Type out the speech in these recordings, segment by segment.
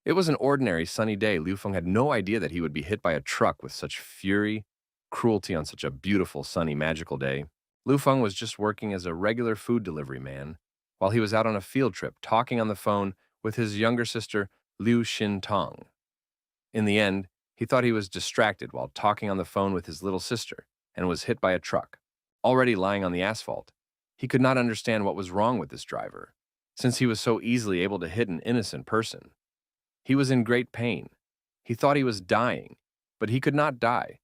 It was an ordinary sunny day. Liu Feng had no idea that he would be hit by a truck with such fury, cruelty on such a beautiful, sunny, magical day. Liu Feng was just working as a regular food delivery man while he was out on a field trip talking on the phone with his younger sister, Liu Xintong. In the end, he thought he was distracted while talking on the phone with his little sister and was hit by a truck. Already lying on the asphalt, he could not understand what was wrong with this driver, since he was so easily able to hit an innocent person. He was in great pain. He thought he was dying, but he could not die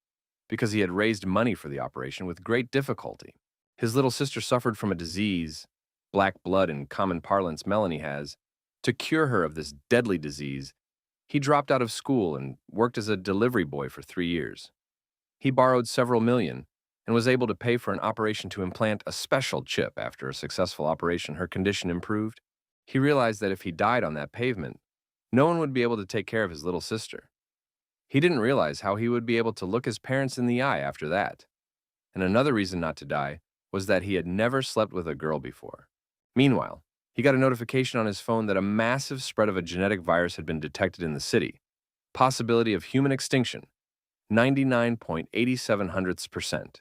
because he had raised money for the operation with great difficulty. His little sister suffered from a disease, black blood in common parlance Melanie has. To cure her of this deadly disease, he dropped out of school and worked as a delivery boy for 3 years. He borrowed several million and was able to pay for an operation to implant a special chip. After a successful operation, her condition improved. He realized that if he died on that pavement, no one would be able to take care of his little sister. He didn't realize how he would be able to look his parents in the eye after that. And another reason not to die was that he had never slept with a girl before. Meanwhile, he got a notification on his phone that a massive spread of a genetic virus had been detected in the city. Possibility of human extinction, 99.87%.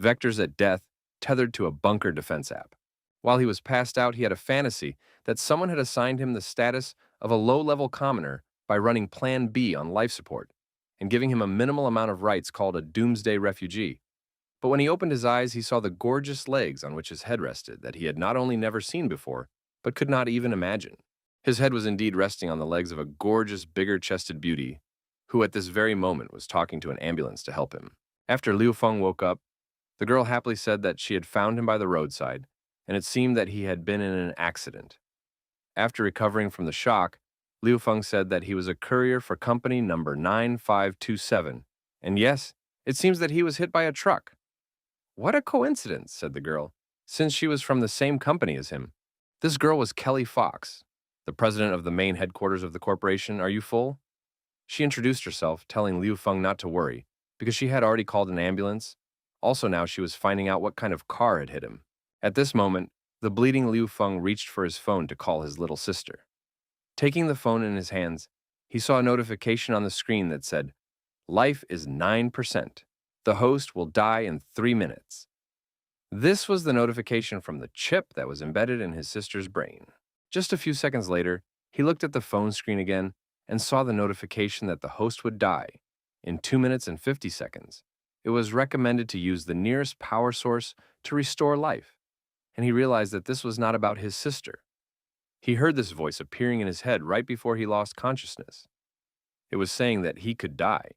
Vectors at death tethered to a bunker defense app. While he was passed out, he had a fantasy that someone had assigned him the status of a low-level commoner by running Plan B on life support and giving him a minimal amount of rights called a doomsday refugee. But when he opened his eyes, he saw the gorgeous legs on which his head rested that he had not only never seen before, but could not even imagine. His head was indeed resting on the legs of a gorgeous, bigger-chested beauty who at this very moment was talking to an ambulance to help him. After Liu Feng woke up, the girl happily said that she had found him by the roadside, and it seemed that he had been in an accident. After recovering from the shock, Liu Feng said that he was a courier for company number 9527, and yes, it seems that he was hit by a truck. What a coincidence, said the girl, since she was from the same company as him. This girl was Kelly Fox, the president of the main headquarters of the corporation. Are you full? She introduced herself, telling Liu Feng not to worry, because she had already called an ambulance. Also now she was finding out what kind of car had hit him. At this moment, the bleeding Liu Feng reached for his phone to call his little sister. Taking the phone in his hands, he saw a notification on the screen that said, "Life is 9%. The host will die in 3 minutes." This was the notification from the chip that was embedded in his sister's brain. Just a few seconds later, he looked at the phone screen again and saw the notification that the host would die in 2 minutes and 50 seconds. It was recommended to use the nearest power source to restore life, and he realized that this was not about his sister. He heard this voice appearing in his head right before he lost consciousness. It was saying that he could die.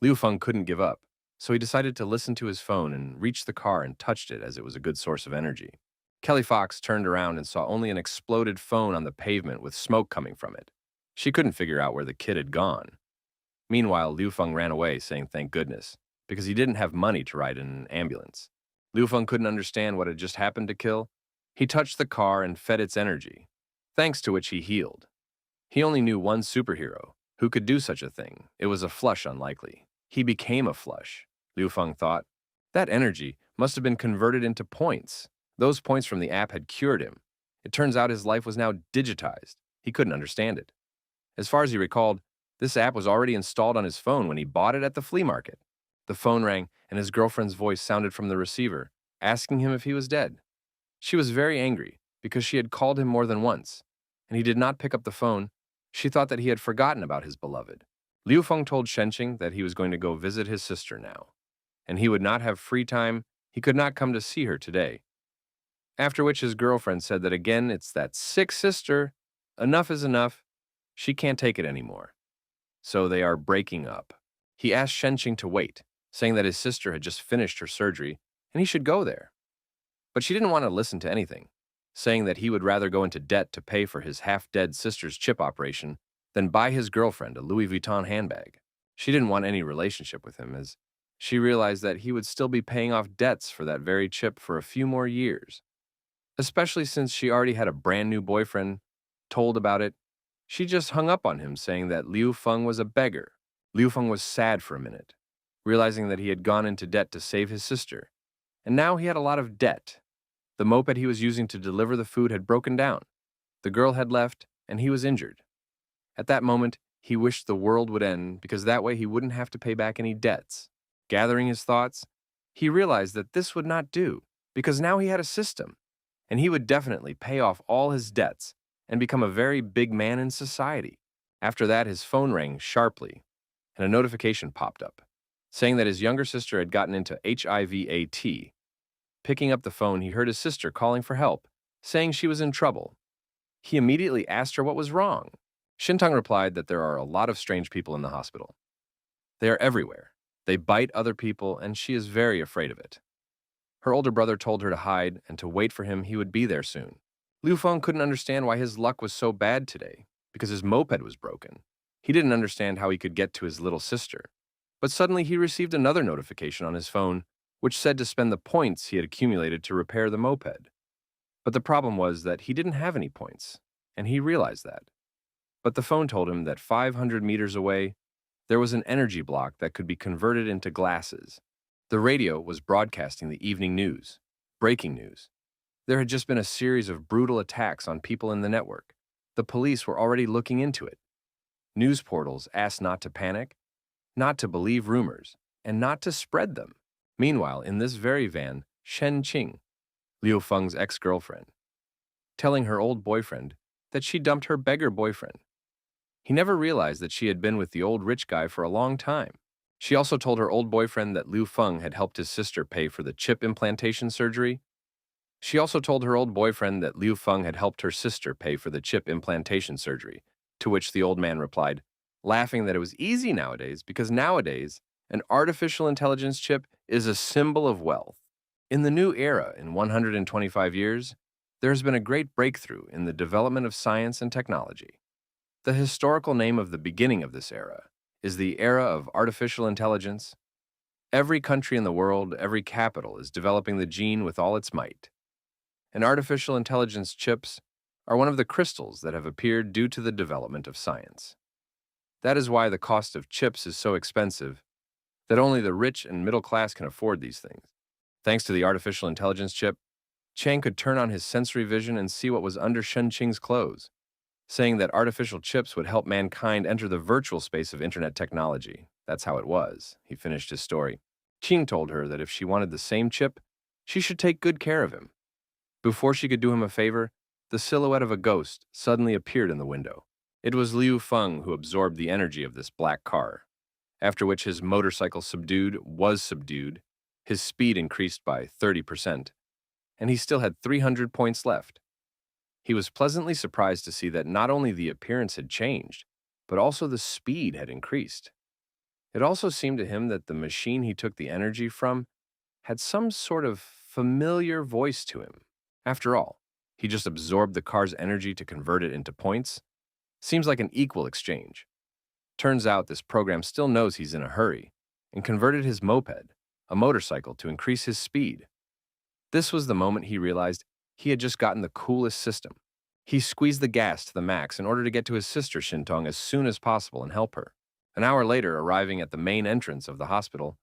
Liu Feng couldn't give up, so he decided to listen to his phone and reached the car and touched it as it was a good source of energy. Kelly Fox turned around and saw only an exploded phone on the pavement with smoke coming from it. She couldn't figure out where the kid had gone. Meanwhile, Liu Feng ran away, saying thank goodness, because he didn't have money to ride in an ambulance. Liu Feng couldn't understand what had just happened to Kill. He touched the car and fed its energy, thanks to which he healed. He only knew one superhero who could do such a thing. It was a flush unlikely. He became a flush, Liu Feng thought. That energy must have been converted into points. Those points from the app had cured him. It turns out his life was now digitized. He couldn't understand it. As far as he recalled, this app was already installed on his phone when he bought it at the flea market. The phone rang, and his girlfriend's voice sounded from the receiver, asking him if he was dead. She was very angry because she had called him more than once, and he did not pick up the phone. She thought that he had forgotten about his beloved. Liu Feng told Shenqing that he was going to go visit his sister now, and he would not have free time. He could not come to see her today. After which his girlfriend said that again, it's that sick sister. Enough is enough. She can't take it anymore. So they are breaking up. He asked Shenqing to wait, saying that his sister had just finished her surgery and he should go there. But she didn't want to listen to anything, saying that he would rather go into debt to pay for his half-dead sister's chip operation than buy his girlfriend a Louis Vuitton handbag. She didn't want any relationship with him, as she realized that he would still be paying off debts for that very chip for a few more years. Especially since she already had a brand new boyfriend. Told about it, she just hung up on him, saying that Liu Feng was a beggar. Liu Feng was sad for a minute, realizing that he had gone into debt to save his sister, and now he had a lot of debt. The moped he was using to deliver the food had broken down. The girl had left, and he was injured. At that moment, He wished the world would end because that way he wouldn't have to pay back any debts. Gathering his thoughts, he realized that this would not do because now he had a system, and he would definitely pay off all his debts and become a very big man in society. After that, his phone rang sharply, and a notification popped up, saying that his younger sister had gotten into HIV. Picking up the phone, he heard his sister calling for help, saying she was in trouble. He immediately asked her what was wrong. Shintong replied that there are a lot of strange people in the hospital. They are everywhere. They bite other people, and she is very afraid of it. Her older brother told her to hide and to wait for him, he would be there soon. Liu Feng couldn't understand why his luck was so bad today, because his moped was broken. He didn't understand how he could get to his little sister. But suddenly he received another notification on his phone, which said to spend the points he had accumulated to repair the moped. But the problem was that he didn't have any points, and he realized that. But the phone told him that 500 meters away, there was an energy block that could be converted into glasses. The radio was broadcasting the evening news. Breaking news. There had just been a series of brutal attacks on people in the network. The police were already looking into it. News portals asked not to panic, not to believe rumors, and not to spread them. Meanwhile, in this very van, Shen Qing, Liu Feng's ex-girlfriend, telling her old boyfriend that she dumped her beggar boyfriend. He never realized that she had been with the old rich guy for a long time. She also told her old boyfriend that Liu Feng had helped his sister pay for the chip implantation surgery. She also told her old boyfriend that Liu Feng had helped her sister pay for the chip implantation surgery, to which the old man replied, laughing that it was easy nowadays because nowadays, an artificial intelligence chip is a symbol of wealth. In the new era, in 125 years, there has been a great breakthrough in the development of science and technology. The historical name of the beginning of this era is the era of artificial intelligence. Every country in the world, every capital is developing the gene with all its might. And artificial intelligence chips are one of the crystals that have appeared due to the development of science. That is why the cost of chips is so expensive that only the rich and middle class can afford these things. Thanks to the artificial intelligence chip, Chang could turn on his sensory vision and see what was under Shen Qing's clothes, saying that artificial chips would help mankind enter the virtual space of internet technology. That's how it was. He finished his story. Qing told her that if she wanted the same chip, she should take good care of him. Before she could do him a favor, the silhouette of a ghost suddenly appeared in the window. It was Liu Feng who absorbed the energy of this black car, after which his motorcycle was subdued, his speed increased by 30%, and he still had 300 points left. He was pleasantly surprised to see that not only the appearance had changed, but also the speed had increased. It also seemed to him that the machine he took the energy from had some sort of familiar voice to him. After all, he just absorbed the car's energy to convert it into points. Seems like an equal exchange. Turns out this program still knows he's in a hurry and converted his moped, a motorcycle, to increase his speed. This was the moment he realized he had just gotten the coolest system. He squeezed the gas to the max in order to get to his sister Shintong as soon as possible and help her. An hour later, arriving at the main entrance of the hospital,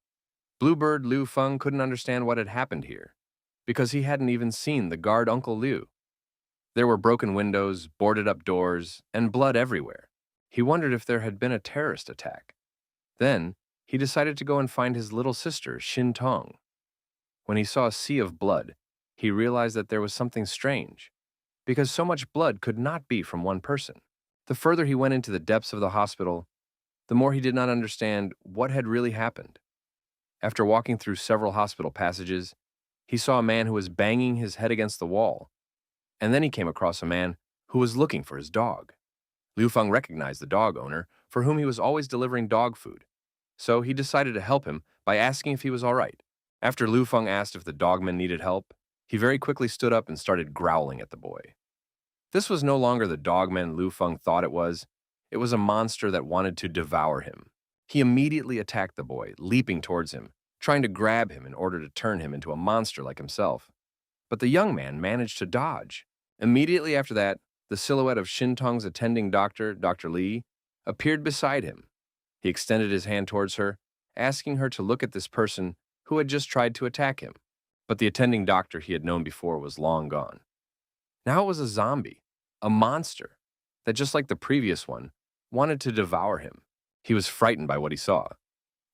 Bluebird Liu Feng couldn't understand what had happened here, because he hadn't even seen the guard Uncle Liu. There were broken windows, boarded-up doors, and blood everywhere. He wondered if there had been a terrorist attack. Then, he decided to go and find his little sister, Shintong. When he saw a sea of blood, he realized that there was something strange, because so much blood could not be from one person. The further he went into the depths of the hospital, the more he did not understand what had really happened. After walking through several hospital passages, he saw a man who was banging his head against the wall, and then he came across a man who was looking for his dog. Liu Feng recognized the dog owner, for whom he was always delivering dog food, so he decided to help him by asking if he was all right. After Liu Feng asked if the dogman needed help, he very quickly stood up and started growling at the boy. This was no longer the dogman Liu Feng thought it was. It was a monster that wanted to devour him. He immediately attacked the boy, leaping towards him, trying to grab him in order to turn him into a monster like himself. But the young man managed to dodge. Immediately after that, the silhouette of Shintong's attending doctor, Dr. Li, appeared beside him. He extended his hand towards her, asking her to look at this person who had just tried to attack him. But the attending doctor he had known before was long gone. Now it was a zombie, a monster, that just like the previous one, wanted to devour him. He was frightened by what he saw.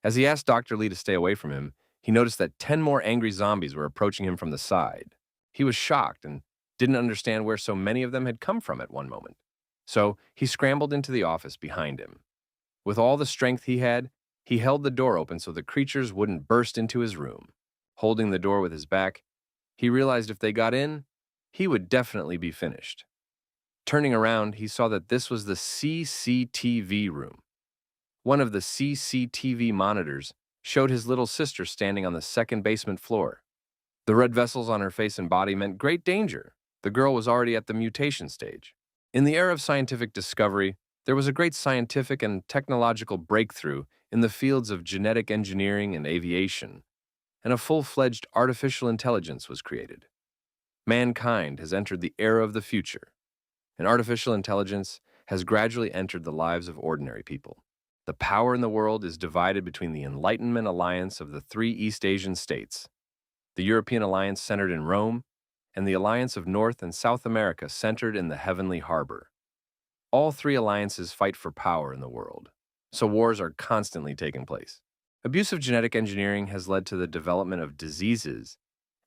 As he asked Dr. Lee to stay away from him, he noticed that 10 more angry zombies were approaching him from the side. He was shocked and didn't understand where so many of them had come from at one moment. So he scrambled into the office behind him. With all the strength he had, he held the door open so the creatures wouldn't burst into his room. Holding the door with his back, he realized if they got in, he would definitely be finished. Turning around, he saw that this was the CCTV room. One of the CCTV monitors showed his little sister standing on the second basement floor. The red vessels on her face and body meant great danger. The girl was already at the mutation stage. In the era of scientific discovery, there was a great scientific and technological breakthrough in the fields of genetic engineering and aviation, and a full-fledged artificial intelligence was created. Mankind has entered the era of the future, and artificial intelligence has gradually entered the lives of ordinary people. The power in the world is divided between the Enlightenment alliance of the three East Asian states, the European alliance centered in Rome, and the alliance of North and South America centered in the Heavenly Harbor. All three alliances fight for power in the world, so wars are constantly taking place. Abuse of genetic engineering has led to the development of diseases,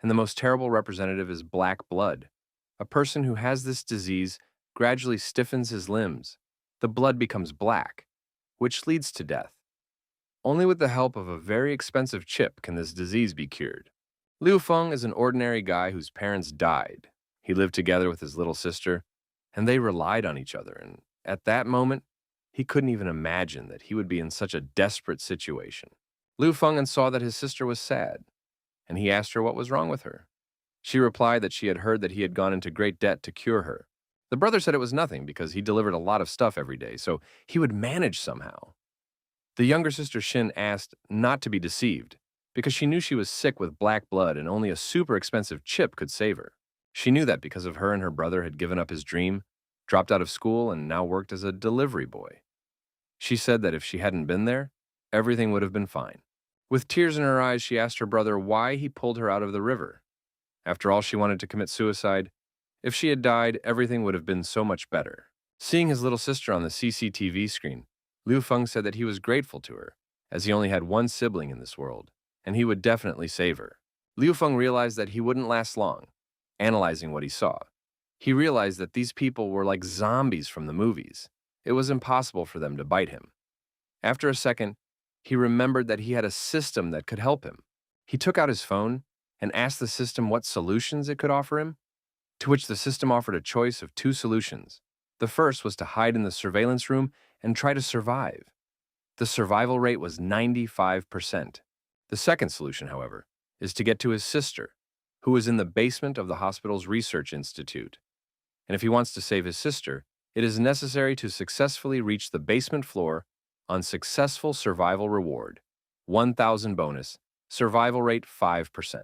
and the most terrible representative is black blood. A person who has this disease gradually stiffens his limbs. The blood becomes black, which leads to death. Only with the help of a very expensive chip can this disease be cured. Liu Feng is an ordinary guy whose parents died. He lived together with his little sister, and they relied on each other, and at that moment, he couldn't even imagine that he would be in such a desperate situation. Liu Feng saw that his sister was sad, and he asked her what was wrong with her. She replied that she had heard that he had gone into great debt to cure her. The brother said it was nothing because he delivered a lot of stuff every day, so he would manage somehow. The younger sister Xin asked not to be deceived because she knew she was sick with black blood and only a super expensive chip could save her. She knew that because of her and her brother had given up his dream, dropped out of school, and now worked as a delivery boy. She said that if she hadn't been there, everything would have been fine. With tears in her eyes, she asked her brother why he pulled her out of the river. After all, she wanted to commit suicide. If she had died, everything would have been so much better. Seeing his little sister on the CCTV screen, Liu Feng said that he was grateful to her, as he only had one sibling in this world, and he would definitely save her. Liu Feng realized that he wouldn't last long. Analyzing what he saw, he realized that these people were like zombies from the movies. It was impossible for them to bite him. After a second, he remembered that he had a system that could help him. He took out his phone and asked the system what solutions it could offer him, to which the system offered a choice of two solutions. The first was to hide in the surveillance room and try to survive. The survival rate was 95%. The second solution, however, is to get to his sister, who was in the basement of the hospital's research institute. And if he wants to save his sister, it is necessary to successfully reach the basement floor on successful survival reward, 1,000 bonus, survival rate 5%.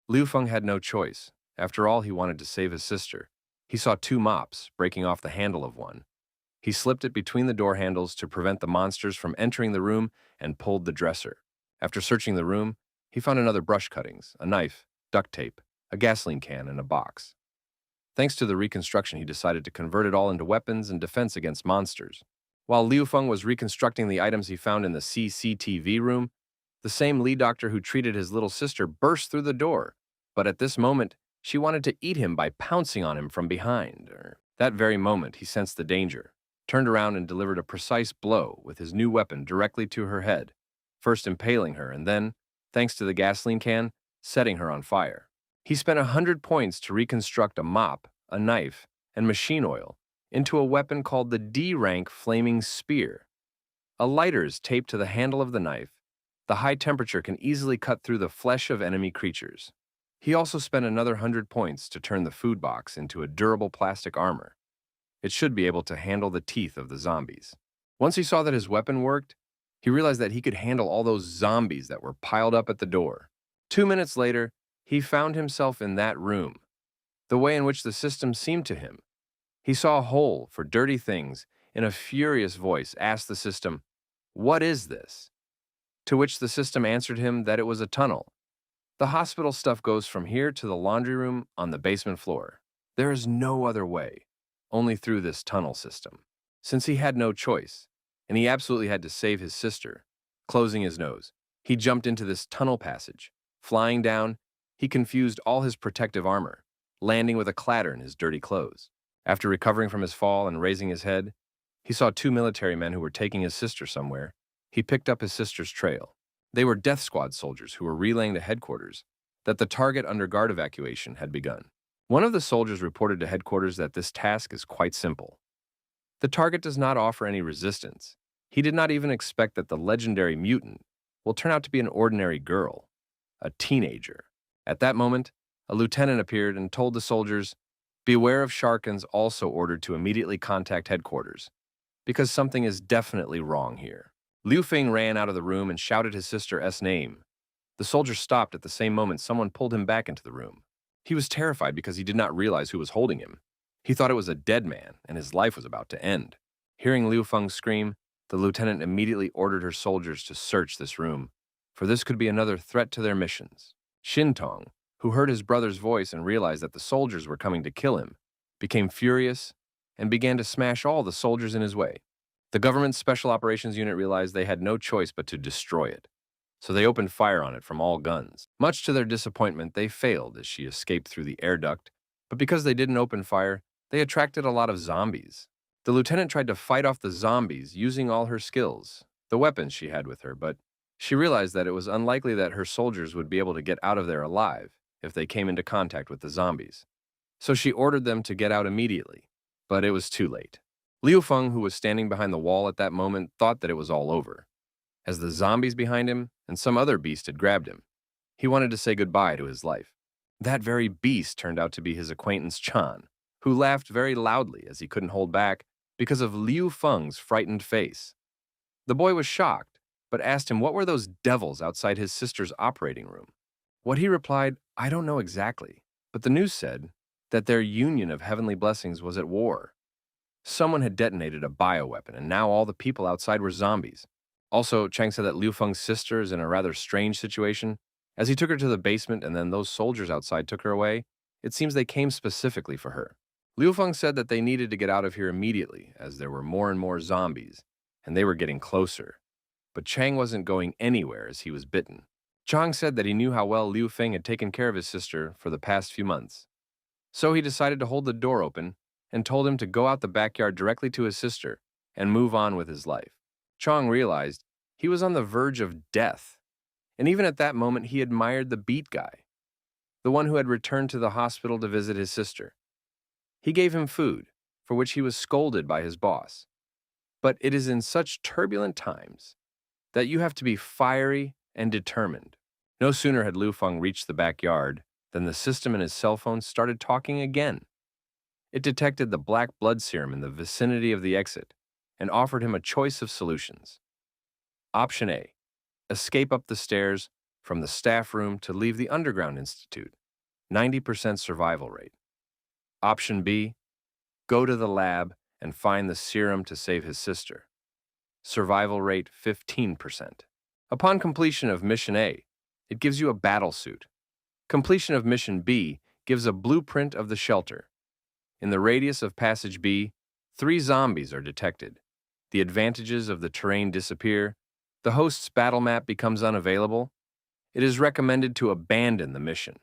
Liu Feng had no choice. After all, he wanted to save his sister. He saw two mops breaking off the handle of one. He slipped it between the door handles to prevent the monsters from entering the room and pulled the dresser. After searching the room, he found another brush cuttings, a knife, duct tape, a gasoline can, and a box. Thanks to the reconstruction, he decided to convert it all into weapons and defense against monsters. While Liu Feng was reconstructing the items he found in the CCTV room, the same Lee doctor who treated his little sister burst through the door, but at this moment, she wanted to eat him by pouncing on him from behind. That very moment, he sensed the danger, turned around and delivered a precise blow with his new weapon directly to her head, first impaling her and then, thanks to the gasoline can, setting her on fire. He spent 100 points to reconstruct a mop, a knife, and machine oil into a weapon called the D-rank flaming spear. A lighter is taped to the handle of the knife. The high temperature can easily cut through the flesh of enemy creatures. He also spent another 100 points to turn the food box into a durable plastic armor. It should be able to handle the teeth of the zombies. Once he saw that his weapon worked, he realized that he could handle all those zombies that were piled up at the door. 2 minutes later, he found himself in that room. The way in which the system seemed to him. He saw a hole for dirty things. In a furious voice, asked the system, "What is this?" To which the system answered him that it was a tunnel. The hospital stuff goes from here to the laundry room on the basement floor. There is no other way, only through this tunnel system. since he had no choice, and he absolutely had to save his sister. Closing his nose, he jumped into this tunnel passage. Flying down, he confused all his protective armor, landing with a clatter in his dirty clothes. After recovering from his fall and raising his head, he saw two military men who were taking his sister somewhere. He picked up his sister's trail. They were death squad soldiers who were relaying to headquarters that the target under guard evacuation had begun. One of the soldiers reported to headquarters that this task is quite simple. The target does not offer any resistance. He did not even expect that the legendary mutant will turn out to be an ordinary girl, a teenager. At that moment, a lieutenant appeared and told the soldiers, "Beware of Sharkins," also ordered to immediately contact headquarters, because something is definitely wrong here. Liu Feng ran out of the room and shouted his sister's name. The soldier stopped at the same moment someone pulled him back into the room. He was terrified because he did not realize who was holding him. He thought it was a dead man, and his life was about to end. Hearing Liu Feng scream, the lieutenant immediately ordered her soldiers to search this room, for this could be another threat to their missions. Shintong, who heard his brother's voice and realized that the soldiers were coming to kill him, became furious and began to smash all the soldiers in his way. The government's special operations unit realized they had no choice but to destroy it, so they opened fire on it from all guns. Much to their disappointment, they failed as she escaped through the air duct, but because they didn't open fire, they attracted a lot of zombies. The lieutenant tried to fight off the zombies using all her skills, the weapons she had with her, but she realized that it was unlikely that her soldiers would be able to get out of there alive if they came into contact with the zombies. So she ordered them to get out immediately, but it was too late. Liu Feng, who was standing behind the wall at that moment, thought that it was all over, as the zombies behind him and some other beast had grabbed him. He wanted to say goodbye to his life. That very beast turned out to be his acquaintance Chan, who laughed very loudly as he couldn't hold back because of Liu Feng's frightened face. The boy was shocked, but asked him what were those devils outside his sister's operating room. What he replied, "I don't know exactly," but the news said that their union of heavenly blessings was at war. Someone had detonated a bioweapon, and now all the people outside were zombies. Also, Chang said that Liu Feng's sister is in a rather strange situation. As he took her to the basement and then those soldiers outside took her away, it seems they came specifically for her. Liu Feng said that they needed to get out of here immediately, as there were more and more zombies, and they were getting closer. But Chang wasn't going anywhere as he was bitten. Chang said that he knew how well Liu Feng had taken care of his sister for the past few months. So he decided to hold the door open and told him to go out the backyard directly to his sister and move on with his life. Chang realized he was on the verge of death, and even at that moment he admired the beat guy, the one who had returned to the hospital to visit his sister. He gave him food, for which he was scolded by his boss. But it is in such turbulent times that you have to be fiery and determined. No sooner had Liu Feng reached the backyard than the system in his cell phone started talking again. It detected the black blood serum in the vicinity of the exit and offered him a choice of solutions. Option A, escape up the stairs from the staff room to leave the Underground Institute, 90% survival rate. Option B, go to the lab and find the serum to save his sister. Survival rate 15%. Upon completion of Mission A, it gives you a battle suit. Completion of Mission B gives a blueprint of the shelter. In the radius of Passage B, 3 zombies are detected. The advantages of the terrain disappear. The host's battle map becomes unavailable. It is recommended to abandon the mission.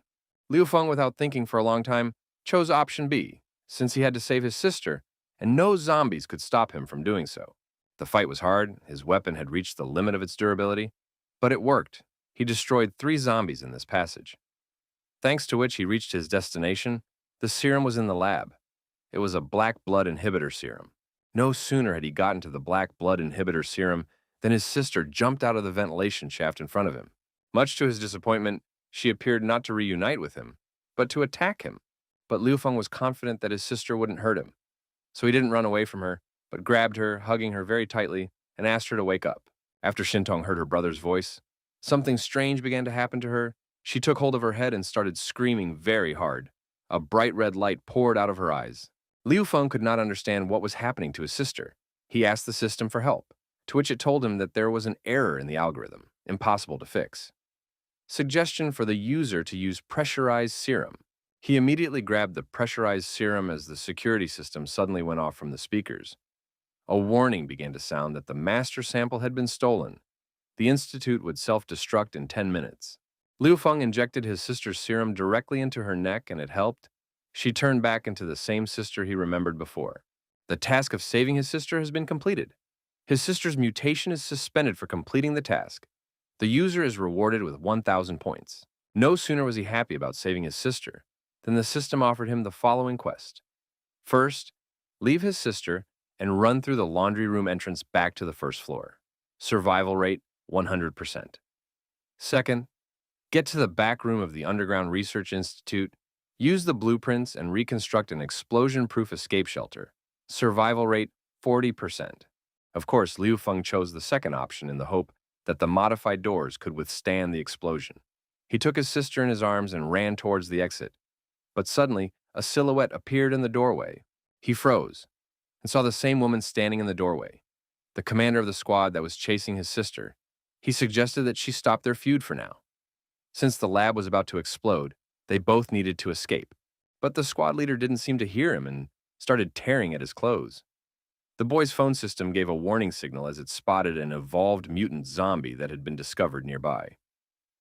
Liu Feng, without thinking for a long time, chose option B, since he had to save his sister, and no zombies could stop him from doing so. The fight was hard, his weapon had reached the limit of its durability, but it worked. He destroyed 3 zombies in this passage. Thanks to which he reached his destination, the serum was in the lab. It was a black blood inhibitor serum. No sooner had he gotten to the black blood inhibitor serum than his sister jumped out of the ventilation shaft in front of him. Much to his disappointment, she appeared not to reunite with him, but to attack him. But Liu Feng was confident that his sister wouldn't hurt him, so he didn't run away from her, but grabbed her, hugging her very tightly, and asked her to wake up. After Shintong heard her brother's voice, something strange began to happen to her. She took hold of her head and started screaming very hard. A bright red light poured out of her eyes. Liu Feng could not understand what was happening to his sister. He asked the system for help, to which it told him that there was an error in the algorithm, impossible to fix. Suggestion for the user to use pressurized serum. He immediately grabbed the pressurized serum as the security system suddenly went off from the speakers. A warning began to sound that the master sample had been stolen. The institute would self-destruct in 10 minutes. Liu Feng injected his sister's serum directly into her neck and it helped. She turned back into the same sister he remembered before. The task of saving his sister has been completed. His sister's mutation is suspended for completing the task. The user is rewarded with 1,000 points. No sooner was he happy about saving his sister than the system offered him the following quest. First, leave his sister and run through the laundry room entrance back to the first floor. Survival rate 100%. Second, get to the back room of the Underground Research Institute, use the blueprints and reconstruct an explosion-proof escape shelter. Survival rate 40%. Of course, Liu Feng chose the second option in the hope that the modified doors could withstand the explosion. He took his sister in his arms and ran towards the exit. But suddenly, a silhouette appeared in the doorway. He froze and saw the same woman standing in the doorway, the commander of the squad that was chasing his sister. He suggested that she stop their feud for now. Since the lab was about to explode, they both needed to escape. But the squad leader didn't seem to hear him and started tearing at his clothes. The boy's phone system gave a warning signal as it spotted an evolved mutant zombie that had been discovered nearby.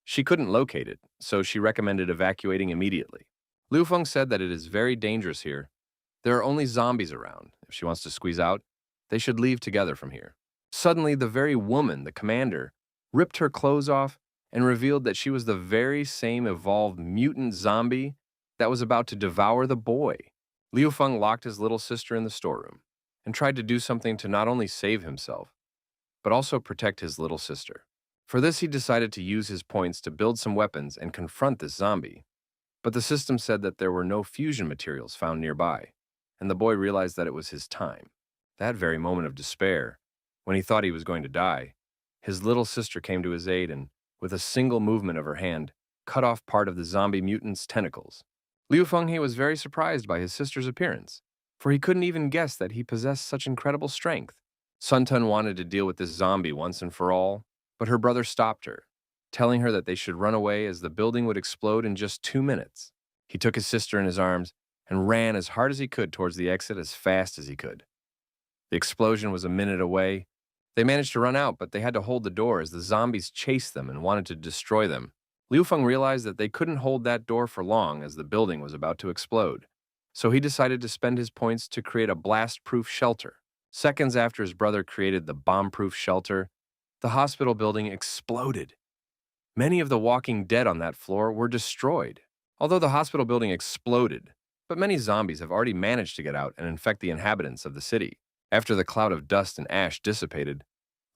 She couldn't locate it, so she recommended evacuating immediately. Liu Feng said that it is very dangerous here. There are only zombies around. If she wants to squeeze out, they should leave together from here. Suddenly, the very woman, the commander, ripped her clothes off and revealed that she was the very same evolved mutant zombie that was about to devour the boy. Liu Feng locked his little sister in the storeroom and tried to do something to not only save himself, but also protect his little sister. For this, he decided to use his points to build some weapons and confront this zombie. But the system said that there were no fusion materials found nearby, and the boy realized that it was his time. That very moment of despair, when he thought he was going to die, his little sister came to his aid and, with a single movement of her hand, cut off part of the zombie mutant's tentacles. Liu Fenghe was very surprised by his sister's appearance, for he couldn't even guess that he possessed such incredible strength. Sun Tun wanted to deal with this zombie once and for all, but her brother stopped her, telling her that they should run away as the building would explode in just 2 minutes. He took his sister in his arms and ran as hard as he could towards the exit as fast as he could. The explosion was a minute away. They managed to run out, but they had to hold the door as the zombies chased them and wanted to destroy them. Liu Feng realized that they couldn't hold that door for long as the building was about to explode, so he decided to spend his points to create a blast-proof shelter. Seconds after his brother created the bomb-proof shelter, the hospital building exploded. Many of the walking dead on that floor were destroyed. Although the hospital building exploded, but many zombies have already managed to get out and infect the inhabitants of the city. After the cloud of dust and ash dissipated,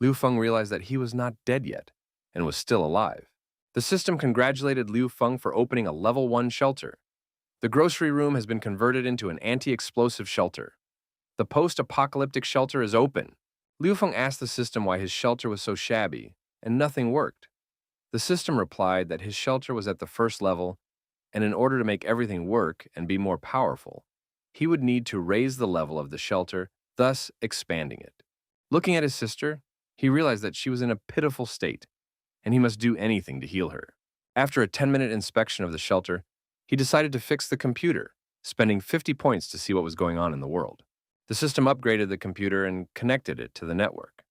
Liu Feng realized that he was not dead yet and was still alive. The system congratulated Liu Feng for opening a level 1 shelter. The grocery room has been converted into an anti-explosive shelter. The post-apocalyptic shelter is open. Liu Feng asked the system why his shelter was so shabby, and nothing worked. The system replied that his shelter was at the first level, and in order to make everything work and be more powerful, he would need to raise the level of the shelter, thus expanding it. Looking at his sister, he realized that she was in a pitiful state, and he must do anything to heal her. After a 10-minute inspection of the shelter, he decided to fix the computer, spending 50 points to see what was going on in the world. The system upgraded the computer and connected it to the network.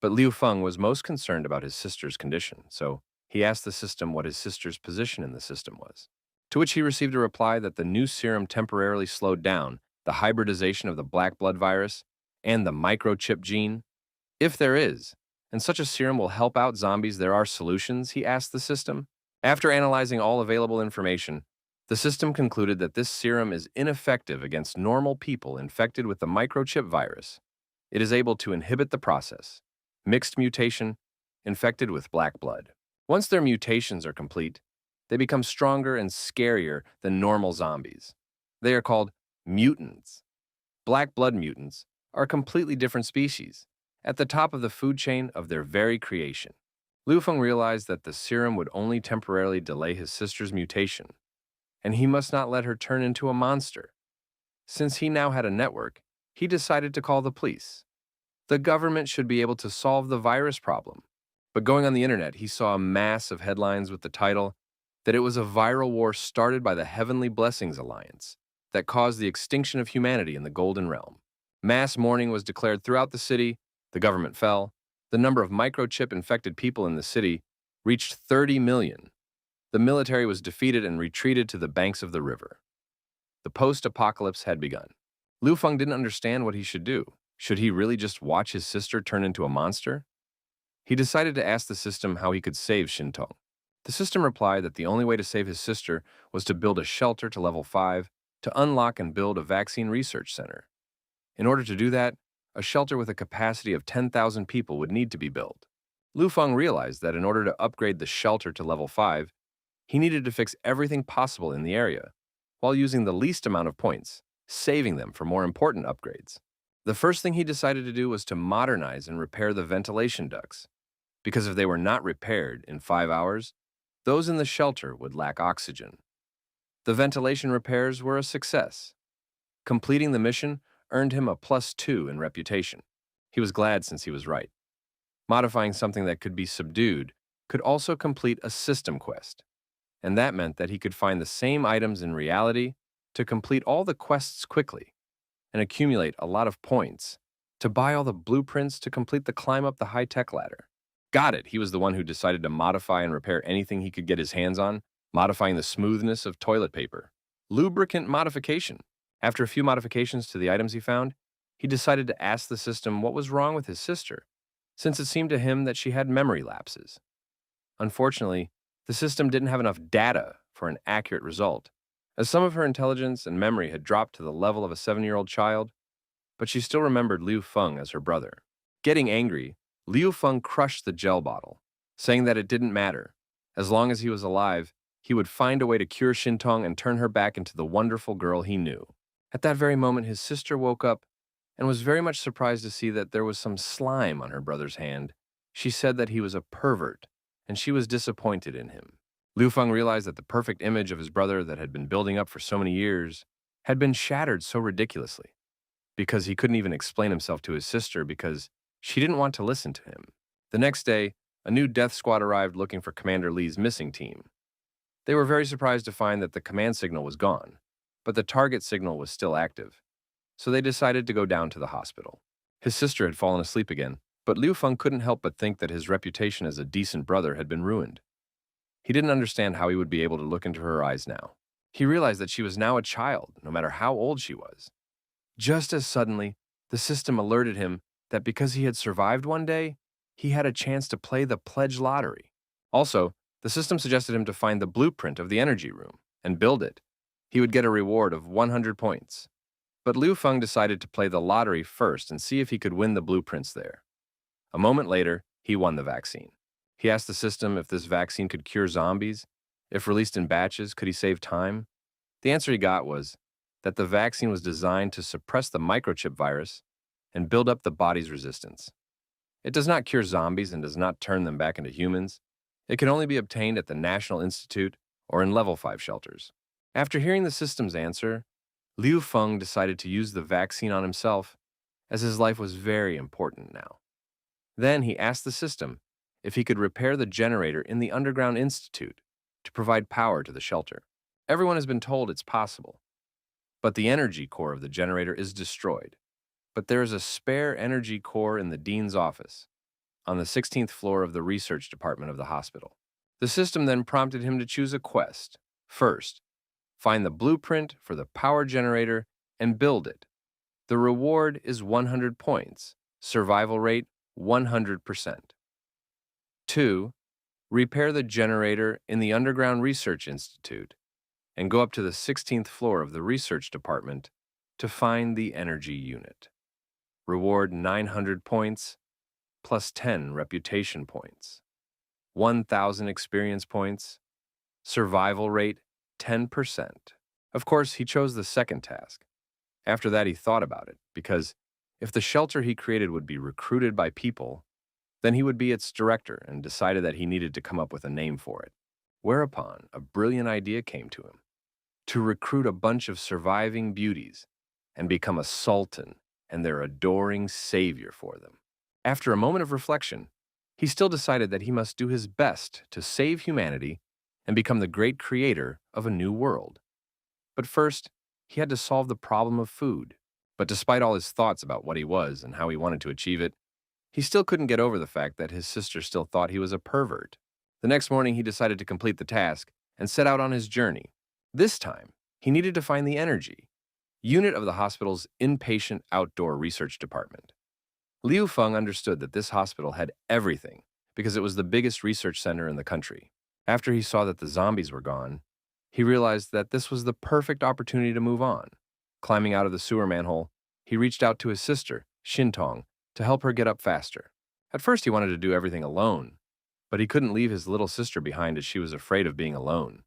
But Liu Feng was most concerned about his sister's condition, so he asked the system what his sister's position in the system was. To which he received a reply that the new serum temporarily slowed down the hybridization of the black blood virus and the microchip gene. If there is, and such a serum will help out zombies, there are solutions, he asked the system. After analyzing all available information, the system concluded that this serum is ineffective against normal people infected with the microchip virus. It is able to inhibit the process. Mixed mutation, infected with black blood. Once their mutations are complete, they become stronger and scarier than normal zombies. They are called mutants. Black blood mutants are a completely different species, at the top of the food chain of their very creation. Liu Feng realized that the serum would only temporarily delay his sister's mutation, and he must not let her turn into a monster. Since he now had a network, he decided to call the police. The government should be able to solve the virus problem. But going on the internet, he saw a mass of headlines with the title that it was a viral war started by the Heavenly Blessings Alliance that caused the extinction of humanity in the Golden Realm. Mass mourning was declared throughout the city, the government fell, the number of microchip-infected people in the city reached 30 million. The military was defeated and retreated to the banks of the river. The post-apocalypse had begun. Liu Feng didn't understand what he should do. Should he really just watch his sister turn into a monster? He decided to ask the system how he could save Shintong. The system replied that the only way to save his sister was to build a shelter to level 5 to unlock and build a vaccine research center. In order to do that, a shelter with a capacity of 10,000 people would need to be built. Liu Feng realized that in order to upgrade the shelter to level 5, he needed to fix everything possible in the area, while using the least amount of points, saving them for more important upgrades. The first thing he decided to do was to modernize and repair the ventilation ducts, because if they were not repaired in 5 hours, those in the shelter would lack oxygen. The ventilation repairs were a success. Completing the mission earned him a +2 in reputation. He was glad since he was right. Modifying something that could be subdued could also complete a system quest, and that meant that he could find the same items in reality to complete all the quests quickly and accumulate a lot of points to buy all the blueprints to complete the climb up the high-tech ladder. Got it, he was the one who decided to modify and repair anything he could get his hands on, modifying the smoothness of toilet paper. Lubricant modification. After a few modifications to the items he found, he decided to ask the system what was wrong with his sister, since it seemed to him that she had memory lapses. Unfortunately, the system didn't have enough data for an accurate result, as some of her intelligence and memory had dropped to the level of a 7-year-old child, but she still remembered Liu Feng as her brother. Getting angry, Liu Feng crushed the gel bottle, saying that it didn't matter. As long as he was alive, he would find a way to cure Shintong and turn her back into the wonderful girl he knew. At that very moment, his sister woke up and was very much surprised to see that there was some slime on her brother's hand. She said that he was a pervert, and she was disappointed in him. Liu Feng realized that the perfect image of his brother that had been building up for so many years had been shattered so ridiculously, because he couldn't even explain himself to his sister because she didn't want to listen to him. The next day, a new death squad arrived looking for Commander Li's missing team. They were very surprised to find that the command signal was gone, but the target signal was still active, so they decided to go down to the hospital. His sister had fallen asleep again, but Liu Feng couldn't help but think that his reputation as a decent brother had been ruined. He didn't understand how he would be able to look into her eyes now. He realized that she was now a child, no matter how old she was. Just as suddenly, the system alerted him that because he had survived one day, he had a chance to play the pledge lottery. Also, the system suggested him to find the blueprint of the energy room and build it. He would get a reward of 100 points. But Liu Feng decided to play the lottery first and see if he could win the blueprints there. A moment later, he won the vaccine. He asked the system if this vaccine could cure zombies. If released in batches, could he save time? The answer he got was that the vaccine was designed to suppress the microchip virus and build up the body's resistance. It does not cure zombies and does not turn them back into humans. It can only be obtained at the National Institute or in level 5 shelters. After hearing the system's answer, Liu Feng decided to use the vaccine on himself, as his life was very important now. Then he asked the system if he could repair the generator in the Underground Institute to provide power to the shelter. Everyone has been told it's possible, but the energy core of the generator is destroyed. But there is a spare energy core in the dean's office, on the 16th floor of the research department of the hospital. The system then prompted him to choose a quest. First, find the blueprint for the power generator and build it. The reward is 100 points, survival rate 100%. 2. Repair the generator in the Underground Research Institute and go up to the 16th floor of the research department to find the energy unit. Reward 900 points plus 10 reputation points, 1,000 experience points, survival rate 10%. Of course, he chose the second task. After that, he thought about it, because if the shelter he created would be recruited by people, then he would be its director, and decided that he needed to come up with a name for it. Whereupon, a brilliant idea came to him: to recruit a bunch of surviving beauties and become a sultan and their adoring savior for them. After a moment of reflection, he still decided that he must do his best to save humanity and become the great creator of a new world. But first, he had to solve the problem of food. But despite all his thoughts about what he was and how he wanted to achieve it, he still couldn't get over the fact that his sister still thought he was a pervert. The next morning, he decided to complete the task and set out on his journey. This time, he needed to find the energy unit of the hospital's inpatient outdoor research department. Liu Feng understood that this hospital had everything because it was the biggest research center in the country. After he saw that the zombies were gone, he realized that this was the perfect opportunity to move on. Climbing out of the sewer manhole, he reached out to his sister, Shintong, to help her get up faster. At first, he wanted to do everything alone, but he couldn't leave his little sister behind as she was afraid of being alone.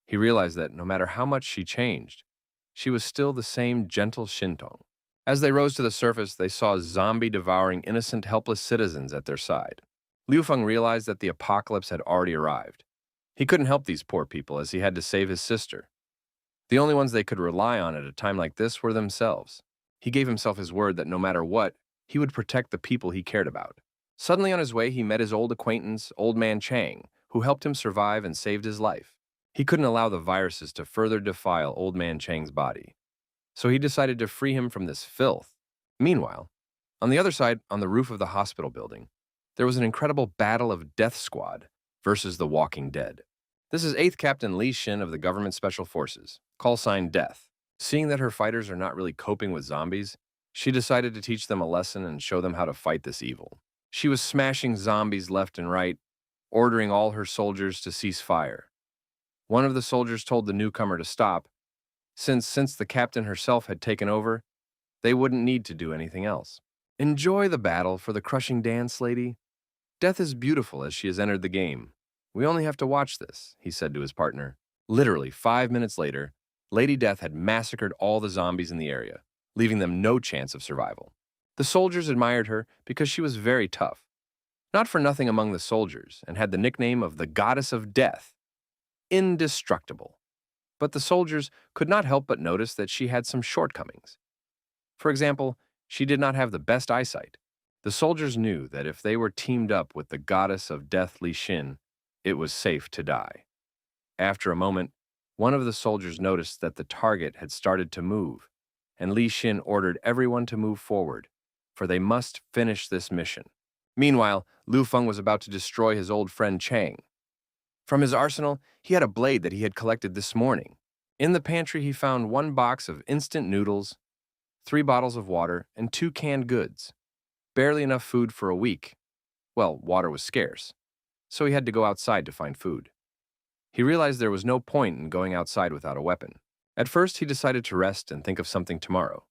He realized that no matter how much she changed, she was still the same gentle Shintong. As they rose to the surface, they saw zombie-devouring innocent, helpless citizens at their side. Liu Feng realized that the apocalypse had already arrived. He couldn't help these poor people as he had to save his sister. The only ones they could rely on at a time like this were themselves. He gave himself his word that no matter what, he would protect the people he cared about. Suddenly on his way, he met his old acquaintance, Old Man Chang, who helped him survive and saved his life. He couldn't allow the viruses to further defile Old Man Chang's body, so he decided to free him from this filth. Meanwhile, on the other side, on the roof of the hospital building, there was an incredible battle of Death Squad versus the Walking Dead. This is 8th Captain Li Xin of the Government Special Forces, call sign Death. Seeing that her fighters are not really coping with zombies, she decided to teach them a lesson and show them how to fight this evil. She was smashing zombies left and right, ordering all her soldiers to cease fire. One of the soldiers told the newcomer to stop, since the captain herself had taken over, they wouldn't need to do anything else. Enjoy the battle for the crushing dance, lady. Death is beautiful as she has entered the game. We only have to watch this, he said to his partner. Literally 5 minutes later, Lady Death had massacred all the zombies in the area, leaving them no chance of survival. The soldiers admired her because she was very tough, not for nothing among the soldiers, and had the nickname of the Goddess of Death, indestructible. But the soldiers could not help but notice that she had some shortcomings. For example, she did not have the best eyesight. The soldiers knew that if they were teamed up with the Goddess of Death Li Xin, it was safe to die. After a moment, one of the soldiers noticed that the target had started to move, and Li Xin ordered everyone to move forward, for they must finish this mission. Meanwhile, Liu Feng was about to destroy his old friend Chang. From his arsenal, he had a blade that he had collected this morning. In the pantry, he found 1 box of instant noodles, 3 bottles of water, and 2 canned goods. Barely enough food for a week. Well, water was scarce, so he had to go outside to find food. He realized there was no point in going outside without a weapon. At first, he decided to rest and think of something tomorrow.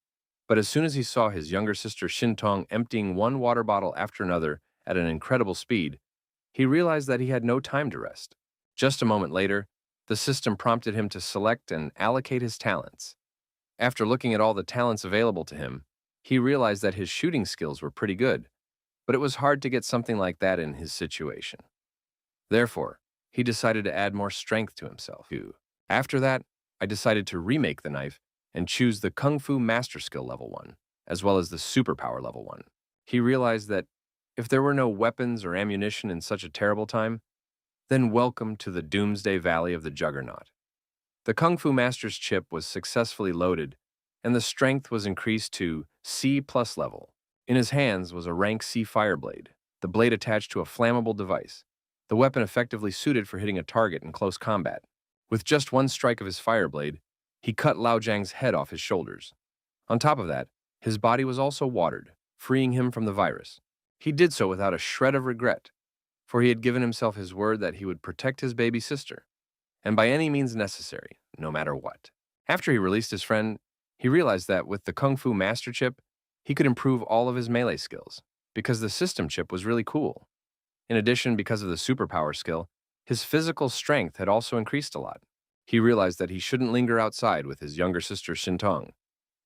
But as soon as he saw his younger sister Shintong emptying 1 water bottle after another at an incredible speed, he realized that he had no time to rest. Just a moment later, the system prompted him to select and allocate his talents. After looking at all the talents available to him, he realized that his shooting skills were pretty good, but it was hard to get something like that in his situation. Therefore, he decided to add more strength to himself. After that, I decided to remake the knife and choose the Kung Fu Master Skill Level 1, as well as the Superpower Level 1. He realized that if there were no weapons or ammunition in such a terrible time, then welcome to the Doomsday Valley of the Juggernaut. The Kung Fu Master's chip was successfully loaded, and the strength was increased to C+ level. In his hands was a rank C fireblade, the blade attached to a flammable device, the weapon effectively suited for hitting a target in close combat. With just 1 strike of his fireblade, he cut Lao Jiang's head off his shoulders. On top of that, his body was also watered, freeing him from the virus. He did so without a shred of regret, for he had given himself his word that he would protect his baby sister, and by any means necessary, no matter what. After he released his friend, he realized that with the Kung Fu Master Chip, he could improve all of his melee skills, because the system chip was really cool. In addition, because of the superpower skill, his physical strength had also increased a lot. He realized that he shouldn't linger outside with his younger sister Shintong,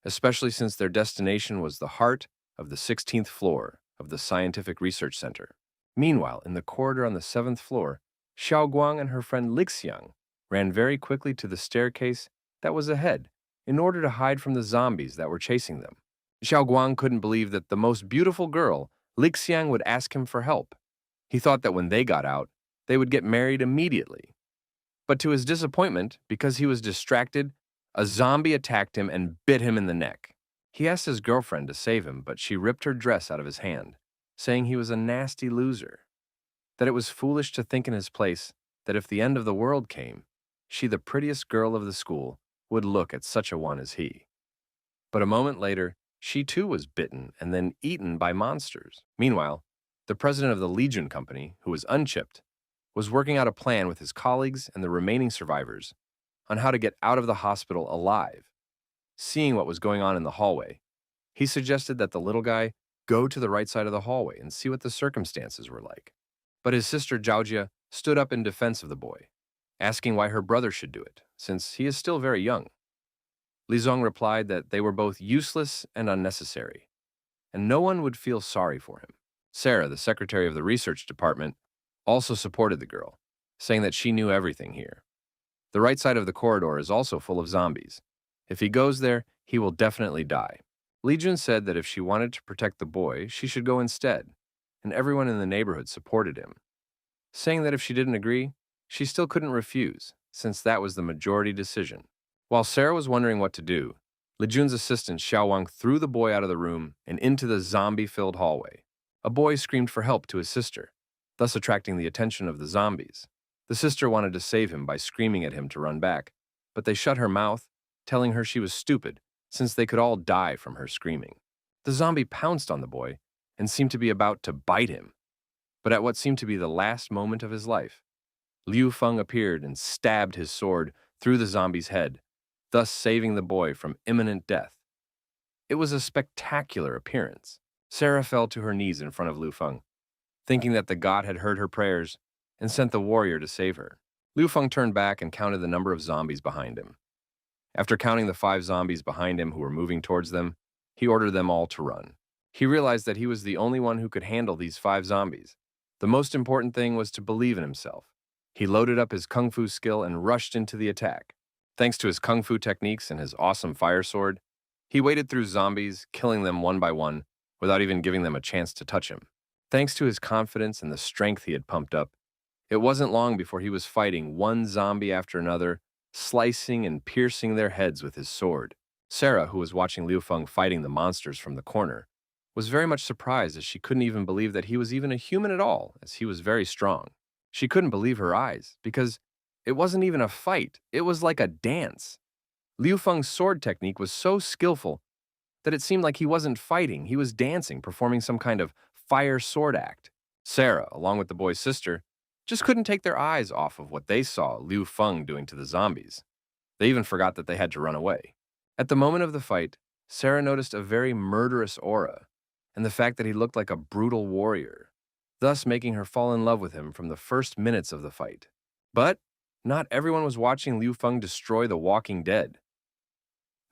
especially since their destination was the heart of the 16th floor of the Scientific Research Center. Meanwhile, in the corridor on the 7th floor, Xiao Guang and her friend Lixiang ran very quickly to the staircase that was ahead in order to hide from the zombies that were chasing them. Xiao Guang couldn't believe that the most beautiful girl, Lixiang, would ask him for help. He thought that when they got out, they would get married immediately. But to his disappointment, because he was distracted, a zombie attacked him and bit him in the neck. He asked his girlfriend to save him, but she ripped her dress out of his hand, saying he was a nasty loser, that it was foolish to think in his place that if the end of the world came, she, the prettiest girl of the school, would look at such a one as he. But a moment later, she too was bitten and then eaten by monsters. Meanwhile, the president of the Legion Company, who was unchipped, was working out a plan with his colleagues and the remaining survivors on how to get out of the hospital alive. Seeing what was going on in the hallway, he suggested that the little guy go to the right side of the hallway and see what the circumstances were like. But his sister Jiaojia stood up in defense of the boy, asking why her brother should do it, since he is still very young. Li Zong replied that they were both useless and unnecessary, and no one would feel sorry for him. Sarah, the secretary of the research department, also supported the girl, saying that she knew everything here. The right side of the corridor is also full of zombies. If he goes there, he will definitely die. Li Jun said that if she wanted to protect the boy, she should go instead, and everyone in the neighborhood supported him, saying that if she didn't agree, she still couldn't refuse, since that was the majority decision. While Sarah was wondering what to do, Li Jun's assistant Xiao Wang threw the boy out of the room and into the zombie-filled hallway. A boy screamed for help to his sister, thus attracting the attention of the zombies. The sister wanted to save him by screaming at him to run back, but they shut her mouth, telling her she was stupid, since they could all die from her screaming. The zombie pounced on the boy and seemed to be about to bite him. But at what seemed to be the last moment of his life, Liu Feng appeared and stabbed his sword through the zombie's head, thus saving the boy from imminent death. It was a spectacular appearance. Sarah fell to her knees in front of Liu Feng, thinking that the god had heard her prayers and sent the warrior to save her. Liu Feng turned back and counted the number of zombies behind him. After counting the 5 zombies behind him who were moving towards them, he ordered them all to run. He realized that he was the only one who could handle these 5 zombies. The most important thing was to believe in himself. He loaded up his kung fu skill and rushed into the attack. Thanks to his kung fu techniques and his awesome fire sword, he waded through zombies, killing them one by one, without even giving them a chance to touch him. Thanks to his confidence and the strength he had pumped up, it wasn't long before he was fighting one zombie after another, slicing and piercing their heads with his sword. Sarah, who was watching Liu Feng fighting the monsters from the corner, was very much surprised as she couldn't even believe that he was even a human at all, as he was very strong. She couldn't believe her eyes, because it wasn't even a fight, it was like a dance. Liu Feng's sword technique was so skillful that it seemed like he wasn't fighting, he was dancing, performing some kind of fire sword act. Sarah, along with the boy's sister, just couldn't take their eyes off of what they saw Liu Feng doing to the zombies. They even forgot that they had to run away. At the moment of the fight, Sarah noticed a very murderous aura, and the fact that he looked like a brutal warrior, thus making her fall in love with him from the first minutes of the fight. But not everyone was watching Liu Feng destroy the walking dead.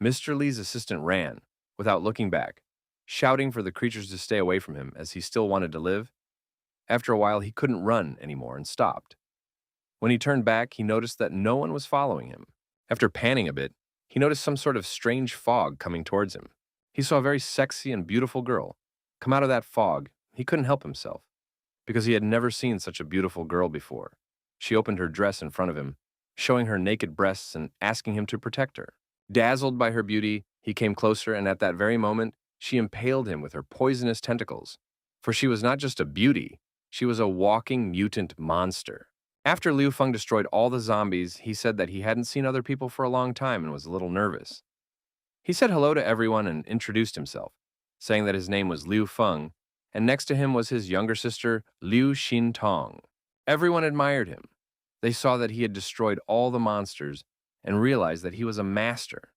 Mr. Li's assistant ran, without looking back, shouting for the creatures to stay away from him as he still wanted to live. After a while, he couldn't run anymore and stopped. When he turned back, he noticed that no one was following him. After panning a bit, he noticed some sort of strange fog coming towards him. He saw a very sexy and beautiful girl come out of that fog. He couldn't help himself, because he had never seen such a beautiful girl before. She opened her dress in front of him, showing her naked breasts and asking him to protect her. Dazzled by her beauty, he came closer, and at that very moment, she impaled him with her poisonous tentacles. For she was not just a beauty, she was a walking mutant monster. After Liu Feng destroyed all the zombies, he said that he hadn't seen other people for a long time and was a little nervous. He said hello to everyone and introduced himself, saying that his name was Liu Feng, and next to him was his younger sister, Liu Xintong. Everyone admired him. They saw that he had destroyed all the monsters and realized that he was a master.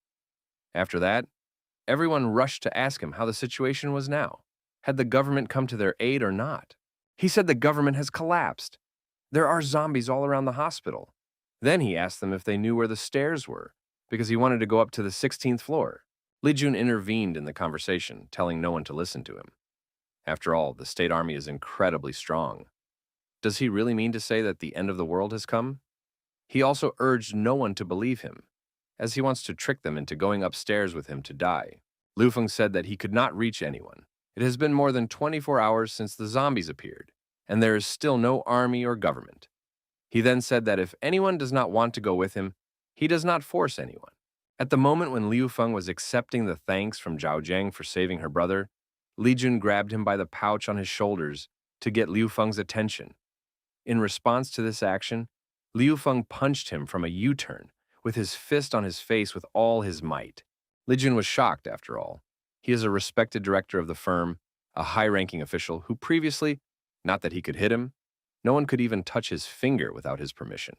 After that, everyone rushed to ask him how the situation was now. Had the government come to their aid or not? He said the government has collapsed. There are zombies all around the hospital. Then he asked them if they knew where the stairs were, because he wanted to go up to the 16th floor. Li Jun intervened in the conversation, telling no one to listen to him. After all, the state army is incredibly strong. Does he really mean to say that the end of the world has come? He also urged no one to believe him, as he wants to trick them into going upstairs with him to die. Liu Feng said that he could not reach anyone. It has been more than 24 hours since the zombies appeared, and there is still no army or government. He then said that if anyone does not want to go with him, he does not force anyone. At the moment when Liu Feng was accepting the thanks from Zhao Jiang for saving her brother, Li Jun grabbed him by the pouch on his shoulders to get Liu Feng's attention. In response to this action, Liu Feng punched him from a U-turn with his fist on his face with all his might. Li Jun was shocked, after all. He is a respected director of the firm, a high-ranking official who previously, not that he could hit him, no one could even touch his finger without his permission.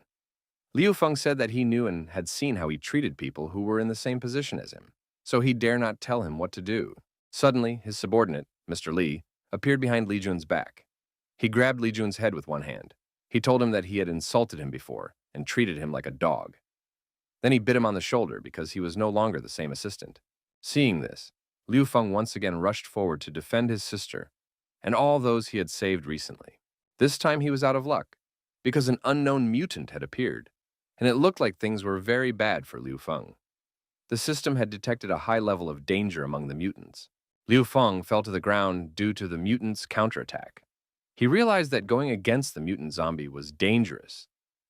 Liu Feng said that he knew and had seen how he treated people who were in the same position as him, so he dare not tell him what to do. Suddenly, his subordinate, Mr. Li, appeared behind Li Jun's back. He grabbed Li Jun's head with one hand. He told him that he had insulted him before and treated him like a dog. Then he bit him on the shoulder because he was no longer the same assistant. Seeing this, Liu Feng once again rushed forward to defend his sister and all those he had saved recently. This time he was out of luck because an unknown mutant had appeared, and it looked like things were very bad for Liu Feng. The system had detected a high level of danger among the mutants. Liu Feng fell to the ground due to the mutants' counterattack. He realized that going against the mutant zombie was dangerous,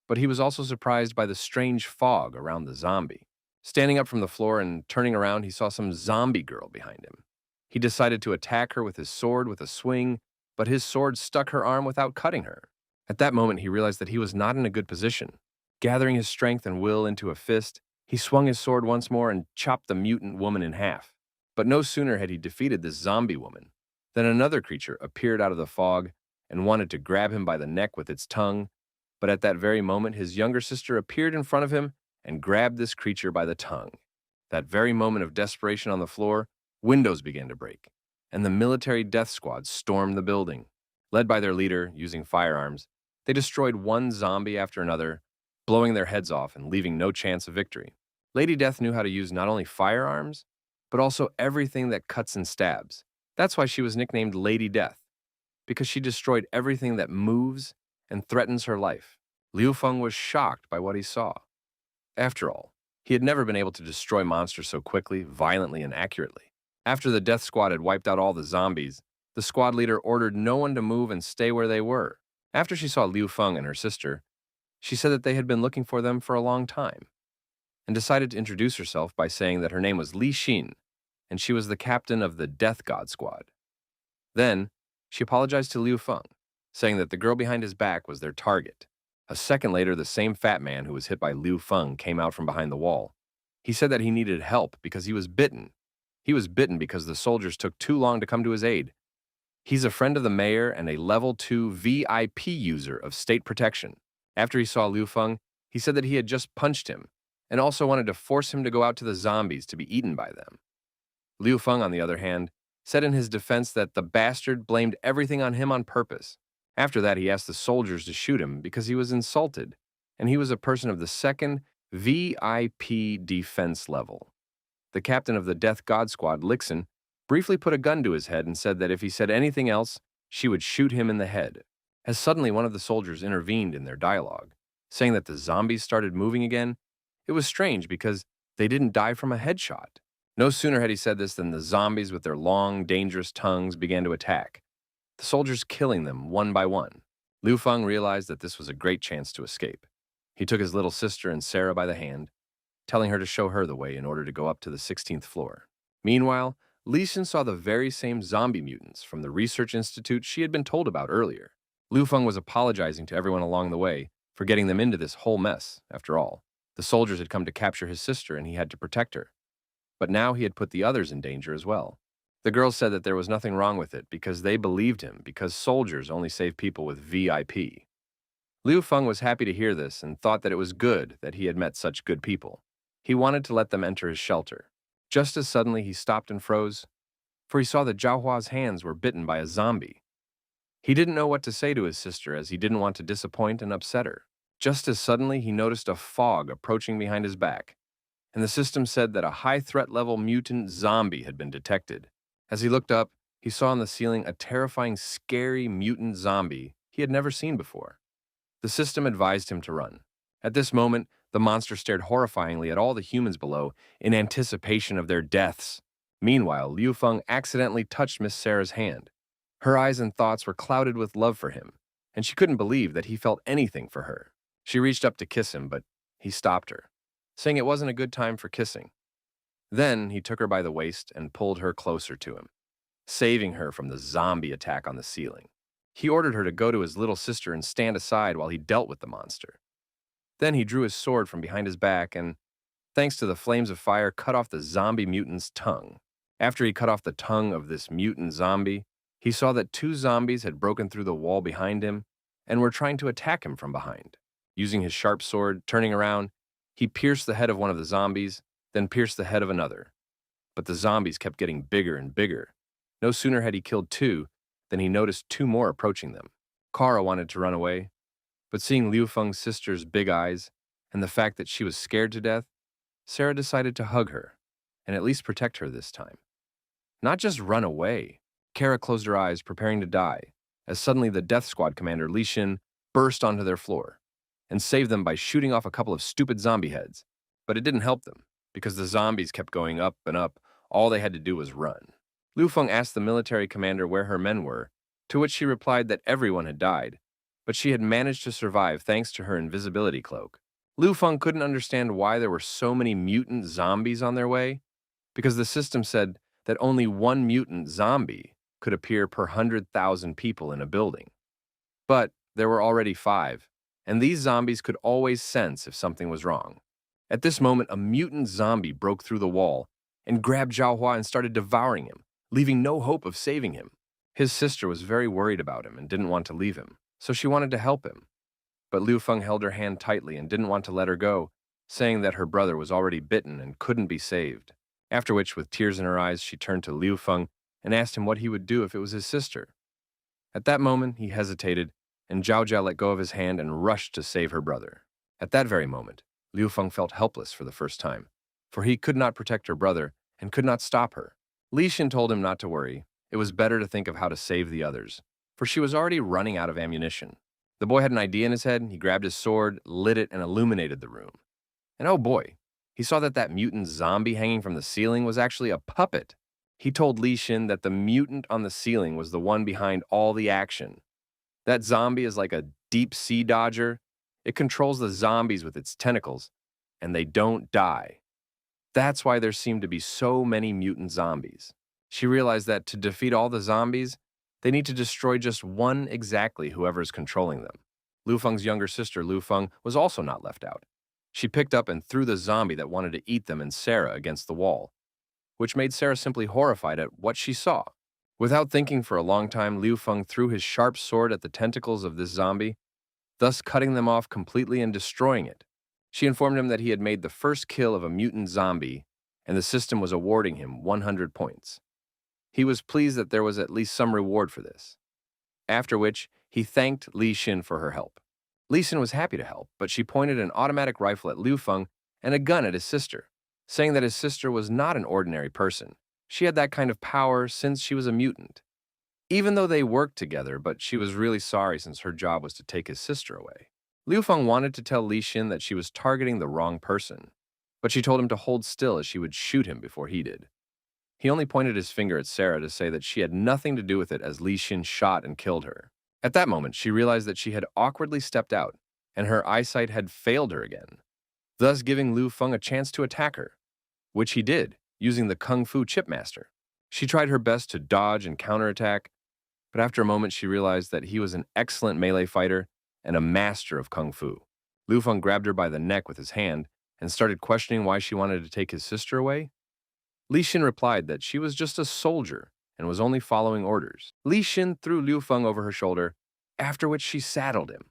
but he was also surprised by the strange fog around the zombie. Standing up from the floor and turning around, he saw some zombie girl behind him. He decided to attack her with his sword with a swing, but his sword stuck her arm without cutting her. At that moment, he realized that he was not in a good position. Gathering his strength and will into a fist, he swung his sword once more and chopped the mutant woman in half. But no sooner had he defeated this zombie woman than another creature appeared out of the fog and wanted to grab him by the neck with its tongue. But at that very moment, his younger sister appeared in front of him and grabbed this creature by the tongue. That very moment of desperation on the floor, windows began to break, and the military death squad stormed the building. Led by their leader, using firearms, they destroyed one zombie after another, blowing their heads off and leaving no chance of victory. Lady Death knew how to use not only firearms, but also everything that cuts and stabs. That's why she was nicknamed Lady Death, because she destroyed everything that moves and threatens her life. Liu Feng was shocked by what he saw. After all, he had never been able to destroy monsters so quickly, violently, and accurately. After the death squad had wiped out all the zombies, the squad leader ordered no one to move and stay where they were. After she saw Liu Feng and her sister, she said that they had been looking for them for a long time, and decided to introduce herself by saying that her name was Li Xin, and she was the captain of the Death God Squad. Then, she apologized to Liu Feng, saying that the girl behind his back was their target. A second later, the same fat man who was hit by Liu Feng came out from behind the wall. He said that he needed help because he was bitten. He was bitten because the soldiers took too long to come to his aid. He's a friend of the mayor and a level 2 VIP user of state protection. After he saw Liu Feng, he said that he had just punched him and also wanted to force him to go out to the zombies to be eaten by them. Liu Feng, on the other hand, said in his defense that the bastard blamed everything on him on purpose. After that, he asked the soldiers to shoot him because he was insulted, and he was a person of the 2nd VIP defense level. The captain of the Death God Squad, Lixin, briefly put a gun to his head and said that if he said anything else, she would shoot him in the head. As suddenly one of the soldiers intervened in their dialogue, saying that the zombies started moving again. It was strange because they didn't die from a headshot. No sooner had he said this than the zombies with their long, dangerous tongues began to attack, the soldiers killing them one by one. Liu Feng realized that this was a great chance to escape. He took his little sister and Sarah by the hand, telling her to show her the way in order to go up to the 16th floor. Meanwhile, Li Xin saw the very same zombie mutants from the research institute she had been told about earlier. Liu Feng was apologizing to everyone along the way for getting them into this whole mess. After all, the soldiers had come to capture his sister and he had to protect her. But now he had put the others in danger as well. The girls said that there was nothing wrong with it because they believed him, because soldiers only save people with VIP. Liu Feng was happy to hear this and thought that it was good that he had met such good people. He wanted to let them enter his shelter. Just as suddenly he stopped and froze, for he saw that Zhaohua's hands were bitten by a zombie. He didn't know what to say to his sister as he didn't want to disappoint and upset her. Just as suddenly he noticed a fog approaching behind his back, and the system said that a high threat level mutant zombie had been detected. As he looked up, he saw on the ceiling a terrifying, scary mutant zombie he had never seen before. The system advised him to run. At this moment, the monster stared horrifyingly at all the humans below in anticipation of their deaths. Meanwhile, Liu Feng accidentally touched Miss Sarah's hand. Her eyes and thoughts were clouded with love for him, and she couldn't believe that he felt anything for her. She reached up to kiss him, but he stopped her, saying it wasn't a good time for kissing. Then he took her by the waist and pulled her closer to him, saving her from the zombie attack on the ceiling. He ordered her to go to his little sister and stand aside while he dealt with the monster. Then he drew his sword from behind his back and, thanks to the flames of fire, cut off the zombie mutant's tongue. After he cut off the tongue of this mutant zombie, he saw that two zombies had broken through the wall behind him and were trying to attack him from behind. Using his sharp sword, turning around, he pierced the head of one of the zombies, then pierced the head of another. But the zombies kept getting bigger and bigger. No sooner had he killed two than he noticed two more approaching them. Kara wanted to run away, but seeing Liu Feng's sister's big eyes and the fact that she was scared to death, Sarah decided to hug her and at least protect her this time. Not just run away. Kara closed her eyes, preparing to die, as suddenly the Death Squad commander Li Xin burst onto their floor and saved them by shooting off a couple of stupid zombie heads. But it didn't help them, because the zombies kept going up and up. All they had to do was run. Liu Feng asked the military commander where her men were, to which she replied that everyone had died, but she had managed to survive thanks to her invisibility cloak. Liu Feng couldn't understand why there were so many mutant zombies on their way, because the system said that only one mutant zombie could appear per 100,000 people in a building. But there were already 5, and these zombies could always sense if something was wrong. At this moment, a mutant zombie broke through the wall and grabbed Zhao Hua and started devouring him, leaving no hope of saving him. His sister was very worried about him and didn't want to leave him, so she wanted to help him. But Liu Feng held her hand tightly and didn't want to let her go, saying that her brother was already bitten and couldn't be saved. After which, with tears in her eyes, she turned to Liu Feng and asked him what he would do if it was his sister. At that moment, he hesitated, and Zhao Jia let go of his hand and rushed to save her brother. At that very moment, Liu Feng felt helpless for the first time, for he could not protect her brother and could not stop her. Li Xin told him not to worry. It was better to think of how to save the others, for she was already running out of ammunition. The boy had an idea in his head. He grabbed his sword, lit it, and illuminated the room. And oh boy, he saw that that mutant zombie hanging from the ceiling was actually a puppet. He told Li Xin that the mutant on the ceiling was the one behind all the action. That zombie is like a deep-sea dodger. It controls the zombies with its tentacles, and they don't die. That's why there seemed to be so many mutant zombies. She realized that to defeat all the zombies, they need to destroy just one exactly, whoever's controlling them. Liu Feng's younger sister, Liu Feng, was also not left out. She picked up and threw the zombie that wanted to eat them and Sarah against the wall, which made Sarah simply horrified at what she saw. Without thinking for a long time, Liu Feng threw his sharp sword at the tentacles of this zombie, thus cutting them off completely and destroying it. She informed him that he had made the first kill of a mutant zombie, and the system was awarding him 100 points. He was pleased that there was at least some reward for this. After which, he thanked Li Xin for her help. Li Xin was happy to help, but she pointed an automatic rifle at Liu Feng and a gun at his sister, saying that his sister was not an ordinary person. She had that kind of power since she was a mutant. Even though they worked together, but she was really sorry since her job was to take his sister away. Liu Feng wanted to tell Li Xin that she was targeting the wrong person, but she told him to hold still as she would shoot him before he did. He only pointed his finger at Sarah to say that she had nothing to do with it as Li Xin shot and killed her. At that moment, she realized that she had awkwardly stepped out, and her eyesight had failed her again, thus giving Liu Feng a chance to attack her, which he did, using the Kung Fu Chipmaster. She tried her best to dodge and counterattack, but after a moment she realized that he was an excellent melee fighter and a master of Kung Fu. Liu Feng grabbed her by the neck with his hand and started questioning why she wanted to take his sister away. Li Xin replied that she was just a soldier and was only following orders. Li Xin threw Liu Feng over her shoulder, after which she saddled him.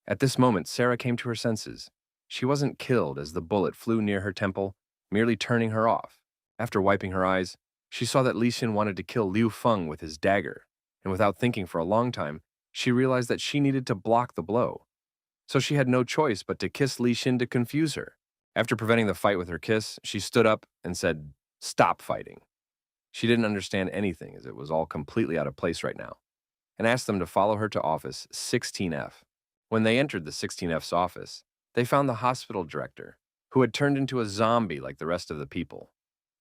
At this moment, Sarah came to her senses. She wasn't killed as the bullet flew near her temple, merely turning her off. After wiping her eyes, she saw that Li Xin wanted to kill Liu Feng with his dagger, and without thinking for a long time, she realized that she needed to block the blow. So she had no choice but to kiss Li Xin to confuse her. After preventing the fight with her kiss, she stood up and said, "Stop fighting." She didn't understand anything as it was all completely out of place right now, and asked them to follow her to office 16F. When they entered the 16F's office, they found the hospital director, who had turned into a zombie like the rest of the people.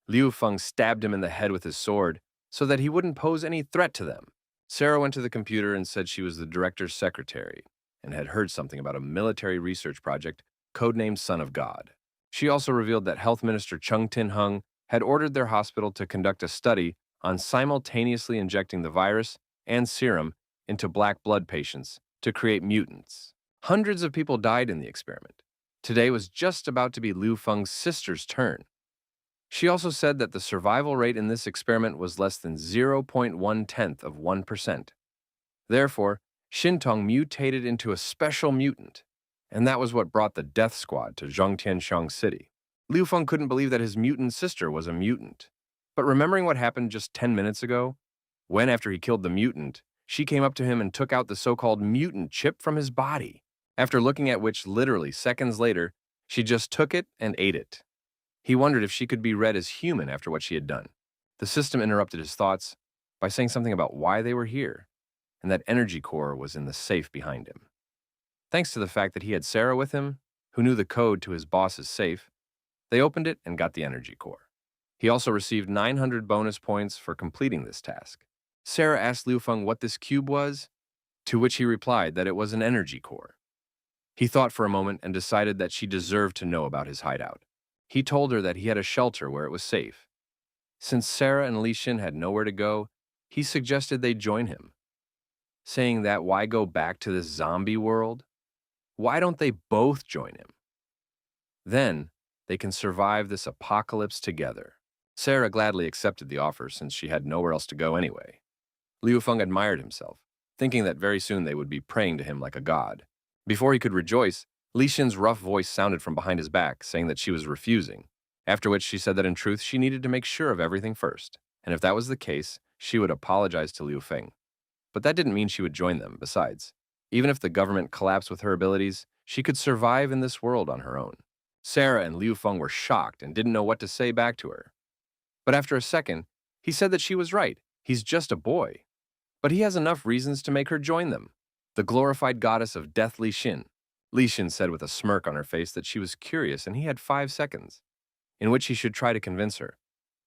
Liu Feng stabbed him in the head with his sword so that he wouldn't pose any threat to them. Sarah went to the computer and said she was the director's secretary and had heard something about a military research project codenamed Son of God. She also revealed that Health Minister Chung Tin-hung had ordered their hospital to conduct a study on simultaneously injecting the virus and serum into black blood patients to create mutants. Hundreds of people died in the experiment. Today was just about to be Liu Feng's sister's turn. She also said that the survival rate in this experiment was less than 0.1%. Therefore, Shintong mutated into a special mutant, and that was what brought the death squad to Zhongtianshang City. Liu Feng couldn't believe that his mutant sister was a mutant. But remembering what happened just 10 minutes ago, when after he killed the mutant, she came up to him and took out the so-called mutant chip from his body, after looking at which literally seconds later, she just took it and ate it. He wondered if she could be read as human after what she had done. The system interrupted his thoughts by saying something about why they were here, and that energy core was in the safe behind him. Thanks to the fact that he had Sarah with him, who knew the code to his boss's safe, they opened it and got the energy core. He also received 900 bonus points for completing this task. Sarah asked Liu Feng what this cube was, to which he replied that it was an energy core. He thought for a moment and decided that she deserved to know about his hideout. He told her that he had a shelter where it was safe. Since Sarah and Li Xin had nowhere to go, he suggested they join him, saying that why go back to this zombie world? Why don't they both join him? Then, they can survive this apocalypse together. Sarah gladly accepted the offer since she had nowhere else to go anyway. Liu Feng admired himself, thinking that very soon they would be praying to him like a god. Before he could rejoice, Li Xin's rough voice sounded from behind his back, saying that she was refusing, after which she said that in truth she needed to make sure of everything first, and if that was the case, she would apologize to Liu Feng. But that didn't mean she would join them. Besides, even if the government collapsed with her abilities, she could survive in this world on her own. Sarah and Liu Feng were shocked and didn't know what to say back to her. But after a second, he said that she was right. He's just a boy. But he has enough reasons to make her join them. The glorified goddess of death, Li Xin. Li Xin said with a smirk on her face that she was curious and he had 5 seconds, in which he should try to convince her.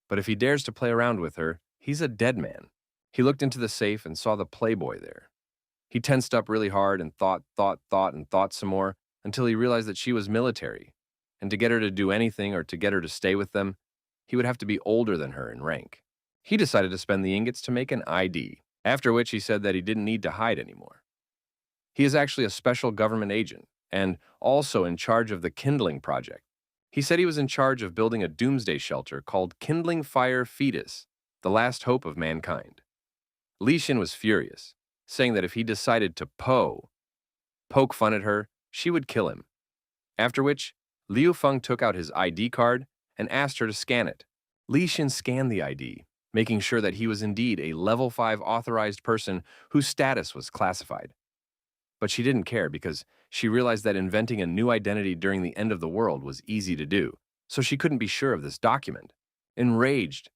But if he dares to play around with her, he's a dead man. He looked into the safe and saw the playboy there. He tensed up really hard and thought some more until he realized that she was military, and to get her to do anything or to get her to stay with them, he would have to be older than her in rank. He decided to spend the ingots to make an ID, after which he said that he didn't need to hide anymore. He is actually a special government agent, and also in charge of the Kindling Project. He said he was in charge of building a doomsday shelter called Kindling Fire Fetus, the last hope of mankind. Li Xin was furious, saying that if he decided to poke fun at her, she would kill him. After which, Liu Feng took out his ID card and asked her to scan it. Li Xin scanned the ID, making sure that he was indeed a level 5 authorized person whose status was classified. But she didn't care because she realized that inventing a new identity during the end of the world was easy to do, so she couldn't be sure of this document. Enraged,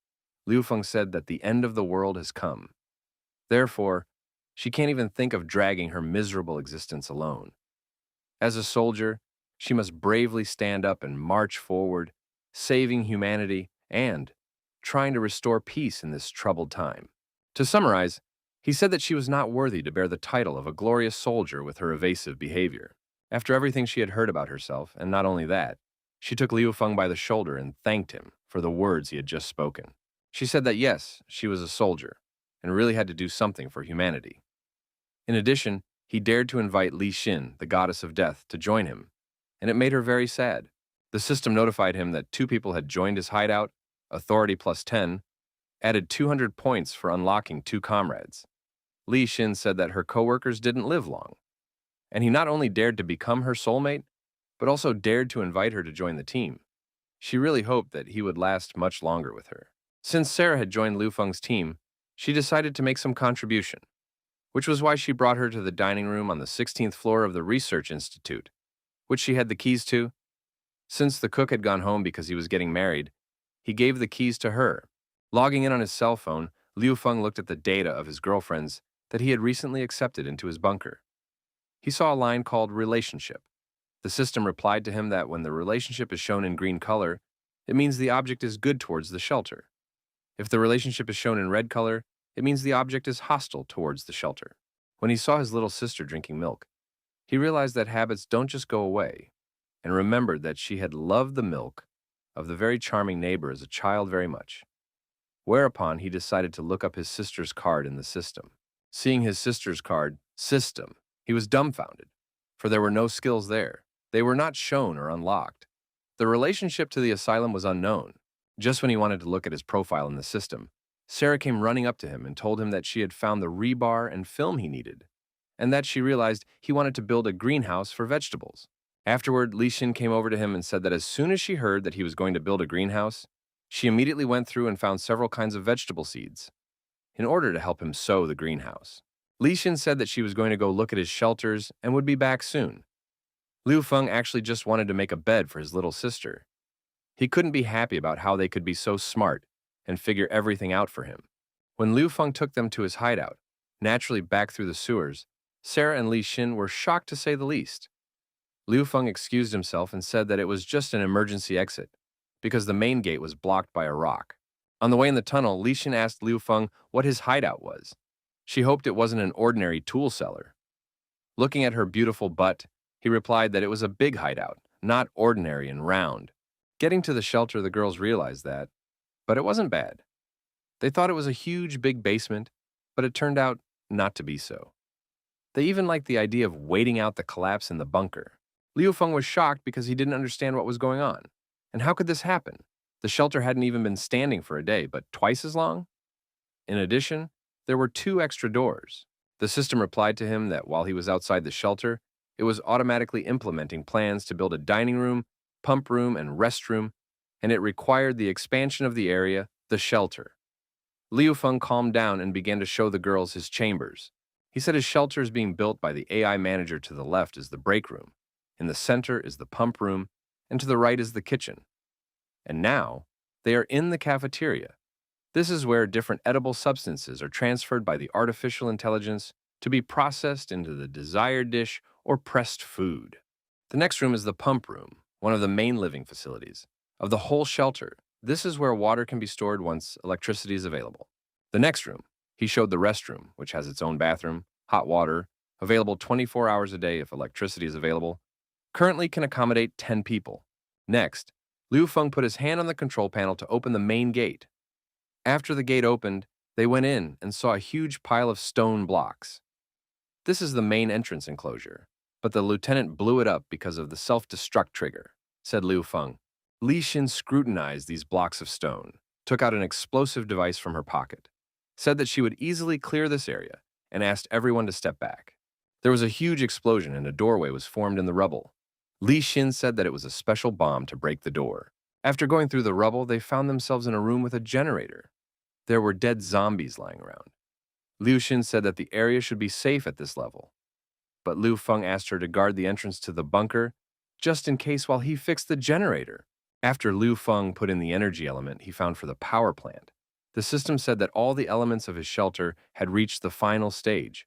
Liu Feng said that the end of the world has come. Therefore, she can't even think of dragging her miserable existence alone. As a soldier, she must bravely stand up and march forward, saving humanity and trying to restore peace in this troubled time. To summarize, he said that she was not worthy to bear the title of a glorious soldier with her evasive behavior. After everything she had heard about herself, and not only that, she took Liu Feng by the shoulder and thanked him for the words he had just spoken. She said that yes, she was a soldier, and really had to do something for humanity. In addition, he dared to invite Li Xin, the goddess of death, to join him, and it made her very sad. The system notified him that 2 people had joined his hideout, authority plus 10, added 200 points for unlocking 2 comrades. Li Xin said that her coworkers didn't live long, and he not only dared to become her soulmate, but also dared to invite her to join the team. She really hoped that he would last much longer with her. Since Sarah had joined Liu Feng's team, she decided to make some contribution, which was why she brought her to the dining room on the 16th floor of the Research Institute, which she had the keys to. Since the cook had gone home because he was getting married, he gave the keys to her. Logging in on his cell phone, Liu Feng looked at the data of his girlfriends that he had recently accepted into his bunker. He saw a line called Relationship. The system replied to him that when the relationship is shown in green color, it means the object is good towards the shelter. If the relationship is shown in red color, it means the object is hostile towards the shelter. When he saw his little sister drinking milk, he realized that habits don't just go away. and remembered that she had loved the milk of the very charming neighbor as a child very much. Whereupon he decided to look up his sister's card in the system. Seeing his sister's card, system, he was dumbfounded, for there were no skills there. They were not shown or unlocked. The relationship to the asylum was unknown. Just when he wanted to look at his profile in the system, Sarah came running up to him and told him that she had found the rebar and film he needed, and that she realized he wanted to build a greenhouse for vegetables. Afterward, Li Xin came over to him and said that as soon as she heard that he was going to build a greenhouse, she immediately went through and found several kinds of vegetable seeds in order to help him sow the greenhouse. Li Xin said that she was going to go look at his shelters and would be back soon. Liu Feng actually just wanted to make a bed for his little sister. He couldn't be happy about how they could be so smart and figure everything out for him. When Liu Feng took them to his hideout, naturally back through the sewers, Sarah and Li Xin were shocked to say the least. Liu Feng excused himself and said that it was just an emergency exit, because the main gate was blocked by a rock. On the way in the tunnel, Li Xin asked Liu Feng what his hideout was. She hoped it wasn't an ordinary tool cellar. Looking at her beautiful butt, he replied that it was a big hideout, not ordinary and round. Getting to the shelter, the girls realized that, but it wasn't bad. They thought it was a huge, big basement, but it turned out not to be so. They even liked the idea of waiting out the collapse in the bunker. Liu Feng was shocked because he didn't understand what was going on. And how could this happen? The shelter hadn't even been standing for a day, but twice as long? In addition, there were 2 extra doors. The system replied to him that while he was outside the shelter, it was automatically implementing plans to build a dining room, pump room, and restroom, and it required the expansion of the area, the shelter. Liu Feng calmed down and began to show the girls his chambers. He said his shelter is being built by the AI manager. To the left is the break room, in the center is the pump room, and to the right is the kitchen. And now, they are in the cafeteria. This is where different edible substances are transferred by the artificial intelligence to be processed into the desired dish or pressed food. The next room is the pump room, one of the main living facilities of the whole shelter. This is where water can be stored once electricity is available. The next room, he showed the restroom, which has its own bathroom, hot water, available 24 hours a day if electricity is available, currently can accommodate 10 people. Next, Liu Feng put his hand on the control panel to open the main gate. After the gate opened, they went in and saw a huge pile of stone blocks. This is the main entrance enclosure, but the lieutenant blew it up because of the self-destruct trigger, said Liu Feng. Li Xin scrutinized these blocks of stone, took out an explosive device from her pocket, said that she would easily clear this area, and asked everyone to step back. There was a huge explosion and a doorway was formed in the rubble. Li Xin said that it was a special bomb to break the door. After going through the rubble, they found themselves in a room with a generator. There were dead zombies lying around. Liu Xin said that the area should be safe at this level, but Liu Feng asked her to guard the entrance to the bunker just in case while he fixed the generator. After Liu Feng put in the energy element he found for the power plant, the system said that all the elements of his shelter had reached the final stage.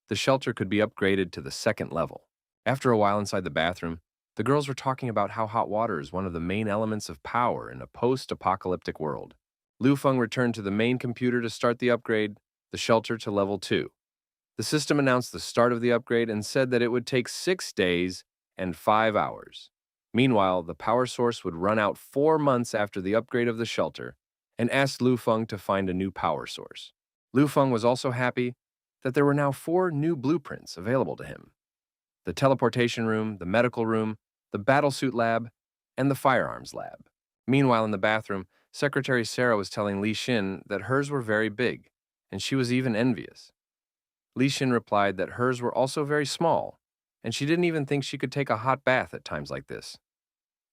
The shelter could be upgraded to the 2nd level. After a while inside the bathroom, the girls were talking about how hot water is one of the main elements of power in a post-apocalyptic world. Liu Feng returned to the main computer to start the upgrade, the shelter to level 2. The system announced the start of the upgrade and said that it would take 6 days and 5 hours. Meanwhile, the power source would run out 4 months after the upgrade of the shelter and asked Liu Feng to find a new power source. Liu Feng was also happy that there were now 4 new blueprints available to him: the teleportation room, the medical room, the battlesuit lab, and the firearms lab. Meanwhile, in the bathroom, Secretary Sarah was telling Li Xin that hers were very big, and she was even envious. Li Xin replied that hers were also very small, and she didn't even think she could take a hot bath at times like this.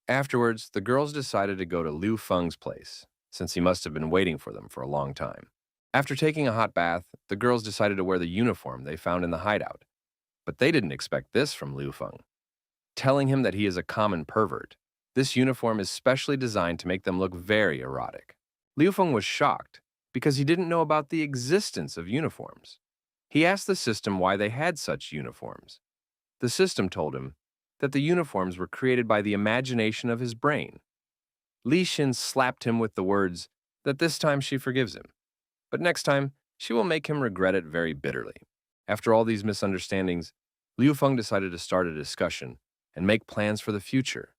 Afterwards, the girls decided to go to Liu Feng's place, since he must have been waiting for them for a long time. After taking a hot bath, the girls decided to wear the uniform they found in the hideout. But they didn't expect this from Liu Feng, telling him that he is a common pervert. This uniform is specially designed to make them look very erotic. Liu Feng was shocked because he didn't know about the existence of uniforms. He asked the system why they had such uniforms. The system told him that the uniforms were created by the imagination of his brain. Li Xin slapped him with the words that this time she forgives him, but next time she will make him regret it very bitterly. After all these misunderstandings, Liu Feng decided to start a discussion and make plans for the future.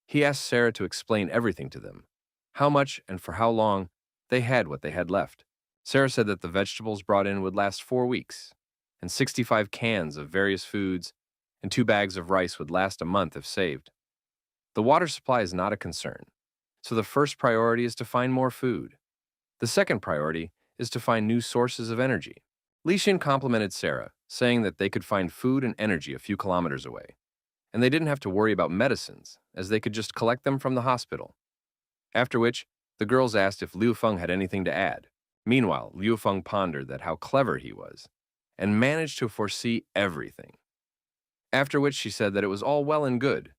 He asked Sarah to explain everything to them, how much and for how long they had what they had left. Sarah said that the vegetables brought in would last 4 weeks, and 65 cans of various foods and 2 bags of rice would last a month if saved. The water supply is not a concern, so the first priority is to find more food. The second priority is to find new sources of energy. Li Xin complimented Sarah, saying that they could find food and energy a few kilometers away, and they didn't have to worry about medicines, as they could just collect them from the hospital. After which, the girls asked if Liu Feng had anything to add. Meanwhile, Liu Feng pondered that how clever he was, and managed to foresee everything. After which she said that it was all well and good,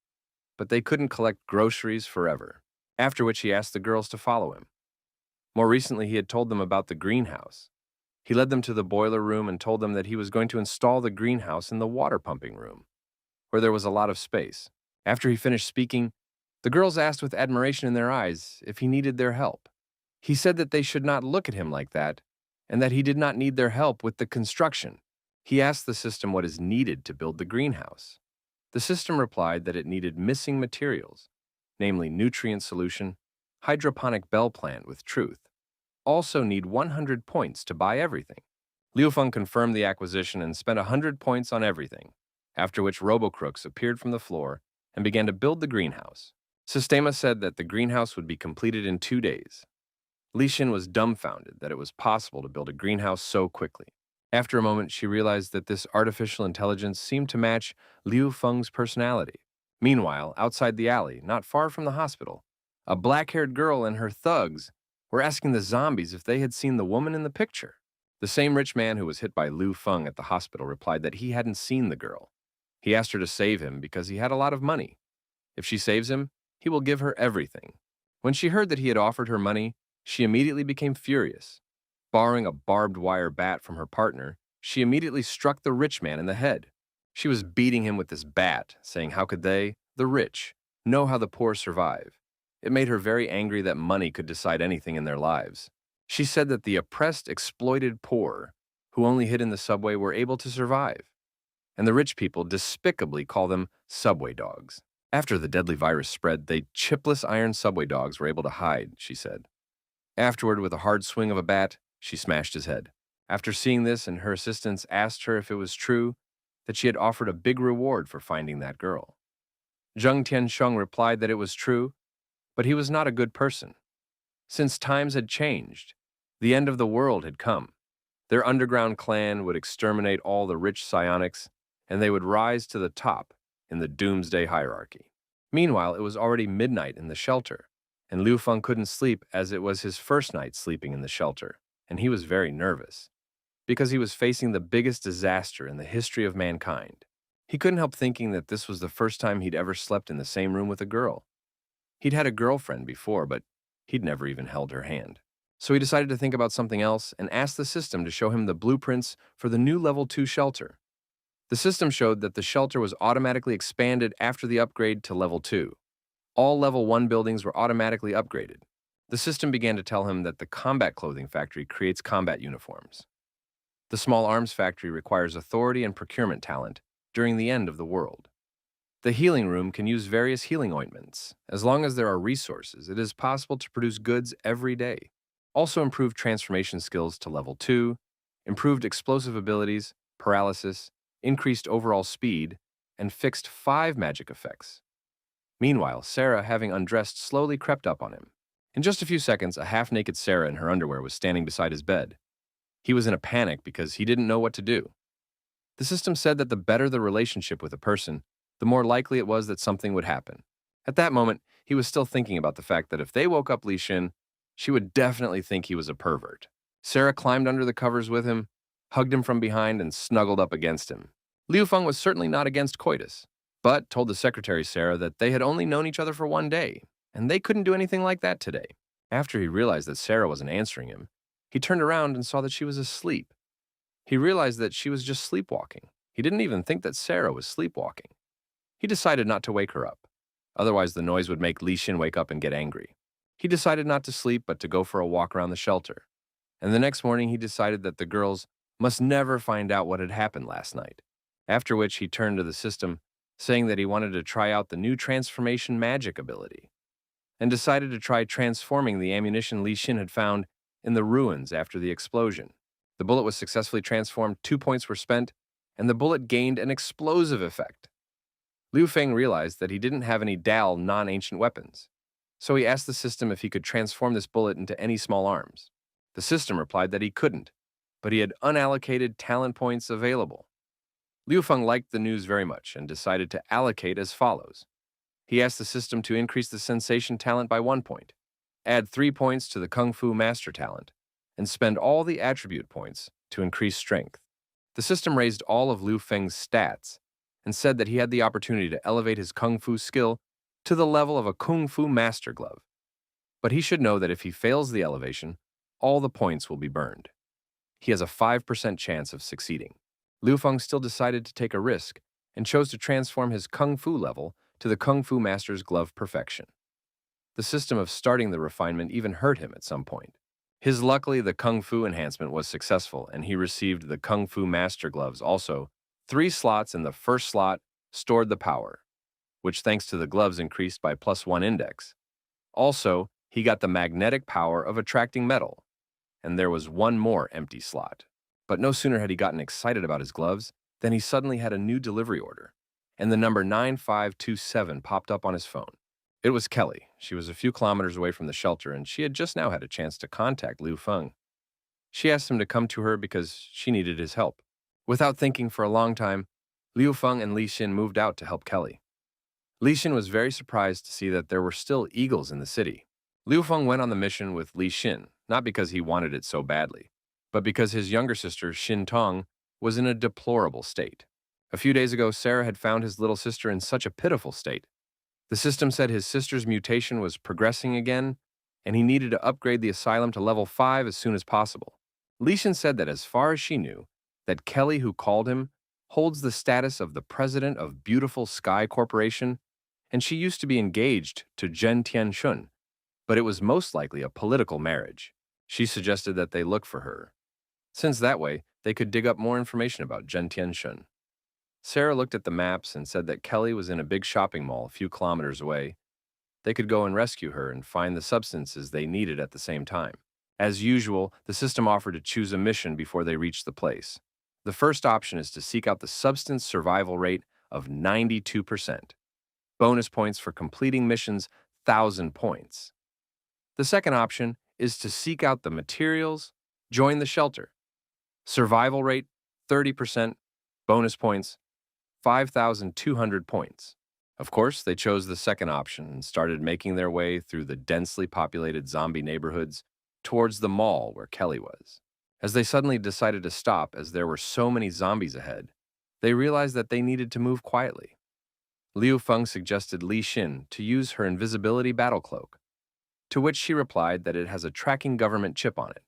but they couldn't collect groceries forever. After which he asked the girls to follow him. More recently, he had told them about the greenhouse. He led them to the boiler room and told them that he was going to install the greenhouse in the water pumping room, where there was a lot of space. After he finished speaking, the girls asked with admiration in their eyes if he needed their help. He said that they should not look at him like that, and that he did not need their help with the construction. He asked the system what is needed to build the greenhouse. The system replied that it needed missing materials, namely nutrient solution, hydroponic bell plant with truth. Also need 100 points to buy everything. Liu Feng confirmed the acquisition and spent 100 points on everything, after which Robo-Crooks appeared from the floor and began to build the greenhouse. Sistema said that the greenhouse would be completed in 2 days. Li Xin was dumbfounded that it was possible to build a greenhouse so quickly. After a moment, she realized that this artificial intelligence seemed to match Liu Feng's personality. Meanwhile, outside the alley, not far from the hospital, a black-haired girl and her thugs were asking the zombies if they had seen the woman in the picture. The same rich man who was hit by Liu Feng at the hospital replied that he hadn't seen the girl. He asked her to save him because he had a lot of money. If she saves him, he will give her everything. When she heard that he had offered her money, she immediately became furious. Borrowing a barbed wire bat from her partner, she immediately struck the rich man in the head. She was beating him with this bat, saying how could they, the rich, know how the poor survive. It made her very angry that money could decide anything in their lives. She said that the oppressed, exploited poor, who only hid in the subway, were able to survive, and the rich people despicably call them subway dogs. After the deadly virus spread, they chipless iron subway dogs were able to hide, she said. Afterward, with a hard swing of a bat, she smashed his head. After seeing this, and her assistants asked her if it was true that she had offered a big reward for finding that girl. Zheng Tiansheng replied that it was true, but he was not a good person. Since times had changed, the end of the world had come. Their underground clan would exterminate all the rich psionics, and they would rise to the top in the doomsday hierarchy. Meanwhile, it was already midnight in the shelter, and Liu Feng couldn't sleep as it was his first night sleeping in the shelter, and he was very nervous, because he was facing the biggest disaster in the history of mankind. He couldn't help thinking that this was the first time he'd ever slept in the same room with a girl. He'd had a girlfriend before, but he'd never even held her hand. So he decided to think about something else and asked the system to show him the blueprints for the new Level 2 shelter. The system showed that the shelter was automatically expanded after the upgrade to Level 2. All Level 1 buildings were automatically upgraded. The system began to tell him that the combat clothing factory creates combat uniforms. The small arms factory requires authority and procurement talent during the end of the world. The healing room can use various healing ointments. As long as there are resources, it is possible to produce goods every day. Also improved transformation skills to Level 2, improved explosive abilities, paralysis, increased overall speed, and fixed 5 magic effects. Meanwhile, Sarah, having undressed, slowly crept up on him. In just a few seconds, a half-naked Sarah in her underwear was standing beside his bed. He was in a panic because he didn't know what to do. The system said that the better the relationship with a person, the more likely it was that something would happen. At that moment, he was still thinking about the fact that if they woke up Li Xin, she would definitely think he was a pervert. Sarah climbed under the covers with him, hugged him from behind, and snuggled up against him. Liu Feng was certainly not against coitus, but told the secretary Sarah that they had only known each other for 1 day, and they couldn't do anything like that today. After he realized that Sarah wasn't answering him, he turned around and saw that she was asleep. He realized that she was just sleepwalking. He didn't even think that Sarah was sleepwalking. He decided not to wake her up. Otherwise, the noise would make Li Xin wake up and get angry. He decided not to sleep, but to go for a walk around the shelter. And the next morning, he decided that the girls must never find out what had happened last night. After which, he turned to the system saying that he wanted to try out the new transformation magic ability, and decided to try transforming the ammunition Li Xin had found in the ruins after the explosion. The bullet was successfully transformed, 2 points were spent, and the bullet gained an explosive effect. Liu Feng realized that he didn't have any Dal non-ancient weapons, so he asked the system if he could transform this bullet into any small arms. The system replied that he couldn't, but he had unallocated talent points available. Liu Feng liked the news very much and decided to allocate as follows. He asked the system to increase the sensation talent by 1 point, add 3 points to the Kung Fu Master talent, and spend all the attribute points to increase strength. The system raised all of Liu Feng's stats and said that he had the opportunity to elevate his Kung Fu skill to the level of a Kung Fu Master glove. But he should know that if he fails the elevation, all the points will be burned. He has a 5% chance of succeeding. Liu Feng still decided to take a risk and chose to transform his Kung Fu level to the Kung Fu Master's glove perfection. The system of starting the refinement even hurt him at some point. Luckily, the Kung Fu enhancement was successful, and he received the Kung Fu Master gloves also. 3 slots in the first slot stored the power, which thanks to the gloves increased by +1 index. Also, he got the magnetic power of attracting metal, and there was 1 more empty slot. But no sooner had he gotten excited about his gloves than he suddenly had a new delivery order, and the number 9527 popped up on his phone. It was Kelly. She was a few kilometers away from the shelter, and she had just now had a chance to contact Liu Feng. She asked him to come to her because she needed his help. Without thinking for a long time, Liu Feng and Li Xin moved out to help Kelly. Li Xin was very surprised to see that there were still eagles in the city. Liu Feng went on the mission with Li Xin, not because he wanted it so badly, but because his younger sister, Xin Tong, was in a deplorable state. A few days ago, Sarah had found his little sister in such a pitiful state. The system said his sister's mutation was progressing again, and he needed to upgrade the asylum to level 5 as soon as possible. Li Xin said that as far as she knew, that Kelly, who called him, holds the status of the president of Beautiful Sky Corporation, and she used to be engaged to Zhen Tianshun, but it was most likely a political marriage. She suggested that they look for her, since that way they could dig up more information about Zhen Tianshun. Sarah looked at the maps and said that Kelly was in a big shopping mall a few kilometers away. They could go and rescue her and find the substances they needed at the same time. As usual, the system offered to choose a mission before they reached the place. The first option is to seek out the substance survival rate of 92%. Bonus points for completing missions, 1,000 points. The second option is to seek out the materials, join the shelter. Survival rate, 30%. Bonus points, 5,200 points. Of course, they chose the second option and started making their way through the densely populated zombie neighborhoods towards the mall where Kelly was. As they suddenly decided to stop as there were so many zombies ahead, they realized that they needed to move quietly. Liu Feng suggested Li Xin to use her invisibility battle cloak, to which she replied that it has a tracking government chip on it,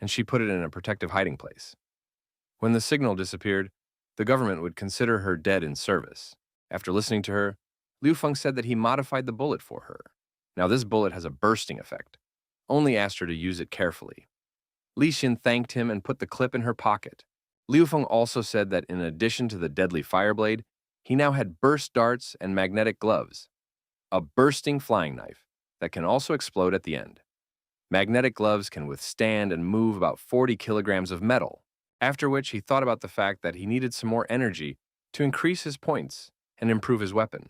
and she put it in a protective hiding place. When the signal disappeared, the government would consider her dead in service. After listening to her, Liu Feng said that he modified the bullet for her. Now this bullet has a bursting effect. Only asked her to use it carefully. Li Xin thanked him and put the clip in her pocket. Liu Feng also said that in addition to the deadly fireblade, he now had burst darts and magnetic gloves, a bursting flying knife that can also explode at the end. Magnetic gloves can withstand and move about 40 kilograms of metal, after which he thought about the fact that he needed some more energy to increase his points and improve his weapon.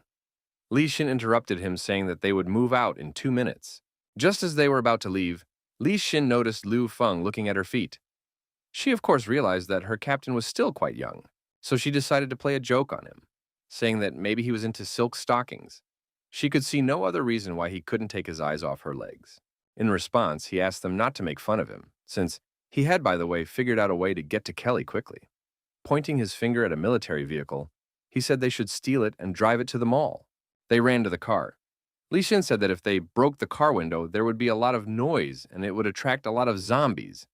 Li Xin interrupted him, saying that they would move out in 2 minutes. Just as they were about to leave, Li Xin noticed Liu Feng looking at her feet. She of course realized that her captain was still quite young, so she decided to play a joke on him, saying that maybe he was into silk stockings. She could see no other reason why he couldn't take his eyes off her legs. In response, he asked them not to make fun of him, since he had, by the way, figured out a way to get to Kelly quickly. Pointing his finger at a military vehicle, he said they should steal it and drive it to the mall. They ran to the car. Li Xin said that if they broke the car window, there would be a lot of noise and it would attract a lot of zombies.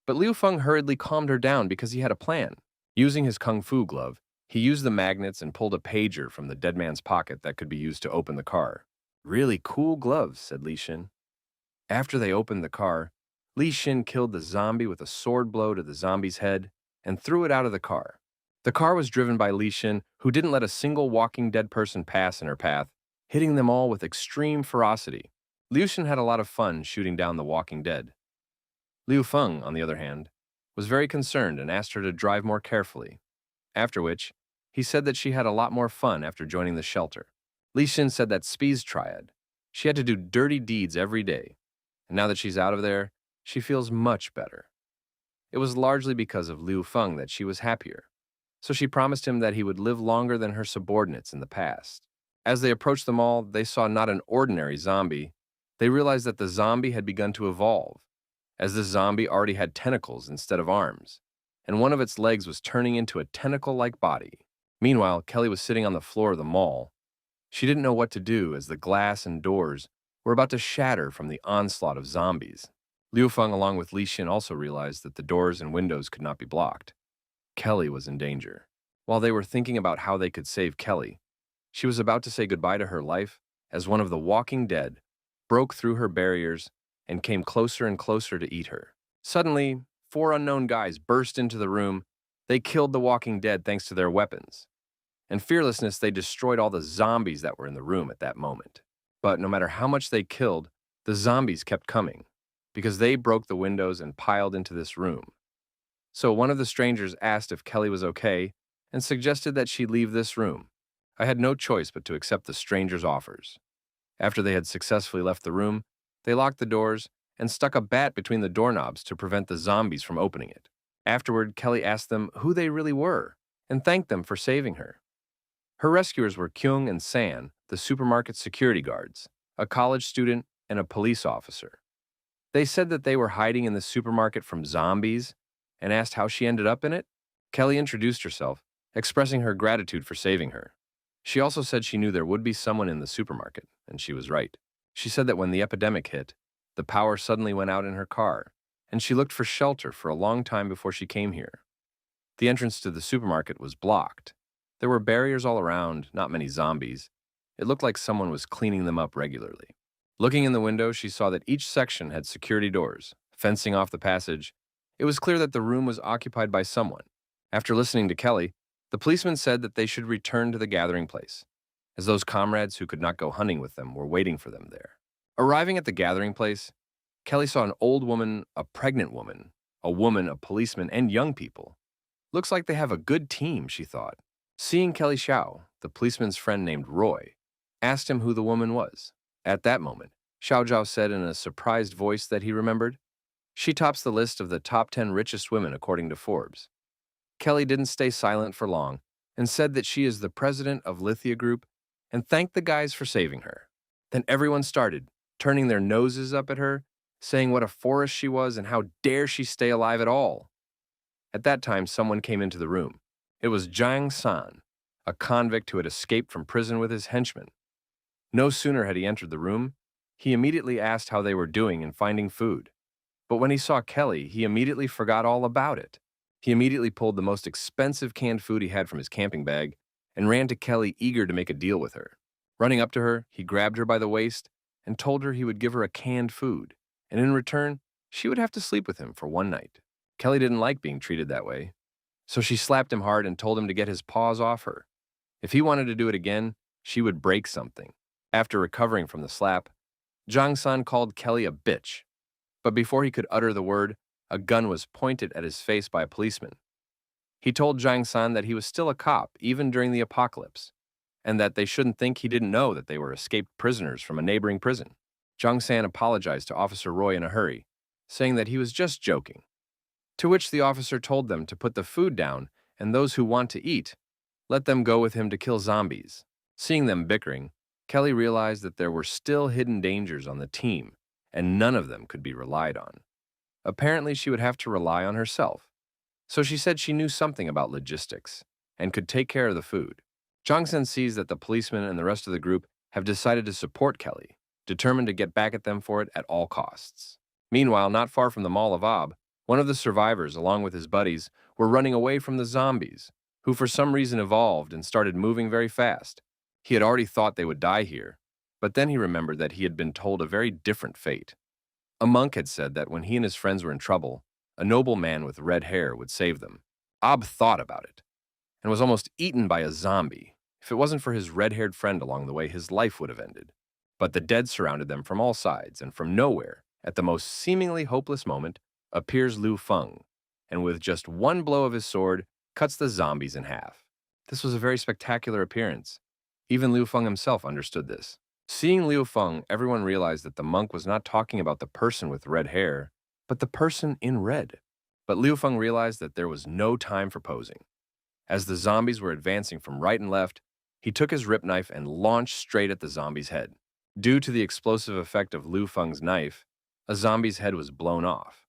But Liu Feng hurriedly calmed her down because he had a plan. Using his kung fu glove, he used the magnets and pulled a pager from the dead man's pocket that could be used to open the car. "Really cool gloves," said Li Xin. After they opened the car, Li Xin killed the zombie with a sword blow to the zombie's head and threw it out of the car. The car was driven by Li Xin, who didn't let a single walking dead person pass in her path, hitting them all with extreme ferocity. Liu Xin had a lot of fun shooting down the walking dead. Liu Feng, on the other hand, was very concerned and asked her to drive more carefully, after which he said that she had a lot more fun after joining the shelter. Li Xin said that Spi's triad. She had to do dirty deeds every day, and now that she's out of there, she feels much better. It was largely because of Liu Feng that she was happier, so she promised him that he would live longer than her subordinates in the past. As they approached the mall, they saw not an ordinary zombie. They realized that the zombie had begun to evolve, as this zombie already had tentacles instead of arms, and one of its legs was turning into a tentacle-like body. Meanwhile, Kelly was sitting on the floor of the mall. She didn't know what to do as the glass and doors were about to shatter from the onslaught of zombies. Liu Feng, along with Li Xin, also realized that the doors and windows could not be blocked. Kelly was in danger. While they were thinking about how they could save Kelly, she was about to say goodbye to her life as one of the walking dead broke through her barriers and came closer and closer to eat her. Suddenly, 4 unknown guys burst into the room. They killed the walking dead thanks to their weapons. In fearlessness, they destroyed all the zombies that were in the room at that moment. But no matter how much they killed, the zombies kept coming, because they broke the windows and piled into this room. So one of the strangers asked if Kelly was okay and suggested that she leave this room. I had no choice but to accept the stranger's offers. After they had successfully left the room, they locked the doors and stuck a bat between the doorknobs to prevent the zombies from opening it. Afterward, Kelly asked them who they really were and thanked them for saving her. Her rescuers were Kyung and San, the supermarket security guards, a college student, and a police officer. They said that they were hiding in the supermarket from zombies and asked how she ended up in it. Kelly introduced herself, expressing her gratitude for saving her. She also said she knew there would be someone in the supermarket, and she was right. She said that when the epidemic hit, the power suddenly went out in her car, and she looked for shelter for a long time before she came here. The entrance to the supermarket was blocked. There were barriers all around, not many zombies. It looked like someone was cleaning them up regularly. Looking in the window, she saw that each section had security doors, fencing off the passage. It was clear that the room was occupied by someone. After listening to Kelly, the policeman said that they should return to the gathering place, as those comrades who could not go hunting with them were waiting for them there. Arriving at the gathering place, Kelly saw an old woman, a pregnant woman, a policeman, and young people. Looks like they have a good team, she thought. Seeing Kelly Xiao, the policeman's friend named Roy, asked him who the woman was. At that moment, Xiao Zhao said in a surprised voice that he remembered, "She tops the list of the top 10 richest women according to Forbes." Kelly didn't stay silent for long and said that she is the president of Lithia Group and thanked the guys for saving her. Then everyone started, turning their noses up at her, saying what a forest she was and how dare she stay alive at all. At that time, someone came into the room. It was Jiang San, a convict who had escaped from prison with his henchmen. No sooner had he entered the room, he immediately asked how they were doing in finding food. But when he saw Kelly, he immediately forgot all about it. He immediately pulled the most expensive canned food he had from his camping bag and ran to Kelly, eager to make a deal with her. Running up to her, he grabbed her by the waist and told her he would give her a canned food, and in return, she would have to sleep with him for one night. Kelly didn't like being treated that way, so she slapped him hard and told him to get his paws off her. If he wanted to do it again, she would break something. After recovering from the slap, Zhang San called Kelly a bitch. But before he could utter the word, a gun was pointed at his face by a policeman. He told Zhang San that he was still a cop, even during the apocalypse, and that they shouldn't think he didn't know that they were escaped prisoners from a neighboring prison. Zhang San apologized to Officer Roy in a hurry, saying that he was just joking. To which the officer told them to put the food down, and those who want to eat, let them go with him to kill zombies. Seeing them bickering, Kelly realized that there were still hidden dangers on the team, and none of them could be relied on. Apparently, she would have to rely on herself. So she said she knew something about logistics and could take care of the food. Zhang sees that the policeman and the rest of the group have decided to support Kelly, determined to get back at them for it at all costs. Meanwhile, not far from the Mall of Ob, one of the survivors, along with his buddies, were running away from the zombies, who for some reason evolved and started moving very fast. He had already thought they would die here, but then he remembered that he had been told a very different fate. A monk had said that when he and his friends were in trouble, a noble man with red hair would save them. Ob thought about it, and was almost eaten by a zombie. If it wasn't for his red-haired friend along the way, his life would have ended. But the dead surrounded them from all sides, and from nowhere, at the most seemingly hopeless moment, appears Liu Feng, and with just one blow of his sword, cuts the zombies in half. This was a very spectacular appearance. Even Liu Feng himself understood this. Seeing Liu Feng, everyone realized that the monk was not talking about the person with red hair, but the person in red. But Liu Feng realized that there was no time for posing. As the zombies were advancing from right and left, he took his rip knife and launched straight at the zombie's head. Due to the explosive effect of Liu Feng's knife, a zombie's head was blown off.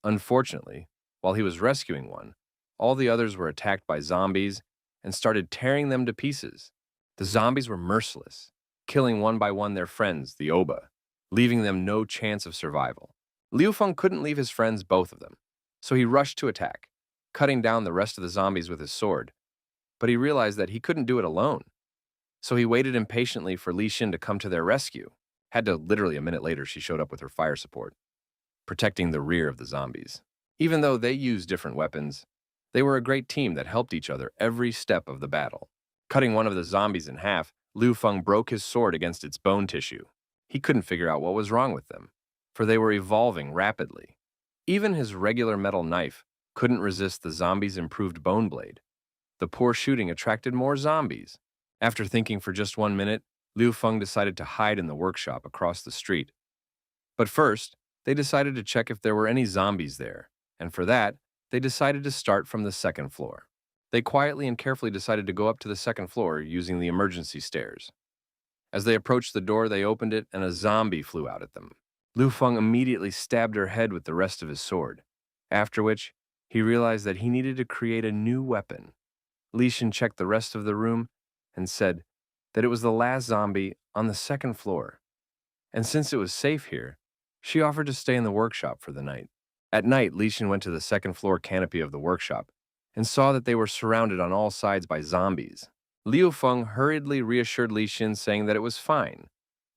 Unfortunately, while he was rescuing one, all the others were attacked by zombies and started tearing them to pieces. The zombies were merciless, killing one by one their friends, the Oba, leaving them no chance of survival. Liu Feng couldn't leave his friends, both of them, so he rushed to attack, cutting down the rest of the zombies with his sword. But he realized that he couldn't do it alone, so he waited impatiently for Li Xin to come to their rescue. Literally a minute later, she showed up with her fire support, protecting the rear of the zombies. Even though they used different weapons, they were a great team that helped each other every step of the battle. Cutting one of the zombies in half, Liu Feng broke his sword against its bone tissue. He couldn't figure out what was wrong with them, for they were evolving rapidly. Even his regular metal knife couldn't resist the zombies' improved bone blade. The poor shooting attracted more zombies. After thinking for just 1 minute, Liu Feng decided to hide in the workshop across the street. But first, they decided to check if there were any zombies there, and for that, they decided to start from the second floor. They quietly and carefully decided to go up to the second floor using the emergency stairs. As they approached the door, they opened it and a zombie flew out at them. Liu Feng immediately stabbed her head with the rest of his sword, after which he realized that he needed to create a new weapon. Li Xin checked the rest of the room and said that it was the last zombie on the second floor, and since it was safe here, she offered to stay in the workshop for the night. At night, Li Xin went to the second floor canopy of the workshop and saw that they were surrounded on all sides by zombies. Liu Feng hurriedly reassured Li Xin, saying that it was fine,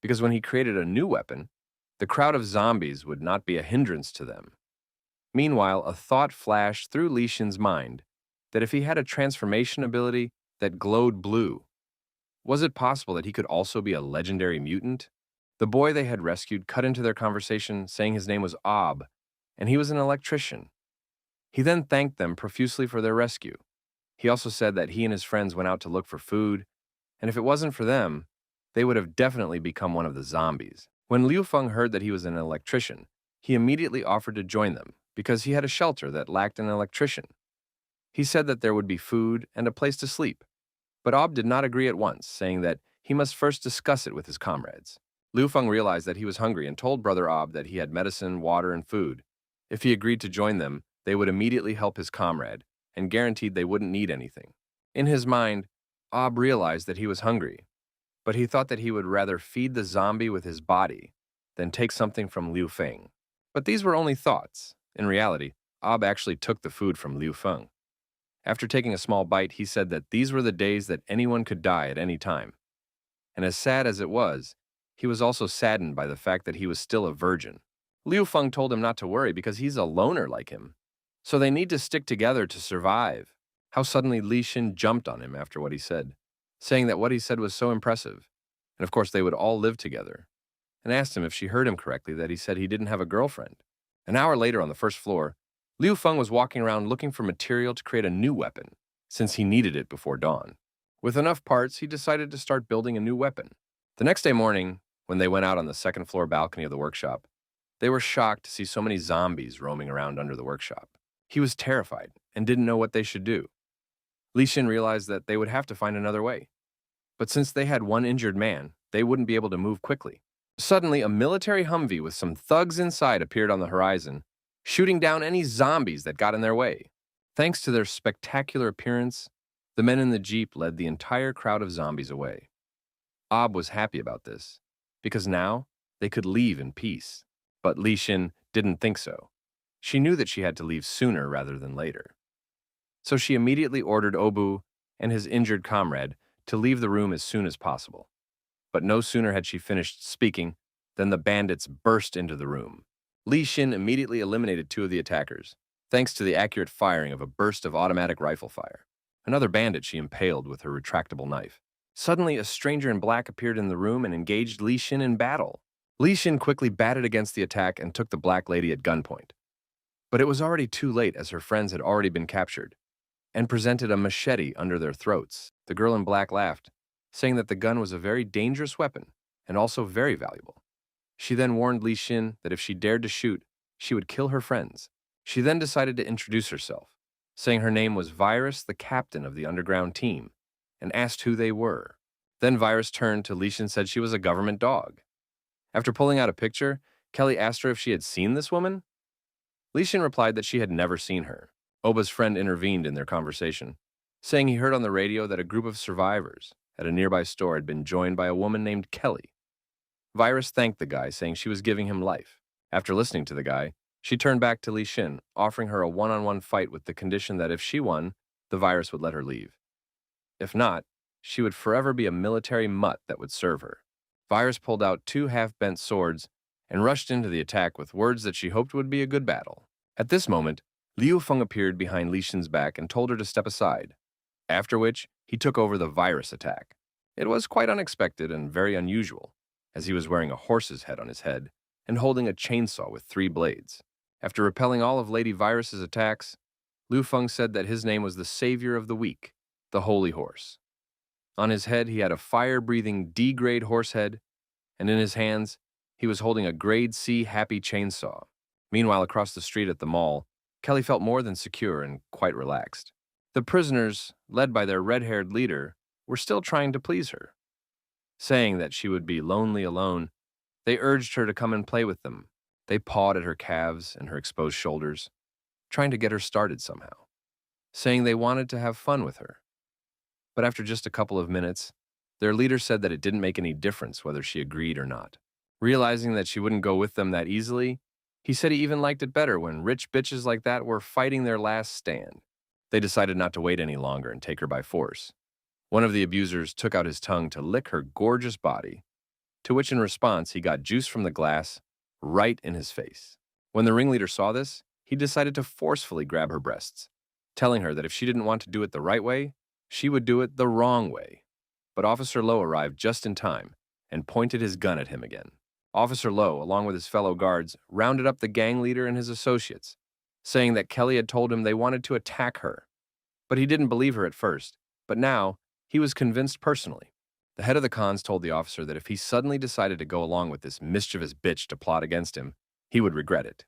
because when he created a new weapon, the crowd of zombies would not be a hindrance to them. Meanwhile, a thought flashed through Li Xin's mind that if he had a transformation ability that glowed blue, was it possible that he could also be a legendary mutant? The boy they had rescued cut into their conversation, saying his name was Ob, and he was an electrician. He then thanked them profusely for their rescue. He also said that he and his friends went out to look for food, and if it wasn't for them, they would have definitely become one of the zombies. When Liu Feng heard that he was an electrician, he immediately offered to join them because he had a shelter that lacked an electrician. He said that there would be food and a place to sleep, but Ob did not agree at once, saying that he must first discuss it with his comrades. Liu Feng realized that he was hungry and told Brother Ob that he had medicine, water, and food. If he agreed to join them, they would immediately help his comrade, and guaranteed they wouldn't need anything. In his mind, Ob realized that he was hungry, but he thought that he would rather feed the zombie with his body than take something from Liu Feng. But these were only thoughts. In reality, Ob actually took the food from Liu Feng. After taking a small bite, he said that these were the days that anyone could die at any time. And as sad as it was, he was also saddened by the fact that he was still a virgin. Liu Feng told him not to worry because he's a loner like him, so they need to stick together to survive. How suddenly Li Xin jumped on him after what he said, saying that what he said was so impressive, and of course they would all live together, and asked him if she heard him correctly that he said he didn't have a girlfriend. An hour later on the first floor, Liu Feng was walking around looking for material to create a new weapon, since he needed it before dawn. With enough parts, he decided to start building a new weapon. The next day morning, when they went out on the second floor balcony of the workshop, they were shocked to see so many zombies roaming around under the workshop. He was terrified and didn't know what they should do. Li Xin realized that they would have to find another way. But since they had one injured man, they wouldn't be able to move quickly. Suddenly, a military Humvee with some thugs inside appeared on the horizon, shooting down any zombies that got in their way. Thanks to their spectacular appearance, the men in the jeep led the entire crowd of zombies away. Ob was happy about this, because now they could leave in peace. But Li Xin didn't think so. She knew that she had to leave sooner rather than later. So she immediately ordered Obu and his injured comrade to leave the room as soon as possible. But no sooner had she finished speaking than the bandits burst into the room. Li Xin immediately eliminated two of the attackers, thanks to the accurate firing of a burst of automatic rifle fire. Another bandit she impaled with her retractable knife. Suddenly, a stranger in black appeared in the room and engaged Li Xin in battle. Li Xin quickly batted against the attack and took the black lady at gunpoint. But it was already too late as her friends had already been captured and presented a machete under their throats. The girl in black laughed, saying that the gun was a very dangerous weapon and also very valuable. She then warned Li Xin that if she dared to shoot, she would kill her friends. She then decided to introduce herself, saying her name was Virus, the captain of the underground team, and asked who they were. Then Virus turned to Li Xin and said she was a government dog. After pulling out a picture, Kelly asked her if she had seen this woman. Li Xin replied that she had never seen her. Oba's friend intervened in their conversation, saying he heard on the radio that a group of survivors at a nearby store had been joined by a woman named Kelly. Virus thanked the guy, saying she was giving him life. After listening to the guy, she turned back to Li Xin, offering her a one-on-one fight with the condition that if she won, the Virus would let her leave. If not, she would forever be a military mutt that would serve her. Virus pulled out 2 half-bent swords and rushed into the attack with words that she hoped would be a good battle. At this moment, Liu Feng appeared behind Li Xin's back and told her to step aside, after which he took over the Virus attack. It was quite unexpected and very unusual, as he was wearing a horse's head on his head and holding a chainsaw with 3 blades. After repelling all of Lady Virus's attacks, Liu Feng said that his name was the Savior of the Weak, the Holy Horse. On his head, he had a fire-breathing D-grade horse head, and in his hands, he was holding a grade C happy chainsaw. Meanwhile, across the street at the mall, Kelly felt more than secure and quite relaxed. The prisoners, led by their red-haired leader, were still trying to please her. Saying that she would be lonely alone, they urged her to come and play with them. They pawed at her calves and her exposed shoulders, trying to get her started somehow, saying they wanted to have fun with her. But after just a couple of minutes, their leader said that it didn't make any difference whether she agreed or not. Realizing that she wouldn't go with them that easily, he said he even liked it better when rich bitches like that were fighting their last stand. They decided not to wait any longer and take her by force. One of the abusers took out his tongue to lick her gorgeous body, to which in response he got juice from the glass right in his face. When the ringleader saw this, he decided to forcefully grab her breasts, telling her that if she didn't want to do it the right way, she would do it the wrong way. But Officer Lowe arrived just in time and pointed his gun at him again. Officer Lowe, along with his fellow guards, rounded up the gang leader and his associates, saying that Kelly had told him they wanted to attack her. But he didn't believe her at first, but now he was convinced personally. The head of the cons told the officer that if he suddenly decided to go along with this mischievous bitch to plot against him, he would regret it.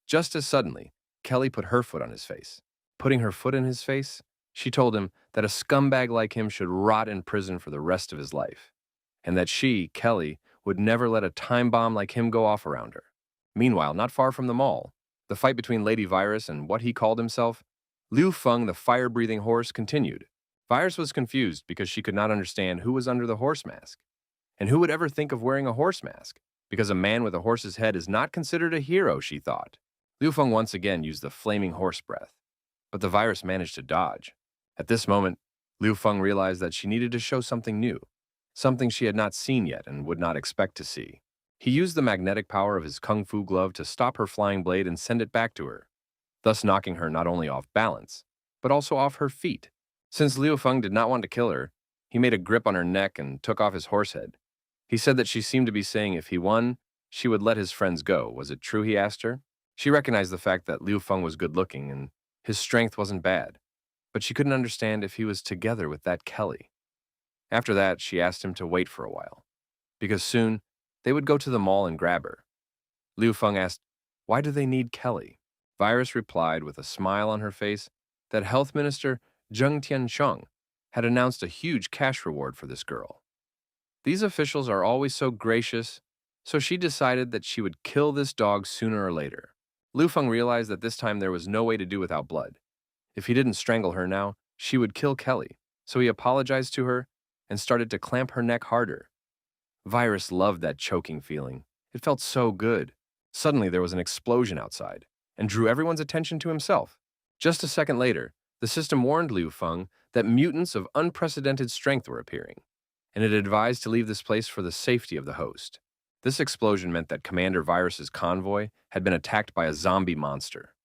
Just as suddenly, Kelly put her foot on his face. Putting her foot in his face, she told him that a scumbag like him should rot in prison for the rest of his life, and that she, Kelly, would never let a time bomb like him go off around her. Meanwhile, not far from the mall, the fight between Lady Virus and what he called himself, Liu Feng, the fire-breathing horse, continued. Virus was confused because she could not understand who was under the horse mask. And who would ever think of wearing a horse mask? Because a man with a horse's head is not considered a hero, she thought. Liu Feng once again used the flaming horse breath, but the Virus managed to dodge. At this moment, Liu Feng realized that she needed to show something new, something she had not seen yet and would not expect to see. He used the magnetic power of his kung fu glove to stop her flying blade and send it back to her, thus knocking her not only off balance, but also off her feet. Since Liu Feng did not want to kill her, he made a grip on her neck and took off his horse head. He said that she seemed to be saying if he won, she would let his friends go. Was it true, he asked her? She recognized the fact that Liu Feng was good-looking and his strength wasn't bad, but she couldn't understand if he was together with that Kelly. After that, she asked him to wait for a while, because soon they would go to the mall and grab her. Liu Feng asked, "Why do they need Kelly?" Virus replied with a smile on her face that Health Minister Zheng Tiansheng had announced a huge cash reward for this girl. These officials are always so gracious, so she decided that she would kill this dog sooner or later. Liu Feng realized that this time there was no way to do without blood. If he didn't strangle her now, she would kill Kelly, so he apologized to her and started to clamp her neck harder. Virus loved that choking feeling. It felt so good. Suddenly there was an explosion outside and drew everyone's attention to himself. Just a second later, the system warned Liu Feng that mutants of unprecedented strength were appearing, and it advised to leave this place for the safety of the host. This explosion meant that Commander Virus's convoy had been attacked by a zombie monster,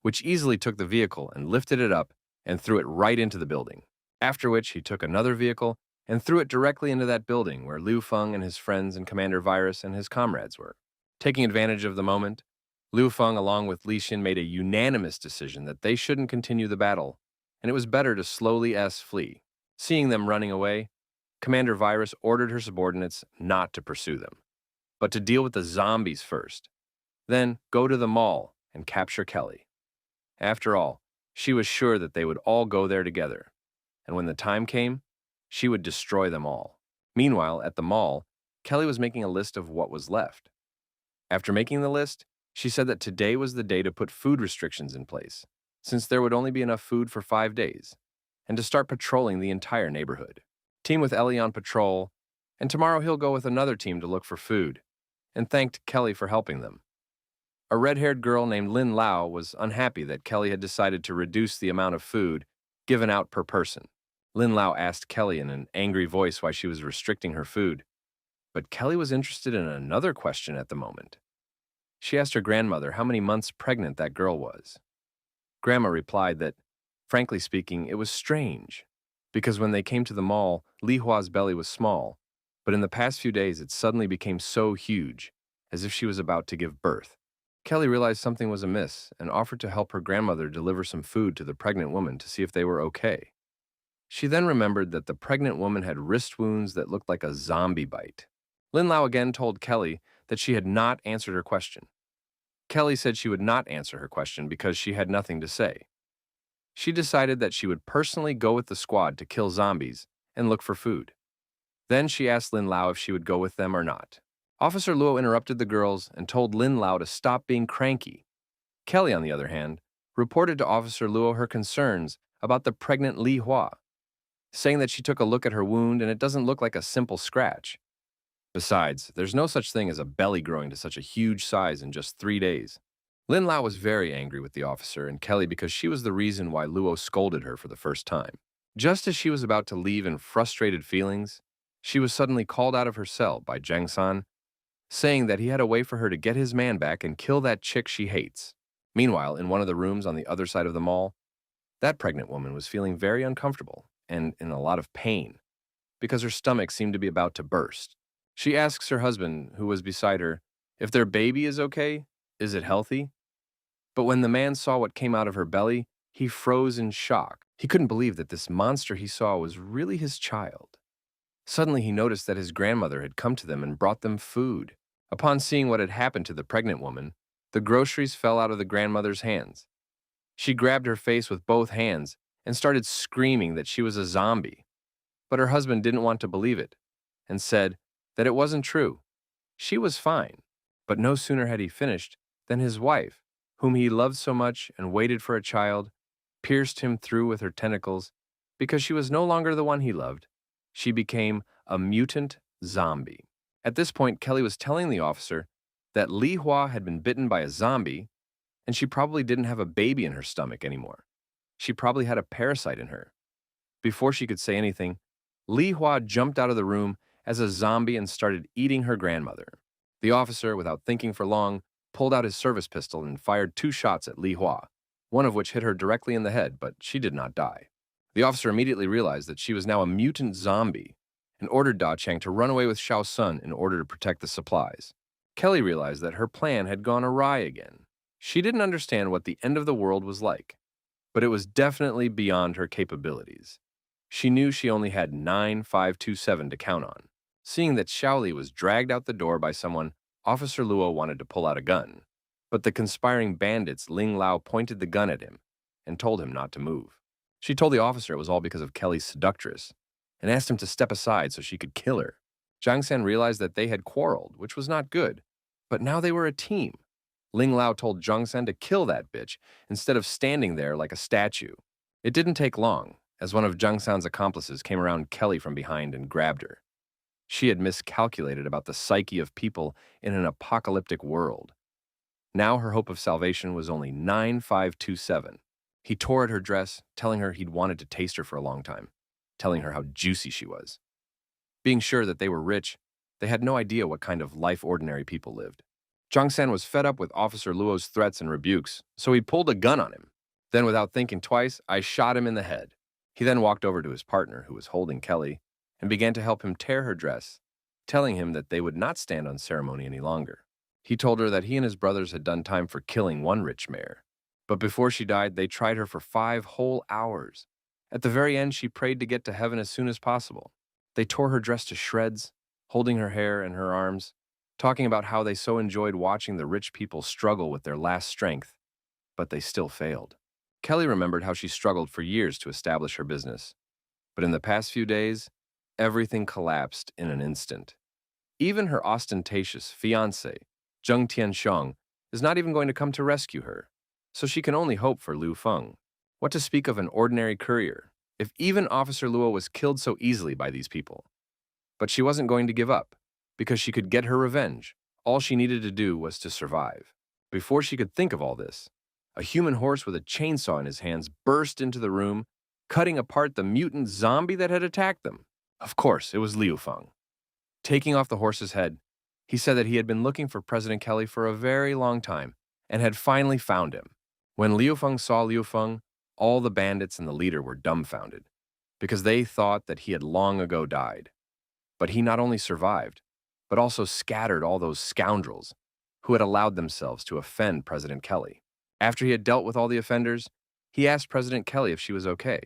which easily took the vehicle and lifted it up and threw it right into the building. After which, he took another vehicle and threw it directly into that building where Liu Feng and his friends and Commander Virus and his comrades were. Taking advantage of the moment, Liu Feng, along with Li Xin, made a unanimous decision that they shouldn't continue the battle, and it was better to slowly flee. Seeing them running away, Commander Virus ordered her subordinates not to pursue them, but to deal with the zombies first. Then go to the mall and capture Kelly. After all, she was sure that they would all go there together, and when the time came, she would destroy them all. Meanwhile, at the mall, Kelly was making a list of what was left. After making the list, she said that today was the day to put food restrictions in place, since there would only be enough food for 5 days, and to start patrolling the entire neighborhood. Team with Ellie on patrol, and tomorrow he'll go with another team to look for food, and thanked Kelly for helping them. A red-haired girl named Lin Lao was unhappy that Kelly had decided to reduce the amount of food given out per person. Lin Lao asked Kelly in an angry voice why she was restricting her food, but Kelly was interested in another question at the moment. She asked her grandmother how many months pregnant that girl was. Grandma replied that, frankly speaking, it was strange, because when they came to the mall, Li Hua's belly was small, but in the past few days it suddenly became so huge, as if she was about to give birth. Kelly realized something was amiss and offered to help her grandmother deliver some food to the pregnant woman to see if they were okay. She then remembered that the pregnant woman had wrist wounds that looked like a zombie bite. Lin Lao again told Kelly that she had not answered her question. Kelly said she would not answer her question because she had nothing to say. She decided that she would personally go with the squad to kill zombies and look for food. Then she asked Lin Lao if she would go with them or not. Officer Luo interrupted the girls and told Lin Lao to stop being cranky. Kelly, on the other hand, reported to Officer Luo her concerns about the pregnant Li Hua, saying that she took a look at her wound and it doesn't look like a simple scratch. Besides, there's no such thing as a belly growing to such a huge size in just 3 days. Lin Lao was very angry with the officer and Kelly because she was the reason why Luo scolded her for the first time. Just as she was about to leave in frustrated feelings, she was suddenly called out of her cell by Zhang San, saying that he had a way for her to get his man back and kill that chick she hates. Meanwhile, in one of the rooms on the other side of the mall, that pregnant woman was feeling very uncomfortable and in a lot of pain because her stomach seemed to be about to burst. She asks her husband, who was beside her, if their baby is okay, is it healthy? But when the man saw what came out of her belly, he froze in shock. He couldn't believe that this monster he saw was really his child. Suddenly he noticed that his grandmother had come to them and brought them food. Upon seeing what had happened to the pregnant woman, the groceries fell out of the grandmother's hands. She grabbed her face with both hands and started screaming that she was a zombie. But her husband didn't want to believe it and said that it wasn't true. She was fine. But no sooner had he finished than his wife, whom he loved so much and waited for a child, pierced him through with her tentacles because she was no longer the one he loved. She became a mutant zombie. At this point, Kelly was telling the officer that Li Hua had been bitten by a zombie, and she probably didn't have a baby in her stomach anymore. She probably had a parasite in her. Before she could say anything, Li Hua jumped out of the room as a zombie and started eating her grandmother. The officer, without thinking for long, pulled out his service pistol and fired 2 shots at Li Hua, one of which hit her directly in the head, but she did not die. The officer immediately realized that she was now a mutant zombie and ordered Da Chang to run away with Xiao Sun in order to protect the supplies. Kelly realized that her plan had gone awry again. She didn't understand what the end of the world was like, but it was definitely beyond her capabilities. She knew she only had 9527 to count on. Seeing that Xiaoli was dragged out the door by someone, Officer Luo wanted to pull out a gun, but the conspiring bandits Ling Lao pointed the gun at him and told him not to move. She told the officer it was all because of Kelly's seductress and asked him to step aside so she could kill her. Zhang San realized that they had quarreled, which was not good, but now they were a team. Ling Lao told Zhang San to kill that bitch instead of standing there like a statue. It didn't take long, as one of Zhang San's accomplices came around Kelly from behind and grabbed her. She had miscalculated about the psyche of people in an apocalyptic world. Now her hope of salvation was only 9527. He tore at her dress, telling her he'd wanted to taste her for a long time, telling her how juicy she was. Being sure that they were rich, they had no idea what kind of life ordinary people lived. Zhang San was fed up with Officer Luo's threats and rebukes, so he pulled a gun on him. Then, without thinking twice, I shot him in the head. He then walked over to his partner, who was holding Kelly, and began to help him tear her dress, telling him that they would not stand on ceremony any longer. He told her that he and his brothers had done time for killing one rich mayor. But before she died, they tried her for 5 whole hours. At the very end, she prayed to get to heaven as soon as possible. They tore her dress to shreds, holding her hair and her arms, talking about how they so enjoyed watching the rich people struggle with their last strength, but they still failed. Kelly remembered how she struggled for years to establish her business. But in the past few days, everything collapsed in an instant. Even her ostentatious fiancé, Zheng Tianxiang, is not even going to come to rescue her, so she can only hope for Liu Feng. What to speak of an ordinary courier, if even Officer Luo was killed so easily by these people? But she wasn't going to give up, because she could get her revenge. All she needed to do was to survive. Before she could think of all this, a human horse with a chainsaw in his hands burst into the room, cutting apart the mutant zombie that had attacked them. Of course, it was Liu Feng. Taking off the horse's head, he said that he had been looking for President Kelly for a very long time and had finally found him. When Liu Feng saw Liu Feng, all the bandits and the leader were dumbfounded, because they thought that he had long ago died. But he not only survived, but also scattered all those scoundrels who had allowed themselves to offend President Kelly. After he had dealt with all the offenders, he asked President Kelly if she was okay.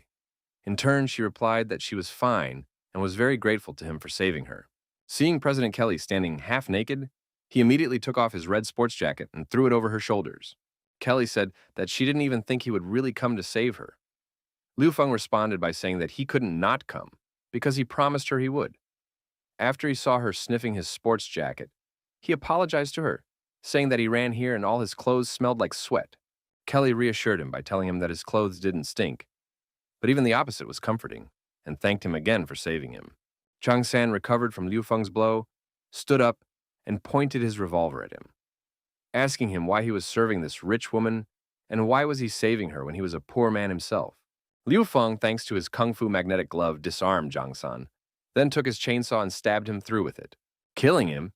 In turn, she replied that she was fine and was very grateful to him for saving her. Seeing President Kelly standing half naked, he immediately took off his red sports jacket and threw it over her shoulders. Kelly said that she didn't even think he would really come to save her. Liu Feng responded by saying that he couldn't not come, because he promised her he would. After he saw her sniffing his sports jacket, he apologized to her, saying that he ran here and all his clothes smelled like sweat. Kelly reassured him by telling him that his clothes didn't stink, but even the opposite was comforting, and thanked him again for saving him. Chang San recovered from Liu Feng's blow, stood up, and pointed his revolver at him, asking him why he was serving this rich woman and why was he saving her when he was a poor man himself. Liu Feng, thanks to his kung fu magnetic glove, disarmed Zhang San, then took his chainsaw and stabbed him through with it. Killing him,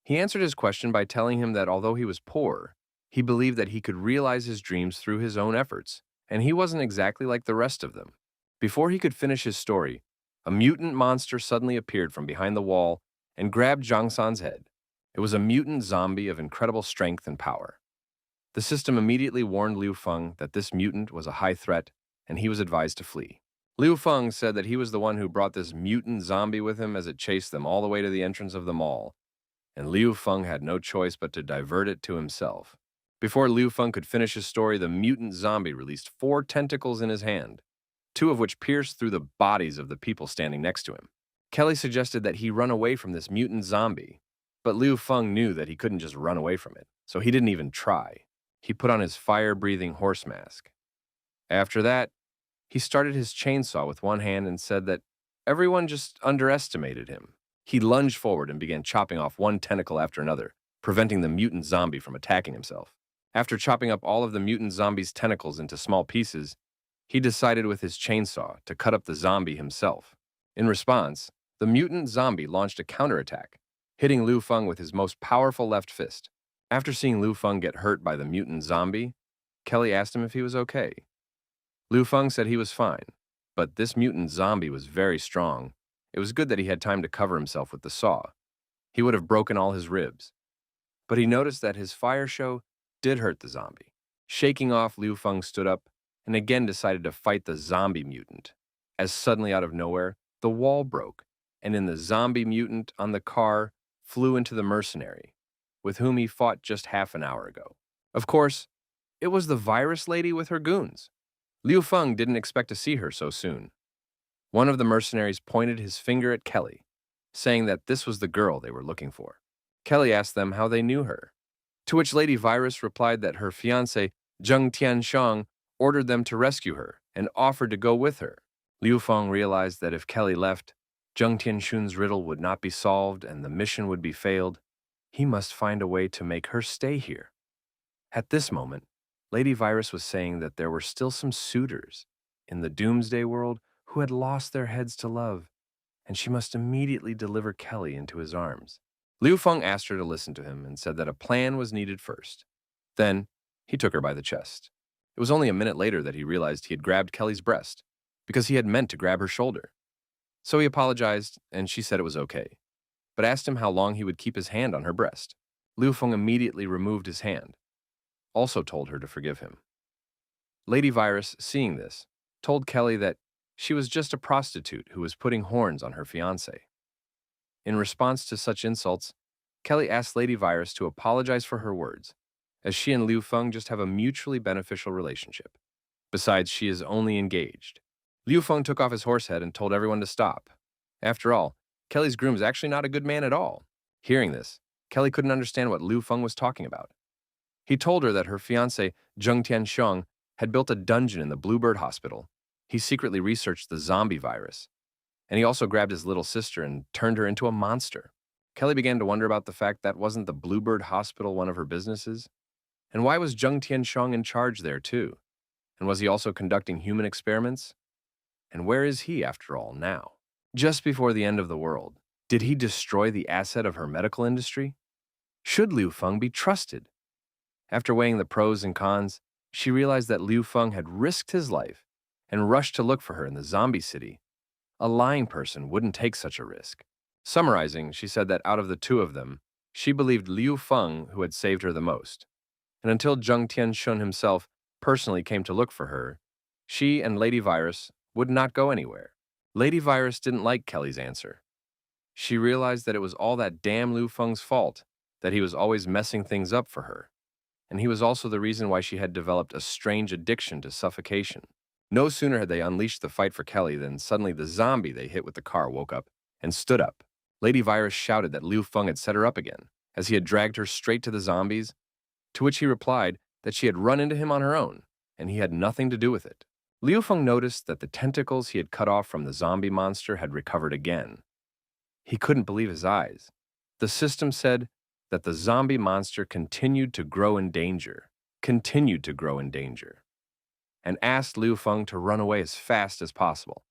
he answered his question by telling him that although he was poor, he believed that he could realize his dreams through his own efforts, and he wasn't exactly like the rest of them. Before he could finish his story, a mutant monster suddenly appeared from behind the wall and grabbed Zhang San's head. It was a mutant zombie of incredible strength and power. The system immediately warned Liu Feng that this mutant was a high threat, and he was advised to flee. Liu Feng said that he was the one who brought this mutant zombie with him as it chased them all the way to the entrance of the mall, and Liu Feng had no choice but to divert it to himself. Before Liu Feng could finish his story, the mutant zombie released 4 tentacles in his hand, 2 of which pierced through the bodies of the people standing next to him. Kelly suggested that he run away from this mutant zombie, but Liu Feng knew that he couldn't just run away from it, so he didn't even try. He put on his fire-breathing horse mask. After that, he started his chainsaw with one hand and said that everyone just underestimated him. He lunged forward and began chopping off one tentacle after another, preventing the mutant zombie from attacking himself. After chopping up all of the mutant zombie's tentacles into small pieces, he decided with his chainsaw to cut up the zombie himself. In response, the mutant zombie launched a counterattack, hitting Liu Feng with his most powerful left fist. After seeing Liu Feng get hurt by the mutant zombie, Kelly asked him if he was okay. Liu Feng said he was fine, but this mutant zombie was very strong. It was good that he had time to cover himself with the saw. He would have broken all his ribs. But he noticed that his fire show did hurt the zombie. Shaking off, Liu Feng stood up and again decided to fight the zombie mutant. As suddenly out of nowhere, the wall broke, and in the zombie mutant on the car flew into the mercenary, with whom he fought just half an hour ago. Of course, it was the virus lady with her goons. Liu Feng didn't expect to see her so soon. One of the mercenaries pointed his finger at Kelly, saying that this was the girl they were looking for. Kelly asked them how they knew her, to which Lady Virus replied that her fiancé, Zheng Tianxiang, ordered them to rescue her and offered to go with her. Liu Feng realized that if Kelly left, Zheng Tianxiang's riddle would not be solved and the mission would be failed. He must find a way to make her stay here. At this moment, Lady Virus was saying that there were still some suitors in the Doomsday world who had lost their heads to love, and she must immediately deliver Kelly into his arms. Liu Feng asked her to listen to him and said that a plan was needed first. Then, he took her by the chest. It was only a minute later that he realized he had grabbed Kelly's breast, because he had meant to grab her shoulder. So he apologized, and she said it was okay, but asked him how long he would keep his hand on her breast. Liu Feng immediately removed his hand, also told her to forgive him. Lady Virus, seeing this, told Kelly that she was just a prostitute who was putting horns on her fiancé. In response to such insults, Kelly asked Lady Virus to apologize for her words, as she and Liu Feng just have a mutually beneficial relationship. Besides, she is only engaged. Liu Feng took off his horse head and told everyone to stop. After all, Kelly's groom is actually not a good man at all. Hearing this, Kelly couldn't understand what Liu Feng was talking about. He told her that her fiancé, Zheng Tianxiong, had built a dungeon in the Bluebird Hospital. He secretly researched the zombie virus, and he also grabbed his little sister and turned her into a monster. Kelly began to wonder about the fact that wasn't the Bluebird Hospital one of her businesses? And why was Zheng Tianxiong in charge there too? And was he also conducting human experiments? And where is he, after all, now? Just before the end of the world, did he destroy the asset of her medical industry? Should Liu Feng be trusted? After weighing the pros and cons, she realized that Liu Feng had risked his life and rushed to look for her in the zombie city. A lying person wouldn't take such a risk. Summarizing, she said that out of the two of them, she believed Liu Feng who had saved her the most. And until Zheng Tianshun himself personally came to look for her, she and Lady Virus would not go anywhere. Lady Virus didn't like Kelly's answer. She realized that it was all that damn Liu Feng's fault, that he was always messing things up for her. And he was also the reason why she had developed a strange addiction to suffocation. No sooner had they unleashed the fight for Kelly than suddenly the zombie they hit with the car woke up and stood up. Lady Virus shouted that Liu Feng had set her up again, as he had dragged her straight to the zombies, to which he replied that she had run into him on her own, and he had nothing to do with it. Liu Feng noticed that the tentacles he had cut off from the zombie monster had recovered again. He couldn't believe his eyes. The system said that the zombie monster continued to grow in danger, and asked Liu Feng to run away as fast as possible.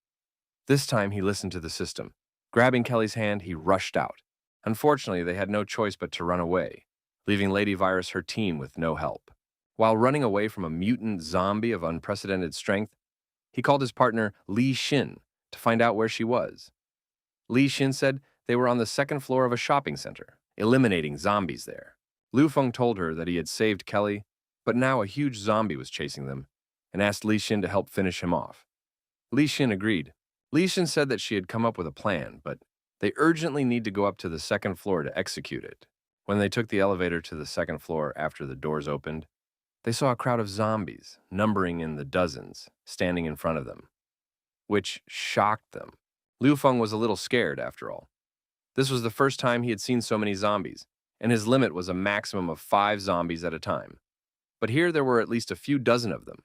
This time he listened to the system. Grabbing Kelly's hand, he rushed out. Unfortunately, they had no choice but to run away, leaving Lady Virus her team with no help. While running away from a mutant zombie of unprecedented strength, he called his partner Li Xin to find out where she was. Li Xin said they were on the second floor of a shopping center, eliminating zombies there. Liu Feng told her that he had saved Kelly, but now a huge zombie was chasing them, and asked Li Xin to help finish him off. Li Xin agreed. Li Xin said that she had come up with a plan, but they urgently need to go up to the second floor to execute it. When they took the elevator to the second floor after the doors opened, they saw a crowd of zombies, numbering in the dozens, standing in front of them, which shocked them. Liu Feng was a little scared, after all. This was the first time he had seen so many zombies, and his limit was a maximum of 5 zombies at a time. But here there were at least a few dozen of them.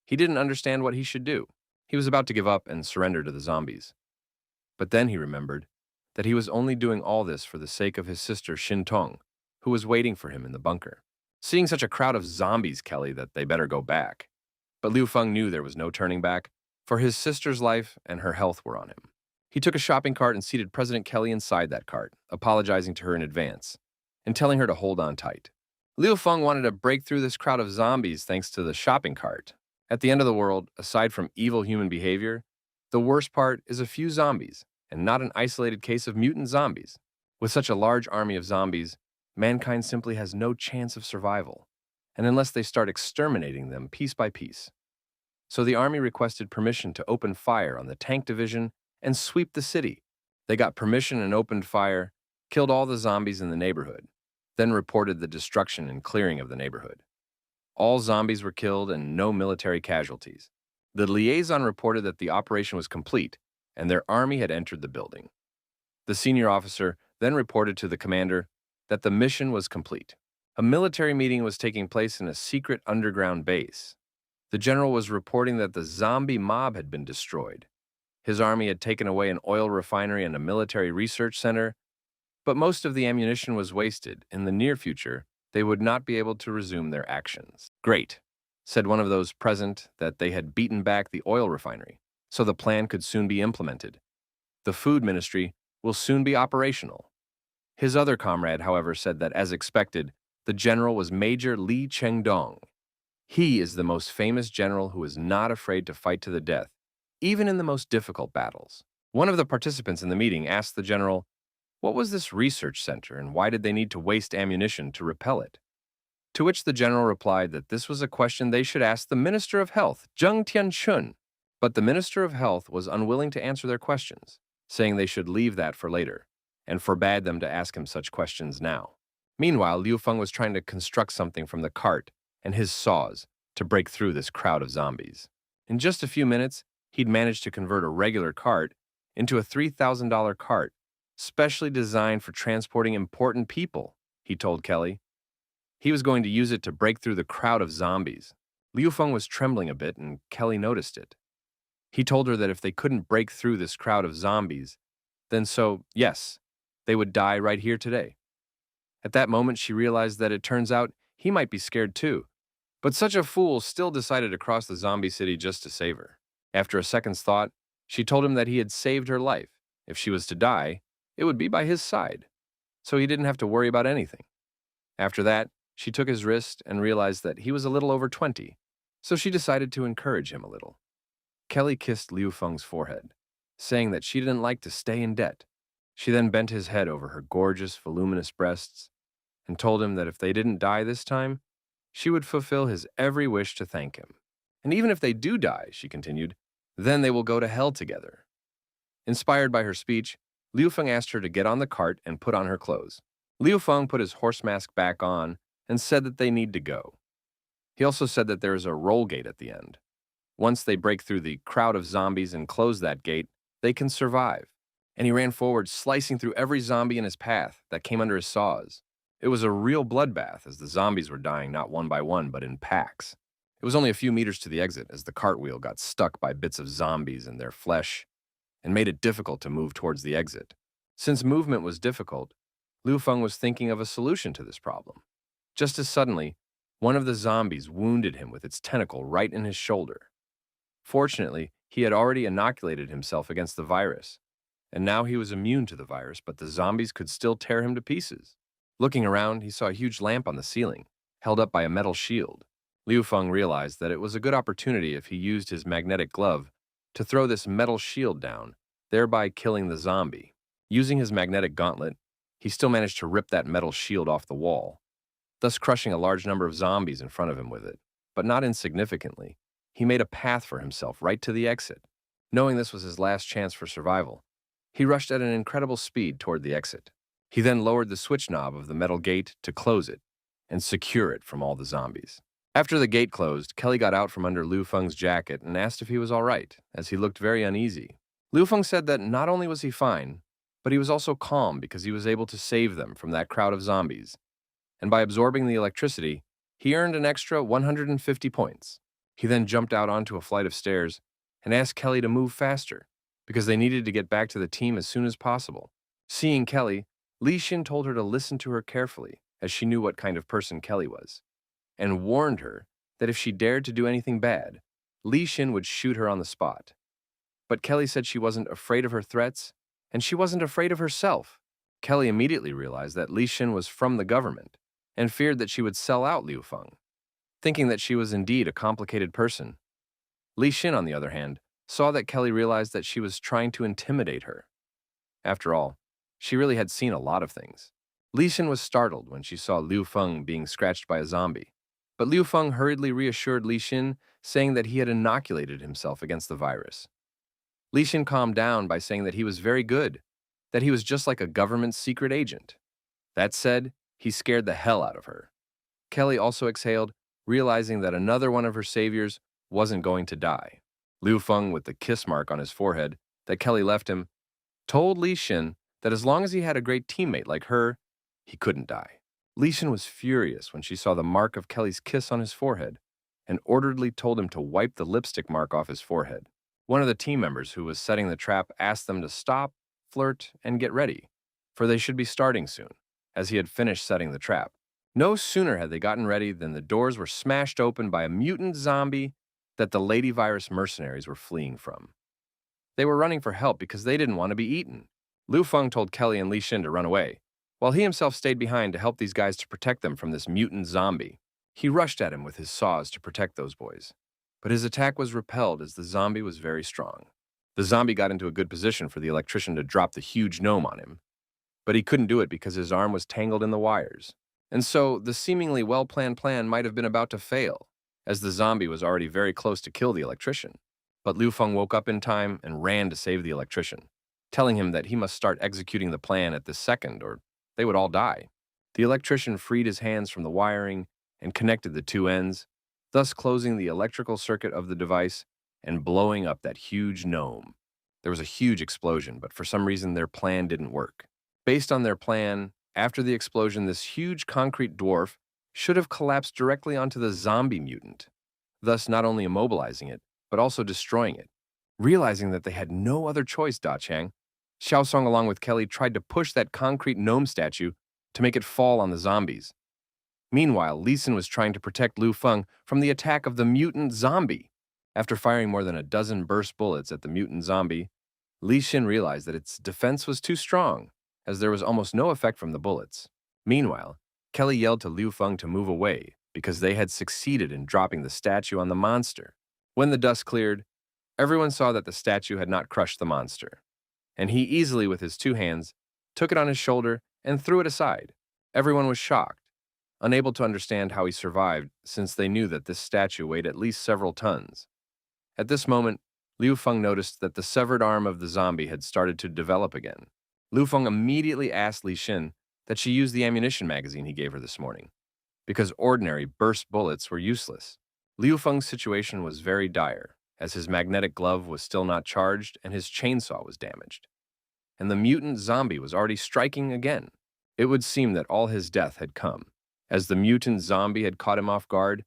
He didn't understand what he should do. He was about to give up and surrender to the zombies. But then he remembered that he was only doing all this for the sake of his sister Xin Tong, who was waiting for him in the bunker. Seeing such a crowd of zombies, Kelly, that they better go back. But Liu Feng knew there was no turning back, for his sister's life and her health were on him. He took a shopping cart and seated President Kelly inside that cart, apologizing to her in advance, and telling her to hold on tight. Liu Feng wanted to break through this crowd of zombies thanks to the shopping cart. At the end of the world, aside from evil human behavior, the worst part is a few zombies, and not an isolated case of mutant zombies. With such a large army of zombies, mankind simply has no chance of survival, and unless they start exterminating them piece by piece. So the army requested permission to open fire on the tank division and sweep the city. They got permission and opened fire, killed all the zombies in the neighborhood, then reported the destruction and clearing of the neighborhood. All zombies were killed and no military casualties. The liaison reported that the operation was complete and their army had entered the building. The senior officer then reported to the commander that the mission was complete. A military meeting was taking place in a secret underground base. The general was reporting that the zombie mob had been destroyed. His army had taken away an oil refinery and a military research center, but most of the ammunition was wasted. In the near future, they would not be able to resume their actions. Great, said one of those present, that they had beaten back the oil refinery, so the plan could soon be implemented. The food ministry will soon be operational. His other comrade, however, said that, as expected, the general was Major Li Chengdong. He is the most famous general who is not afraid to fight to the death, even in the most difficult battles. One of the participants in the meeting asked the general, what was this research center and why did they need to waste ammunition to repel it? To which the general replied that this was a question they should ask the Minister of Health, Zheng Tianchun. But the Minister of Health was unwilling to answer their questions, saying they should leave that for later, and forbade them to ask him such questions now. Meanwhile, Liu Feng was trying to construct something from the cart and his saws to break through this crowd of zombies. In just a few minutes, he'd managed to convert a regular cart into a $3,000 cart, specially designed for transporting important people, he told Kelly. He was going to use it to break through the crowd of zombies. Liu Feng was trembling a bit, and Kelly noticed it. He told her that if they couldn't break through this crowd of zombies, then yes, they would die right here today. At that moment, she realized that it turns out he might be scared too. But such a fool still decided to cross the zombie city just to save her. After a second's thought, she told him that he had saved her life. If she was to die, it would be by his side, so he didn't have to worry about anything. After that, she took his wrist and realized that he was a little over 20, so she decided to encourage him a little. Kelly kissed Liu Feng's forehead, saying that she didn't like to stay in debt. She then bent his head over her gorgeous, voluminous breasts and told him that if they didn't die this time, she would fulfill his every wish to thank him. And even if they do die, she continued, then they will go to hell together. Inspired by her speech, Liu Feng asked her to get on the cart and put on her clothes. Liu Feng put his horse mask back on and said that they need to go. He also said that there is a roll gate at the end. Once they break through the crowd of zombies and close that gate, they can survive. And he ran forward, slicing through every zombie in his path that came under his saws. It was a real bloodbath as the zombies were dying not one by one, but in packs. It was only a few meters to the exit as the cartwheel got stuck by bits of zombies and their flesh and made it difficult to move towards the exit. Since movement was difficult, Liu Feng was thinking of a solution to this problem. Just as suddenly, one of the zombies wounded him with its tentacle right in his shoulder. Fortunately, he had already inoculated himself against the virus, and now he was immune to the virus, but the zombies could still tear him to pieces. Looking around, he saw a huge lamp on the ceiling, held up by a metal shield. Liu Feng realized that it was a good opportunity if he used his magnetic glove to throw this metal shield down, thereby killing the zombie. Using his magnetic gauntlet, he still managed to rip that metal shield off the wall, thus crushing a large number of zombies in front of him with it. But not insignificantly, he made a path for himself right to the exit. Knowing this was his last chance for survival, he rushed at an incredible speed toward the exit. He then lowered the switch knob of the metal gate to close it and secure it from all the zombies. After the gate closed, Kelly got out from under Liu Feng's jacket and asked if he was all right, as he looked very uneasy. Liu Feng said that not only was he fine, but he was also calm because he was able to save them from that crowd of zombies. And by absorbing the electricity, he earned an extra 150 points. He then jumped out onto a flight of stairs and asked Kelly to move faster because they needed to get back to the team as soon as possible. Seeing Kelly, Li Xin told her to listen to her carefully, as she knew what kind of person Kelly was, and warned her that if she dared to do anything bad, Li Xin would shoot her on the spot. But Kelly said she wasn't afraid of her threats, and she wasn't afraid of herself. Kelly immediately realized that Li Xin was from the government and feared that she would sell out Liu Feng. Thinking that she was indeed a complicated person, Li Xin, on the other hand, saw that Kelly realized that she was trying to intimidate her. After all, she really had seen a lot of things. Li Xin was startled when she saw Liu Feng being scratched by a zombie, but Liu Feng hurriedly reassured Li Xin, saying that he had inoculated himself against the virus. Li Xin calmed down by saying that he was very good, that he was just like a government secret agent. That said, he scared the hell out of her. Kelly also exhaled, realizing that another one of her saviors wasn't going to die. Liu Feng, with the kiss mark on his forehead that Kelly left him, told Li Xin that as long as he had a great teammate like her, he couldn't die. Li Xin was furious when she saw the mark of Kelly's kiss on his forehead and orderly told him to wipe the lipstick mark off his forehead. One of the team members who was setting the trap asked them to stop, flirt, and get ready, for they should be starting soon, as he had finished setting the trap. No sooner had they gotten ready than the doors were smashed open by a mutant zombie that the Lady Virus mercenaries were fleeing from. They were running for help because they didn't want to be eaten. Liu Feng told Kelly and Li Xin to run away, while he himself stayed behind to help these guys to protect them from this mutant zombie. He rushed at him with his saws to protect those boys. But his attack was repelled as the zombie was very strong. The zombie got into a good position for the electrician to drop the huge gnome on him, but he couldn't do it because his arm was tangled in the wires. And so the seemingly well-planned plan might have been about to fail, as the zombie was already very close to kill the electrician. But Liu Feng woke up in time and ran to save the electrician, telling him that he must start executing the plan at this second or they would all die. The electrician freed his hands from the wiring and connected the two ends, thus closing the electrical circuit of the device and blowing up that huge gnome. There was a huge explosion, but for some reason their plan didn't work. Based on their plan, after the explosion, this huge concrete dwarf should have collapsed directly onto the zombie mutant, thus not only immobilizing it, but also destroying it. Realizing that they had no other choice, Da Chang, Xiaosong along with Kelly tried to push that concrete gnome statue to make it fall on the zombies. Meanwhile, Lee Sin was trying to protect Liu Feng from the attack of the mutant zombie. After firing more than a dozen burst bullets at the mutant zombie, Li Xin realized that its defense was too strong, as there was almost no effect from the bullets. Meanwhile, Kelly yelled to Liu Feng to move away because they had succeeded in dropping the statue on the monster. When the dust cleared, everyone saw that the statue had not crushed the monster, and he easily, with his two hands, took it on his shoulder and threw it aside. Everyone was shocked, unable to understand how he survived since they knew that this statue weighed at least several tons. At this moment, Liu Feng noticed that the severed arm of the zombie had started to develop again. Liu Feng immediately asked Li Xin that she use the ammunition magazine he gave her this morning, because ordinary burst bullets were useless. Liu Feng's situation was very dire, as his magnetic glove was still not charged and his chainsaw was damaged. And the mutant zombie was already striking again. It would seem that all his death had come, as the mutant zombie had caught him off guard,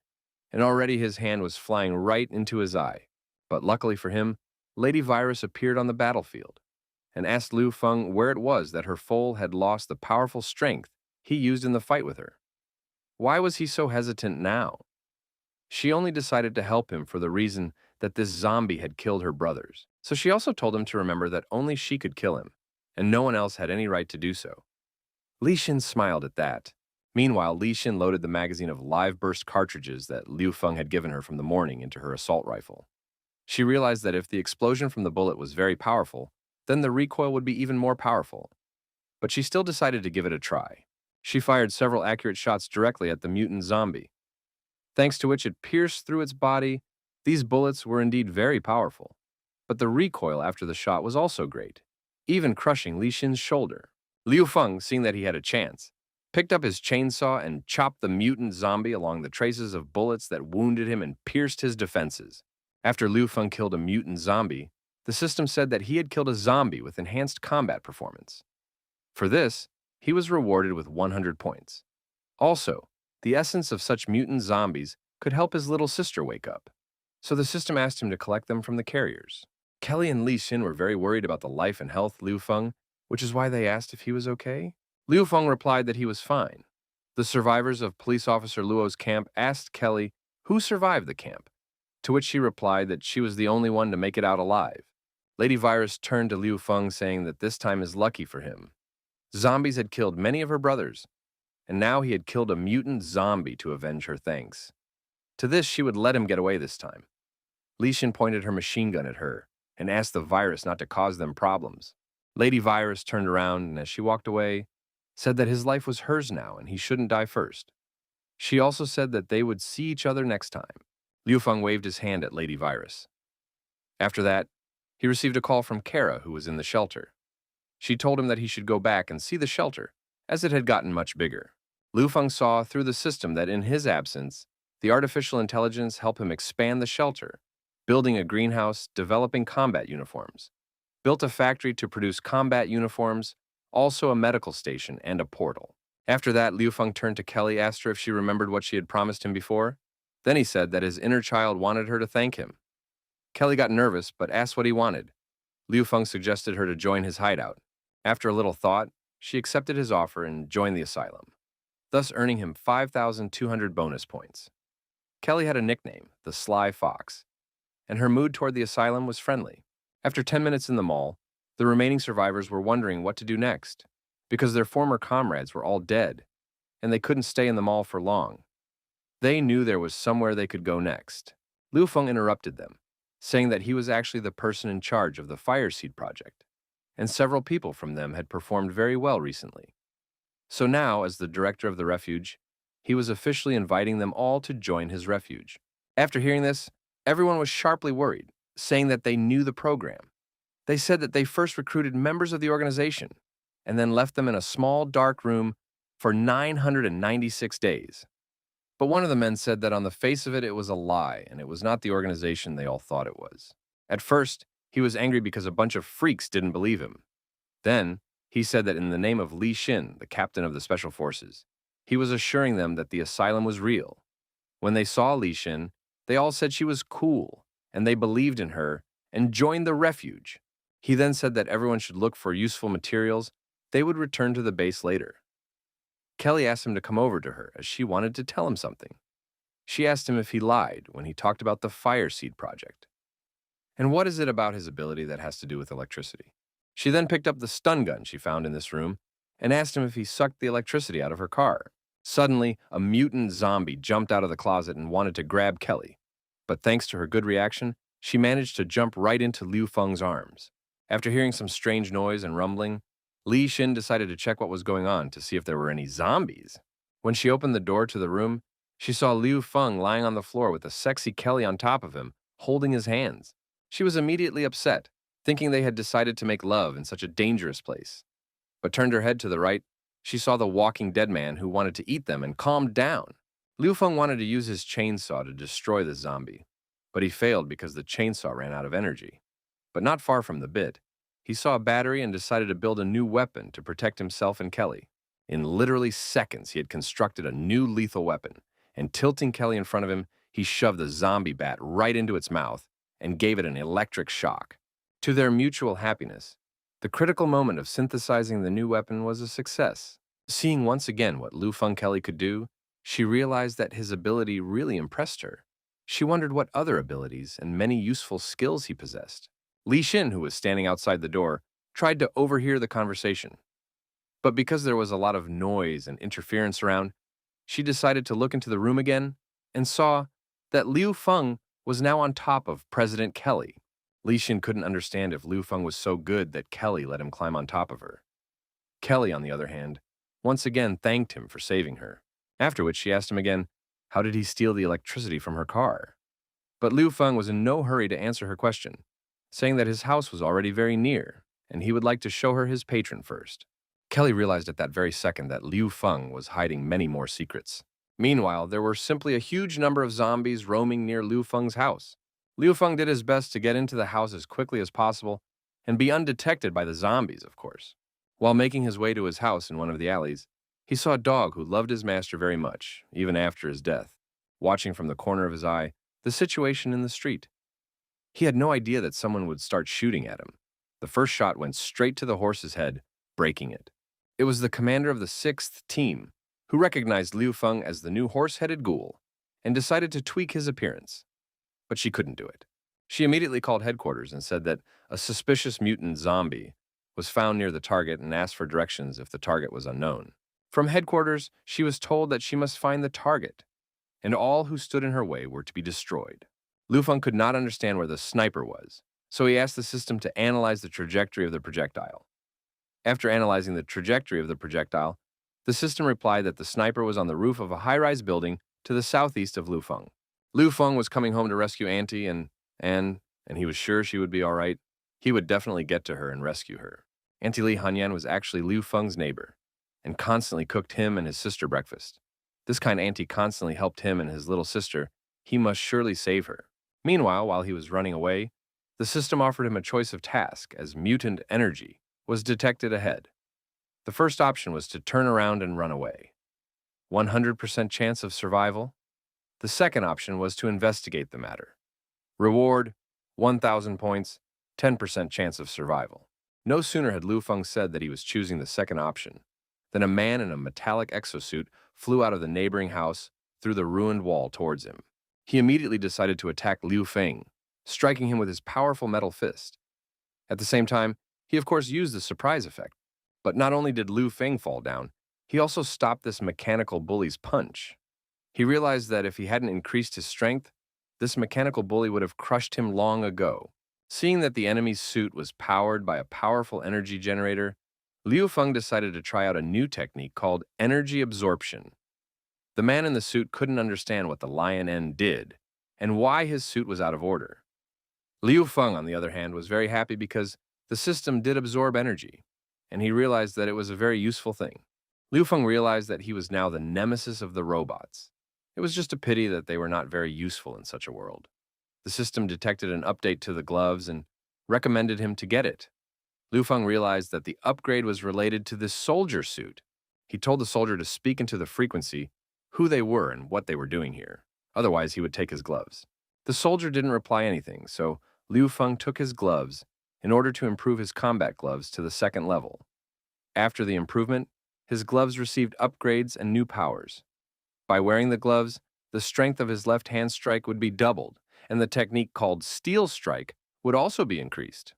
and already his hand was flying right into his eye. But luckily for him, Lady Virus appeared on the battlefield and asked Liu Feng where it was that her foal had lost the powerful strength he used in the fight with her. Why was he so hesitant now? She only decided to help him for the reason that this zombie had killed her brothers. So she also told him to remember that only she could kill him, and no one else had any right to do so. Li Xin smiled at that. Meanwhile, Li Xin loaded the magazine of live burst cartridges that Liu Feng had given her from the morning into her assault rifle. She realized that if the explosion from the bullet was very powerful, then the recoil would be even more powerful. But she still decided to give it a try. She fired several accurate shots directly at the mutant zombie, thanks to which it pierced through its body. These bullets were indeed very powerful, but the recoil after the shot was also great, even crushing Li Xin's shoulder. Liu Feng, seeing that he had a chance, picked up his chainsaw and chopped the mutant zombie along the traces of bullets that wounded him and pierced his defenses. After Liu Feng killed a mutant zombie, the system said that he had killed a zombie with enhanced combat performance. For this, he was rewarded with 100 points. Also, the essence of such mutant zombies could help his little sister wake up, so the system asked him to collect them from the carriers. Kelly and Li Xin were very worried about the life and health of Liu Feng, which is why they asked if he was okay. Liu Feng replied that he was fine. The survivors of Police Officer Luo's camp asked Kelly who survived the camp, to which she replied that she was the only one to make it out alive. Lady Virus turned to Liu Feng, saying that this time is lucky for him. Zombies had killed many of her brothers, and now he had killed a mutant zombie to avenge her thanks. To this, she would let him get away this time. Li Xin pointed her machine gun at her and asked the virus not to cause them problems. Lady Virus turned around and as she walked away, said that his life was hers now and he shouldn't die first. She also said that they would see each other next time. Liu Feng waved his hand at Lady Virus. After that, he received a call from Kara, who was in the shelter. She told him that he should go back and see the shelter, as it had gotten much bigger. Liu Feng saw through the system that in his absence, the artificial intelligence helped him expand the shelter, building a greenhouse, developing combat uniforms, built a factory to produce combat uniforms, also a medical station and a portal. After that, Liu Feng turned to Kelly, asked her if she remembered what she had promised him before. Then he said that his inner child wanted her to thank him. Kelly got nervous, but asked what he wanted. Liu Feng suggested her to join his hideout. After a little thought, she accepted his offer and joined the asylum, thus earning him 5,200 bonus points. Kelly had a nickname, the Sly Fox, and her mood toward the asylum was friendly. After 10 minutes in the mall, the remaining survivors were wondering what to do next, because their former comrades were all dead, and they couldn't stay in the mall for long. They knew there was somewhere they could go next. Liu Feng interrupted them, saying that he was actually the person in charge of the Fire Seed project, and several people from them had performed very well recently. So now, as the director of the refuge, he was officially inviting them all to join his refuge. After hearing this, everyone was sharply worried, saying that they knew the program. They said that they first recruited members of the organization and then left them in a small, dark room for 996 days. But one of the men said that on the face of it, it was a lie, and it was not the organization they all thought it was. At first, he was angry because a bunch of freaks didn't believe him. Then, he said that in the name of Li Xin, the captain of the special forces, he was assuring them that the asylum was real. When they saw Li Xin, they all said she was cool, and they believed in her and joined the refuge. He then said that everyone should look for useful materials. They would return to the base later. Kelly asked him to come over to her as she wanted to tell him something. She asked him if he lied when he talked about the Fire Seed project. And what is it about his ability that has to do with electricity? She then picked up the stun gun she found in this room and asked him if he sucked the electricity out of her car. Suddenly, a mutant zombie jumped out of the closet and wanted to grab Kelly. But thanks to her good reaction, she managed to jump right into Liu Feng's arms. After hearing some strange noise and rumbling, Li Xin decided to check what was going on to see if there were any zombies. When she opened the door to the room, she saw Liu Feng lying on the floor with a sexy Kelly on top of him, holding his hands. She was immediately upset, thinking they had decided to make love in such a dangerous place. But turned her head to the right, she saw the walking dead man who wanted to eat them and calmed down. Liu Feng wanted to use his chainsaw to destroy the zombie, but he failed because the chainsaw ran out of energy. But not far from the bit, he saw a battery and decided to build a new weapon to protect himself and Kelly. In literally seconds, he had constructed a new lethal weapon, and tilting Kelly in front of him, he shoved the zombie bat right into its mouth and gave it an electric shock. To their mutual happiness, the critical moment of synthesizing the new weapon was a success. Seeing once again what Liu Feng Kelly could do, she realized that his ability really impressed her. She wondered what other abilities and many useful skills he possessed. Li Xin, who was standing outside the door, tried to overhear the conversation. But because there was a lot of noise and interference around, she decided to look into the room again and saw that Liu Feng was now on top of President Kelly. Li Xin couldn't understand if Liu Feng was so good that Kelly let him climb on top of her. Kelly, on the other hand, once again thanked him for saving her, after which she asked him again, how did he steal the electricity from her car? But Liu Feng was in no hurry to answer her question, saying that his house was already very near, and he would like to show her his patron first. Kelly realized at that very second that Liu Feng was hiding many more secrets. Meanwhile, there were simply a huge number of zombies roaming near Liu Feng's house. Liu Feng did his best to get into the house as quickly as possible and be undetected by the zombies, of course. While making his way to his house in one of the alleys, he saw a dog who loved his master very much, even after his death, watching from the corner of his eye the situation in the street. He had no idea that someone would start shooting at him. The first shot went straight to the horse's head, breaking it. It was the commander of the 6th team, who recognized Liu Feng as the new horse-headed ghoul and decided to tweak his appearance. But she couldn't do it. She immediately called headquarters and said that a suspicious mutant zombie was found near the target and asked for directions if the target was unknown. From headquarters, she was told that she must find the target, and all who stood in her way were to be destroyed. Liu Feng could not understand where the sniper was, so he asked the system to analyze the trajectory of the projectile. After analyzing the trajectory of the projectile, the system replied that the sniper was on the roof of a high-rise building to the southeast of Liu Feng. Liu Feng was coming home to rescue Auntie, and he was sure she would be all right. He would definitely get to her and rescue her. Auntie Li Hanyan was actually Liu Feng's neighbor and constantly cooked him and his sister breakfast. This kind auntie constantly helped him and his little sister. He must surely save her. Meanwhile, while he was running away, the system offered him a choice of task as mutant energy was detected ahead. The first option was to turn around and run away. 100% chance of survival. The second option was to investigate the matter. Reward, 1,000 points, 10% chance of survival. No sooner had Liu Feng said that he was choosing the second option than a man in a metallic exosuit flew out of the neighboring house through the ruined wall towards him. He immediately decided to attack Liu Feng, striking him with his powerful metal fist. At the same time, he of course used the surprise effect. But not only did Liu Feng fall down, he also stopped this mechanical bully's punch. He realized that if he hadn't increased his strength, this mechanical bully would have crushed him long ago. Seeing that the enemy's suit was powered by a powerful energy generator, Liu Feng decided to try out a new technique called energy absorption. The man in the suit couldn't understand what the lion N did and why his suit was out of order. Liu Feng, on the other hand, was very happy because the system did absorb energy, and he realized that it was a very useful thing. Liu Feng realized that he was now the nemesis of the robots. It was just a pity that they were not very useful in such a world. The system detected an update to the gloves and recommended him to get it. Liu Feng realized that the upgrade was related to this soldier suit. He told the soldier to speak into the frequency who they were and what they were doing here. Otherwise, he would take his gloves. The soldier didn't reply anything, so Liu Feng took his gloves in order to improve his combat gloves to the second level. After the improvement, his gloves received upgrades and new powers. By wearing the gloves, the strength of his left hand strike would be doubled, and the technique called steel strike would also be increased.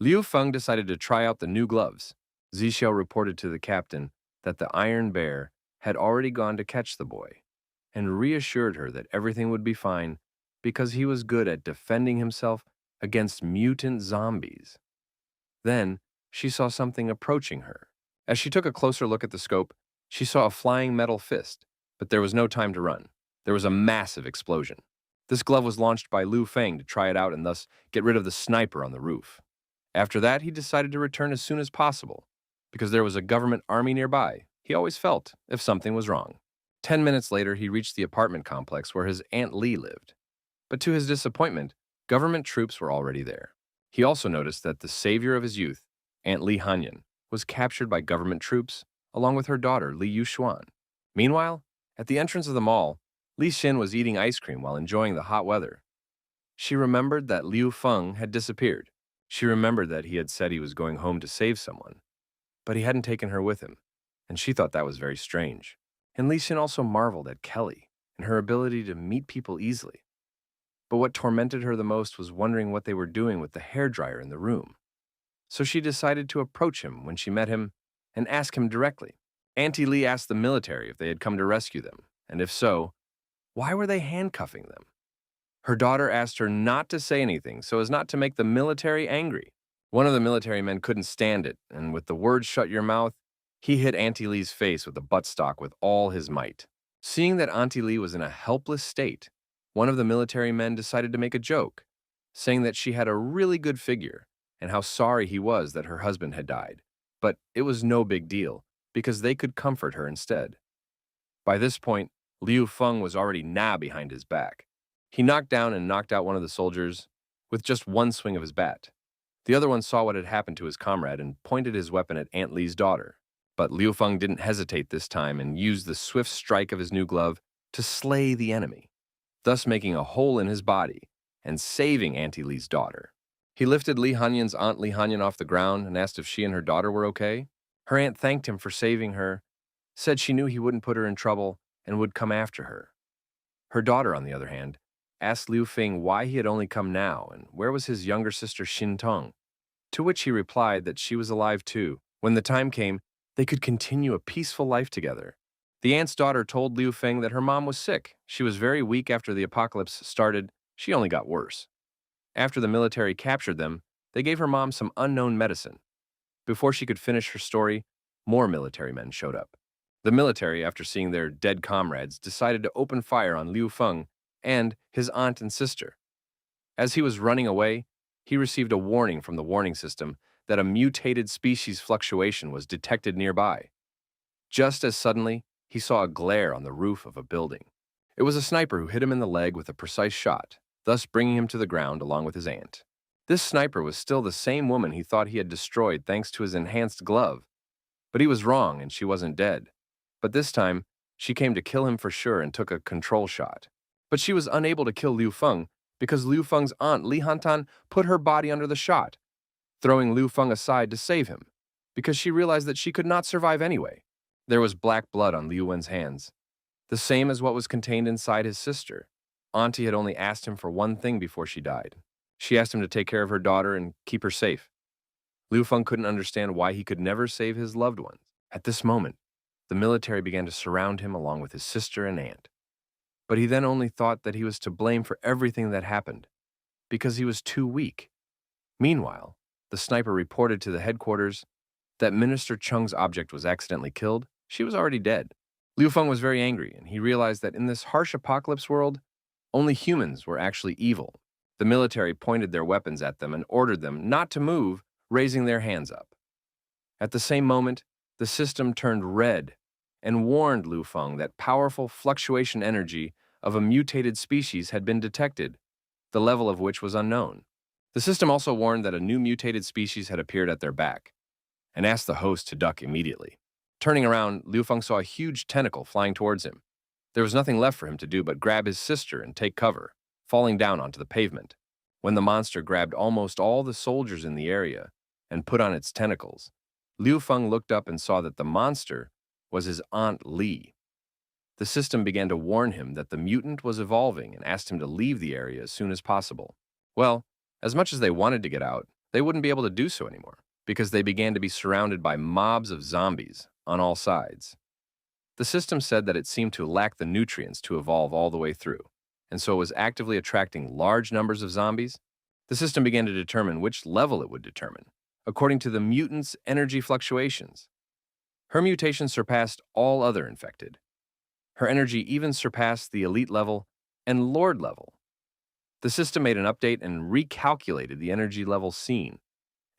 Liu Feng decided to try out the new gloves. Zixiao reported to the captain that the Iron Bear had already gone to catch the boy, and reassured her that everything would be fine because he was good at defending himself against mutant zombies. Then, she saw something approaching her. As she took a closer look at the scope, she saw a flying metal fist, but there was no time to run. There was a massive explosion. This glove was launched by Liu Feng to try it out and thus get rid of the sniper on the roof. After that, he decided to return as soon as possible, because there was a government army nearby. He always felt if something was wrong. 10 minutes later, he reached the apartment complex where his Aunt Lee lived. But to his disappointment, government troops were already there. He also noticed that the savior of his youth, Aunt Li Hanyan, was captured by government troops, along with her daughter, Li Yushuan. Meanwhile, at the entrance of the mall, Li Xin was eating ice cream while enjoying the hot weather. She remembered that Liu Feng had disappeared. She remembered that he had said he was going home to save someone, but he hadn't taken her with him, and she thought that was very strange. And Li Xin also marveled at Kelly and her ability to meet people easily. But what tormented her the most was wondering what they were doing with the hairdryer in the room. So she decided to approach him when she met him and ask him directly. Auntie Lee asked the military if they had come to rescue them, and if so, why were they handcuffing them? Her daughter asked her not to say anything so as not to make the military angry. One of the military men couldn't stand it, and with the words "shut your mouth," he hit Auntie Lee's face with a buttstock with all his might. Seeing that Auntie Lee was in a helpless state, one of the military men decided to make a joke, saying that she had a really good figure and how sorry he was that her husband had died. But it was no big deal, because they could comfort her instead. By this point, Liu Feng was already behind his back. He knocked down and knocked out one of the soldiers with just one swing of his bat. The other one saw what had happened to his comrade and pointed his weapon at Aunt Lee's daughter. But Liu Feng didn't hesitate this time and used the swift strike of his new glove to slay the enemy, thus making a hole in his body and saving Auntie Lee's daughter. He lifted Li Hanyan's Aunt Li Hanyan off the ground and asked if she and her daughter were okay. Her aunt thanked him for saving her, said she knew he wouldn't put her in trouble and would come after her. Her daughter, on the other hand, asked Liu Feng why he had only come now and where was his younger sister Xin Tong, to which he replied that she was alive too. When the time came, they could continue a peaceful life together. The aunt's daughter told Liu Feng that her mom was sick. She was very weak after the apocalypse started. She only got worse. After the military captured them, they gave her mom some unknown medicine. Before she could finish her story, more military men showed up. The military, after seeing their dead comrades, decided to open fire on Liu Feng and his aunt and sister. As he was running away, he received a warning from the warning system that a mutated species fluctuation was detected nearby. Just as suddenly, he saw a glare on the roof of a building. It was a sniper who hit him in the leg with a precise shot, thus bringing him to the ground along with his aunt. This sniper was still the same woman he thought he had destroyed thanks to his enhanced glove. But he was wrong and she wasn't dead. But this time, she came to kill him for sure and took a control shot. But she was unable to kill Liu Feng because Liu Feng's aunt Li Hantan put her body under the shot, throwing Liu Feng aside to save him, because she realized that she could not survive anyway. There was black blood on Liu Wen's hands, the same as what was contained inside his sister. Auntie had only asked him for one thing before she died. She asked him to take care of her daughter and keep her safe. Liu Feng couldn't understand why he could never save his loved ones. At this moment, the military began to surround him along with his sister and aunt. But he then only thought that he was to blame for everything that happened, because he was too weak. Meanwhile, the sniper reported to the headquarters that Minister Chung's object was accidentally killed. She was already dead. Liu Feng was very angry, and he realized that in this harsh apocalypse world, only humans were actually evil. The military pointed their weapons at them and ordered them not to move, raising their hands up. At the same moment, the system turned red and warned Liu Feng that powerful fluctuation energy of a mutated species had been detected, the level of which was unknown. The system also warned that a new mutated species had appeared at their back, and asked the host to duck immediately. Turning around, Liu Feng saw a huge tentacle flying towards him. There was nothing left for him to do but grab his sister and take cover, falling down onto the pavement. When the monster grabbed almost all the soldiers in the area and put on its tentacles, Liu Feng looked up and saw that the monster was his Aunt Li. The system began to warn him that the mutant was evolving and asked him to leave the area as soon as possible. Well, as much as they wanted to get out, they wouldn't be able to do so anymore, because they began to be surrounded by mobs of zombies on all sides. The system said that it seemed to lack the nutrients to evolve all the way through, and so it was actively attracting large numbers of zombies. The system began to determine which level it would determine, according to the mutant's energy fluctuations. Her mutation surpassed all other infected. Her energy even surpassed the elite level and lord level. The system made an update and recalculated the energy level seen,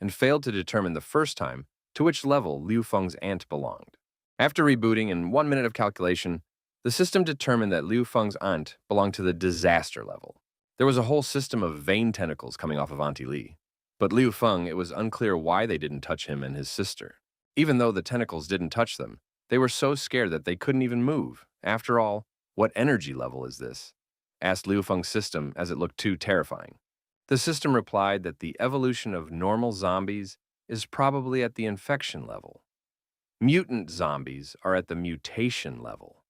and failed to determine the first time to which level Liu Feng's aunt belonged. After rebooting and 1 minute of calculation, the system determined that Liu Feng's aunt belonged to the disaster level. There was a whole system of vein tentacles coming off of Auntie Li. But Liu Feng, it was unclear why they didn't touch him and his sister. Even though the tentacles didn't touch them, they were so scared that they couldn't even move. After all, what energy level is this? Asked Liu Feng's system as it looked too terrifying. The system replied that the evolution of normal zombies is probably at the infection level. Mutant zombies are at the mutation level.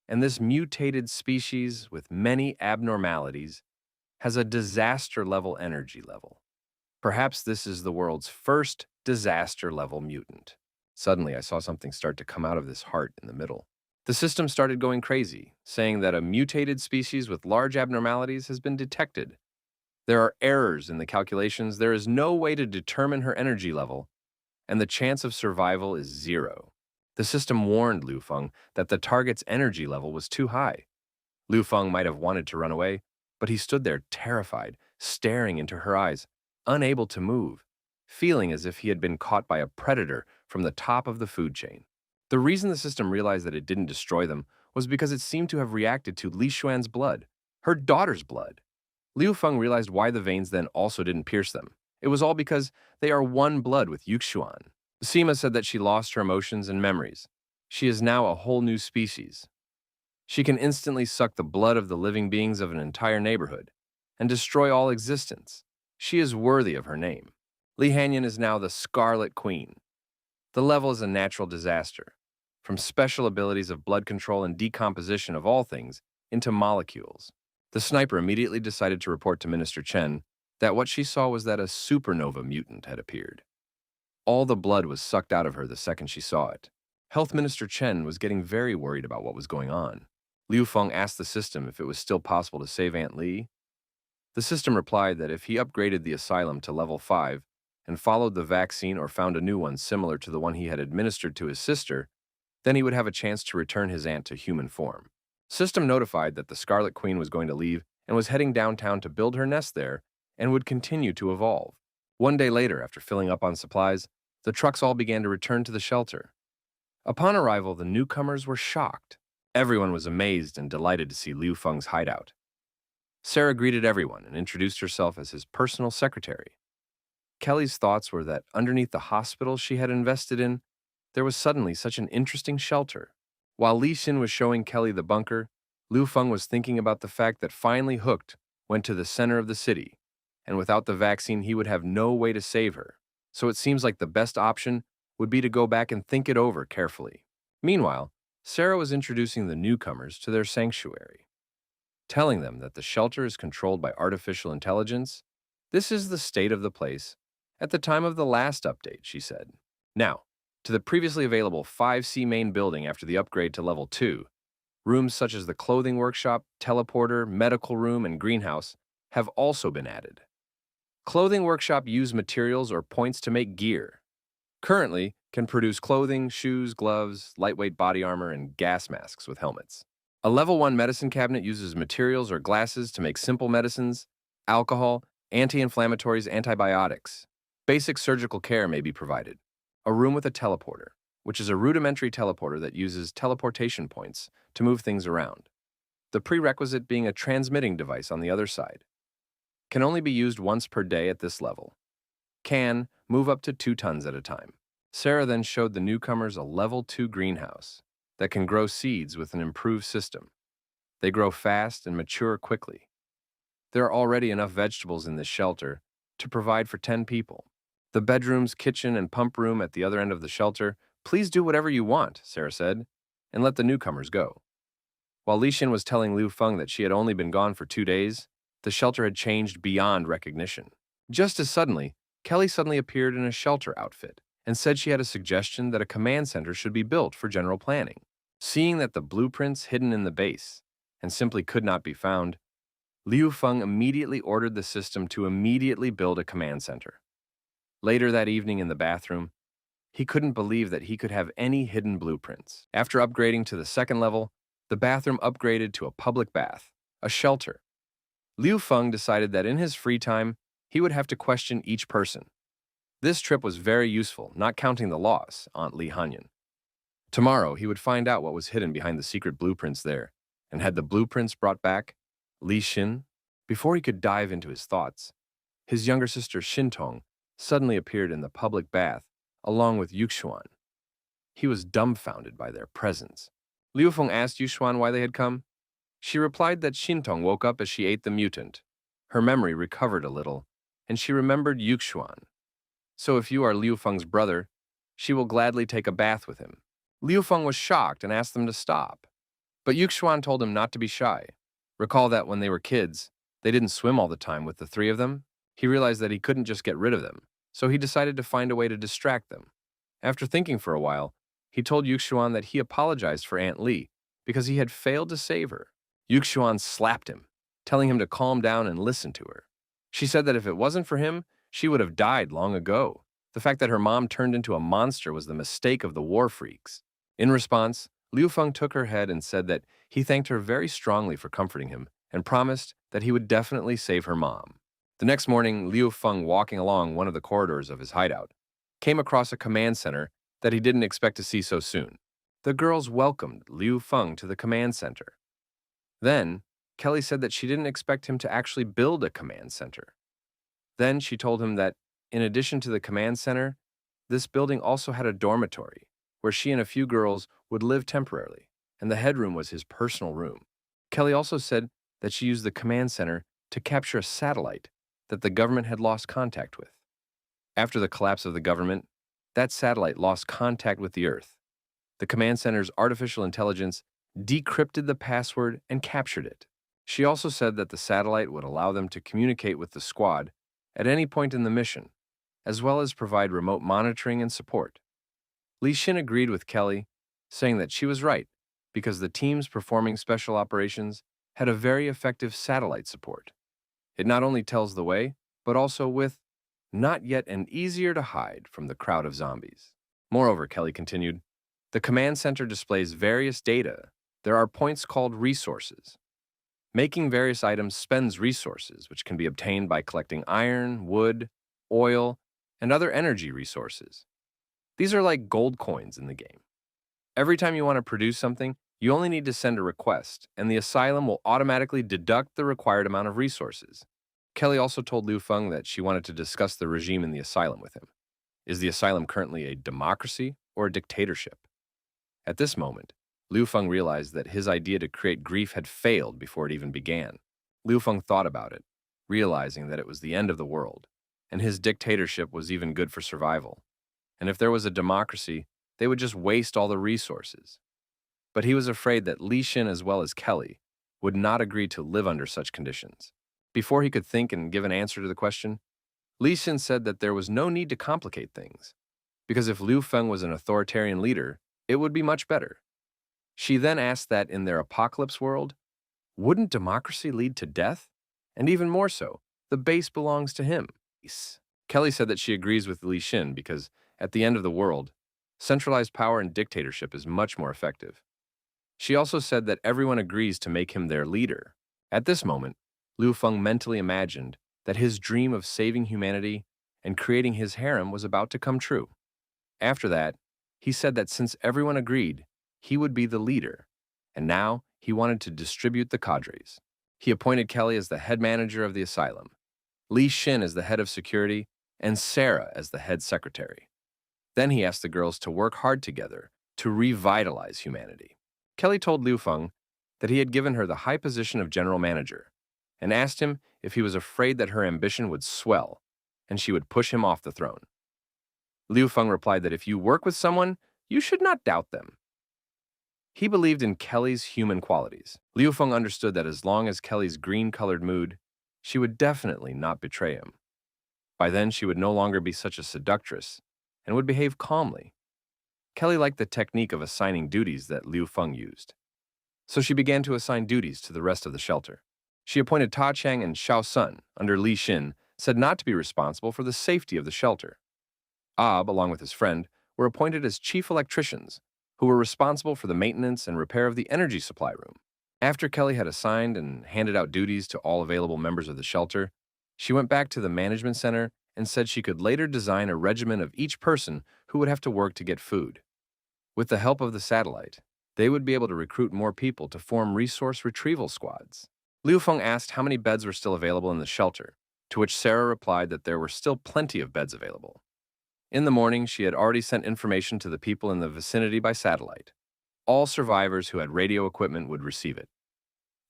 And this mutated species with many abnormalities has a disaster level energy level. Perhaps this is the world's first disaster level mutant. Suddenly, I saw something start to come out of this heart in the middle. The system started going crazy, saying that a mutated species with large abnormalities has been detected. There are errors in the calculations, there is no way to determine her energy level, and the chance of survival is 0. The system warned Liu Feng that the target's energy level was too high. Liu Feng might have wanted to run away, but he stood there terrified, staring into her eyes, unable to move, feeling as if he had been caught by a predator from the top of the food chain. The reason the system realized that it didn't destroy them was because it seemed to have reacted to Li Xuan's blood, her daughter's blood. Liu Feng realized why the veins then also didn't pierce them. It was all because they are one blood with Yuxuan. Sima said that she lost her emotions and memories. She is now a whole new species. She can instantly suck the blood of the living beings of an entire neighborhood and destroy all existence. She is worthy of her name. Li Hanyan is now the Scarlet Queen. The level is a natural disaster, from special abilities of blood control and decomposition of all things into molecules. The sniper immediately decided to report to Minister Chen that what she saw was that a supernova mutant had appeared. All the blood was sucked out of her the second she saw it. Health Minister Chen was getting very worried about what was going on. Liu Feng asked the system if it was still possible to save Aunt Li. The system replied that if he upgraded the asylum to level 5 and followed the vaccine or found a new one similar to the one he had administered to his sister, then he would have a chance to return his aunt to human form. System notified that the Scarlet Queen was going to leave and was heading downtown to build her nest there and would continue to evolve. One day later, after filling up on supplies, the trucks all began to return to the shelter. Upon arrival, the newcomers were shocked. Everyone was amazed and delighted to see Liu Feng's hideout. Sarah greeted everyone and introduced herself as his personal secretary. Kelly's thoughts were that underneath the hospital she had invested in, there was suddenly such an interesting shelter. While Li Xin was showing Kelly the bunker, Liu Feng was thinking about the fact that finally Hooked went to the center of the city, and without the vaccine he would have no way to save her. So it seems like the best option would be to go back and think it over carefully. Meanwhile, Sarah was introducing the newcomers to their sanctuary, telling them that the shelter is controlled by artificial intelligence. This is the state of the place at the time of the last update, she said. Now, to the previously available 5C main building after the upgrade to level 2, Rooms such as the clothing workshop, teleporter, medical room, and greenhouse have also been added. Clothing workshop use materials or points to make gear. Currently, can produce clothing, shoes, gloves, lightweight body armor, and gas masks with helmets. A level 1 medicine cabinet uses materials or glasses to make simple medicines, alcohol, anti-inflammatories, antibiotics. Basic surgical care may be provided. A room with a teleporter, which is a rudimentary teleporter that uses teleportation points to move things around. The prerequisite being a transmitting device on the other side. Can only be used once per day at this level. Can move up to 2 tons at a time. Sarah then showed the newcomers a level 2 greenhouse that can grow seeds with an improved system. They grow fast and mature quickly. There are already enough vegetables in this shelter to provide for 10 people. The bedrooms, kitchen, and pump room at the other end of the shelter. Please do whatever you want, Sarah said, and let the newcomers go. While Li Xin was telling Liu Feng that she had only been gone for 2 days, the shelter had changed beyond recognition. Just as suddenly, Kelly suddenly appeared in a shelter outfit and said she had a suggestion that a command center should be built for general planning. Seeing that the blueprints hidden in the base and simply could not be found, Liu Feng immediately ordered the system to immediately build a command center. Later that evening in the bathroom, he couldn't believe that he could have any hidden blueprints. After upgrading to the second level, the bathroom upgraded to a public bath, a shelter. Liu Feng decided that in his free time, he would have to question each person. This trip was very useful, not counting the loss, Aunt Li Hanyan. Tomorrow, he would find out what was hidden behind the secret blueprints there, and had the blueprints brought back, Li Xin, before he could dive into his thoughts, his younger sister Xintong suddenly appeared in the public bath, along with Yuxuan. He was dumbfounded by their presence. Liu Feng asked Yuxuan why they had come. She replied that Xintong woke up as she ate the mutant. Her memory recovered a little, and she remembered Yuxuan. So if you are Liu Feng's brother, she will gladly take a bath with him. Liu Feng was shocked and asked them to stop. But Yuxuan told him not to be shy. Recall that when they were kids, they didn't swim all the time with the 3 of them. He realized that he couldn't just get rid of them, so he decided to find a way to distract them. After thinking for a while, he told Yuxuan that he apologized for Aunt Li because he had failed to save her. Yuxuan slapped him, telling him to calm down and listen to her. She said that if it wasn't for him, she would have died long ago. The fact that her mom turned into a monster was the mistake of the war freaks. In response, Liu Feng took her head and said that he thanked her very strongly for comforting him and promised that he would definitely save her mom. The next morning, Liu Feng, walking along one of the corridors of his hideout, came across a command center that he didn't expect to see so soon. The girls welcomed Liu Feng to the command center. Then, Kelly said that she didn't expect him to actually build a command center. Then she told him that, in addition to the command center, this building also had a dormitory where she and a few girls would live temporarily, and the headroom was his personal room. Kelly also said that she used the command center to capture a satellite that the government had lost contact with. After the collapse of the government, that satellite lost contact with the Earth. The command center's artificial intelligence decrypted the password and captured it. She also said that the satellite would allow them to communicate with the squad at any point in the mission, as well as provide remote monitoring and support. Li Xin agreed with Kelly, saying that she was right because the teams performing special operations had a very effective satellite support. It not only tells the way, but also with not yet and easier to hide from the crowd of zombies. Moreover, Kelly continued, the command center displays various data. There are points called resources. Making various items spends resources, which can be obtained by collecting iron, wood, oil, and other energy resources. These are like gold coins in the game. Every time you want to produce something, you only need to send a request, and the asylum will automatically deduct the required amount of resources. Kelly also told Liu Feng that she wanted to discuss the regime in the asylum with him. Is the asylum currently a democracy or a dictatorship? At this moment, Liu Feng realized that his idea to create grief had failed before it even began. Liu Feng thought about it, realizing that it was the end of the world, and his dictatorship was even good for survival. And if there was a democracy, they would just waste all the resources. But he was afraid that Li Xin as well as Kelly would not agree to live under such conditions. Before he could think and give an answer to the question, Li Xin said that there was no need to complicate things, because if Liu Feng was an authoritarian leader, it would be much better. She then asked that in their apocalypse world, wouldn't democracy lead to death? And even more so, the base belongs to him. Kelly said that she agrees with Li Xin because, at the end of the world, centralized power and dictatorship is much more effective. She also said that everyone agrees to make him their leader. At this moment, Liu Feng mentally imagined that his dream of saving humanity and creating his harem was about to come true. After that, he said that since everyone agreed, he would be the leader, and now he wanted to distribute the cadres. He appointed Kelly as the head manager of the asylum, Li Xin as the head of security, and Sarah as the head secretary. Then he asked the girls to work hard together to revitalize humanity. Kelly told Liu Feng that he had given her the high position of general manager and asked him if he was afraid that her ambition would swell and she would push him off the throne. Liu Feng replied that if you work with someone, you should not doubt them. He believed in Kelly's human qualities. Liu Feng understood that as long as Kelly's green-colored mood, she would definitely not betray him. By then, she would no longer be such a seductress and would behave calmly. Kelly liked the technique of assigning duties that Liu Feng used. So she began to assign duties to the rest of the shelter. She appointed Ta Chang and Xiao Sun, under Li Xin, said not to be responsible for the safety of the shelter. Ab, along with his friend, were appointed as chief electricians, who were responsible for the maintenance and repair of the energy supply room. After Kelly had assigned and handed out duties to all available members of the shelter, she went back to the management center and said she could later design a regimen of each person who would have to work to get food. With the help of the satellite, they would be able to recruit more people to form resource retrieval squads. Liu Feng asked how many beds were still available in the shelter, to which Sarah replied that there were still plenty of beds available. In the morning, she had already sent information to the people in the vicinity by satellite. All survivors who had radio equipment would receive it.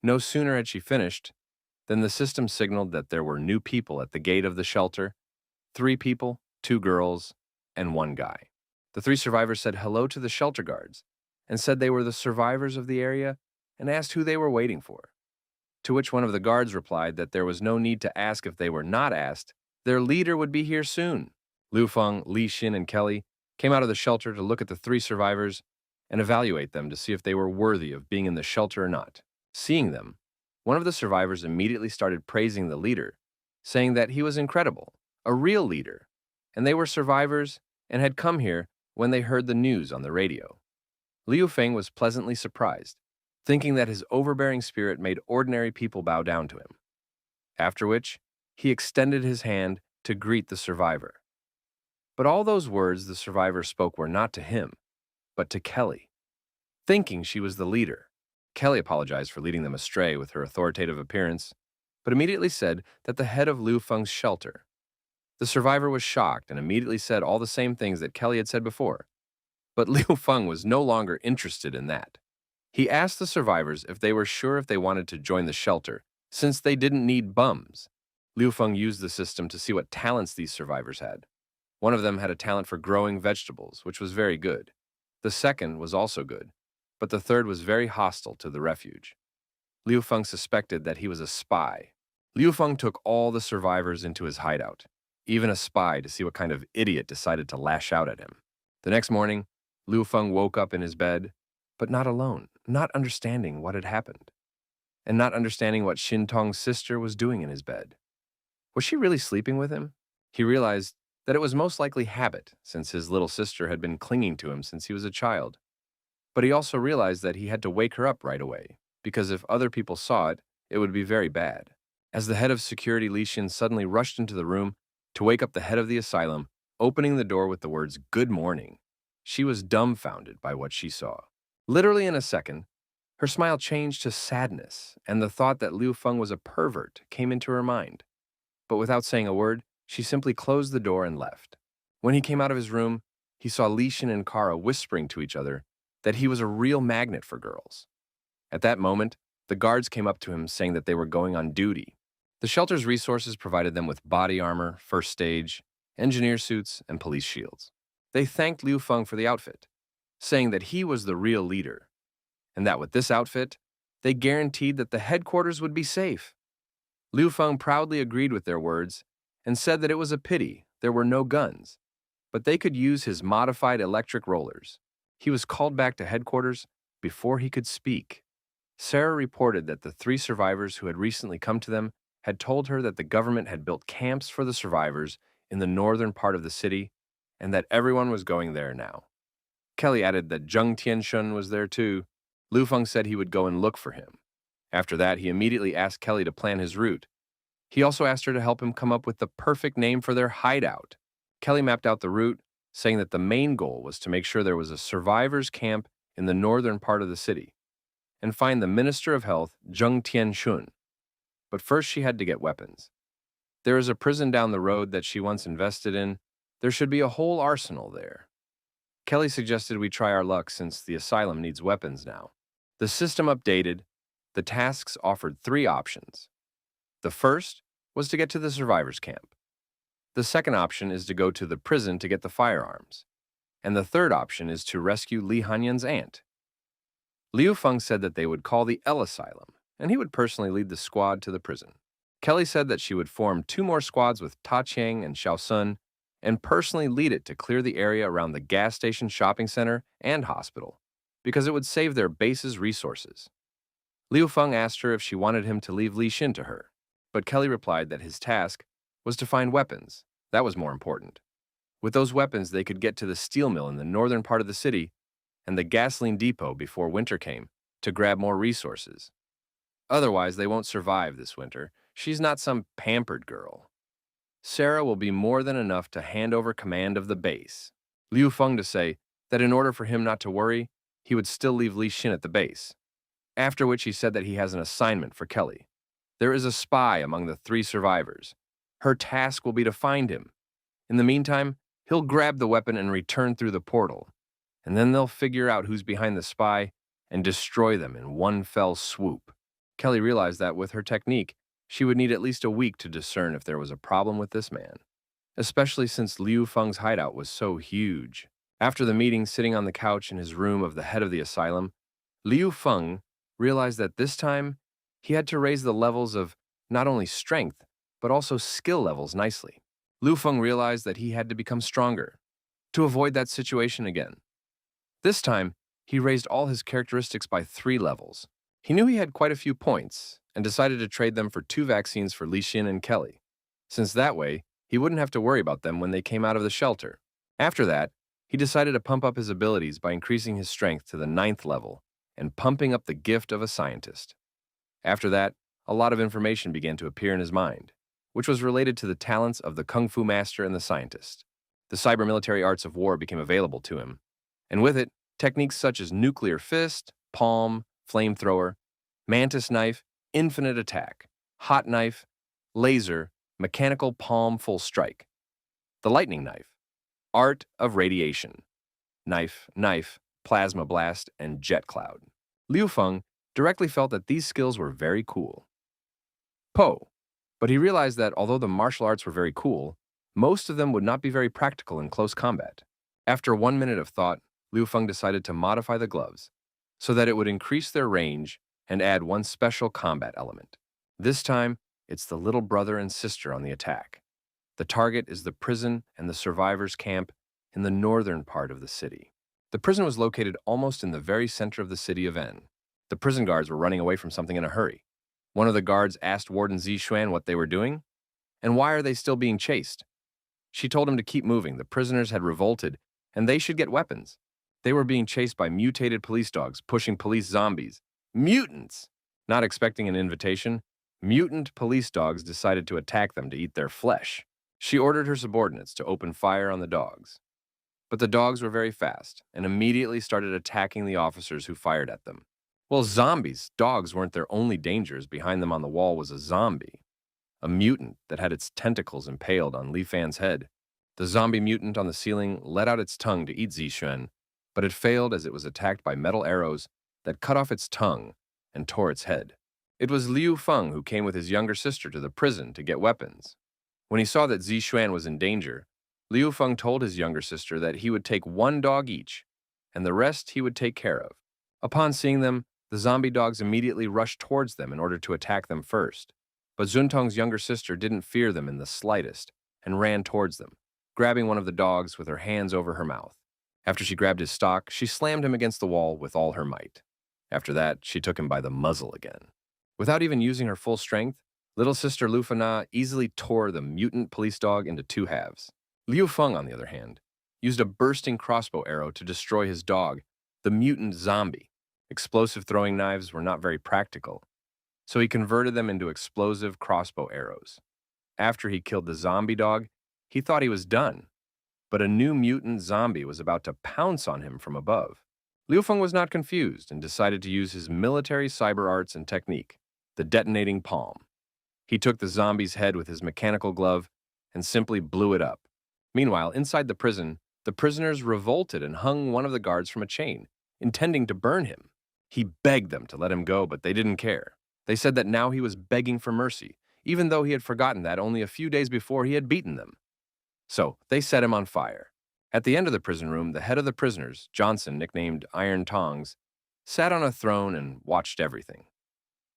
No sooner had she finished than the system signaled that there were new people at the gate of the shelter: 3 people, 2 girls, and 1 guy. The 3 survivors said hello to the shelter guards and said they were the survivors of the area and asked who they were waiting for. To which one of the guards replied that there was no need to ask if they were not asked. Their leader would be here soon. Liu Feng, Li Xin, and Kelly came out of the shelter to look at the 3 survivors and evaluate them to see if they were worthy of being in the shelter or not. Seeing them, one of the survivors immediately started praising the leader, saying that he was incredible, a real leader, and they were survivors and had come here when they heard the news on the radio. Liu Feng was pleasantly surprised, thinking that his overbearing spirit made ordinary people bow down to him. After which, he extended his hand to greet the survivor. But all those words the survivor spoke were not to him, but to Kelly. Thinking she was the leader, Kelly apologized for leading them astray with her authoritative appearance, but immediately said that the head of Liu Feng's shelter. The survivor was shocked and immediately said all the same things that Kelly had said before. But Liu Feng was no longer interested in that. He asked the survivors if they were sure if they wanted to join the shelter, since they didn't need bums. Liu Feng used the system to see what talents these survivors had. One of them had a talent for growing vegetables, which was very good. The second was also good, but the third was very hostile to the refuge. Liu Feng suspected that he was a spy. Liu Feng took all the survivors into his hideout, even a spy, to see what kind of idiot decided to lash out at him. The next morning, Liu Feng woke up in his bed, but not alone, not understanding what had happened, and not understanding what Xin Tong's sister was doing in his bed. Was she really sleeping with him? He realized that it was most likely habit, since his little sister had been clinging to him since he was a child. But he also realized that he had to wake her up right away, because if other people saw it, it would be very bad. As the head of security, Li Xin suddenly rushed into the room to wake up the head of the asylum, opening the door with the words, "Good morning." She was dumbfounded by what she saw. Literally in a second, her smile changed to sadness, and the thought that Liu Feng was a pervert came into her mind. But without saying a word, she simply closed the door and left. When he came out of his room, he saw Li Xin and Kara whispering to each other that he was a real magnet for girls. At that moment, the guards came up to him saying that they were going on duty. The shelter's resources provided them with body armor, first stage, engineer suits, and police shields. They thanked Liu Feng for the outfit, saying that he was the real leader, and that with this outfit, they guaranteed that the headquarters would be safe. Liu Feng proudly agreed with their words and said that it was a pity there were no guns, but they could use his modified electric rollers. He was called back to headquarters before he could speak. Sarah reported that the three survivors who had recently come to them had told her that the government had built camps for the survivors in the northern part of the city and that everyone was going there now. Kelly added that Zheng Tianshun was there too. Lu Feng said he would go and look for him. After that, he immediately asked Kelly to plan his route. He also asked her to help him come up with the perfect name for their hideout. Kelly mapped out the route, saying that the main goal was to make sure there was a survivors' camp in the northern part of the city and find the Minister of Health, Zheng Tianshun. But first she had to get weapons. There is a prison down the road that she once invested in. There should be a whole arsenal there. Kelly suggested we try our luck since the asylum needs weapons now. The system updated. The tasks offered 3 options. The first was to get to the survivors' camp. The second option is to go to the prison to get the firearms. And the third option is to rescue Li Hanyan's aunt. Liu Feng said that they would call the L Asylum, and he would personally lead the squad to the prison. Kelly said that she would form 2 more squads with Ta Qiang and Xiao Sun and personally lead it to clear the area around the gas station, shopping center, and hospital, because it would save their base's resources. Liu Feng asked her if she wanted him to leave Li Xin to her, but Kelly replied that his task was to find weapons. That was more important. With those weapons, they could get to the steel mill in the northern part of the city and the gasoline depot before winter came to grab more resources. Otherwise, they won't survive this winter. She's not some pampered girl. Sarah will be more than enough to hand over command of the base. Liu Feng to say that in order for him not to worry, he would still leave Li Xin at the base. After which he said that he has an assignment for Kelly. There is a spy among the 3 survivors. Her task will be to find him. In the meantime, he'll grab the weapon and return through the portal. And then they'll figure out who's behind the spy and destroy them in one fell swoop. Kelly realized that with her technique, she would need at least a week to discern if there was a problem with this man, especially since Liu Feng's hideout was so huge. After the meeting, sitting on the couch in his room of the head of the asylum, Liu Feng realized that this time he had to raise the levels of not only strength, but also skill levels nicely. Liu Feng realized that he had to become stronger to avoid that situation again. This time, he raised all his characteristics by 3 levels. He knew he had quite a few points and decided to trade them for 2 vaccines for Li Xin and Kelly, since that way he wouldn't have to worry about them when they came out of the shelter. After that, he decided to pump up his abilities by increasing his strength to the 9th level and pumping up the gift of a scientist. After that, a lot of information began to appear in his mind, which was related to the talents of the Kung Fu master and the scientist. The cyber-military arts of war became available to him, and with it, techniques such as nuclear fist, palm, flamethrower, mantis knife, infinite attack, hot knife, laser, mechanical palm full strike, the lightning knife, art of radiation, knife, plasma blast, and jet cloud. Liu Feng directly felt that these skills were very cool. But he realized that although the martial arts were very cool, most of them would not be very practical in close combat. After 1 minute of thought, Liu Feng decided to modify the gloves so that it would increase their range and add 1 special combat element. This time, it's the little brother and sister on the attack. The target is the prison and the survivors' camp in the northern part of the city. The prison was located almost in the very center of the city of N. The prison guards were running away from something in a hurry. One of the guards asked Warden Zixuan what they were doing, and why are they still being chased. She told him to keep moving. The prisoners had revolted, and they should get weapons. They were being chased by mutated police dogs, pushing police zombies. Mutants! Not expecting an invitation, mutant police dogs decided to attack them to eat their flesh. She ordered her subordinates to open fire on the dogs. But the dogs were very fast and immediately started attacking the officers who fired at them. Well, zombies, dogs weren't their only dangers. Behind them on the wall was a zombie, a mutant that had its tentacles impaled on Li Fan's head. The zombie mutant on the ceiling let out its tongue to eat Zixuan, but it failed as it was attacked by metal arrows that cut off its tongue and tore its head. It was Liu Feng who came with his younger sister to the prison to get weapons. When he saw that Zixuan was in danger, Liu Feng told his younger sister that he would take 1 dog each, and the rest he would take care of. Upon seeing them, the zombie dogs immediately rushed towards them in order to attack them first. But Zuntong's younger sister didn't fear them in the slightest and ran towards them, grabbing one of the dogs with her hands over her mouth. After she grabbed his stock, she slammed him against the wall with all her might. After that, she took him by the muzzle again. Without even using her full strength, little sister Lu Fana easily tore the mutant police dog into two halves. Liu Feng, on the other hand, used a bursting crossbow arrow to destroy his dog, the mutant zombie. Explosive throwing knives were not very practical, so he converted them into explosive crossbow arrows. After he killed the zombie dog, he thought he was done, but a new mutant zombie was about to pounce on him from above. Liu Feng was not confused and decided to use his military cyber arts and technique, the detonating palm. He took the zombie's head with his mechanical glove and simply blew it up. Meanwhile, inside the prison, the prisoners revolted and hung one of the guards from a chain, intending to burn him. He begged them to let him go, but they didn't care. They said that now he was begging for mercy, even though he had forgotten that only a few days before he had beaten them. So they set him on fire. At the end of the prison room, the head of the prisoners, Johnson, nicknamed Iron Tongs, sat on a throne and watched everything.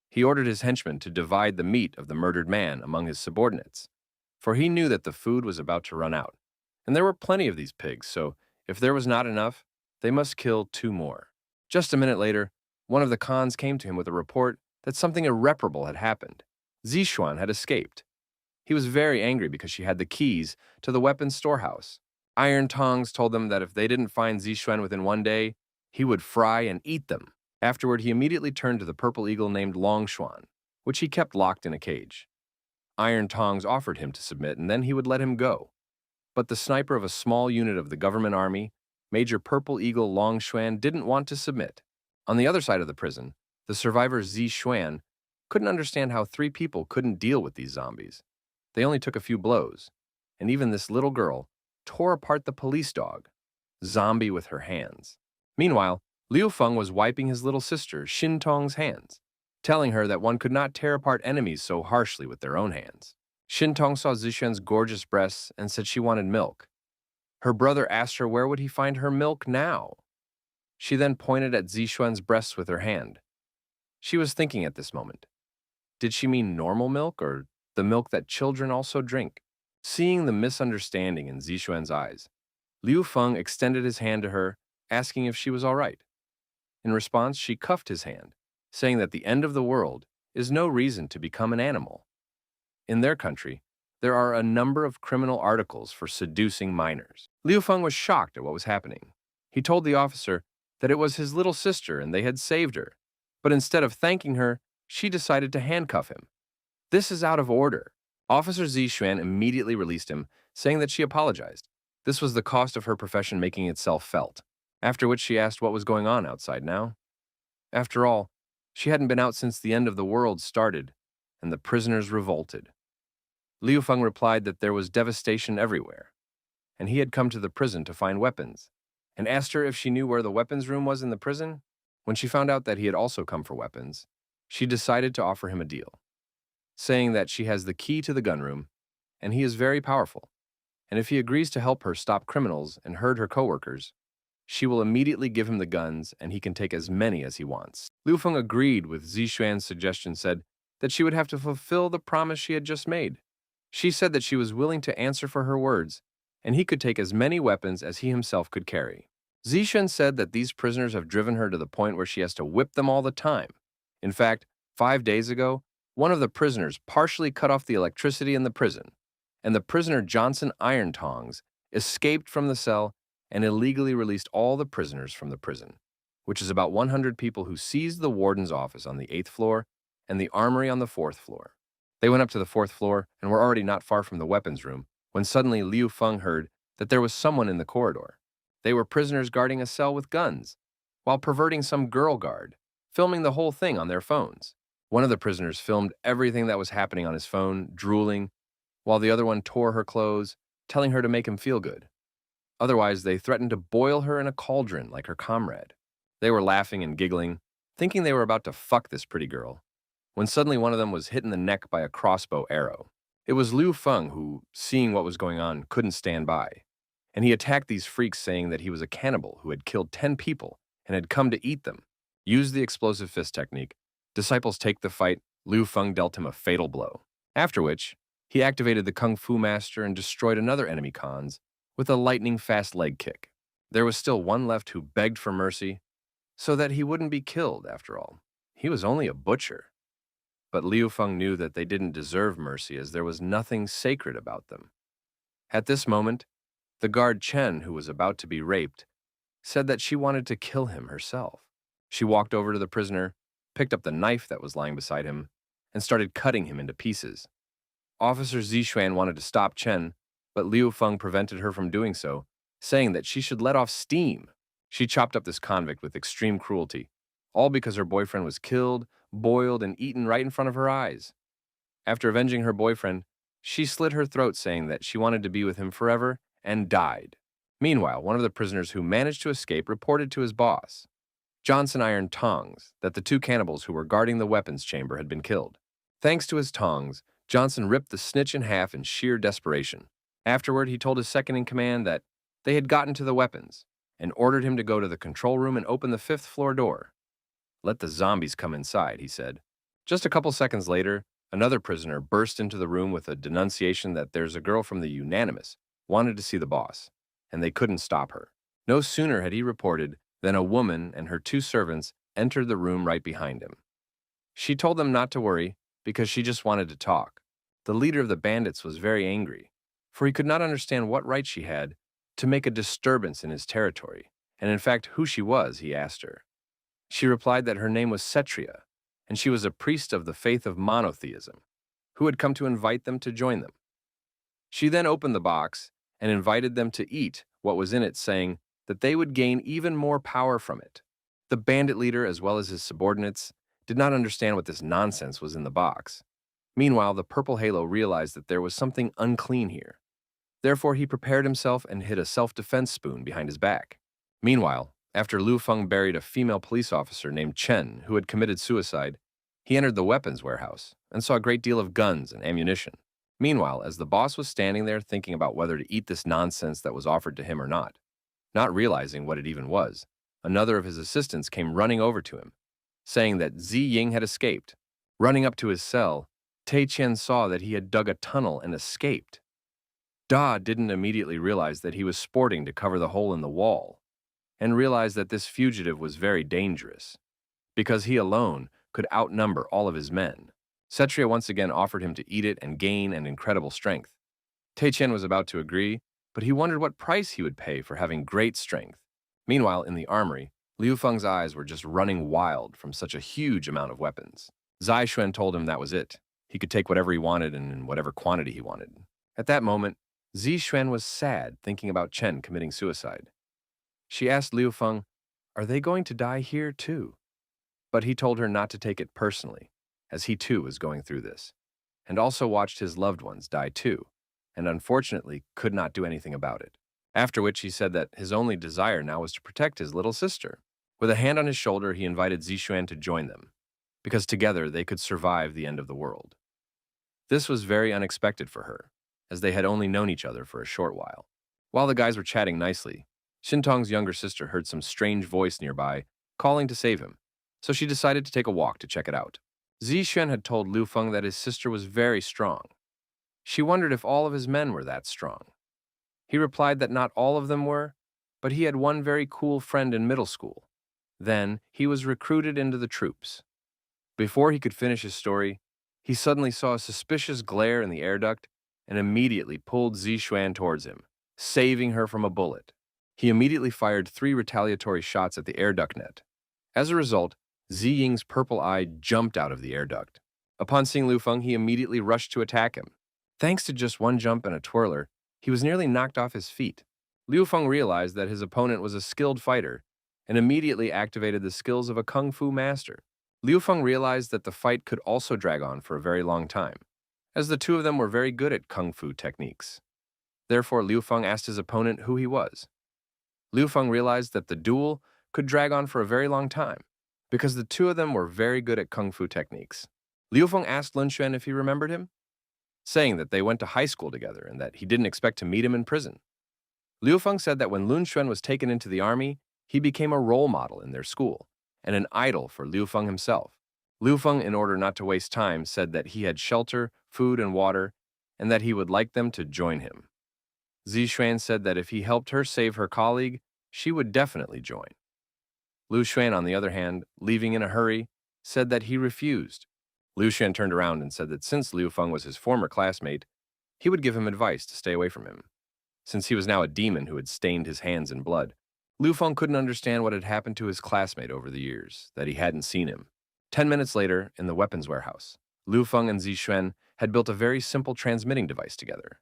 He ordered his henchmen to divide the meat of the murdered man among his subordinates, for he knew that the food was about to run out. And there were plenty of these pigs, so if there was not enough, they must kill 2 more. Just a minute later, one of the Khans came to him with a report that something irreparable had happened. Zixuan had escaped. He was very angry because she had the keys to the weapons storehouse. Iron Tongs told them that if they didn't find Zixuan within 1 day, he would fry and eat them. Afterward, he immediately turned to the purple eagle named Longshuan, which he kept locked in a cage. Iron Tongs offered him to submit, and then he would let him go. But the sniper of a small unit of the government army, Major Purple Eagle Longshuan, didn't want to submit. On the other side of the prison, the survivor Zixuan couldn't understand how 3 people couldn't deal with these zombies. They only took a few blows, and even this little girl tore apart the police dog, Zombie, with her hands. Meanwhile, Liu Feng was wiping his little sister Xin Tong's hands, telling her that one could not tear apart enemies so harshly with their own hands. Xin Tong saw Zixuan's gorgeous breasts and said she wanted milk. Her brother asked her where would he find her milk now. She then pointed at Zixuan's breasts with her hand. She was thinking at this moment, did she mean normal milk or the milk that children also drink? Seeing the misunderstanding in Zixuan's eyes, Liu Feng extended his hand to her, asking if she was all right. In response, she cuffed his hand, saying that the end of the world is no reason to become an animal. In their country, there are a number of criminal articles for seducing minors. Liu Feng was shocked at what was happening. He told the officer that it was his little sister and they had saved her, but instead of thanking her, she decided to handcuff him. This is out of order. Officer Zixuan immediately released him, saying that she apologized. This was the cost of her profession making itself felt, after which she asked what was going on outside now. After all, she hadn't been out since the end of the world started, and the prisoners revolted. Liu Feng replied that there was devastation everywhere, and he had come to the prison to find weapons, and asked her if she knew where the weapons room was in the prison. When she found out that he had also come for weapons, she decided to offer him a deal, saying that she has the key to the gun room, and he is very powerful, and if he agrees to help her stop criminals and herd her coworkers, she will immediately give him the guns and he can take as many as he wants. Liu Feng agreed with Zixuan's suggestion, said that she would have to fulfill the promise she had just made. She said that she was willing to answer for her words, and he could take as many weapons as he himself could carry. Zixuan said that these prisoners have driven her to the point where she has to whip them all the time. In fact, 5 days ago, one of the prisoners partially cut off the electricity in the prison, and the prisoner Johnson Iron Tongs escaped from the cell and illegally released all the prisoners from the prison, which is about 100 people who seized the warden's office on the 8th floor and the armory on the 4th floor. They went up to the 4th floor and were already not far from the weapons room when suddenly Liu Feng heard that there was someone in the corridor. They were prisoners guarding a cell with guns, while perverting some girl guard, filming the whole thing on their phones. One of the prisoners filmed everything that was happening on his phone, drooling, while the other one tore her clothes, telling her to make him feel good. Otherwise, they threatened to boil her in a cauldron like her comrade. They were laughing and giggling, thinking they were about to fuck this pretty girl, when suddenly one of them was hit in the neck by a crossbow arrow. It was Liu Feng who, seeing what was going on, couldn't stand by, and he attacked these freaks saying that he was a cannibal who had killed 10 people and had come to eat them. Used the explosive fist technique. Disciples take the fight. Liu Feng dealt him a fatal blow, after which he activated the Kung Fu Master and destroyed another enemy Khans with a lightning-fast leg kick. There was still one left who begged for mercy, so that he wouldn't be killed after all. He was only a butcher. But Liu Feng knew that they didn't deserve mercy as there was nothing sacred about them. At this moment, the guard Chen, who was about to be raped, said that she wanted to kill him herself. She walked over to the prisoner, picked up the knife that was lying beside him, and started cutting him into pieces. Officer Zixuan wanted to stop Chen, but Liu Feng prevented her from doing so, saying that she should let off steam. She chopped up this convict with extreme cruelty, all because her boyfriend was killed, boiled, and eaten right in front of her eyes. After avenging her boyfriend, she slit her throat saying that she wanted to be with him forever and died. Meanwhile, one of the prisoners who managed to escape reported to his boss, Johnson Iron Tongs, that the two cannibals who were guarding the weapons chamber had been killed. Thanks to his tongs, Johnson ripped the snitch in half in sheer desperation. Afterward, he told his second-in-command that they had gotten to the weapons and ordered him to go to the control room and open the fifth-floor door. "Let the zombies come inside," he said. Just a couple seconds later, another prisoner burst into the room with a denunciation that there's a girl from the Unanimous wanted to see the boss, and they couldn't stop her. No sooner had he reported than a woman and her two servants entered the room right behind him. She told them not to worry because she just wanted to talk. The leader of the bandits was very angry, for he could not understand what right she had to make a disturbance in his territory, and in fact who she was, he asked her. She replied that her name was Setria, and she was a priest of the faith of monotheism, who had come to invite them to join them. She then opened the box and invited them to eat what was in it, saying that they would gain even more power from it. The bandit leader, as well as his subordinates, did not understand what this nonsense was in the box. Meanwhile, the purple halo realized that there was something unclean here. Therefore, he prepared himself and hid a self-defense spoon behind his back. Meanwhile, after Liu Feng buried a female police officer named Chen who had committed suicide, he entered the weapons warehouse and saw a great deal of guns and ammunition. Meanwhile, as the boss was standing there thinking about whether to eat this nonsense that was offered to him or not realizing what it even was, another of his assistants came running over to him, saying that Zi Ying had escaped. Running up to his cell, Tai Qian saw that he had dug a tunnel and escaped. Da didn't immediately realize that he was sporting to cover the hole in the wall, and realized that this fugitive was very dangerous, because he alone could outnumber all of his men. Setria once again offered him to eat it and gain an incredible strength. Tai Qian was about to agree, but he wondered what price he would pay for having great strength. Meanwhile, in the armory, Liu Feng's eyes were just running wild from such a huge amount of weapons. Zai Xuan told him that was it. He could take whatever he wanted and in whatever quantity he wanted. At that moment, Zi Xuan was sad thinking about Chen committing suicide. She asked Liu Feng, "Are they going to die here too?" But he told her not to take it personally, as he too was going through this, and also watched his loved ones die too, and unfortunately could not do anything about it. After which he said that his only desire now was to protect his little sister. With a hand on his shoulder, he invited Zixuan to join them, because together they could survive the end of the world. This was very unexpected for her, as they had only known each other for a short while. While the guys were chatting nicely, Shintong's younger sister heard some strange voice nearby, calling to save him, so she decided to take a walk to check it out. Zixuan had told Liu Feng that his sister was very strong. She wondered if all of his men were that strong. He replied that not all of them were, but he had one very cool friend in middle school. Then, he was recruited into the troops. Before he could finish his story, he suddenly saw a suspicious glare in the air duct and immediately pulled Zixuan towards him, saving her from a bullet. He immediately fired 3 retaliatory shots at the air duct net. As a result, Zi Ying's purple eye jumped out of the air duct. Upon seeing Liu Feng, he immediately rushed to attack him. Thanks to just one jump and a twirler, he was nearly knocked off his feet. Liu Feng realized that his opponent was a skilled fighter and immediately activated the skills of a kung fu master. Liu Feng realized that the fight could also drag on for a very long time, as the two of them were very good at kung fu techniques. Therefore, Liu Feng asked his opponent who he was. Liu Feng realized that the duel could drag on for a very long time, because the two of them were very good at kung fu techniques. Liu Feng asked Lun Xuan if he remembered him, saying that they went to high school together and that he didn't expect to meet him in prison. Liu Feng said that when Lun Xuan was taken into the army, he became a role model in their school and an idol for Liu Feng himself. Liu Feng, in order not to waste time, said that he had shelter, food, and water, and that he would like them to join him. Zixuan said that if he helped her save her colleague, she would definitely join. Lu Xuan, on the other hand, leaving in a hurry, said that he refused. Lu Xuan turned around and said that since Liu Feng was his former classmate, he would give him advice to stay away from him. Since he was now a demon who had stained his hands in blood, Liu Feng couldn't understand what had happened to his classmate over the years, that he hadn't seen him. 10 minutes later, in the weapons warehouse, Liu Feng and Zixuan had built a very simple transmitting device together,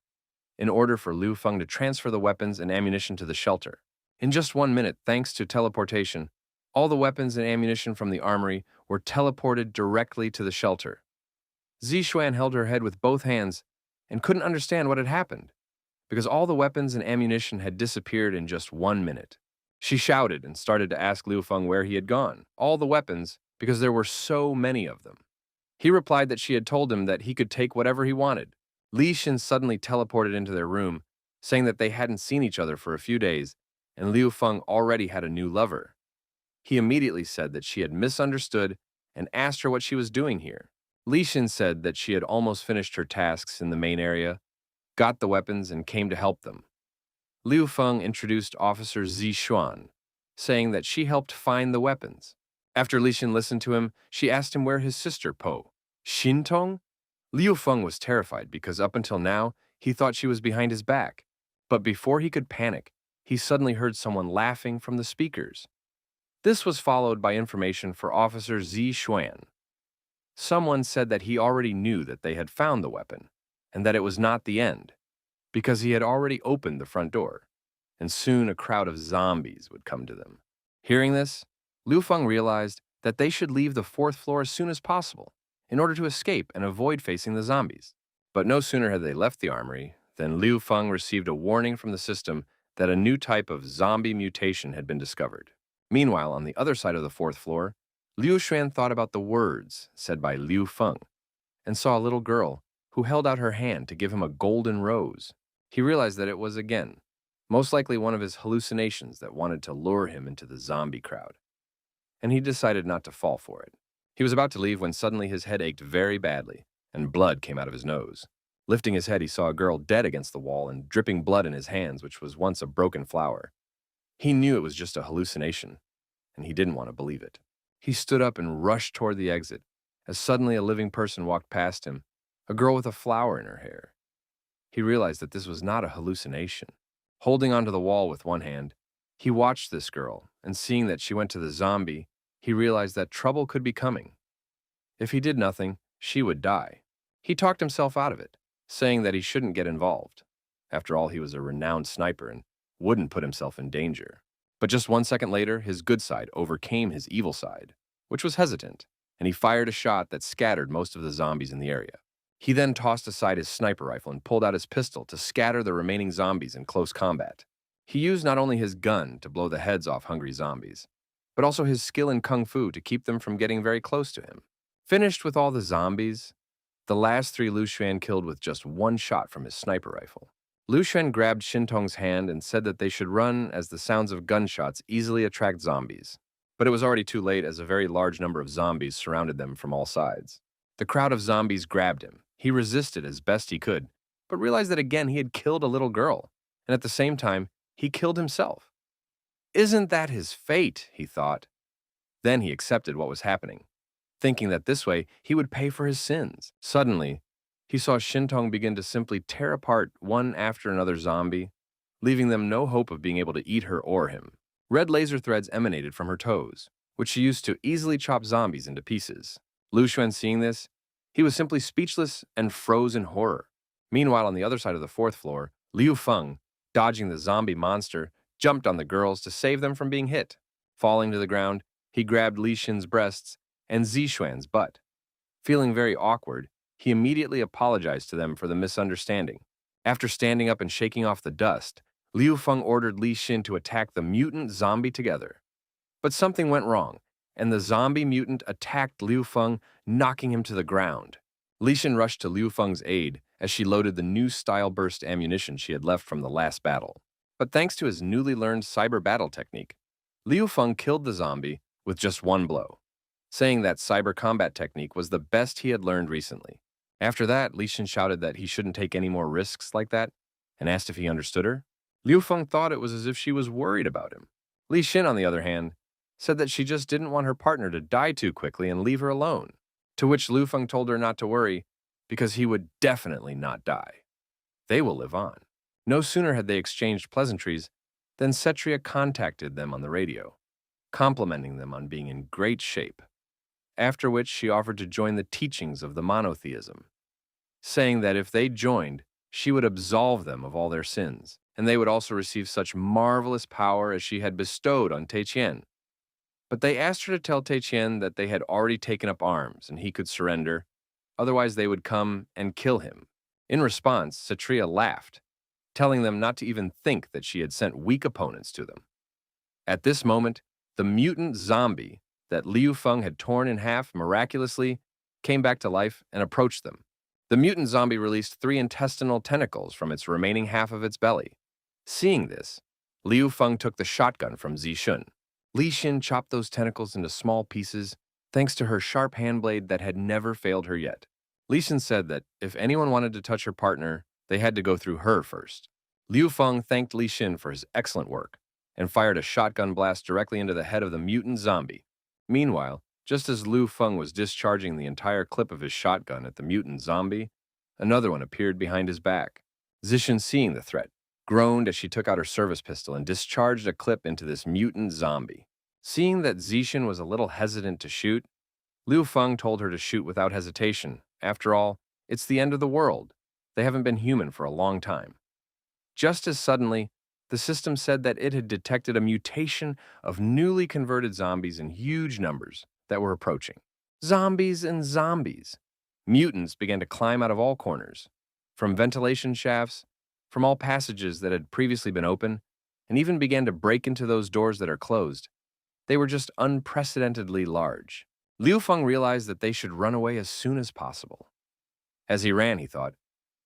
in order for Liu Feng to transfer the weapons and ammunition to the shelter. In just 1 minute, thanks to teleportation, all the weapons and ammunition from the armory were teleported directly to the shelter. Zixuan held her head with both hands and couldn't understand what had happened, because all the weapons and ammunition had disappeared in just 1 minute. She shouted and started to ask Liu Feng where he had gone, all the weapons, because there were so many of them. He replied that she had told him that he could take whatever he wanted. Li Xin suddenly teleported into their room, saying that they hadn't seen each other for a few days, and Liu Feng already had a new lover. He immediately said that she had misunderstood and asked her what she was doing here. Li Xin said that she had almost finished her tasks in the main area, got the weapons, and came to help them. Liu Feng introduced Officer Zixuan, saying that she helped find the weapons. After Li Xin listened to him, she asked him where his sister Po, Xintong. Liu Feng was terrified because up until now, he thought she was behind his back. But before he could panic, he suddenly heard someone laughing from the speakers. This was followed by information for Officer Zixuan. Someone said that he already knew that they had found the weapon, and that it was not the end, because he had already opened the front door, and soon a crowd of zombies would come to them. Hearing this, Liu Feng realized that they should leave the fourth floor as soon as possible, in order to escape and avoid facing the zombies. But no sooner had they left the armory than Liu Feng received a warning from the system that a new type of zombie mutation had been discovered. Meanwhile, on the other side of the fourth floor, Liu Xuan thought about the words said by Liu Feng and saw a little girl who held out her hand to give him a golden rose. He realized that it was, again, most likely one of his hallucinations that wanted to lure him into the zombie crowd, and he decided not to fall for it. He was about to leave when suddenly his head ached very badly, and blood came out of his nose. Lifting his head, he saw a girl dead against the wall and dripping blood in his hands, which was once a broken flower. He knew it was just a hallucination, and he didn't want to believe it. He stood up and rushed toward the exit, as suddenly a living person walked past him, a girl with a flower in her hair. He realized that this was not a hallucination. Holding onto the wall with one hand, he watched this girl, and seeing that she went to the zombie, he realized that trouble could be coming. If he did nothing, she would die. He talked himself out of it, saying that he shouldn't get involved. After all, he was a renowned sniper and wouldn't put himself in danger. But just 1 second later, his good side overcame his evil side, which was hesitant, and he fired a shot that scattered most of the zombies in the area. He then tossed aside his sniper rifle and pulled out his pistol to scatter the remaining zombies in close combat. He used not only his gun to blow the heads off hungry zombies, but also his skill in kung fu to keep them from getting very close to him. Finished with all the zombies, the last 3 Lu Xuan killed with just 1 shot from his sniper rifle. Lu Xuan grabbed Xintong's hand and said that they should run as the sounds of gunshots easily attract zombies. But it was already too late as a very large number of zombies surrounded them from all sides. The crowd of zombies grabbed him. He resisted as best he could, but realized that again he had killed a little girl, and at the same time, he killed himself. Isn't that his fate, he thought. Then he accepted what was happening, thinking that this way he would pay for his sins. Suddenly, he saw Xintong begin to simply tear apart one after another zombie, leaving them no hope of being able to eat her or him. Red laser threads emanated from her toes, which she used to easily chop zombies into pieces. Lu Xuan, seeing this, he was simply speechless and froze in horror. Meanwhile, on the other side of the fourth floor, Liu Feng, dodging the zombie monster, jumped on the girls to save them from being hit. Falling to the ground, he grabbed Li Xin's breasts and Zixuan's butt. Feeling very awkward, he immediately apologized to them for the misunderstanding. After standing up and shaking off the dust, Liu Feng ordered Li Xin to attack the mutant zombie together. But something went wrong, and the zombie mutant attacked Liu Feng, knocking him to the ground. Li Xin rushed to Liu Feng's aid as she loaded the new style burst ammunition she had left from the last battle. But thanks to his newly learned cyber battle technique, Liu Feng killed the zombie with just 1 blow, saying that cyber combat technique was the best he had learned recently. After that, Li Xin shouted that he shouldn't take any more risks like that and asked if he understood her. Liu Feng thought it was as if she was worried about him. Li Xin, on the other hand, said that she just didn't want her partner to die too quickly and leave her alone, to which Liu Feng told her not to worry, because he would definitely not die. They will live on. No sooner had they exchanged pleasantries than Cetria contacted them on the radio, complimenting them on being in great shape, after which she offered to join the teachings of the monotheism, saying that if they joined, she would absolve them of all their sins, and they would also receive such marvelous power as she had bestowed on Teiqian. But they asked her to tell Teiqian that they had already taken up arms and he could surrender, otherwise they would come and kill him. In response, Satria laughed, telling them not to even think that she had sent weak opponents to them. At this moment, the mutant zombie that Liu Feng had torn in half miraculously came back to life and approached them. The mutant zombie released 3 intestinal tentacles from its remaining half of its belly. Seeing this, Liu Feng took the shotgun from Zixun. Li Xin chopped those tentacles into small pieces thanks to her sharp handblade that had never failed her yet. Li Xin said that if anyone wanted to touch her partner, they had to go through her first. Liu Feng thanked Li Xin for his excellent work and fired a shotgun blast directly into the head of the mutant zombie. Meanwhile, just as Liu Feng was discharging the entire clip of his shotgun at the mutant zombie, another one appeared behind his back. Zixun, seeing the threat, groaned as she took out her service pistol and discharged a clip into this mutant zombie. Seeing that Zixun was a little hesitant to shoot, Liu Feng told her to shoot without hesitation. After all, it's the end of the world. They haven't been human for a long time. Just as suddenly, the system said that it had detected a mutation of newly converted zombies in huge numbers that were approaching. Zombies and zombies. Mutants began to climb out of all corners, from ventilation shafts, from all passages that had previously been open, and even began to break into those doors that are closed. They were just unprecedentedly large. Liu Feng realized that they should run away as soon as possible. As he ran, he thought,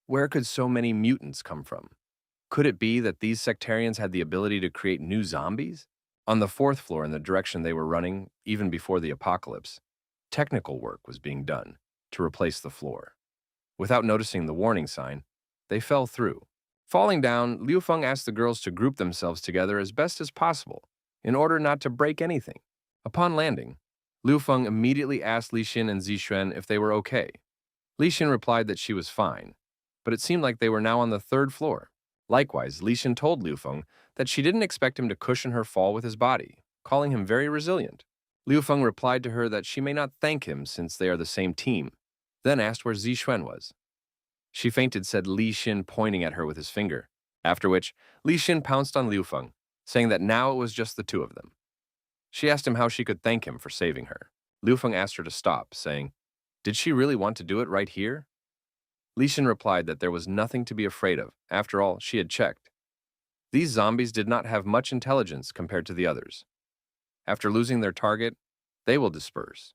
where could so many mutants come from? Could it be that these sectarians had the ability to create new zombies? On the 4th floor in the direction they were running, even before the apocalypse, technical work was being done to replace the floor. Without noticing the warning sign, they fell through. Falling down, Liu Feng asked the girls to group themselves together as best as possible, in order not to break anything. Upon landing, Liu Feng immediately asked Li Xin and Zixuan if they were okay. Li Xin replied that she was fine, but it seemed like they were now on the 3rd floor. Likewise, Li Xin told Liu Feng that she didn't expect him to cushion her fall with his body, calling him very resilient. Liu Feng replied to her that she may not thank him since they are the same team, then asked where Zixuan was. She fainted, said Li Xin, pointing at her with his finger, after which Li Xin pounced on Liu Feng, saying that now it was just the 2 of them. She asked him how she could thank him for saving her. Liu Feng asked her to stop, saying, did she really want to do it right here? Li Xin replied that there was nothing to be afraid of. After all, she had checked. These zombies did not have much intelligence compared to the others. After losing their target, they will disperse,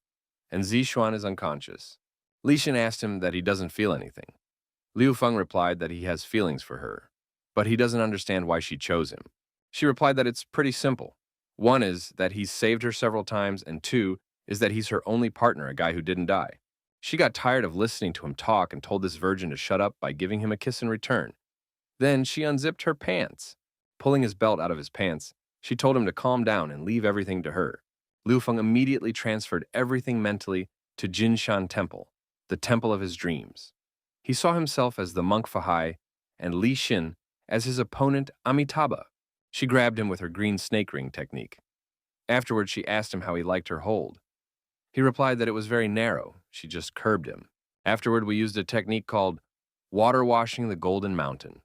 and Zixuan is unconscious. Li Xin asked him that he doesn't feel anything. Liu Feng replied that he has feelings for her, but he doesn't understand why she chose him. She replied that it's pretty simple. 1 is that he's saved her several times, and 2 is that he's her only partner, a guy who didn't die. She got tired of listening to him talk and told this virgin to shut up by giving him a kiss in return. Then she unzipped her pants. Pulling his belt out of his pants, she told him to calm down and leave everything to her. Liu Feng immediately transferred everything mentally to Jinshan Temple, the temple of his dreams. He saw himself as the monk Fahai and Li Xin as his opponent Amitabha. She grabbed him with her green snake ring technique. Afterward, she asked him how he liked her hold. He replied that it was very narrow. She just curbed him. Afterward, we used a technique called water washing the golden mountain.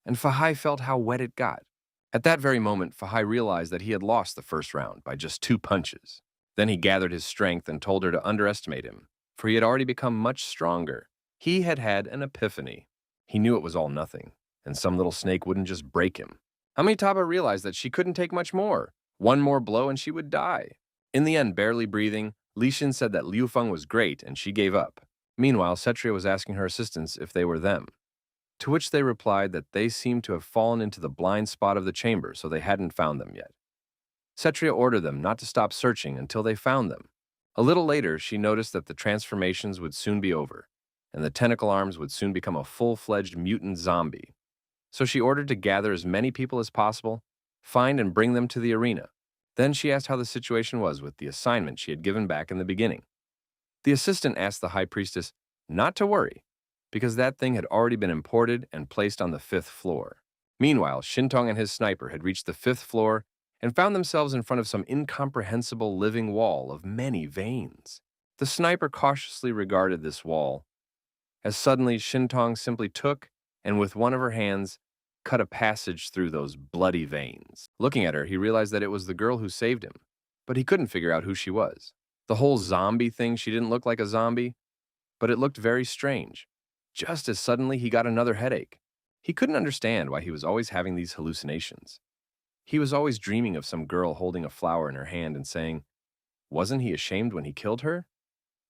And Fahai felt how wet it got. At that very moment, Fahai realized that he had lost the first round by just 2 punches. Then he gathered his strength and told her to underestimate him, for he had already become much stronger. He had had an epiphany. He knew it was all nothing, and some little snake wouldn't just break him. Amitabha realized that she couldn't take much more. 1 more blow and she would die. In the end, barely breathing, Li Xin said that Liu Feng was great and she gave up. Meanwhile, Cetria was asking her assistants if they were them, to which they replied that they seemed to have fallen into the blind spot of the chamber, so they hadn't found them yet. Cetria ordered them not to stop searching until they found them. A little later, she noticed that the transformations would soon be over, and the tentacle arms would soon become a full-fledged mutant zombie. So she ordered to gather as many people as possible, find and bring them to the arena. Then she asked how the situation was with the assignment she had given back in the beginning. The assistant asked the high priestess not to worry, because that thing had already been imported and placed on the fifth floor. Meanwhile, Shintong and his sniper had reached the fifth floor and found themselves in front of some incomprehensible living wall of many veins. The sniper cautiously regarded this wall, as suddenly Shintong simply took and with one of her hands cut a passage through those bloody veins. Looking at her, he realized that it was the girl who saved him, but he couldn't figure out who she was. The whole zombie thing, she didn't look like a zombie, but it looked very strange. Just as suddenly, he got another headache. He couldn't understand why he was always having these hallucinations. He was always dreaming of some girl holding a flower in her hand and saying, wasn't he ashamed when he killed her?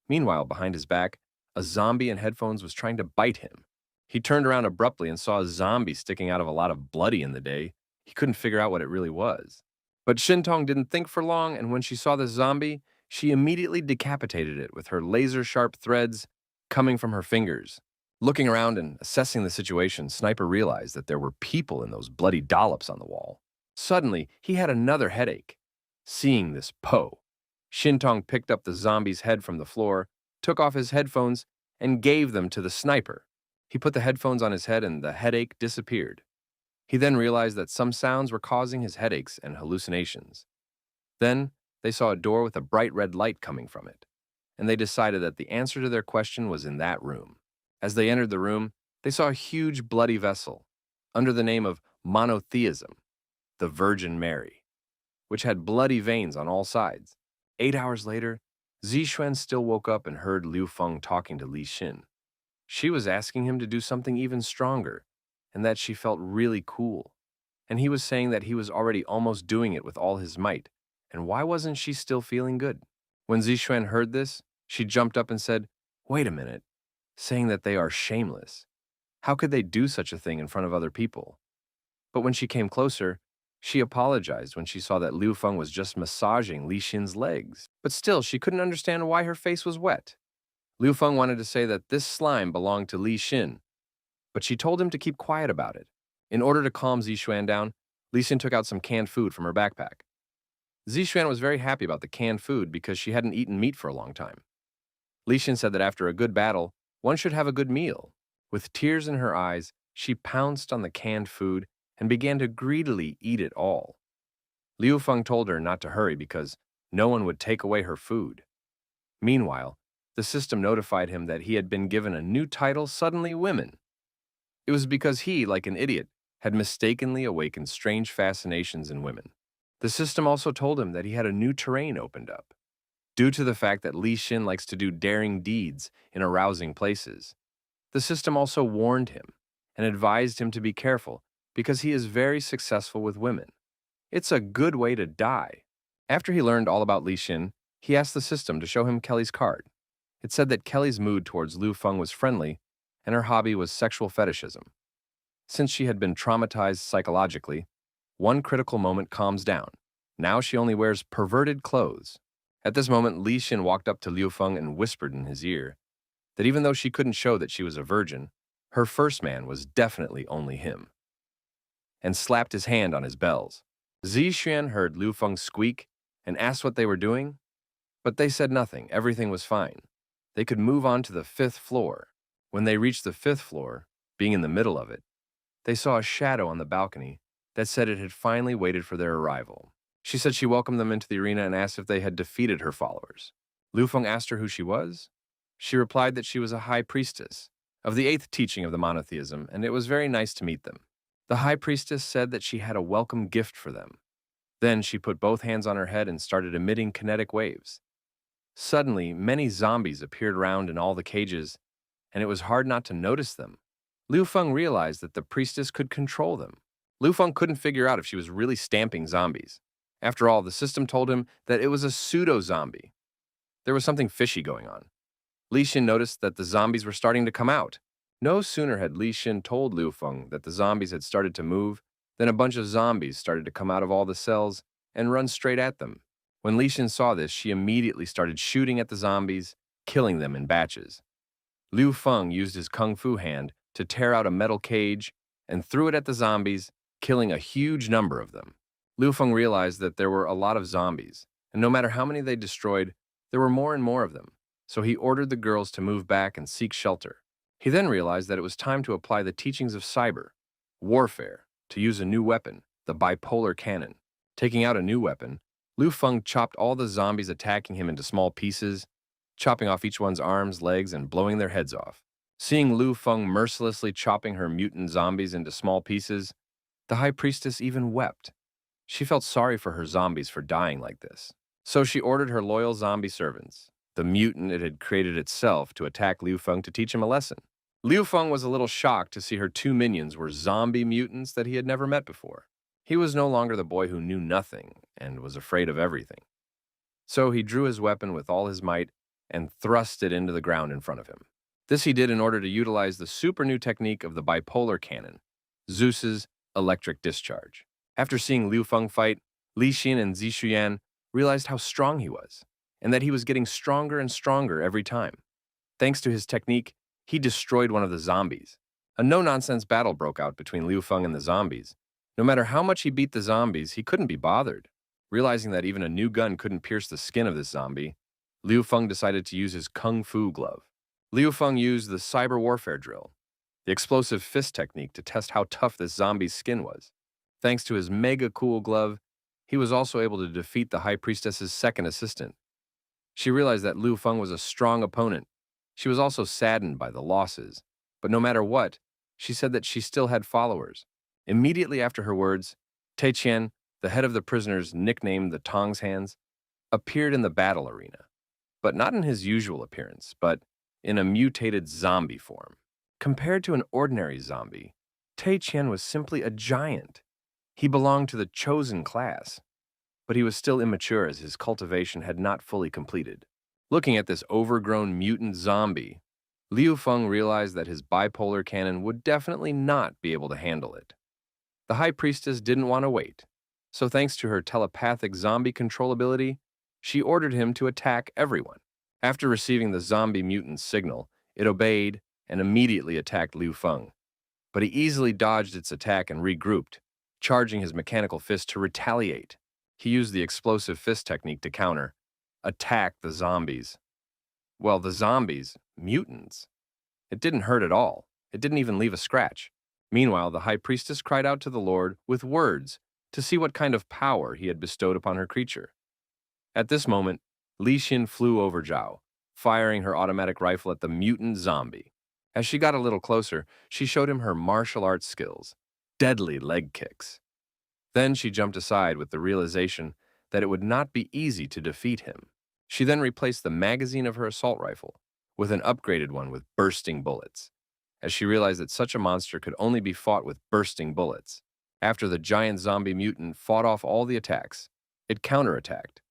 Meanwhile, behind his back, a zombie in headphones was trying to bite him. He turned around abruptly and saw a zombie sticking out of a lot of bloody in the day. He couldn't figure out what it really was. But Shintong didn't think for long, and when she saw this zombie, she immediately decapitated it with her laser-sharp threads coming from her fingers. Looking around and assessing the situation, Sniper realized that there were people in those bloody dollops on the wall. Suddenly, he had another headache. Seeing this Shintong picked up the zombie's head from the floor, took off his headphones, and gave them to the sniper. He put the headphones on his head and the headache disappeared. He then realized that some sounds were causing his headaches and hallucinations. Then, they saw a door with a bright red light coming from it, and they decided that the answer to their question was in that room. As they entered the room, they saw a huge bloody vessel, under the name of monotheism, the Virgin Mary, which had bloody veins on all sides. 8 hours later, Zixuan still woke up and heard Liu Feng talking to Li Xin. She was asking him to do something even stronger, and that she felt really cool. And he was saying that he was already almost doing it with all his might, and why wasn't she still feeling good? When Zixuan heard this, she jumped up and said, "Wait a minute," saying that they are shameless. How could they do such a thing in front of other people? But when she came closer, she apologized when she saw that Liu Feng was just massaging Li Xin's legs. But still, she couldn't understand why her face was wet. Liu Feng wanted to say that this slime belonged to Li Xin, but she told him to keep quiet about it. In order to calm Zixuan down, Li Xin took out some canned food from her backpack. Zixuan was very happy about the canned food because she hadn't eaten meat for a long time. Li Xin said that after a good battle, one should have a good meal. With tears in her eyes, she pounced on the canned food and began to greedily eat it all. Liu Feng told her not to hurry because no one would take away her food. Meanwhile, the system notified him that he had been given a new title, Suddenly Women. It was because he, like an idiot, had mistakenly awakened strange fascinations in women. The system also told him that he had a new terrain opened up. Due to the fact that Li Xin likes to do daring deeds in arousing places, the system also warned him and advised him to be careful because he is very successful with women. It's a good way to die. After he learned all about Li Xin, he asked the system to show him Kelly's card. It said that Kelly's mood towards Liu Feng was friendly and her hobby was sexual fetishism. Since she had been traumatized psychologically, one critical moment calms down. Now she only wears perverted clothes. At this moment, Li Xin walked up to Liu Feng and whispered in his ear that even though she couldn't show that she was a virgin, her first man was definitely only him, and slapped his hand on his bells. Zixuan heard Liu Feng squeak and asked what they were doing, but they said nothing. Everything was fine. They could move on to the 5th floor. When they reached the 5th floor, being in the middle of it, they saw a shadow on the balcony that said it had finally waited for their arrival. She said she welcomed them into the arena and asked if they had defeated her followers. Liu Feng asked her who she was. She replied that she was a high priestess of the 8th teaching of the monotheism, and it was very nice to meet them. The high priestess said that she had a welcome gift for them. Then she put both hands on her head and started emitting kinetic waves. Suddenly, many zombies appeared around in all the cages, and it was hard not to notice them. Liu Feng realized that the priestess could control them. Liu Feng couldn't figure out if she was really stamping zombies. After all, the system told him that it was a pseudo-zombie. There was something fishy going on. Li Xin noticed that the zombies were starting to come out. No sooner had Li Xin told Liu Feng that the zombies had started to move than a bunch of zombies started to come out of all the cells and run straight at them. When Li Xin saw this, she immediately started shooting at the zombies, killing them in batches. Liu Feng used his kung fu hand to tear out a metal cage and threw it at the zombies, killing a huge number of them. Liu Feng realized that there were a lot of zombies, and no matter how many they destroyed, there were more and more of them, so he ordered the girls to move back and seek shelter. He then realized that it was time to apply the teachings of cyber, warfare, to use a new weapon, the bipolar cannon. Taking out a new weapon, Liu Feng chopped all the zombies attacking him into small pieces, chopping off each one's arms, legs, and blowing their heads off. Seeing Liu Feng mercilessly chopping her mutant zombies into small pieces, the high priestess even wept. She felt sorry for her zombies for dying like this. So she ordered her loyal zombie servants, the mutant it had created itself, to attack Liu Feng to teach him a lesson. Liu Feng was a little shocked to see her two minions were zombie mutants that he had never met before. He was no longer the boy who knew nothing and was afraid of everything. So he drew his weapon with all his might and thrust it into the ground in front of him. This he did in order to utilize the super new technique of the bipolar cannon, Zeus's electric discharge. After seeing Liu Feng fight, Li Xin and Zishuyan realized how strong he was, and that he was getting stronger and stronger every time. Thanks to his technique, he destroyed one of the zombies. A no-nonsense battle broke out between Liu Feng and the zombies. No matter how much he beat the zombies, he couldn't be bothered. Realizing that even a new gun couldn't pierce the skin of this zombie, Liu Feng decided to use his kung fu glove. Liu Feng used the cyber warfare drill, the explosive fist technique, to test how tough this zombie's skin was. Thanks to his mega cool glove, he was also able to defeat the High Priestess's second assistant. She realized that Liu Feng was a strong opponent. She was also saddened by the losses, but no matter what, she said that she still had followers. Immediately after her words, Tai Qian, the head of the prisoners nicknamed the Tongs Hands, appeared in the battle arena, but not in his usual appearance, but in a mutated zombie form. Compared to an ordinary zombie, Tai Qian was simply a giant. He belonged to the chosen class, but he was still immature as his cultivation had not fully completed. Looking at this overgrown mutant zombie, Liu Feng realized that his bipolar cannon would definitely not be able to handle it. The High Priestess didn't want to wait, so thanks to her telepathic zombie control ability, she ordered him to attack everyone. After receiving the zombie mutant's signal, it obeyed and immediately attacked Liu Feng. But he easily dodged its attack and regrouped, charging his mechanical fist to retaliate. He used the explosive fist technique to attack the zombies. Well, the zombies, mutants. It didn't hurt at all. It didn't even leave a scratch. Meanwhile, the High Priestess cried out to the Lord with words to see what kind of power he had bestowed upon her creature. At this moment, Li Xin flew over Zhao, firing her automatic rifle at the mutant zombie. As she got a little closer, she showed him her martial arts skills, deadly leg kicks. Then she jumped aside with the realization that it would not be easy to defeat him. She then replaced the magazine of her assault rifle with an upgraded one with bursting bullets, as she realized that such a monster could only be fought with bursting bullets. After the giant zombie mutant fought off all the attacks, it counterattacked,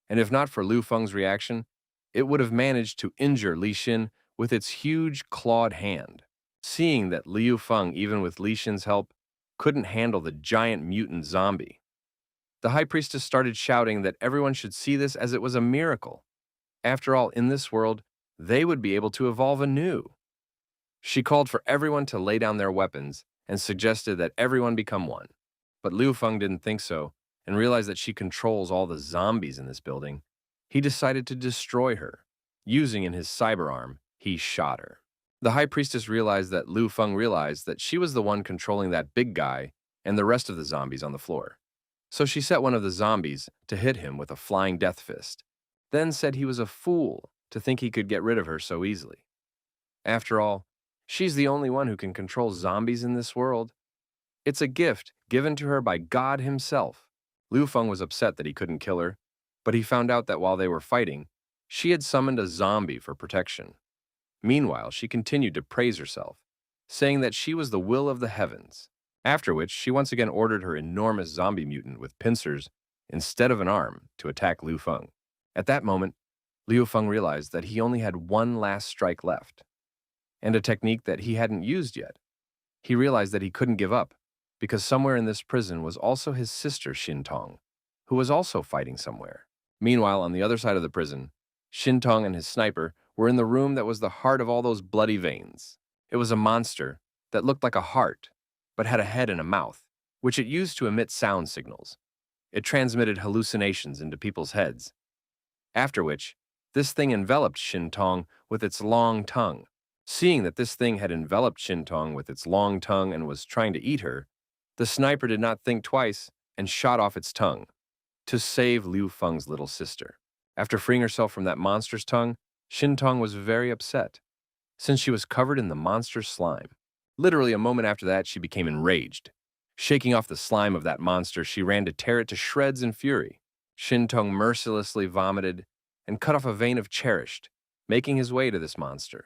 and if not for Liu Feng's reaction, it would have managed to injure Li Xin with its huge clawed hand. Seeing that Liu Feng, even with Li Xin's help, couldn't handle the giant mutant zombie, the High Priestess started shouting that everyone should see this as it was a miracle. After all, in this world, they would be able to evolve anew. She called for everyone to lay down their weapons and suggested that everyone become one. But Liu Feng didn't think so, and realized that she controls all the zombies in this building. He decided to destroy her. Using in his cyber arm, he shot her. The High Priestess realized that Liu Feng realized that she was the one controlling that big guy and the rest of the zombies on the floor. So she set one of the zombies to hit him with a flying death fist, then said he was a fool to think he could get rid of her so easily. After all, she's the only one who can control zombies in this world. It's a gift given to her by God himself. Liu Feng was upset that he couldn't kill her, but he found out that while they were fighting, she had summoned a zombie for protection. Meanwhile, she continued to praise herself, saying that she was the will of the heavens, after which she once again ordered her enormous zombie mutant with pincers instead of an arm to attack Liu Feng. At that moment, Liu Feng realized that he only had one last strike left, and a technique that he hadn't used yet. He realized that he couldn't give up, because somewhere in this prison was also his sister Xintong, who was also fighting somewhere. Meanwhile, on the other side of the prison, Xintong and his sniper were in the room that was the heart of all those bloody veins. It was a monster that looked like a heart, but had a head and a mouth, which it used to emit sound signals. It transmitted hallucinations into people's heads. After which, this thing enveloped Shintong with its long tongue. Seeing that this thing had enveloped Shintong with its long tongue and was trying to eat her, the sniper did not think twice and shot off its tongue to save Liu Feng's little sister. After freeing herself from that monster's tongue, Shintong was very upset, since she was covered in the monster's slime. Literally a moment after that, she became enraged. Shaking off the slime of that monster, she ran to tear it to shreds in fury. Shintong mercilessly vomited and cut off a vein of cherished, making his way to this monster.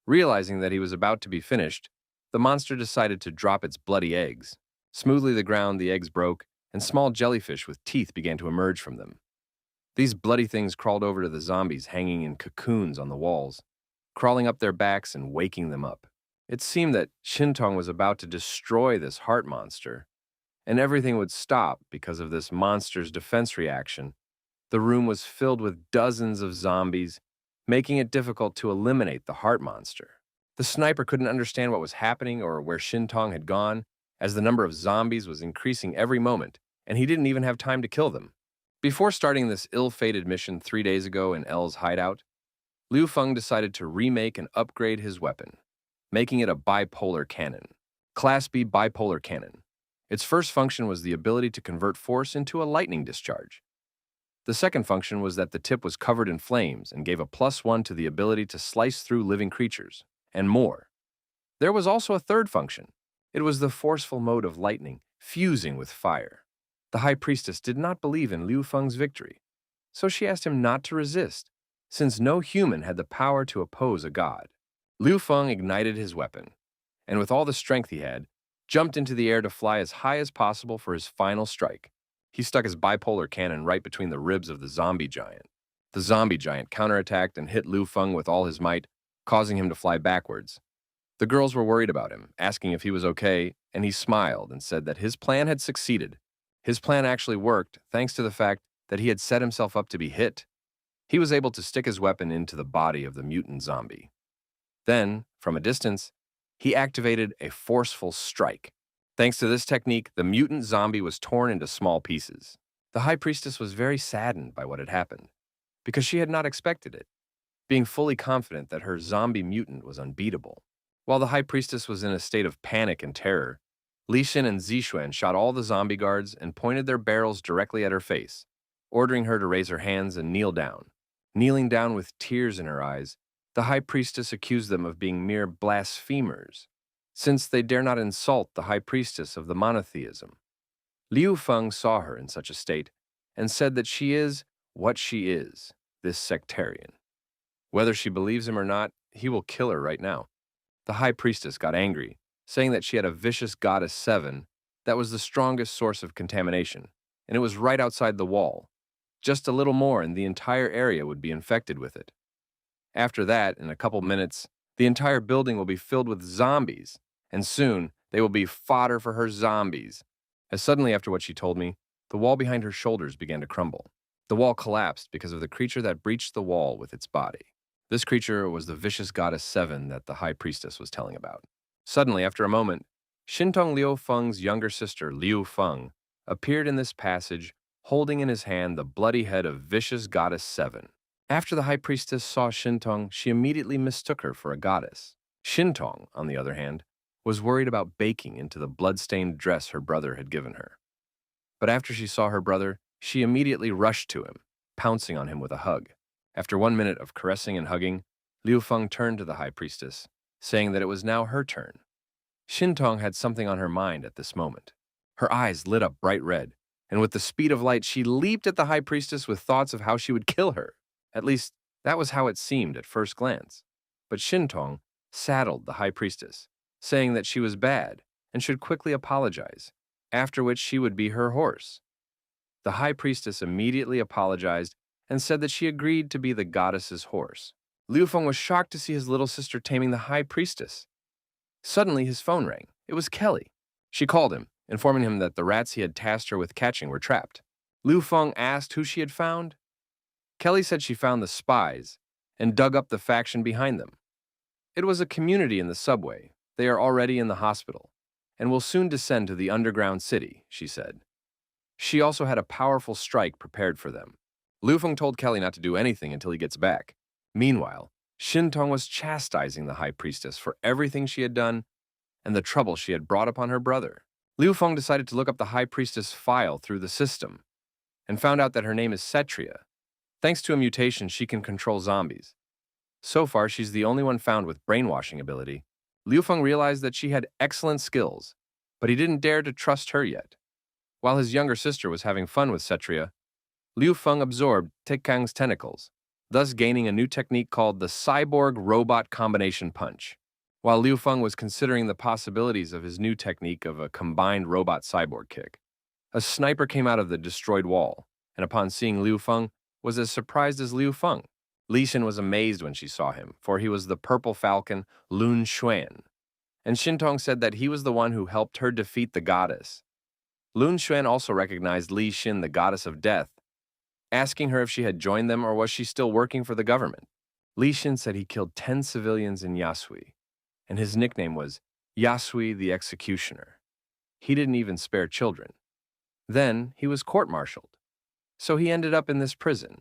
Realizing that he was about to be finished, the monster decided to drop its bloody eggs. Smoothly the ground, the eggs broke, and small jellyfish with teeth began to emerge from them. These bloody things crawled over to the zombies hanging in cocoons on the walls, crawling up their backs and waking them up. It seemed that Shintong was about to destroy this heart monster, and everything would stop because of this monster's defense reaction. The room was filled with dozens of zombies, making it difficult to eliminate the heart monster. The sniper couldn't understand what was happening or where Shintong had gone, as the number of zombies was increasing every moment, and he didn't even have time to kill them. Before starting this ill-fated mission 3 days ago in L's hideout, Liu Feng decided to remake and upgrade his weapon, making it a bipolar cannon. Class B bipolar cannon. Its first function was the ability to convert force into a lightning discharge. The second function was that the tip was covered in flames and gave a +1 to the ability to slice through living creatures, and more. There was also a third function. It was the forceful mode of lightning, fusing with fire. The High Priestess did not believe in Liu Feng's victory, so she asked him not to resist, since no human had the power to oppose a god. Liu Feng ignited his weapon, and with all the strength he had, jumped into the air to fly as high as possible for his final strike. He stuck his bipolar cannon right between the ribs of the zombie giant. The zombie giant counterattacked and hit Liu Feng with all his might, causing him to fly backwards. The girls were worried about him, asking if he was okay, and he smiled and said that his plan had succeeded. His plan actually worked thanks to the fact that he had set himself up to be hit. He was able to stick his weapon into the body of the mutant zombie. Then, from a distance, he activated a forceful strike. Thanks to this technique, the mutant zombie was torn into small pieces. The High Priestess was very saddened by what had happened, because she had not expected it, being fully confident that her zombie mutant was unbeatable. While the High Priestess was in a state of panic and terror, Li Xin and Zixuan shot all the zombie guards and pointed their barrels directly at her face, ordering her to raise her hands and kneel down. Kneeling down with tears in her eyes, the High Priestess accused them of being mere blasphemers, since they dare not insult the High Priestess of the monotheism. Liu Feng saw her in such a state and said that she is what she is, this sectarian. Whether she believes him or not, he will kill her right now. The High Priestess got angry, saying that she had a vicious goddess 7 that was the strongest source of contamination, and it was right outside the wall. Just a little more and the entire area would be infected with it. After that, in a couple minutes, the entire building will be filled with zombies, and soon they will be fodder for her zombies. As suddenly after what she told me, the wall behind her shoulders began to crumble. The wall collapsed because of the creature that breached the wall with its body. This creature was the vicious goddess 7 that the High Priestess was telling about. Suddenly, after a moment, Shintong Liu Feng's younger sister, Liu Feng, appeared in this passage, holding in his hand the bloody head of vicious goddess 7. After the High Priestess saw Shintong, she immediately mistook her for a goddess. Shintong, on the other hand, was worried about baking into the blood-stained dress her brother had given her. But after she saw her brother, she immediately rushed to him, pouncing on him with a hug. After 1 minute of caressing and hugging, Liu Feng turned to the High Priestess, saying that it was now her turn. Shintong had something on her mind at this moment. Her eyes lit up bright red, and with the speed of light, she leaped at the High Priestess with thoughts of how she would kill her. At least, that was how it seemed at first glance. But Shintong saddled the High Priestess, saying that she was bad and should quickly apologize, after which she would be her horse. The High Priestess immediately apologized and said that she agreed to be the goddess's horse. Liu Feng was shocked to see his little sister taming the High Priestess. Suddenly, his phone rang. It was Kelly. She called him, informing him that the rats he had tasked her with catching were trapped. Liu Feng asked who she had found. Kelly said she found the spies and dug up the faction behind them. It was a community in the subway. They are already in the hospital and will soon descend to the underground city, she said. She also had a powerful strike prepared for them. Liu Feng told Kelly not to do anything until he gets back. Meanwhile, Shin Tong was chastising the high priestess for everything she had done and the trouble she had brought upon her brother. Liu Feng decided to look up the high priestess file through the system and found out that her name is Cetria. Thanks to a mutation, she can control zombies. So far, she's the only one found with brainwashing ability. Liu Feng realized that she had excellent skills, but he didn't dare to trust her yet. While his younger sister was having fun with Cetria, Liu Feng absorbed Tikkang's tentacles, thus gaining a new technique called the Cyborg Robot Combination Punch. While Liu Feng was considering the possibilities of his new technique of a combined robot cyborg kick, a sniper came out of the destroyed wall, and upon seeing Liu Feng, was as surprised as Liu Feng. Li Xin was amazed when she saw him, for he was the purple falcon Lun Xuan, and Shintong said that he was the one who helped her defeat the goddess. Lun Xuan also recognized Li Xin, the goddess of death, asking her if she had joined them or was she still working for the government. Li Xin said he killed 10 civilians in Yasui, and his nickname was Yasui the Executioner. He didn't even spare children. Then he was court-martialed, so he ended up in this prison.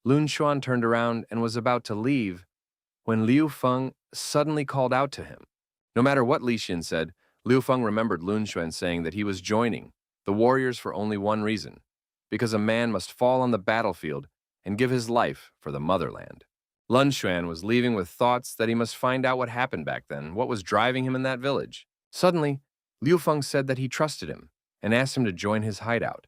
Lun Xuan turned around and was about to leave when Liu Feng suddenly called out to him. No matter what Li Xin said, Liu Feng remembered Lun Xuan saying that he was joining the warriors for only one reason, because a man must fall on the battlefield and give his life for the motherland. Lun Xuan was leaving with thoughts that he must find out what happened back then, what was driving him in that village. Suddenly, Liu Feng said that he trusted him and asked him to join his hideout.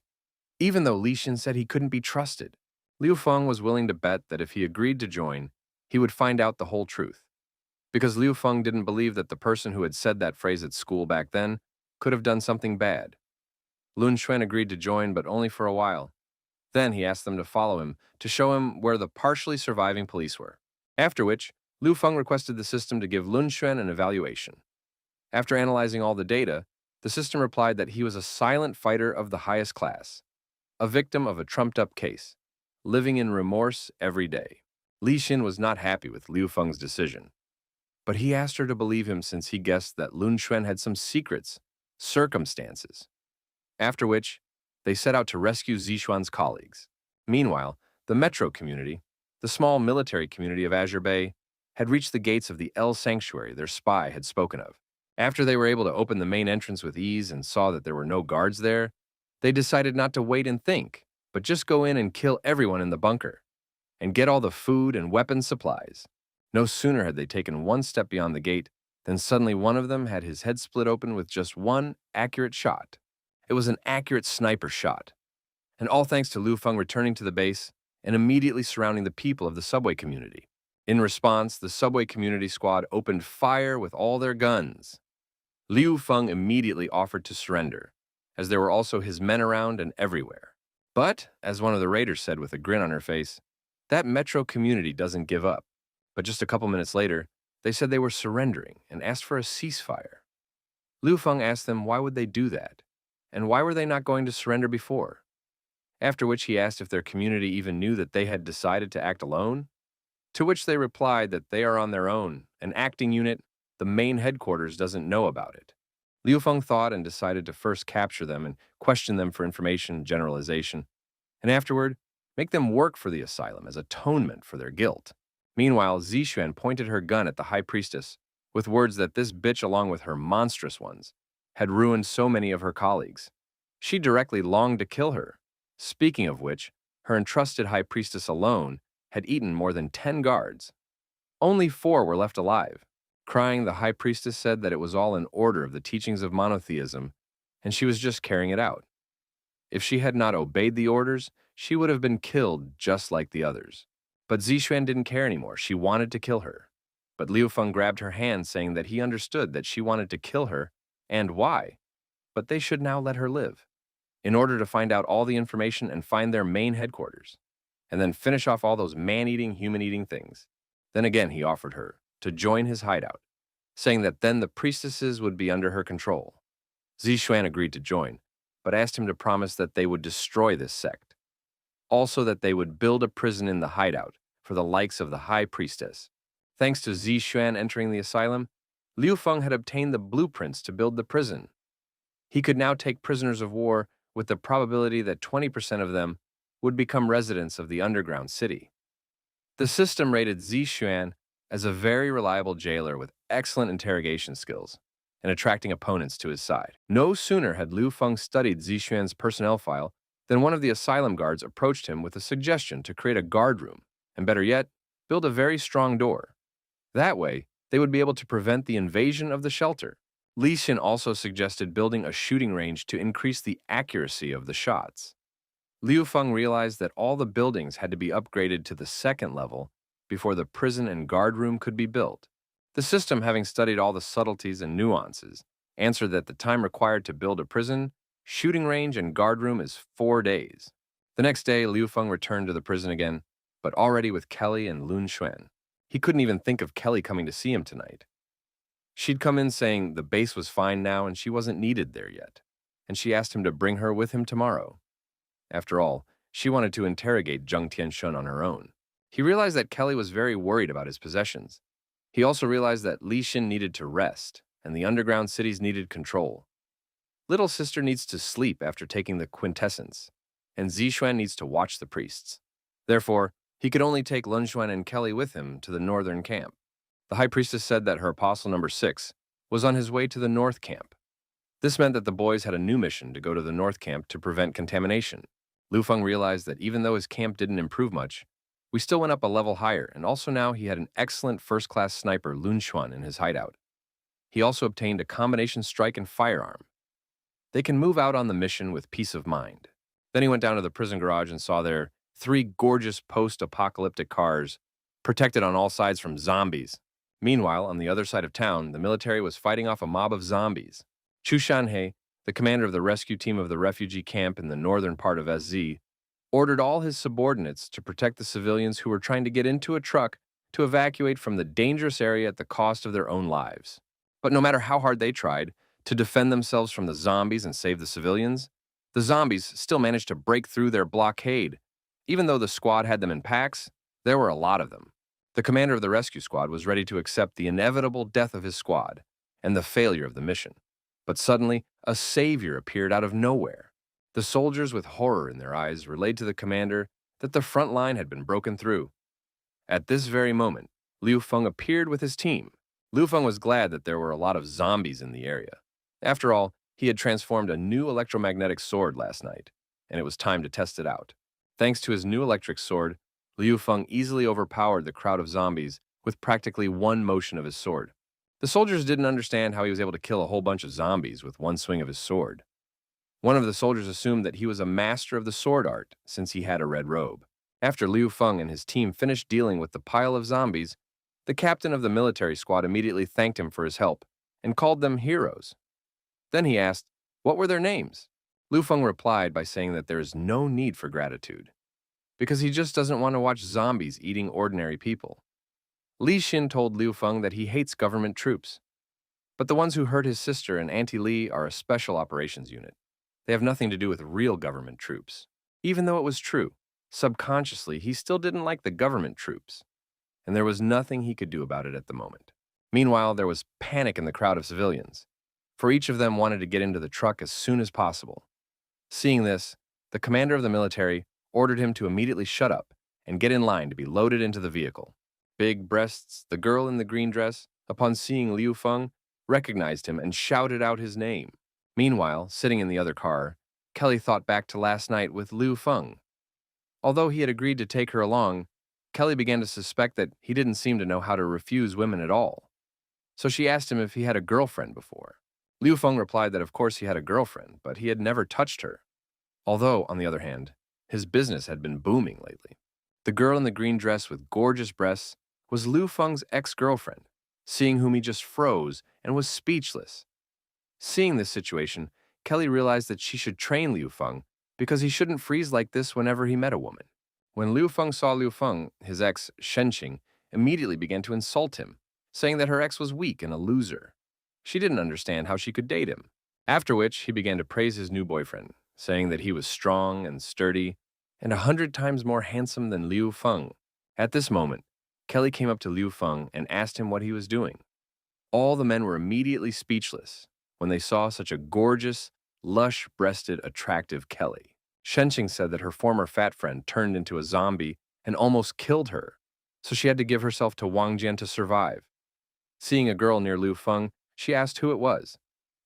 Even though Li Xin said he couldn't be trusted, Liu Feng was willing to bet that if he agreed to join, he would find out the whole truth. Because Liu Feng didn't believe that the person who had said that phrase at school back then could have done something bad. Lun Xuan agreed to join, but only for a while. Then he asked them to follow him to show him where the partially surviving police were. After which, Liu Feng requested the system to give Lun Xuan an evaluation. After analyzing all the data, the system replied that he was a silent fighter of the highest class, a victim of a trumped-up case, living in remorse every day. Li Xin was not happy with Liu Feng's decision, but he asked her to believe him since he guessed that Lun Xuan had some secrets, circumstances. After which, they set out to rescue Zixuan's colleagues. Meanwhile, the metro community, the small military community of Azure Bay, had reached the gates of the L Sanctuary their spy had spoken of. After they were able to open the main entrance with ease and saw that there were no guards there, they decided not to wait and think, but just go in and kill everyone in the bunker, and get all the food and weapons supplies. No sooner had they taken one step beyond the gate than suddenly one of them had his head split open with just one accurate shot. It was an accurate sniper shot, and all thanks to Liu Feng returning to the base and immediately surrounding the people of the subway community. In response, the subway community squad opened fire with all their guns. Liu Feng immediately offered to surrender, as there were also his men around and everywhere. But, as one of the raiders said with a grin on her face, that metro community doesn't give up. But just a couple minutes later, they said they were surrendering and asked for a ceasefire. Liu Feng asked them why would they do that, and why were they not going to surrender before? After which he asked if their community even knew that they had decided to act alone, to which they replied that they are on their own, an acting unit, the main headquarters doesn't know about it. Liu Feng thought and decided to first capture them and question them for information generalization, and afterward, make them work for the asylum as atonement for their guilt. Meanwhile, Zixuan pointed her gun at the high priestess, with words that this bitch along with her monstrous ones had ruined so many of her colleagues. She directly longed to kill her. Speaking of which, her entrusted high priestess alone had eaten more than 10 guards. Only 4 were left alive. Crying, the high priestess said that it was all in order of the teachings of monotheism, and she was just carrying it out. If she had not obeyed the orders, she would have been killed just like the others. But Zixuan didn't care anymore. She wanted to kill her. But Liu Feng grabbed her hand, saying that he understood that she wanted to kill her, and why. But they should now let her live, in order to find out all the information and find their main headquarters, and then finish off all those man-eating, human-eating things. Then again he offered her to join his hideout, saying that then the priestesses would be under her control. Zixuan agreed to join, but asked him to promise that they would destroy this sect. Also that they would build a prison in the hideout for the likes of the high priestess. Thanks to Zixuan entering the asylum, Liu Feng had obtained the blueprints to build the prison. He could now take prisoners of war with the probability that 20% of them would become residents of the underground city. The system rated Zixuan as a very reliable jailer with excellent interrogation skills and attracting opponents to his side. No sooner had Liu Feng studied Zixuan's personnel file than one of the asylum guards approached him with a suggestion to create a guard room, and better yet, build a very strong door. That way, they would be able to prevent the invasion of the shelter. Li Xin also suggested building a shooting range to increase the accuracy of the shots. Liu Feng realized that all the buildings had to be upgraded to the second level before the prison and guard room could be built. The system, having studied all the subtleties and nuances, answered that the time required to build a prison, shooting range, and guard room is 4 days. The next day, Liu Feng returned to the prison again, but already with Kelly and Lun Xuan. He couldn't even think of Kelly coming to see him tonight. She'd come in saying the base was fine now and she wasn't needed there yet, and she asked him to bring her with him tomorrow. After all, she wanted to interrogate Zheng Tianshun on her own. He realized that Kelly was very worried about his possessions. He also realized that Li Xin needed to rest, and the underground cities needed control. Little sister needs to sleep after taking the quintessence, and Zixuan needs to watch the priests. Therefore, he could only take Lunxuan and Kelly with him to the northern camp. The high priestess said that her apostle number 6 was on his way to the north camp. This meant that the boys had a new mission to go to the north camp to prevent contamination. Liu Feng realized that even though his camp didn't improve much, we still went up a level higher, and also now he had an excellent first-class sniper Lun Xuan in his hideout. He also obtained a combination strike and firearm. They can move out on the mission with peace of mind. Then he went down to the prison garage and saw there 3 gorgeous post-apocalyptic cars, protected on all sides from zombies. Meanwhile, on the other side of town, the military was fighting off a mob of zombies. Chu Shanhei, the commander of the rescue team of the refugee camp in the northern part of SZ, ordered all his subordinates to protect the civilians who were trying to get into a truck to evacuate from the dangerous area at the cost of their own lives. But no matter how hard they tried to defend themselves from the zombies and save the civilians, the zombies still managed to break through their blockade. Even though the squad had them in packs, there were a lot of them. The commander of the rescue squad was ready to accept the inevitable death of his squad and the failure of the mission. But suddenly, a savior appeared out of nowhere. The soldiers, with horror in their eyes, relayed to the commander that the front line had been broken through. At this very moment, Liu Feng appeared with his team. Liu Feng was glad that there were a lot of zombies in the area. After all, he had transformed a new electromagnetic sword last night, and it was time to test it out. Thanks to his new electric sword, Liu Feng easily overpowered the crowd of zombies with practically one motion of his sword. The soldiers didn't understand how he was able to kill a whole bunch of zombies with one swing of his sword. One of the soldiers assumed that he was a master of the sword art since he had a red robe. After Liu Feng and his team finished dealing with the pile of zombies, the captain of the military squad immediately thanked him for his help and called them heroes. Then he asked, what were their names? Liu Feng replied by saying that there is no need for gratitude, because he just doesn't want to watch zombies eating ordinary people. Li Xin told Liu Feng that he hates government troops, but the ones who hurt his sister and Auntie Li are a special operations unit. They have nothing to do with real government troops. Even though it was true, subconsciously he still didn't like the government troops, and there was nothing he could do about it at the moment. Meanwhile, there was panic in the crowd of civilians, for each of them wanted to get into the truck as soon as possible. Seeing this, the commander of the military ordered him to immediately shut up and get in line to be loaded into the vehicle. Big Breasts, the girl in the green dress, upon seeing Liu Feng, recognized him and shouted out his name. Meanwhile, sitting in the other car, Kelly thought back to last night with Liu Feng. Although he had agreed to take her along, Kelly began to suspect that he didn't seem to know how to refuse women at all. So she asked him if he had a girlfriend before. Liu Feng replied that of course he had a girlfriend, but he had never touched her. Although, on the other hand, his business had been booming lately. The girl in the green dress with gorgeous breasts was Liu Feng's ex-girlfriend, seeing whom he just froze and was speechless. Seeing this situation, Kelly realized that she should train Liu Feng because he shouldn't freeze like this whenever he met a woman. When Liu Feng saw Liu Feng, his ex, Shenqing, immediately began to insult him, saying that her ex was weak and a loser. She didn't understand how she could date him. After which, he began to praise his new boyfriend, saying that he was strong and sturdy and 100 times more handsome than Liu Feng. At this moment, Kelly came up to Liu Feng and asked him what he was doing. All the men were immediately speechless when they saw such a gorgeous, lush-breasted, attractive Kelly. Shenqing said that her former fat friend turned into a zombie and almost killed her, so she had to give herself to Wang Jian to survive. Seeing a girl near Liu Feng, she asked who it was.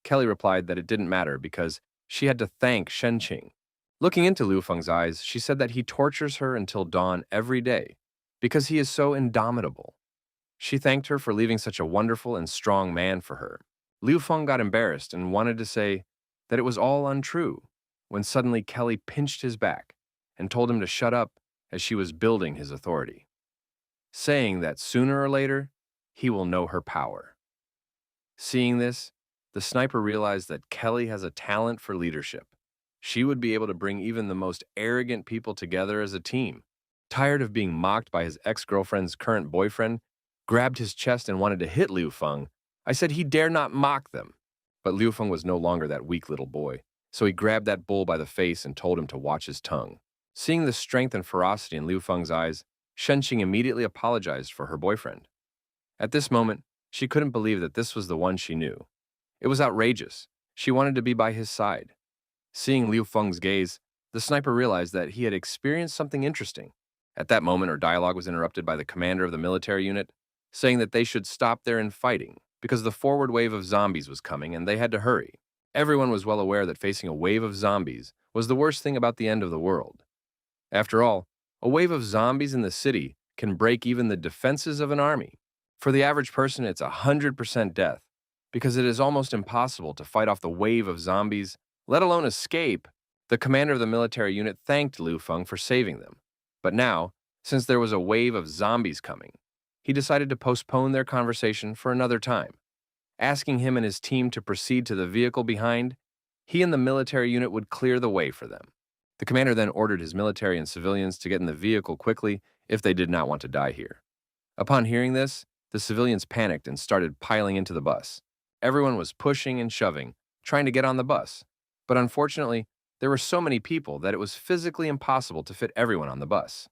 Kelly replied that it didn't matter because she had to thank Shenqing. Looking into Liu Feng's eyes, she said that he tortures her until dawn every day because he is so indomitable. She thanked her for leaving such a wonderful and strong man for her. Liu Feng got embarrassed and wanted to say that it was all untrue, when suddenly Kelly pinched his back and told him to shut up as she was building his authority, saying that sooner or later, he will know her power. Seeing this, the sniper realized that Kelly has a talent for leadership. She would be able to bring even the most arrogant people together as a team. Tired of being mocked by his ex-girlfriend's current boyfriend, grabbed his chest and wanted to hit Liu Feng. I said he dare not mock them. But Liu Feng was no longer that weak little boy, so he grabbed that bull by the face and told him to watch his tongue. Seeing the strength and ferocity in Liu Feng's eyes, Shenqing immediately apologized for her boyfriend. At this moment, she couldn't believe that this was the one she knew. It was outrageous. She wanted to be by his side. Seeing Liu Feng's gaze, the sniper realized that he had experienced something interesting. At that moment, her dialogue was interrupted by the commander of the military unit, saying that they should stop their infighting because the forward wave of zombies was coming and they had to hurry. Everyone was well aware that facing a wave of zombies was the worst thing about the end of the world. After all, a wave of zombies in the city can break even the defenses of an army. For the average person, it's 100% death, because it is almost impossible to fight off the wave of zombies, let alone escape. The commander of the military unit thanked Liu Feng for saving them. But now, since there was a wave of zombies coming, he decided to postpone their conversation for another time. Asking him and his team to proceed to the vehicle behind, he and the military unit would clear the way for them. The commander then ordered his military and civilians to get in the vehicle quickly if they did not want to die here. Upon hearing this, the civilians panicked and started piling into the bus. Everyone was pushing and shoving, trying to get on the bus. But unfortunately, there were so many people that it was physically impossible to fit everyone on the bus.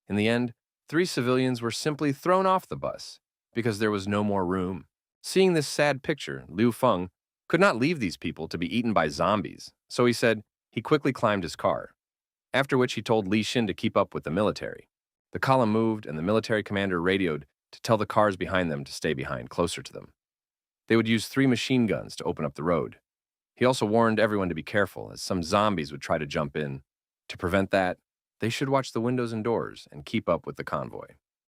In the end, 3 civilians were simply thrown off the bus because there was no more room. Seeing this sad picture, Liu Feng could not leave these people to be eaten by zombies, so he said he quickly climbed his car, after which he told Li Xin to keep up with the military. The column moved and the military commander radioed to tell the cars behind them to stay behind, closer to them. They would use 3 machine guns to open up the road. He also warned everyone to be careful, as some zombies would try to jump in. To prevent that, they should watch the windows and doors and keep up with the convoy.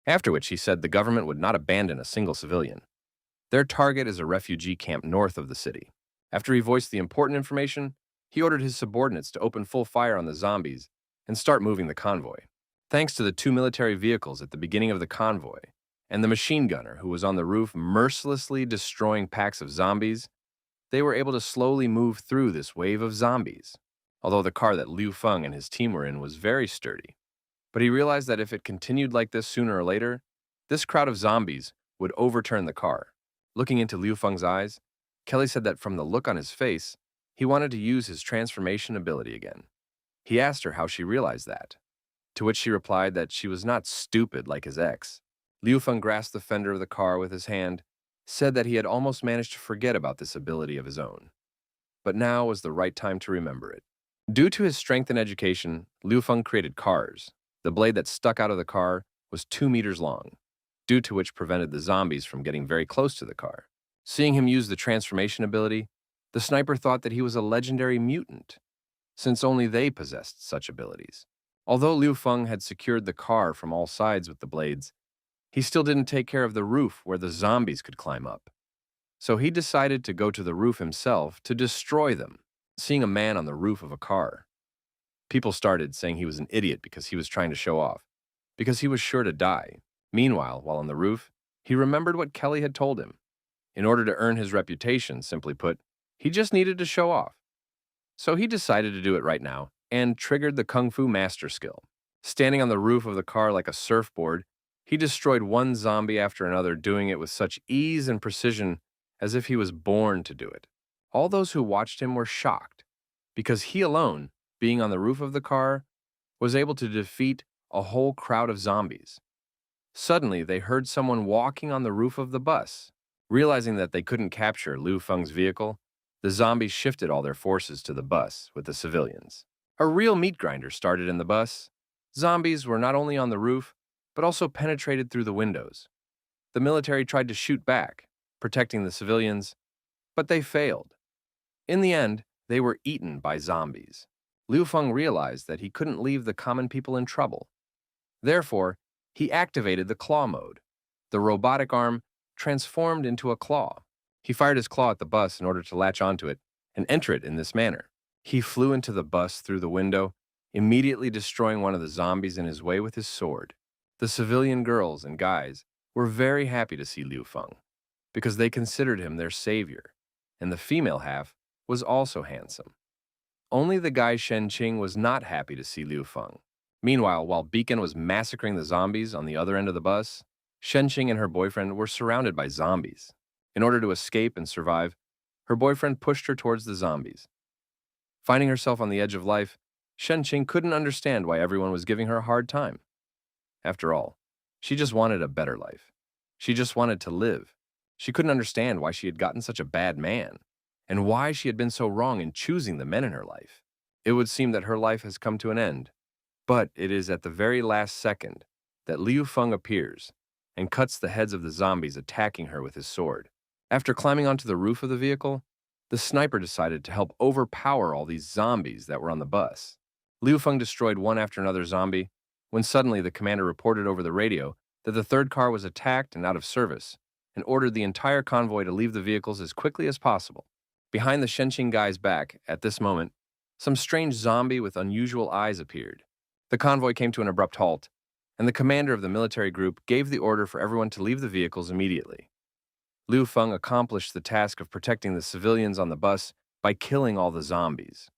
After which he said the government would not abandon a single civilian. Their target is a refugee camp north of the city. After he voiced the important information, he ordered his subordinates to open full fire on the zombies and start moving the convoy. Thanks to the 2 military vehicles at the beginning of the convoy, and the machine gunner who was on the roof mercilessly destroying packs of zombies, they were able to slowly move through this wave of zombies. Although the car that Liu Feng and his team were in was very sturdy. But he realized that if it continued like this sooner or later, this crowd of zombies would overturn the car. Looking into Liu Feng's eyes, Kelly said that from the look on his face, he wanted to use his transformation ability again. He asked her how she realized that, to which she replied that she was not stupid like his ex. Liu Feng grasped the fender of the car with his hand, said that he had almost managed to forget about this ability of his own. But now was the right time to remember it. Due to his strength and education, Liu Feng created cars. The blade that stuck out of the car was 2 meters long, due to which prevented the zombies from getting very close to the car. Seeing him use the transformation ability, the sniper thought that he was a legendary mutant, since only they possessed such abilities. Although Liu Feng had secured the car from all sides with the blades, he still didn't take care of the roof where the zombies could climb up. So he decided to go to the roof himself to destroy them. Seeing a man on the roof of a car, people started saying he was an idiot because he was trying to show off, because he was sure to die. Meanwhile, while on the roof, he remembered what Kelly had told him. In order to earn his reputation, simply put, he just needed to show off. So he decided to do it right now and triggered the Kung Fu master skill. Standing on the roof of the car like a surfboard, he destroyed one zombie after another, doing it with such ease and precision as if he was born to do it. All those who watched him were shocked, because he alone, being on the roof of the car, was able to defeat a whole crowd of zombies. Suddenly, they heard someone walking on the roof of the bus. Realizing that they couldn't capture Liu Feng's vehicle, The zombies shifted all their forces to the bus with the civilians. A real meat grinder started in the bus. Zombies were not only on the roof, but also penetrated through the windows. The military tried to shoot back, protecting the civilians, but they failed. In the end, they were eaten by zombies. Liu Feng realized that he couldn't leave the common people in trouble. Therefore, he activated the claw mode. The robotic arm transformed into a claw. He fired his claw at the bus in order to latch onto it and enter it in this manner. He flew into the bus through the window, immediately destroying one of the zombies in his way with his sword. The civilian girls and guys were very happy to see Liu Feng because they considered him their savior, and the female half was also handsome. Only the guy Shen Qing was not happy to see Liu Feng. Meanwhile, while Beacon was massacring the zombies on the other end of the bus, Shen Qing and her boyfriend were surrounded by zombies. In order to escape and survive, her boyfriend pushed her towards the zombies. Finding herself on the edge of life, Shen Qing couldn't understand why everyone was giving her a hard time. After all, she just wanted a better life. She just wanted to live. She couldn't understand why she had gotten such a bad man, and why she had been so wrong in choosing the men in her life. It would seem that her life has come to an end, but it is at the very last second that Liu Feng appears and cuts the heads of the zombies attacking her with his sword. After climbing onto the roof of the vehicle, the sniper decided to help overpower all these zombies that were on the bus. Liu Feng destroyed one after another zombie, when suddenly the commander reported over the radio that the third car was attacked and out of service, and ordered the entire convoy to leave the vehicles as quickly as possible. Behind the Shenqing guy's back, at this moment, some strange zombie with unusual eyes appeared. The convoy came to an abrupt halt, and the commander of the military group gave the order for everyone to leave the vehicles immediately. Liu Feng accomplished the task of protecting the civilians on the bus by killing all the zombies,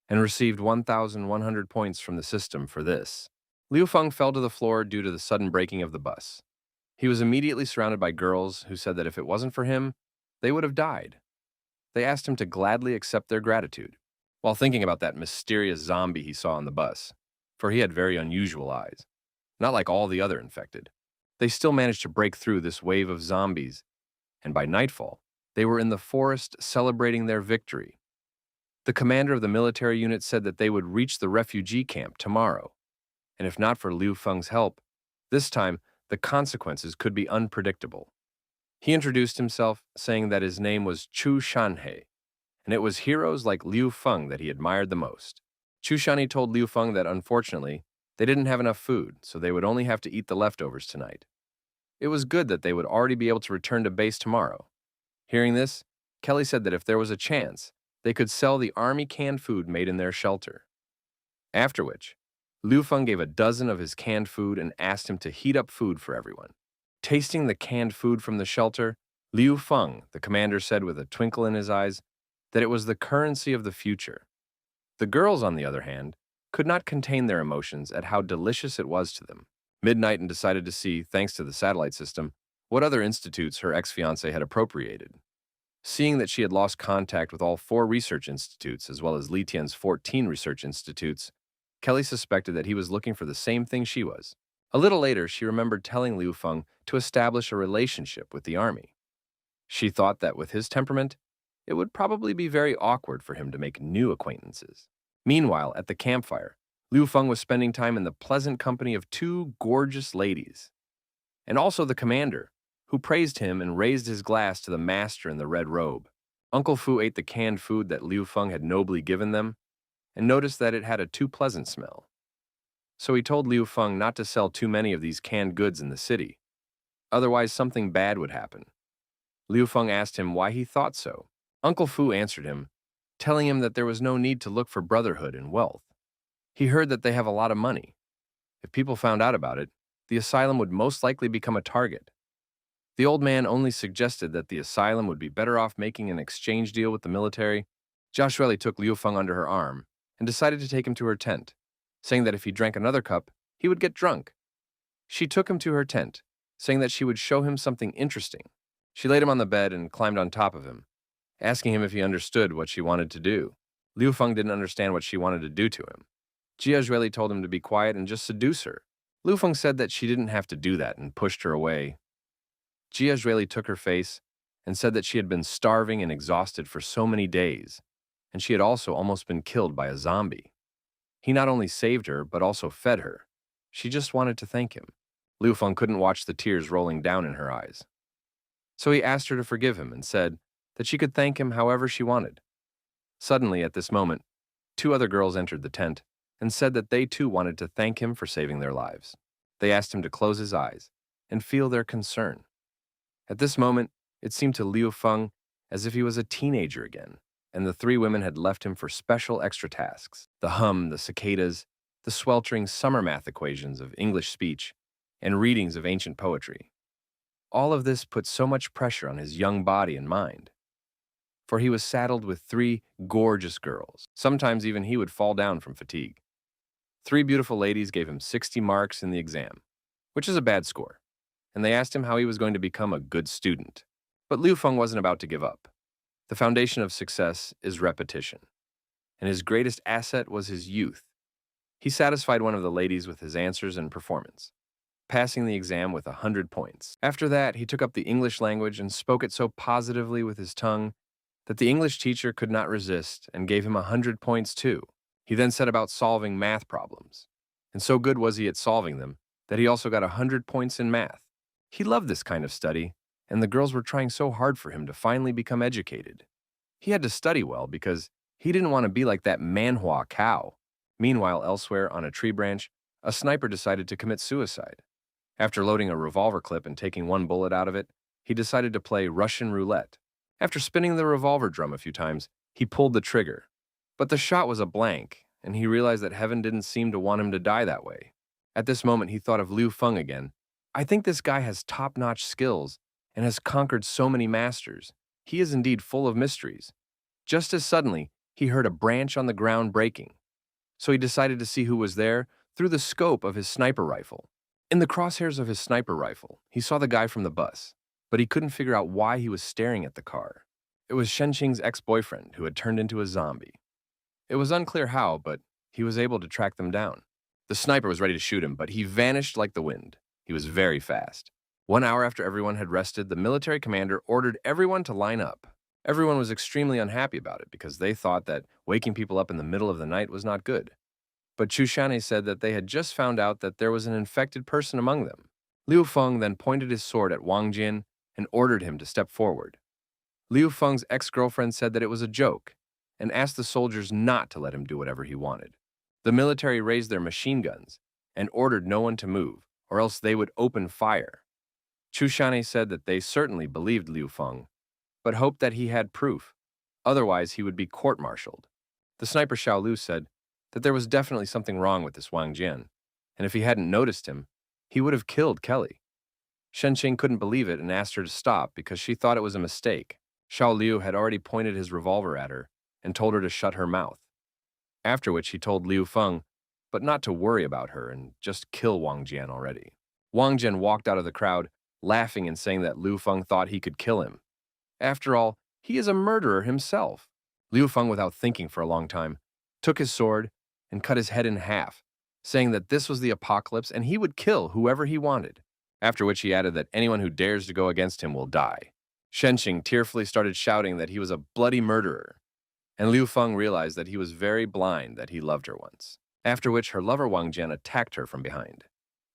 and received 1,100 points from the system for this. Liu Feng fell to the floor due to the sudden braking of the bus. He was immediately surrounded by girls who said that if it wasn't for him, they would have died. They asked him to gladly accept their gratitude, while thinking about that mysterious zombie he saw on the bus, for he had very unusual eyes, not like all the other infected. They still managed to break through this wave of zombies, and by nightfall, they were in the forest celebrating their victory. The commander of the military unit said that they would reach the refugee camp tomorrow, and if not for Liu Feng's help, this time the consequences could be unpredictable. He introduced himself, saying that his name was Chu Shanhe, and it was heroes like Liu Feng that he admired the most. Chu Shanhe told Liu Feng that unfortunately, they didn't have enough food, so they would only have to eat the leftovers tonight. It was good that they would already be able to return to base tomorrow. Hearing this, Kelly said that if there was a chance, they could sell the army canned food made in their shelter. After which, Liu Feng gave a dozen of his canned food and asked him to heat up food for everyone. Tasting the canned food from the shelter, Liu Feng, the commander, said with a twinkle in his eyes that it was the currency of the future. The girls, on the other hand, could not contain their emotions at how delicious it was to them. Midnight and decided to see, thanks to the satellite system, what other institutes her ex-fiancé had appropriated. Seeing that she had lost contact with all 4 research institutes, as well as Li Tian's 14 research institutes, Kelly suspected that he was looking for the same thing she was. A little later, she remembered telling Liu Feng to establish a relationship with the army. She thought that with his temperament, it would probably be very awkward for him to make new acquaintances. Meanwhile, at the campfire, Liu Feng was spending time in the pleasant company of 2 gorgeous ladies, and also the commander, who praised him and raised his glass to the master in the red robe. Uncle Fu ate the canned food that Liu Feng had nobly given them, and noticed that it had a too pleasant smell. So he told Liu Feng not to sell too many of these canned goods in the city, otherwise something bad would happen. Liu Feng asked him why he thought so. Uncle Fu answered him, telling him that there was no need to look for brotherhood and wealth. He heard that they have a lot of money. If people found out about it, the asylum would most likely become a target. The old man only suggested that the asylum would be better off making an exchange deal with the military. Joshua took Liu Feng under her arm and decided to take him to her tent, saying that if he drank another cup, he would get drunk. She took him to her tent, saying that she would show him something interesting. She laid him on the bed and climbed on top of him, asking him if he understood what she wanted to do. Liu Feng didn't understand what she wanted to do to him. Jia Zhueli told him to be quiet and just seduce her. Liu Feng said that she didn't have to do that and pushed her away. Jia Zhueli took her face and said that she had been starving and exhausted for so many days, and she had also almost been killed by a zombie. He not only saved her, but also fed her. She just wanted to thank him. Liu Feng couldn't watch the tears rolling down in her eyes. So he asked her to forgive him and said that she could thank him however she wanted. Suddenly, at this moment, two other girls entered the tent and said that they too wanted to thank him for saving their lives. They asked him to close his eyes and feel their concern. At this moment, it seemed to Liu Feng as if he was a teenager again, and the three women had left him for special extra tasks: the hum, the cicadas, the sweltering summer math equations of English speech, and readings of ancient poetry. All of this put so much pressure on his young body and mind, for he was saddled with three gorgeous girls. Sometimes even he would fall down from fatigue. Three beautiful ladies gave him 60 marks in the exam, which is a bad score, and they asked him how he was going to become a good student. But Liu Feng wasn't about to give up. The foundation of success is repetition, and his greatest asset was his youth. He satisfied one of the ladies with his answers and performance, passing the exam with 100 points. After that, he took up the English language and spoke it so positively with his tongue that the English teacher could not resist and gave him 100 points too. He then set about solving math problems, and so good was he at solving them that he also got 100 points in math. He loved this kind of study, and the girls were trying so hard for him to finally become educated. He had to study well because he didn't want to be like that Manhwa cow. Meanwhile, elsewhere on a tree branch, a sniper decided to commit suicide. After loading a revolver clip and taking one bullet out of it, he decided to play Russian roulette. After spinning the revolver drum a few times, he pulled the trigger. But the shot was a blank, and he realized that heaven didn't seem to want him to die that way. At this moment, he thought of Liu Feng again. I think this guy has top-notch skills and has conquered so many masters. He is indeed full of mysteries. Just as suddenly, he heard a branch on the ground breaking. So he decided to see who was there through the scope of his sniper rifle. In the crosshairs of his sniper rifle, he saw the guy from the bus, but he couldn't figure out why he was staring at the car. It was Shenqing's ex-boyfriend who had turned into a zombie. It was unclear how, but he was able to track them down. The sniper was ready to shoot him, but he vanished like the wind. He was very fast. 1 hour after everyone had rested, the military commander ordered everyone to line up. Everyone was extremely unhappy about it because they thought that waking people up in the middle of the night was not good. But Chu Shanhe said that they had just found out that there was an infected person among them. Liu Feng then pointed his sword at Wang Jin and ordered him to step forward. Liu Feng's ex-girlfriend said that it was a joke and asked the soldiers not to let him do whatever he wanted. The military raised their machine guns and ordered no one to move, or else they would open fire. Chu Shanhe said that they certainly believed Liu Feng, but hoped that he had proof. Otherwise, he would be court-martialed. The sniper Xiao Lu said that there was definitely something wrong with this Wang Jian, and if he hadn't noticed him, he would have killed Kelly. Shenqing couldn't believe it and asked her to stop because she thought it was a mistake. Xiao Liu had already pointed his revolver at her and told her to shut her mouth. After which he told Liu Feng, but not to worry about her and just kill Wang Jian already. Wang Jian walked out of the crowd, laughing and saying that Liu Feng thought he could kill him. After all, he is a murderer himself. Liu Feng, without thinking for a long time, took his sword and cut his head in half, saying that this was the apocalypse and he would kill whoever he wanted. After which he added that anyone who dares to go against him will die. Shenqing tearfully started shouting that he was a bloody murderer, and Liu Feng realized that he was very blind that he loved her once. After which her lover Wang Jian attacked her from behind,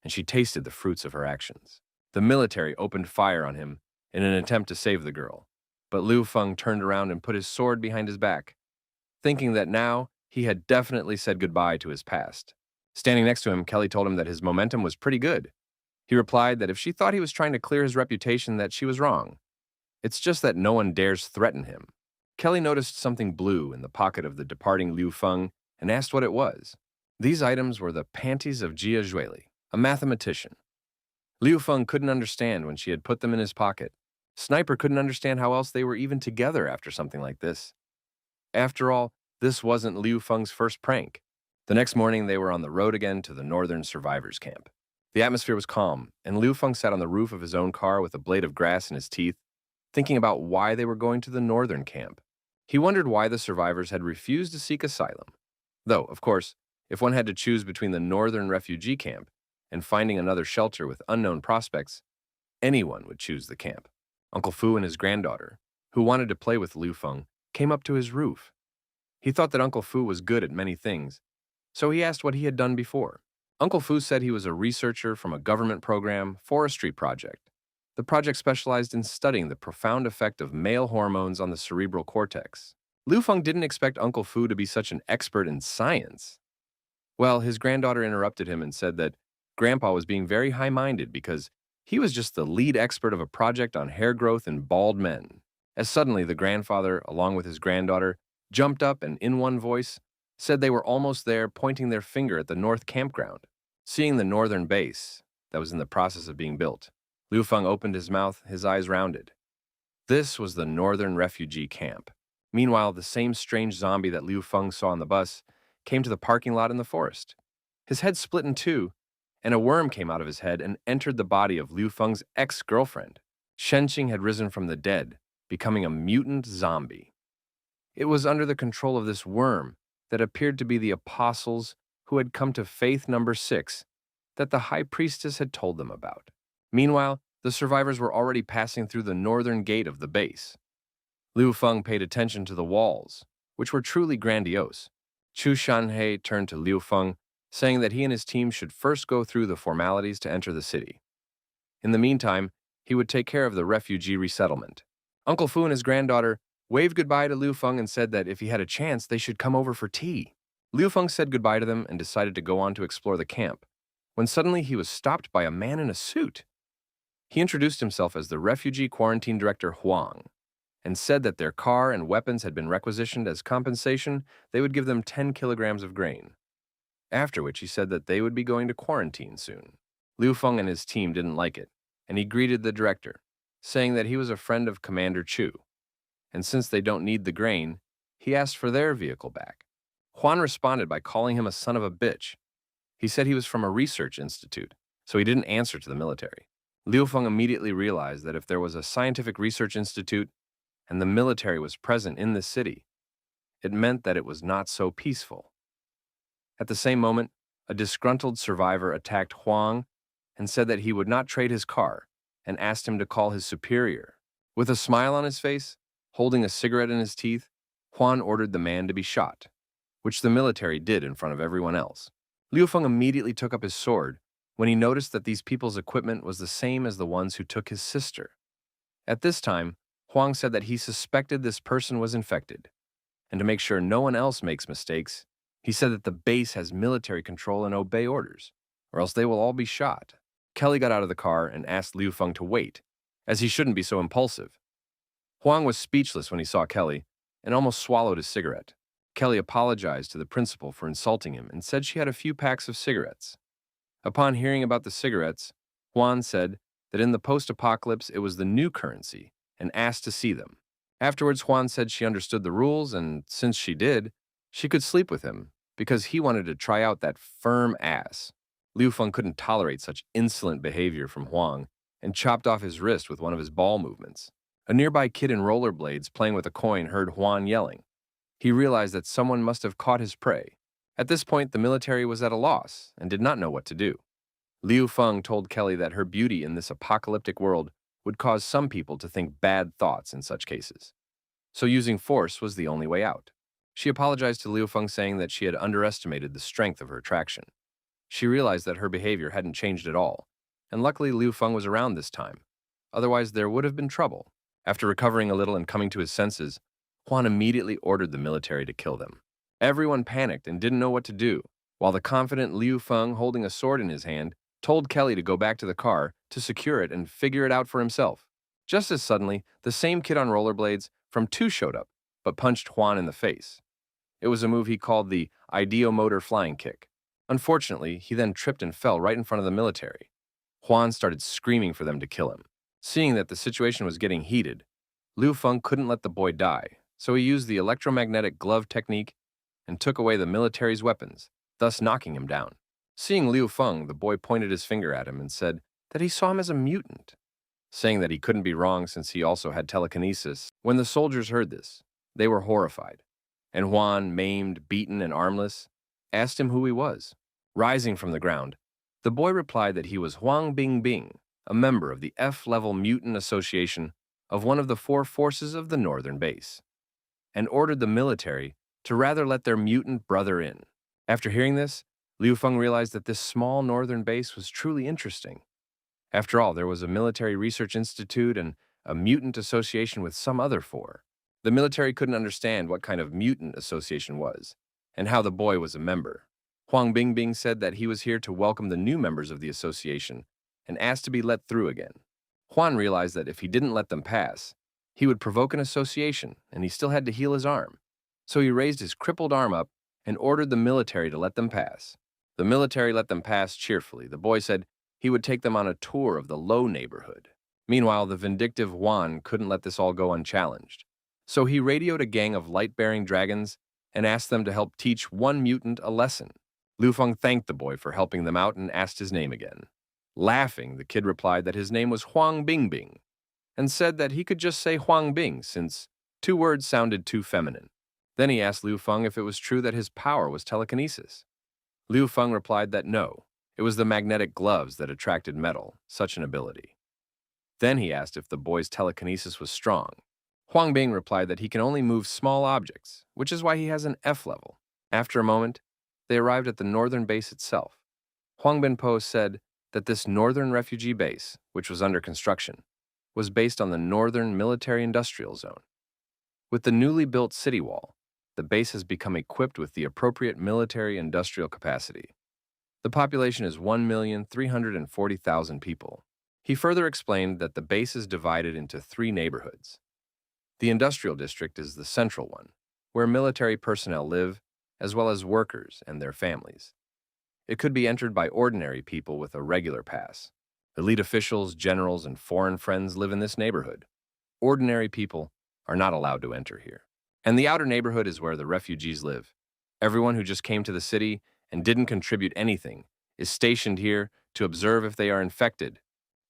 and she tasted the fruits of her actions. The military opened fire on him in an attempt to save the girl, but Liu Feng turned around and put his sword behind his back, thinking that now he had definitely said goodbye to his past. Standing next to him, Kelly told him that his momentum was pretty good. He replied that if she thought he was trying to clear his reputation, that she was wrong. It's just that no one dares threaten him. Kelly noticed something blue in the pocket of the departing Liu Feng and asked what it was. These items were the panties of Jia Zhueli, a mathematician. Liu Feng couldn't understand when she had put them in his pocket. Sniper couldn't understand how else they were even together after something like this. After all, this wasn't Liu Feng's first prank. The next morning, they were on the road again to the northern survivors' camp. The atmosphere was calm, and Liu Feng sat on the roof of his own car with a blade of grass in his teeth, thinking about why they were going to the northern camp. He wondered why the survivors had refused to seek asylum. Though, of course, if one had to choose between the northern refugee camp and finding another shelter with unknown prospects, anyone would choose the camp. Uncle Fu and his granddaughter, who wanted to play with Liu Feng, came up to his roof. He thought that Uncle Fu was good at many things, so he asked what he had done before. Uncle Fu said he was a researcher from a government program, forestry project. The project specialized in studying the profound effect of male hormones on the cerebral cortex. Liu Feng didn't expect Uncle Fu to be such an expert in science. Well, his granddaughter interrupted him and said that Grandpa was being very high-minded because he was just the lead expert of a project on hair growth in bald men. As suddenly the grandfather, along with his granddaughter, jumped up and in one voice said they were almost there, pointing their finger at the north campground. Seeing the northern base that was in the process of being built, Liu Feng opened his mouth, his eyes rounded. This was the northern refugee camp. Meanwhile, the same strange zombie that Liu Feng saw on the bus came to the parking lot in the forest. His head split in two, and a worm came out of his head and entered the body of Liu Feng's ex-girlfriend. Shenqing had risen from the dead, becoming a mutant zombie. It was under the control of this worm that appeared to be the apostles who had come to faith number 6 that the high priestess had told them about. Meanwhile, the survivors were already passing through the northern gate of the base. Liu Feng paid attention to the walls, which were truly grandiose. Chu Shanhei turned to Liu Feng, saying that he and his team should first go through the formalities to enter the city. In the meantime, he would take care of the refugee resettlement. Uncle Fu and his granddaughter waved goodbye to Liu Feng and said that if he had a chance, they should come over for tea. Liu Feng said goodbye to them and decided to go on to explore the camp, when suddenly he was stopped by a man in a suit. He introduced himself as the refugee quarantine director Huang, and said that their car and weapons had been requisitioned as compensation. They would give them 10 kilograms of grain. After which he said that they would be going to quarantine soon. Liu Feng and his team didn't like it, and he greeted the director, saying that he was a friend of Commander Chu, and since they don't need the grain, he asked for their vehicle back. Huan responded by calling him a son of a bitch. He said he was from a research institute, so he didn't answer to the military. Liu Feng immediately realized that if there was a scientific research institute and the military was present in this city, it meant that it was not so peaceful. At the same moment, a disgruntled survivor attacked Huang and said that he would not trade his car and asked him to call his superior. With a smile on his face, holding a cigarette in his teeth, Huan ordered the man to be shot, which the military did in front of everyone else. Liu Feng immediately took up his sword when he noticed that these people's equipment was the same as the ones who took his sister. At this time, Huang said that he suspected this person was infected, and to make sure no one else makes mistakes, he said that the base has military control and obey orders, or else they will all be shot. Kelly got out of the car and asked Liu Feng to wait, as he shouldn't be so impulsive. Huang was speechless when he saw Kelly and almost swallowed his cigarette. Kelly apologized to the principal for insulting him and said she had a few packs of cigarettes. Upon hearing about the cigarettes, Huan said that in the post-apocalypse it was the new currency and asked to see them. Afterwards, Huan said she understood the rules and, since she did, she could sleep with him because he wanted to try out that firm ass. Liu Feng couldn't tolerate such insolent behavior from Huang and chopped off his wrist with one of his ball movements. A nearby kid in rollerblades playing with a coin heard Huan yelling. He realized that someone must have caught his prey. At this point, the military was at a loss and did not know what to do. Liu Feng told Kelly that her beauty in this apocalyptic world would cause some people to think bad thoughts in such cases. So using force was the only way out. She apologized to Liu Feng, saying that she had underestimated the strength of her attraction. She realized that her behavior hadn't changed at all, and luckily Liu Feng was around this time. Otherwise, there would have been trouble. After recovering a little and coming to his senses, Huan immediately ordered the military to kill them. Everyone panicked and didn't know what to do, while the confident Liu Feng, holding a sword in his hand, told Kelly to go back to the car to secure it and figure it out for himself. Just as suddenly, the same kid on rollerblades from 2 showed up, but punched Huan in the face. It was a move he called the ideomotor flying kick. Unfortunately, he then tripped and fell right in front of the military. Huan started screaming for them to kill him. Seeing that the situation was getting heated, Liu Feng couldn't let the boy die, so he used the electromagnetic glove technique and took away the military's weapons, thus knocking him down. Seeing Liu Feng, the boy pointed his finger at him and said that he saw him as a mutant, saying that he couldn't be wrong since he also had telekinesis. When the soldiers heard this, they were horrified, and Huan, maimed, beaten, and armless, asked him who he was. Rising from the ground, the boy replied that he was Huang Bingbing, a member of the F-level Mutant Association of one of the four forces of the northern base, and ordered the military to rather let their mutant brother in. After hearing this, Liu Feng realized that this small northern base was truly interesting. After all, there was a military research institute and a mutant association with some other four. The military couldn't understand what kind of mutant association was, and how the boy was a member. Huang Bingbing said that he was here to welcome the new members of the association and asked to be let through again. Huan realized that if he didn't let them pass, he would provoke an association, and he still had to heal his arm. So he raised his crippled arm up and ordered the military to let them pass. The military let them pass cheerfully. The boy said he would take them on a tour of the low neighborhood. Meanwhile, the vindictive Huan couldn't let this all go unchallenged. So he radioed a gang of light-bearing dragons and asked them to help teach one mutant a lesson. Liu Feng thanked the boy for helping them out and asked his name again. Laughing, the kid replied that his name was Huang Bingbing, and said that he could just say Huang Bing since two words sounded too feminine. Then he asked Liu Feng if it was true that his power was telekinesis. Liu Feng replied that no, it was the magnetic gloves that attracted metal, such an ability. Then he asked if the boy's telekinesis was strong. Huang Bing replied that he can only move small objects, which is why he has an F level. After a moment, they arrived at the northern base itself. Huang Binpo said that this northern refugee base, which was under construction, was based on the northern military-industrial zone. With the newly built city wall, the base has become equipped with the appropriate military-industrial capacity. The population is 1,340,000 people. He further explained that the base is divided into three neighborhoods. The industrial district is the central one, where military personnel live, as well as workers and their families. It could be entered by ordinary people with a regular pass. Elite officials, generals, and foreign friends live in this neighborhood. Ordinary people are not allowed to enter here. And the outer neighborhood is where the refugees live. Everyone who just came to the city and didn't contribute anything is stationed here to observe if they are infected.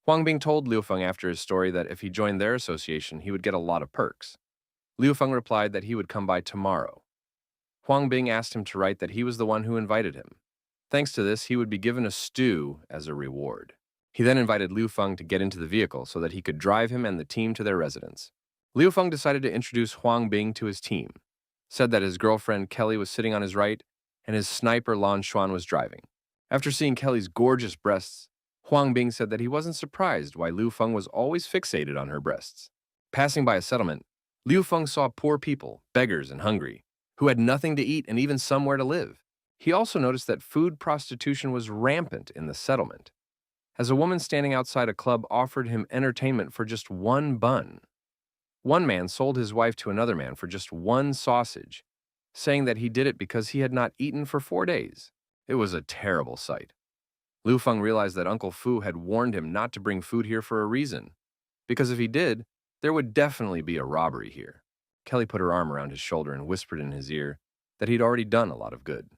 Huang Bing told Liu Feng after his story that if he joined their association, he would get a lot of perks. Liu Feng replied that he would come by tomorrow. Huang Bing asked him to write that he was the one who invited him. Thanks to this, he would be given a stew as a reward. He then invited Liu Feng to get into the vehicle so that he could drive him and the team to their residence. Liu Feng decided to introduce Huang Bing to his team, said that his girlfriend Kelly was sitting on his right and his sniper Lan Xuan was driving. After seeing Kelly's gorgeous breasts, Huang Bing said that he wasn't surprised why Liu Feng was always fixated on her breasts. Passing by a settlement, Liu Feng saw poor people, beggars and hungry, who had nothing to eat and even somewhere to live. He also noticed that food prostitution was rampant in the settlement, as a woman standing outside a club offered him entertainment for just one bun. One man sold his wife to another man for just one sausage, saying that he did it because he had not eaten for 4 days. It was a terrible sight. Liu Feng realized that Uncle Fu had warned him not to bring food here for a reason, because if he did, there would definitely be a robbery here. Kelly put her arm around his shoulder and whispered in his ear that he'd already done a lot of good.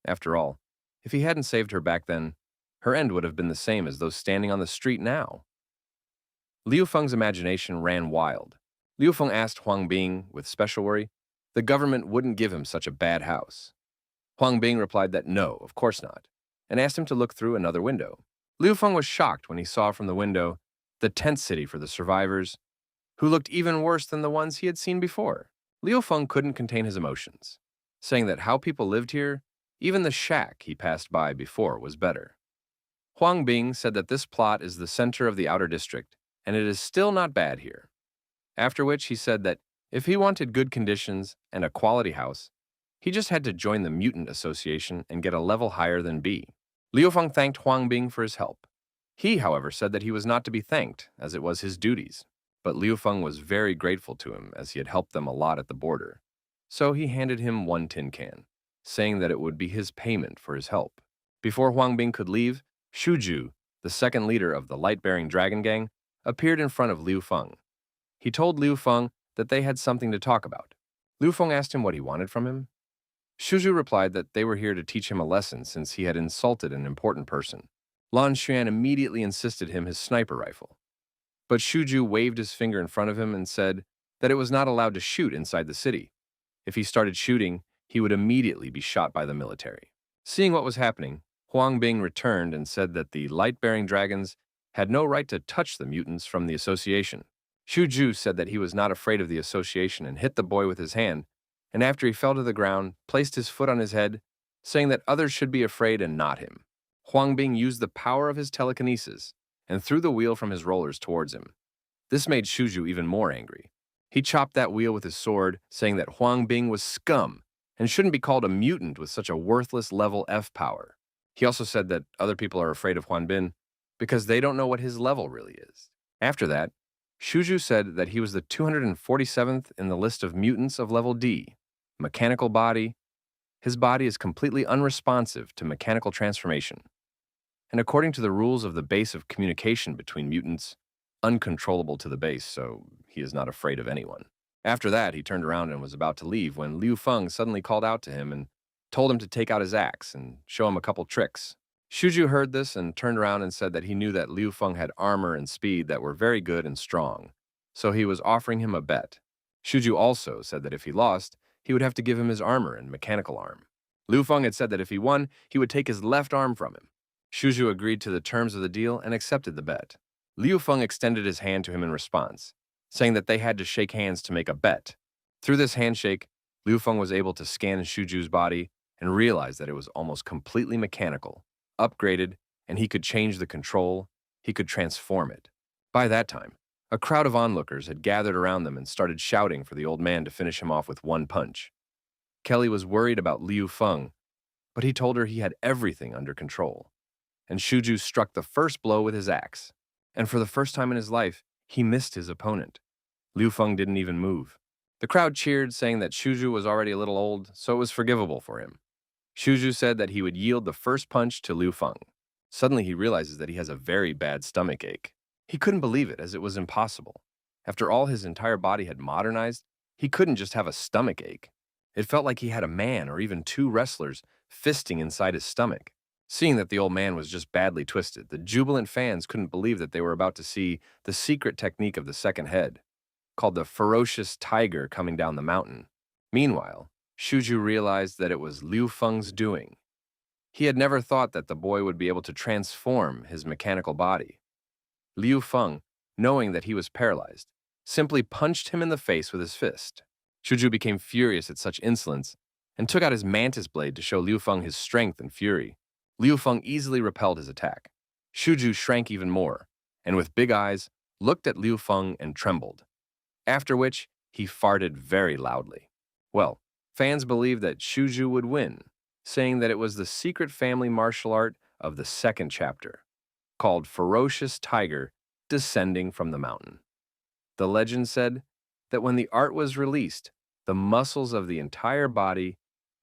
After all, if he hadn't saved her back then, her end would have been the same as those standing on the street now. Liu Feng's imagination ran wild. Liu Feng asked Huang Bing, with special worry, the government wouldn't give him such a bad house. Huang Bing replied that no, of course not, and asked him to look through another window. Liu Feng was shocked when he saw from the window the tent city for the survivors, who looked even worse than the ones he had seen before. Liu Feng couldn't contain his emotions, saying that how people lived here, even the shack he passed by before, was better. Huang Bing said that this plot is the center of the outer district, and it is still not bad here. After which he said that if he wanted good conditions and a quality house, he just had to join the Mutant Association and get a level higher than B. Liu Feng thanked Huang Bing for his help. He, however, said that he was not to be thanked, as it was his duties. But Liu Feng was very grateful to him, as he had helped them a lot at the border. So he handed him one tin can, saying that it would be his payment for his help. Before Huang Bing could leave, Shuju, the second leader of the light-bearing dragon gang, appeared in front of Liu Feng. He told Liu Feng that they had something to talk about. Liu Feng asked him what he wanted from him. Shuju replied that they were here to teach him a lesson since he had insulted an important person. Lan Xuan immediately insisted him his sniper rifle. But Shuju waved his finger in front of him and said that it was not allowed to shoot inside the city. If he started shooting, he would immediately be shot by the military. Seeing what was happening, Huang Bing returned and said that the light-bearing dragons had no right to touch the mutants from the association. Shuju said that he was not afraid of the association and hit the boy with his hand, and after he fell to the ground, placed his foot on his head, saying that others should be afraid and not him. Huang Bing used the power of his telekinesis and threw the wheel from his rollers towards him. This made Shuju even more angry. He chopped that wheel with his sword, saying that Huang Bing was scum and shouldn't be called a mutant with such a worthless level F power. He also said that other people are afraid of Huan Bin because they don't know what his level really is. After that, Shuju said that he was the 247th in the list of mutants of level D. Mechanical body. His body is completely unresponsive to mechanical transformation. And according to the rules of the base of communication between mutants, uncontrollable to the base, so he is not afraid of anyone. After that, he turned around and was about to leave when Liu Feng suddenly called out to him and told him to take out his axe and show him a couple tricks. Shuju heard this and turned around and said that he knew that Liu Feng had armor and speed that were very good and strong, so he was offering him a bet. Shuju also said that if he lost, he would have to give him his armor and mechanical arm. Liu Feng had said that if he won, he would take his left arm from him. Shuju agreed to the terms of the deal and accepted the bet. Liu Feng extended his hand to him in response, saying that they had to shake hands to make a bet. Through this handshake, Liu Feng was able to scan Shuju's body and realize that it was almost completely mechanical, upgraded, and he could change the control, he could transform it. By that time, a crowd of onlookers had gathered around them and started shouting for the old man to finish him off with one punch. Kelly was worried about Liu Feng, but he told her he had everything under control. And Shuju struck the first blow with his axe, and for the first time in his life, he missed his opponent. Liu Feng didn't even move. The crowd cheered, saying that Shuju was already a little old, so it was forgivable for him. Shuju said that he would yield the first punch to Liu Feng. Suddenly he realizes that he has a very bad stomach ache. He couldn't believe it, as it was impossible. After all his entire body had modernized, he couldn't just have a stomach ache. It felt like he had a man or even two wrestlers fisting inside his stomach. Seeing that the old man was just badly twisted, the jubilant fans couldn't believe that they were about to see the secret technique of the second head, called the ferocious tiger coming down the mountain. Meanwhile, Shuju realized that it was Liu Feng's doing. He had never thought that the boy would be able to transform his mechanical body. Liu Feng, knowing that he was paralyzed, simply punched him in the face with his fist. Shuju became furious at such insolence and took out his mantis blade to show Liu Feng his strength and fury. Liu Feng easily repelled his attack. Shuju shrank even more, and with big eyes, looked at Liu Feng and trembled. After which, he farted very loudly. Well, fans believed that Shuju would win, saying that it was the secret family martial art of the second chapter, called Ferocious Tiger Descending from the Mountain. The legend said that when the art was released, the muscles of the entire body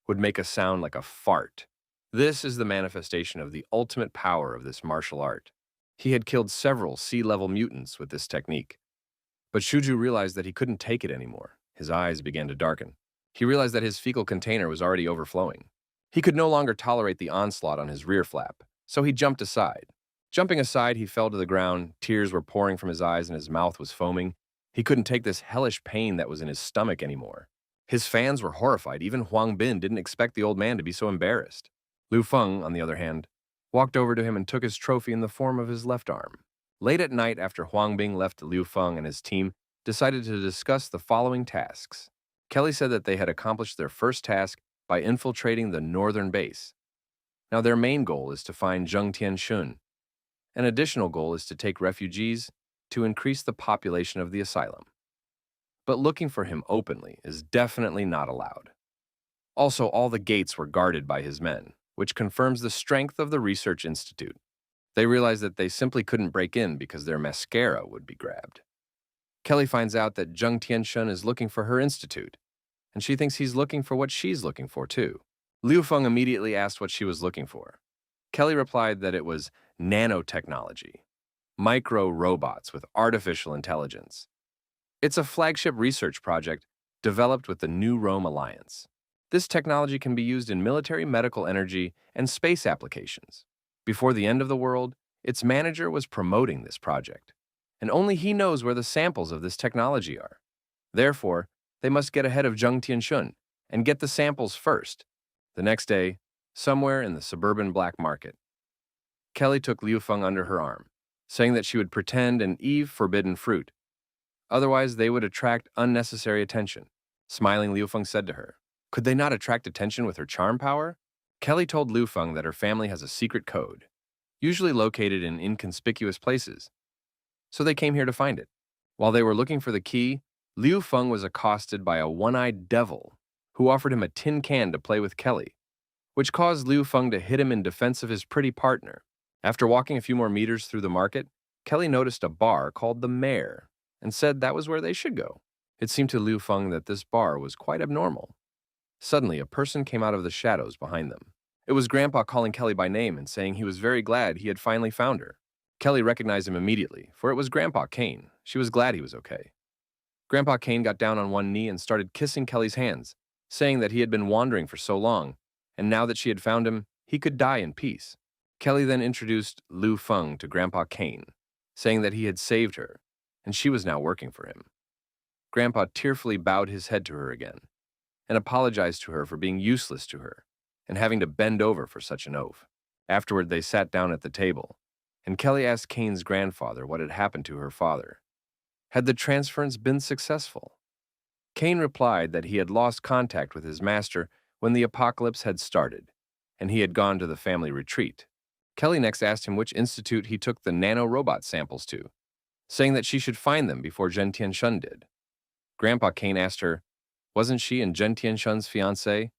would make a sound like a fart. This is the manifestation of the ultimate power of this martial art. He had killed several sea-level mutants with this technique. But Shuju realized that he couldn't take it anymore. His eyes began to darken. He realized that his fecal container was already overflowing. He could no longer tolerate the onslaught on his rear flap, so he jumped aside. Jumping aside, he fell to the ground. Tears were pouring from his eyes and his mouth was foaming. He couldn't take this hellish pain that was in his stomach anymore. His fans were horrified. Even Huang Bin didn't expect the old man to be so embarrassed. Liu Feng, on the other hand, walked over to him and took his trophy in the form of his left arm. Late at night, after Huang Bing left, Liu Feng and his team decided to discuss the following tasks. Kelly said that they had accomplished their first task by infiltrating the northern base. Now their main goal is to find Zheng Tianshun. An additional goal is to take refugees to increase the population of the asylum. But looking for him openly is definitely not allowed. Also, all the gates were guarded by his men, which confirms the strength of the research institute. They realized that they simply couldn't break in because their mascara would be grabbed. Kelly finds out that Zheng Tianshun is looking for her institute, and she thinks he's looking for what she's looking for too. Liu Feng immediately asked what she was looking for. Kelly replied that it was nanotechnology, micro-robots with artificial intelligence. It's a flagship research project developed with the New Rome Alliance. This technology can be used in military, medical, energy, and space applications. Before the end of the world, its manager was promoting this project, and only he knows where the samples of this technology are. Therefore, they must get ahead of Zheng Tianshun and get the samples first. The next day, somewhere in the suburban black market, Kelly took Liu Feng under her arm, saying that she would pretend and eat forbidden fruit. Otherwise, they would attract unnecessary attention. Smiling, Liu Feng said to her, "Could they not attract attention with her charm power?" Kelly told Liu Feng that her family has a secret code, usually located in inconspicuous places, so they came here to find it. While they were looking for the key, Liu Feng was accosted by a one-eyed devil who offered him a tin can to play with Kelly, which caused Liu Feng to hit him in defense of his pretty partner. After walking a few more meters through the market, Kelly noticed a bar called the Mare and said that was where they should go. It seemed to Liu Feng that this bar was quite abnormal. Suddenly, a person came out of the shadows behind them. It was Grandpa calling Kelly by name and saying he was very glad he had finally found her. Kelly recognized him immediately, for it was Grandpa Kane. She was glad he was okay. Grandpa Kane got down on one knee and started kissing Kelly's hands, saying that he had been wandering for so long, and now that she had found him, he could die in peace. Kelly then introduced Liu Feng to Grandpa Kane, saying that he had saved her, and she was now working for him. Grandpa tearfully bowed his head to her again, and apologized to her for being useless to her, and having to bend over for such an oaf. Afterward, they sat down at the table, and Kelly asked Kane's grandfather what had happened to her father. Had the transference been successful? Kane replied that he had lost contact with his master when the apocalypse had started, and he had gone to the family retreat. Kelly next asked him which institute he took the nano-robot samples to, saying that she should find them before Zhen Tianshun did. Grandpa Kane asked her, wasn't she and Zhen Tianshun's fiancé?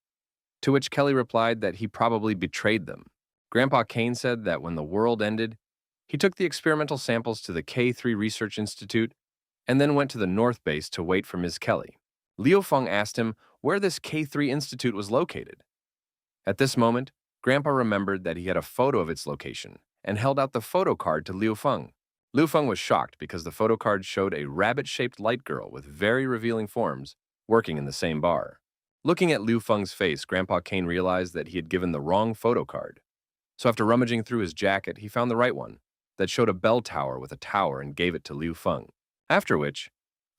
To which Kelly replied that he probably betrayed them. Grandpa Kane said that when the world ended, he took the experimental samples to the K3 Research Institute and then went to the North Base to wait for Ms. Kelly. Liu Feng asked him where this K3 Institute was located. At this moment, Grandpa remembered that he had a photo of its location and held out the photo card to Liu Feng. Liu Feng was shocked because the photo card showed a rabbit-shaped light girl with very revealing forms working in the same bar. Looking at Liu Feng's face, Grandpa Kane realized that he had given the wrong photo card. So after rummaging through his jacket, he found the right one that showed a bell tower with a tower and gave it to Liu Feng. After which,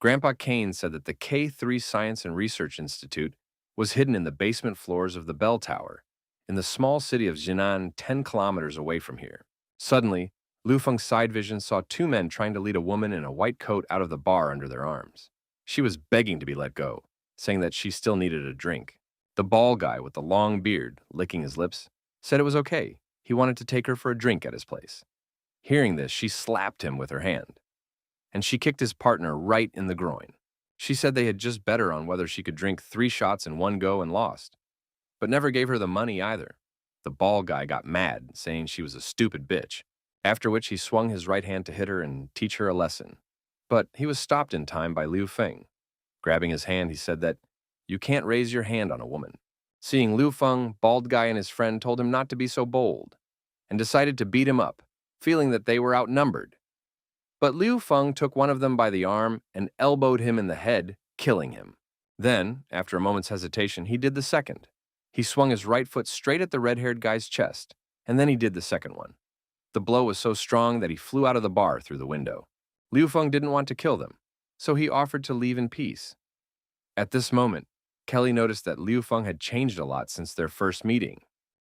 Grandpa Kane said that the K3 Science and Research Institute was hidden in the basement floors of the bell tower in the small city of Jinan, 10 kilometers away from here. Suddenly, Liu Feng's side vision saw two men trying to lead a woman in a white coat out of the bar under their arms. She was begging to be let go, saying that she still needed a drink. The bald guy with the long beard, licking his lips, said it was okay. He wanted to take her for a drink at his place. Hearing this, she slapped him with her hand, and she kicked his partner right in the groin. She said they had just bet her on whether she could drink 3 shots in one go and lost, but never gave her the money either. The bald guy got mad, saying she was a stupid bitch, after which he swung his right hand to hit her and teach her a lesson. But he was stopped in time by Liu Feng. Grabbing his hand, he said that, "You can't raise your hand on a woman." Seeing Liu Feng, bald guy and his friend told him not to be so bold, and decided to beat him up, feeling that they were outnumbered. But Liu Feng took one of them by the arm and elbowed him in the head, killing him. Then, after a moment's hesitation, he did the second. He swung his right foot straight at the red-haired guy's chest, and then he did the second one. The blow was so strong that he flew out of the bar through the window. Liu Feng didn't want to kill them, so he offered to leave in peace. At this moment, Kelly noticed that Liu Feng had changed a lot since their first meeting.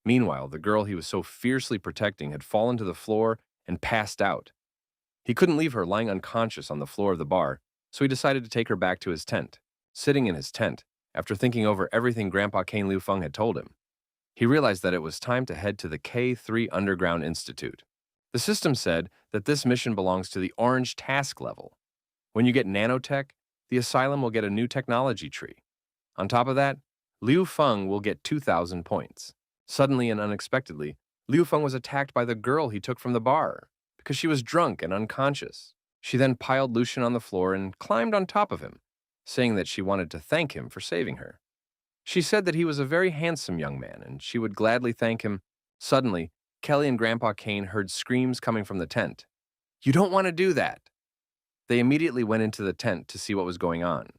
Meanwhile, the girl he was so fiercely protecting had fallen to the floor and passed out. He couldn't leave her lying unconscious on the floor of the bar, so he decided to take her back to his tent. Sitting in his tent, after thinking over everything Grandpa Kane Liu Feng had told him, he realized that it was time to head to the K3 Underground Institute. The system said that this mission belongs to the Orange Task level. When you get nanotech, the asylum will get a new technology tree. On top of that, Liu Feng will get 2,000 points. Suddenly and unexpectedly, Liu Feng was attacked by the girl he took from the bar because she was drunk and unconscious. She then piled Lucian on the floor and climbed on top of him, saying that she wanted to thank him for saving her. She said that he was a very handsome young man and she would gladly thank him. Suddenly, Kelly and Grandpa Kane heard screams coming from the tent. "You don't want to do that!" They immediately went into the tent to see what was going on,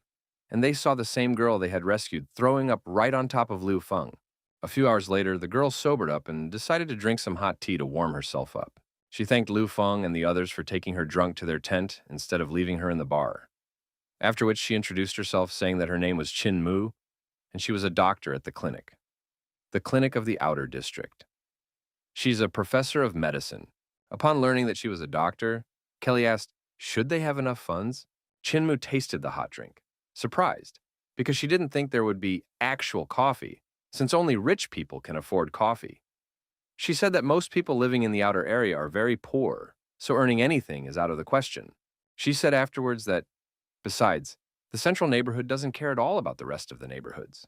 and they saw the same girl they had rescued throwing up right on top of Liu Feng. A few hours later, the girl sobered up and decided to drink some hot tea to warm herself up. She thanked Liu Feng and the others for taking her drunk to their tent instead of leaving her in the bar. After which she introduced herself, saying that her name was Qin Mu, and she was a doctor at the clinic of the Outer District. She's a professor of medicine. Upon learning that she was a doctor, Kelly asked, should they have enough funds? Chinmu tasted the hot drink, surprised, because she didn't think there would be actual coffee, since only rich people can afford coffee. She said that most people living in the outer area are very poor, so earning anything is out of the question. She said afterwards that, besides, the central neighborhood doesn't care at all about the rest of the neighborhoods.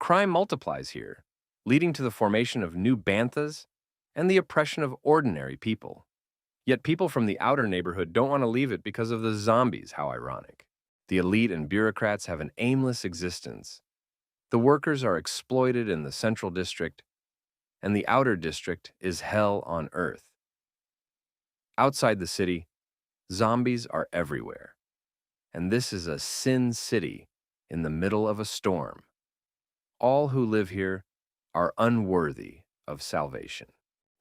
Crime multiplies here, leading to the formation of new banthas and the oppression of ordinary people. Yet people from the outer neighborhood don't want to leave it because of the zombies, how ironic. The elite and bureaucrats have an aimless existence. The workers are exploited in the central district, and the outer district is hell on earth. Outside the city, zombies are everywhere, and this is a sin city in the middle of a storm. All who live here are unworthy of salvation.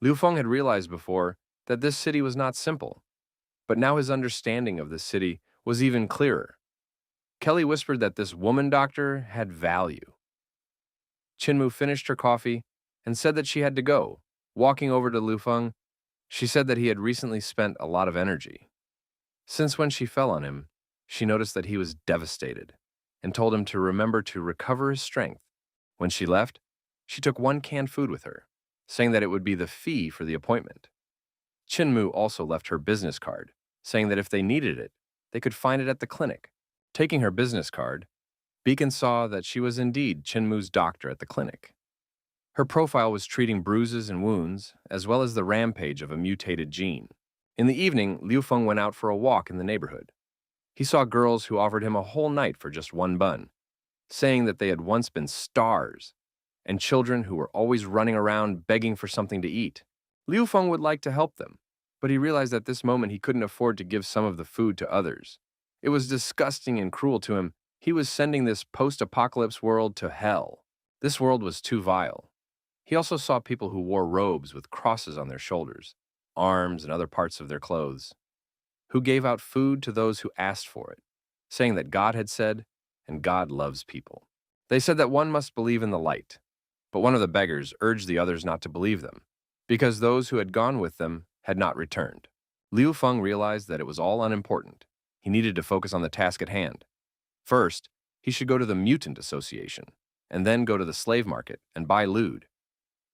Liu Feng had realized before that this city was not simple, but now his understanding of the city was even clearer. Kelly whispered that this woman doctor had value. Chinmu finished her coffee and said that she had to go. Walking over to Liu Feng, she said that he had recently spent a lot of energy. Since when she fell on him, she noticed that he was devastated and told him to remember to recover his strength. When she left, she took one canned food with her, saying that it would be the fee for the appointment. Chinmu also left her business card, saying that if they needed it, they could find it at the clinic. Taking her business card, Beacon saw that she was indeed Chinmu's doctor at the clinic. Her profile was treating bruises and wounds, as well as the rampage of a mutated gene. In the evening, Liu Feng went out for a walk in the neighborhood. He saw girls who offered him a whole night for just one bun, saying that they had once been stars, and children who were always running around begging for something to eat. Liu Feng would like to help them, but he realized at this moment he couldn't afford to give some of the food to others. It was disgusting and cruel to him. He was sending this post-apocalypse world to hell. This world was too vile. He also saw people who wore robes with crosses on their shoulders, arms, and other parts of their clothes, who gave out food to those who asked for it, saying that God had said, and God loves people. They said that one must believe in the light, but one of the beggars urged the others not to believe them, because those who had gone with them had not returned. Liu Feng realized that it was all unimportant. He needed to focus on the task at hand. First, he should go to the Mutant Association, and then go to the slave market and buy lewd.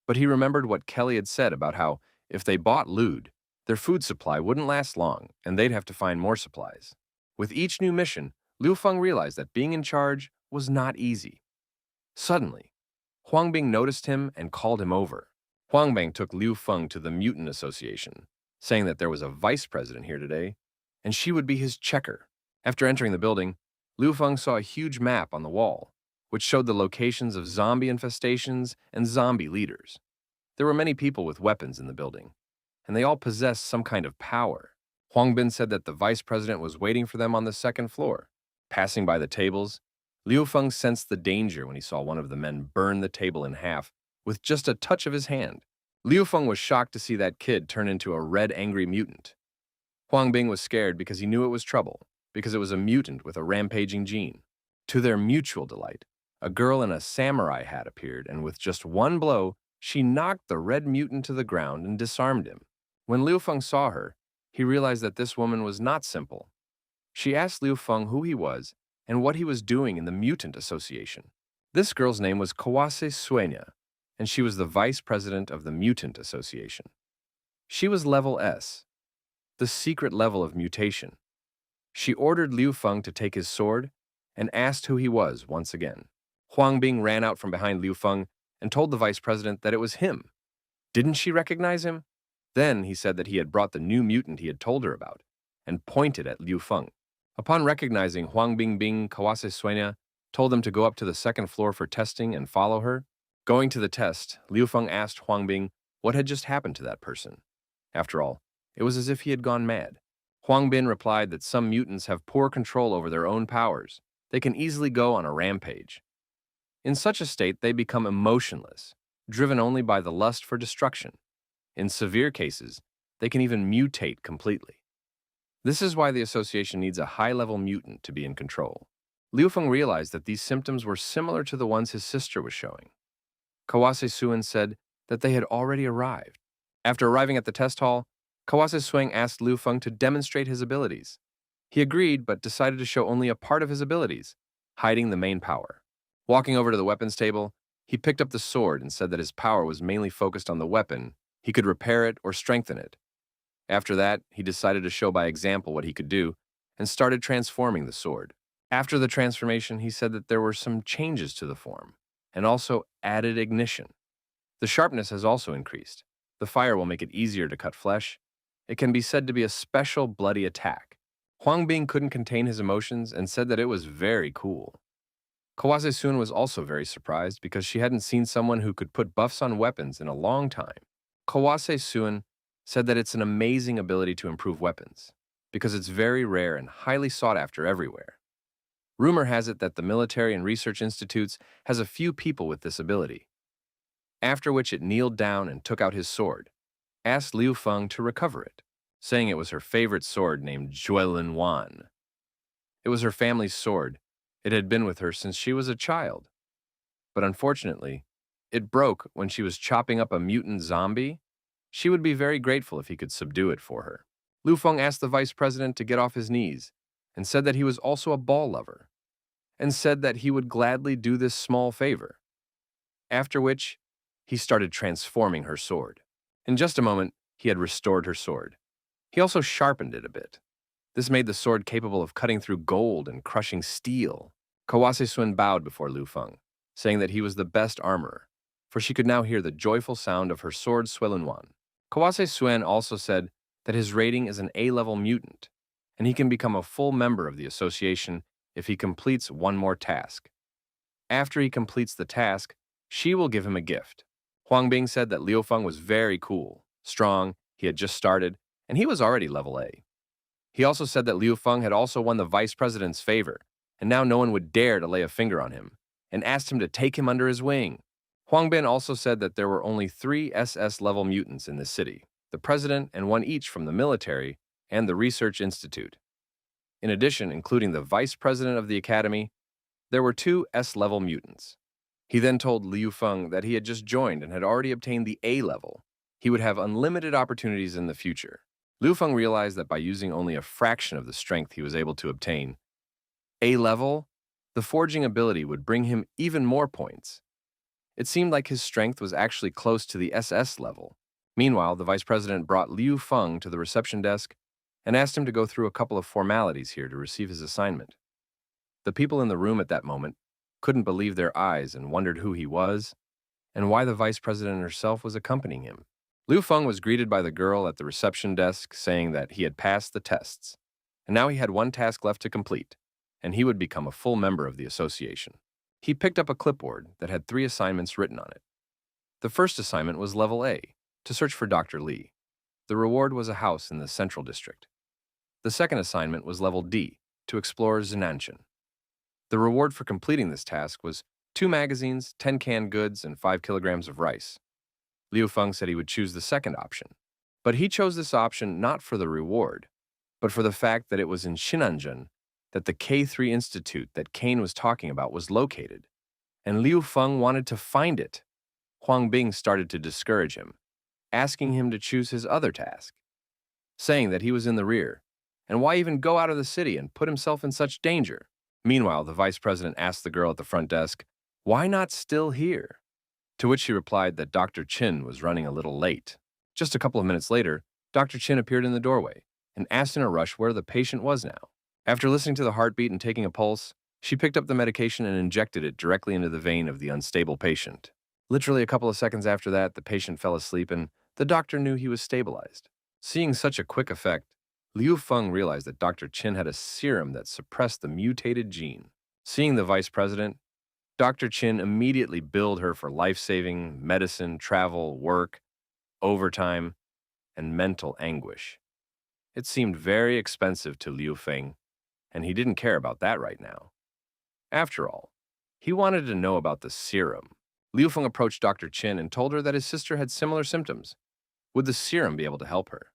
But he remembered what Kelly had said about how, if they bought lewd, their food supply wouldn't last long, and they'd have to find more supplies. With each new mission, Liu Feng realized that being in charge was not easy. Suddenly, Huangbing noticed him and called him over. Huangbing took Liu Feng to the Mutant Association, saying that there was a vice president here today, and she would be his checker. After entering the building, Liu Feng saw a huge map on the wall, which showed the locations of zombie infestations and zombie leaders. There were many people with weapons in the building, and they all possessed some kind of power. Huangbin said that the vice president was waiting for them on the second floor. Passing by the tables, Liu Feng sensed the danger when he saw one of the men burn the table in half with just a touch of his hand. Liu Feng was shocked to see that kid turn into a red angry mutant. Huangbing was scared because he knew it was trouble, because it was a mutant with a rampaging gene. To their mutual delight, a girl in a samurai hat appeared, and with just one blow, she knocked the red mutant to the ground and disarmed him. When Liu Feng saw her, he realized that this woman was not simple. She asked Liu Feng who he was and what he was doing in the Mutant Association. This girl's name was Kawase Suenya, and she was the vice president of the Mutant Association. She was level S, the secret level of mutation. She ordered Liu Feng to take his sword and asked who he was once again. Huangbing ran out from behind Liu Feng and told the vice president that it was him. Didn't she recognize him? Then he said that he had brought the new mutant he had told her about and pointed at Liu Feng. Upon recognizing Huangbing, Kawase Suenya told them to go up to the second floor for testing and follow her. Going to the test, Liu Feng asked Huangbing what had just happened to that person. After all, it was as if he had gone mad. Huangbin replied that some mutants have poor control over their own powers. They can easily go on a rampage. In such a state, they become emotionless, driven only by the lust for destruction. In severe cases, they can even mutate completely. This is why the association needs a high-level mutant to be in control. Liu Feng realized that these symptoms were similar to the ones his sister was showing. Kawase Suen said that they had already arrived. After arriving at the test hall, Kawase Sueng asked Liu Feng to demonstrate his abilities. He agreed, but decided to show only a part of his abilities, hiding the main power. Walking over to the weapons table, he picked up the sword and said that his power was mainly focused on the weapon. He could repair it or strengthen it. After that, he decided to show by example what he could do and started transforming the sword. After the transformation, he said that there were some changes to the form and also added ignition. The sharpness has also increased. The fire will make it easier to cut flesh. It can be said to be a special bloody attack. Huang Bing couldn't contain his emotions and said that it was very cool. Kawase Sun was also very surprised because she hadn't seen someone who could put buffs on weapons in a long time. Kawase Sun said that it's an amazing ability to improve weapons because it's very rare and highly sought after everywhere. Rumor has it that the military and research institutes has a few people with this ability. After which it kneeled down and took out his sword, asked Liu Feng to recover it, saying it was her favorite sword named Juelin Wan. It was her family's sword. It had been with her since she was a child. But unfortunately, it broke when she was chopping up a mutant zombie. She would be very grateful if he could subdue it for her. Liu Feng asked the vice president to get off his knees and said that he was also a ball lover, and said that he would gladly do this small favor. After which, he started transforming her sword. In just a moment, he had restored her sword. He also sharpened it a bit. This made the sword capable of cutting through gold and crushing steel. Kawase Sun bowed before Liu Feng, saying that he was the best armorer, for she could now hear the joyful sound of her sword Suelinwan. Kawase Sun also said that his rating is an A-level mutant, and he can become a full member of the association if he completes one more task. After he completes the task, she will give him a gift. Huang Bing said that Liu Feng was very cool, strong, he had just started, and he was already level A. He also said that Liu Feng had also won the vice president's favor, and now no one would dare to lay a finger on him, and asked him to take him under his wing. Huang Bin also said that there were only 3 SS-level mutants in this city, the president and one each from the military and the research institute. In addition, including the vice president of the academy, there were 2 S-level mutants. He then told Liu Feng that he had just joined and had already obtained the A level. He would have unlimited opportunities in the future. Liu Feng realized that by using only a fraction of the strength he was able to obtain A level, the forging ability would bring him even more points. It seemed like his strength was actually close to the SS level. Meanwhile, the vice president brought Liu Feng to the reception desk and asked him to go through a couple of formalities here to receive his assignment. The people in the room at that moment couldn't believe their eyes and wondered who he was and why the vice president herself was accompanying him. Liu Feng was greeted by the girl at the reception desk saying that he had passed the tests, and now he had one task left to complete, and he would become a full member of the association. He picked up a clipboard that had 3 assignments written on it. The first assignment was level A, to search for Dr. Li. The reward was a house in the central district. The second assignment was level D, to explore Zinanshan. The reward for completing this task was 2 magazines, 10 canned goods, and 5 kilograms of rice. Liu Feng said he would choose the second option, but he chose this option not for the reward, but for the fact that it was in Shinanjin that the K3 Institute that Kane was talking about was located, and Liu Feng wanted to find it. Huang Bing started to discourage him, asking him to choose his other task, saying that he was in the rear, and why even go out of the city and put himself in such danger? Meanwhile, the vice president asked the girl at the front desk, why not still here? To which she replied that Dr. Chin was running a little late. Just a couple of minutes later, Dr. Chin appeared in the doorway and asked in a rush where the patient was now. After listening to the heartbeat and taking a pulse, she picked up the medication and injected it directly into the vein of the unstable patient. Literally a couple of seconds after that, the patient fell asleep and the doctor knew he was stabilized. Seeing such a quick effect, Liu Feng realized that Dr. Chin had a serum that suppressed the mutated gene. Seeing the vice president, Dr. Chin immediately billed her for life-saving medicine, travel, work, overtime, and mental anguish. It seemed very expensive to Liu Feng, and he didn't care about that right now. After all, he wanted to know about the serum. Liu Feng approached Dr. Chin and told her that his sister had similar symptoms. Would the serum be able to help her?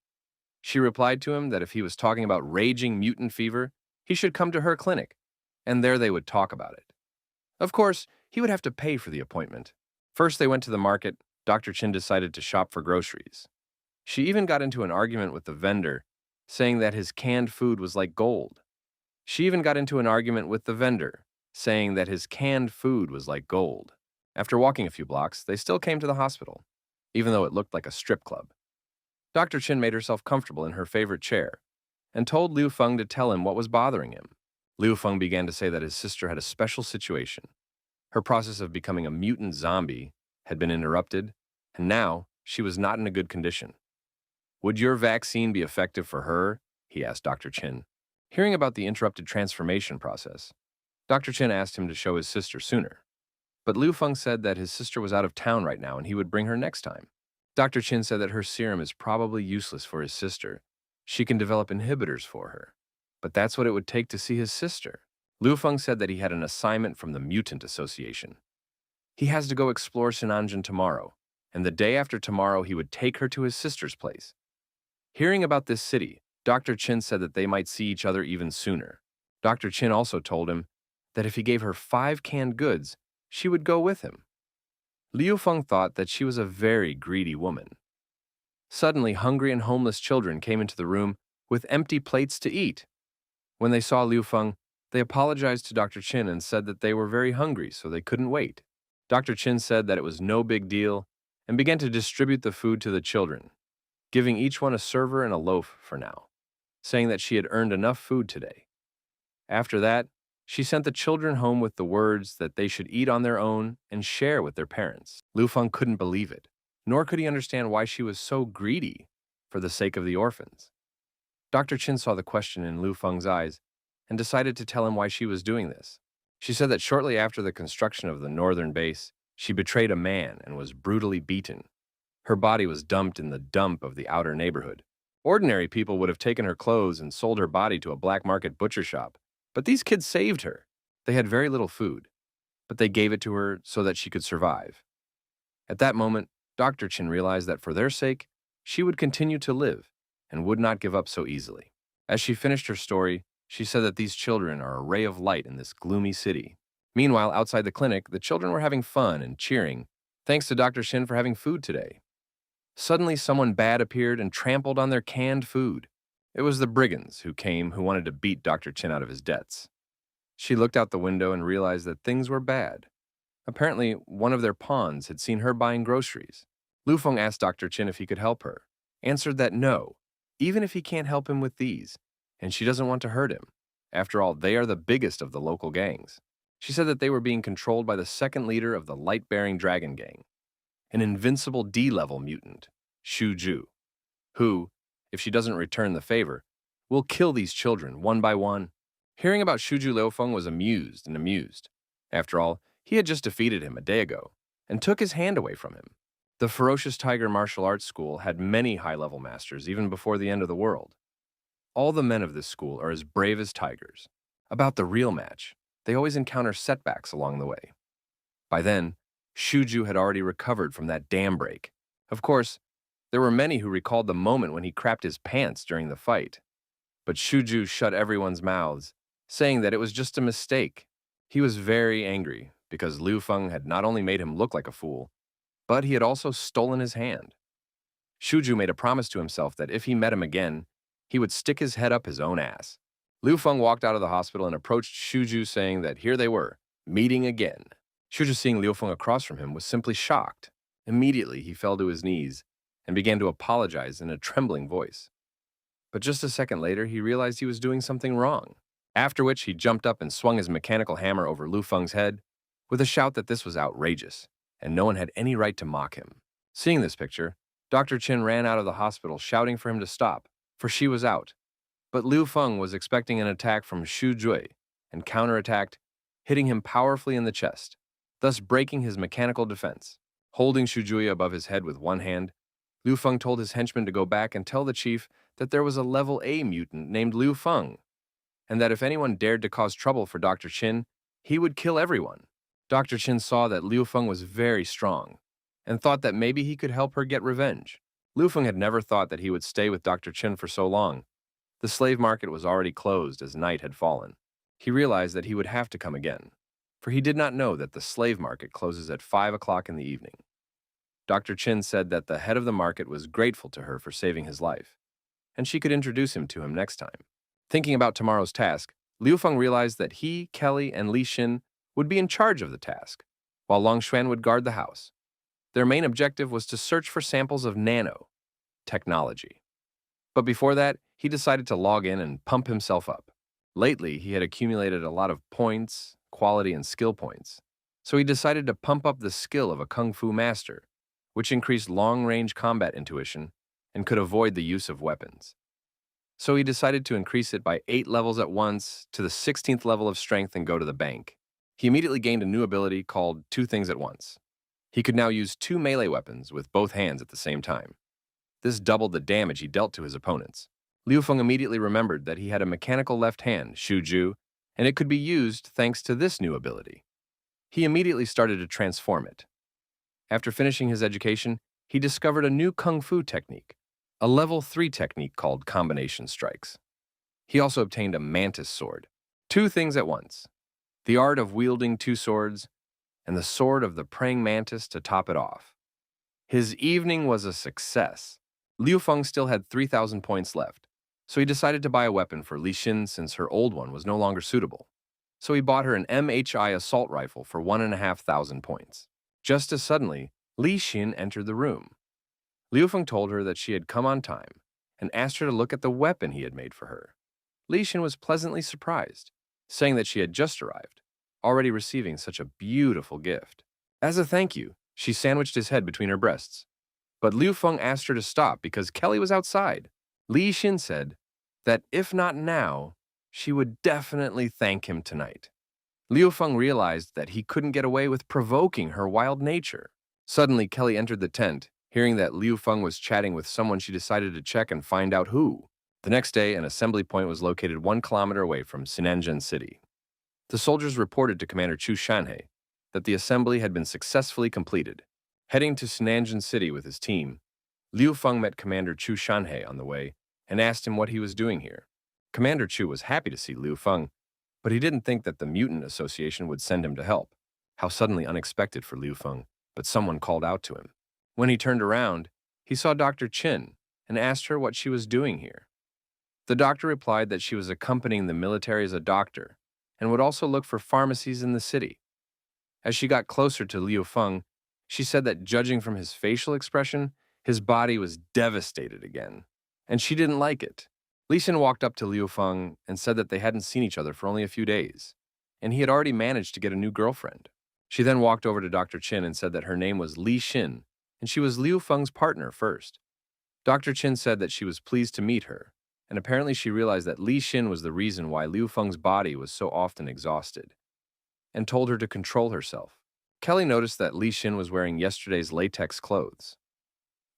She replied to him that if he was talking about raging mutant fever, he should come to her clinic, and there they would talk about it. Of course, he would have to pay for the appointment. First, they went to the market. Dr. Chin decided to shop for groceries. She even got into an argument with the vendor, saying that his canned food was like gold. She even got into an argument with the vendor, saying that his canned food was like gold. After walking a few blocks, they still came to the hospital, even though it looked like a strip club. Dr. Chin made herself comfortable in her favorite chair and told Liu Feng to tell him what was bothering him. Liu Feng began to say that his sister had a special situation. Her process of becoming a mutant zombie had been interrupted, and now she was not in a good condition. Would your vaccine be effective for her? He asked Dr. Chin. Hearing about the interrupted transformation process, Dr. Chin asked him to show his sister sooner. But Liu Feng said that his sister was out of town right now and he would bring her next time. Dr. Chin said that her serum is probably useless for his sister. She can develop inhibitors for her. But that's what it would take to see his sister. Liu Feng said that he had an assignment from the Mutant Association. He has to go explore Sinanjin tomorrow, and the day after tomorrow he would take her to his sister's place. Hearing about this city, Dr. Chin said that they might see each other even sooner. Dr. Chin also told him that if he gave her 5 canned goods, she would go with him. Liu Feng thought that she was a very greedy woman. Suddenly, hungry and homeless children came into the room with empty plates to eat. When they saw Liu Feng, they apologized to Dr. Chin and said that they were very hungry, so they couldn't wait. Dr. Chin said that it was no big deal and began to distribute the food to the children, giving each one a server and a loaf for now, saying that she had earned enough food today. After that, she sent the children home with the words that they should eat on their own and share with their parents. Liu Feng couldn't believe it, nor could he understand why she was so greedy for the sake of the orphans. Dr. Chin saw the question in Liu Feng's eyes and decided to tell him why she was doing this. She said that shortly after the construction of the northern base, she betrayed a man and was brutally beaten. Her body was dumped in the dump of the outer neighborhood. Ordinary people would have taken her clothes and sold her body to a black market butcher shop, but these kids saved her. They had very little food, but they gave it to her so that she could survive. At that moment, Dr. Chin realized that for their sake, she would continue to live and would not give up so easily. As she finished her story, she said that these children are a ray of light in this gloomy city. Meanwhile, outside the clinic, the children were having fun and cheering, thanks to Dr. Chin for having food today. Suddenly, someone bad appeared and trampled on their canned food. It was the brigands who came who wanted to beat Dr. Chin out of his debts. She looked out the window and realized that things were bad. Apparently, one of their pawns had seen her buying groceries. Lu Feng asked Dr. Chin if he could help her, answered that no, even if he can't help him with these, and she doesn't want to hurt him. After all, they are the biggest of the local gangs. She said that they were being controlled by the second leader of the light-bearing dragon gang, an invincible D-level mutant, Shuju, who, if she doesn't return the favor, will kill these children one by one. Hearing about Shuju, Liu Feng was amused. After all, he had just defeated him a day ago and took his hand away from him. The Ferocious Tiger Martial Arts School had many high-level masters even before the end of the world. All the men of this school are as brave as tigers. About the real match, they always encounter setbacks along the way. By then, Shuju had already recovered from that dam break. Of course, there were many who recalled the moment when he crapped his pants during the fight. But Shuju shut everyone's mouths, saying that it was just a mistake. He was very angry because Liu Feng had not only made him look like a fool, but he had also stolen his hand. Shuju made a promise to himself that if he met him again, he would stick his head up his own ass. Liu Feng walked out of the hospital and approached Shuju, saying that here they were, meeting again. Shuju, seeing Liu Feng across from him, was simply shocked. Immediately, he fell to his knees and began to apologize in a trembling voice. But just a second later, he realized he was doing something wrong, after which he jumped up and swung his mechanical hammer over Liu Feng's head with a shout that this was outrageous, and no one had any right to mock him. Seeing this picture, Dr. Chin ran out of the hospital shouting for him to stop, for she was out. But Liu Feng was expecting an attack from Xu Jui and counterattacked, hitting him powerfully in the chest, thus breaking his mechanical defense. Holding Xu Jui above his head with one hand, Liu Feng told his henchmen to go back and tell the chief that there was a level A mutant named Liu Feng, and that if anyone dared to cause trouble for Dr. Chin, he would kill everyone. Dr. Chin saw that Liu Feng was very strong and thought that maybe he could help her get revenge. Liu Feng had never thought that he would stay with Dr. Chin for so long. The slave market was already closed as night had fallen. He realized that he would have to come again, for he did not know that the slave market closes at 5 o'clock in the evening. Dr. Chin said that the head of the market was grateful to her for saving his life, and she could introduce him to him next time. Thinking about tomorrow's task, Liu Feng realized that he, Kelly, and Li Xin would be in charge of the task, while Long Xuan would guard the house. Their main objective was to search for samples of nano technology. But before that, he decided to log in and pump himself up. Lately, he had accumulated a lot of points, quality, and skill points. So he decided to pump up the skill of a kung fu master, which increased long-range combat intuition and could avoid the use of weapons. So he decided to increase it by 8 levels at once to the 16th level of strength and go to the bank. He immediately gained a new ability called Two Things at Once. He could now use 2 melee weapons with both hands at the same time. This doubled the damage he dealt to his opponents. Liu Feng immediately remembered that he had a mechanical left hand, Shuju, and it could be used thanks to this new ability. He immediately started to transform it. After finishing his education, he discovered a new kung fu technique, a level 3 technique called combination strikes. He also obtained a mantis sword. 2 things at once: the art of wielding 2 swords and the sword of the praying mantis to top it off. His evening was a success. Liu Feng still had 3,000 points left, so he decided to buy a weapon for Li Xin since her old one was no longer suitable. So he bought her an MHI assault rifle for 1,500 points. Just as suddenly, Li Xin entered the room. Liu Feng told her that she had come on time and asked her to look at the weapon he had made for her. Li Xin was pleasantly surprised, saying that she had just arrived, already receiving such a beautiful gift. As a thank you, she sandwiched his head between her breasts. But Liu Feng asked her to stop because Kelly was outside. Li Xin said that if not now, she would definitely thank him tonight. Liu Feng realized that he couldn't get away with provoking her wild nature. Suddenly, Kelly entered the tent. Hearing that Liu Feng was chatting with someone, she decided to check and find out who. The next day, an assembly point was located 1 kilometer away from Sinanjin City. The soldiers reported to Commander Chu Shanhei that the assembly had been successfully completed. Heading to Sinanjin City with his team, Liu Feng met Commander Chu Shanhei on the way and asked him what he was doing here. Commander Chu was happy to see Liu Feng, but he didn't think that the Mutant Association would send him to help. How suddenly unexpected for Liu Feng, but someone called out to him. When he turned around, he saw Dr. Qin and asked her what she was doing here. The doctor replied that she was accompanying the military as a doctor and would also look for pharmacies in the city. As she got closer to Liu Feng, she said that judging from his facial expression, his body was devastated again, and she didn't like it. Li Xin walked up to Liu Feng and said that they hadn't seen each other for only a few days, and he had already managed to get a new girlfriend. She then walked over to Dr. Qin and said that her name was Li Xin, and she was Liu Feng's partner first. Dr. Qin said that she was pleased to meet her, and apparently she realized that Li Xin was the reason why Liu Feng's body was so often exhausted, and told her to control herself. Kelly noticed that Li Xin was wearing yesterday's latex clothes.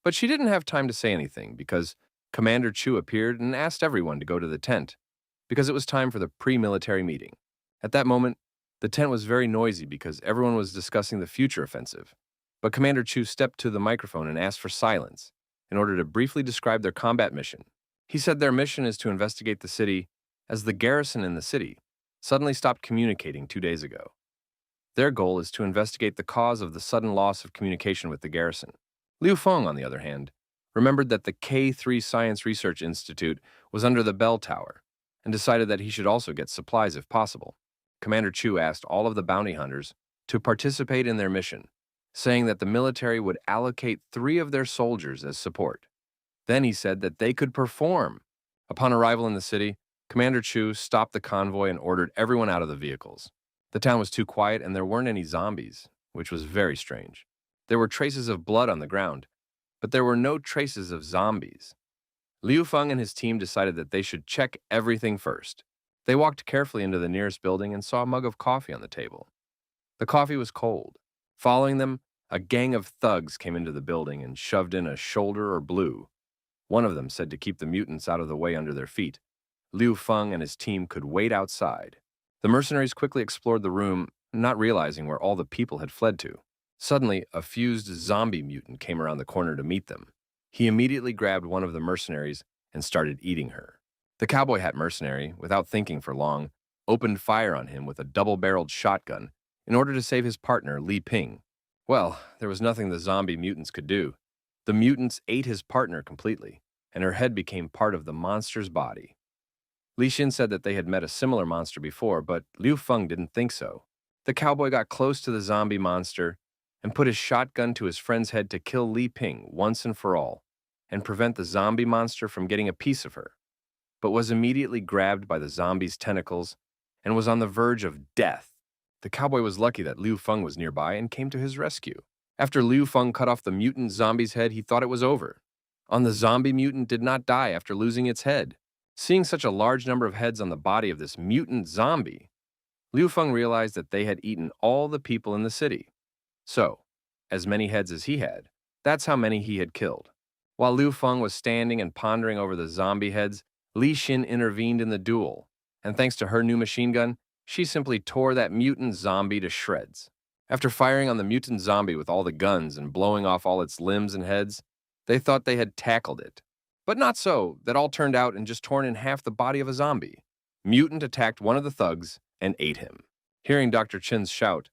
But she didn't have time to say anything because Commander Chu appeared and asked everyone to go to the tent because it was time for the pre-military meeting. At that moment, the tent was very noisy because everyone was discussing the future offensive. But Commander Chu stepped to the microphone and asked for silence in order to briefly describe their combat mission. He said their mission is to investigate the city as the garrison in the city suddenly stopped communicating 2 days ago. Their goal is to investigate the cause of the sudden loss of communication with the garrison. Liu Feng, on the other hand, remembered that the K3 Science Research Institute was under the bell tower and decided that he should also get supplies if possible. Commander Chu asked all of the bounty hunters to participate in their mission, saying that the military would allocate 3 of their soldiers as support. Then he said that they could perform. Upon arrival in the city, Commander Chu stopped the convoy and ordered everyone out of the vehicles. The town was too quiet and there weren't any zombies, which was very strange. There were traces of blood on the ground, but there were no traces of zombies. Liu Feng and his team decided that they should check everything first. They walked carefully into the nearest building and saw a mug of coffee on the table. The coffee was cold. Following them, a gang of thugs came into the building and shoved in a shoulder or blue. One of them said to keep the mutants out of the way under their feet. Liu Feng and his team could wait outside. The mercenaries quickly explored the room, not realizing where all the people had fled to. Suddenly, a fused zombie mutant came around the corner to meet them. He immediately grabbed one of the mercenaries and started eating her. The cowboy hat mercenary, without thinking for long, opened fire on him with a double-barreled shotgun in order to save his partner, Li Ping. Well, there was nothing the zombie mutants could do. The mutants ate his partner completely, and her head became part of the monster's body. Li Xin said that they had met a similar monster before, but Liu Feng didn't think so. The cowboy got close to the zombie monster and put his shotgun to his friend's head to kill Li Ping once and for all and prevent the zombie monster from getting a piece of her, but was immediately grabbed by the zombie's tentacles and was on the verge of death. The cowboy was lucky that Liu Feng was nearby and came to his rescue. After Liu Feng cut off the mutant zombie's head, he thought it was over. The zombie mutant did not die after losing its head. Seeing such a large number of heads on the body of this mutant zombie, Liu Feng realized that they had eaten all the people in the city. So, as many heads as he had, that's how many he had killed. While Liu Feng was standing and pondering over the zombie heads, Li Xin intervened in the duel, and thanks to her new machine gun, she simply tore that mutant zombie to shreds. After firing on the mutant zombie with all the guns and blowing off all its limbs and heads, they thought they had tackled it. But not so, that all turned out and just torn in half the body of a zombie. Mutant attacked one of the thugs and ate him. Hearing Dr. Chin's shout,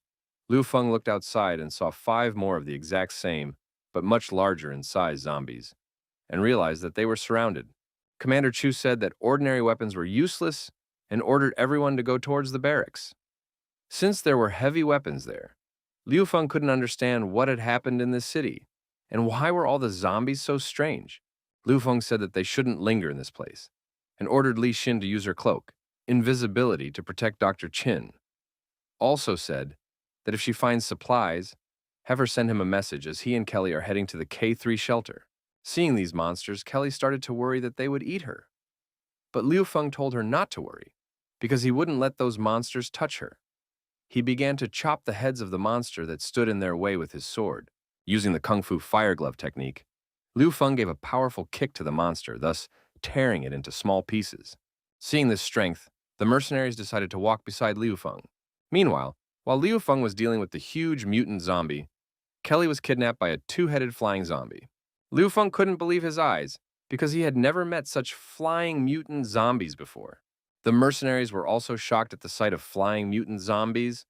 Liu Feng looked outside and saw 5 more of the exact same, but much larger in size zombies, and realized that they were surrounded. Commander Chu said that ordinary weapons were useless and ordered everyone to go towards the barracks. Since there were heavy weapons there, Liu Feng couldn't understand what had happened in this city, and why were all the zombies so strange. Liu Feng said that they shouldn't linger in this place, and ordered Li Xin to use her cloak, invisibility, to protect Dr. Chin. Also said that if she finds supplies, have her send him a message as he and Kelly are heading to the K3 shelter. Seeing these monsters, Kelly started to worry that they would eat her. But Liu Feng told her not to worry, because he wouldn't let those monsters touch her. He began to chop the heads of the monster that stood in their way with his sword. Using the Kung Fu Fire Glove technique, Liu Feng gave a powerful kick to the monster, thus tearing it into small pieces. Seeing this strength, the mercenaries decided to walk beside Liu Feng. Meanwhile, while Liu Feng was dealing with the huge mutant zombie, Kelly was kidnapped by a 2-headed flying zombie. Liu Feng couldn't believe his eyes, because he had never met such flying mutant zombies before. The mercenaries were also shocked at the sight of flying mutant zombies.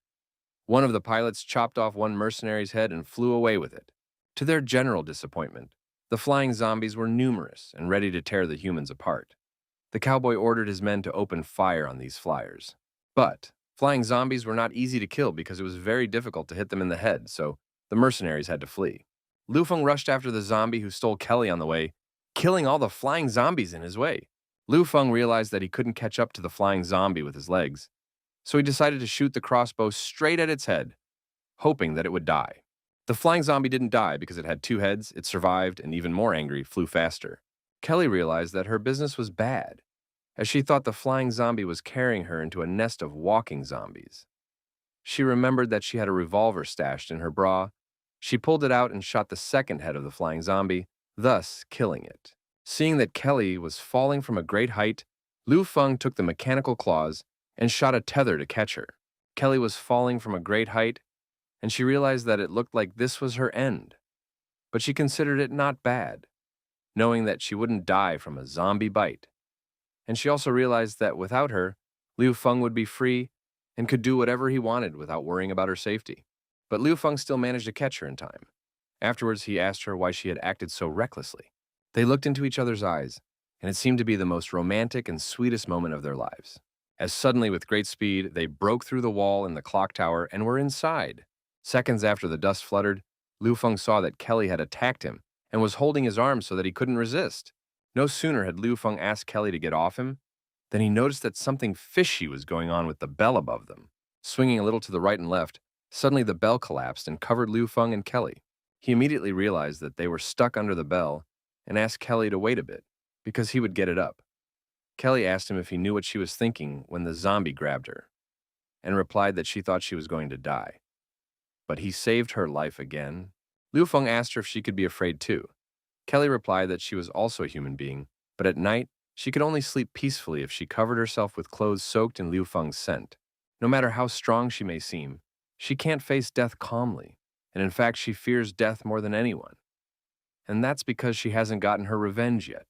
One of the pilots chopped off one mercenary's head and flew away with it. To their general disappointment, the flying zombies were numerous and ready to tear the humans apart. The cowboy ordered his men to open fire on these flyers. But flying zombies were not easy to kill because it was very difficult to hit them in the head, so the mercenaries had to flee. Liu Feng rushed after the zombie who stole Kelly on the way, killing all the flying zombies in his way. Liu Feng realized that he couldn't catch up to the flying zombie with his legs, so he decided to shoot the crossbow straight at its head, hoping that it would die. The flying zombie didn't die because it had 2 heads, it survived, and even more angry, flew faster. Kelly realized that her business was bad, as she thought the flying zombie was carrying her into a nest of walking zombies. She remembered that she had a revolver stashed in her bra. She pulled it out and shot the 2nd head of the flying zombie, thus killing it. Seeing that Kelly was falling from a great height, Liu Feng took the mechanical claws and shot a tether to catch her. Kelly was falling from a great height, and she realized that it looked like this was her end. But she considered it not bad, knowing that she wouldn't die from a zombie bite. And she also realized that without her, Liu Feng would be free and could do whatever he wanted without worrying about her safety. But Liu Feng still managed to catch her in time. Afterwards, he asked her why she had acted so recklessly. They looked into each other's eyes, and it seemed to be the most romantic and sweetest moment of their lives. As suddenly, with great speed, they broke through the wall in the clock tower and were inside. Seconds after the dust fluttered, Liu Feng saw that Kelly had attacked him and was holding his arm so that he couldn't resist. No sooner had Liu Feng asked Kelly to get off him than he noticed that something fishy was going on with the bell above them. Swinging a little to the right and left, suddenly the bell collapsed and covered Liu Feng and Kelly. He immediately realized that they were stuck under the bell and asked Kelly to wait a bit, because he would get it up. Kelly asked him if he knew what she was thinking when the zombie grabbed her, and replied that she thought she was going to die. But he saved her life again. Liu Feng asked her if she could be afraid too. Kelly replied that she was also a human being, but at night, she could only sleep peacefully if she covered herself with clothes soaked in Liu Feng's scent. No matter how strong she may seem, she can't face death calmly, and in fact she fears death more than anyone. And that's because she hasn't gotten her revenge yet,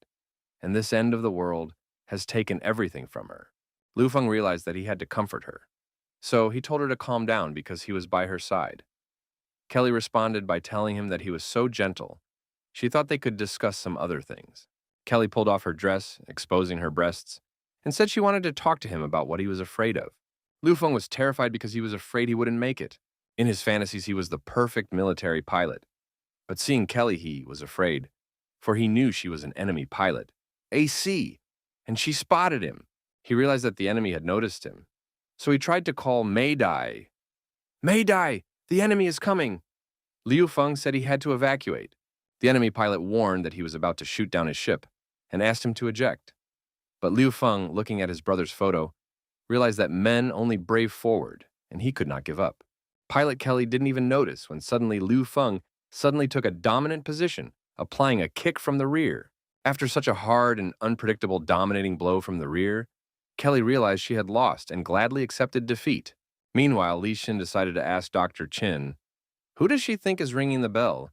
and this end of the world has taken everything from her. Liu Feng realized that he had to comfort her, so he told her to calm down because he was by her side. Kelly responded by telling him that he was so gentle, she thought they could discuss some other things. Kelly pulled off her dress, exposing her breasts, and said she wanted to talk to him about what he was afraid of. Liu Feng was terrified because he was afraid he wouldn't make it. In his fantasies, he was the perfect military pilot. But seeing Kelly, he was afraid, for he knew she was an enemy pilot, AC, and she spotted him. He realized that the enemy had noticed him. So he tried to call Maydai. Maydai, the enemy is coming. Liu Feng said he had to evacuate. The enemy pilot warned that he was about to shoot down his ship and asked him to eject. But Liu Feng, looking at his brother's photo, realized that men only brave forward, and he could not give up. Pilot Kelly didn't even notice when suddenly Liu Feng suddenly took a dominant position, applying a kick from the rear. After such a hard and unpredictable dominating blow from the rear, Kelly realized she had lost and gladly accepted defeat. Meanwhile, Li Xin decided to ask Dr. Qin, "Who does she think is ringing the bell?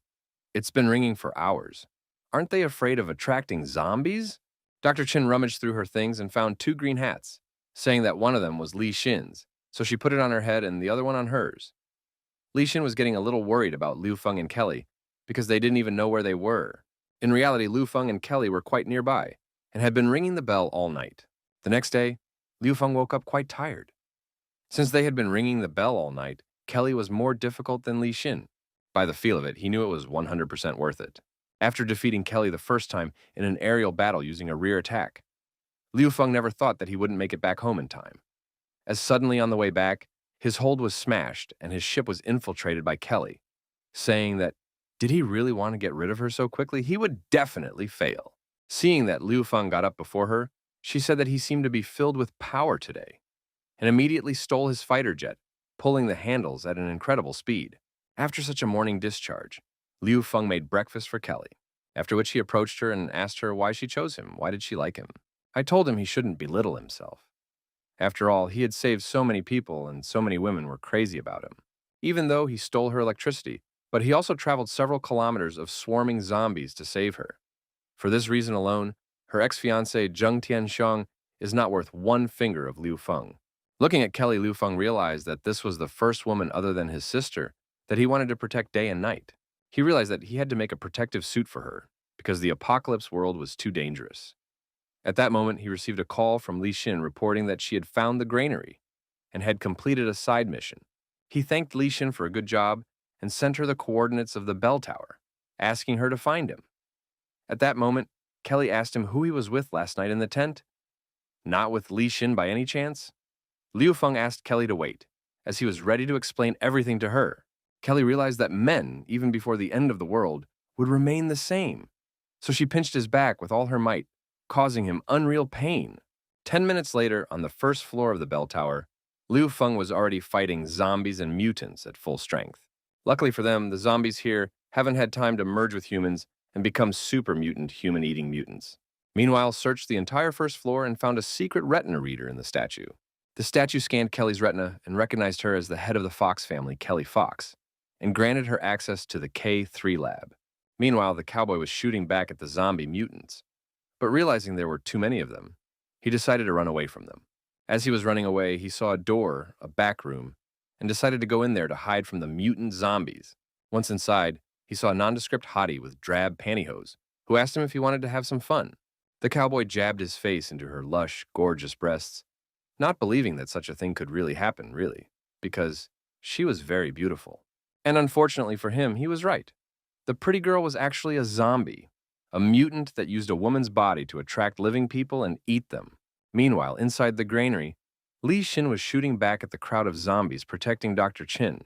It's been ringing for hours. Aren't they afraid of attracting zombies?" Dr. Qin rummaged through her things and found 2 green hats, saying that one of them was Li Xin's, so she put it on her head and the other one on hers. Li Xin was getting a little worried about Liu Feng and Kelly because they didn't even know where they were. In reality, Liu Feng and Kelly were quite nearby and had been ringing the bell all night. The next day, Liu Feng woke up quite tired. Since they had been ringing the bell all night, Kelly was more difficult than Li Xin. By the feel of it, he knew it was 100% worth it. After defeating Kelly the first time in an aerial battle using a rear attack, Liu Feng never thought that he wouldn't make it back home in time. As suddenly on the way back, his hold was smashed and his ship was infiltrated by Kelly, saying that, did he really want to get rid of her so quickly? He would definitely fail. Seeing that Liu Feng got up before her, she said that he seemed to be filled with power today, and immediately stole his fighter jet, pulling the handles at an incredible speed. After such a morning discharge, Liu Feng made breakfast for Kelly, after which he approached her and asked her why she chose him. Why did she like him? I told him he shouldn't belittle himself. After all, he had saved so many people and so many women were crazy about him. Even though he stole her electricity, but he also traveled several kilometers of swarming zombies to save her. For this reason alone, her ex-fiancé Zheng Tianxiang is not worth 1 finger of Liu Feng. Looking at Kelly, Liu Feng realized that this was the first woman other than his sister that he wanted to protect day and night. He realized that he had to make a protective suit for her because the apocalypse world was too dangerous. At that moment, he received a call from Li Xin reporting that she had found the granary and had completed a side mission. He thanked Li Xin for a good job and sent her the coordinates of the bell tower, asking her to find him. At that moment, Kelly asked him who he was with last night in the tent. Not with Li Xin by any chance? Liu Feng asked Kelly to wait, as he was ready to explain everything to her. Kelly realized that men, even before the end of the world, would remain the same. So she pinched his back with all her might, causing him unreal pain. 10 minutes later, on the first floor of the bell tower, Liu Feng was already fighting zombies and mutants at full strength. Luckily for them, the zombies here haven't had time to merge with humans and become super mutant human-eating mutants. Meanwhile, searched the entire first floor and found a secret retina reader in the statue. The statue scanned Kelly's retina and recognized her as the head of the Fox family, Kelly Fox, and granted her access to the K3 lab. Meanwhile, the cowboy was shooting back at the zombie mutants, but realizing there were too many of them, he decided to run away from them. As he was running away, he saw a door, a back room, and decided to go in there to hide from the mutant zombies. Once inside, he saw a nondescript hottie with drab pantyhose, who asked him if he wanted to have some fun. The cowboy jabbed his face into her lush, gorgeous breasts, not believing that such a thing could really happen, because she was very beautiful. And unfortunately for him, he was right. The pretty girl was actually a zombie, a mutant that used a woman's body to attract living people and eat them. Meanwhile, inside the granary, Li Xin was shooting back at the crowd of zombies protecting Dr. Qin.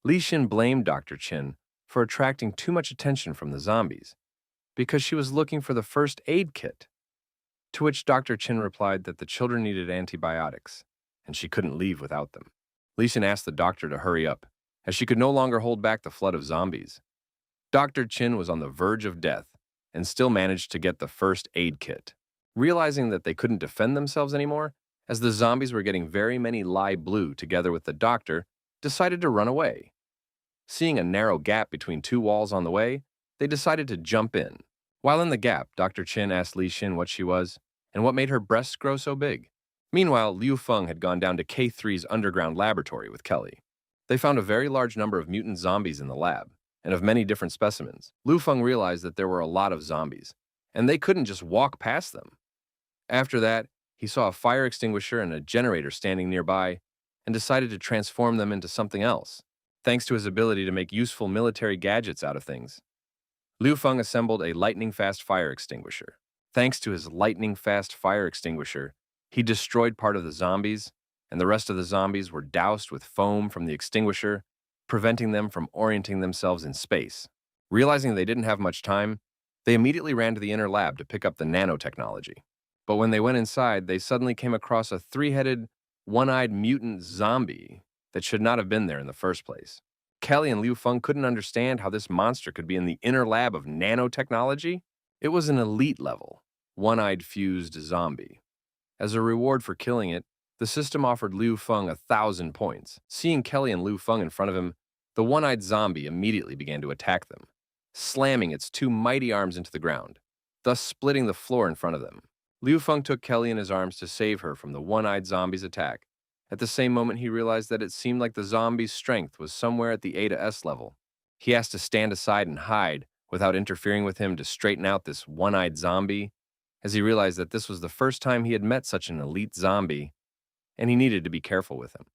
Li Xin blamed Dr. Qin for attracting too much attention from the zombies because she was looking for the first aid kit, to which Dr. Qin replied that the children needed antibiotics and she couldn't leave without them. Li Xin asked the doctor to hurry up, as she could no longer hold back the flood of zombies. Dr. Qin was on the verge of death and still managed to get the first aid kit. Realizing that they couldn't defend themselves anymore, as the zombies were getting very many Lai Blue together with the doctor, decided to run away. Seeing a narrow gap between 2 walls on the way, they decided to jump in. While in the gap, Dr. Qin asked Li Xin what she was and what made her breasts grow so big. Meanwhile, Liu Feng had gone down to K3's underground laboratory with Kelly. They found a very large number of mutant zombies in the lab, and of many different specimens. Liu Feng realized that there were a lot of zombies, and they couldn't just walk past them. After that, he saw a fire extinguisher and a generator standing nearby and decided to transform them into something else. Thanks to his ability to make useful military gadgets out of things, Liu Feng assembled a lightning-fast fire extinguisher. Thanks to his lightning-fast fire extinguisher, he destroyed part of the zombies, and the rest of the zombies were doused with foam from the extinguisher, preventing them from orienting themselves in space. Realizing they didn't have much time, they immediately ran to the inner lab to pick up the nanotechnology. But when they went inside, they suddenly came across a three-headed, one-eyed mutant zombie that should not have been there in the first place. Kelly and Liu Feng couldn't understand how this monster could be in the inner lab of nanotechnology. It was an elite level, one-eyed fused zombie. As a reward for killing it, the system offered Liu Feng 1,000 points. Seeing Kelly and Liu Feng in front of him, the one-eyed zombie immediately began to attack them, slamming its two mighty arms into the ground, thus splitting the floor in front of them. Liu Feng took Kelly in his arms to save her from the one-eyed zombie's attack. At the same moment, he realized that it seemed like the zombie's strength was somewhere at the A to S level. He asked to stand aside and hide without interfering with him to straighten out this one-eyed zombie, as he realized that this was the first time he had met such an elite zombie, and he needed to be careful with him.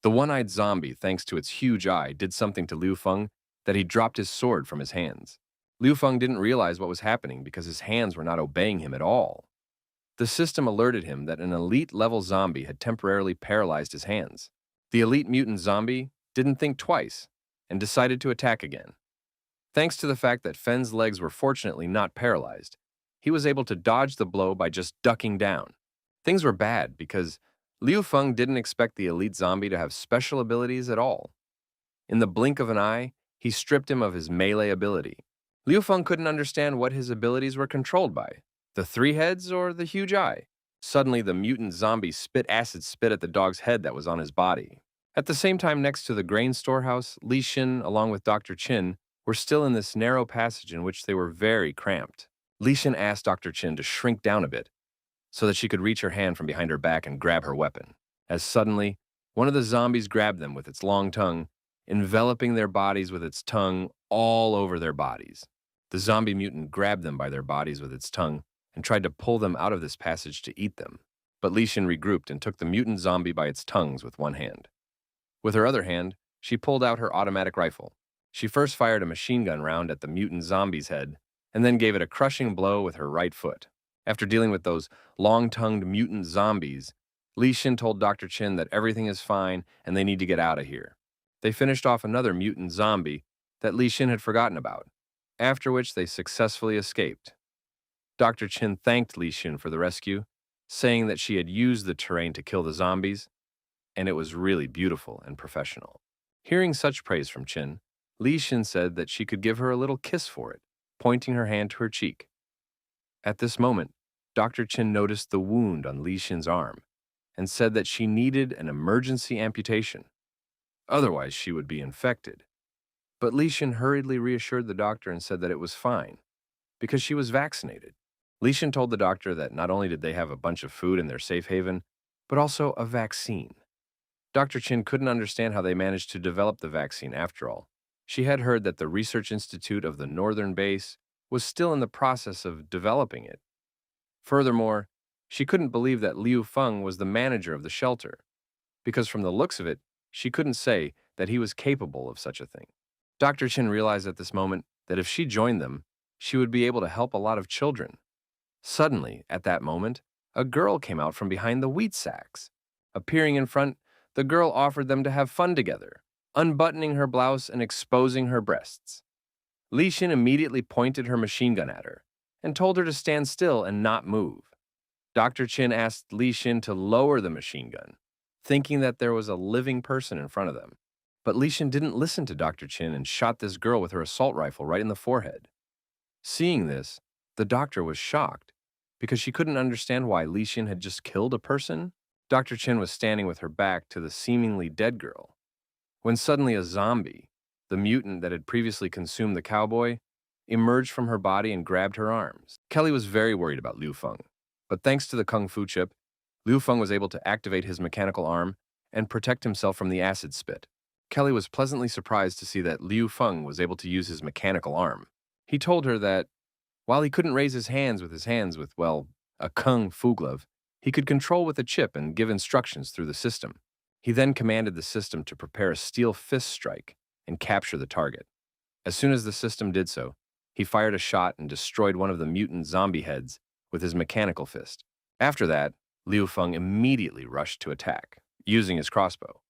The one-eyed zombie, thanks to its huge eye, did something to Liu Feng that he dropped his sword from his hands. Liu Feng didn't realize what was happening because his hands were not obeying him at all. The system alerted him that an elite-level zombie had temporarily paralyzed his hands. The elite mutant zombie didn't think twice and decided to attack again. Thanks to the fact that Fen's legs were fortunately not paralyzed, he was able to dodge the blow by just ducking down. Things were bad because Liu Feng didn't expect the elite zombie to have special abilities at all. In the blink of an eye, he stripped him of his melee ability. Liu Feng couldn't understand what his abilities were controlled by, the three heads or the huge eye. Suddenly, the mutant zombie spit acid spit at the dog's head that was on his body. At the same time, next to the grain storehouse, Li Xin, along with Dr. Qin, were still in this narrow passage in which they were very cramped. Li Xin asked Dr. Qin to shrink down a bit so that she could reach her hand from behind her back and grab her weapon. As suddenly, one of the zombies grabbed them with its long tongue, enveloping their bodies with its tongue all over their bodies. The zombie mutant grabbed them by their bodies with its tongue and tried to pull them out of this passage to eat them. But Li Xin regrouped and took the mutant zombie by its tongues with one hand. With her other hand, she pulled out her automatic rifle. She first fired a machine gun round at the mutant zombie's head, and then gave it a crushing blow with her right foot. After dealing with those long-tongued mutant zombies, Li Xin told Dr. Qin that everything is fine and they need to get out of here. They finished off another mutant zombie that Li Xin had forgotten about, after which they successfully escaped. Dr. Qin thanked Li Xin for the rescue, saying that she had used the terrain to kill the zombies, and it was really beautiful and professional. Hearing such praise from Qin, Li Xin said that she could give her a little kiss for it, pointing her hand to her cheek. At this moment, Dr. Qin noticed the wound on Li Xin's arm and said that she needed an emergency amputation. Otherwise, she would be infected. But Li Xin hurriedly reassured the doctor and said that it was fine, because she was vaccinated. Li Xin told the doctor that not only did they have a bunch of food in their safe haven, but also a vaccine. Dr. Qin couldn't understand how they managed to develop the vaccine after all. She had heard that the Research Institute of the Northern Base was still in the process of developing it. Furthermore, she couldn't believe that Liu Feng was the manager of the shelter, because from the looks of it, she couldn't say that he was capable of such a thing. Dr. Qin realized at this moment that if she joined them, she would be able to help a lot of children. Suddenly, at that moment, a girl came out from behind the wheat sacks. Appearing in front, the girl offered them to have fun together, unbuttoning her blouse and exposing her breasts. Li Xin immediately pointed her machine gun at her and told her to stand still and not move. Dr. Qin asked Li Xin to lower the machine gun, thinking that there was a living person in front of them. But Li Xin didn't listen to Dr. Qin and shot this girl with her assault rifle right in the forehead. Seeing this, the doctor was shocked because she couldn't understand why Li Xin had just killed a person. Dr. Qin was standing with her back to the seemingly dead girl, when suddenly a zombie, the mutant that had previously consumed the cowboy, emerged from her body and grabbed her arms. Kelly was very worried about Liu Feng, but thanks to the Kung Fu chip, Liu Feng was able to activate his mechanical arm and protect himself from the acid spit. Kelly was pleasantly surprised to see that Liu Feng was able to use his mechanical arm. He told her that, while he couldn't raise his hands with, well, a Kung Fu glove, he could control with a chip and give instructions through the system. He then commanded the system to prepare a steel fist strike and capture the target. As soon as the system did so, he fired a shot and destroyed one of the mutant zombie heads with his mechanical fist. After that, Liu Feng immediately rushed to attack, using his crossbow.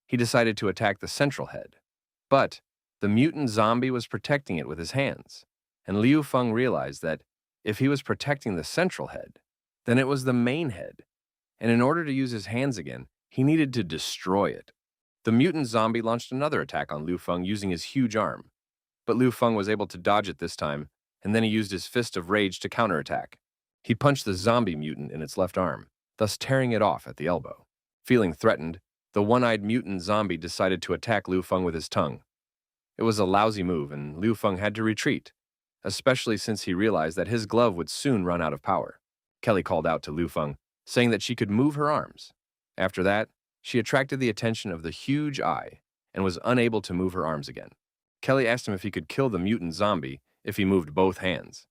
He decided to attack the central head, but the mutant zombie was protecting it with his hands, and Liu Feng realized that if he was protecting the central head, then it was the main head, and in order to use his hands again, he needed to destroy it. The mutant zombie launched another attack on Liu Feng using his huge arm, but Liu Feng was able to dodge it this time, and then he used his fist of rage to counterattack. He punched the zombie mutant in its left arm, thus tearing it off at the elbow. Feeling threatened, the one-eyed mutant zombie decided to attack Liu Feng with his tongue. It was a lousy move, and Liu Feng had to retreat, especially since he realized that his glove would soon run out of power. Kelly called out to Liu Feng, saying that she could move her arms. After that, she attracted the attention of the huge eye and was unable to move her arms again. Kelly asked him if he could kill the mutant zombie if he moved both hands.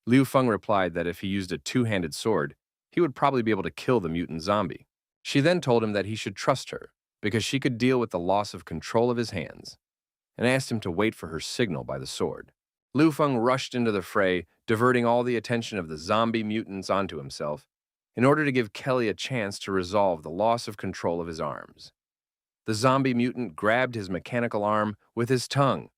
Liu Feng replied that if he used a two-handed sword, he would probably be able to kill the mutant zombie. She then told him that he should trust her because she could deal with the loss of control of his hands, and asked him to wait for her signal by the sword. Liu Feng rushed into the fray, diverting all the attention of the zombie mutants onto himself, in order to give Kelly a chance to resolve the loss of control of his arms. The zombie mutant grabbed his mechanical arm with his tongue,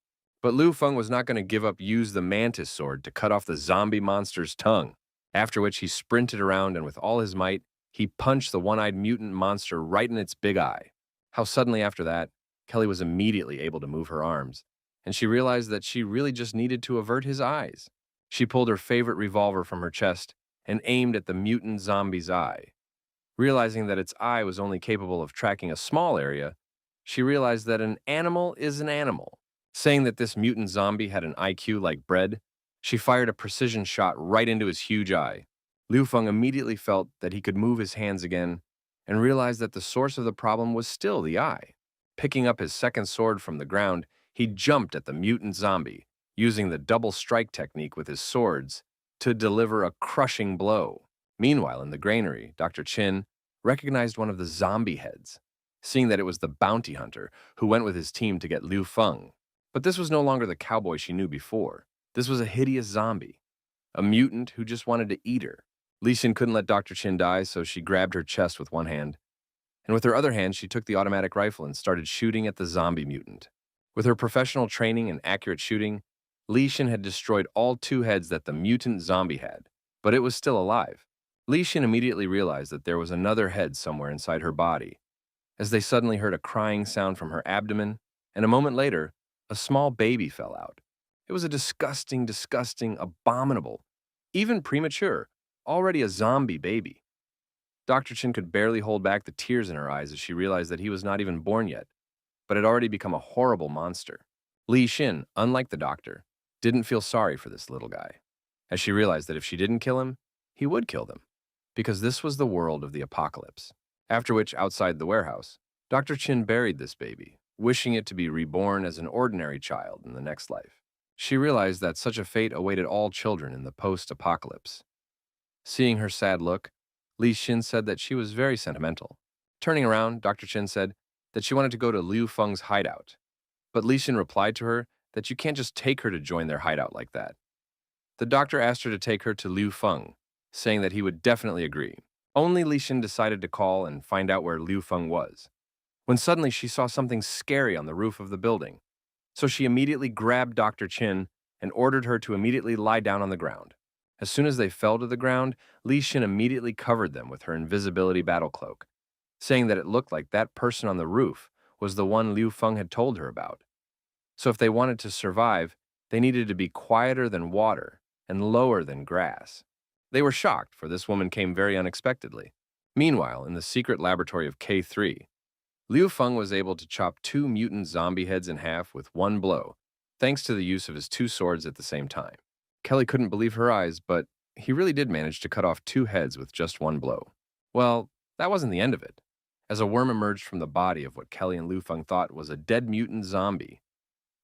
but Liu Feng was not going to give up use the mantis sword to cut off the zombie monster's tongue, after which he sprinted around and with all his might, he punched the one-eyed mutant monster right in its big eye. How suddenly after that, Kelly was immediately able to move her arms, and she realized that she really just needed to avert his eyes. She pulled her favorite revolver from her chest and aimed at the mutant zombie's eye. Realizing that its eye was only capable of tracking a small area, she realized that an animal is an animal. Saying that this mutant zombie had an IQ like bread, she fired a precision shot right into his huge eye. Liu Feng immediately felt that he could move his hands again and realized that the source of the problem was still the eye. Picking up his second sword from the ground, he jumped at the mutant zombie, using the double strike technique with his swords to deliver a crushing blow. Meanwhile, in the granary, Dr. Chin recognized one of the zombie heads, seeing that it was the bounty hunter who went with his team to get Liu Feng. But this was no longer the cowboy she knew before. This was a hideous zombie, a mutant who just wanted to eat her. Li Xin couldn't let Dr. Chin die, so she grabbed her chest with one hand, and with her other hand, she took the automatic rifle and started shooting at the zombie mutant. With her professional training and accurate shooting, Li Xin had destroyed all two heads that the mutant zombie had, but it was still alive. Li Xin immediately realized that there was another head somewhere inside her body, as they suddenly heard a crying sound from her abdomen, and a moment later, a small baby fell out. It was a disgusting, abominable, even premature, already a zombie baby. Dr. Chin could barely hold back the tears in her eyes as she realized that he was not even born yet, but had already become a horrible monster. Li Xin, unlike the doctor, didn't feel sorry for this little guy, as she realized that if she didn't kill him, he would kill them, because this was the world of the apocalypse. After which, outside the warehouse, Dr. Chin buried this baby, wishing it to be reborn as an ordinary child in the next life. She realized that such a fate awaited all children in the post-apocalypse. Seeing her sad look, Li Xin said that she was very sentimental. Turning around, Dr. Chin said that she wanted to go to Liu Feng's hideout, but Li Xin replied to her that you can't just take her to join their hideout like that. The doctor asked her to take her to Liu Feng, saying that he would definitely agree. Only Li Xin decided to call and find out where Liu Feng was, when suddenly she saw something scary on the roof of the building. So she immediately grabbed Dr. Chin and ordered her to immediately lie down on the ground. As soon as they fell to the ground, Li Xin immediately covered them with her invisibility battle cloak, saying that it looked like that person on the roof was the one Liu Feng had told her about. So if they wanted to survive, they needed to be quieter than water and lower than grass. They were shocked, for this woman came very unexpectedly. Meanwhile, in the secret laboratory of K3, Liu Feng was able to chop two mutant zombie heads in half with one blow, thanks to the use of his two swords at the same time. Kelly couldn't believe her eyes, but he really did manage to cut off two heads with just one blow. Well, that wasn't the end of it, as a worm emerged from the body of what Kelly and Liu Feng thought was a dead mutant zombie,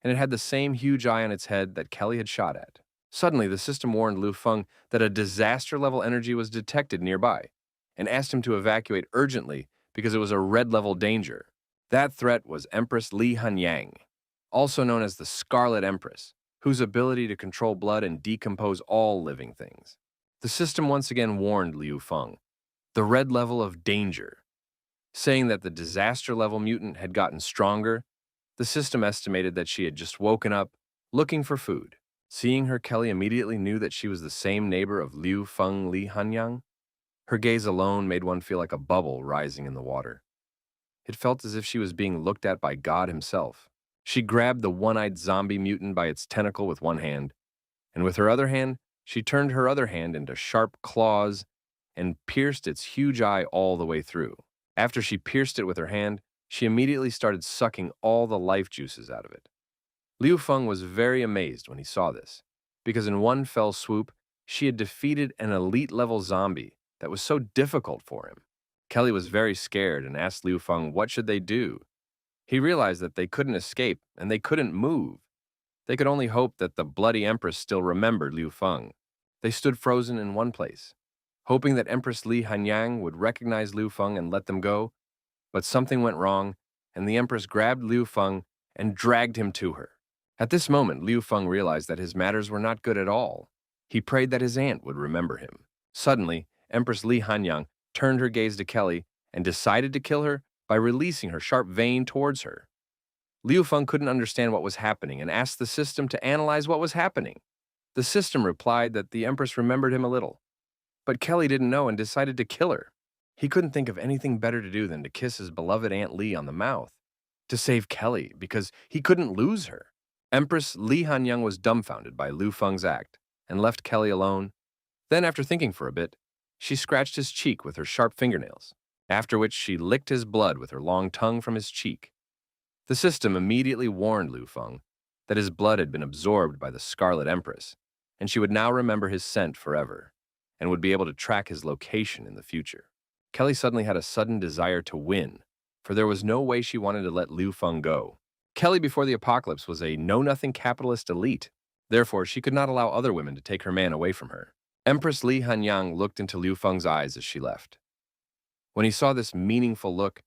and it had the same huge eye on its head that Kelly had shot at. Suddenly, the system warned Liu Feng that a disaster-level energy was detected nearby, and asked him to evacuate urgently because it was a red-level danger. That threat was Empress Li Hanyang, also known as the Scarlet Empress, whose ability to control blood and decompose all living things. The system once again warned Liu Feng, the red level of danger, saying that the disaster level mutant had gotten stronger. The system estimated that she had just woken up, looking for food. Seeing her, Kelly immediately knew that she was the same neighbor of Liu Feng Li Hanyang. Her gaze alone made one feel like a bubble rising in the water. It felt as if she was being looked at by God himself. She grabbed the one-eyed zombie mutant by its tentacle with one hand, and with her other hand, she turned her other hand into sharp claws and pierced its huge eye all the way through. After she pierced it with her hand, she immediately started sucking all the life juices out of it. Liu Feng was very amazed when he saw this, because in one fell swoop, she had defeated an elite-level zombie that was so difficult for him. Kelly was very scared and asked Liu Feng what should they do. He realized that they couldn't escape and they couldn't move. They could only hope that the bloody Empress still remembered Liu Feng. They stood frozen in one place, hoping that Empress Li Hanyang would recognize Liu Feng and let them go, but something went wrong, and the Empress grabbed Liu Feng and dragged him to her. At this moment, Liu Feng realized that his matters were not good at all. He prayed that his aunt would remember him. Suddenly, Empress Li Hanyang turned her gaze to Kelly and decided to kill her by releasing her sharp vein towards her. Liu Feng couldn't understand what was happening and asked the system to analyze what was happening. The system replied that the Empress remembered him a little, but Kelly didn't know and decided to kill her. He couldn't think of anything better to do than to kiss his beloved Aunt Li on the mouth, to save Kelly because he couldn't lose her. Empress Li Hanyang was dumbfounded by Liu Feng's act and left Kelly alone. Then, after thinking for a bit, she scratched his cheek with her sharp fingernails, after which she licked his blood with her long tongue from his cheek. The system immediately warned Liu Feng that his blood had been absorbed by the Scarlet Empress, and she would now remember his scent forever, and would be able to track his location in the future. Kelly suddenly had a sudden desire to win, for there was no way she wanted to let Liu Feng go. Kelly before the apocalypse was a know-nothing capitalist elite. Therefore, she could not allow other women to take her man away from her. Empress Li Hanyang looked into Liu Feng's eyes as she left. When he saw this meaningful look,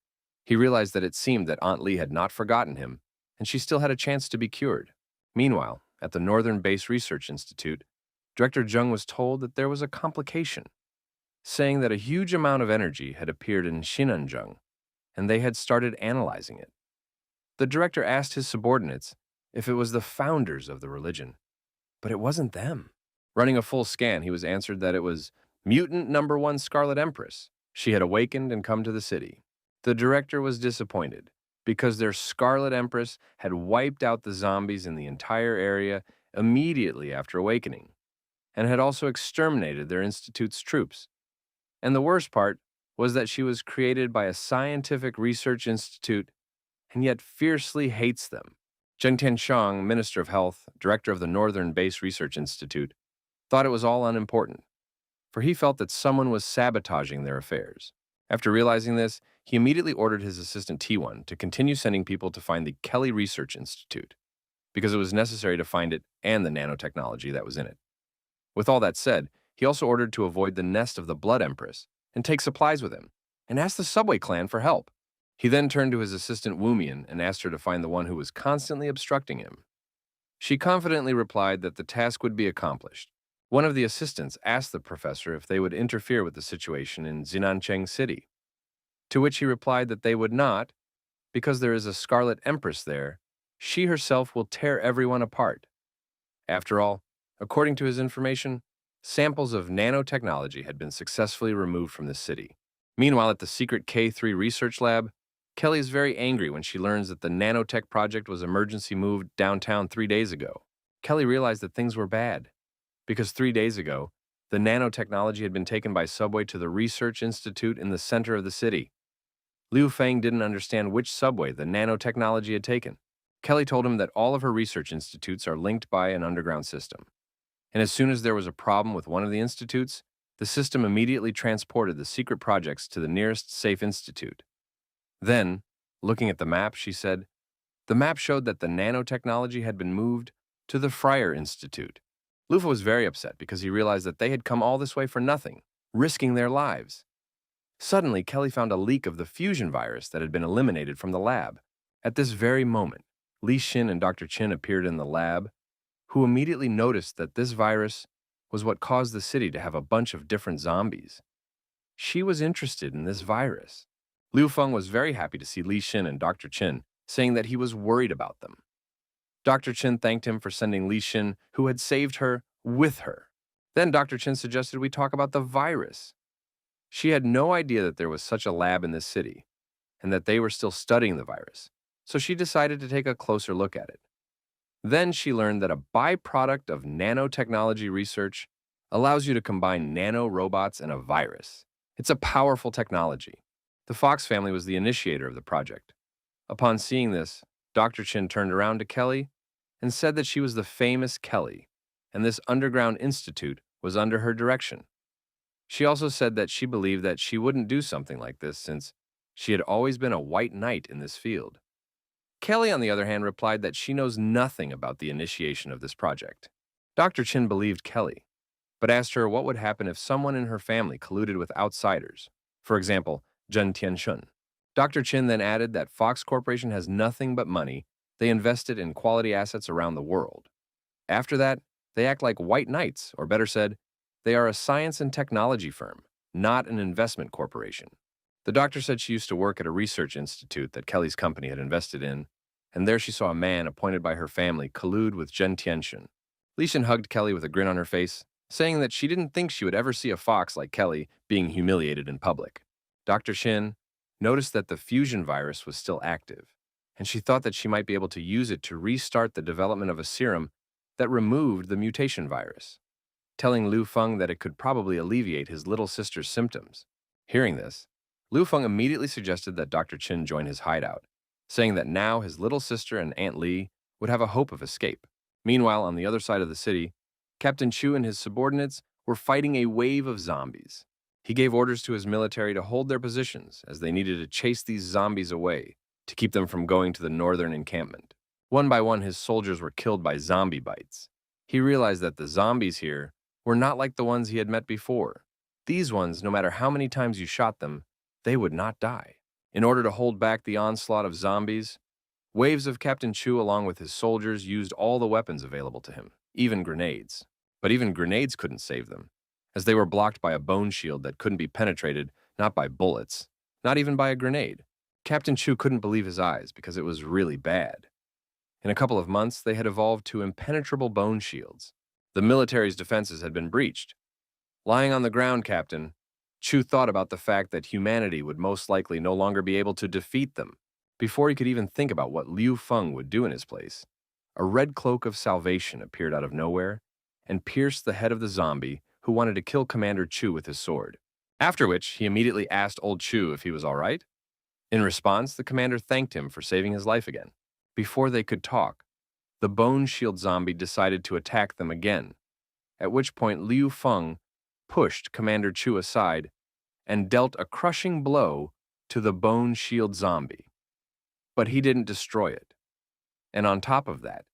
he realized that it seemed that Aunt Li had not forgotten him, and she still had a chance to be cured. Meanwhile, at the Northern Base Research Institute, Director Zheng was told that there was a complication, saying that a huge amount of energy had appeared in Xinanzheng, and they had started analyzing it. The director asked his subordinates if it was the founders of the religion, but it wasn't them. Running a full scan, he was answered that it was mutant number 1 Scarlet Empress. She had awakened and come to the city. The director was disappointed because their Scarlet Empress had wiped out the zombies in the entire area immediately after awakening, and had also exterminated their institute's troops. And the worst part was that she was created by a scientific research institute and yet fiercely hates them. Zheng Tianshang, Minister of Health, Director of the Northern Base Research Institute, thought it was all unimportant, for he felt that someone was sabotaging their affairs. After realizing this, he immediately ordered his assistant T1 to continue sending people to find the Kelly Research Institute, because it was necessary to find it and the nanotechnology that was in it. With all that said, he also ordered to avoid the nest of the Blood Empress and take supplies with him, and asked the Subway clan for help. He then turned to his assistant Wumian and asked her to find the one who was constantly obstructing him. She confidently replied that the task would be accomplished. One of the assistants asked the professor if they would interfere with the situation in Zinancheng City, to which he replied that they would not, because there is a Scarlet Empress there. She herself will tear everyone apart. After all, according to his information, samples of nanotechnology had been successfully removed from the city. Meanwhile, at the secret K3 research lab, Kelly is very angry when she learns that the nanotech project was emergency moved downtown 3 days ago. Kelly realized that things were bad, because 3 days ago, the nanotechnology had been taken by subway to the research institute in the center of the city. Liu Feng didn't understand which subway the nanotechnology had taken. Kelly told him that all of her research institutes are linked by an underground system, and as soon as there was a problem with one of the institutes, the system immediately transported the secret projects to the nearest safe institute. Then, looking at the map, she said, the map showed that the nanotechnology had been moved to the Friar Institute. Lufa was very upset because he realized that they had come all this way for nothing, risking their lives. Suddenly, Kelly found a leak of the fusion virus that had been eliminated from the lab. At this very moment, Li Xin and Dr. Chin appeared in the lab, who immediately noticed that this virus was what caused the city to have a bunch of different zombies. She was interested in this virus. Liu Feng was very happy to see Li Xin and Dr. Chin, saying that he was worried about them. Dr. Chin thanked him for sending Li Xin, who had saved her, with her. Then Dr. Chin suggested we talk about the virus. She had no idea that there was such a lab in this city, and that they were still studying the virus, so she decided to take a closer look at it. Then she learned that a byproduct of nanotechnology research allows you to combine nano robots and a virus. It's a powerful technology. The Fox family was the initiator of the project. Upon seeing this, Dr. Chin turned around to Kelly and said that she was the famous Kelly, and this underground institute was under her direction. She also said that she believed that she wouldn't do something like this since she had always been a white knight in this field. Kelly, on the other hand, replied that she knows nothing about the initiation of this project. Dr. Chin believed Kelly, but asked her what would happen if someone in her family colluded with outsiders, for example, Zhen Tianshun. Dr. Chin then added that Fox Corporation has nothing but money they invested in quality assets around the world. After that, they act like white knights, or better said, they are a science and technology firm, not an investment corporation. The doctor said she used to work at a research institute that Kelly's company had invested in, and there she saw a man appointed by her family collude with Zhen Tianshun. Li Xin hugged Kelly with a grin on her face, saying that she didn't think she would ever see a fox like Kelly being humiliated in public. Dr. Xin noticed that the fusion virus was still active, and she thought that she might be able to use it to restart the development of a serum that removed the mutation virus, telling Liu Feng that it could probably alleviate his little sister's symptoms. Hearing this, Liu Feng immediately suggested that Dr. Chin join his hideout, saying that now his little sister and Aunt Li would have a hope of escape. Meanwhile, on the other side of the city, Captain Chu and his subordinates were fighting a wave of zombies. He gave orders to his military to hold their positions as they needed to chase these zombies away to keep them from going to the northern encampment. One by one, his soldiers were killed by zombie bites. He realized that the zombies here were not like the ones he had met before. These ones, no matter how many times you shot them, they would not die. In order to hold back the onslaught of zombies, waves of Captain Chu along with his soldiers used all the weapons available to him, even grenades. But even grenades couldn't save them, as they were blocked by a bone shield that couldn't be penetrated, not by bullets, not even by a grenade. Captain Chu couldn't believe his eyes because it was really bad. In a couple of months, they had evolved to impenetrable bone shields. The military's defenses had been breached. Lying on the ground, Captain, Chu thought about the fact that humanity would most likely no longer be able to defeat them. Before he could even think about what Liu Feng would do in his place, a red cloak of salvation appeared out of nowhere and pierced the head of the zombie who wanted to kill Commander Chu with his sword. After which, he immediately asked old Chu if he was all right. In response, the commander thanked him for saving his life again. Before they could talk, the bone shield zombie decided to attack them again, at which point Liu Feng pushed Commander Chu aside and dealt a crushing blow to the bone shield zombie. But he didn't destroy it. And on top of that,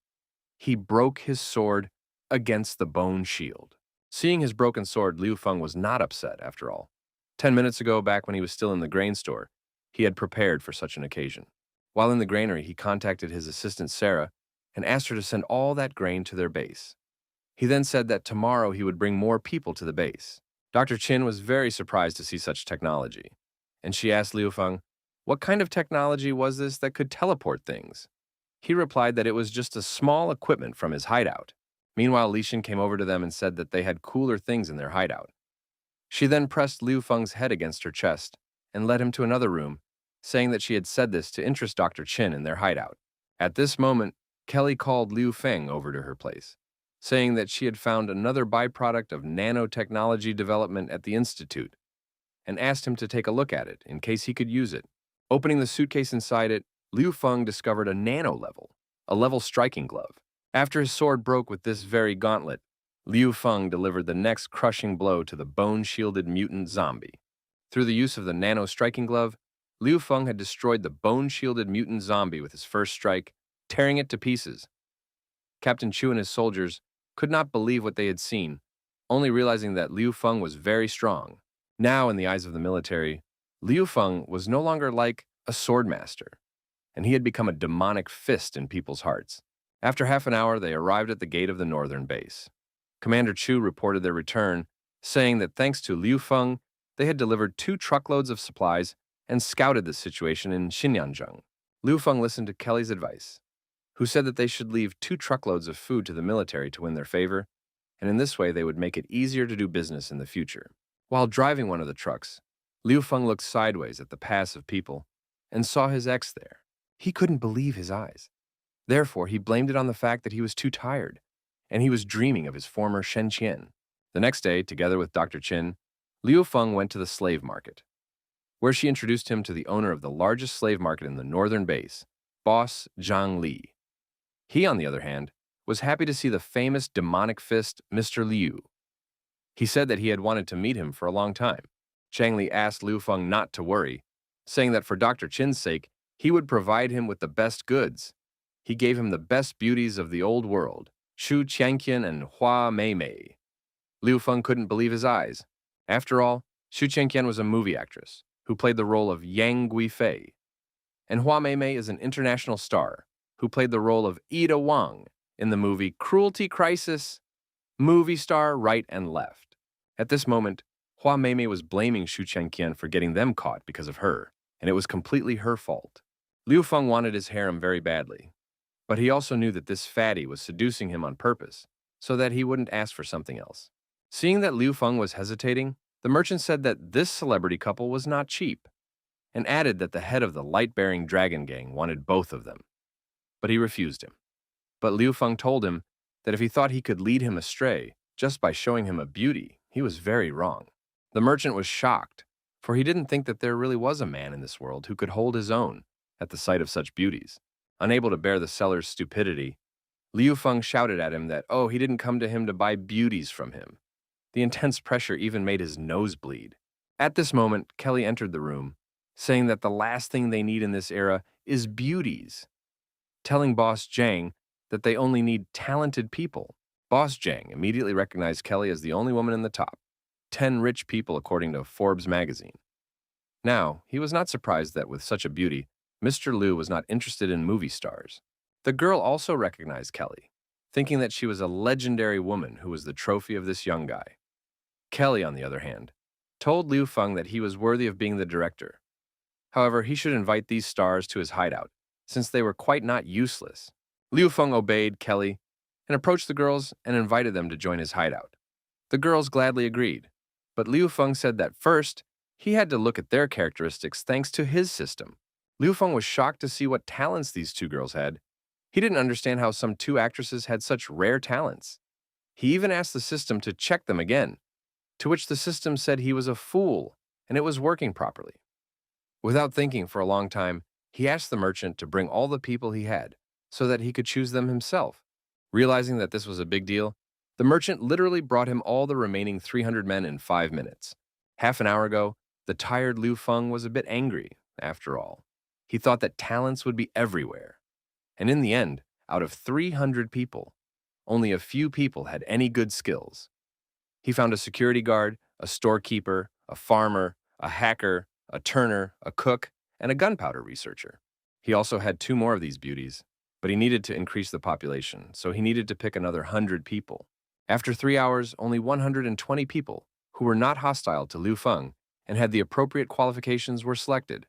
he broke his sword against the bone shield. Seeing his broken sword, Liu Feng was not upset, after all. 10 minutes ago, back when he was still in the grain store, he had prepared for such an occasion. While in the granary, he contacted his assistant Sarah and asked her to send all that grain to their base. He then said that tomorrow he would bring more people to the base. Dr. Chin was very surprised to see such technology, and she asked Liu Feng, what kind of technology was this that could teleport things? He replied that it was just a small equipment from his hideout. Meanwhile, Li Xin came over to them and said that they had cooler things in their hideout. She then pressed Liu Feng's head against her chest and led him to another room, saying that she had said this to interest Dr. Chin in their hideout. At this moment, Kelly called Liu Feng over to her place, saying that she had found another byproduct of nanotechnology development at the Institute, and asked him to take a look at it in case he could use it. Opening the suitcase inside it, Liu Feng discovered a nano level, a level striking glove. After his sword broke with this very gauntlet, Liu Feng delivered the next crushing blow to the bone-shielded mutant zombie. Through the use of the nano striking glove, Liu Feng had destroyed the bone-shielded mutant zombie with his first strike, tearing it to pieces. Captain Chu and his soldiers could not believe what they had seen, only realizing that Liu Feng was very strong. Now, in the eyes of the military, Liu Feng was no longer like a swordmaster, and he had become a demonic fist in people's hearts. After half an hour, they arrived at the gate of the northern base. Commander Chu reported their return, saying that thanks to Liu Feng, they had delivered 2 truckloads of supplies and scouted the situation in Xinyanzheng. Liu Feng listened to Kelly's advice, who said that they should leave 2 truckloads of food to the military to win their favor, and in this way they would make it easier to do business in the future. While driving one of the trucks, Liu Feng looked sideways at the pass of people and saw his ex there. He couldn't believe his eyes. Therefore, he blamed it on the fact that he was too tired, and he was dreaming of his former Shen Qian. The next day, together with Dr. Qin, Liu Feng went to the slave market, where she introduced him to the owner of the largest slave market in the northern base, boss Zhang Li. He, on the other hand, was happy to see the famous demonic fist, Mr. Liu. He said that he had wanted to meet him for a long time. Zhang Li asked Liu Feng not to worry, saying that for Dr. Qin's sake, he would provide him with the best goods. He gave him the best beauties of the old world, Shu Qianqian and Hua Meimei. Liu Feng couldn't believe his eyes. After all, Shu Qianqian was a movie actress who played the role of Yang Guifei, and Hua Meimei is an international star who played the role of Ida Wang in the movie Cruelty Crisis, movie star right and left. At this moment, Hua Meimei was blaming Shu Qianqian for getting them caught because of her, and it was completely her fault. Liu Feng wanted his harem very badly, but he also knew that this fatty was seducing him on purpose so that he wouldn't ask for something else. Seeing that Liu Feng was hesitating, the merchant said that this celebrity couple was not cheap, and added that the head of the light-bearing dragon gang wanted both of them. But he refused him. But Liu Feng told him that if he thought he could lead him astray just by showing him a beauty, he was very wrong. The merchant was shocked, for he didn't think that there really was a man in this world who could hold his own at the sight of such beauties. Unable to bear the seller's stupidity, Liu Feng shouted at him that, he didn't come to him to buy beauties from him. The intense pressure even made his nose bleed. At this moment, Kelly entered the room, saying that the last thing they need in this era is beauties, telling Boss Zhang that they only need talented people. Boss Zhang immediately recognized Kelly as the only woman in the top 10 rich people according to Forbes magazine. Now, he was not surprised that with such a beauty, Mr. Liu was not interested in movie stars. The girl also recognized Kelly, thinking that she was a legendary woman who was the trophy of this young guy. Kelly, on the other hand, told Liu Feng that he was worthy of being the director. However, he should invite these stars to his hideout, since they were quite not useless. Liu Feng obeyed Kelly and approached the girls and invited them to join his hideout. The girls gladly agreed, but Liu Feng said that first, he had to look at their characteristics thanks to his system. Liu Feng was shocked to see what talents these 2 girls had. He didn't understand how some 2 actresses had such rare talents. He even asked the system to check them again, to which the system said he was a fool and it was working properly. Without thinking for a long time, he asked the merchant to bring all the people he had so that he could choose them himself. Realizing that this was a big deal, the merchant literally brought him all the remaining 300 men in 5 minutes. Half an hour ago, the tired Liu Feng was a bit angry, after all. He thought that talents would be everywhere. And in the end, out of 300 people, only a few people had any good skills. He found a security guard, a storekeeper, a farmer, a hacker, a turner, a cook, and a gunpowder researcher. He also had 2 more of these beauties, but he needed to increase the population, so he needed to pick another 100 people. After 3 hours, only 120 people, who were not hostile to Liu Feng and had the appropriate qualifications, were selected.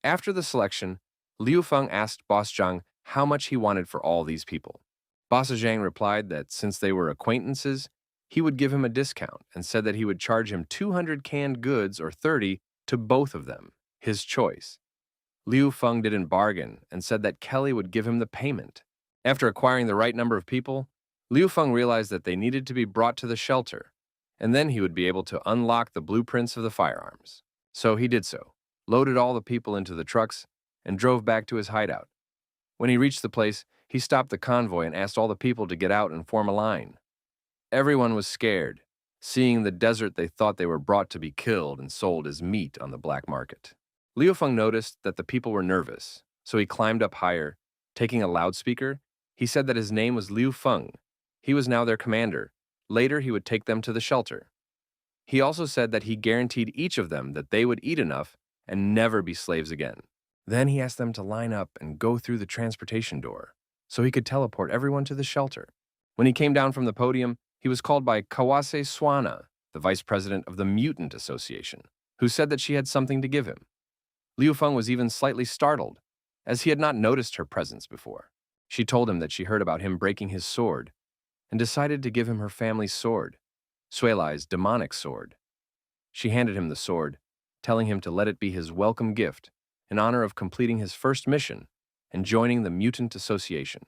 After the selection, Liu Feng asked Boss Zhang how much he wanted for all these people. Boss Zhang replied that since they were acquaintances, he would give him a discount and said that he would charge him 200 canned goods or 30 to both of them, his choice. Liu Feng didn't bargain and said that Kelly would give him the payment. After acquiring the right number of people, Liu Feng realized that they needed to be brought to the shelter, and then he would be able to unlock the blueprints of the firearms. So he did so, loaded all the people into the trucks, and drove back to his hideout. When he reached the place, he stopped the convoy and asked all the people to get out and form a line. Everyone was scared. Seeing the desert, they thought they were brought to be killed and sold as meat on the black market. Liu Feng noticed that the people were nervous, so he climbed up higher. Taking a loudspeaker, he said that his name was Liu Feng. He was now their commander. Later, he would take them to the shelter. He also said that he guaranteed each of them that they would eat enough and never be slaves again. Then he asked them to line up and go through the transportation door so he could teleport everyone to the shelter. When he came down from the podium, he was called by Kawase Swana, the vice president of the Mutant Association, who said that she had something to give him. Liu Feng was even slightly startled, as he had not noticed her presence before. She told him that she heard about him breaking his sword and decided to give him her family's sword, Suelai's demonic sword. She handed him the sword, telling him to let it be his welcome gift in honor of completing his first mission and joining the Mutant Association.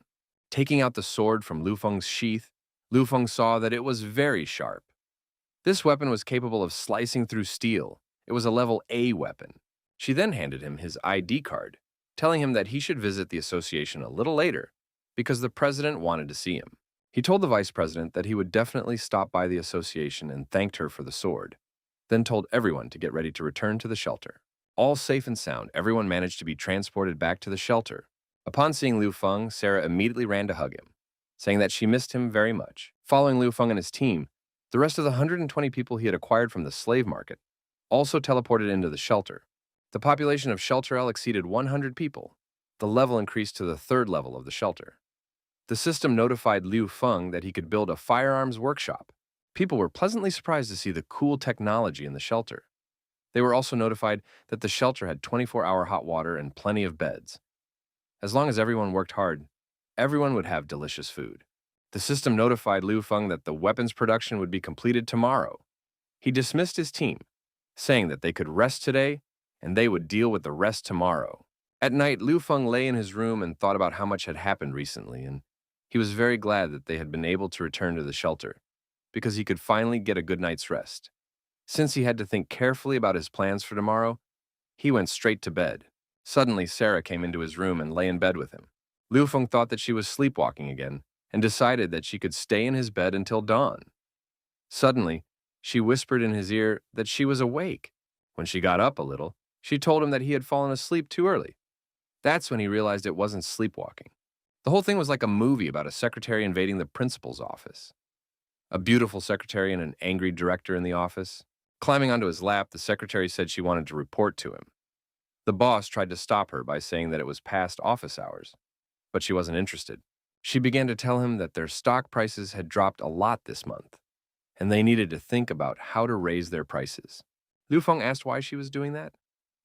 Taking out the sword from Liu Feng's sheath, Liu Feng saw that it was very sharp. This weapon was capable of slicing through steel. It was a level A weapon. She then handed him his ID card, telling him that he should visit the association a little later because the president wanted to see him. He told the vice president that he would definitely stop by the association and thanked her for the sword, then told everyone to get ready to return to the shelter. All safe and sound, everyone managed to be transported back to the shelter. Upon seeing Liu Feng, Sarah immediately ran to hug him, saying that she missed him very much. Following Liu Feng and his team, the rest of the 120 people he had acquired from the slave market also teleported into the shelter. The population of Shelter L exceeded 100 people. The level increased to the third level of the shelter. The system notified Liu Feng that he could build a firearms workshop. People were pleasantly surprised to see the cool technology in the shelter. They were also notified that the shelter had 24-hour hot water and plenty of beds. As long as everyone worked hard, everyone would have delicious food. The system notified Liu Feng that the weapons production would be completed tomorrow. He dismissed his team, saying that they could rest today and they would deal with the rest tomorrow. At night, Liu Feng lay in his room and thought about how much had happened recently, and he was very glad that they had been able to return to the shelter, because he could finally get a good night's rest. Since he had to think carefully about his plans for tomorrow, he went straight to bed. Suddenly, Sarah came into his room and lay in bed with him. Liu Feng thought that she was sleepwalking again and decided that she could stay in his bed until dawn. Suddenly, she whispered in his ear that she was awake. When she got up a little, she told him that he had fallen asleep too early. That's when he realized it wasn't sleepwalking. The whole thing was like a movie about a secretary invading the principal's office. A beautiful secretary and an angry director in the office. Climbing onto his lap, the secretary said she wanted to report to him. The boss tried to stop her by saying that it was past office hours, but she wasn't interested. She began to tell him that their stock prices had dropped a lot this month, and they needed to think about how to raise their prices. Liu Feng asked why she was doing that,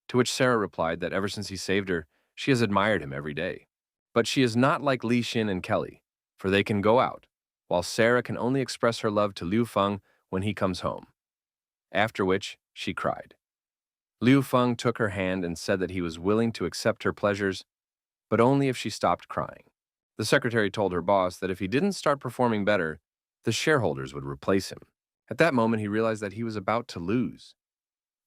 to which Sarah replied that ever since he saved her, she has admired him every day. But she is not like Li Xin and Kelly, for they can go out, while Sarah can only express her love to Liu Feng when he comes home. After which, she cried. Liu Feng took her hand and said that he was willing to accept her pleasures, but only if she stopped crying. The secretary told her boss that if he didn't start performing better, the shareholders would replace him. At that moment, he realized that he was about to lose.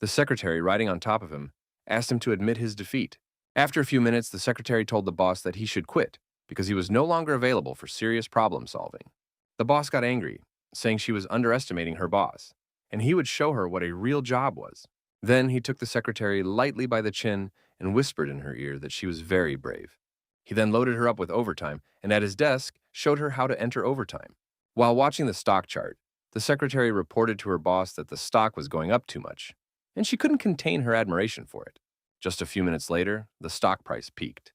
The secretary, riding on top of him, asked him to admit his defeat. After a few minutes, the secretary told the boss that he should quit because he was no longer available for serious problem solving. The boss got angry, saying she was underestimating her boss, and he would show her what a real job was. Then he took the secretary lightly by the chin and whispered in her ear that she was very brave. He then loaded her up with overtime and at his desk showed her how to enter overtime. While watching the stock chart, the secretary reported to her boss that the stock was going up too much, and she couldn't contain her admiration for it. Just a few minutes later, the stock price peaked,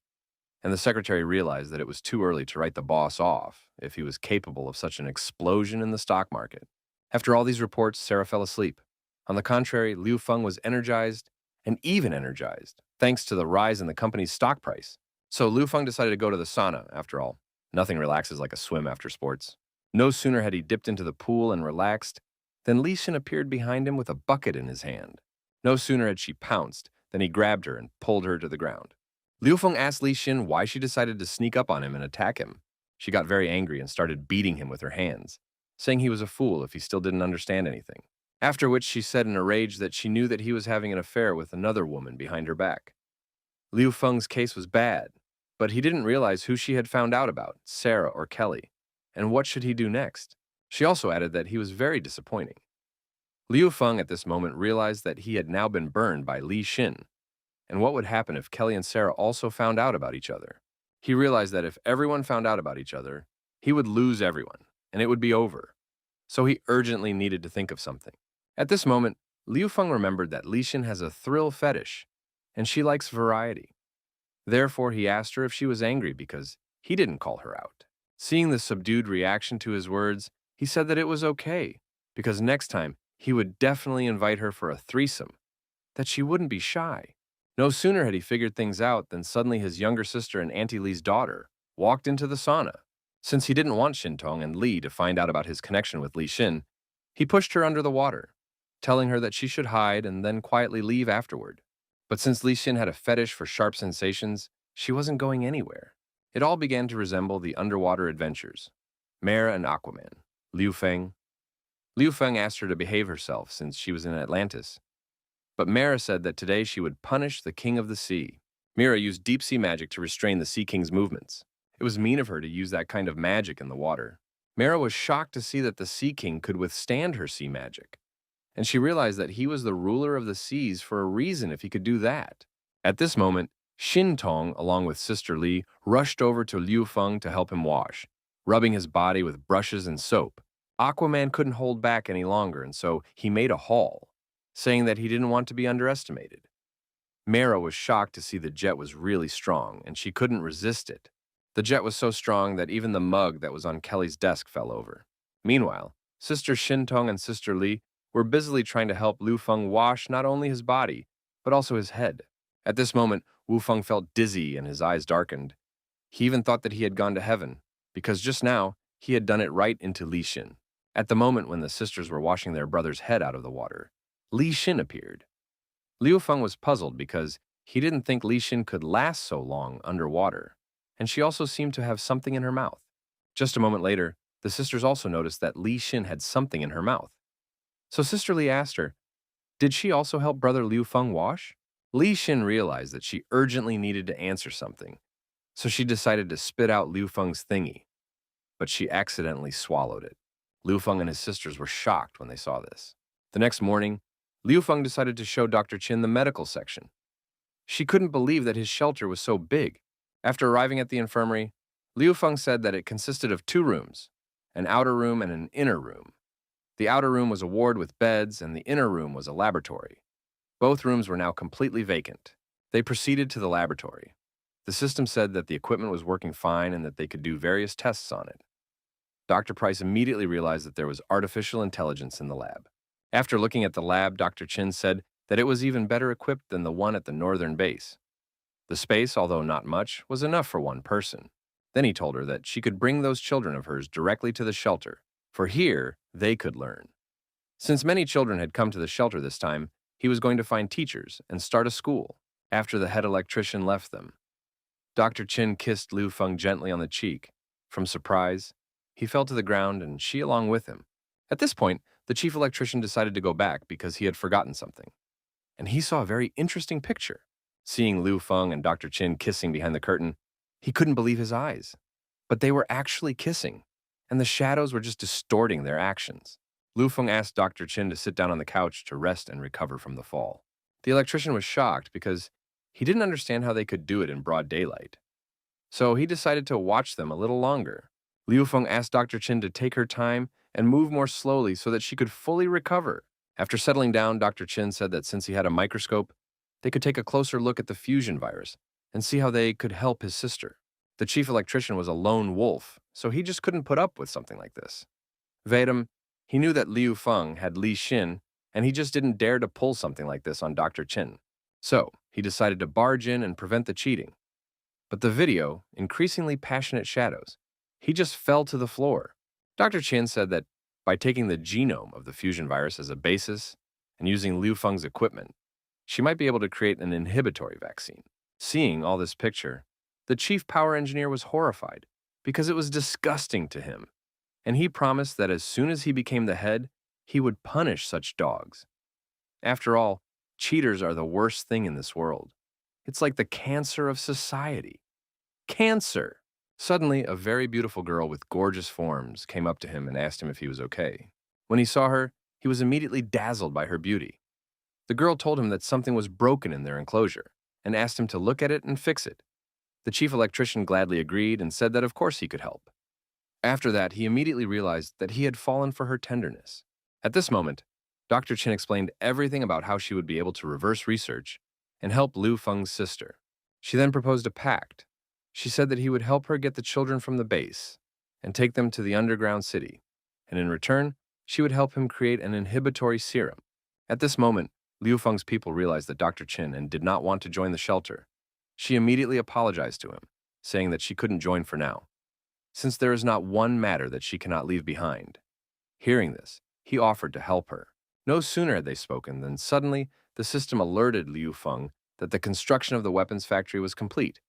and the secretary realized that it was too early to write the boss off if he was capable of such an explosion in the stock market. After all these reports, Sarah fell asleep. On the contrary, Liu Feng was energized and even energized, thanks to the rise in the company's stock price. So Liu Feng decided to go to the sauna, after all. Nothing relaxes like a swim after sports. No sooner had he dipped into the pool and relaxed than Li Xin appeared behind him with a bucket in his hand. No sooner had she pounced than he grabbed her and pulled her to the ground. Liu Feng asked Li Xin why she decided to sneak up on him and attack him. She got very angry and started beating him with her hands, saying he was a fool if he still didn't understand anything. After which she said in a rage that she knew that he was having an affair with another woman behind her back. Liu Feng's case was bad, but he didn't realize who she had found out about, Sarah or Kelly, and what should he do next. She also added that he was very disappointing. Liu Feng at this moment realized that he had now been burned by Li Xin, and what would happen if Kelly and Sarah also found out about each other. He realized that if everyone found out about each other, he would lose everyone, and it would be over. So he urgently needed to think of something. At this moment, Liu Feng remembered that Li Xin has a thrill fetish, and she likes variety. Therefore, he asked her if she was angry because he didn't call her out. Seeing the subdued reaction to his words, he said that it was okay, because next time he would definitely invite her for a threesome, that she wouldn't be shy. No sooner had he figured things out than suddenly his younger sister and Auntie Lee's daughter walked into the sauna. Since he didn't want Shintong and Lee to find out about his connection with Li Shin, he pushed her under the water, telling her that she should hide and then quietly leave afterward. But since Li Shin had a fetish for sharp sensations, she wasn't going anywhere. It all began to resemble the underwater adventures. Mera and Aquaman, Liu Feng. Liu Feng asked her to behave herself since she was in Atlantis, but Mera said that today she would punish the king of the sea. Mera used deep sea magic to restrain the sea king's movements. It was mean of her to use that kind of magic in the water. Mera was shocked to see that the sea king could withstand her sea magic, and she realized that he was the ruler of the seas for a reason if he could do that. At this moment, Shin Tong, along with Sister Li, rushed over to Liu Feng to help him wash, rubbing his body with brushes and soap. Aquaman couldn't hold back any longer, and so he made a haul, saying that he didn't want to be underestimated. Mera was shocked to see the jet was really strong, and she couldn't resist it. The jet was so strong that even the mug that was on Kelly's desk fell over. Meanwhile, Sister Shintong and Sister Li were busily trying to help Liu Feng wash not only his body, but also his head. At this moment, Wu Feng felt dizzy and his eyes darkened. He even thought that he had gone to heaven, because just now, he had done it right into Li Shin. At the moment when the sisters were washing their brother's head out of the water, Li Shin appeared. Liu Feng was puzzled because he didn't think Li Shin could last so long underwater, and she also seemed to have something in her mouth. Just a moment later, the sisters also noticed that Li Shin had something in her mouth. So Sister Li asked her, did she also help brother Liu Feng wash? Li Shin realized that she urgently needed to answer something, so she decided to spit out Liu Feng's thingy, but she accidentally swallowed it. Liu Feng and his sisters were shocked when they saw this. The next morning, Liu Feng decided to show Dr. Qin the medical section. She couldn't believe that his shelter was so big. After arriving at the infirmary, Liu Feng said that it consisted of 2 rooms, an outer room and an inner room. The outer room was a ward with beds, and the inner room was a laboratory. Both rooms were now completely vacant. They proceeded to the laboratory. The system said that the equipment was working fine and that they could do various tests on it. Dr. Price immediately realized that there was artificial intelligence in the lab. After looking at the lab, Dr. Qin said that it was even better equipped than the one at the northern base. The space, although not much, was enough for 1 person. Then he told her that she could bring those children of hers directly to the shelter, for here they could learn. Since many children had come to the shelter this time, he was going to find teachers and start a school after the head electrician left them. Dr. Qin kissed Liu Feng gently on the cheek. From surprise, he fell to the ground and she along with him. At this point, the chief electrician decided to go back because he had forgotten something. And he saw a very interesting picture. Seeing Liu Feng and Dr. Qin kissing behind the curtain, he couldn't believe his eyes. But they were actually kissing, and the shadows were just distorting their actions. Liu Feng asked Dr. Qin to sit down on the couch to rest and recover from the fall. The electrician was shocked because he didn't understand how they could do it in broad daylight. So he decided to watch them a little longer. Liu Feng asked Dr. Qin to take her time and move more slowly so that she could fully recover. After settling down, Dr. Qin said that since he had a microscope, they could take a closer look at the fusion virus and see how they could help his sister. The chief electrician was a lone wolf, so he just couldn't put up with something like this. Vedam, he knew that Liu Feng had Li Shin, and he just didn't dare to pull something like this on Dr. Qin. So he decided to barge in and prevent the cheating. But the video, increasingly passionate shadows, he just fell to the floor. Dr. Qin said that by taking the genome of the fusion virus as a basis and using Liu Feng's equipment, she might be able to create an inhibitory vaccine. Seeing all this picture, the chief power engineer was horrified because it was disgusting to him, and he promised that as soon as he became the head, he would punish such dogs. After all, cheaters are the worst thing in this world. It's like the cancer of society. Cancer! Suddenly, a very beautiful girl with gorgeous forms came up to him and asked him if he was okay. When he saw her, he was immediately dazzled by her beauty. The girl told him that something was broken in their enclosure and asked him to look at it and fix it. The chief electrician gladly agreed and said that of course he could help. After that, he immediately realized that he had fallen for her tenderness. At this moment, Dr. Qin explained everything about how she would be able to reverse research and help Liu Feng's sister. She then proposed a pact. She said that he would help her get the children from the base and take them to the underground city, and in return, she would help him create an inhibitory serum. At this moment, Liu Feng's people realized that Dr. Qin and did not want to join the shelter. She immediately apologized to him, saying that she couldn't join for now, since there is not one matter that she cannot leave behind. Hearing this, he offered to help her. No sooner had they spoken than suddenly the system alerted Liu Feng that the construction of the weapons factory was complete,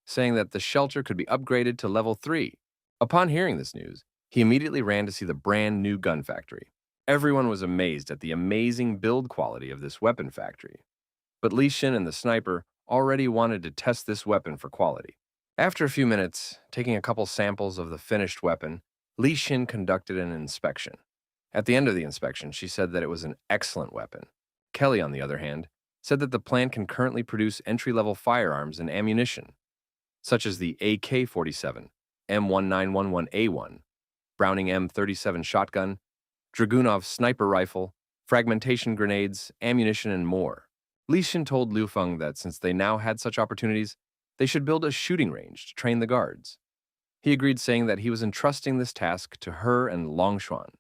saying that the shelter could be upgraded to level 3. Upon hearing this news, he immediately ran to see the brand new gun factory. Everyone was amazed at the amazing build quality of this weapon factory. But Li Xin and the sniper already wanted to test this weapon for quality. After a few minutes, taking a couple samples of the finished weapon, Li Xin conducted an inspection. At the end of the inspection, she said that it was an excellent weapon. Kelly, on the other hand, said that the plant can currently produce entry-level firearms and ammunition, such as the AK-47, M1911A1, Browning M37 shotgun, Dragunov sniper rifle, fragmentation grenades, ammunition, and more. Li Xin told Liu Feng that since they now had such opportunities, they should build a shooting range to train the guards. He agreed, saying that he was entrusting this task to her and Longshuan.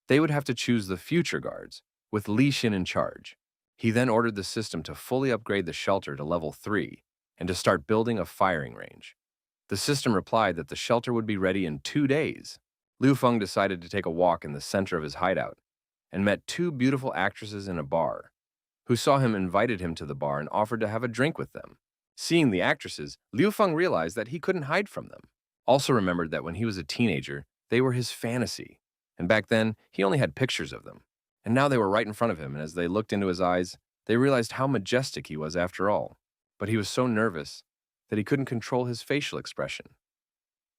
They would have to choose the future guards, with Li Xin in charge. He then ordered the system to fully upgrade the shelter to level 3 and to start building a firing range. The system replied that the shelter would be ready in 2 days. Liu Feng decided to take a walk in the center of his hideout and met 2 beautiful actresses in a bar, who saw him, invited him to the bar, and offered to have a drink with them. Seeing the actresses, Liu Feng realized that he couldn't hide from them. Also remembered that when he was a teenager, they were his fantasy, and back then, he only had pictures of them. And now they were right in front of him, and as they looked into his eyes, they realized how majestic he was after all. But he was so nervous that he couldn't control his facial expression.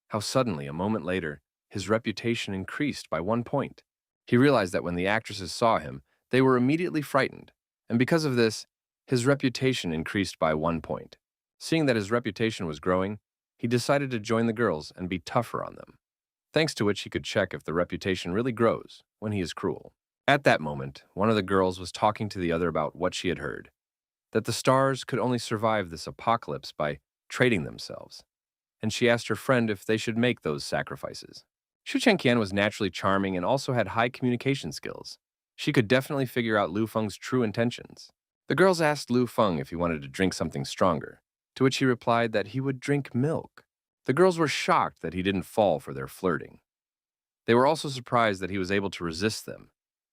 How suddenly, a moment later, his reputation increased by 1 point. He realized that when the actresses saw him, they were immediately frightened, and because of this, his reputation increased by 1 point. Seeing that his reputation was growing, he decided to join the girls and be tougher on them, thanks to which he could check if the reputation really grows when he is cruel. At that moment, one of the girls was talking to the other about what she had heard, that the stars could only survive this apocalypse by trading themselves, and she asked her friend if they should make those sacrifices. Shu Chengqian was naturally charming and also had high communication skills. She could definitely figure out Liu Feng's true intentions. The girls asked Liu Feng if he wanted to drink something stronger, to which he replied that he would drink milk. The girls were shocked that he didn't fall for their flirting. They were also surprised that he was able to resist them,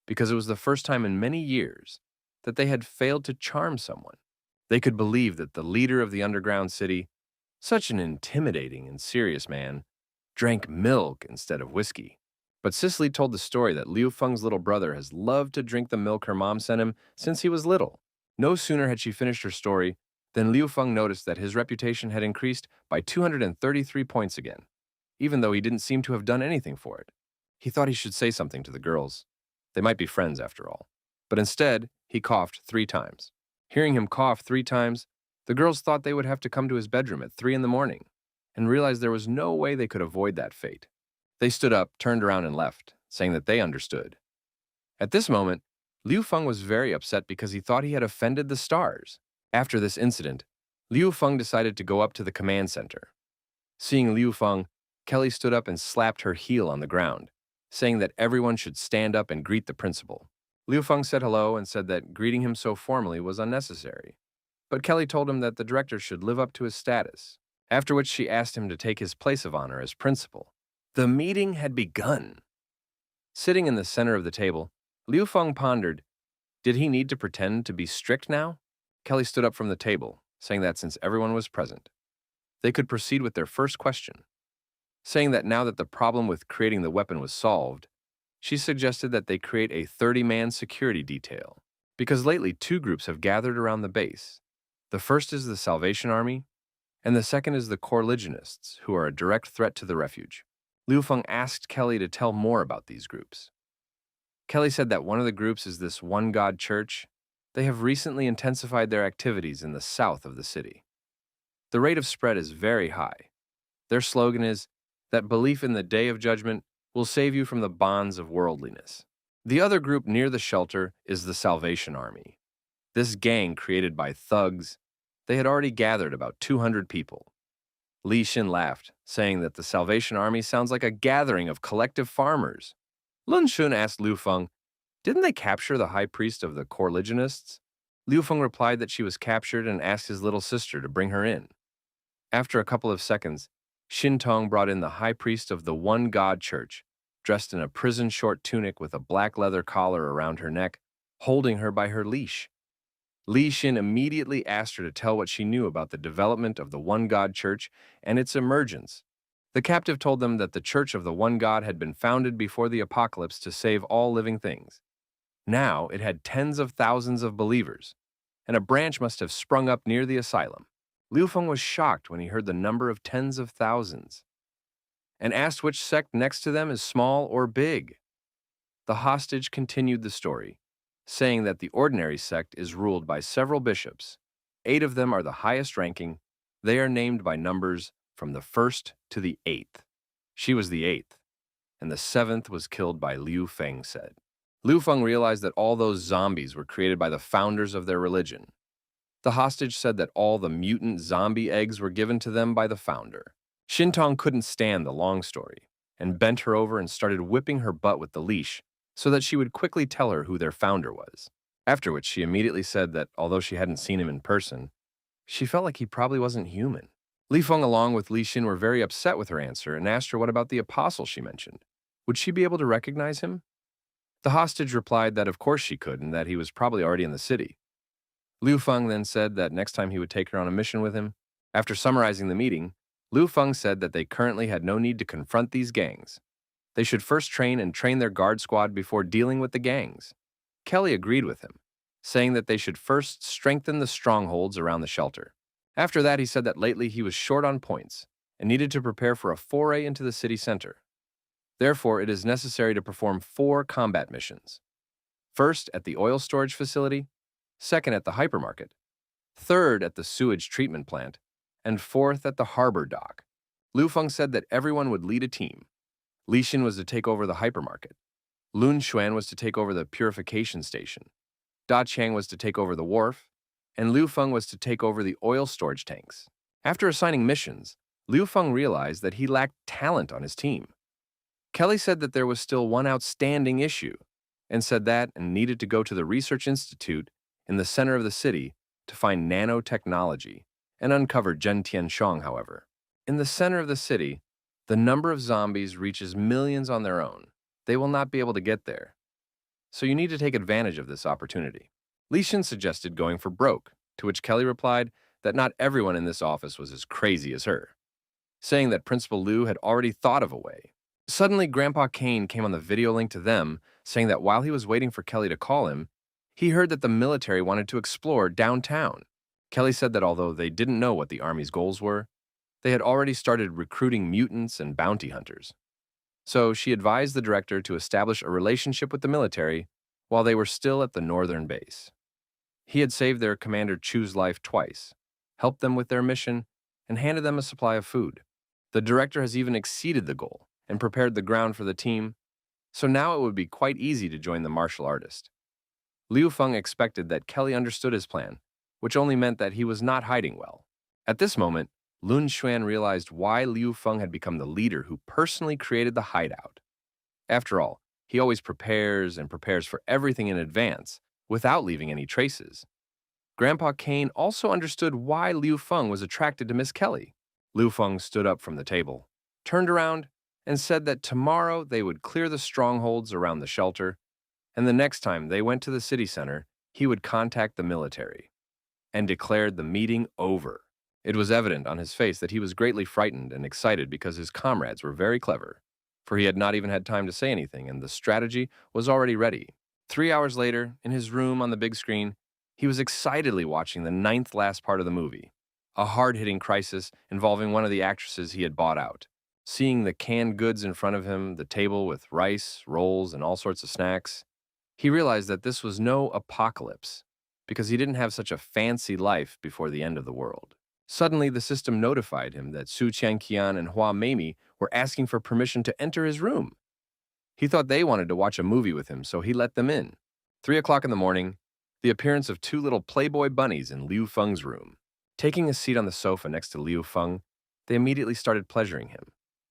because it was the first time in many years that they had failed to charm someone. They could believe that the leader of the underground city, such an intimidating and serious man, drank milk instead of whiskey. But Cicely told the story that Liu Feng's little brother has loved to drink the milk her mom sent him since he was little. No sooner had she finished her story than Liu Feng noticed that his reputation had increased by 233 points again, even though he didn't seem to have done anything for it. He thought he should say something to the girls. They might be friends after all. But instead, he coughed 3 times. Hearing him cough 3 times, the girls thought they would have to come to his bedroom at 3 in the morning and realized there was no way they could avoid that fate. They stood up, turned around, and left, saying that they understood. At this moment, Liu Feng was very upset because he thought he had offended the stars. After this incident, Liu Feng decided to go up to the command center. Seeing Liu Feng, Kelly stood up and slapped her heel on the ground, saying that everyone should stand up and greet the principal. Liu Feng said hello and said that greeting him so formally was unnecessary. But Kelly told him that the director should live up to his status, after which she asked him to take his place of honor as principal. The meeting had begun. Sitting in the center of the table, Liu Feng pondered, did he need to pretend to be strict now? Kelly stood up from the table, saying that since everyone was present, they could proceed with their first question. Saying that now that the problem with creating the weapon was solved, she suggested that they create a 30-man security detail, because lately 2 groups have gathered around the base. The first is the Salvation Army, and the second is the Coreligionists, who are a direct threat to the refuge. Liu Feng asked Kelly to tell more about these groups. Kelly said that one of the groups is this One God Church. They have recently intensified their activities in the south of the city. The rate of spread is very high. Their slogan is that belief in the Day of Judgment will save you from the bonds of worldliness. The other group near the shelter is the Salvation Army. This gang, created by thugs, they had already gathered about 200 people. Li Xin laughed, saying that the Salvation Army sounds like a gathering of collective farmers. Lun Xun asked Liu Feng, didn't they capture the high priest of the coreligionists? Liu Feng replied that she was captured and asked his little sister to bring her in. After a couple of seconds, Xin Tong brought in the high priest of the One God Church, dressed in a prison short tunic with a black leather collar around her neck, holding her by her leash. Li Xin immediately asked her to tell what she knew about the development of the One God Church and its emergence. The captive told them that the Church of the One God had been founded before the apocalypse to save all living things. Now it had tens of thousands of believers, and a branch must have sprung up near the asylum. Liu Feng was shocked when he heard the number of tens of thousands, and asked which sect next to them is small or big. The hostage continued the story, saying that the ordinary sect is ruled by several bishops. 8 of them are the highest ranking. They are named by numbers from the 1st to the 8th. She was the 8th, and the 7th was killed by Liu Feng said. Liu Feng realized that all those zombies were created by the founders of their religion. The hostage said that all the mutant zombie eggs were given to them by the founder. Shintong couldn't stand the long story, and bent her over and started whipping her butt with the leash so that she would quickly tell her who their founder was. After which she immediately said that although she hadn't seen him in person, she felt like he probably wasn't human. Li Feng along with Li Xin were very upset with her answer and asked her what about the apostle she mentioned. Would she be able to recognize him? The hostage replied that of course she could and that he was probably already in the city. Liu Feng then said that next time he would take her on a mission with him. After summarizing the meeting, Liu Feng said that they currently had no need to confront these gangs. They should first train their guard squad before dealing with the gangs. Kelly agreed with him, saying that they should first strengthen the strongholds around the shelter. After that, he said that lately he was short on points and needed to prepare for a foray into the city center. Therefore, it is necessary to perform 4 combat missions. First, at the oil storage facility, second at the hypermarket, third at the sewage treatment plant, and fourth at the harbor dock. Liu Feng said that everyone would lead a team. Li Xin was to take over the hypermarket. Lun Xuan was to take over the purification station. Da Chang was to take over the wharf, and Liu Feng was to take over the oil storage tanks. After assigning missions, Liu Feng realized that he lacked talent on his team. Kelly said that there was still one outstanding issue, and said that and needed to go to the Research Institute in the center of the city to find nanotechnology and uncover Zhen Tianshong, however. In the center of the city, the number of zombies reaches millions on their own. They will not be able to get there. So you need to take advantage of this opportunity. Li Xin suggested going for broke, to which Kelly replied that not everyone in this office was as crazy as her, saying that Principal Liu had already thought of a way. Suddenly, Grandpa Kane came on the video link to them, saying that while he was waiting for Kelly to call him, he heard that the military wanted to explore downtown. Kelly said that although they didn't know what the Army's goals were, they had already started recruiting mutants and bounty hunters. So she advised the director to establish a relationship with the military while they were still at the northern base. He had saved their commander Chu's life twice, helped them with their mission, and handed them a supply of food. The director has even exceeded the goal and prepared the ground for the team, so now it would be quite easy to join the martial artist. Liu Feng expected that Kelly understood his plan, which only meant that he was not hiding well. At this moment, Lun Xuan realized why Liu Feng had become the leader who personally created the hideout. After all, he always prepares for everything in advance, without leaving any traces. Grandpa Kane also understood why Liu Feng was attracted to Miss Kelly. Liu Feng stood up from the table, turned around, and said that tomorrow they would clear the strongholds around the shelter, and the next time they went to the city center, he would contact the military, and declared the meeting over. It was evident on his face that he was greatly frightened and excited because his comrades were very clever, for he had not even had time to say anything, and the strategy was already ready. 3 hours later, in his room on the big screen, he was excitedly watching the 9th last part of the movie, a hard-hitting crisis involving one of the actresses he had bought out. Seeing the canned goods in front of him, the table with rice, rolls, and all sorts of snacks, he realized that this was no apocalypse, because he didn't have such a fancy life before the end of the world. Suddenly, the system notified him that Su Qianqian and Hua Meimi were asking for permission to enter his room. He thought they wanted to watch a movie with him, so he let them in. 3 o'clock in the morning, the appearance of two little Playboy bunnies in Liu Feng's room. Taking a seat on the sofa next to Liu Feng, they immediately started pleasuring him,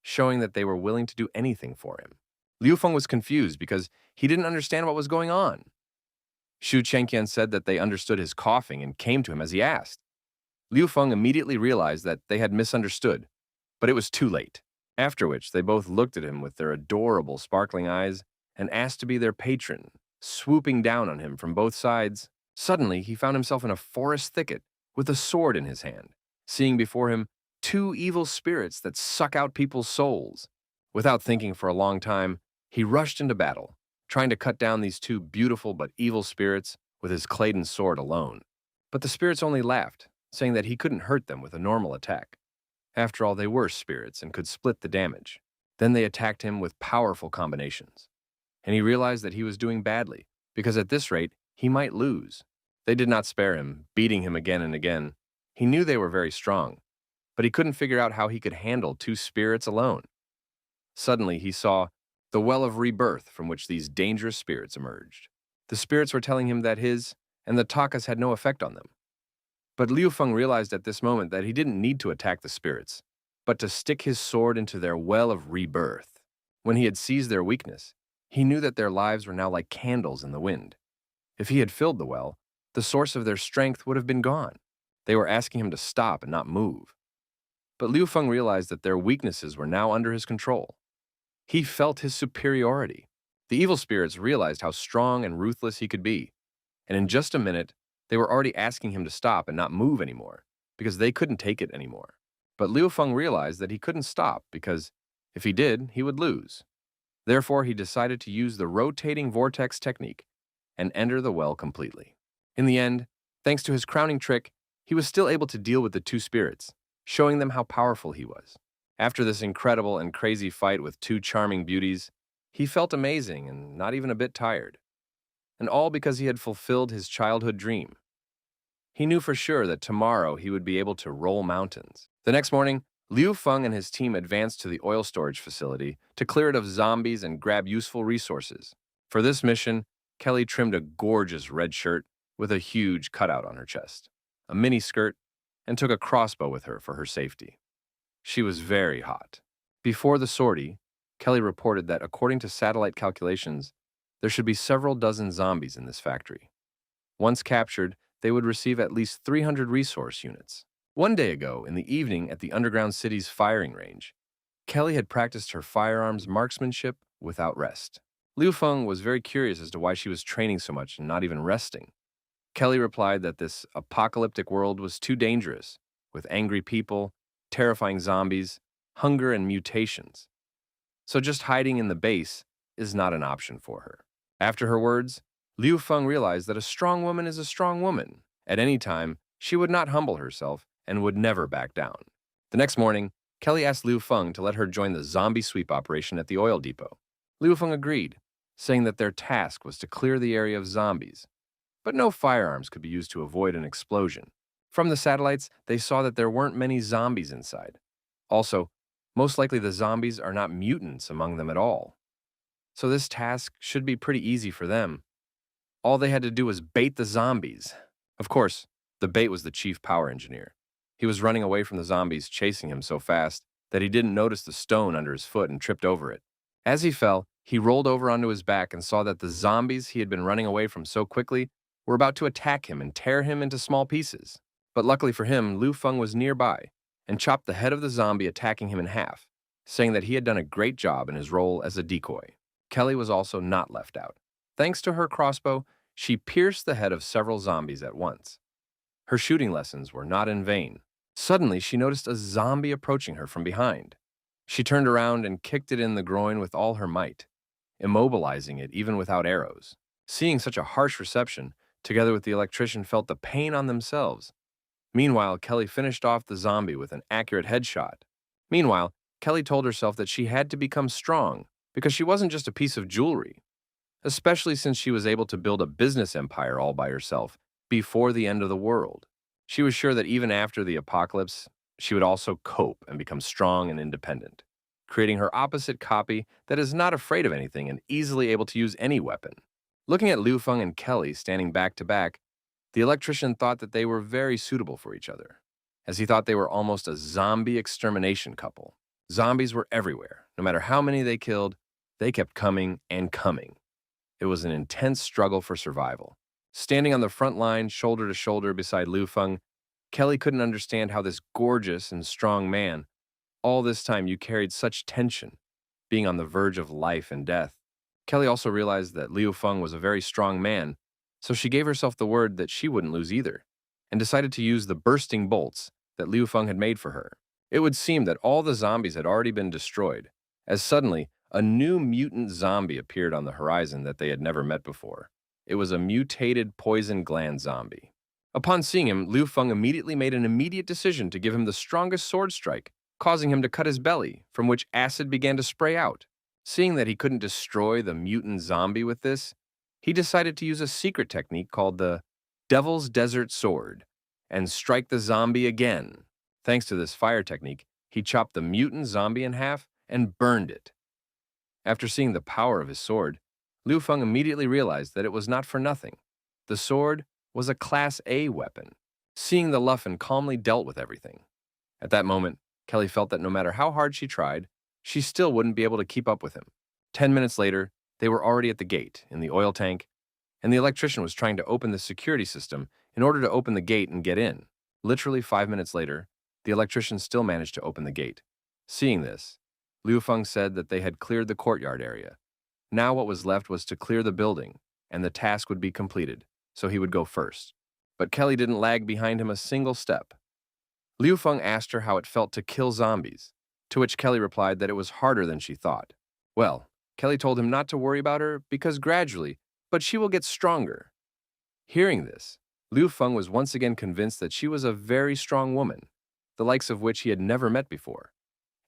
showing that they were willing to do anything for him. Liu Feng was confused because he didn't understand what was going on. Xu Chengqian said that they understood his coughing and came to him as he asked. Liu Feng immediately realized that they had misunderstood, but it was too late. After which, they both looked at him with their adorable, sparkling eyes and asked to be their patron, swooping down on him from both sides. Suddenly, he found himself in a forest thicket with a sword in his hand, seeing before him two evil spirits that suck out people's souls. Without thinking for a long time, he rushed into battle, trying to cut down these two beautiful but evil spirits with his Claydon sword alone. But the spirits only laughed, saying that he couldn't hurt them with a normal attack. After all, they were spirits and could split the damage. Then they attacked him with powerful combinations. And he realized that he was doing badly, because at this rate, he might lose. They did not spare him, beating him again and again. He knew they were very strong, but he couldn't figure out how he could handle two spirits alone. Suddenly, he saw the well of rebirth from which these dangerous spirits emerged. The spirits were telling him that his and the Takas had no effect on them. But Liu Feng realized at this moment that he didn't need to attack the spirits, but to stick his sword into their well of rebirth. When he had seized their weakness, he knew that their lives were now like candles in the wind. If he had filled the well, the source of their strength would have been gone. They were asking him to stop and not move. But Liu Feng realized that their weaknesses were now under his control. He felt his superiority. The evil spirits realized how strong and ruthless he could be, and in just a minute, they were already asking him to stop and not move anymore, because they couldn't take it anymore. But Liu Feng realized that he couldn't stop because, if he did, he would lose. Therefore, he decided to use the rotating vortex technique and enter the well completely. In the end, thanks to his crowning trick, he was still able to deal with the two spirits, showing them how powerful he was. After this incredible and crazy fight with two charming beauties, he felt amazing and not even a bit tired. And all because he had fulfilled his childhood dream. He knew for sure that tomorrow he would be able to roll mountains. The next morning, Liu Feng and his team advanced to the oil storage facility to clear it of zombies and grab useful resources. For this mission, Kelly trimmed a gorgeous red shirt with a huge cutout on her chest, a mini skirt, and took a crossbow with her for her safety. She was very hot. Before the sortie, Kelly reported that according to satellite calculations, there should be several dozen zombies in this factory. Once captured, they would receive at least 300 resource units. One day ago, in the evening at the underground city's firing range, Kelly had practiced her firearms marksmanship without rest. Liu Feng was very curious as to why she was training so much and not even resting. Kelly replied that this apocalyptic world was too dangerous, with angry people, terrifying zombies, hunger, and mutations. So just hiding in the base is not an option for her. After her words, Liu Feng realized that a strong woman is a strong woman. At any time, she would not humble herself and would never back down. The next morning, Kelly asked Liu Feng to let her join the zombie sweep operation at the oil depot. Liu Feng agreed, saying that their task was to clear the area of zombies, but no firearms could be used to avoid an explosion. From the satellites, they saw that there weren't many zombies inside. Also, most likely the zombies are not mutants among them at all. So this task should be pretty easy for them. All they had to do was bait the zombies. Of course, the bait was the chief power engineer. He was running away from the zombies, chasing him so fast that he didn't notice the stone under his foot and tripped over it. As he fell, he rolled over onto his back and saw that the zombies he had been running away from so quickly were about to attack him and tear him into small pieces. But luckily for him, Liu Feng was nearby and chopped the head of the zombie attacking him in half, saying that he had done a great job in his role as a decoy. Kelly was also not left out. Thanks to her crossbow, she pierced the head of several zombies at once. Her shooting lessons were not in vain. Suddenly, she noticed a zombie approaching her from behind. She turned around and kicked it in the groin with all her might, immobilizing it even without arrows. Seeing such a harsh reception, together with the electrician felt the pain on themselves. Meanwhile, Kelly finished off the zombie with an accurate headshot. Meanwhile, Kelly told herself that she had to become strong because she wasn't just a piece of jewelry, especially since she was able to build a business empire all by herself before the end of the world. She was sure that even after the apocalypse, she would also cope and become strong and independent, creating her opposite copy that is not afraid of anything and easily able to use any weapon. Looking at Liu Feng and Kelly standing back to back, the electrician thought that they were very suitable for each other, as he thought they were almost a zombie extermination couple. Zombies were everywhere. No matter how many they killed, they kept coming and coming. It was an intense struggle for survival. Standing on the front line, shoulder to shoulder beside Liu Feng, Kelly couldn't understand how this gorgeous and strong man, all this time you carried such tension, being on the verge of life and death. Kelly also realized that Liu Feng was a very strong man, so she gave herself the word that she wouldn't lose either, and decided to use the bursting bolts that Liu Feng had made for her. It would seem that all the zombies had already been destroyed, as suddenly a new mutant zombie appeared on the horizon that they had never met before. It was a mutated poison gland zombie. Upon seeing him, Liu Feng immediately made an immediate decision to give him the strongest sword strike, causing him to cut his belly, from which acid began to spray out. Seeing that he couldn't destroy the mutant zombie with this, he decided to use a secret technique called the Devil's Desert Sword and strike the zombie again. Thanks to this fire technique, he chopped the mutant zombie in half and burned it. After seeing the power of his sword, Liu Feng immediately realized that it was not for nothing. The sword was a Class A weapon. Seeing the Luffen calmly dealt with everything. At that moment, Kelly felt that no matter how hard she tried, she still wouldn't be able to keep up with him. 10 minutes later, they were already at the gate, in the oil tank, and the electrician was trying to open the security system in order to open the gate and get in. Literally 5 minutes later, the electrician still managed to open the gate. Seeing this, Liu Feng said that they had cleared the courtyard area. Now what was left was to clear the building, and the task would be completed, so he would go first. But Kelly didn't lag behind him a single step. Liu Feng asked her how it felt to kill zombies, to which Kelly replied that it was harder than she thought. Well, Kelly told him not to worry about her because gradually, but she will get stronger. Hearing this, Liu Feng was once again convinced that she was a very strong woman, the likes of which he had never met before,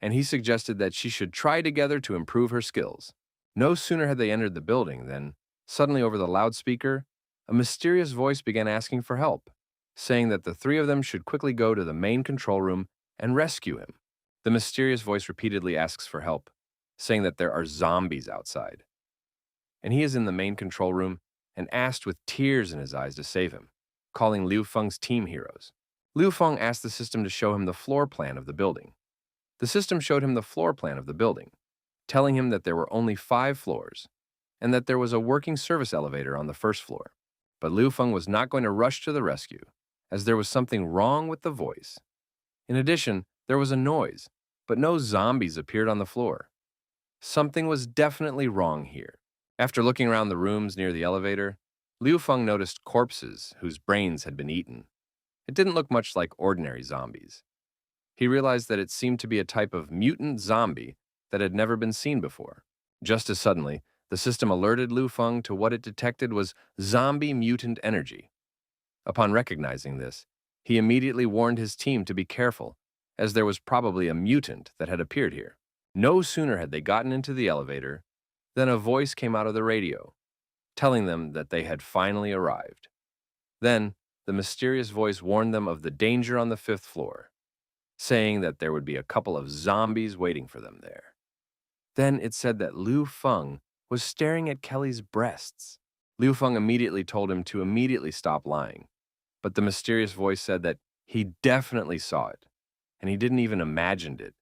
and he suggested that she should try together to improve her skills. No sooner had they entered the building than, suddenly over the loudspeaker, a mysterious voice began asking for help, saying that the three of them should quickly go to the main control room and rescue him. The mysterious voice repeatedly asks for help, saying that there are zombies outside. And he is in the main control room and asked with tears in his eyes to save him, calling Liu Feng's team heroes. Liu Feng asked the system to show him the floor plan of the building. The system showed him the floor plan of the building, telling him that there were only 5 floors and that there was a working service elevator on the first floor. But Liu Feng was not going to rush to the rescue, as there was something wrong with the voice. In addition, there was a noise, but no zombies appeared on the floor. Something was definitely wrong here. After looking around the rooms near the elevator, Liu Feng noticed corpses whose brains had been eaten. It didn't look much like ordinary zombies. He realized that it seemed to be a type of mutant zombie that had never been seen before. Just as suddenly, the system alerted Liu Feng to what it detected was zombie mutant energy. Upon recognizing this, he immediately warned his team to be careful, as there was probably a mutant that had appeared here. No sooner had they gotten into the elevator than a voice came out of the radio, telling them that they had finally arrived. Then, the mysterious voice warned them of the danger on the 5th floor, saying that there would be a couple of zombies waiting for them there. Then it said that Liu Feng was staring at Kelly's breasts. Liu Feng immediately told him to immediately stop lying, but the mysterious voice said that he definitely saw it, and he didn't even imagine it,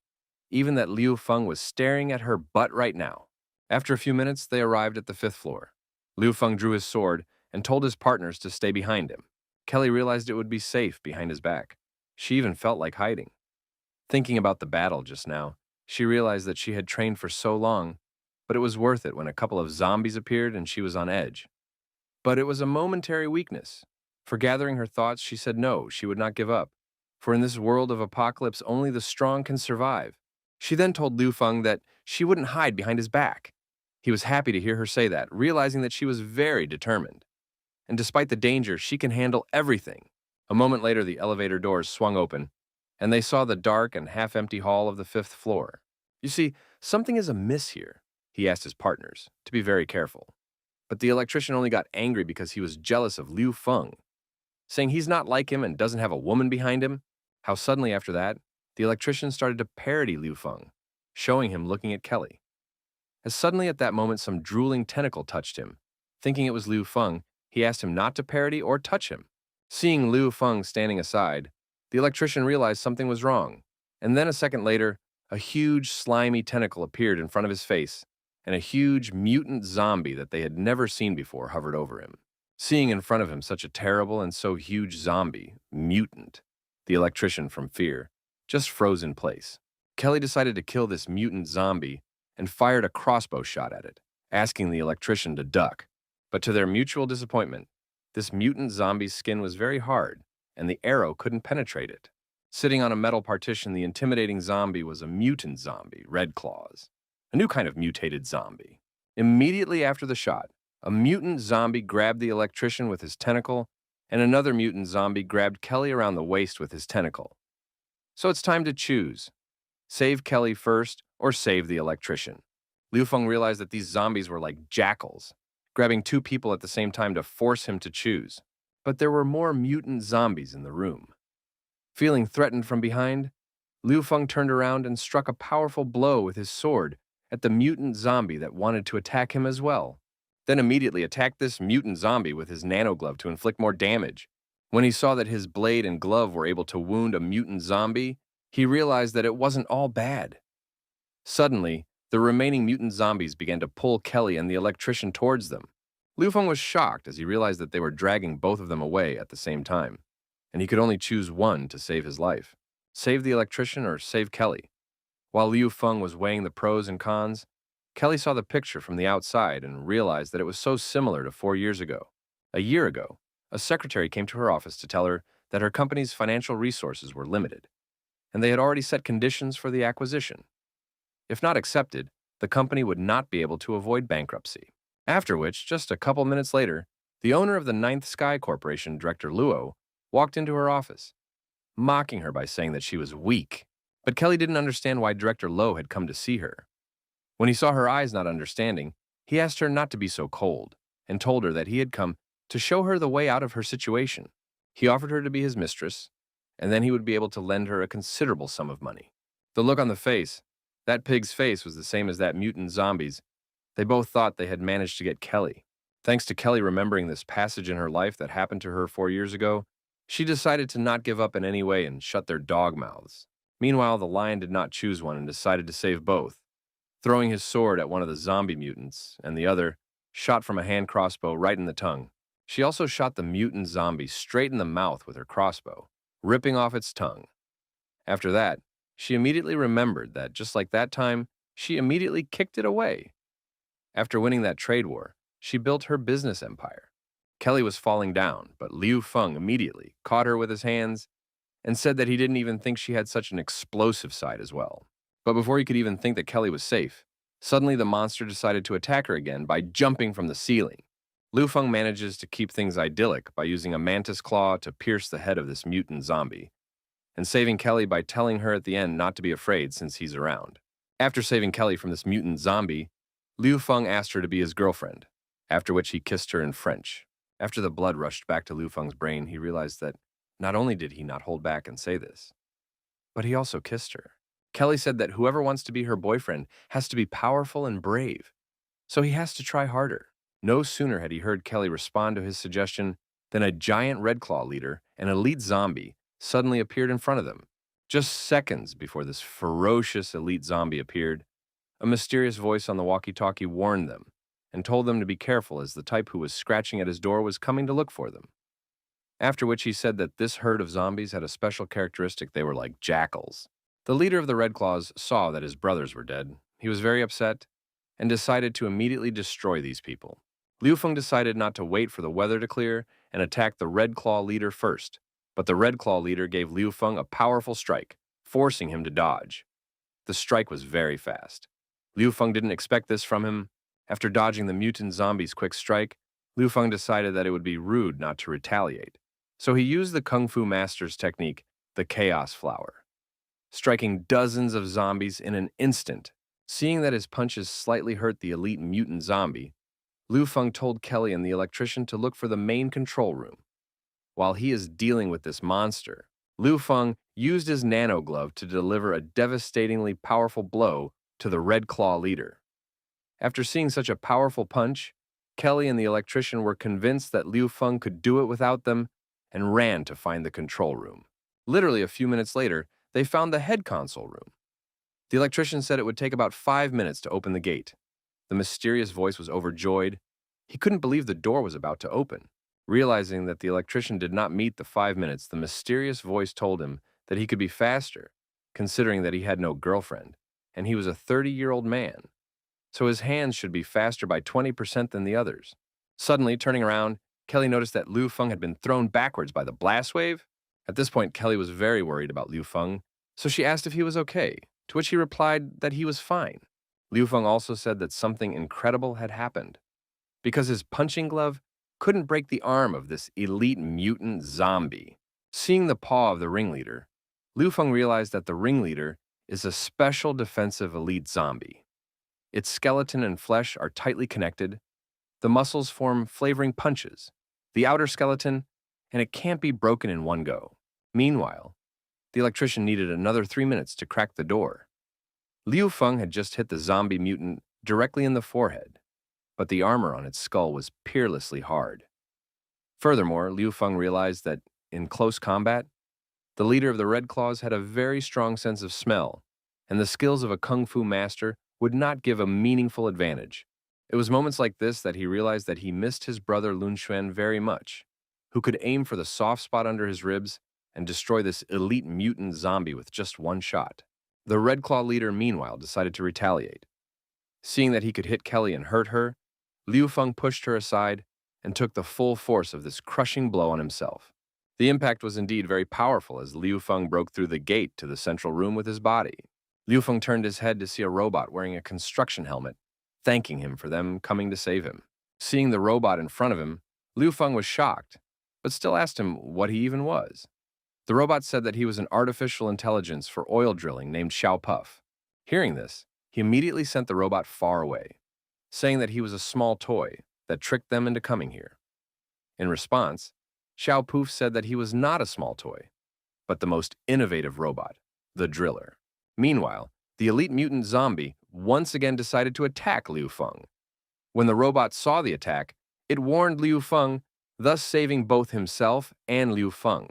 even that Liu Feng was staring at her butt right now. After a few minutes, they arrived at the 5th floor. Liu Feng drew his sword and told his partners to stay behind him. Kelly realized it would be safe behind his back. She even felt like hiding. Thinking about the battle just now, she realized that she had trained for so long, but it was worth it when a couple of zombies appeared and she was on edge. But it was a momentary weakness. For gathering her thoughts, she said no, she would not give up. For in this world of apocalypse, only the strong can survive. She then told Liu Feng that she wouldn't hide behind his back. He was happy to hear her say that, realizing that she was very determined. And despite the danger, she can handle everything. A moment later, the elevator doors swung open, and they saw the dark and half-empty hall of the 5th floor. You see, something is amiss here, he asked his partners, to be very careful. But the electrician only got angry because he was jealous of Liu Feng, saying he's not like him and doesn't have a woman behind him. How suddenly after that, the electrician started to parody Liu Feng, showing him looking at Kelly. As suddenly at that moment some drooling tentacle touched him, Thinking it was Liu Feng, he asked him not to parody or touch him. Seeing Liu Feng standing aside, the electrician realized something was wrong, and then a second later, a huge slimy tentacle appeared in front of his face, and a huge mutant zombie that they had never seen before hovered over him. Seeing in front of him such a terrible and so huge zombie, mutant, the electrician from fear, just froze in place. Kelly decided to kill this mutant zombie and fired a crossbow shot at it, asking the electrician to duck. But to their mutual disappointment, this mutant zombie's skin was very hard, and the arrow couldn't penetrate it. Sitting on a metal partition, the intimidating zombie was a mutant zombie, Red Claws, a new kind of mutated zombie. Immediately after the shot, a mutant zombie grabbed the electrician with his tentacle, and another mutant zombie grabbed Kelly around the waist with his tentacle. So it's time to choose. Save Kelly first, or save the electrician. Liu Feng realized that these zombies were like jackals, grabbing two people at the same time to force him to choose. But there were more mutant zombies in the room. Feeling threatened from behind, Liu Feng turned around and struck a powerful blow with his sword at the mutant zombie that wanted to attack him as well. Then immediately attacked this mutant zombie with his nanoglove to inflict more damage. When he saw that his blade and glove were able to wound a mutant zombie, he realized that it wasn't all bad. Suddenly, the remaining mutant zombies began to pull Kelly and the electrician towards them. Liu Feng was shocked as he realized that they were dragging both of them away at the same time, and he could only choose one to save his life. Save the electrician or save Kelly. While Liu Feng was weighing the pros and cons, Kelly saw the picture from the outside and realized that it was so similar to 4 years ago. A year ago, a secretary came to her office to tell her that her company's financial resources were limited, and they had already set conditions for the acquisition. If not accepted, the company would not be able to avoid bankruptcy. After which, just a couple minutes later, the owner of the Ninth Sky Corporation, Director Luo, walked into her office, mocking her by saying that she was weak. But Kelly didn't understand why Director Luo had come to see her. When he saw her eyes not understanding, he asked her not to be so cold and told her that he had come to show her the way out of her situation. He offered her to be his mistress, and then he would be able to lend her a considerable sum of money. The look on the face, that pig's face, was the same as that mutant zombie's. They both thought they had managed to get Kelly. Thanks to Kelly remembering this passage in her life that happened to her 4 years ago, she decided to not give up in any way and shut their dog mouths. Meanwhile, the lion did not choose one and decided to save both, throwing his sword at one of the zombie mutants, and the other shot from a hand crossbow right in the tongue. She also shot the mutant zombie straight in the mouth with her crossbow, ripping off its tongue. After that, she immediately remembered that, just like that time, she immediately kicked it away. After winning that trade war, she built her business empire. Kelly was falling down, but Liu Feng immediately caught her with his hands and said that he didn't even think she had such an explosive side as well. But before he could even think that Kelly was safe, suddenly the monster decided to attack her again by jumping from the ceiling. Liu Feng manages to keep things idyllic by using a mantis claw to pierce the head of this mutant zombie, and saving Kelly by telling her at the end not to be afraid since he's around. After saving Kelly from this mutant zombie, Liu Feng asked her to be his girlfriend, after which he kissed her in French. After the blood rushed back to Liu Feng's brain, he realized that not only did he not hold back and say this, but he also kissed her. Kelly said that whoever wants to be her boyfriend has to be powerful and brave, so he has to try harder. No sooner had he heard Kelly respond to his suggestion than a giant Red Claw leader, an elite zombie, suddenly appeared in front of them. Just seconds before this ferocious elite zombie appeared, a mysterious voice on the walkie-talkie warned them and told them to be careful as the type who was scratching at his door was coming to look for them. After which he said that this herd of zombies had a special characteristic: they were like jackals. The leader of the Red Claws saw that his brothers were dead. He was very upset and decided to immediately destroy these people. Liu Feng decided not to wait for the weather to clear and attacked the Red Claw leader first, but the Red Claw leader gave Liu Feng a powerful strike, forcing him to dodge. The strike was very fast. Liu Feng didn't expect this from him. After dodging the mutant zombie's quick strike, Liu Feng decided that it would be rude not to retaliate. So he used the Kung Fu Master's technique, the Chaos Flower, striking dozens of zombies in an instant. Seeing that his punches slightly hurt the elite mutant zombie, Liu Feng told Kelly and the electrician to look for the main control room. While he is dealing with this monster, Liu Feng used his nano glove to deliver a devastatingly powerful blow to the Red Claw leader. After seeing such a powerful punch, Kelly and the electrician were convinced that Liu Feng could do it without them and ran to find the control room. Literally a few minutes later, they found the head console room. The electrician said it would take about 5 minutes to open the gate. The mysterious voice was overjoyed. He couldn't believe the door was about to open. Realizing that the electrician did not meet the 5 minutes, the mysterious voice told him that he could be faster, considering that he had no girlfriend, and he was a 30-year-old man. So his hands should be faster by 20% than the others. Suddenly, turning around, Kelly noticed that Liu Feng had been thrown backwards by the blast wave. At this point, Kelly was very worried about Liu Feng, so she asked if he was okay, to which he replied that he was fine. Liu Feng also said that something incredible had happened. Because his punching glove couldn't break the arm of this elite mutant zombie. Seeing the paw of the ringleader, Liu Feng realized that the ringleader is a special defensive elite zombie. Its skeleton and flesh are tightly connected. The muscles form flavoring punches, the outer skeleton, and it can't be broken in one go. Meanwhile, the electrician needed another 3 minutes to crack the door. Liu Feng had just hit the zombie mutant directly in the forehead, but the armor on its skull was peerlessly hard. Furthermore, Liu Feng realized that, in close combat, the leader of the Red Claws had a very strong sense of smell, and the skills of a kung fu master would not give a meaningful advantage. It was moments like this that he realized that he missed his brother Lun Xuan very much, who could aim for the soft spot under his ribs and destroy this elite mutant zombie with just one shot. The Red Claw leader, meanwhile, decided to retaliate. Seeing that he could hit Kelly and hurt her, Liu Feng pushed her aside and took the full force of this crushing blow on himself. The impact was indeed very powerful as Liu Feng broke through the gate to the central room with his body. Liu Feng turned his head to see a robot wearing a construction helmet, thanking him for them coming to save him. Seeing the robot in front of him, Liu Feng was shocked, but still asked him what he even was. The robot said that he was an artificial intelligence for oil drilling named Xiao Puff. Hearing this, he immediately sent the robot far away, saying that he was a small toy that tricked them into coming here. In response, Xiao Poof said that he was not a small toy, but the most innovative robot, the driller. Meanwhile, the elite mutant zombie once again decided to attack Liu Feng. When the robot saw the attack, it warned Liu Feng, thus saving both himself and Liu Feng.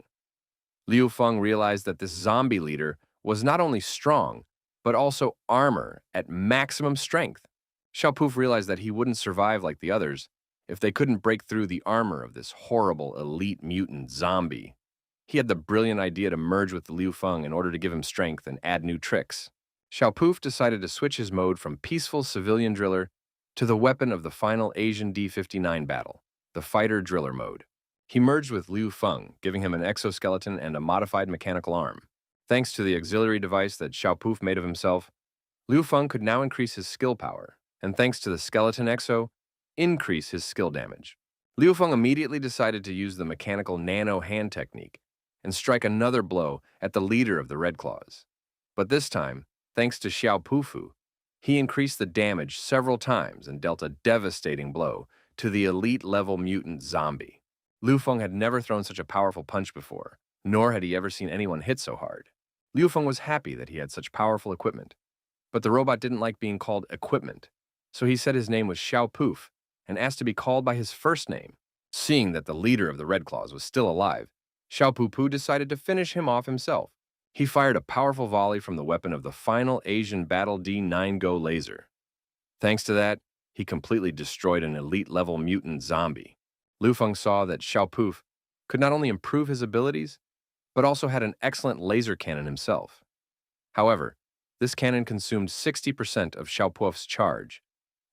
Liu Feng realized that this zombie leader was not only strong, but also armor at maximum strength. Xiao Poof realized that he wouldn't survive like the others if they couldn't break through the armor of this horrible elite mutant zombie. He had the brilliant idea to merge with Liu Feng in order to give him strength and add new tricks. Xiao Poof decided to switch his mode from peaceful civilian driller to the weapon of the final Asian D-59 battle, the fighter driller mode. He merged with Liu Feng, giving him an exoskeleton and a modified mechanical arm. Thanks to the auxiliary device that Xiao Poof made of himself, Liu Feng could now increase his skill power, and thanks to the skeleton exo, increase his skill damage. Liu Feng immediately decided to use the mechanical nano hand technique and strike another blow at the leader of the Red Claws. But this time, thanks to Xiao Pufu, he increased the damage several times and dealt a devastating blow to the elite-level mutant zombie. Liu Feng had never thrown such a powerful punch before, nor had he ever seen anyone hit so hard. Liu Feng was happy that he had such powerful equipment, but the robot didn't like being called equipment, so he said his name was Xiao Poof and asked to be called by his first name. Seeing that the leader of the Red Claws was still alive, Xiao Pupu decided to finish him off himself. He fired a powerful volley from the weapon of the final Asian Battle D9 Go laser. Thanks to that, he completely destroyed an elite-level mutant zombie. Liu Feng saw that Xiao Poof could not only improve his abilities, but also had an excellent laser cannon himself. However, this cannon consumed 60% of Xiao Puof's charge,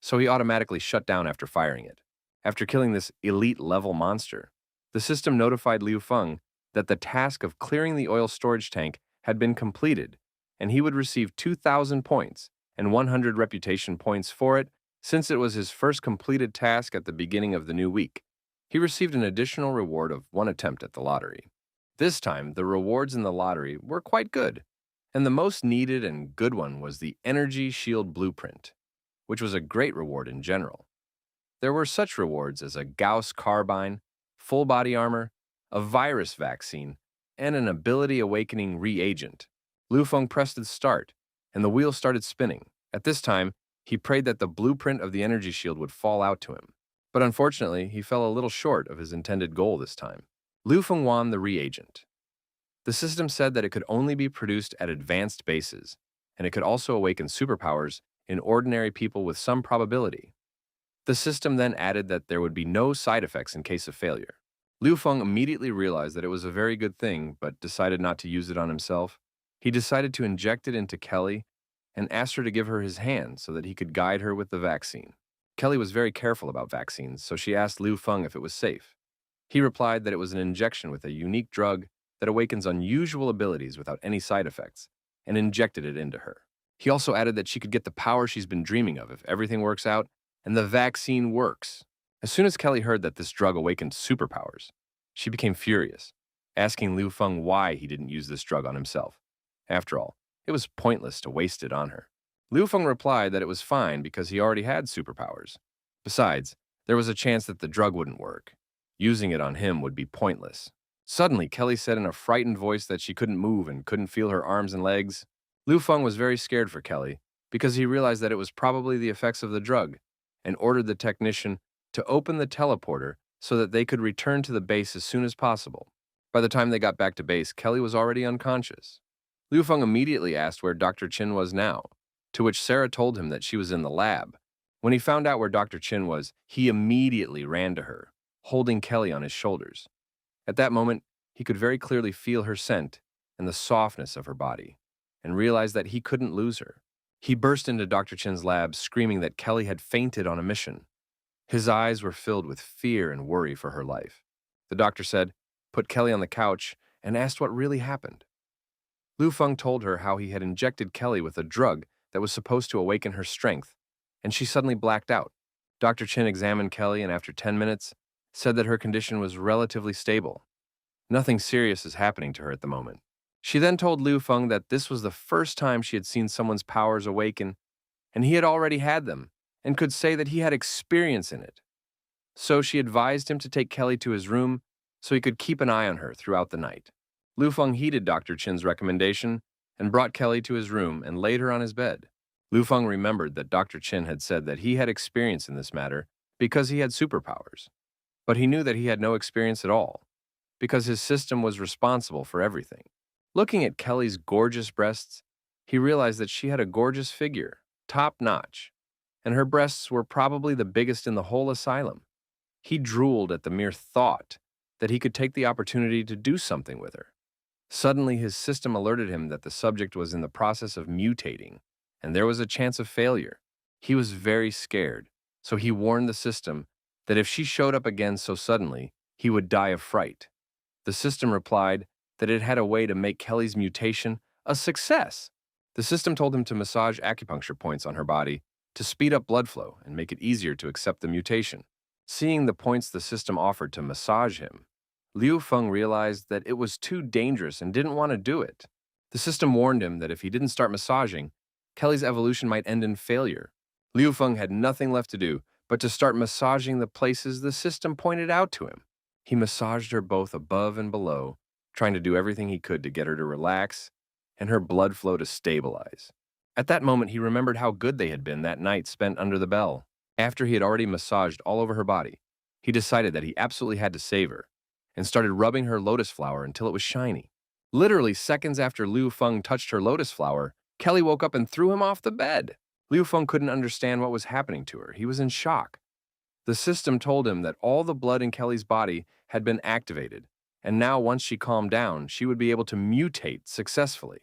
so he automatically shut down after firing it. After killing this elite-level monster, the system notified Liu Feng that the task of clearing the oil storage tank had been completed, and he would receive 2,000 points and 100 reputation points for it, since it was his first completed task at the beginning of the new week. He received an additional reward of 1 attempt at the lottery. This time, the rewards in the lottery were quite good, and the most needed and good one was the Energy Shield Blueprint, which was a great reward in general. There were such rewards as a Gauss carbine, full body armor, a virus vaccine, and an ability awakening reagent. Liu Feng pressed start, and the wheel started spinning. At this time, he prayed that the blueprint of the energy shield would fall out to him. But unfortunately, he fell a little short of his intended goal this time. Liu Fengwan the reagent. The system said that it could only be produced at advanced bases, and it could also awaken superpowers in ordinary people with some probability. The system then added that there would be no side effects in case of failure. Liu Feng immediately realized that it was a very good thing, but decided not to use it on himself. He decided to inject it into Kelly and asked her to give her his hand so that he could guide her with the vaccine. Kelly was very careful about vaccines, so she asked Liu Feng if it was safe. He replied that it was an injection with a unique drug that awakens unusual abilities without any side effects, and injected it into her. He also added that she could get the power she's been dreaming of if everything works out and the vaccine works. As soon as Kelly heard that this drug awakened superpowers, she became furious, asking Liu Feng why he didn't use this drug on himself. After all, it was pointless to waste it on her. Liu Feng replied that it was fine because he already had superpowers. Besides, there was a chance that the drug wouldn't work. Using it on him would be pointless. Suddenly, Kelly said in a frightened voice that she couldn't move and couldn't feel her arms and legs. Liu Feng was very scared for Kelly because he realized that it was probably the effects of the drug and ordered the technician to open the teleporter so that they could return to the base as soon as possible. By the time they got back to base, Kelly was already unconscious. Liu Feng immediately asked where Dr. Chin was now, to which Sarah told him that she was in the lab. When he found out where Dr. Chin was, he immediately ran to her, holding Kelly on his shoulders. At that moment, he could very clearly feel her scent and the softness of her body, and realized that he couldn't lose her. He burst into Dr. Chin's lab, screaming that Kelly had fainted on a mission. His eyes were filled with fear and worry for her life. The doctor said, put Kelly on the couch, and asked what really happened. Liu Feng told her how he had injected Kelly with a drug that was supposed to awaken her strength, and she suddenly blacked out. Dr. Chin examined Kelly and after 10 minutes, said that her condition was relatively stable. Nothing serious is happening to her at the moment. She then told Liu Feng that this was the first time she had seen someone's powers awaken, and he had already had them, and could say that he had experience in it. So she advised him to take Kelly to his room so he could keep an eye on her throughout the night. Liu Feng heeded Dr. Chin's recommendation and brought Kelly to his room and laid her on his bed. Liu Feng remembered that Dr. Chin had said that he had experience in this matter because he had superpowers. But he knew that he had no experience at all, because his system was responsible for everything. Looking at Kelly's gorgeous breasts, he realized that she had a gorgeous figure, top-notch, and her breasts were probably the biggest in the whole asylum. He drooled at the mere thought that he could take the opportunity to do something with her. Suddenly, his system alerted him that the subject was in the process of mutating, and there was a chance of failure. He was very scared, so he warned the system that if she showed up again so suddenly, he would die of fright. The system replied that it had a way to make Kelly's mutation a success. The system told him to massage acupuncture points on her body to speed up blood flow and make it easier to accept the mutation. Seeing the points the system offered to massage him, Liu Feng realized that it was too dangerous and didn't want to do it. The system warned him that if he didn't start massaging, Kelly's evolution might end in failure. Liu Feng had nothing left to do but to start massaging the places the system pointed out to him. He massaged her both above and below, trying to do everything he could to get her to relax and her blood flow to stabilize. At that moment, he remembered how good they had been that night spent under the bell. After he had already massaged all over her body, he decided that he absolutely had to save her and started rubbing her lotus flower until it was shiny. Literally seconds after Liu Feng touched her lotus flower, Kelly woke up and threw him off the bed. Liu Feng couldn't understand what was happening to her. He was in shock. The system told him that all the blood in Kelly's body had been activated, and now once she calmed down, she would be able to mutate successfully.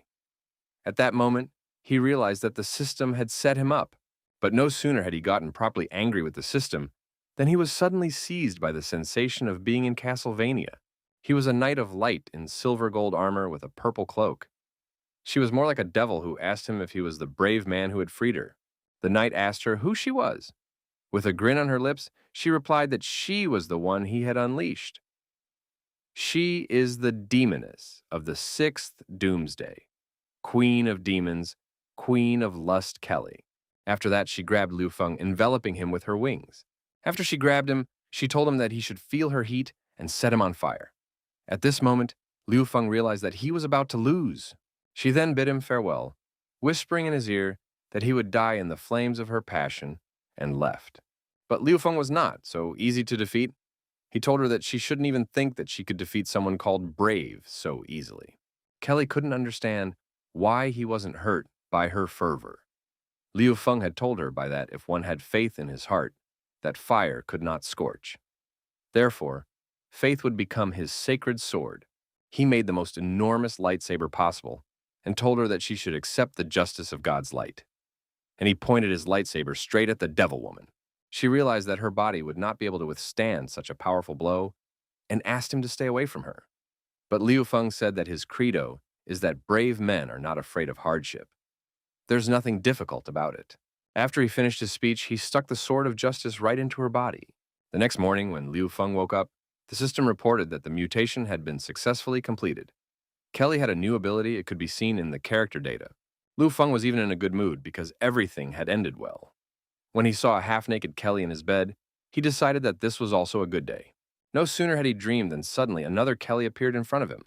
At that moment, he realized that the system had set him up, but no sooner had he gotten properly angry with the system than he was suddenly seized by the sensation of being in Castlevania. He was a knight of light in silver gold armor with a purple cloak. She was more like a devil who asked him if he was the brave man who had freed her. The knight asked her who she was. With a grin on her lips, she replied that she was the one he had unleashed. She is the demoness of the 6th doomsday, queen of demons, queen of lust Kelly. After that, she grabbed Liu Feng, enveloping him with her wings. After she grabbed him, she told him that he should feel her heat and set him on fire. At this moment, Liu Feng realized that he was about to lose. She then bid him farewell, whispering in his ear that he would die in the flames of her passion, and left. But Liu Feng was not so easy to defeat. He told her that she shouldn't even think that she could defeat someone called Brave so easily. Kelly couldn't understand why he wasn't hurt by her fervor. Liu Feng had told her by that if one had faith in his heart, that fire could not scorch. Therefore, faith would become his sacred sword. He made the most enormous lightsaber possible and told her that she should accept the justice of God's light. And he pointed his lightsaber straight at the devil woman. She realized that her body would not be able to withstand such a powerful blow and asked him to stay away from her. But Liu Feng said that his credo is that brave men are not afraid of hardship. There's nothing difficult about it. After he finished his speech, he stuck the sword of justice right into her body. The next morning, when Liu Feng woke up, the system reported that the mutation had been successfully completed. Kelly had a new ability. It could be seen in the character data. Liu Feng was even in a good mood because everything had ended well. When he saw a half-naked Kelly in his bed, he decided that this was also a good day. No sooner had he dreamed than suddenly another Kelly appeared in front of him,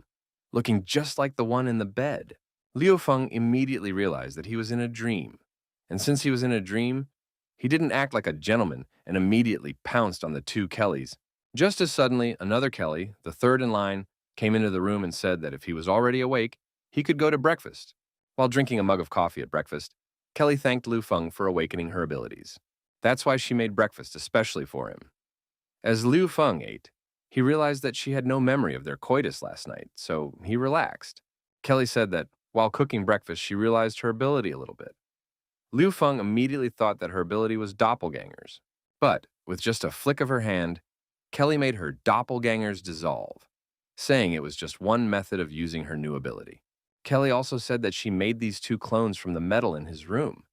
looking just like the one in the bed. Liu Feng immediately realized that he was in a dream, and since he was in a dream, he didn't act like a gentleman and immediately pounced on the two Kellys. Just as suddenly, another Kelly, the third in line, came into the room and said that if he was already awake, he could go to breakfast. While drinking a mug of coffee at breakfast, Kelly thanked Liu Feng for awakening her abilities. That's why she made breakfast especially for him. As Liu Feng ate, he realized that she had no memory of their coitus last night, so he relaxed. Kelly said that while cooking breakfast, she realized her ability a little bit. Liu Feng immediately thought that her ability was doppelgangers. But, with just a flick of her hand, Kelly made her doppelgangers dissolve, saying it was just one method of using her new ability. Kelly also said that she made these two clones from the metal in his room,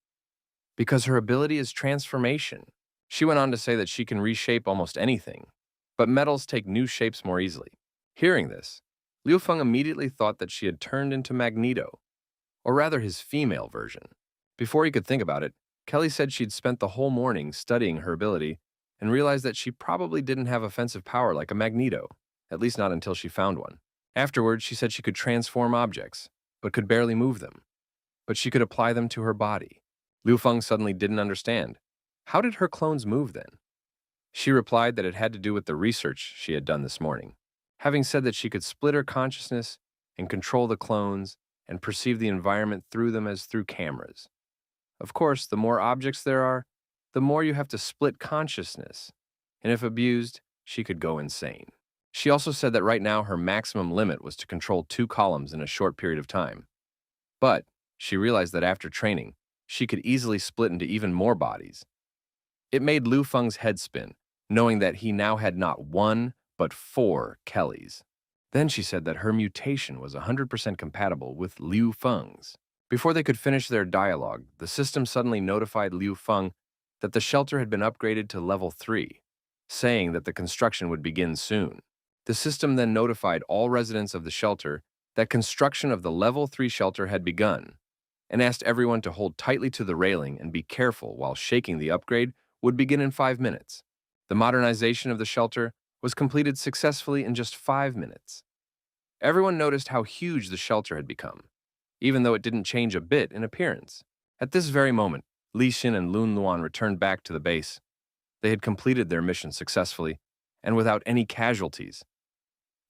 because her ability is transformation. She went on to say that she can reshape almost anything, but metals take new shapes more easily. Hearing this, Liu Feng immediately thought that she had turned into Magneto, or rather his female version. Before he could think about it, Kelly said she'd spent the whole morning studying her ability and realized that she probably didn't have offensive power like a Magneto, at least not until she found one. Afterwards, she said she could transform objects, but could barely move them. But she could apply them to her body. Liu Feng suddenly didn't understand. How did her clones move then? She replied that it had to do with the research she had done this morning. Having said that she could split her consciousness and control the clones and perceive the environment through them as through cameras. Of course, the more objects there are, the more you have to split consciousness, and if abused, she could go insane. She also said that right now her maximum limit was to control 2 columns in a short period of time. But she realized that after training, she could easily split into even more bodies. It made Liu Feng's head spin, knowing that he now had not 1, but 4 Kellys. Then she said that her mutation was 100% compatible with Liu Feng's. Before they could finish their dialogue, the system suddenly notified Liu Feng that the shelter had been upgraded to level 3, saying that the construction would begin soon. The system then notified all residents of the shelter that construction of the level 3 shelter had begun, and asked everyone to hold tightly to the railing and be careful while shaking the upgrade would begin in 5 minutes. The modernization of the shelter was completed successfully in just 5 minutes. Everyone noticed how huge the shelter had become, even though it didn't change a bit in appearance. At this very moment, Li Xin and Lun Luan returned back to the base. They had completed their mission successfully and without any casualties.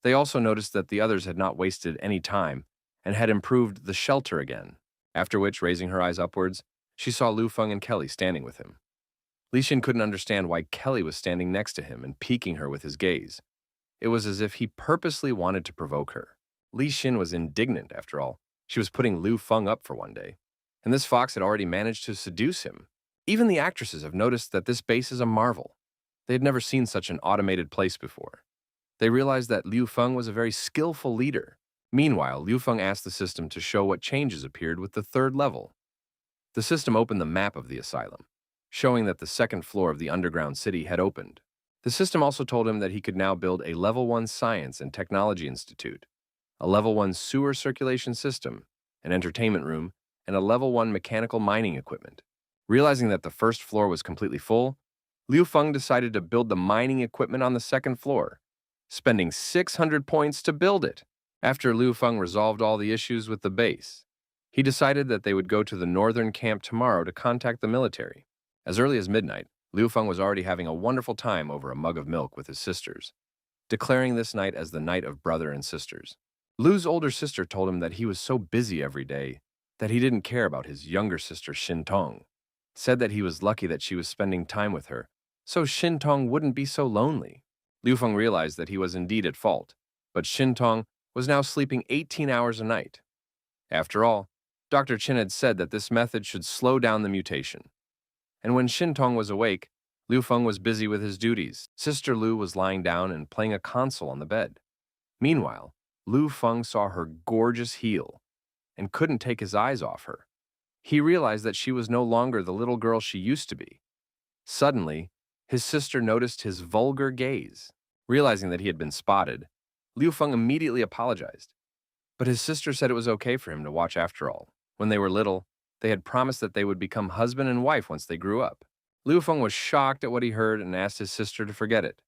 They also noticed that the others had not wasted any time and had improved the shelter again, after which, raising her eyes upwards, she saw Liu Feng and Kelly standing with him. Li Xin couldn't understand why Kelly was standing next to him and piquing her with his gaze. It was as if he purposely wanted to provoke her. Li Xin was indignant, after all. She was putting Liu Feng up for one day, and this fox had already managed to seduce him. Even the actresses have noticed that this base is a marvel. They had never seen such an automated place before. They realized that Liu Feng was a very skillful leader. Meanwhile, Liu Feng asked the system to show what changes appeared with the 3rd level. The system opened the map of the asylum, showing that the 2nd floor of the underground city had opened. The system also told him that he could now build a Level 1 Science and Technology Institute, a Level 1 sewer circulation system, an entertainment room, and a Level 1 mechanical mining equipment. Realizing that the 1st floor was completely full, Liu Feng decided to build the mining equipment on the 2nd floor, spending 600 points to build it. After Liu Feng resolved all the issues with the base, he decided that they would go to the northern camp tomorrow to contact the military. As early as midnight, Liu Feng was already having a wonderful time over a mug of milk with his sisters, declaring this night as the night of brother and sisters. Lu's older sister told him that he was so busy every day that he didn't care about his younger sister Shintong, said that he was lucky that she was spending time with her, so Shintong wouldn't be so lonely. Liu Feng realized that he was indeed at fault, but Shintong was now sleeping 18 hours a night. After all, Dr. Chin had said that this method should slow down the mutation. And when Shintong was awake, Liu Feng was busy with his duties. Sister Lu was lying down and playing a console on the bed. Meanwhile, Liu Feng saw her gorgeous heel and couldn't take his eyes off her. He realized that she was no longer the little girl she used to be. Suddenly, his sister noticed his vulgar gaze. Realizing that he had been spotted, Liu Feng immediately apologized. But his sister said it was okay for him to watch after all. When they were little, they had promised that they would become husband and wife once they grew up. Liu Feng was shocked at what he heard and asked his sister to forget it.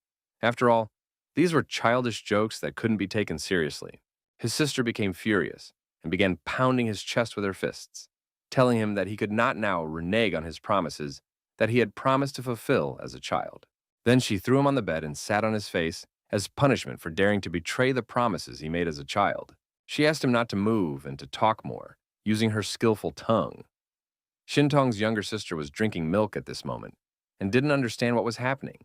After all, these were childish jokes that couldn't be taken seriously. His sister became furious and began pounding his chest with her fists, telling him that he could not now renege on his promises that he had promised to fulfill as a child. Then she threw him on the bed and sat on his face as punishment for daring to betray the promises he made as a child. She asked him not to move and to talk more, using her skillful tongue. Shintong's younger sister was drinking milk at this moment and didn't understand what was happening.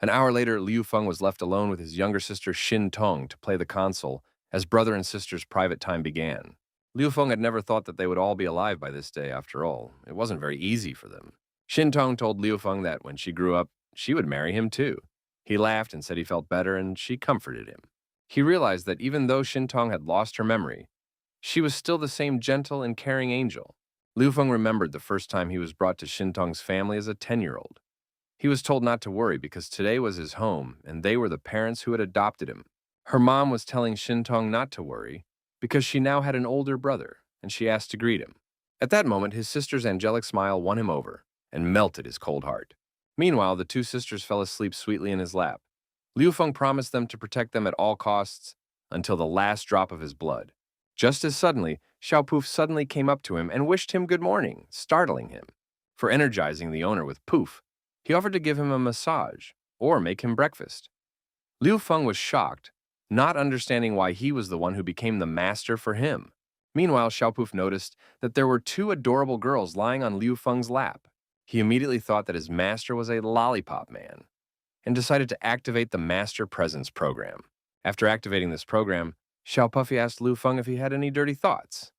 An hour later, Liu Feng was left alone with his younger sister Shintong to play the console as brother and sister's private time began. Liu Feng had never thought that they would all be alive by this day after all. It wasn't very easy for them. Shintong told Liu Feng that when she grew up, she would marry him too. He laughed and said he felt better, and she comforted him. He realized that even though Shintong had lost her memory, she was still the same gentle and caring angel. Liu Feng remembered the first time he was brought to Shintong's family as a 10-year-old. He was told not to worry because today was his home and they were the parents who had adopted him. Her mom was telling Shintong not to worry because she now had an older brother and she asked to greet him. At that moment, his sister's angelic smile won him over and melted his cold heart. Meanwhile, the two sisters fell asleep sweetly in his lap. Liu Feng promised them to protect them at all costs until the last drop of his blood. Just as suddenly, Xiao suddenly came up to him and wished him good morning, startling him. For energizing the owner with Poof, he offered to give him a massage or make him breakfast. Liu Feng was shocked, not understanding why he was the one who became the master for him. Meanwhile, Xiao noticed that there were two adorable girls lying on Liu Feng's lap. He immediately thought that his master was a lollipop man and decided to activate the Master Presence program. After activating this program, Xiao asked Liu Feng if he had any dirty thoughts.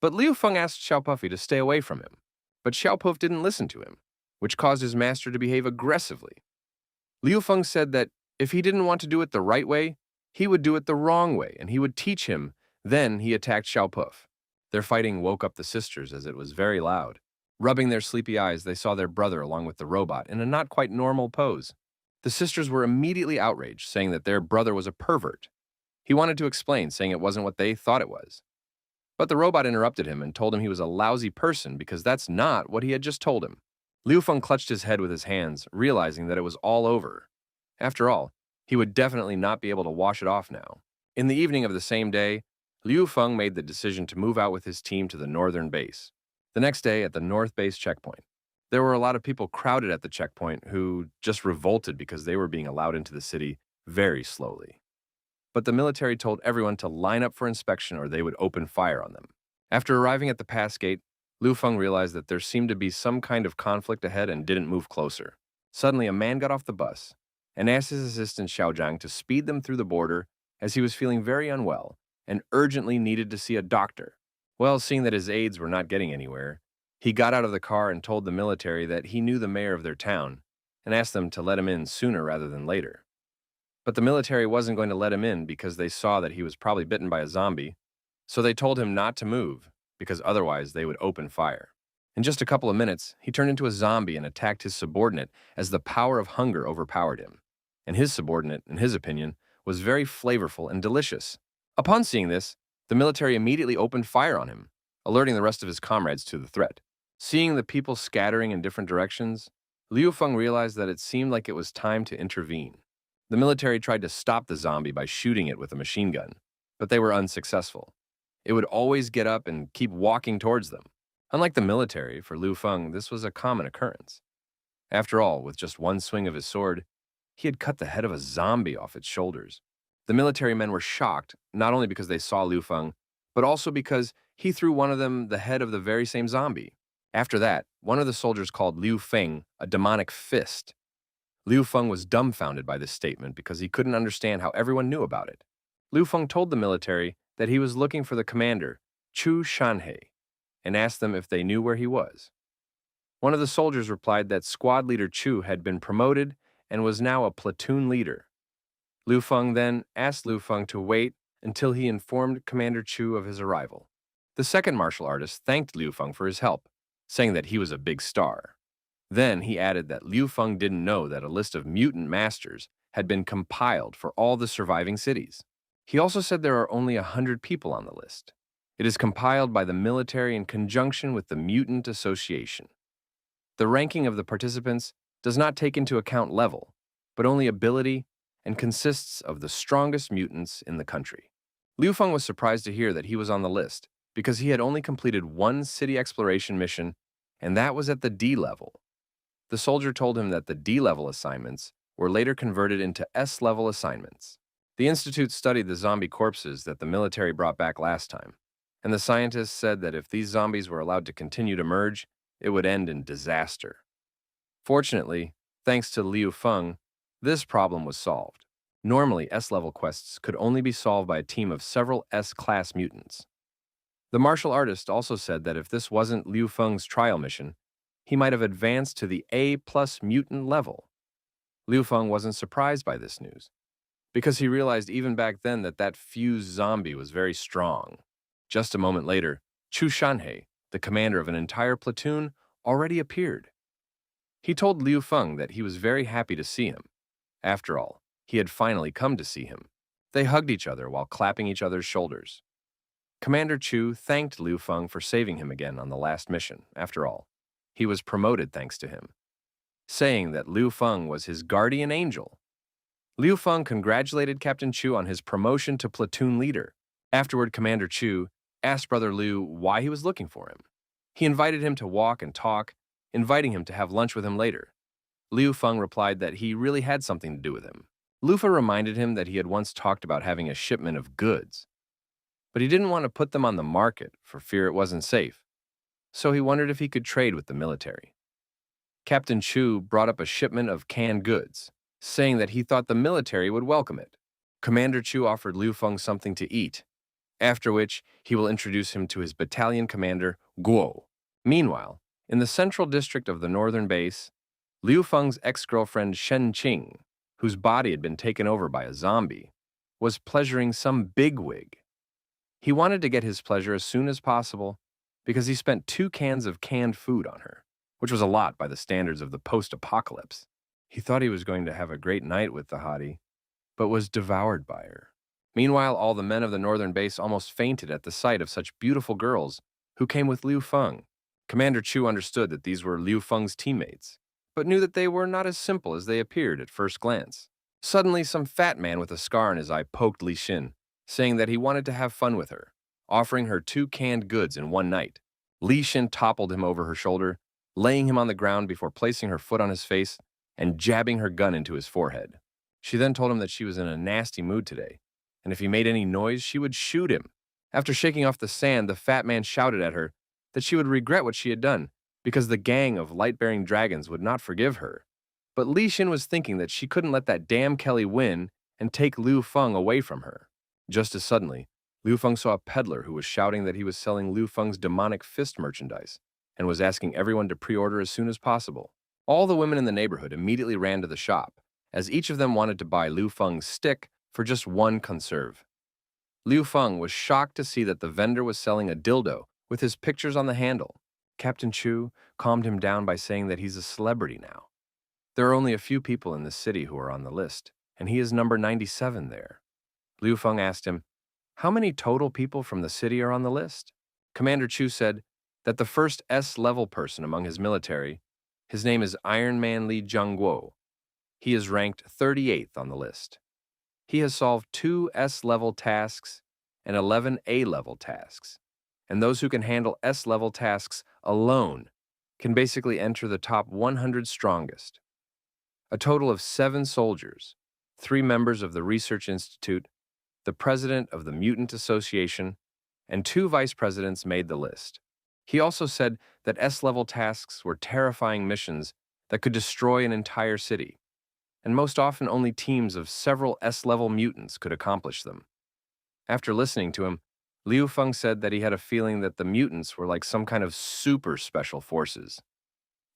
But Liu Feng asked Xiao to stay away from him. But Xiao didn't listen to him, which caused his master to behave aggressively. Liu Feng said that if he didn't want to do it the right way, he would do it the wrong way, and he would teach him. Then he attacked Xiao. Their fighting woke up the sisters as it was very loud. Rubbing their sleepy eyes, they saw their brother along with the robot in a not quite normal pose. The sisters were immediately outraged, saying that their brother was a pervert. He wanted to explain, saying it wasn't what they thought it was. But the robot interrupted him and told him he was a lousy person because that's not what he had just told him. Liu Feng clutched his head with his hands, realizing that it was all over. After all, he would definitely not be able to wash it off now. In the evening of the same day, Liu Feng made the decision to move out with his team to the northern base. The next day, at the North Base checkpoint, there were a lot of people crowded at the checkpoint who just revolted because they were being allowed into the city very slowly. But the military told everyone to line up for inspection or they would open fire on them. After arriving at the pass gate, Liu Feng realized that there seemed to be some kind of conflict ahead and didn't move closer. Suddenly, a man got off the bus and asked his assistant Xiaojiang to speed them through the border as he was feeling very unwell and urgently needed to see a doctor. Well, seeing that his aides were not getting anywhere, he got out of the car and told the military that he knew the mayor of their town and asked them to let him in sooner rather than later. But the military wasn't going to let him in because they saw that he was probably bitten by a zombie, so they told him not to move because otherwise they would open fire. In just a couple of minutes, he turned into a zombie and attacked his subordinate as the power of hunger overpowered him. And his subordinate, in his opinion, was very flavorful and delicious. Upon seeing this, the military immediately opened fire on him, alerting the rest of his comrades to the threat. Seeing the people scattering in different directions, Liu Feng realized that it seemed like it was time to intervene. The military tried to stop the zombie by shooting it with a machine gun, but they were unsuccessful. It would always get up and keep walking towards them. Unlike the military, for Liu Feng, this was a common occurrence. After all, with just one swing of his sword, he had cut the head of a zombie off its shoulders. The military men were shocked, not only because they saw Liu Feng, but also because he threw one of them the head of the very same zombie. After that, one of the soldiers called Liu Feng a demonic fist. Liu Feng was dumbfounded by this statement because he couldn't understand how everyone knew about it. Liu Feng told the military that he was looking for the commander, Chu Shanhei, and asked them if they knew where he was. One of the soldiers replied that squad leader Chu had been promoted and was now a platoon leader. Liu Feng then asked Liu Feng to wait until he informed Commander Chu of his arrival. The second martial artist thanked Liu Feng for his help, saying that he was a big star. Then he added that Liu Feng didn't know that a list of mutant masters had been compiled for all the surviving cities. He also said there are only 100 people on the list. It is compiled by the military in conjunction with the Mutant Association. The ranking of the participants does not take into account level, but only ability, and consists of the strongest mutants in the country. Liu Feng was surprised to hear that he was on the list, because he had only completed one city exploration mission, and that was at the D level. The soldier told him that the D-level assignments were later converted into S-level assignments. The Institute studied the zombie corpses that the military brought back last time, and the scientists said that if these zombies were allowed to continue to merge, it would end in disaster. Fortunately, thanks to Liu Feng, this problem was solved. Normally, S-level quests could only be solved by a team of several S-class mutants. The martial artist also said that if this wasn't Liu Feng's trial mission, he might have advanced to the A+ mutant level. Liu Feng wasn't surprised by this news, because he realized even back then that that fused zombie was very strong. Just a moment later, Chu Shanhei, the commander of an entire platoon, already appeared. He told Liu Feng that he was very happy to see him. After all, he had finally come to see him. They hugged each other while clapping each other's shoulders. Commander Chu thanked Liu Feng for saving him again on the last mission. After all, he was promoted thanks to him, saying that Liu Feng was his guardian angel. Liu Feng congratulated Captain Chu on his promotion to platoon leader. Afterward, Commander Chu asked Brother Liu why he was looking for him. He invited him to walk and talk, inviting him to have lunch with him later. Liu Feng replied that he really had something to do with him. Liu Feng reminded him that he had once talked about having a shipment of goods, but he didn't want to put them on the market for fear it wasn't safe, so he wondered if he could trade with the military. Captain Chu brought up a shipment of canned goods, saying that he thought the military would welcome it. Commander Chu offered Liu Feng something to eat, after which he will introduce him to his battalion commander, Guo. Meanwhile, in the central district of the northern base, Liu Feng's ex-girlfriend Shen Qing, whose body had been taken over by a zombie, was pleasuring some bigwig. He wanted to get his pleasure as soon as possible because he spent 2 cans of canned food on her, which was a lot by the standards of the post-apocalypse. He thought he was going to have a great night with the hottie, but was devoured by her. Meanwhile, all the men of the northern base almost fainted at the sight of such beautiful girls who came with Liu Feng. Commander Chu understood that these were Liu Feng's teammates, but knew that they were not as simple as they appeared at first glance. Suddenly, some fat man with a scar on his eye poked Li Xin, saying that he wanted to have fun with her, offering her 2 canned goods in one night. Li Xin toppled him over her shoulder, laying him on the ground before placing her foot on his face and jabbing her gun into his forehead. She then told him that she was in a nasty mood today, and if he made any noise, she would shoot him. After shaking off the sand, the fat man shouted at her that she would regret what she had done, because the gang of light-bearing dragons would not forgive her. But Li Xin was thinking that she couldn't let that damn Kelly win and take Liu Feng away from her. Just as suddenly, Liu Feng saw a peddler who was shouting that he was selling Liu Feng's demonic fist merchandise and was asking everyone to pre-order as soon as possible. All the women in the neighborhood immediately ran to the shop, as each of them wanted to buy Liu Feng's stick for just 1 conserve. Liu Feng was shocked to see that the vendor was selling a dildo with his pictures on the handle. Captain Chu calmed him down by saying that he's a celebrity now. There are only a few people in this city who are on the list, and he is number 97 there. Liu Feng asked him, "How many total people from the city are on the list?" Commander Chu said that the first S-level person among his military, his name is Iron Man Li Jiangguo. He is ranked 38th on the list. He has solved 2 S-level tasks and 11 A-level tasks, and those who can handle S-level tasks alone can basically enter the top 100 strongest. A total of 7 soldiers, 3 members of the Research Institute, the president of the Mutant Association, and 2 vice presidents made the list. He also said that S-level tasks were terrifying missions that could destroy an entire city, and most often only teams of several S-level mutants could accomplish them. After listening to him, Liu Feng said that he had a feeling that the mutants were like some kind of super special forces.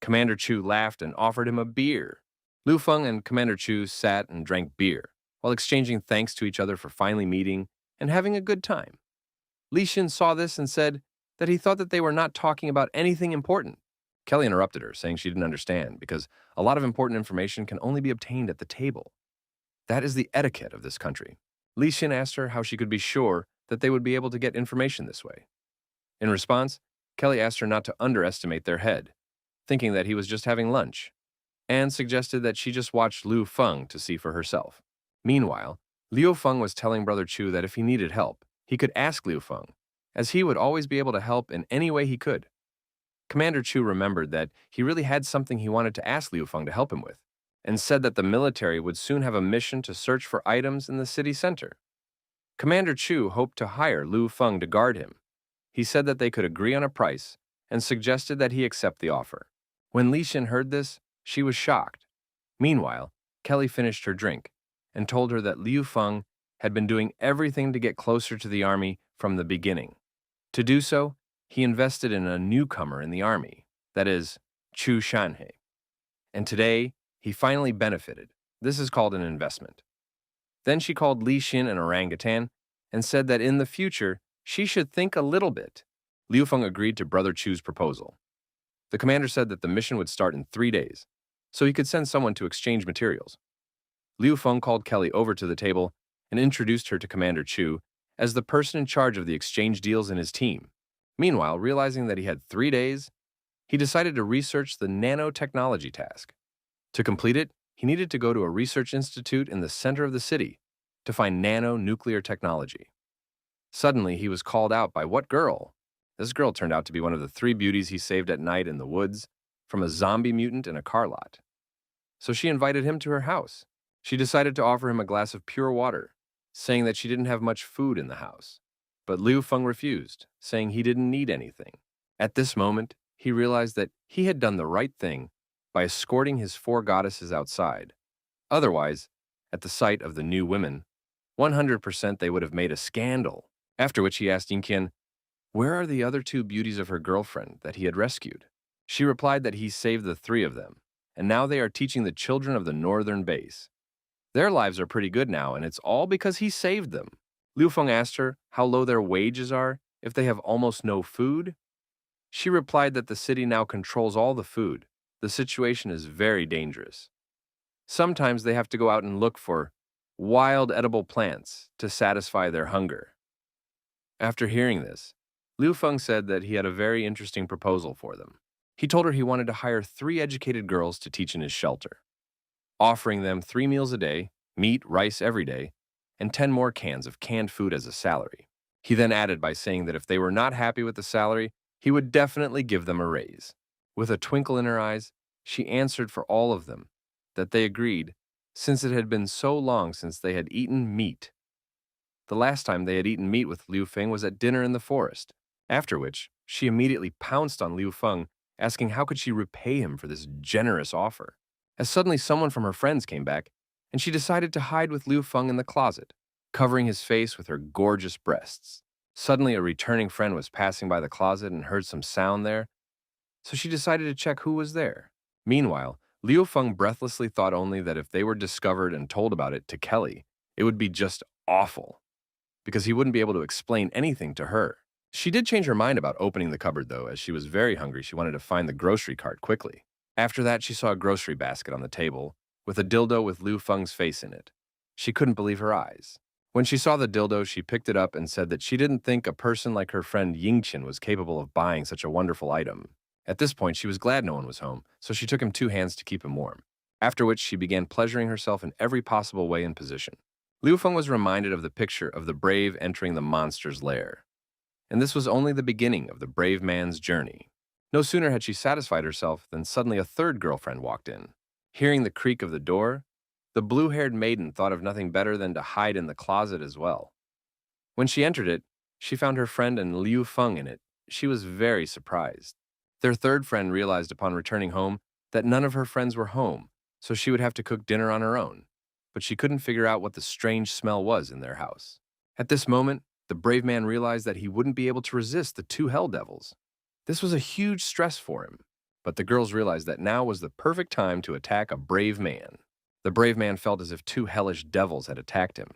Commander Chu laughed and offered him a beer. Liu Feng and Commander Chu sat and drank beer, while exchanging thanks to each other for finally meeting and having a good time. Li Xin saw this and said that he thought that they were not talking about anything important. Kelly interrupted her, saying she didn't understand, because a lot of important information can only be obtained at the table. That is the etiquette of this country. Li Xin asked her how she could be sure that they would be able to get information this way. In response, Kelly asked her not to underestimate their head, thinking that he was just having lunch, and suggested that she just watch Liu Feng to see for herself. Meanwhile, Liu Feng was telling Brother Chu that if he needed help, he could ask Liu Feng, as he would always be able to help in any way he could. Commander Chu remembered that he really had something he wanted to ask Liu Feng to help him with, and said that the military would soon have a mission to search for items in the city center. Commander Chu hoped to hire Liu Feng to guard him. He said that they could agree on a price and suggested that he accept the offer. When Li Xin heard this, she was shocked. Meanwhile, Kelly finished her drink and told her that Liu Feng had been doing everything to get closer to the army from the beginning. To do so, he invested in a newcomer in the army, that is, Chu Shanhe. And today, he finally benefited. This is called an investment. Then she called Li Xin an orangutan and said that in the future, she should think a little bit. Liu Feng agreed to Brother Chu's proposal. The commander said that the mission would start in 3 days, so he could send someone to exchange materials. Liu Feng called Kelly over to the table and introduced her to Commander Chu as the person in charge of the exchange deals in his team. Meanwhile, realizing that he had 3 days, he decided to research the nanotechnology task. To complete it, he needed to go to a research institute in the center of the city to find nano-nuclear technology. Suddenly, he was called out by what girl? This girl turned out to be one of the 3 beauties he saved at night in the woods from a zombie mutant in a car lot. So she invited him to her house. She decided to offer him a glass of pure water, saying that she didn't have much food in the house. But Liu Feng refused, saying he didn't need anything. At this moment, he realized that he had done the right thing by escorting his 4 goddesses outside. Otherwise, at the sight of the new women, 100% they would have made a scandal. After which he asked Yingqian, where are the other 2 beauties of her girlfriend that he had rescued? She replied that he saved the 3 of them, and now they are teaching the children of the northern base. Their lives are pretty good now, and it's all because he saved them. Liu Feng asked her how low their wages are if they have almost no food. She replied that the city now controls all the food. The situation is very dangerous. Sometimes they have to go out and look for wild edible plants to satisfy their hunger. After hearing this, Liu Feng said that he had a very interesting proposal for them. He told her he wanted to hire 3 educated girls to teach in his shelter, offering them 3 meals a day, meat, rice every day, and 10 more cans of canned food as a salary. He then added by saying that if they were not happy with the salary, he would definitely give them a raise. With a twinkle in her eyes, she answered for all of them that they agreed, since it had been so long since they had eaten meat. The last time they had eaten meat with Liu Feng was at dinner in the forest, after which she immediately pounced on Liu Feng, asking how could she repay him for this generous offer. As suddenly someone from her friends came back, and she decided to hide with Liu Feng in the closet, covering his face with her gorgeous breasts. Suddenly a returning friend was passing by the closet and heard some sound there, so she decided to check who was there. Meanwhile, Liu Feng breathlessly thought only that if they were discovered and told about it to Kelly, it would be just awful, because he wouldn't be able to explain anything to her. She did change her mind about opening the cupboard, though, as she was very hungry. She wanted to find the grocery cart quickly. After that, she saw a grocery basket on the table with a dildo with Liu Feng's face in it. She couldn't believe her eyes. When she saw the dildo, she picked it up and said that she didn't think a person like her friend Yingqian was capable of buying such a wonderful item. At this point, she was glad no one was home, so she took him 2 hands to keep him warm, after which she began pleasuring herself in every possible way and position. Liu Feng was reminded of the picture of the brave entering the monster's lair. And this was only the beginning of the brave man's journey. No sooner had she satisfied herself than suddenly a third girlfriend walked in. Hearing the creak of the door, the blue-haired maiden thought of nothing better than to hide in the closet as well. When she entered it, she found her friend and Liu Feng in it. She was very surprised. Their third friend realized upon returning home that none of her friends were home, so she would have to cook dinner on her own. But she couldn't figure out what the strange smell was in their house. At this moment, the brave man realized that he wouldn't be able to resist the two hell devils. This was a huge stress for him, but the girls realized that now was the perfect time to attack a brave man. The brave man felt as if two hellish devils had attacked him,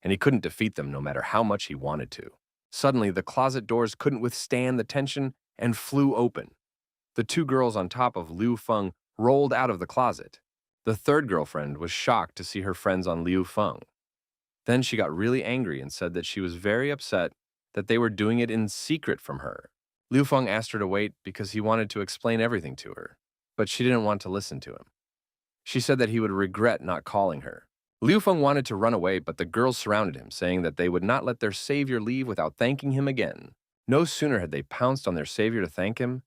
and he couldn't defeat them no matter how much he wanted to. Suddenly, the closet doors couldn't withstand the tension and flew open. The two girls on top of Liu Feng rolled out of the closet. The third girlfriend was shocked to see her friends on Liu Feng. Then she got really angry and said that she was very upset that they were doing it in secret from her. Liu Feng asked her to wait because he wanted to explain everything to her, but she didn't want to listen to him. She said that he would regret not calling her. Liu Feng wanted to run away, but the girls surrounded him, saying that they would not let their savior leave without thanking him again. No sooner had they pounced on their savior to thank him,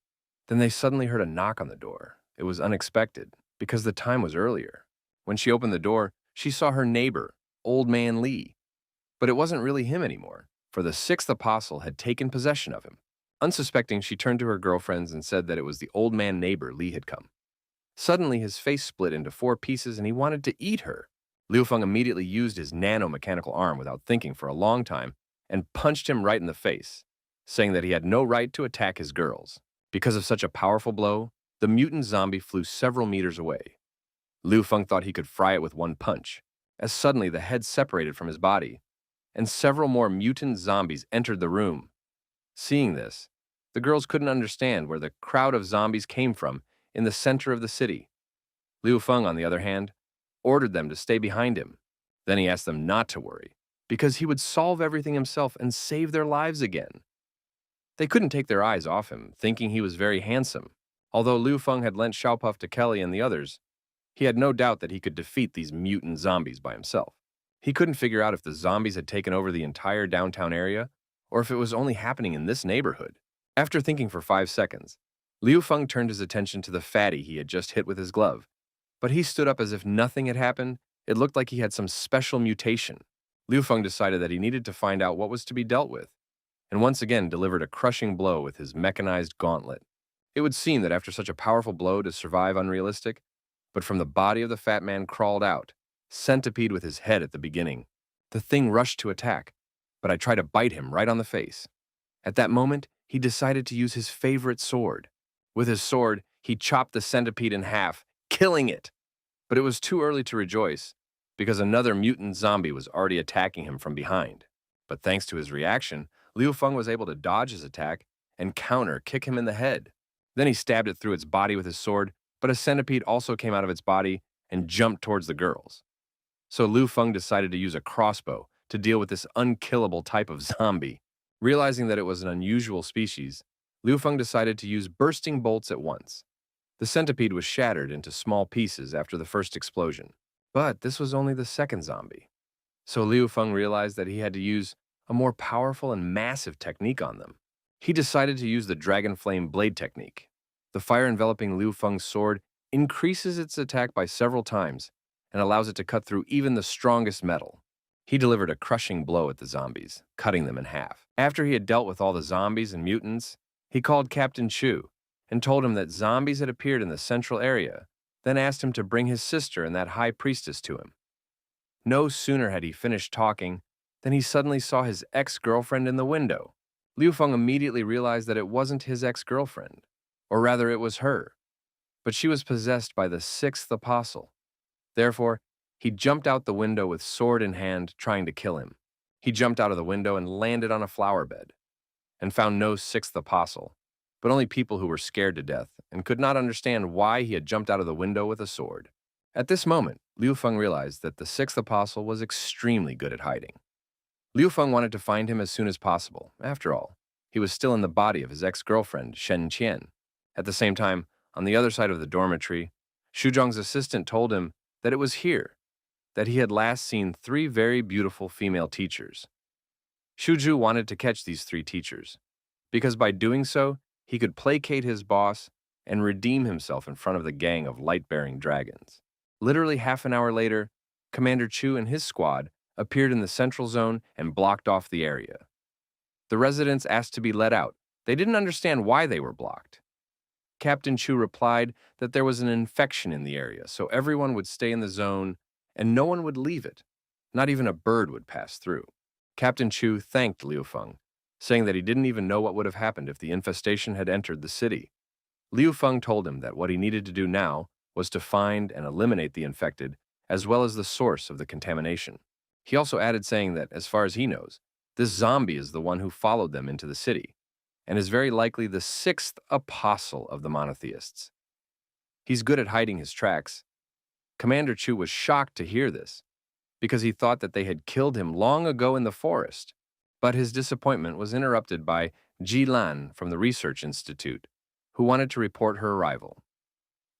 than they suddenly heard a knock on the door. It was unexpected, because the time was earlier. When she opened the door, she saw her neighbor, Old Man Li. But it wasn't really him anymore, for the sixth apostle had taken possession of him. Unsuspecting, she turned to her girlfriends and said that it was the old man neighbor Li had come. Suddenly, his face split into 4 pieces and he wanted to eat her. Liu Feng immediately used his nano-mechanical arm without thinking for a long time and punched him right in the face, saying that he had no right to attack his girls. Because of such a powerful blow, the mutant zombie flew several meters away. Liu Feng thought he could fry it with one punch, as suddenly the head separated from his body, and several more mutant zombies entered the room. Seeing this, the girls couldn't understand where the crowd of zombies came from in the center of the city. Liu Feng, on the other hand, ordered them to stay behind him. Then he asked them not to worry, because he would solve everything himself and save their lives again. They couldn't take their eyes off him, thinking he was very handsome. Although Liu Feng had lent Xiaopuff to Kelly and the others, he had no doubt that he could defeat these mutant zombies by himself. He couldn't figure out if the zombies had taken over the entire downtown area, or if it was only happening in this neighborhood. After thinking for 5 seconds, Liu Feng turned his attention to the fatty he had just hit with his glove. But he stood up as if nothing had happened. It looked like he had some special mutation. Liu Feng decided that he needed to find out what was to be dealt with, and once again delivered a crushing blow with his mechanized gauntlet. It would seem that after such a powerful blow to survive unrealistic, but from the body of the fat man crawled out, centipede with his head at the beginning. The thing rushed to attack, but I tried to bite him right on the face. At that moment, he decided to use his favorite sword. With his sword, he chopped the centipede in half, killing it. But it was too early to rejoice, because another mutant zombie was already attacking him from behind. But thanks to his reaction, Liu Feng was able to dodge his attack and kick him in the head. Then he stabbed it through its body with his sword, but a centipede also came out of its body and jumped towards the girls. So Liu Feng decided to use a crossbow to deal with this unkillable type of zombie. Realizing that it was an unusual species, Liu Feng decided to use bursting bolts at once. The centipede was shattered into small pieces after the first explosion. But this was only the second zombie. So Liu Feng realized that he had to use a more powerful and massive technique on them. He decided to use the Dragon Flame Blade technique. The fire enveloping Liu Feng's sword increases its attack by several times and allows it to cut through even the strongest metal. He delivered a crushing blow at the zombies, cutting them in half. After he had dealt with all the zombies and mutants, he called Captain Chu and told him that zombies had appeared in the central area, then asked him to bring his sister and that high priestess to him. No sooner had he finished talking than he suddenly saw his ex-girlfriend in the window. Liu Feng immediately realized that it wasn't his ex-girlfriend, or rather it was her, but she was possessed by the sixth apostle. Therefore, he jumped out the window with sword in hand, trying to kill him. He jumped out of the window and landed on a flower bed, and found no sixth apostle, but only people who were scared to death and could not understand why he had jumped out of the window with a sword. At this moment, Liu Feng realized that the sixth apostle was extremely good at hiding. Liu Feng wanted to find him as soon as possible. After all, he was still in the body of his ex-girlfriend, Shen Qian. At the same time, on the other side of the dormitory, Xu Zhong's assistant told him that it was here that he had last seen 3 very beautiful female teachers. Xu Zhu wanted to catch these 3 teachers, because by doing so, he could placate his boss and redeem himself in front of the gang of light-bearing dragons. Literally half an hour later, Commander Chu and his squad appeared in the central zone and blocked off the area. The residents asked to be let out. They didn't understand why they were blocked. Captain Chu replied that there was an infection in the area, so everyone would stay in the zone and no one would leave it. Not even a bird would pass through. Captain Chu thanked Liu Feng, saying that he didn't even know what would have happened if the infestation had entered the city. Liu Feng told him that what he needed to do now was to find and eliminate the infected, as well as the source of the contamination. He also added saying that, as far as he knows, this zombie is the one who followed them into the city, and is very likely the sixth apostle of the monotheists. He's good at hiding his tracks. Commander Chu was shocked to hear this, because he thought that they had killed him long ago in the forest. But his disappointment was interrupted by Ji Lan from the Research Institute, who wanted to report her arrival.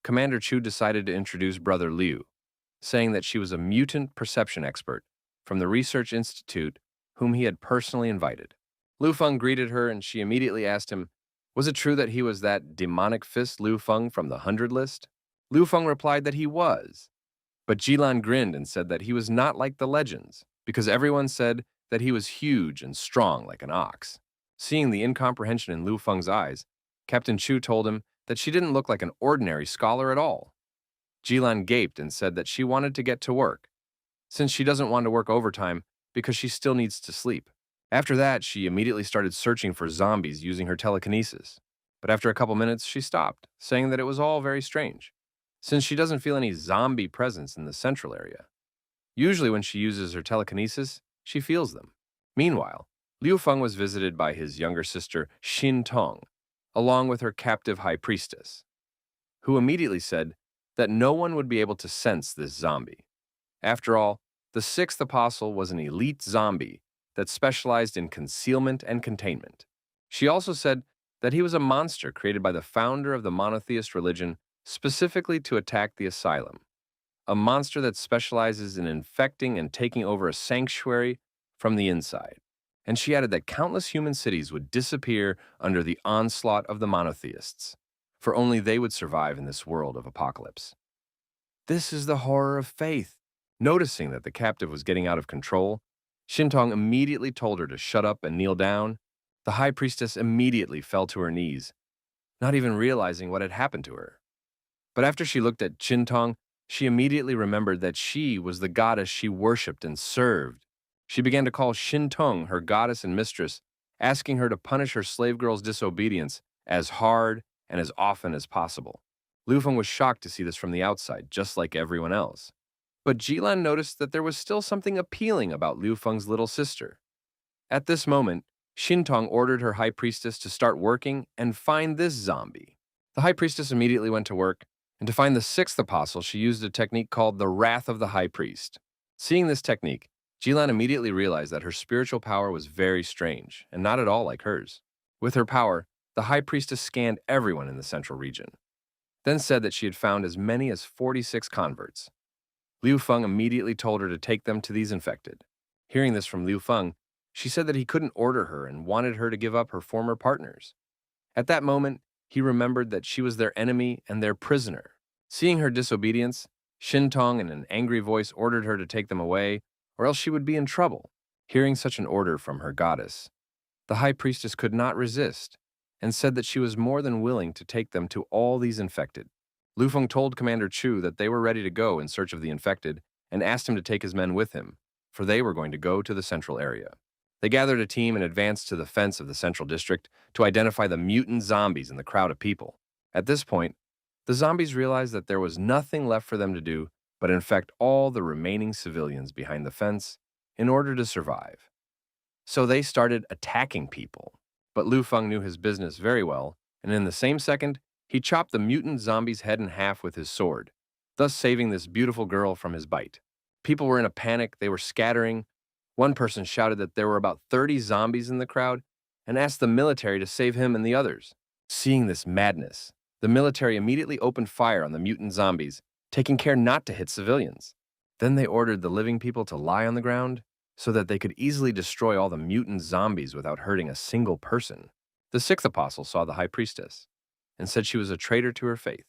Commander Chu decided to introduce Brother Liu, saying that she was a mutant perception expert from the Research Institute whom he had personally invited. Liu Feng greeted her and she immediately asked him, was it true that he was that demonic fist Liu Feng from the 100 list? Liu Feng replied that he was, but Jilan grinned and said that he was not like the legends, because everyone said that he was huge and strong like an ox. Seeing the incomprehension in Liu Feng's eyes, Captain Chu told him that she didn't look like an ordinary scholar at all. Jilan gaped and said that she wanted to get to work, since she doesn't want to work overtime because she still needs to sleep. After that, she immediately started searching for zombies using her telekinesis. But after a couple minutes, she stopped, saying that it was all very strange, since she doesn't feel any zombie presence in the central area. Usually when she uses her telekinesis, she feels them. Meanwhile, Liu Feng was visited by his younger sister, Xin Tong, along with her captive high priestess, who immediately said that no one would be able to sense this zombie. After all, the sixth apostle was an elite zombie that specialized in concealment and containment. She also said that he was a monster created by the founder of the monotheist religion specifically to attack the asylum, a monster that specializes in infecting and taking over a sanctuary from the inside. And she added that countless human cities would disappear under the onslaught of the monotheists, for only they would survive in this world of apocalypse. This is the horror of faith. Noticing that the captive was getting out of control, Shintong immediately told her to shut up and kneel down. The high priestess immediately fell to her knees, not even realizing what had happened to her. But after she looked at Shintong, she immediately remembered that she was the goddess she worshipped and served. She began to call Shintong her goddess and mistress, asking her to punish her slave girl's disobedience as hard and as often as possible. Liu Feng was shocked to see this from the outside, just like everyone else. But Jilan noticed that there was still something appealing about Liu Feng's little sister. At this moment, Shintong ordered her high priestess to start working and find this zombie. The high priestess immediately went to work, and to find the sixth apostle, she used a technique called the Wrath of the High Priest. Seeing this technique, Jilan immediately realized that her spiritual power was very strange and not at all like hers. With her power, the high priestess scanned everyone in the central region, then said that she had found as many as 46 converts. Liu Feng immediately told her to take them to these infected. Hearing this from Liu Feng, she said that he couldn't order her and wanted her to give up her former partners. At that moment, he remembered that she was their enemy and their prisoner. Seeing her disobedience, Shintong in an angry voice ordered her to take them away, or else she would be in trouble. Hearing such an order from her goddess, the high priestess could not resist and said that she was more than willing to take them to all these infected. Liu Feng told Commander Chu that they were ready to go in search of the infected and asked him to take his men with him, for they were going to go to the central area. They gathered a team and advanced to the fence of the central district to identify the mutant zombies in the crowd of people. At this point, the zombies realized that there was nothing left for them to do but infect all the remaining civilians behind the fence in order to survive. So they started attacking people. But Liu Feng knew his business very well, and in the same second, he chopped the mutant zombie's head in half with his sword, thus saving this beautiful girl from his bite. People were in a panic, they were scattering. One person shouted that there were about 30 zombies in the crowd and asked the military to save him and the others. Seeing this madness, the military immediately opened fire on the mutant zombies, taking care not to hit civilians. Then they ordered the living people to lie on the ground so that they could easily destroy all the mutant zombies without hurting a single person. The sixth apostle saw the high priestess and said she was a traitor to her faith.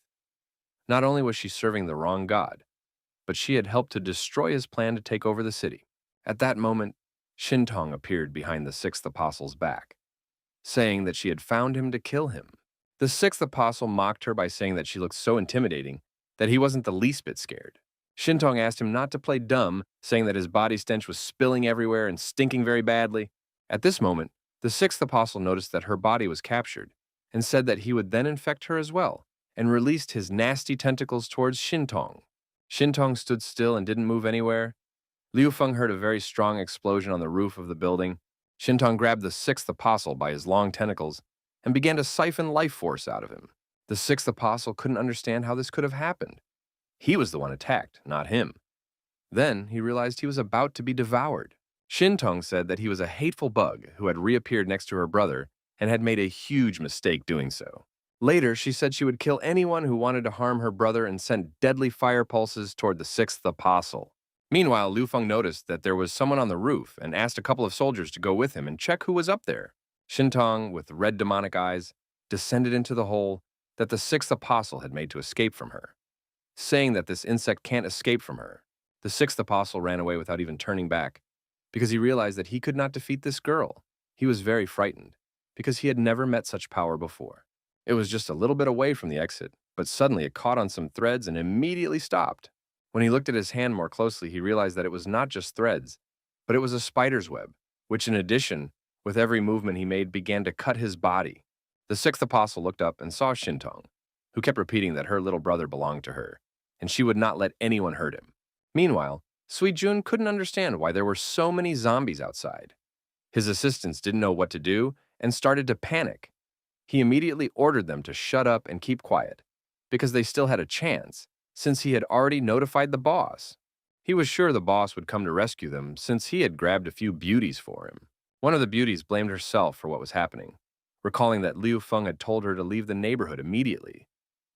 Not only was she serving the wrong god, but she had helped to destroy his plan to take over the city. At that moment, Shintong appeared behind the sixth apostle's back, saying that she had found him to kill him. The sixth apostle mocked her by saying that she looked so intimidating that he wasn't the least bit scared. Shintong asked him not to play dumb, saying that his body stench was spilling everywhere and stinking very badly. At this moment, the sixth apostle noticed that her body was captured and said that he would then infect her as well, and released his nasty tentacles towards Shintong. Shintong stood still and didn't move anywhere. Liu Feng heard a very strong explosion on the roof of the building. Shintong grabbed the sixth apostle by his long tentacles and began to siphon life force out of him. The sixth apostle couldn't understand how this could have happened. He was the one attacked, not him. Then he realized he was about to be devoured. Shintong said that he was a hateful bug who had reappeared next to her brother and had made a huge mistake doing so. Later, she said she would kill anyone who wanted to harm her brother and sent deadly fire pulses toward the sixth apostle. Meanwhile, Liu Feng noticed that there was someone on the roof and asked a couple of soldiers to go with him and check who was up there. Shintong, with red demonic eyes, descended into the hole that the sixth apostle had made to escape from her, saying that this insect can't escape from her. The sixth apostle ran away without even turning back because he realized that he could not defeat this girl. He was very frightened because he had never met such power before. It was just a little bit away from the exit, but suddenly it caught on some threads and immediately stopped. When he looked at his hand more closely, he realized that it was not just threads, but it was a spider's web, which in addition, with every movement he made, began to cut his body. The sixth apostle looked up and saw Shintong, who kept repeating that her little brother belonged to her, and she would not let anyone hurt him. Meanwhile, Sui Jun couldn't understand why there were so many zombies outside. His assistants didn't know what to do and started to panic. He immediately ordered them to shut up and keep quiet, because they still had a chance, since he had already notified the boss. He was sure the boss would come to rescue them, since he had grabbed a few beauties for him. One of the beauties blamed herself for what was happening, recalling that Liu Feng had told her to leave the neighborhood immediately.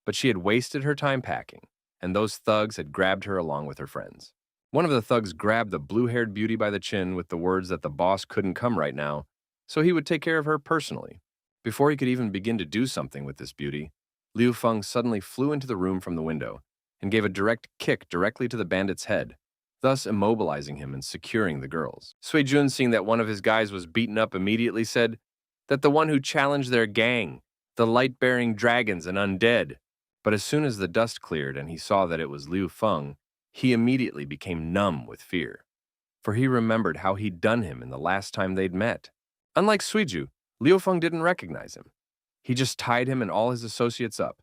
But she had wasted her time packing, and those thugs had grabbed her along with her friends. One of the thugs grabbed the blue-haired beauty by the chin with the words that the boss couldn't come right now, so he would take care of her personally. Before he could even begin to do something with this beauty, Liu Feng suddenly flew into the room from the window and gave a direct kick directly to the bandit's head, thus immobilizing him and securing the girls. Sui Jun, seeing that one of his guys was beaten up, immediately said that the one who challenged their gang, the light-bearing dragons and undead. But as soon as the dust cleared and he saw that it was Liu Feng, he immediately became numb with fear, for he remembered how he'd done him in the last time they'd met. Unlike Suiju, Liu Feng didn't recognize him. He just tied him and all his associates up.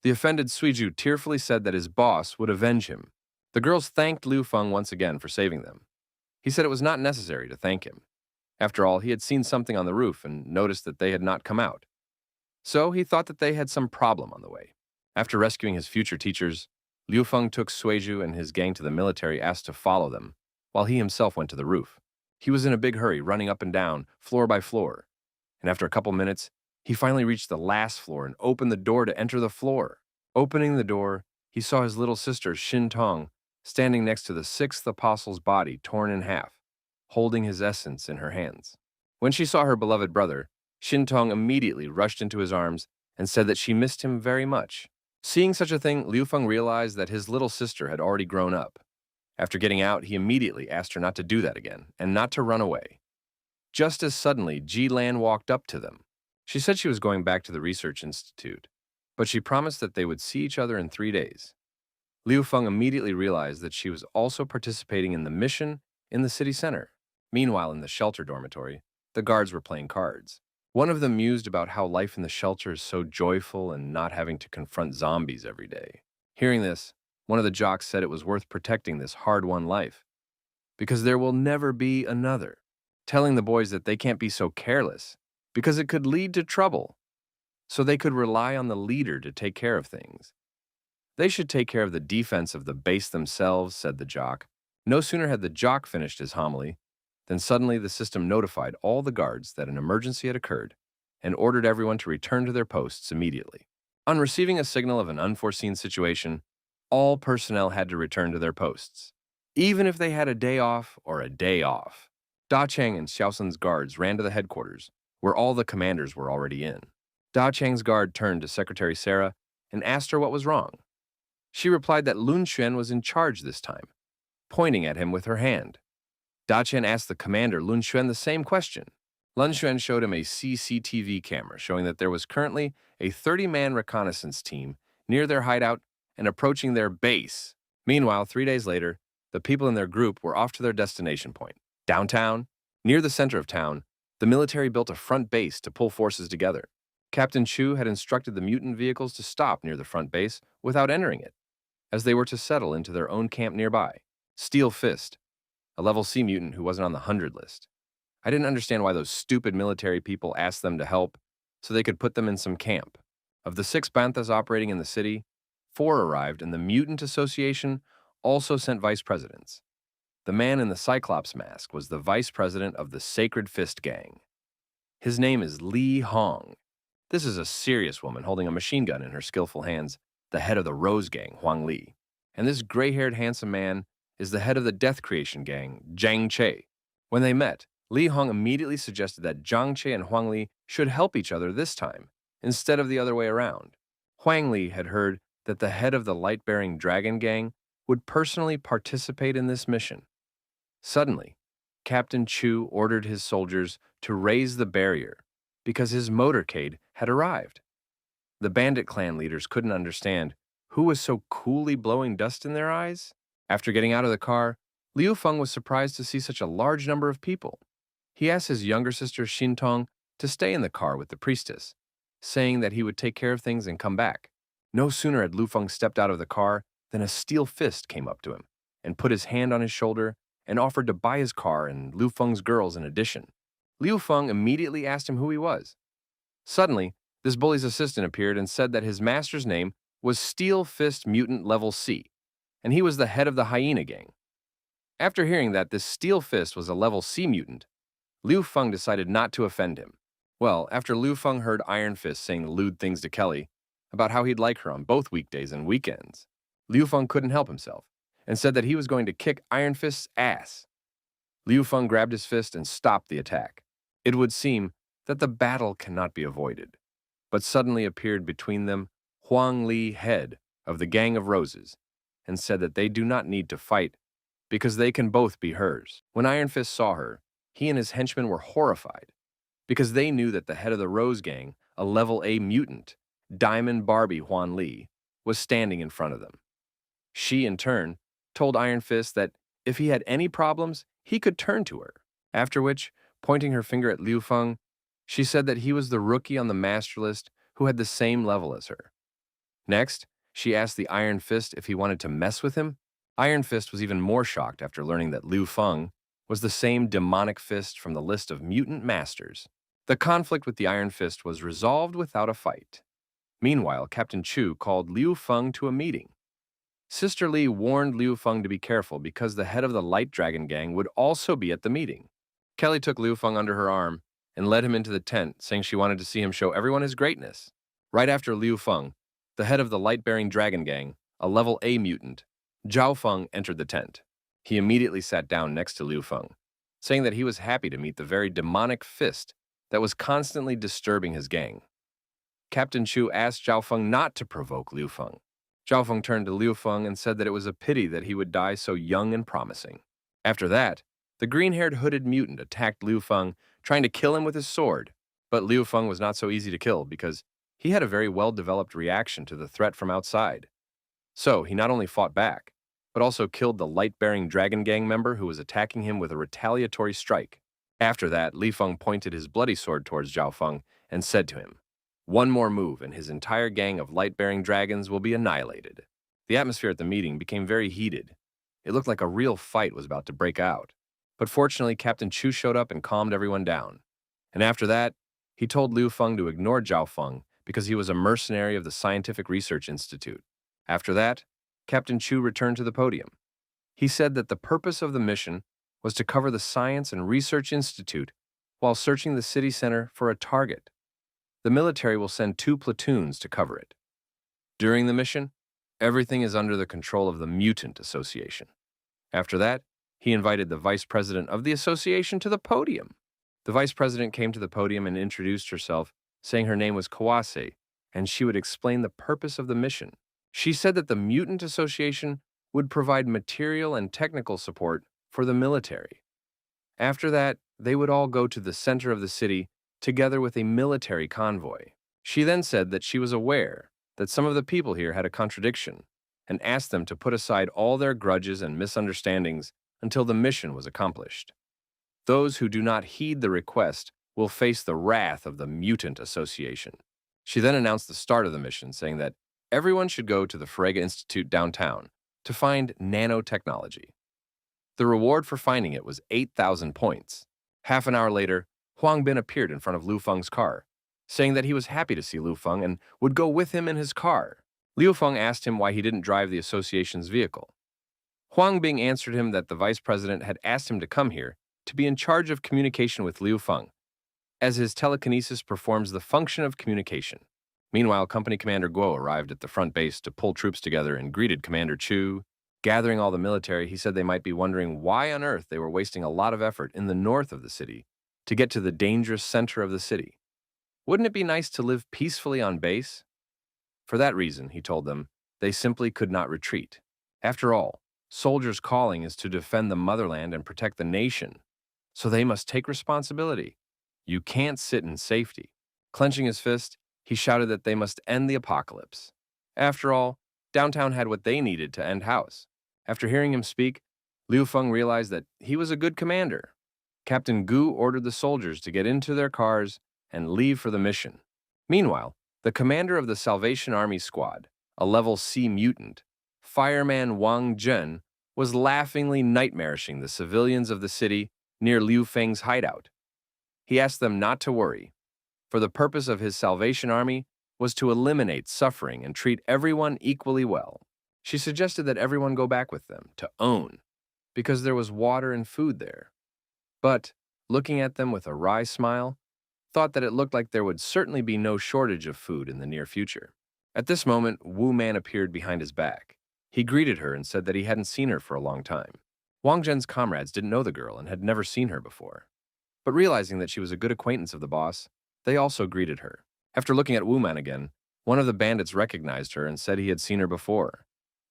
The offended Suiju tearfully said that his boss would avenge him. The girls thanked Liu Feng once again for saving them. He said it was not necessary to thank him. After all, he had seen something on the roof and noticed that they had not come out. So he thought that they had some problem on the way. After rescuing his future teachers, Liu Feng took Suiju and his gang to the military, asked to follow them, while he himself went to the roof. He was in a big hurry, running up and down, floor by floor. And after a couple minutes, he finally reached the last floor and opened the door to enter the floor. Opening the door, he saw his little sister, Shintong, standing next to the sixth apostle's body torn in half, holding his essence in her hands. When she saw her beloved brother, Shintong immediately rushed into his arms and said that she missed him very much. Seeing such a thing, Liu Feng realized that his little sister had already grown up. After getting out, he immediately asked her not to do that again and not to run away. Just as suddenly, Ji Lan walked up to them. She said she was going back to the research institute, but she promised that they would see each other in 3 days. Liu Feng immediately realized that she was also participating in the mission in the city center. Meanwhile, in the shelter dormitory, the guards were playing cards. One of them mused about how life in the shelter is so joyful and not having to confront zombies every day. Hearing this, one of the jocks said it was worth protecting this hard-won life, because there will never be another, telling the boys that they can't be so careless, because it could lead to trouble, so they could rely on the leader to take care of things. They should take care of the defense of the base themselves, said the jock. No sooner had the jock finished his homily than suddenly the system notified all the guards that an emergency had occurred and ordered everyone to return to their posts immediately. On receiving a signal of an unforeseen situation, all personnel had to return to their posts, even if they had a day off or a day off. Da Cheng and Xiaosun's guards ran to the headquarters, where all the commanders were already in. Da Chang's guard turned to Secretary Sarah and asked her what was wrong. She replied that Lun Xuan was in charge this time, pointing at him with her hand. Da Chen asked the commander Lun Xuan the same question. Lun Xuan showed him a CCTV camera showing that there was currently a 30-man reconnaissance team near their hideout and approaching their base. Meanwhile, 3 days later, the people in their group were off to their destination point. Downtown, near the center of town, the military built a front base to pull forces together. Captain Chu had instructed the mutant vehicles to stop near the front base without entering it, as they were to settle into their own camp nearby. Steel Fist, a level C mutant who wasn't on the 100 list. I didn't understand why those stupid military people asked them to help so they could put them in some camp. Of the 6 banthas operating in the city, 4 arrived, and the Mutant Association also sent vice presidents. The man in the Cyclops mask was the vice president of the Sacred Fist Gang. His name is Li Hong. This is a serious woman holding a machine gun in her skillful hands, the head of the Rose Gang, Huang Li. And this gray-haired handsome man is the head of the Death Creation Gang, Zhang Che. When they met, Li Hong immediately suggested that Zhang Che and Huang Li should help each other this time, instead of the other way around. Huang Li had heard that the head of the Light-Bearing Dragon Gang would personally participate in this mission. Suddenly, Captain Chu ordered his soldiers to raise the barrier because his motorcade had arrived. The bandit clan leaders couldn't understand who was so coolly blowing dust in their eyes. After getting out of the car, Liu Feng was surprised to see such a large number of people. He asked his younger sister Xin Tong to stay in the car with the priestess, saying that he would take care of things and come back. No sooner had Liu Feng stepped out of the car than a steel fist came up to him and put his hand on his shoulder and offered to buy his car and Liu Feng's girls in addition. Liu Feng immediately asked him who he was. Suddenly, this bully's assistant appeared and said that his master's name was Steel Fist Mutant Level C, and he was the head of the Hyena Gang. After hearing that this Steel Fist was a Level C mutant, Liu Feng decided not to offend him. Well, after Liu Feng heard Iron Fist saying lewd things to Kelly about how he'd like her on both weekdays and weekends, Liu Feng couldn't help himself and said that he was going to kick Iron Fist's ass. Liu Feng grabbed his fist and stopped the attack. It would seem that the battle cannot be avoided, but suddenly appeared between them Huang Li, head of the Gang of Roses, and said that they do not need to fight because they can both be hers. When Iron Fist saw her, he and his henchmen were horrified because they knew that the head of the Rose Gang, a level A mutant, Diamond Barbie Huan Li, was standing in front of them. She, in turn, told Iron Fist that if he had any problems, he could turn to her, after which, pointing her finger at Liu Feng, she said that he was the rookie on the master list who had the same level as her. Next, she asked the Iron Fist if he wanted to mess with him. Iron Fist was even more shocked after learning that Liu Feng was the same demonic fist from the list of mutant masters. The conflict with the Iron Fist was resolved without a fight. Meanwhile, Captain Chu called Liu Feng to a meeting. Sister Li warned Liu Feng to be careful because the head of the Light Dragon Gang would also be at the meeting. Kelly took Liu Feng under her arm and led him into the tent, saying she wanted to see him show everyone his greatness. Right after Liu Feng, the head of the Light-Bearing Dragon Gang, a level A mutant, Zhao Feng, entered the tent. He immediately sat down next to Liu Feng, saying that he was happy to meet the very demonic fist that was constantly disturbing his gang. Captain Chu asked Zhao Feng not to provoke Liu Feng. Zhao Feng turned to Liu Feng and said that it was a pity that he would die so young and promising. After that, the green-haired hooded mutant attacked Liu Feng, trying to kill him with his sword. But Liu Feng was not so easy to kill because he had a very well-developed reaction to the threat from outside. So he not only fought back, but also killed the Light-Bearing Dragon Gang member who was attacking him with a retaliatory strike. After that, Li Feng pointed his bloody sword towards Zhao Feng and said to him, "One more move and his entire gang of light-bearing dragons will be annihilated." The atmosphere at the meeting became very heated. It looked like a real fight was about to break out. But fortunately, Captain Chu showed up and calmed everyone down. And after that, he told Liu Feng to ignore Zhao Feng because he was a mercenary of the Scientific Research Institute. After that, Captain Chu returned to the podium. He said that the purpose of the mission was to cover the Science and Research Institute while searching the city center for a target. The military will send 2 platoons to cover it. During the mission, everything is under the control of the Mutant Association. After that, he invited the vice president of the association to the podium. The vice president came to the podium and introduced herself, saying her name was Kawase, and she would explain the purpose of the mission. She said that the Mutant Association would provide material and technical support for the military. After that, they would all go to the center of the city together with a military convoy. She then said that she was aware that some of the people here had a contradiction and asked them to put aside all their grudges and misunderstandings until the mission was accomplished. Those who do not heed the request will face the wrath of the Mutant Association. She then announced the start of the mission, saying that everyone should go to the Frege Institute downtown to find nanotechnology. The reward for finding it was 8,000 points. Half an hour later, Huang Bin appeared in front of Liu Feng's car, saying that he was happy to see Liu Feng and would go with him in his car. Liu Feng asked him why he didn't drive the association's vehicle. Huang Bing answered him that the vice president had asked him to come here to be in charge of communication with Liu Feng, as his telekinesis performs the function of communication. Meanwhile, Company Commander Guo arrived at the front base to pull troops together and greeted Commander Chu. Gathering all the military, he said they might be wondering why on earth they were wasting a lot of effort in the north of the city to get to the dangerous center of the city. Wouldn't it be nice to live peacefully on base? For that reason, he told them, they simply could not retreat. After all, soldiers' calling is to defend the motherland and protect the nation, so they must take responsibility. You can't sit in safety. Clenching his fist, he shouted that they must end the apocalypse. After all, downtown had what they needed to end house. After hearing him speak, Liu Feng realized that he was a good commander. Captain Gu ordered the soldiers to get into their cars and leave for the mission. Meanwhile, the commander of the Salvation Army Squad, a level C mutant, fireman Wang Zhen, was laughingly nightmarishing the civilians of the city near Liu Feng's hideout. He asked them not to worry, for the purpose of his Salvation Army was to eliminate suffering and treat everyone equally well. She suggested that everyone go back with them to own, because there was water and food there. But, looking at them with a wry smile, thought that it looked like there would certainly be no shortage of food in the near future. At this moment, Wu Man appeared behind his back. He greeted her and said that he hadn't seen her for a long time. Wang Zhen's comrades didn't know the girl and had never seen her before. But realizing that she was a good acquaintance of the boss, they also greeted her. After looking at Wu Man again, one of the bandits recognized her and said he had seen her before.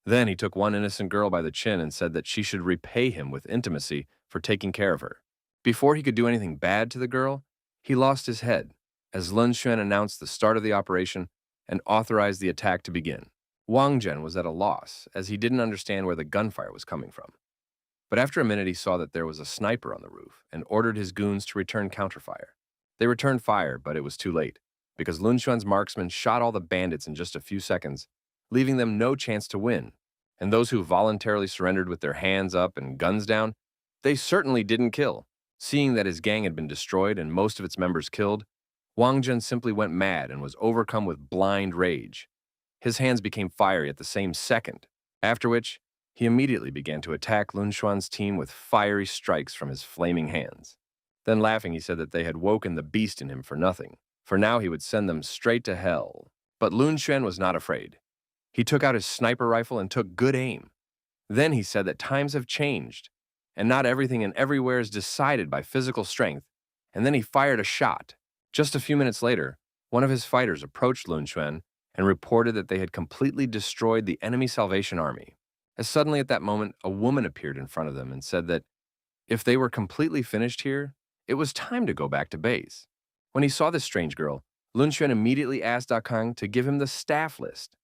Then he took one innocent girl by the chin and said that she should repay him with intimacy for taking care of her. Before he could do anything bad to the girl, he lost his head as Lun Xuan announced the start of the operation and authorized the attack to begin. Wang Zhen was at a loss as he didn't understand where the gunfire was coming from. But after a minute he saw that there was a sniper on the roof and ordered his goons to return counterfire. They returned fire, but it was too late, because Lun Xuan's marksmen shot all the bandits in just a few seconds, leaving them no chance to win. And those who voluntarily surrendered with their hands up and guns down, they certainly didn't kill. Seeing that his gang had been destroyed and most of its members killed, Wang Zhen simply went mad and was overcome with blind rage. His hands became fiery at the same second, after which he immediately began to attack Lun Xuan's team with fiery strikes from his flaming hands. Then laughing, he said that they had woken the beast in him for nothing, for now he would send them straight to hell. But Lun Xuan was not afraid. He took out his sniper rifle and took good aim. Then he said that times have changed, and not everything and everywhere is decided by physical strength, and then he fired a shot. Just a few minutes later, one of his fighters approached Lun Xuan and reported that they had completely destroyed the enemy Salvation Army. As suddenly at that moment, a woman appeared in front of them and said that if they were completely finished here, it was time to go back to base. When he saw this strange girl, Lun Xuan immediately asked Da Kang to give him the staff list.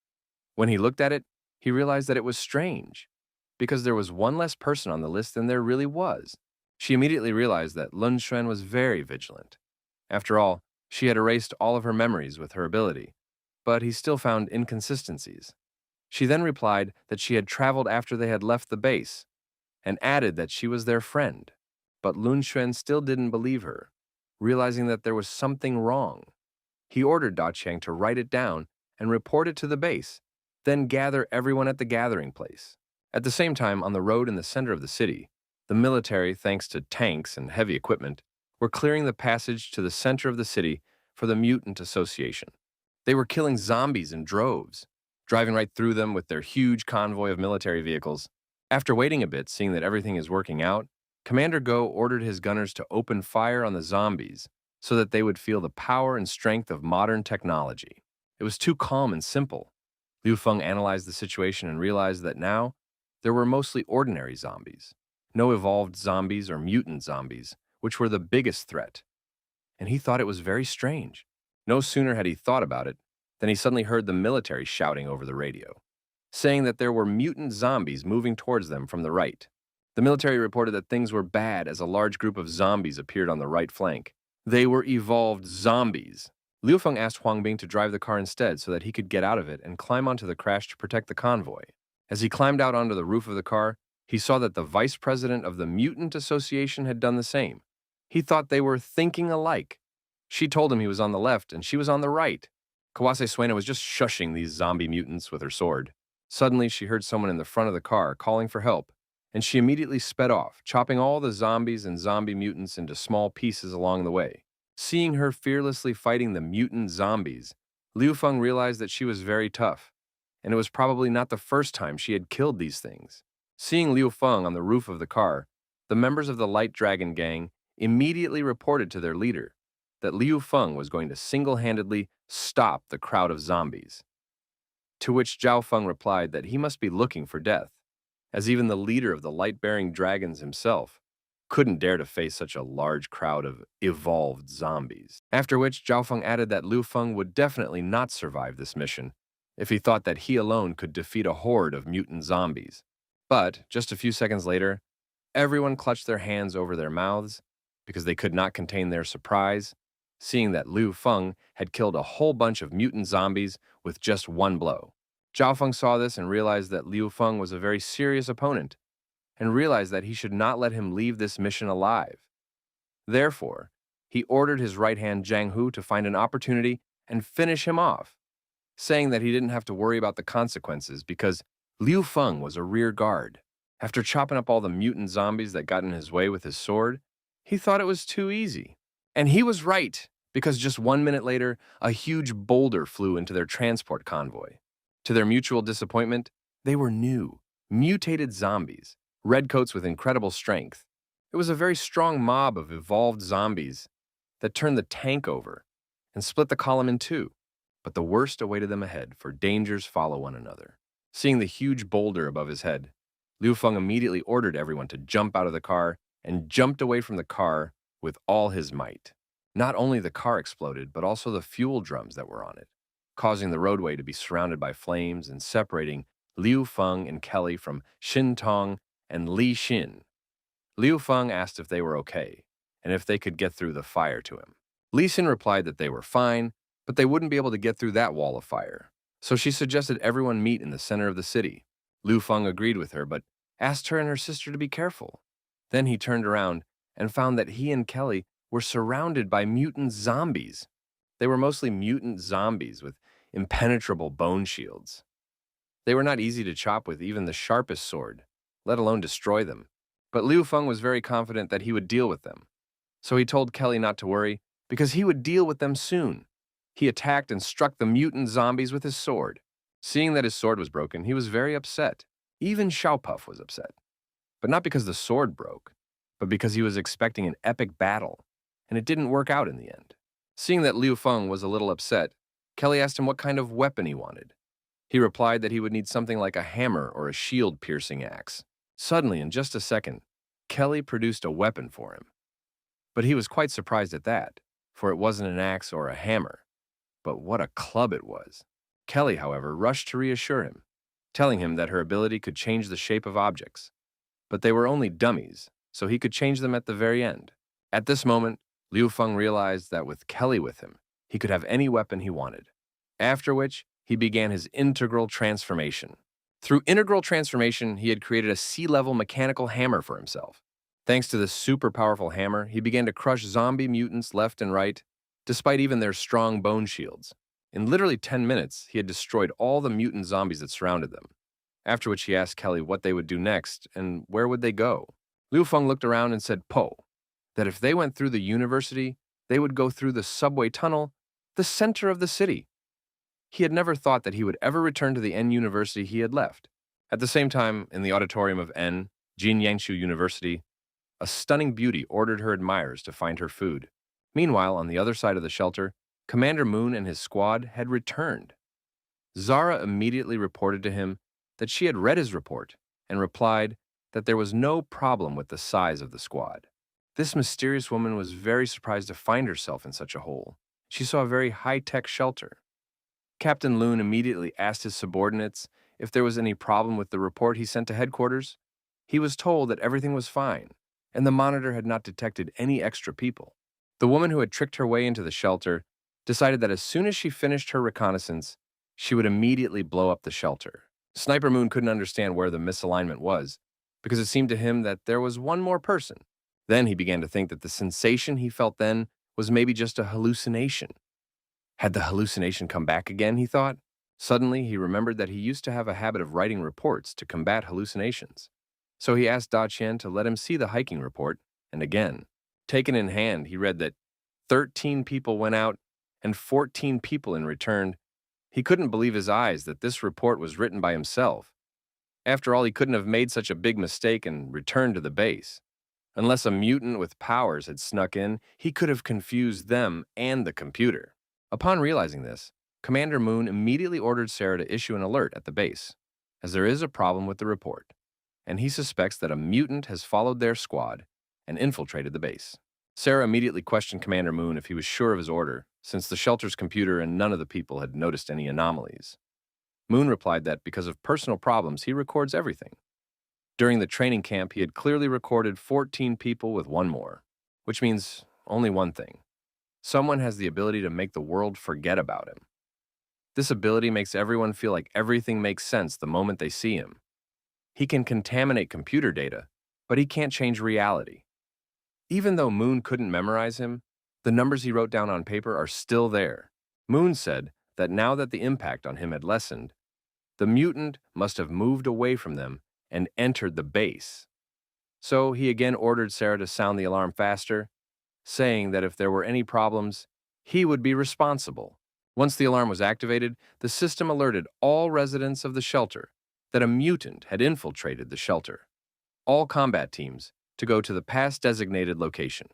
When he looked at it, he realized that it was strange, because there was one less person on the list than there really was. She immediately realized that Lun Xuan was very vigilant. After all, she had erased all of her memories with her ability, but he still found inconsistencies. She then replied that she had traveled after they had left the base, and added that she was their friend. But Lun Xuan still didn't believe her, realizing that there was something wrong. He ordered Da Qiang to write it down and report it to the base, then gather everyone at the gathering place. At the same time, on the road in the center of the city, the military, thanks to tanks and heavy equipment, were clearing the passage to the center of the city for the Mutant Association. They were killing zombies in droves, driving right through them with their huge convoy of military vehicles. After waiting a bit, seeing that everything is working out, Commander Go ordered his gunners to open fire on the zombies so that they would feel the power and strength of modern technology. It was too calm and simple. Liu Feng analyzed the situation and realized that now there were mostly ordinary zombies, no evolved zombies or mutant zombies, which were the biggest threat. And he thought it was very strange. No sooner had he thought about it than he suddenly heard the military shouting over the radio, saying that there were mutant zombies moving towards them from the right. The military reported that things were bad as a large group of zombies appeared on the right flank. They were evolved zombies. Liu Feng asked Huang Bing to drive the car instead so that he could get out of it and climb onto the crash to protect the convoy. As he climbed out onto the roof of the car, he saw that the vice president of the Mutant Association had done the same. He thought they were thinking alike. She told him he was on the left and she was on the right. Kawase Suena was just shushing these zombie mutants with her sword. Suddenly, she heard someone in the front of the car calling for help, and she immediately sped off, chopping all the zombies and zombie mutants into small pieces along the way. Seeing her fearlessly fighting the mutant zombies, Liu Feng realized that she was very tough, and it was probably not the first time she had killed these things. Seeing Liu Feng on the roof of the car, the members of the Light Dragon gang immediately reported to their leader that Liu Feng was going to single-handedly stop the crowd of zombies. To which Zhao Feng replied that he must be looking for death, as even the leader of the light-bearing dragons himself couldn't dare to face such a large crowd of evolved zombies. After which, Zhao Feng added that Liu Feng would definitely not survive this mission if he thought that he alone could defeat a horde of mutant zombies. But, just a few seconds later, everyone clutched their hands over their mouths because they could not contain their surprise, seeing that Liu Feng had killed a whole bunch of mutant zombies with just one blow. Zhao Feng saw this and realized that Liu Feng was a very serious opponent, and realized that he should not let him leave this mission alive. Therefore, he ordered his right hand Zhang Hu to find an opportunity and finish him off, saying that he didn't have to worry about the consequences because Liu Feng was a rear guard. After chopping up all the mutant zombies that got in his way with his sword, he thought it was too easy. And he was right, because just 1 minute later, a huge boulder flew into their transport convoy. To their mutual disappointment, they were new, mutated zombies, redcoats with incredible strength. It was a very strong mob of evolved zombies that turned the tank over and split the column in two. But the worst awaited them ahead, for dangers follow one another. Seeing the huge boulder above his head, Liu Feng immediately ordered everyone to jump out of the car and jumped away from the car with all his might. Not only the car exploded, but also the fuel drums that were on it, causing the roadway to be surrounded by flames and separating Liu Feng and Kelly from Xin Tong and Li Xin. Liu Feng asked if they were okay, and if they could get through the fire to him. Li Xin replied that they were fine, but they wouldn't be able to get through that wall of fire. So she suggested everyone meet in the center of the city. Liu Feng agreed with her, but asked her and her sister to be careful. Then he turned around and found that he and Kelly were surrounded by mutant zombies. They were mostly mutant zombies with impenetrable bone shields. They were not easy to chop with even the sharpest sword, let alone destroy them. But Liu Feng was very confident that he would deal with them. So he told Kelly not to worry, because he would deal with them soon. He attacked and struck the mutant zombies with his sword. Seeing that his sword was broken, he was very upset. Even Xiaopuff was upset. But not because the sword broke, but because he was expecting an epic battle, and it didn't work out in the end. Seeing that Liu Feng was a little upset, Kelly asked him what kind of weapon he wanted. He replied that he would need something like a hammer or a shield-piercing axe. Suddenly, in just a second, Kelly produced a weapon for him. But he was quite surprised at that, for it wasn't an axe or a hammer. But what a club it was. Kelly, however, rushed to reassure him, telling him that her ability could change the shape of objects. But they were only dummies, so he could change them at the very end. At this moment, Liu Feng realized that with Kelly with him, he could have any weapon he wanted. After which, he began his integral transformation. Through integral transformation, he had created a sea-level mechanical hammer for himself. Thanks to this super powerful hammer, he began to crush zombie mutants left and right, despite even their strong bone shields. In literally 10 minutes, he had destroyed all the mutant zombies that surrounded them. After which he asked Kelly what they would do next and where would they go. Liu Feng looked around and said Po, that if they went through the university, they would go through the subway tunnel, the center of the city. He had never thought that he would ever return to the N University he had left. At the same time, in the auditorium of N, Jinyangshu University, A stunning beauty ordered her admirers to find her food. Meanwhile, on the other side of the shelter, Commander Moon and his squad had returned. Zara immediately reported to him that she had read his report and replied that there was no problem with the size of the squad. This mysterious woman was very surprised to find herself in such a hole. She saw a very high-tech shelter. Captain Loon immediately asked his subordinates if there was any problem with the report he sent to headquarters. He was told that everything was fine, and the monitor had not detected any extra people. The woman who had tricked her way into the shelter decided that as soon as she finished her reconnaissance, she would immediately blow up the shelter. Sniper Moon couldn't understand where the misalignment was, because it seemed to him that there was one more person. Then he began to think that the sensation he felt then was maybe just a hallucination. Had the hallucination come back again, he thought? Suddenly, he remembered that he used to have a habit of writing reports to combat hallucinations. So he asked Da Qian to let him see the hiking report, and again, taken in hand, he read that 13 people went out and 14 people in returned. He couldn't believe his eyes that this report was written by himself. After all, he couldn't have made such a big mistake and returned to the base. Unless a mutant with powers had snuck in, he could have confused them and the computer. Upon realizing this, Commander Moon immediately ordered Sarah to issue an alert at the base, as there is a problem with the report, and he suspects that a mutant has followed their squad and infiltrated the base. Sarah immediately questioned Commander Moon if he was sure of his order, since the shelter's computer and none of the people had noticed any anomalies. Moon replied that because of personal problems, he records everything. During the training camp, he had clearly recorded 14 people with one more, which means only one thing. Someone has the ability to make the world forget about him. This ability makes everyone feel like everything makes sense the moment they see him. He can contaminate computer data, but he can't change reality. Even though Moon couldn't memorize him, the numbers he wrote down on paper are still there. Moon said that now that the impact on him had lessened, the mutant must have moved away from them and entered the base. So he again ordered Sarah to sound the alarm faster, saying that if there were any problems, he would be responsible. Once the alarm was activated, the system alerted all residents of the shelter that a mutant had infiltrated the shelter. All combat teams to go to the past designated location,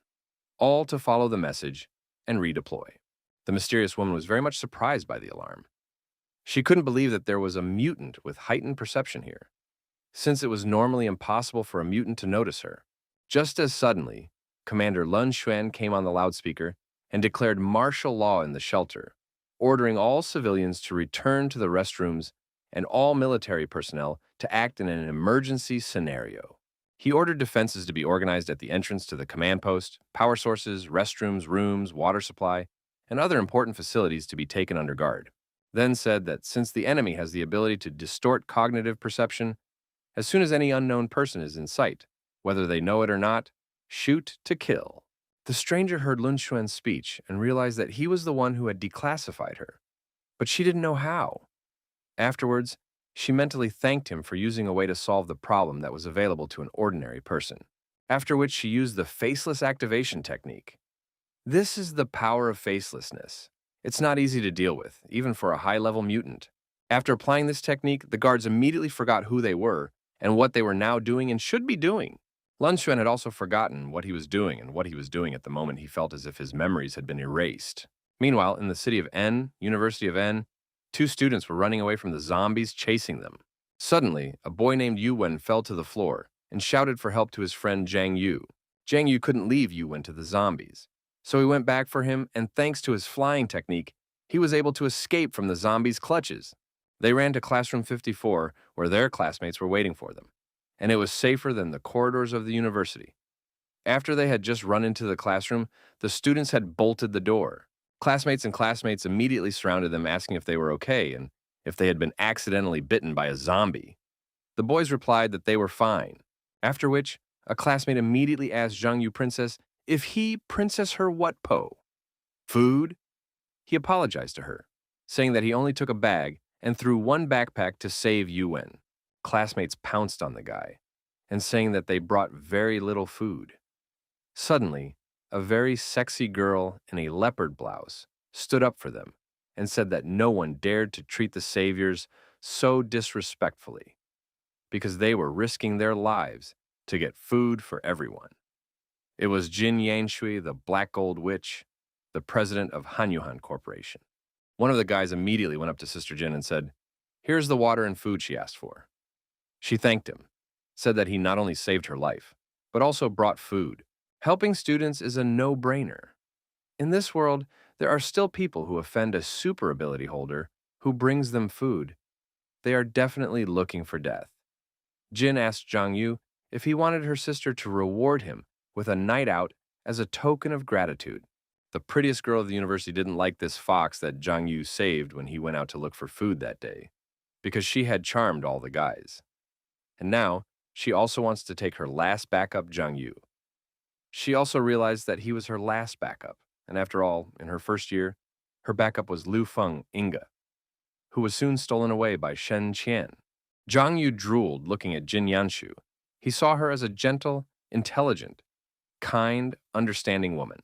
all to follow the message and redeploy. The mysterious woman was very much surprised by the alarm. She couldn't believe that there was a mutant with heightened perception here, since it was normally impossible for a mutant to notice her. Just as suddenly, Commander Lun Xuan came on the loudspeaker and declared martial law in the shelter, ordering all civilians to return to the restrooms and all military personnel to act in an emergency scenario. He ordered defenses to be organized at the entrance to the command post, power sources, restrooms, rooms, water supply, and other important facilities to be taken under guard. Then said that since the enemy has the ability to distort cognitive perception, as soon as any unknown person is in sight, whether they know it or not, shoot to kill. The stranger heard Lun Xuan's speech and realized that he was the one who had declassified her, but she didn't know how. Afterwards, she mentally thanked him for using a way to solve the problem that was available to an ordinary person, after which she used the faceless activation technique. This is the power of facelessness. It's not easy to deal with, even for a high-level mutant. After applying this technique, the guards immediately forgot who they were and what they were now doing and should be doing. Lun Xuan had also forgotten what he was doing and what he was doing at the moment he felt as if his memories had been erased. Meanwhile, in the city of N, University of N, 2 students were running away from the zombies chasing them. Suddenly, a boy named Yu Wen fell to the floor and shouted for help to his friend Zhang Yu. Zhang Yu couldn't leave Yu Wen to the zombies, so he went back for him, and thanks to his flying technique, he was able to escape from the zombies' clutches. They ran to classroom 54, where their classmates were waiting for them, and it was safer than the corridors of the university. After they had just run into the classroom, the students had bolted the door. Classmates immediately surrounded them, asking if they were okay and if they had been accidentally bitten by a zombie. The boys replied that they were fine, after which a classmate immediately asked Zhang Yu Princess if he, Princess her what po? Food? He apologized to her, saying that he only took a bag and threw one backpack to save Yu Wen. Classmates pounced on the guy and saying that they brought very little food. Suddenly, a very sexy girl in a leopard blouse stood up for them and said that no one dared to treat the saviors so disrespectfully because they were risking their lives to get food for everyone. It was Jin Yanshui, the Black Gold Witch, the president of Hanyuhan Corporation. One of the guys immediately went up to Sister Jin and said, "Here's the water and food she asked for." She thanked him, said that he not only saved her life, but also brought food. Helping students is a no-brainer. In this world, there are still people who offend a super ability holder who brings them food. They are definitely looking for death. Jin asked Zhang Yu if he wanted her sister to reward him with a night out as a token of gratitude. The prettiest girl of the university didn't like this fox that Zhang Yu saved when he went out to look for food that day, because she had charmed all the guys. And now, she also wants to take her last backup, Zhang Yu. She also realized that he was her last backup, and after all, in her first year, her backup was Lu Feng Inga, who was soon stolen away by Shen Qian. Zhang Yu drooled looking at Jin Yanshu. He saw her as a gentle, intelligent, kind, understanding woman.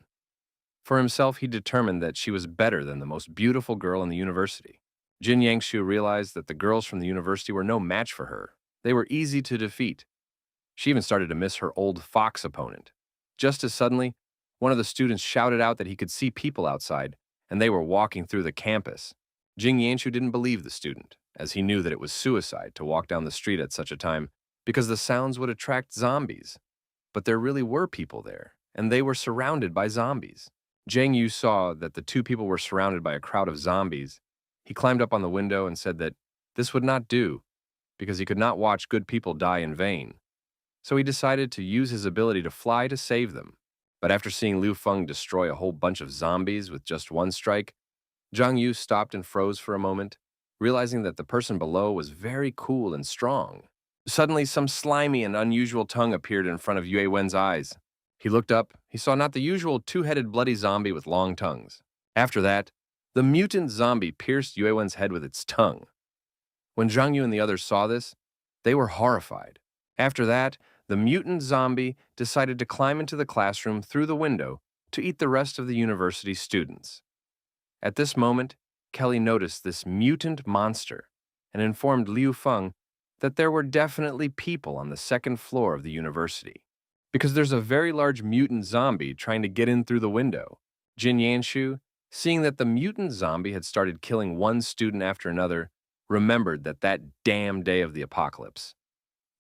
For himself, he determined that she was better than the most beautiful girl in the university. Jin Yanshu realized that the girls from the university were no match for her. They were easy to defeat. She even started to miss her old fox opponent. Just as suddenly, one of the students shouted out that he could see people outside, and they were walking through the campus. Jin Yanshu didn't believe the student, as he knew that it was suicide to walk down the street at such a time, because the sounds would attract zombies. But there really were people there, and they were surrounded by zombies. Zhang Yu saw that the two people were surrounded by a crowd of zombies. He climbed up on the window and said that this would not do, because he could not watch good people die in vain. So he decided to use his ability to fly to save them. But after seeing Liu Feng destroy a whole bunch of zombies with just one strike, Zhang Yu stopped and froze for a moment, realizing that the person below was very cool and strong. Suddenly, some slimy and unusual tongue appeared in front of Yue Wen's eyes. He looked up. He saw not the usual two-headed bloody zombie with long tongues. After that, the mutant zombie pierced Yue Wen's head with its tongue. When Zhang Yu and the others saw this, they were horrified. After that, the mutant zombie decided to climb into the classroom through the window to eat the rest of the university students. At this moment, Kelly noticed this mutant monster and informed Liu Feng that there were definitely people on the second floor of the university, because there's a very large mutant zombie trying to get in through the window. Jin Yanshu, seeing that the mutant zombie had started killing one student after another, remembered that damn day of the apocalypse.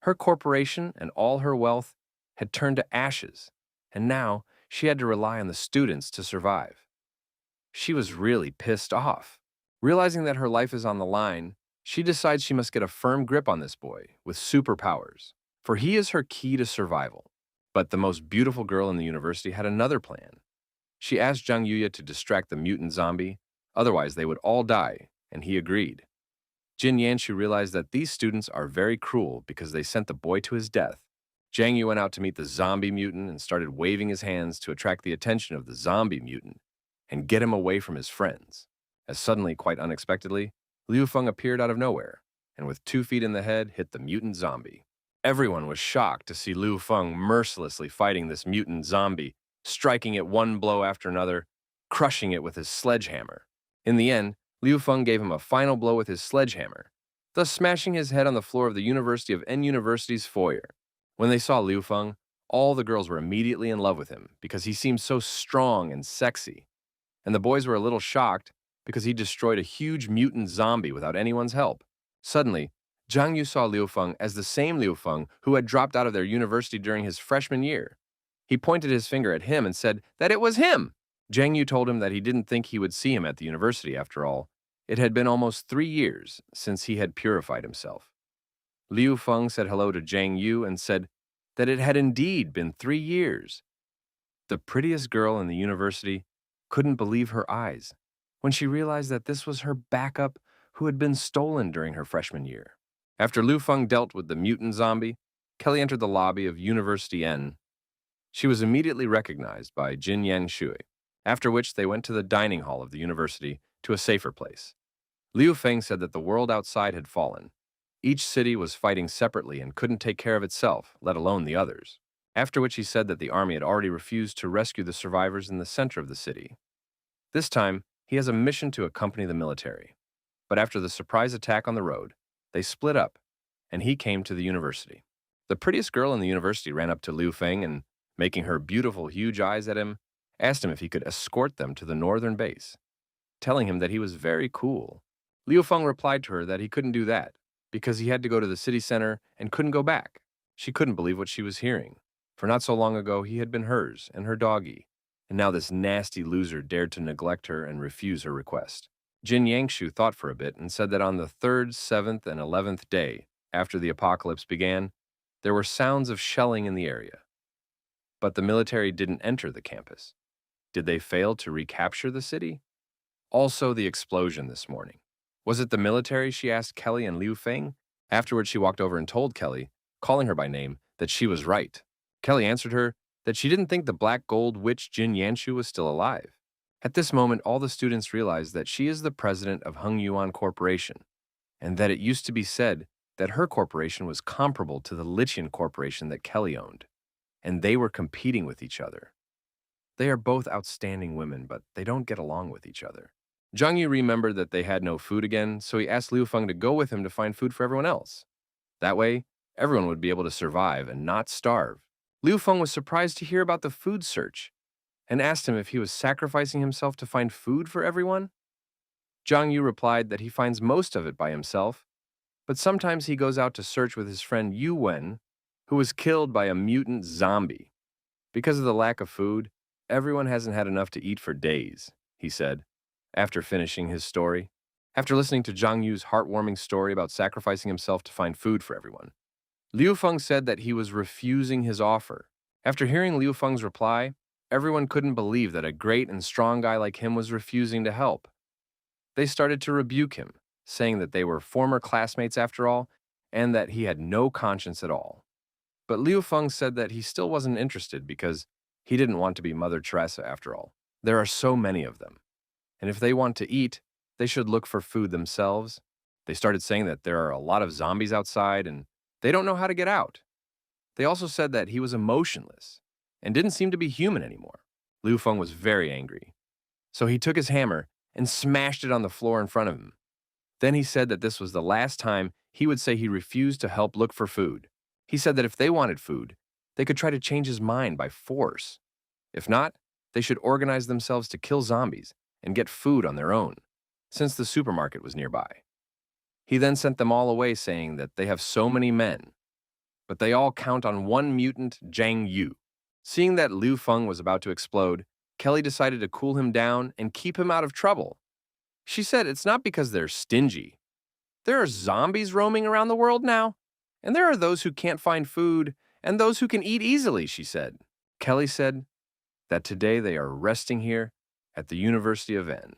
Her corporation and all her wealth had turned to ashes, and now she had to rely on the students to survive. She was really pissed off. Realizing that her life is on the line, she decides she must get a firm grip on this boy with superpowers, for he is her key to survival. But the most beautiful girl in the university had another plan. She asked Zhang Yuya to distract the mutant zombie, otherwise they would all die, and he agreed. Jin Yanshu realized that these students are very cruel because they sent the boy to his death. Zhang Yu went out to meet the zombie mutant and started waving his hands to attract the attention of the zombie mutant and get him away from his friends. As suddenly, quite unexpectedly, Liu Feng appeared out of nowhere and with 2 feet in the head hit the mutant zombie. Everyone was shocked to see Liu Feng mercilessly fighting this mutant zombie, striking it one blow after another, crushing it with his sledgehammer. In the end, Liu Feng gave him a final blow with his sledgehammer, thus smashing his head on the floor of the University of N University's foyer. When they saw Liu Feng, all the girls were immediately in love with him because he seemed so strong and sexy. And the boys were a little shocked because he destroyed a huge mutant zombie without anyone's help. Suddenly, Zhang Yu saw Liu Feng as the same Liu Feng who had dropped out of their university during his freshman year. He pointed his finger at him and said that it was him. Zhang Yu told him that he didn't think he would see him at the university after all. It had been almost 3 years since he had purified himself. Liu Feng said hello to Zhang Yu and said that it had indeed been 3 years. The prettiest girl in the university couldn't believe her eyes when she realized that this was her backup who had been stolen during her freshman year. After Liu Feng dealt with the mutant zombie, Kelly entered the lobby of University N. She was immediately recognized by Jin Yanshui, after which they went to the dining hall of the university to a safer place. Liu Feng said that the world outside had fallen. Each city was fighting separately and couldn't take care of itself, let alone the others. After which he said that the army had already refused to rescue the survivors in the center of the city. This time, he has a mission to accompany the military. But after the surprise attack on the road, they split up, and he came to the university. The prettiest girl in the university ran up to Liu Feng and making her beautiful, huge eyes at him, asked him if he could escort them to the northern base, telling him that he was very cool. Liu Feng replied to her that he couldn't do that because he had to go to the city center and couldn't go back. She couldn't believe what she was hearing, for not so long ago he had been hers and her doggy, and now this nasty loser dared to neglect her and refuse her request. Jin Yangshu thought for a bit and said that on the 3rd, 7th, and 11th day after the apocalypse began, there were sounds of shelling in the area. But the military didn't enter the campus. Did they fail to recapture the city? Also, the explosion this morning. Was it the military, she asked Kelly and Liu Feng? Afterwards, she walked over and told Kelly, calling her by name, that she was right. Kelly answered her that she didn't think the black gold witch Jin Yanshu was still alive. At this moment, all the students realized that she is the president of Hung Yuan Corporation, and that it used to be said that her corporation was comparable to the Lichian Corporation that Kelly owned, and they were competing with each other. They are both outstanding women, but they don't get along with each other. Zhang Yu remembered that they had no food again, so he asked Liu Feng to go with him to find food for everyone else. That way, everyone would be able to survive and not starve. Liu Feng was surprised to hear about the food search and asked him if he was sacrificing himself to find food for everyone. Zhang Yu replied that he finds most of it by himself, but sometimes he goes out to search with his friend Yu Wen, who was killed by a mutant zombie. Because of the lack of food, everyone hasn't had enough to eat for days, he said, after finishing his story. After listening to Zhang Yu's heartwarming story about sacrificing himself to find food for everyone, Liu Feng said that he was refusing his offer. After hearing Liu Feng's reply, everyone couldn't believe that a great and strong guy like him was refusing to help. They started to rebuke him, saying that they were former classmates after all, and that he had no conscience at all. But Liu Feng said that he still wasn't interested because he didn't want to be Mother Teresa after all. There are so many of them, and if they want to eat, they should look for food themselves. They started saying that there are a lot of zombies outside and they don't know how to get out. They also said that he was emotionless and didn't seem to be human anymore. Liu Feng was very angry, so he took his hammer and smashed it on the floor in front of him. Then he said that this was the last time he would say he refused to help look for food. He said that if they wanted food, they could try to change his mind by force. If not, they should organize themselves to kill zombies and get food on their own, since the supermarket was nearby. He then sent them all away saying that they have so many men, but they all count on one mutant, Zhang Yu. Seeing that Liu Feng was about to explode, Kelly decided to cool him down and keep him out of trouble. She said it's not because they're stingy. There are zombies roaming around the world now, and there are those who can't find food and those who can eat easily, she said. Kelly said that today they are resting here at the University of N,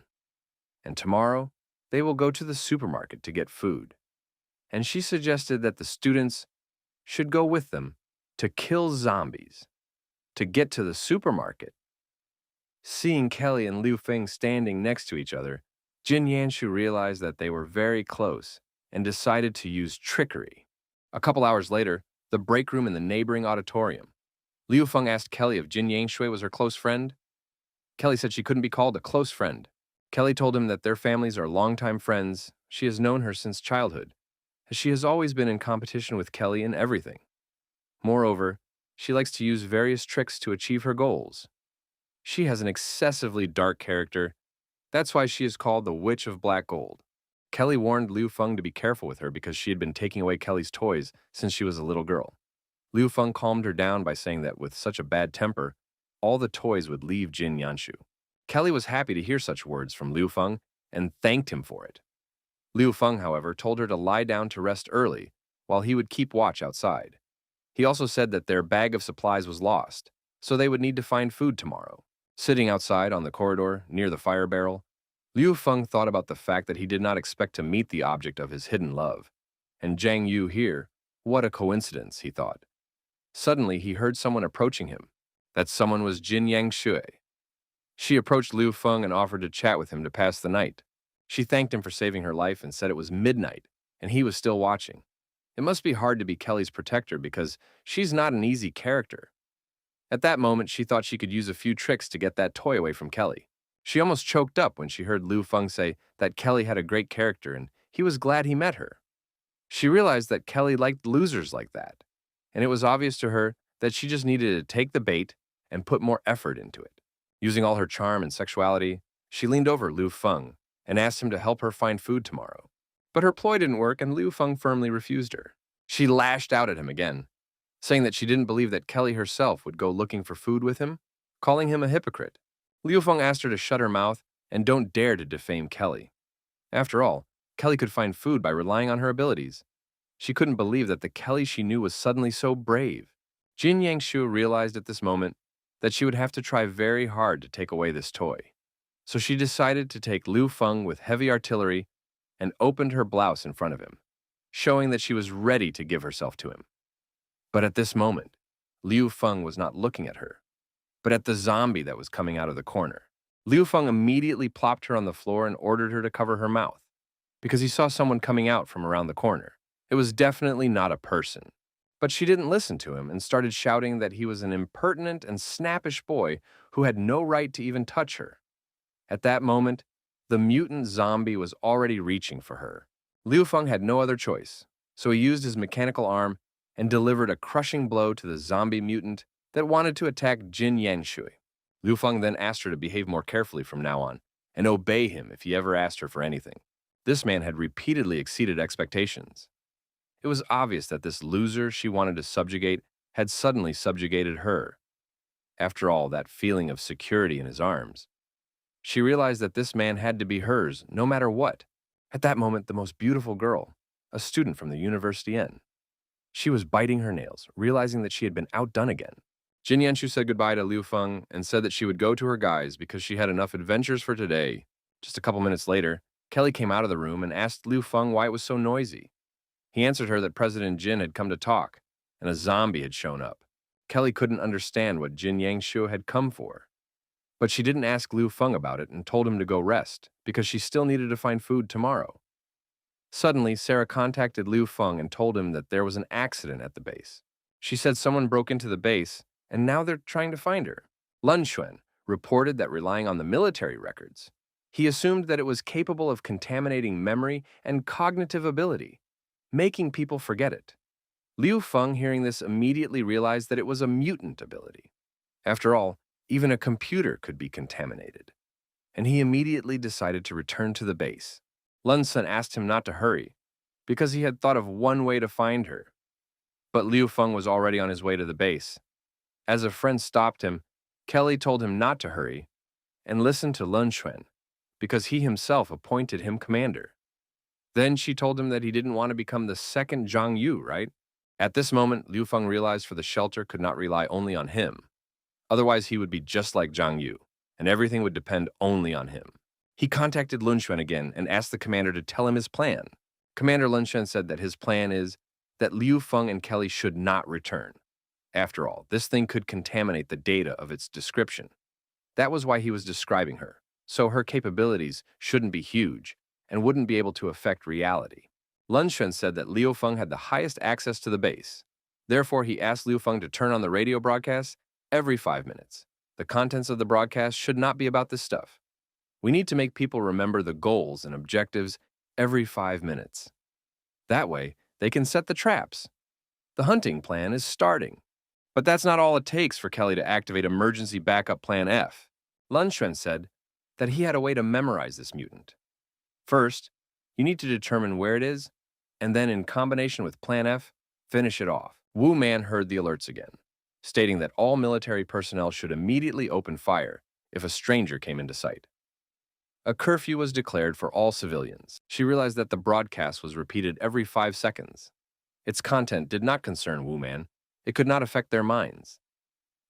and tomorrow they will go to the supermarket to get food. And she suggested that the students should go with them to kill zombies, to get to the supermarket. Seeing Kelly and Liu Feng standing next to each other, Jin Yanshu realized that they were very close and decided to use trickery. A couple hours later, the break room in the neighboring auditorium. Liu Feng asked Kelly if Jin Yangshui was her close friend. Kelly said she couldn't be called a close friend. Kelly told him that their families are longtime friends. She has known her since childhood, as she has always been in competition with Kelly in everything. Moreover, she likes to use various tricks to achieve her goals. She has an excessively dark character. That's why she is called the Witch of Black Gold. Kelly warned Liu Feng to be careful with her because she had been taking away Kelly's toys since she was a little girl. Liu Feng calmed her down by saying that with such a bad temper, all the toys would leave Jin Yanshu. Kelly was happy to hear such words from Liu Feng and thanked him for it. Liu Feng, however, told her to lie down to rest early while he would keep watch outside. He also said that their bag of supplies was lost, so they would need to find food tomorrow. Sitting outside on the corridor near the fire barrel, Liu Feng thought about the fact that he did not expect to meet the object of his hidden love. And Zhang Yu here, what a coincidence, he thought. Suddenly, he heard someone approaching him. That someone was Jin Yangshui. She approached Liu Feng and offered to chat with him to pass the night. She thanked him for saving her life and said it was midnight, and he was still watching. It must be hard to be Kelly's protector because she's not an easy character. At that moment, she thought she could use a few tricks to get that toy away from Kelly. She almost choked up when she heard Liu Feng say that Kelly had a great character and he was glad he met her. She realized that Kelly liked losers like that, and it was obvious to her that she just needed to take the bait and put more effort into it. Using all her charm and sexuality, she leaned over Liu Feng and asked him to help her find food tomorrow. But her ploy didn't work, and Liu Feng firmly refused her. She lashed out at him again, saying that she didn't believe that Kelly herself would go looking for food with him, calling him a hypocrite. Liu Feng asked her to shut her mouth and don't dare to defame Kelly. After all, Kelly could find food by relying on her abilities. She couldn't believe that the Kelly she knew was suddenly so brave. Jin Yangshu realized at this moment that she would have to try very hard to take away this toy. So she decided to take Liu Feng with heavy artillery and opened her blouse in front of him, showing that she was ready to give herself to him. But at this moment, Liu Feng was not looking at her, but at the zombie that was coming out of the corner. Liu Feng immediately plopped her on the floor and ordered her to cover her mouth, because he saw someone coming out from around the corner. It was definitely not a person. But she didn't listen to him and started shouting that he was an impertinent and snappish boy who had no right to even touch her. At that moment, the mutant zombie was already reaching for her. Liu Feng had no other choice, so he used his mechanical arm and delivered a crushing blow to the zombie mutant that wanted to attack Jin Yangshui. Liu Feng then asked her to behave more carefully from now on and obey him if he ever asked her for anything. This man had repeatedly exceeded expectations. It was obvious that this loser she wanted to subjugate had suddenly subjugated her. After all, that feeling of security in his arms. She realized that this man had to be hers, no matter what. At that moment, the most beautiful girl, a student from the University N. She was biting her nails, realizing that she had been outdone again. Jin Yanshu said goodbye to Liu Feng and said that she would go to her guys because she had enough adventures for today. Just a couple minutes later, Kelly came out of the room and asked Liu Feng why it was so noisy. He answered her that President Jin had come to talk, and a zombie had shown up. Kelly couldn't understand what Jin Yangshu had come for. But she didn't ask Liu Feng about it and told him to go rest, because she still needed to find food tomorrow. Suddenly, Sarah contacted Liu Feng and told him that there was an accident at the base. She said someone broke into the base, and now they're trying to find her. Lun Xuan reported that relying on the military records, he assumed that it was capable of contaminating memory and cognitive ability, making people forget it. Liu Feng, hearing this, immediately realized that it was a mutant ability. After all, even a computer could be contaminated. And he immediately decided to return to the base. Lun Sun asked him not to hurry, because he had thought of one way to find her. But Liu Feng was already on his way to the base. As a friend stopped him, Kelly told him not to hurry and listen to Lun Xuan, because he himself appointed him commander. Then she told him that he didn't want to become the second Zhang Yu, right? At this moment, Liu Feng realized for the shelter could not rely only on him. Otherwise, he would be just like Zhang Yu, and everything would depend only on him. He contacted Lun Xuan again and asked the commander to tell him his plan. Commander Lun Xuan said that his plan is that Liu Feng and Kelly should not return. After all, this thing could contaminate the data of its description. That was why he was describing her, so her capabilities shouldn't be huge and wouldn't be able to affect reality. Lun Xuan said that Liu Feng had the highest access to the base. Therefore, he asked Liu Feng to turn on the radio broadcast every 5 minutes. The contents of the broadcast should not be about this stuff. We need to make people remember the goals and objectives every 5 minutes. That way, they can set the traps. The hunting plan is starting. But that's not all it takes for Kelly to activate Emergency Backup Plan F. Lun Xuan said that he had a way to memorize this mutant. First, you need to determine where it is, and then in combination with Plan F, finish it off. Wu Man heard the alerts again, stating that all military personnel should immediately open fire if a stranger came into sight. A curfew was declared for all civilians. She realized that the broadcast was repeated every 5 seconds. Its content did not concern Wu Man. It could not affect their minds.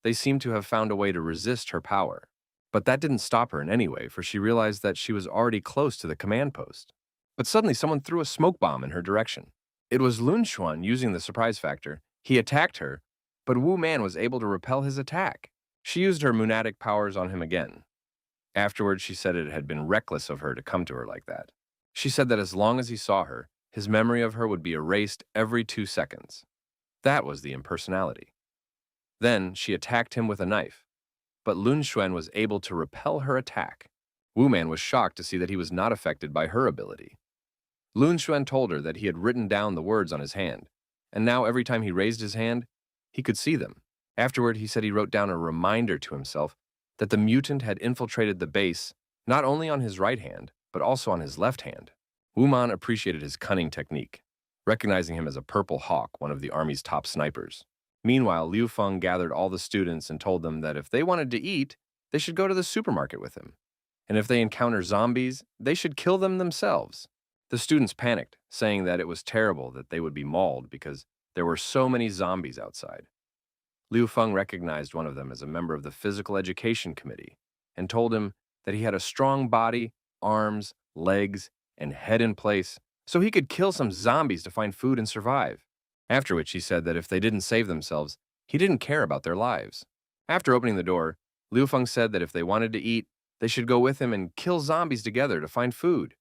They seemed to have found a way to resist her power. But that didn't stop her in any way, for she realized that she was already close to the command post. But suddenly someone threw a smoke bomb in her direction. It was Lun Xuan using the surprise factor. He attacked her, but Wu Man was able to repel his attack. She used her moonatic powers on him again. Afterwards, she said it had been reckless of her to come to her like that. She said that as long as he saw her, his memory of her would be erased every 2 seconds. That was the impersonality. Then she attacked him with a knife, but Lun Xuan was able to repel her attack. Wu Man was shocked to see that he was not affected by her ability. Lun Xuan told her that he had written down the words on his hand, and now every time he raised his hand, he could see them. Afterward, he said he wrote down a reminder to himself that the mutant had infiltrated the base not only on his right hand, but also on his left hand. Wuman appreciated his cunning technique, recognizing him as a Purple Hawk, one of the army's top snipers. Meanwhile, Liu Feng gathered all the students and told them that if they wanted to eat, they should go to the supermarket with him. And if they encounter zombies, they should kill them themselves. The students panicked, saying that it was terrible that they would be mauled because there were so many zombies outside. Liu Feng recognized one of them as a member of the physical education committee and told him that he had a strong body, arms, legs, and head in place, so he could kill some zombies to find food and survive. After which he said that if they didn't save themselves, he didn't care about their lives. After opening the door, Liu Feng said that if they wanted to eat, they should go with him and kill zombies together to find food.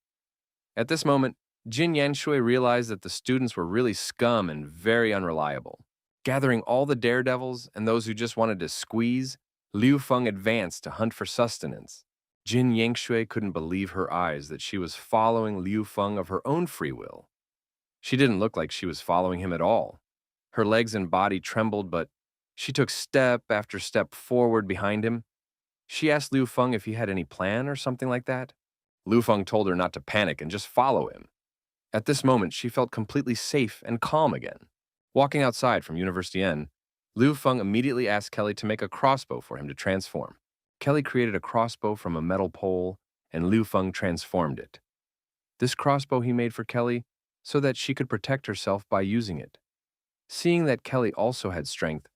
At this moment, Jin Yanshui realized that the students were really scum and very unreliable. Gathering all the daredevils and those who just wanted to squeeze, Liu Feng advanced to hunt for sustenance. Jin Yanshui couldn't believe her eyes that she was following Liu Feng of her own free will. She didn't look like she was following him at all. Her legs and body trembled, but she took step after step forward behind him. She asked Liu Feng if he had any plan or something like that. Liu Feng told her not to panic and just follow him. At this moment, she felt completely safe and calm again. Walking outside from University N, Liu Feng immediately asked Kelly to make a crossbow for him to transform. Kelly created a crossbow from a metal pole, and Liu Feng transformed it. This crossbow he made for Kelly so that she could protect herself by using it. Seeing that Kelly also had strength,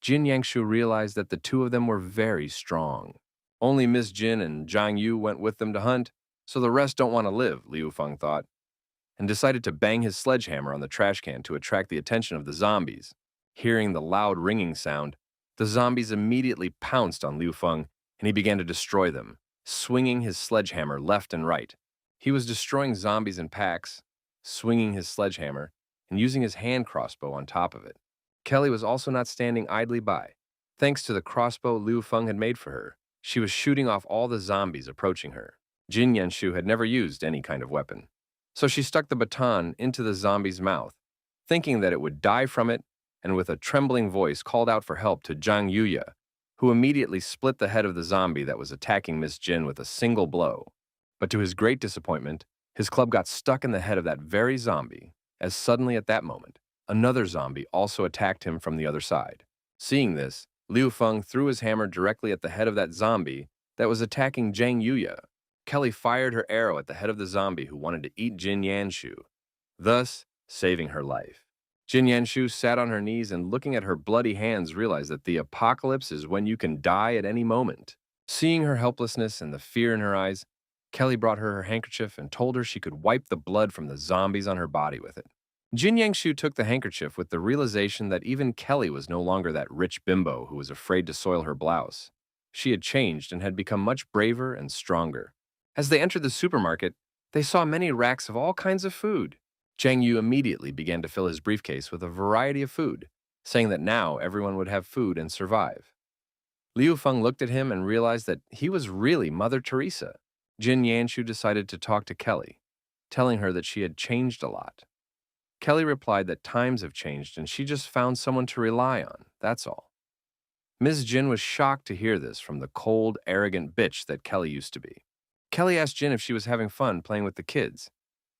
Jin Yangshu realized that the two of them were very strong. Only Miss Jin and Zhang Yu went with them to hunt, so the rest don't want to live, Liu Feng thought, and decided to bang his sledgehammer on the trash can to attract the attention of the zombies. Hearing the loud ringing sound, the zombies immediately pounced on Liu Feng, and he began to destroy them, swinging his sledgehammer left and right. He was destroying zombies in packs, swinging his sledgehammer, and using his hand crossbow on top of it. Kelly was also not standing idly by. Thanks to the crossbow Liu Feng had made for her, she was shooting off all the zombies approaching her. Jin Yanshu had never used any kind of weapon, so she stuck the baton into the zombie's mouth, thinking that it would die from it, and with a trembling voice called out for help to Zhang Yuya, who immediately split the head of the zombie that was attacking Miss Jin with a single blow. But to his great disappointment, his club got stuck in the head of that very zombie, as suddenly at that moment, another zombie also attacked him from the other side. Seeing this, Liu Feng threw his hammer directly at the head of that zombie that was attacking Zhang Yuya. Kelly fired her arrow at the head of the zombie who wanted to eat Jin Yanshu, thus saving her life. Jin Yanshu sat on her knees and looking at her bloody hands realized that the apocalypse is when you can die at any moment. Seeing her helplessness and the fear in her eyes, Kelly brought her handkerchief and told her she could wipe the blood from the zombies on her body with it. Jin Yangshu took the handkerchief with the realization that even Kelly was no longer that rich bimbo who was afraid to soil her blouse. She had changed and had become much braver and stronger. As they entered the supermarket, they saw many racks of all kinds of food. Zhang Yu immediately began to fill his briefcase with a variety of food, saying that now everyone would have food and survive. Liu Feng looked at him and realized that he was really Mother Teresa. Jin Yanshu decided to talk to Kelly, telling her that she had changed a lot. Kelly replied that times have changed and she just found someone to rely on, that's all. Ms. Jin was shocked to hear this from the cold, arrogant bitch that Kelly used to be. Kelly asked Jin if she was having fun playing with the kids.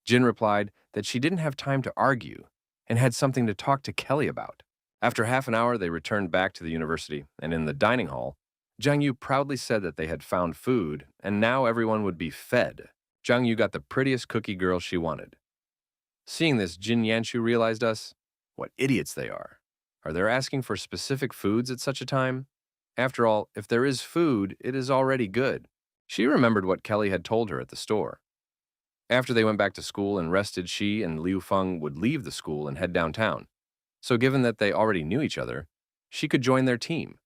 Jin replied that she didn't have time to argue and had something to talk to Kelly about. After half an hour, they returned back to the university, and in the dining hall, Zhang Yu proudly said that they had found food, and now everyone would be fed. Zhang Yu got the prettiest cookie girl she wanted. Seeing this, Jin Yanshu realized what idiots they are. Are they asking for specific foods at such a time? After all, if there is food, it is already good. She remembered what Kelly had told her at the store. After they went back to school and rested, she and Liu Feng would leave the school and head downtown. So given that they already knew each other, she could join their team.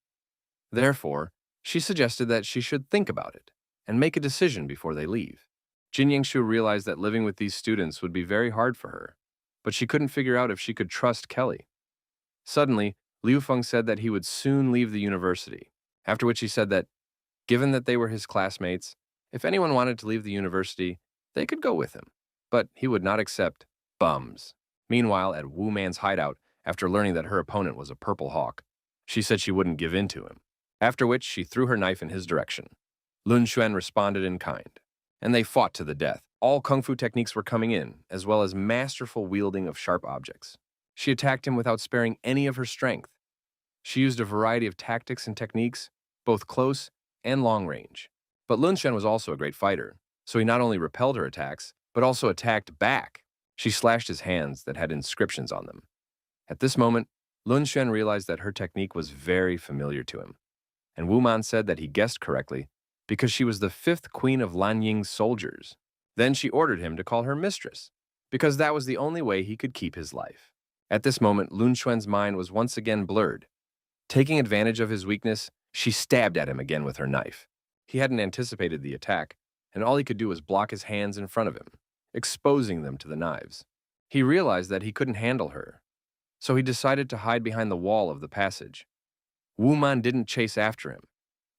Therefore, she suggested that she should think about it and make a decision before they leave. Jin Yangshu realized that living with these students would be very hard for her, but she couldn't figure out if she could trust Kelly. Suddenly, Liu Feng said that he would soon leave the university, after which he said that, given that they were his classmates, if anyone wanted to leave the university, they could go with him, but he would not accept bums. Meanwhile, at Wu Man's hideout, after learning that her opponent was a Purple Hawk, She said she wouldn't give in to him, after which she threw her knife in his direction. Lun Xuan responded in kind, and they fought to the death. All kung fu techniques were coming in, as well as masterful wielding of sharp objects. She attacked him without sparing any of her strength. She used a variety of tactics and techniques, both close and long range. But Lun Xuan was also a great fighter, so he not only repelled her attacks, but also attacked back. She slashed his hands that had inscriptions on them. At this moment, Lun Xuan realized that her technique was very familiar to him, and Wu Man said that he guessed correctly because she was the fifth queen of Lan Ying's soldiers. Then she ordered him to call her mistress, because that was the only way he could keep his life. At this moment, Lun Xuan's mind was once again blurred. Taking advantage of his weakness, she stabbed at him again with her knife. He hadn't anticipated the attack, and all he could do was block his hands in front of him, exposing them to the knives. He realized that he couldn't handle her, so he decided to hide behind the wall of the passage. Wu Man didn't chase after him.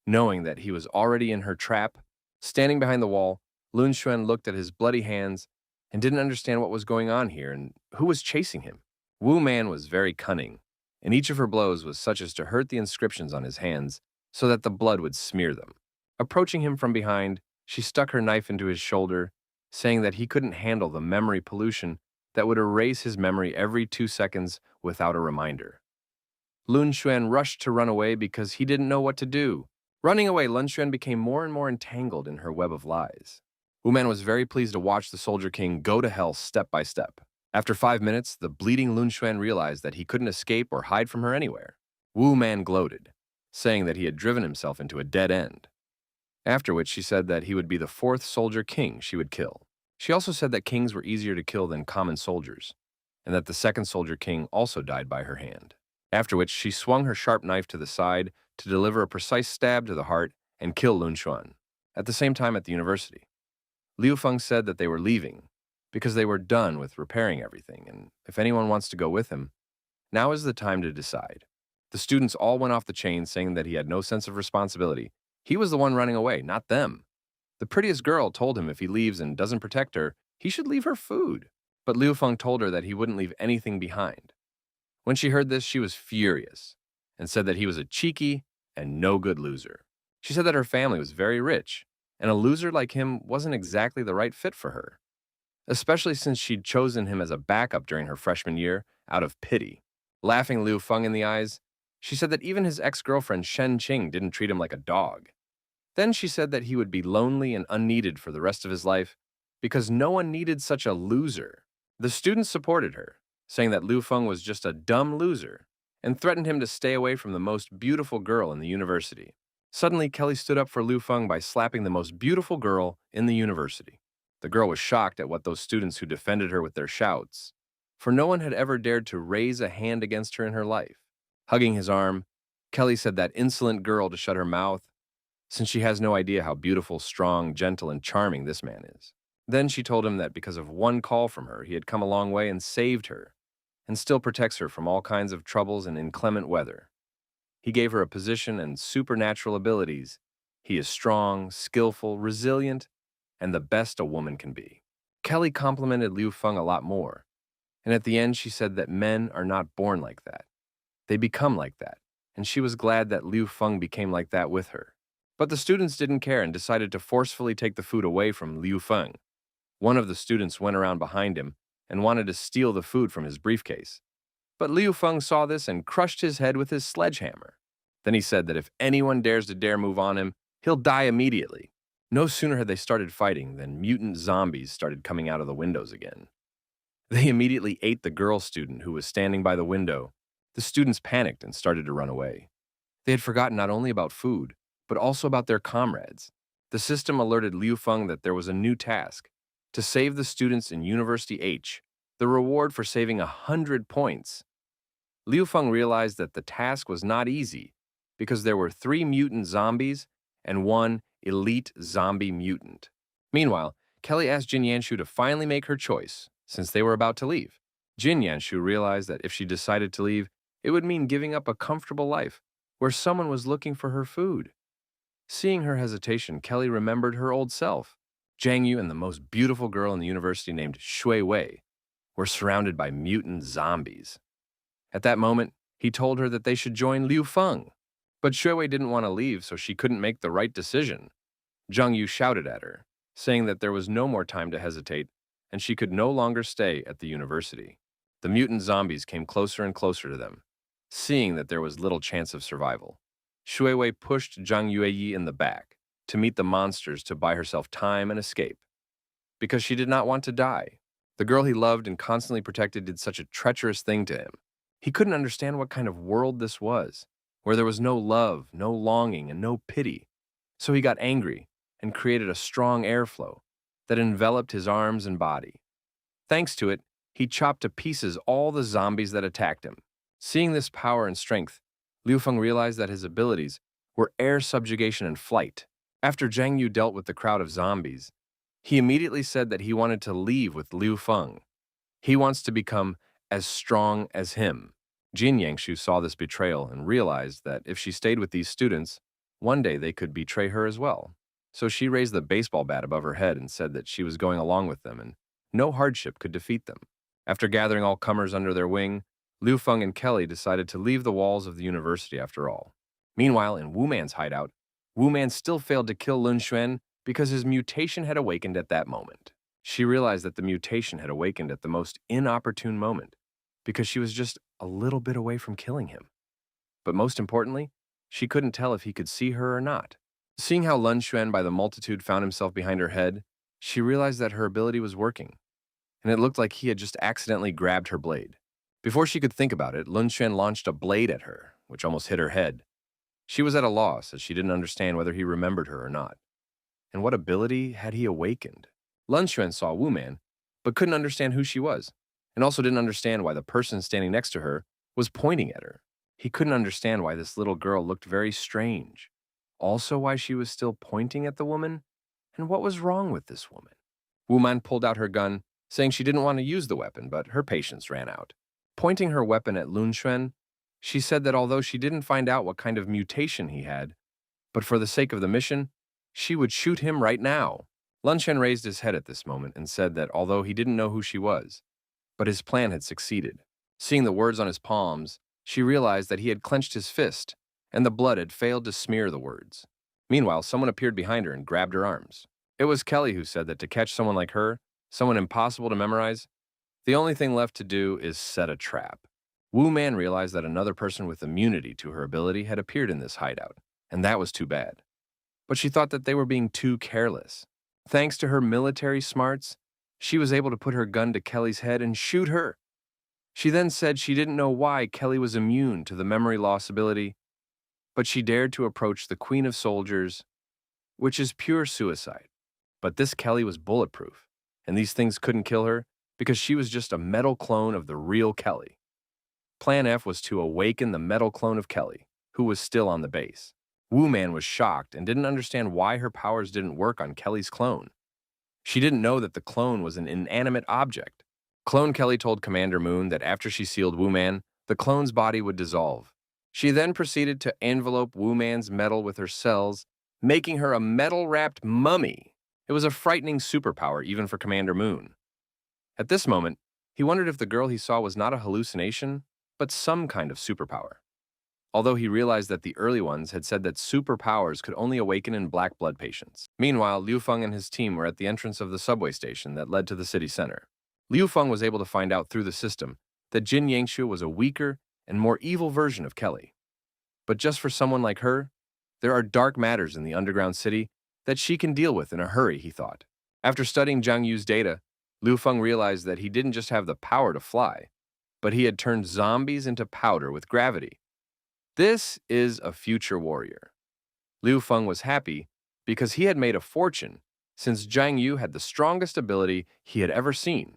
Knowing that he was already in her trap, standing behind the wall, Lun Xuan looked at his bloody hands and didn't understand what was going on here and who was chasing him. Wu Man was very cunning, and each of her blows was such as to hurt the inscriptions on his hands so that the blood would smear them. Approaching him from behind, she stuck her knife into his shoulder, saying that he couldn't handle the memory pollution that would erase his memory every 2 seconds without a reminder. Lun Xuan rushed to run away because he didn't know what to do. Running away, Lun Xuan became more and more entangled in her web of lies. Wu Man was very pleased to watch the Soldier King go to hell step by step. After 5 minutes, the bleeding Lun Xuan realized that he couldn't escape or hide from her anywhere. Wu Man gloated, saying that he had driven himself into a dead end. After which she said that he would be the fourth Soldier King she would kill. She also said that kings were easier to kill than common soldiers, and that the second Soldier King also died by her hand. After which she swung her sharp knife to the side to deliver a precise stab to the heart and kill Lun Xuan. At the same time at the university, Liu Feng said that they were leaving because they were done with repairing everything, and if anyone wants to go with him, now is the time to decide. The students all went off the chain saying that he had no sense of responsibility. He was the one running away, not them. The prettiest girl told him if he leaves and doesn't protect her, he should leave her food. But Liu Feng told her that he wouldn't leave anything behind. When she heard this, she was furious and said that he was a cheeky and no good loser. She said that her family was very rich, and a loser like him wasn't exactly the right fit for her, especially since she'd chosen him as a backup during her freshman year out of pity. Laughing Liu Feng in the eyes, she said that even his ex-girlfriend Shen Qing didn't treat him like a dog. Then she said that he would be lonely and unneeded for the rest of his life because no one needed such a loser. The students supported her, saying that Liu Feng was just a dumb loser, and threatened him to stay away from the most beautiful girl in the university. Suddenly, Kelly stood up for Liu Feng by slapping the most beautiful girl in the university. The girl was shocked at what those students who defended her with their shouts, for no one had ever dared to raise a hand against her in her life. Hugging his arm, Kelly said that insolent girl to shut her mouth, since she has no idea how beautiful, strong, gentle, and charming this man is. Then she told him that because of one call from her, he had come a long way and saved her, and still protects her from all kinds of troubles and inclement weather. He gave her a position and supernatural abilities. He is strong, skillful, resilient, and the best a woman can be. Kelly complimented Liu Feng a lot more, and at the end she said that men are not born like that. They become like that, and she was glad that Liu Feng became like that with her. But the students didn't care and decided to forcefully take the food away from Liu Feng. One of the students went around behind him and wanted to steal the food from his briefcase. But Liu Feng saw this and crushed his head with his sledgehammer. Then he said that if anyone dares to dare move on him, he'll die immediately. No sooner had they started fighting than mutant zombies started coming out of the windows again. They immediately ate the girl student who was standing by the window. The students panicked and started to run away. They had forgotten not only about food, but also about their comrades. The system alerted Liu Feng that there was a new task, to save the students in University H, the reward for saving 100 points. Liu Feng realized that the task was not easy because there were 3 mutant zombies and 1 elite zombie mutant. Meanwhile, Kelly asked Jin Yanshu to finally make her choice, since they were about to leave. Jin Yanshu realized that if she decided to leave, it would mean giving up a comfortable life where someone was looking for her food. Seeing her hesitation, Kelly remembered her old self. Zhang Yu and the most beautiful girl in the university named Shui Wei were surrounded by mutant zombies. At that moment, He told her that they should join Liu Feng. But Shuiwei didn't want to leave, so she couldn't make the right decision. Zhang Yu shouted at her, saying that there was no more time to hesitate, and she could no longer stay at the university. The mutant zombies came closer and closer to them, seeing that there was little chance of survival. Shuiwei pushed Zhang Yueyi in the back to meet the monsters to buy herself time and escape, because she did not want to die. The girl he loved and constantly protected did such a treacherous thing to him. He couldn't understand what kind of world this was, where there was no love, no longing, and no pity. So he got angry and created a strong airflow that enveloped his arms and body. Thanks to it, he chopped to pieces all the zombies that attacked him. Seeing this power and strength, Liu Feng realized that his abilities were air subjugation and flight. After Zhang Yu dealt with the crowd of zombies, he immediately said that he wanted to leave with Liu Feng. He wants to become as strong as him. Jin Yangshu saw this betrayal and realized that if she stayed with these students, one day they could betray her as well. So she raised the baseball bat above her head and said that she was going along with them and no hardship could defeat them. After gathering all comers under their wing, Liu Feng and Kelly decided to leave the walls of the university after all. Meanwhile, in Wu Man's hideout, Wu Man still failed to kill Lun Xuan because his mutation had awakened at that moment. She realized that the mutation had awakened at the most inopportune moment because she was just a little bit away from killing him. But most importantly, she couldn't tell if he could see her or not. Seeing how Lun Xuan by the multitude found himself behind her head, she realized that her ability was working, and it looked like he had just accidentally grabbed her blade. Before she could think about it, Lun Xuan launched a blade at her, which almost hit her head. She was at a loss as she didn't understand whether he remembered her or not. And what ability had he awakened? Lun Xuan saw Wu Man, but couldn't understand who she was, and also didn't understand why the person standing next to her was pointing at her. He couldn't understand why this little girl looked very strange. Also why she was still pointing at the woman, and what was wrong with this woman. Wu Man pulled out her gun, saying she didn't want to use the weapon, but her patience ran out. Pointing her weapon at Lun Xuan, she said that although she didn't find out what kind of mutation he had, but for the sake of the mission, she would shoot him right now. Lun Xuan raised his head at this moment and said that although he didn't know who she was, but his plan had succeeded. Seeing the words on his palms, she realized that he had clenched his fist, and the blood had failed to smear the words. Meanwhile, someone appeared behind her and grabbed her arms. It was Kelly who said that to catch someone like her, someone impossible to memorize, the only thing left to do is set a trap. Wu Man realized that another person with immunity to her ability had appeared in this hideout, and that was too bad. But she thought that they were being too careless. Thanks to her military smarts, she was able to put her gun to Kelly's head and shoot her. She then said she didn't know why Kelly was immune to the memory loss ability, but she dared to approach the Queen of Soldiers, which is pure suicide. But this Kelly was bulletproof, and these things couldn't kill her because she was just a metal clone of the real Kelly. Plan F was to awaken the metal clone of Kelly, who was still on the base. Wu Man was shocked and didn't understand why her powers didn't work on Kelly's clone. She didn't know that the clone was an inanimate object. Clone Kelly told Commander Moon that after she sealed Wu Man, the clone's body would dissolve. She then proceeded to envelope Wu Man's metal with her cells, making her a metal-wrapped mummy. It was a frightening superpower even for Commander Moon. At this moment, he wondered if the girl he saw was not a hallucination, but some kind of superpower. Although he realized that the early ones had said that superpowers could only awaken in black blood patients. Meanwhile, Liu Feng and his team were at the entrance of the subway station that led to the city center. Liu Feng was able to find out through the system that Jin Yangshu was a weaker and more evil version of Kelly. But just for someone like her, there are dark matters in the underground city that she can deal with in a hurry, he thought. After studying Zhang Yu's data, Liu Feng realized that he didn't just have the power to fly, but he had turned zombies into powder with gravity. This is a future warrior. Liu Feng was happy because he had made a fortune since Zhang Yu had the strongest ability he had ever seen,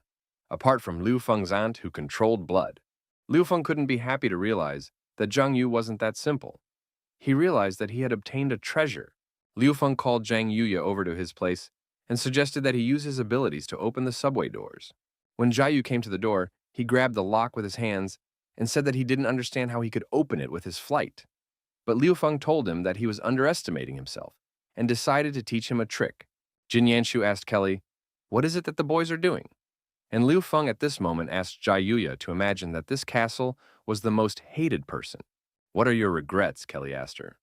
apart from Liu Feng's aunt who controlled blood. Liu Feng couldn't be happy to realize that Zhang Yu wasn't that simple. He realized that he had obtained a treasure. Liu Feng called Zhang Yuya over to his place and suggested that he use his abilities to open the subway doors. When Zhang Yu came to the door, he grabbed the lock with his hands and said that he didn't understand how he could open it with his flight. But Liu Feng told him that he was underestimating himself and decided to teach him a trick. Jin Yanshu asked Kelly, "What is it that the boys are doing?" And Liu Feng at this moment asked Jai Yuya to imagine that this castle was the most hated person. "What are your regrets?" Kelly asked her,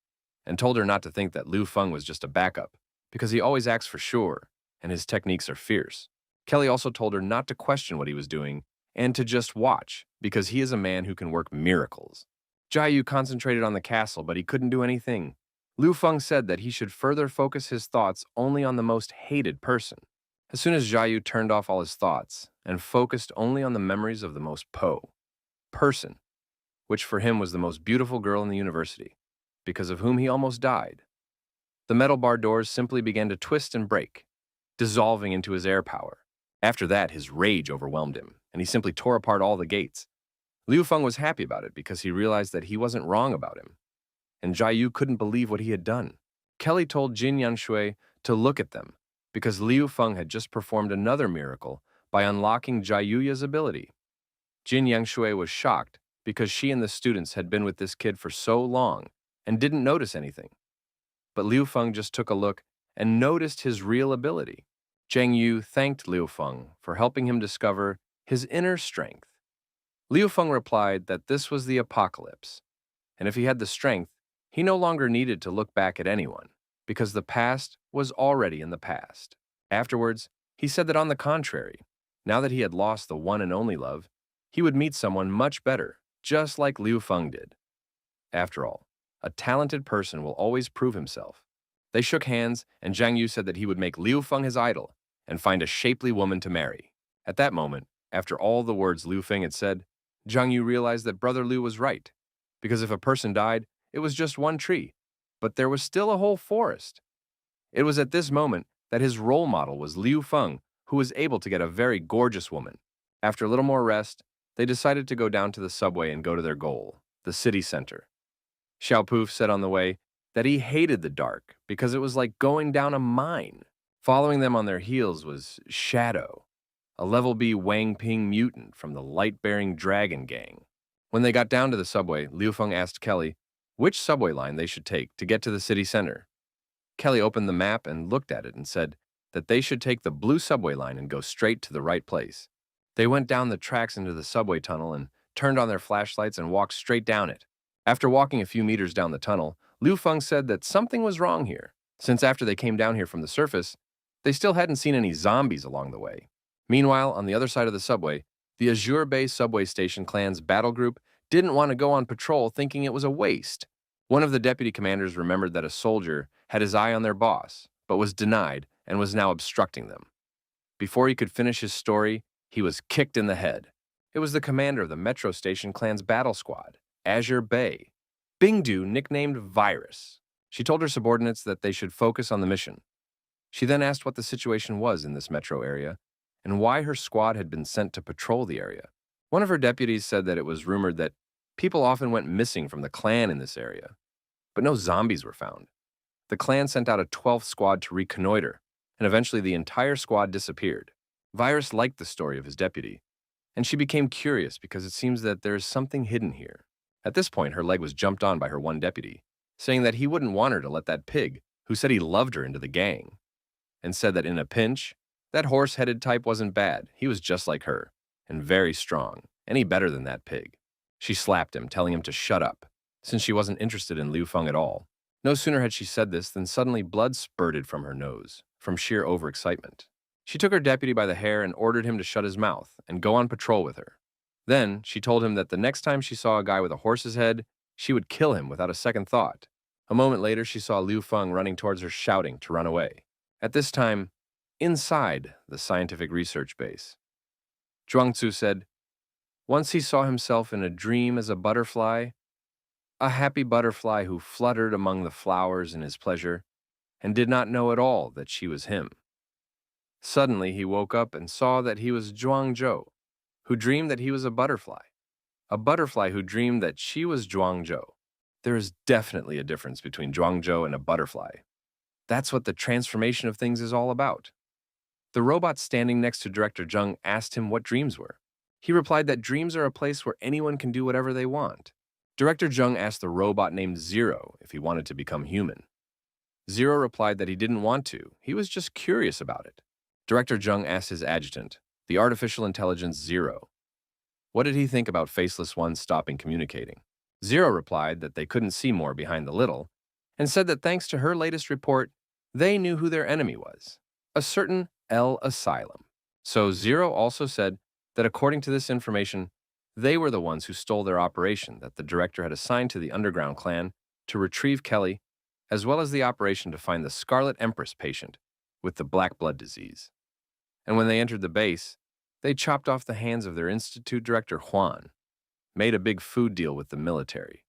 and told her not to think that Liu Feng was just a backup, because he always acts for sure, and his techniques are fierce. Kelly also told her not to question what he was doing, and to just watch, because he is a man who can work miracles. Jiayu concentrated on the castle, but he couldn't do anything. Liu Feng said that he should further focus his thoughts only on the most hated person. As soon as Jiayu turned off all his thoughts and focused only on the memories of the most person, which for him was the most beautiful girl in the university, because of whom he almost died, the metal bar doors simply began to twist and break, dissolving into his air power. After that, his rage overwhelmed him, and he simply tore apart all the gates. Liu Feng was happy about it because he realized that he wasn't wrong about him, and Jiayu couldn't believe what he had done. Kelly told Jin Yanshui to look at them, because Liu Feng had just performed another miracle by unlocking Jiayuya's ability. Jin Yanshui was shocked because she and the students had been with this kid for so long and didn't notice anything. But Liu Feng just took a look and noticed his real ability. Zhang Yu thanked Liu Feng for helping him discover his inner strength. Liu Feng replied that this was the apocalypse, and if he had the strength, he no longer needed to look back at anyone, because the past was already in the past. Afterwards, he said that on the contrary, now that he had lost the one and only love, he would meet someone much better, just like Liu Feng did. After all, a talented person will always prove himself. They shook hands, and Zhang Yu said that he would make Liu Feng his idol and find a shapely woman to marry. At that moment, after all the words Liu Feng had said, Zhang Yu realized that Brother Liu was right, because if a person died, it was just one tree, but there was still a whole forest. It was at this moment that his role model was Liu Feng, who was able to get a very gorgeous woman. After a little more rest, they decided to go down to the subway and go to their goal, the city center. Xiaopuf said on the way that he hated the dark because it was like going down a mine. Following them on their heels was Shadow, a level B Wang Ping mutant from the light-bearing dragon gang. When they got down to the subway, Liu Feng asked Kelly which subway line they should take to get to the city center. Kelly opened the map and looked at it and said that they should take the blue subway line and go straight to the right place. They went down the tracks into the subway tunnel and turned on their flashlights and walked straight down it. After walking a few meters down the tunnel, Liu Feng said that something was wrong here, since after they came down here from the surface, they still hadn't seen any zombies along the way. Meanwhile, on the other side of the subway, the Azure Bay subway station clan's battle group didn't want to go on patrol, thinking it was a waste. One of the deputy commanders remembered that a soldier had his eye on their boss, but was denied and was now obstructing them. Before he could finish his story, he was kicked in the head. It was the commander of the Metro Station clan's battle squad, Azure Bay, Bingdu, nicknamed Virus. She told her subordinates that they should focus on the mission. She then asked what the situation was in this metro area and why her squad had been sent to patrol the area. One of her deputies said that it was rumored that people often went missing from the clan in this area, but no zombies were found. The clan sent out a 12th squad to reconnoiter, and eventually the entire squad disappeared. Virus liked the story of his deputy, and she became curious because it seems that there is something hidden here. At this point, her leg was jumped on by her one deputy, saying that he wouldn't want her to let that pig, who said he loved her, into the gang, and said that in a pinch, that horse-headed type wasn't bad. He was just like her, and very strong, any better than that pig. She slapped him, telling him to shut up, since she wasn't interested in Liu Feng at all. No sooner had she said this than suddenly blood spurted from her nose, from sheer overexcitement. She took her deputy by the hair and ordered him to shut his mouth and go on patrol with her. Then, she told him that the next time she saw a guy with a horse's head, she would kill him without a second thought. A moment later, she saw Liu Feng running towards her, shouting to run away. At this time, inside the scientific research base, Zhuangzi said, once he saw himself in a dream as a butterfly, a happy butterfly who fluttered among the flowers in his pleasure, and did not know at all that she was him. Suddenly, he woke up and saw that he was Zhuangzhou, who dreamed that he was a butterfly who dreamed that she was Zhuangzhou. There is definitely a difference between Zhuangzhou and a butterfly. That's what the transformation of things is all about. The robot standing next to Director Zheng asked him what dreams were. He replied that dreams are a place where anyone can do whatever they want. Director Zheng asked the robot named Zero if he wanted to become human. Zero replied that he didn't want to, he was just curious about it. Director Zheng asked his adjutant, the artificial intelligence Zero, What did he think about Faceless One stopping communicating? Zero replied that they couldn't see more behind the little, and said that thanks to her latest report, they knew who their enemy was, a certain L Asylum. So Zero also said that according to this information, they were the ones who stole their operation that the director had assigned to the underground clan to retrieve Kelly, as well as the operation to find the Scarlet Empress patient with the black blood disease. And when they entered the base, they chopped off the hands of their institute director Juan, made a big food deal with the military,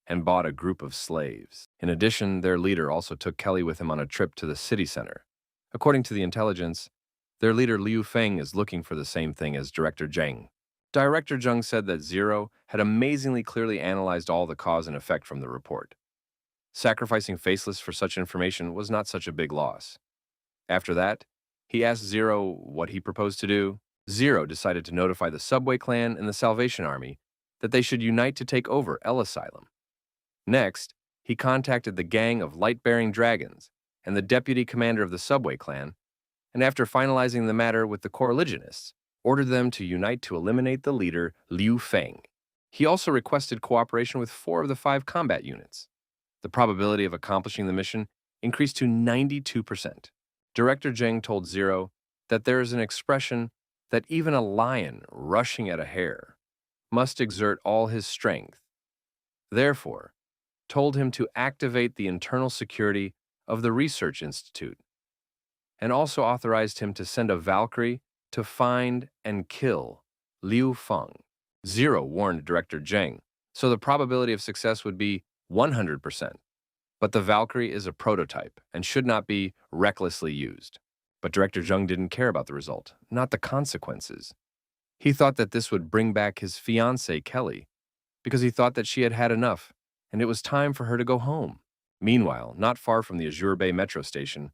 and bought a group of slaves. In addition, their leader also took Kelly with him on a trip to the city center. According to the intelligence, their leader Liu Feng is looking for the same thing as Director Zheng. Director Zheng said that Zero had amazingly clearly analyzed all the cause and effect from the report. Sacrificing Faceless for such information was not such a big loss. After that, he asked Zero what he proposed to do. Zero decided to notify the Subway Clan and the Salvation Army that they should unite to take over El Asylum. Next, he contacted the gang of light-bearing dragons and the deputy commander of the Subway Clan, and after finalizing the matter with the coreligionists, ordered them to unite to eliminate the leader, Liu Feng. He also requested cooperation with 4 of the 5 combat units. The probability of accomplishing the mission increased to 92%. Director Zheng told Zero that there is an expression that even a lion rushing at a hare must exert all his strength. Therefore, told him to activate the internal security of the Research Institute, and also authorized him to send a Valkyrie to find and kill Liu Feng. Zero warned Director Zheng, so the probability of success would be 100%. But the Valkyrie is a prototype and should not be recklessly used. But Director Zheng didn't care about the result, not the consequences. He thought that this would bring back his fiancée, Kelly, because he thought that she had had enough, and it was time for her to go home. Meanwhile, not far from the Azure Bay metro station,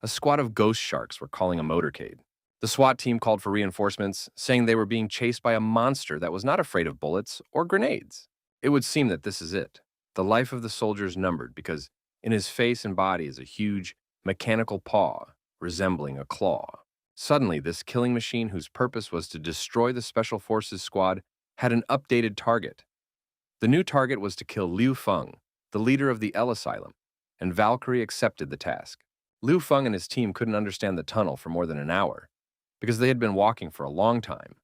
a squad of ghost sharks were calling a motorcade. The SWAT team called for reinforcements, saying they were being chased by a monster that was not afraid of bullets or grenades. It would seem that this is it. The life of the soldier's numbered because in his face and body is a huge mechanical paw resembling a claw. Suddenly, this killing machine, whose purpose was to destroy the Special Forces squad, had an updated target. The new target was to kill Liu Feng, the leader of the El Asylum, and Valkyrie accepted the task. Liu Feng and his team couldn't understand the tunnel for more than an hour, because they had been walking for a long time.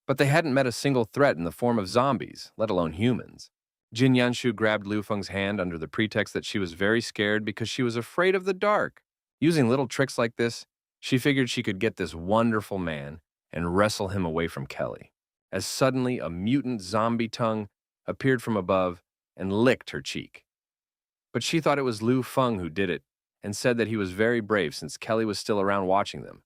But they hadn't met a single threat in the form of zombies, let alone humans. Jin Yanshu grabbed Liu Feng's hand under the pretext that she was very scared because she was afraid of the dark. Using little tricks like this, she figured she could get this wonderful man and wrestle him away from Kelly. As suddenly a mutant zombie tongue appeared from above and licked her cheek. But she thought it was Liu Feng who did it and said that he was very brave since Kelly was still around watching them.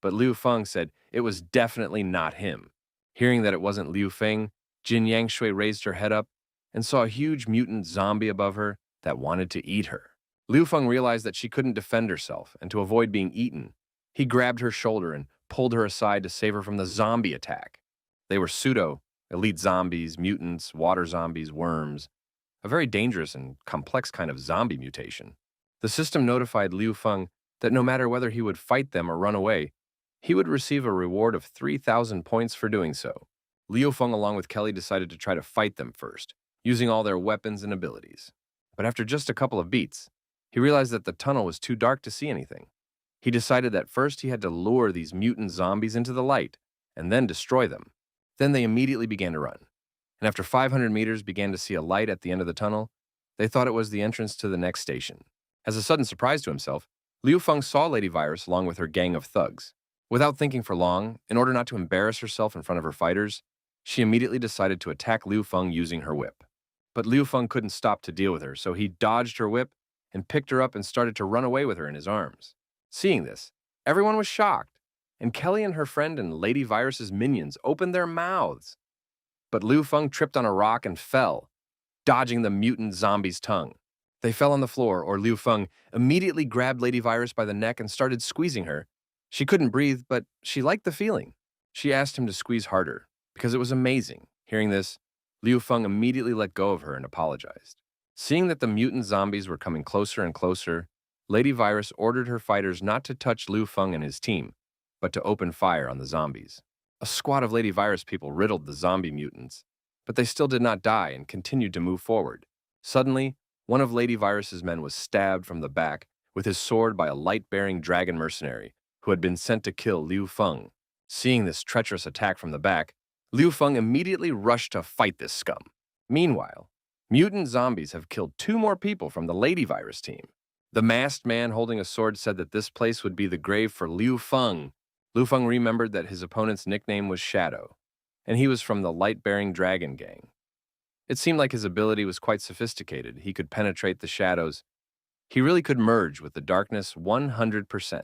But Liu Feng said it was definitely not him. Hearing that it wasn't Liu Feng, Jin Yangshui raised her head up and saw a huge mutant zombie above her that wanted to eat her. Liu Feng realized that she couldn't defend herself, and to avoid being eaten, he grabbed her shoulder and pulled her aside to save her from the zombie attack. They were pseudo-elite zombies, mutants, water zombies, worms, a very dangerous and complex kind of zombie mutation. The system notified Liu Feng that no matter whether he would fight them or run away, he would receive a reward of 3,000 points for doing so. Liu Feng, along with Kelly, decided to try to fight them first, using all their weapons and abilities. But after just a couple of beats, he realized that the tunnel was too dark to see anything. He decided that first he had to lure these mutant zombies into the light, and then destroy them. Then they immediately began to run, and after 500 meters began to see a light at the end of the tunnel. They thought it was the entrance to the next station. As a sudden surprise to himself, Liu Feng saw Lady Virus along with her gang of thugs. Without thinking for long, in order not to embarrass herself in front of her fighters, she immediately decided to attack Liu Feng using her whip. But Liu Feng couldn't stop to deal with her, so he dodged her whip and picked her up and started to run away with her in his arms. Seeing this, everyone was shocked, and Kelly and her friend and Lady Virus's minions opened their mouths. But Liu Feng tripped on a rock and fell, dodging the mutant zombie's tongue. They fell on the floor, or Liu Feng immediately grabbed Lady Virus by the neck and started squeezing her. She couldn't breathe, but she liked the feeling. She asked him to squeeze harder, because it was amazing. Hearing this, Liu Feng immediately let go of her and apologized. Seeing that the mutant zombies were coming closer and closer, Lady Virus ordered her fighters not to touch Liu Feng and his team, but to open fire on the zombies. A squad of Lady Virus people riddled the zombie mutants, but they still did not die and continued to move forward. Suddenly, one of Lady Virus's men was stabbed from the back with his sword by a light-bearing dragon mercenary who had been sent to kill Liu Feng. Seeing this treacherous attack from the back, Liu Feng immediately rushed to fight this scum. Meanwhile, mutant zombies have killed 2 more people from the Lady Virus team. The masked man holding a sword said that this place would be the grave for Liu Feng. Liu Feng remembered that his opponent's nickname was Shadow, and he was from the light-bearing dragon gang. It seemed like his ability was quite sophisticated. He could penetrate the shadows. He really could merge with the darkness 100%.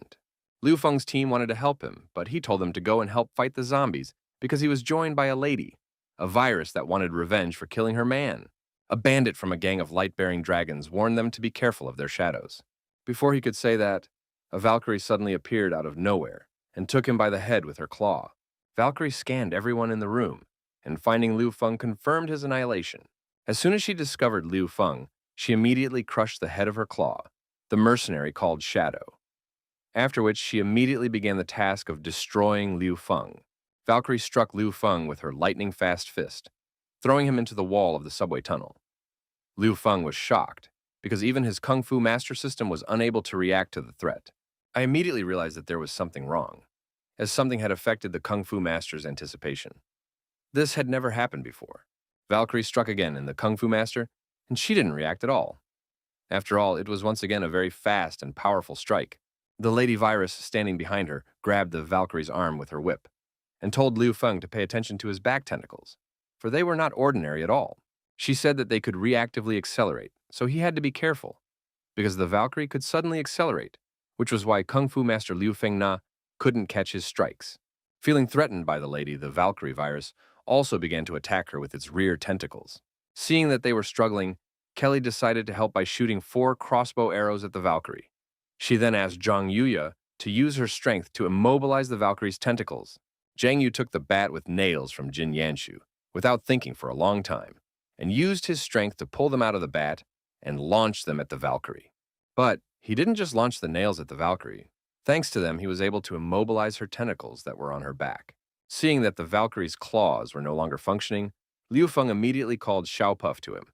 Liu Feng's team wanted to help him, but he told them to go and help fight the zombies because he was joined by a lady, a virus that wanted revenge for killing her man. A bandit from a gang of light-bearing dragons warned them to be careful of their shadows. Before he could say that, a Valkyrie suddenly appeared out of nowhere and took him by the head with her claw. Valkyrie scanned everyone in the room, and finding Liu Feng confirmed his annihilation. As soon as she discovered Liu Feng, she immediately crushed the head of her claw, the mercenary called Shadow. After which, she immediately began the task of destroying Liu Feng. Valkyrie struck Liu Feng with her lightning-fast fist, throwing him into the wall of the subway tunnel. Liu Feng was shocked, because even his Kung Fu master system was unable to react to the threat. I immediately realized that there was something wrong, as something had affected the Kung Fu master's anticipation. This had never happened before. Valkyrie struck again in the Kung Fu master, and she didn't react at all. After all, it was once again a very fast and powerful strike. The Lady Virus, standing behind her, grabbed the Valkyrie's arm with her whip, and told Liu Feng to pay attention to his back tentacles, for they were not ordinary at all. She said that they could reactively accelerate, so he had to be careful, because the Valkyrie could suddenly accelerate, which was why Kung Fu master Liu Fengna couldn't catch his strikes. Feeling threatened by the lady, the Valkyrie virus also began to attack her with its rear tentacles. Seeing that they were struggling, Kelly decided to help by shooting 4 crossbow arrows at the Valkyrie. She then asked Zhang Yuya to use her strength to immobilize the Valkyrie's tentacles. Zhang Yu took the bat with nails from Jin Yanshu, without thinking for a long time, and used his strength to pull them out of the bat and launch them at the Valkyrie. But he didn't just launch the nails at the Valkyrie. Thanks to them, he was able to immobilize her tentacles that were on her back. Seeing that the Valkyrie's claws were no longer functioning, Liu Feng immediately called Xiaopuff to him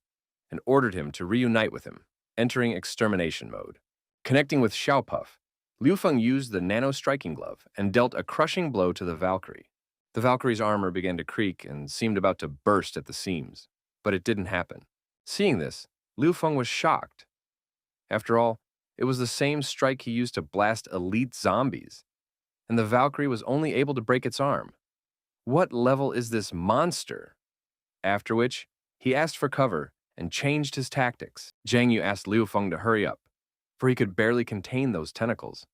and ordered him to reunite with him, entering extermination mode. Connecting with Xiaopuff, Liu Feng used the nano-striking glove and dealt a crushing blow to the Valkyrie. The Valkyrie's armor began to creak and seemed about to burst at the seams, but it didn't happen. Seeing this, Liu Feng was shocked. After all, it was the same strike he used to blast elite zombies, and the Valkyrie was only able to break its arm. What level is this monster? After which, he asked for cover and changed his tactics. Zhang Yu asked Liu Feng to hurry up, for he could barely contain those tentacles,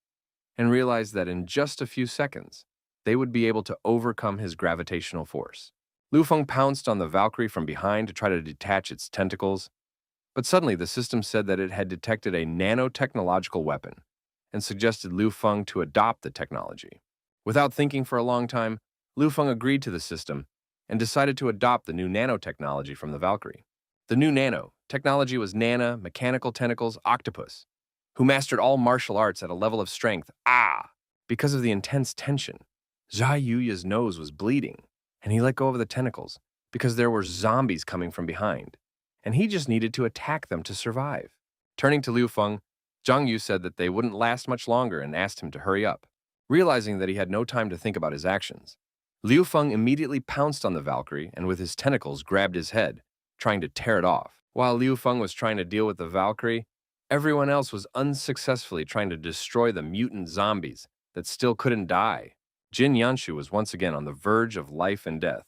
and realized that in just a few seconds, they would be able to overcome his gravitational force. Liu Feng pounced on the Valkyrie from behind to try to detach its tentacles, but suddenly the system said that it had detected a nanotechnological weapon and suggested Liu Feng to adopt the technology. Without thinking for a long time, Liu Feng agreed to the system and decided to adopt the new nanotechnology from the Valkyrie. The new nanotechnology was Nana, Mechanical Tentacles, Octopus, who mastered all martial arts at a level of strength. Because of the intense tension, Zhai Yuya's nose was bleeding, and he let go of the tentacles because there were zombies coming from behind, and he just needed to attack them to survive. Turning to Liu Feng, Zhang Yu said that they wouldn't last much longer and asked him to hurry up. Realizing that he had no time to think about his actions, Liu Feng immediately pounced on the Valkyrie and with his tentacles grabbed his head, trying to tear it off. While Liu Feng was trying to deal with the Valkyrie, everyone else was unsuccessfully trying to destroy the mutant zombies that still couldn't die. Jin Yanshu was once again on the verge of life and death,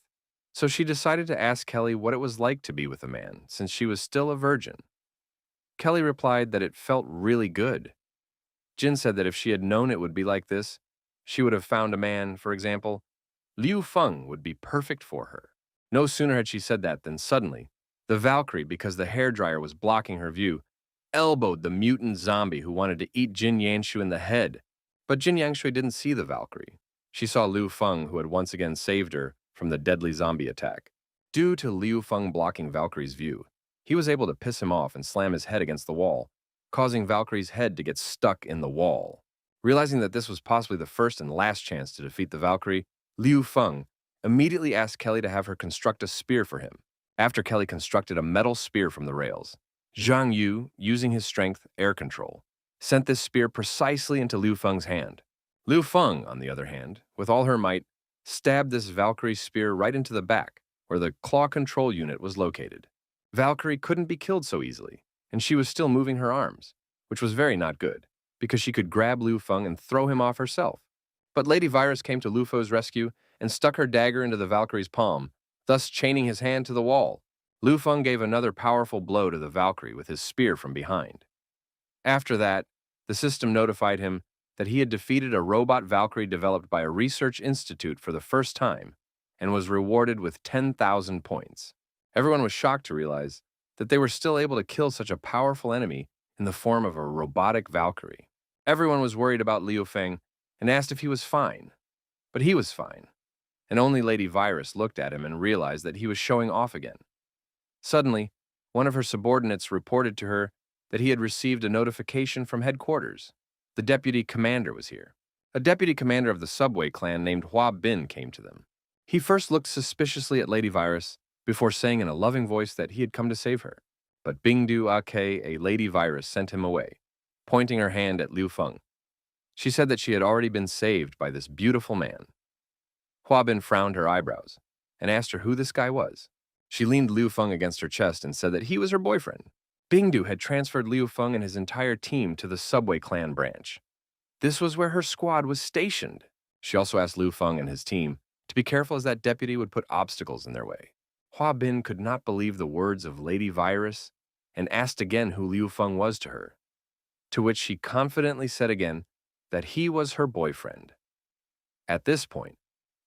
so she decided to ask Kelly what it was like to be with a man, since she was still a virgin. Kelly replied that it felt really good. Jin said that if she had known it would be like this, she would have found a man, for example. Liu Feng would be perfect for her. No sooner had she said that than suddenly, the Valkyrie, because the hairdryer was blocking her view, elbowed the mutant zombie who wanted to eat Jin Yanshu in the head. But Jin Yanshu didn't see the Valkyrie. She saw Liu Feng, who had once again saved her from the deadly zombie attack. Due to Liu Feng blocking Valkyrie's view, he was able to piss him off and slam his head against the wall, causing Valkyrie's head to get stuck in the wall. Realizing that this was possibly the first and last chance to defeat the Valkyrie, Liu Feng immediately asked Kelly to have her construct a spear for him. After Kelly constructed a metal spear from the rails, Zhang Yu, using his strength, air control, sent this spear precisely into Liu Feng's hand. Liu Feng, on the other hand, with all her might, stabbed this Valkyrie spear right into the back, where the claw control unit was located. Valkyrie couldn't be killed so easily, and she was still moving her arms, which was very not good, because she could grab Liu Feng and throw him off herself. But Lady Virus came to Lu Fo's rescue and stuck her dagger into the Valkyrie's palm, thus chaining his hand to the wall. Liu Feng gave another powerful blow to the Valkyrie with his spear from behind. After that, the system notified him that he had defeated a robot Valkyrie developed by a research institute for the first time and was rewarded with 10,000 points. Everyone was shocked to realize that they were still able to kill such a powerful enemy in the form of a robotic Valkyrie. Everyone was worried about Liu Feng and asked if he was fine. But he was fine, and only Lady Virus looked at him and realized that he was showing off again. Suddenly, one of her subordinates reported to her that he had received a notification from headquarters. The deputy commander was here. A deputy commander of the subway clan named Hua Bin came to them. He first looked suspiciously at Lady Virus before saying in a loving voice that he had come to save her. But Bingdu Ake, a Lady Virus, sent him away, pointing her hand at Liu Feng. She said that she had already been saved by this beautiful man. Hua Bin frowned her eyebrows and asked her who this guy was. She leaned Liu Feng against her chest and said that he was her boyfriend. Bingdu had transferred Liu Feng and his entire team to the subway clan branch. This was where her squad was stationed. She also asked Liu Feng and his team to be careful as that deputy would put obstacles in their way. Hua Bin could not believe the words of Lady Virus and asked again who Liu Feng was to her, to which she confidently said again that he was her boyfriend. At this point,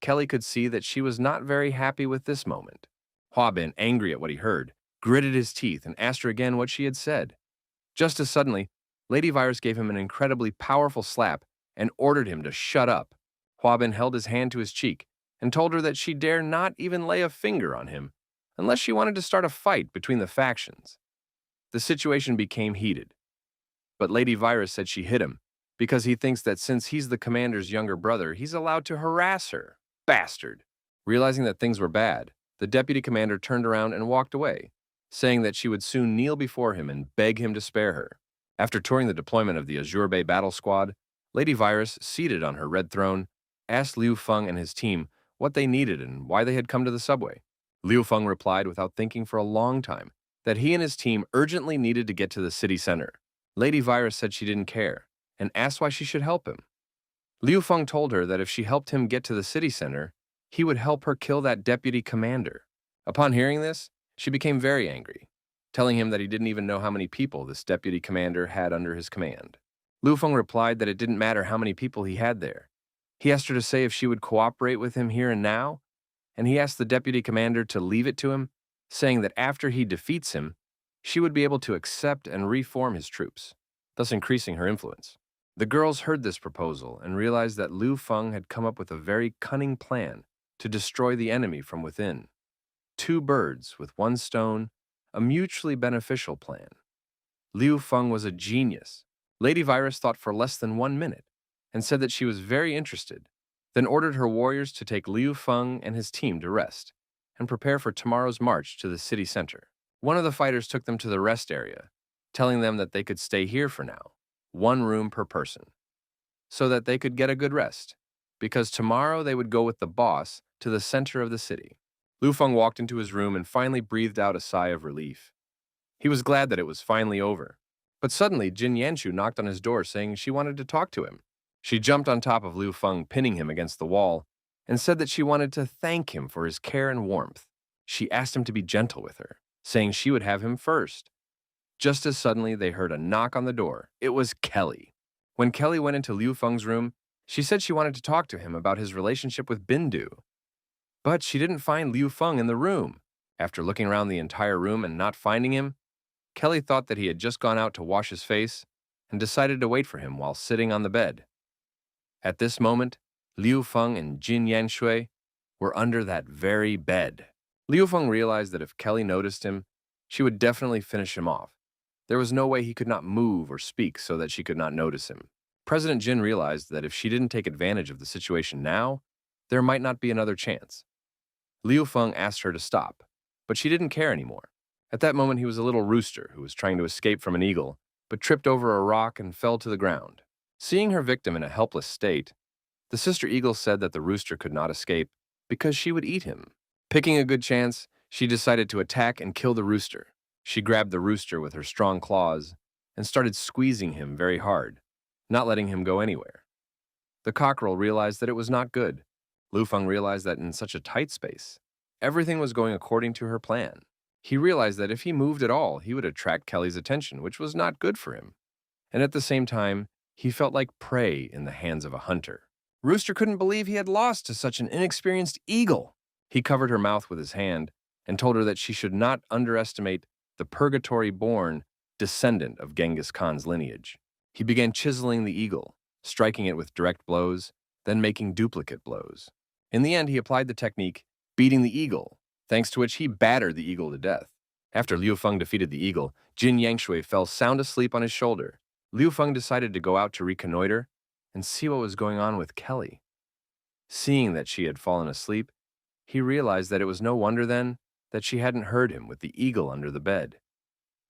Kelly could see that she was not very happy with this moment. Hua Bin, angry at what he heard, gritted his teeth and asked her again what she had said. Just as suddenly, Lady Virus gave him an incredibly powerful slap and ordered him to shut up. Hua Bin held his hand to his cheek and told her that she dare not even lay a finger on him unless she wanted to start a fight between the factions. The situation became heated, but Lady Virus said she hit him because he thinks that since he's the commander's younger brother, he's allowed to harass her. Bastard! Realizing that things were bad, the deputy commander turned around and walked away, saying that she would soon kneel before him and beg him to spare her. After touring the deployment of the Azure Bay battle squad, Lady Virus, seated on her red throne, asked Liu Feng and his team what they needed and why they had come to the subway. Liu Feng replied without thinking for a long time that he and his team urgently needed to get to the city center. Lady Virus said she didn't care and asked why she should help him. Liu Feng told her that if she helped him get to the city center, he would help her kill that deputy commander. Upon hearing this, she became very angry, telling him that he didn't even know how many people this deputy commander had under his command. Liu Feng replied that it didn't matter how many people he had there. He asked her to say if she would cooperate with him here and now, and he asked the deputy commander to leave it to him, saying that after he defeats him, she would be able to accept and reform his troops, thus increasing her influence. The girls heard this proposal and realized that Liu Feng had come up with a very cunning plan to destroy the enemy from within. Two birds with one stone, a mutually beneficial plan. Liu Feng was a genius. Lady Virus thought for less than 1 minute and said that she was very interested, then ordered her warriors to take Liu Feng and his team to rest and prepare for tomorrow's march to the city center. One of the fighters took them to the rest area, telling them that they could stay here for now, 1 room per person, so that they could get a good rest, because tomorrow they would go with the boss to the center of the city. Liu Feng walked into his room and finally breathed out a sigh of relief. He was glad that it was finally over. But suddenly, Jin Yanshu knocked on his door saying she wanted to talk to him. She jumped on top of Liu Feng, pinning him against the wall, and said that she wanted to thank him for his care and warmth. She asked him to be gentle with her, saying she would have him first. Just as suddenly, they heard a knock on the door. It was Kelly. When Kelly went into Liu Feng's room, she said she wanted to talk to him about his relationship with Bindu. But she didn't find Liu Feng in the room. After looking around the entire room and not finding him, Kelly thought that he had just gone out to wash his face and decided to wait for him while sitting on the bed. At this moment, Liu Feng and Jin Yanshui were under that very bed. Liu Feng realized that if Kelly noticed him, she would definitely finish him off. There was no way he could not move or speak so that she could not notice him. President Jin realized that if she didn't take advantage of the situation now, there might not be another chance. Liu Feng asked her to stop, but she didn't care anymore. At that moment, he was a little rooster who was trying to escape from an eagle, but tripped over a rock and fell to the ground. Seeing her victim in a helpless state, the sister eagle said that the rooster could not escape because she would eat him. Picking a good chance, she decided to attack and kill the rooster. She grabbed the rooster with her strong claws and started squeezing him very hard, not letting him go anywhere. The cockerel realized that it was not good. Lu Feng realized that in such a tight space, everything was going according to her plan. He realized that if he moved at all, he would attract Kelly's attention, which was not good for him. And at the same time, he felt like prey in the hands of a hunter. Rooster couldn't believe he had lost to such an inexperienced eagle. He covered her mouth with his hand and told her that she should not underestimate the purgatory-born descendant of Genghis Khan's lineage. He began chiseling the eagle, striking it with direct blows, then making duplicate blows. In the end, he applied the technique, beating the eagle, thanks to which he battered the eagle to death. After Liu Feng defeated the eagle, Jin Yangshui fell sound asleep on his shoulder. Liu Feng decided to go out to reconnoiter and see what was going on with Kelly. Seeing that she had fallen asleep, he realized that it was no wonder then that she hadn't heard him with the eagle under the bed.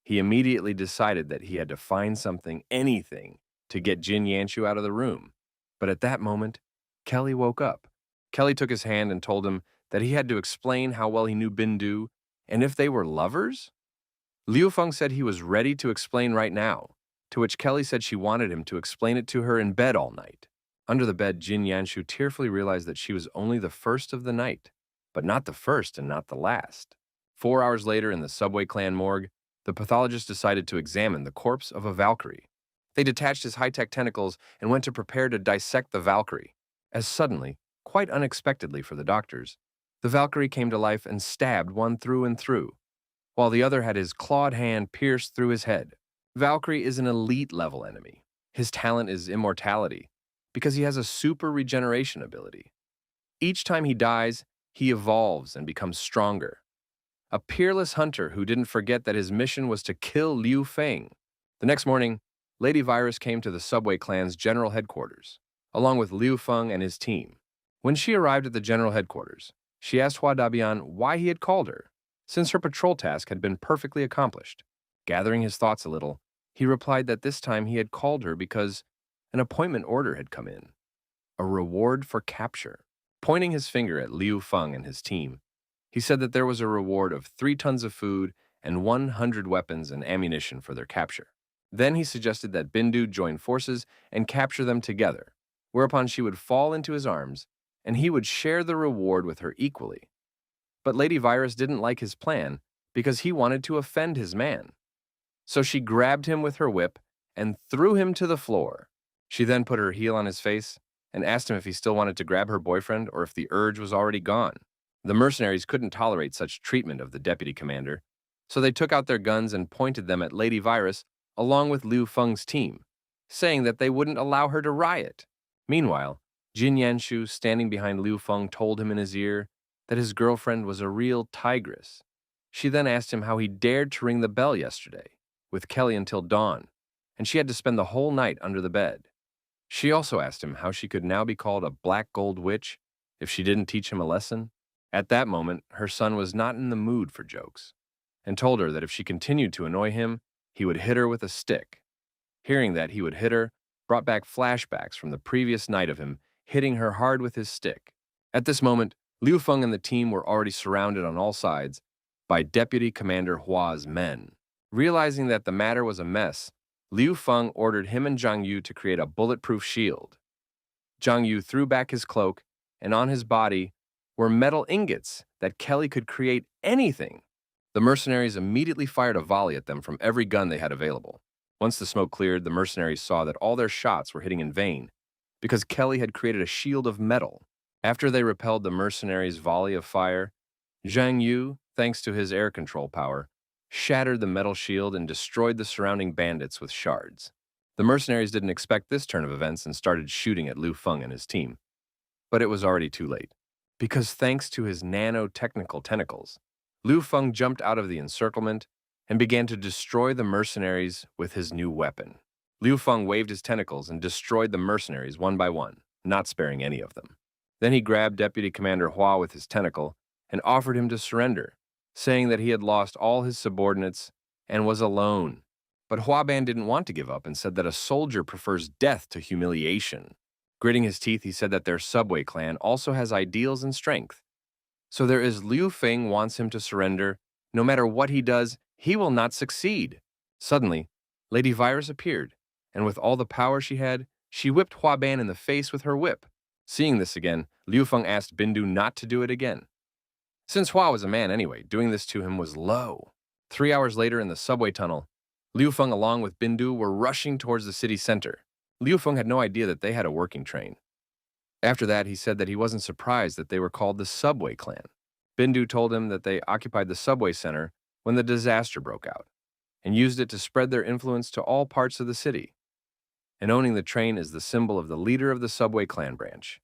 He immediately decided that he had to find something, anything, to get Jin Yanshu out of the room. But at that moment, Kelly woke up. Kelly took his hand and told him that he had to explain how well he knew Bindu and if they were lovers. Liu Feng said he was ready to explain right now, to which Kelly said she wanted him to explain it to her in bed all night. Under the bed, Jin Yanshu tearfully realized that she was only the first of the night, but not the first and not the last. 4 hours later, in the subway clan morgue, the pathologist decided to examine the corpse of a Valkyrie. They detached his high-tech tentacles and went to prepare to dissect the Valkyrie. As suddenly, quite unexpectedly for the doctors, the Valkyrie came to life and stabbed one through and through, while the other had his clawed hand pierced through his head. Valkyrie is an elite-level enemy. His talent is immortality, because he has a super regeneration ability. Each time he dies, he evolves and becomes stronger. A peerless hunter who didn't forget that his mission was to kill Liu Feng. The next morning, Lady Virus came to the Subway Clan's general headquarters, along with Liu Feng and his team. When she arrived at the general headquarters, she asked Hua Dabian why he had called her, since her patrol task had been perfectly accomplished. Gathering his thoughts a little, he replied that this time he had called her because an appointment order had come in. A reward for capture. Pointing his finger at Liu Feng and his team, he said that there was a reward of 3 tons of food and 100 weapons and ammunition for their capture. Then he suggested that Bindu join forces and capture them together, whereupon she would fall into his arms and he would share the reward with her equally. But Lady Virus didn't like his plan because he wanted to offend his man. So she grabbed him with her whip and threw him to the floor. She then put her heel on his face and asked him if he still wanted to grab her boyfriend or if the urge was already gone. The mercenaries couldn't tolerate such treatment of the deputy commander, so they took out their guns and pointed them at Lady Virus along with Liu Feng's team, saying that they wouldn't allow her to riot. Meanwhile, Jin Yanshu, standing behind Liu Feng, told him in his ear that his girlfriend was a real tigress. She then asked him how he dared to ring the bell yesterday, with Kelly until dawn, and she had to spend the whole night under the bed. She also asked him how she could now be called a black gold witch if she didn't teach him a lesson. At that moment, her son was not in the mood for jokes, and told her that if she continued to annoy him, he would hit her with a stick. Hearing that he would hit her brought back flashbacks from the previous night of him hitting her hard with his stick. At this moment, Liu Feng and the team were already surrounded on all sides by Deputy Commander Hua's men. Realizing that the matter was a mess, Liu Feng ordered him and Zhang Yu to create a bulletproof shield. Zhang Yu threw back his cloak, and on his body were metal ingots that Kelly could create anything. The mercenaries immediately fired a volley at them from every gun they had available. Once the smoke cleared, the mercenaries saw that all their shots were hitting in vain, because Kelly had created a shield of metal. After they repelled the mercenaries' volley of fire, Zhang Yu, thanks to his air control power, shattered the metal shield and destroyed the surrounding bandits with shards. The mercenaries didn't expect this turn of events and started shooting at Liu Feng and his team. But it was already too late, because thanks to his nanotechnical tentacles, Liu Feng jumped out of the encirclement and began to destroy the mercenaries with his new weapon. Liu Feng waved his tentacles and destroyed the mercenaries one by one, not sparing any of them. Then he grabbed Deputy Commander Hua with his tentacle and offered him to surrender, saying that he had lost all his subordinates and was alone. But Huaban didn't want to give up and said that a soldier prefers death to humiliation. Gritting his teeth, he said that their subway clan also has ideals and strength. So there is Liu Feng wants him to surrender. No matter what he does, he will not succeed. Suddenly, Lady Virus appeared, and with all the power she had, she whipped Huaban in the face with her whip. Seeing this again, Liu Feng asked Bindu not to do it again. Since Hua was a man anyway, doing this to him was low. 3 hours later in the subway tunnel, Liu Feng along with Bindu were rushing towards the city center. Liu Feng had no idea that they had a working train. After that, he said that he wasn't surprised that they were called the Subway Clan. Bindu told him that they occupied the subway center when the disaster broke out, and used it to spread their influence to all parts of the city. And owning the train is the symbol of the leader of the Subway Clan branch.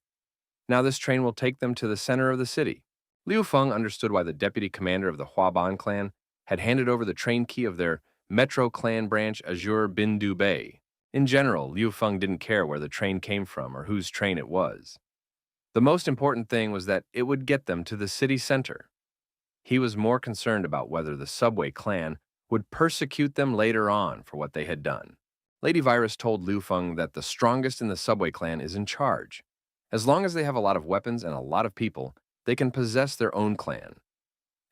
Now this train will take them to the center of the city. Liu Feng understood why the deputy commander of the Huaban clan had handed over the train key of their Metro clan branch Azure Bindu Bay. In general, Liu Feng didn't care where the train came from or whose train it was. The most important thing was that it would get them to the city center. He was more concerned about whether the Subway clan would persecute them later on for what they had done. Lady Virus told Liu Feng that the strongest in the Subway clan is in charge. As long as they have a lot of weapons and a lot of people, they can possess their own clan.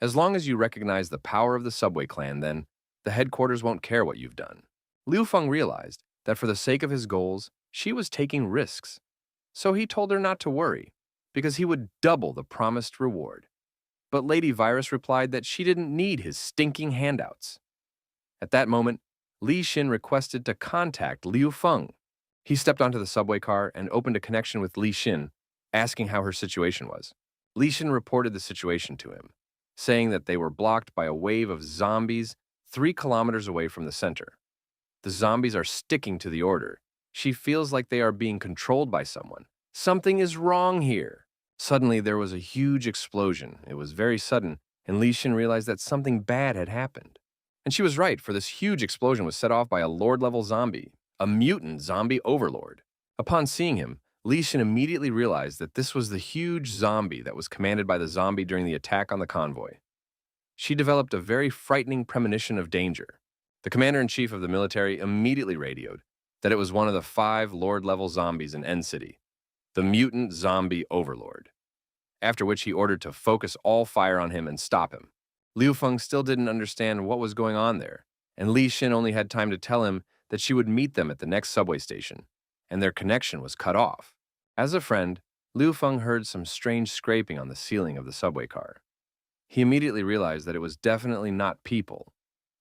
As long as you recognize the power of the Subway clan, then the headquarters won't care what you've done. Liu Feng realized that for the sake of his goals, she was taking risks. So he told her not to worry, because he would double the promised reward. But Lady Virus replied that she didn't need his stinking handouts. At that moment, Li Xin requested to contact Liu Feng. He stepped onto the subway car and opened a connection with Li Xin, asking how her situation was. Li Xin reported the situation to him, saying that they were blocked by a wave of zombies 3 kilometers away from the center. The zombies are sticking to the order. She feels like they are being controlled by someone. Something is wrong here. Suddenly, there was a huge explosion. It was very sudden, and Li Xin realized that something bad had happened. And she was right, for this huge explosion was set off by a Lord-level zombie, a mutant zombie overlord. Upon seeing him, Li Xin immediately realized that this was the huge zombie that was commanded by the zombie during the attack on the convoy. She developed a very frightening premonition of danger. The commander-in-chief of the military immediately radioed that it was one of the 5 Lord-level zombies in N City, the mutant zombie overlord. After which he ordered to focus all fire on him and stop him. Liu Feng still didn't understand what was going on there, and Li Xin only had time to tell him that she would meet them at the next subway station, and their connection was cut off. As a friend, Liu Feng heard some strange scraping on the ceiling of the subway car. He immediately realized that it was definitely not people,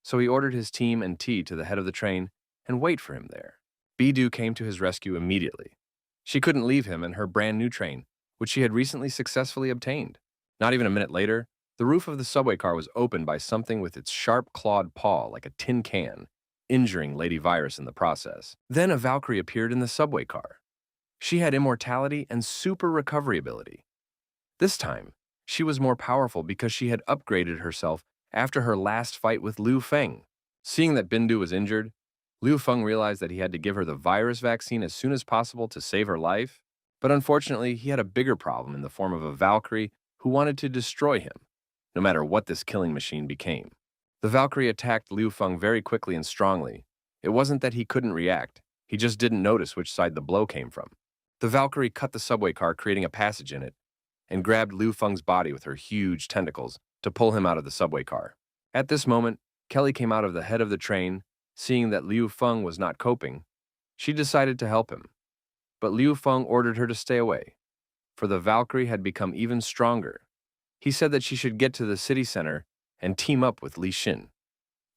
so he ordered his team and T to the head of the train and wait for him there. Bidu came to his rescue immediately. She couldn't leave him and her brand new train, which she had recently successfully obtained. Not even a minute later, the roof of the subway car was opened by something with its sharp clawed paw like a tin can, injuring Lady Virus in the process. Then a Valkyrie appeared in the subway car. She had immortality and super recovery ability. This time, she was more powerful because she had upgraded herself after her last fight with Liu Feng. Seeing that Bindu was injured, Liu Feng realized that he had to give her the virus vaccine as soon as possible to save her life, but unfortunately he had a bigger problem in the form of a Valkyrie who wanted to destroy him, no matter what this killing machine became. The Valkyrie attacked Liu Feng very quickly and strongly. It wasn't that he couldn't react, he just didn't notice which side the blow came from. The Valkyrie cut the subway car, creating a passage in it, and grabbed Liu Feng's body with her huge tentacles to pull him out of the subway car. At this moment, Kelly came out of the head of the train. Seeing that Liu Feng was not coping, she decided to help him. But Liu Feng ordered her to stay away, for the Valkyrie had become even stronger. He said that she should get to the city center and team up with Li Xin.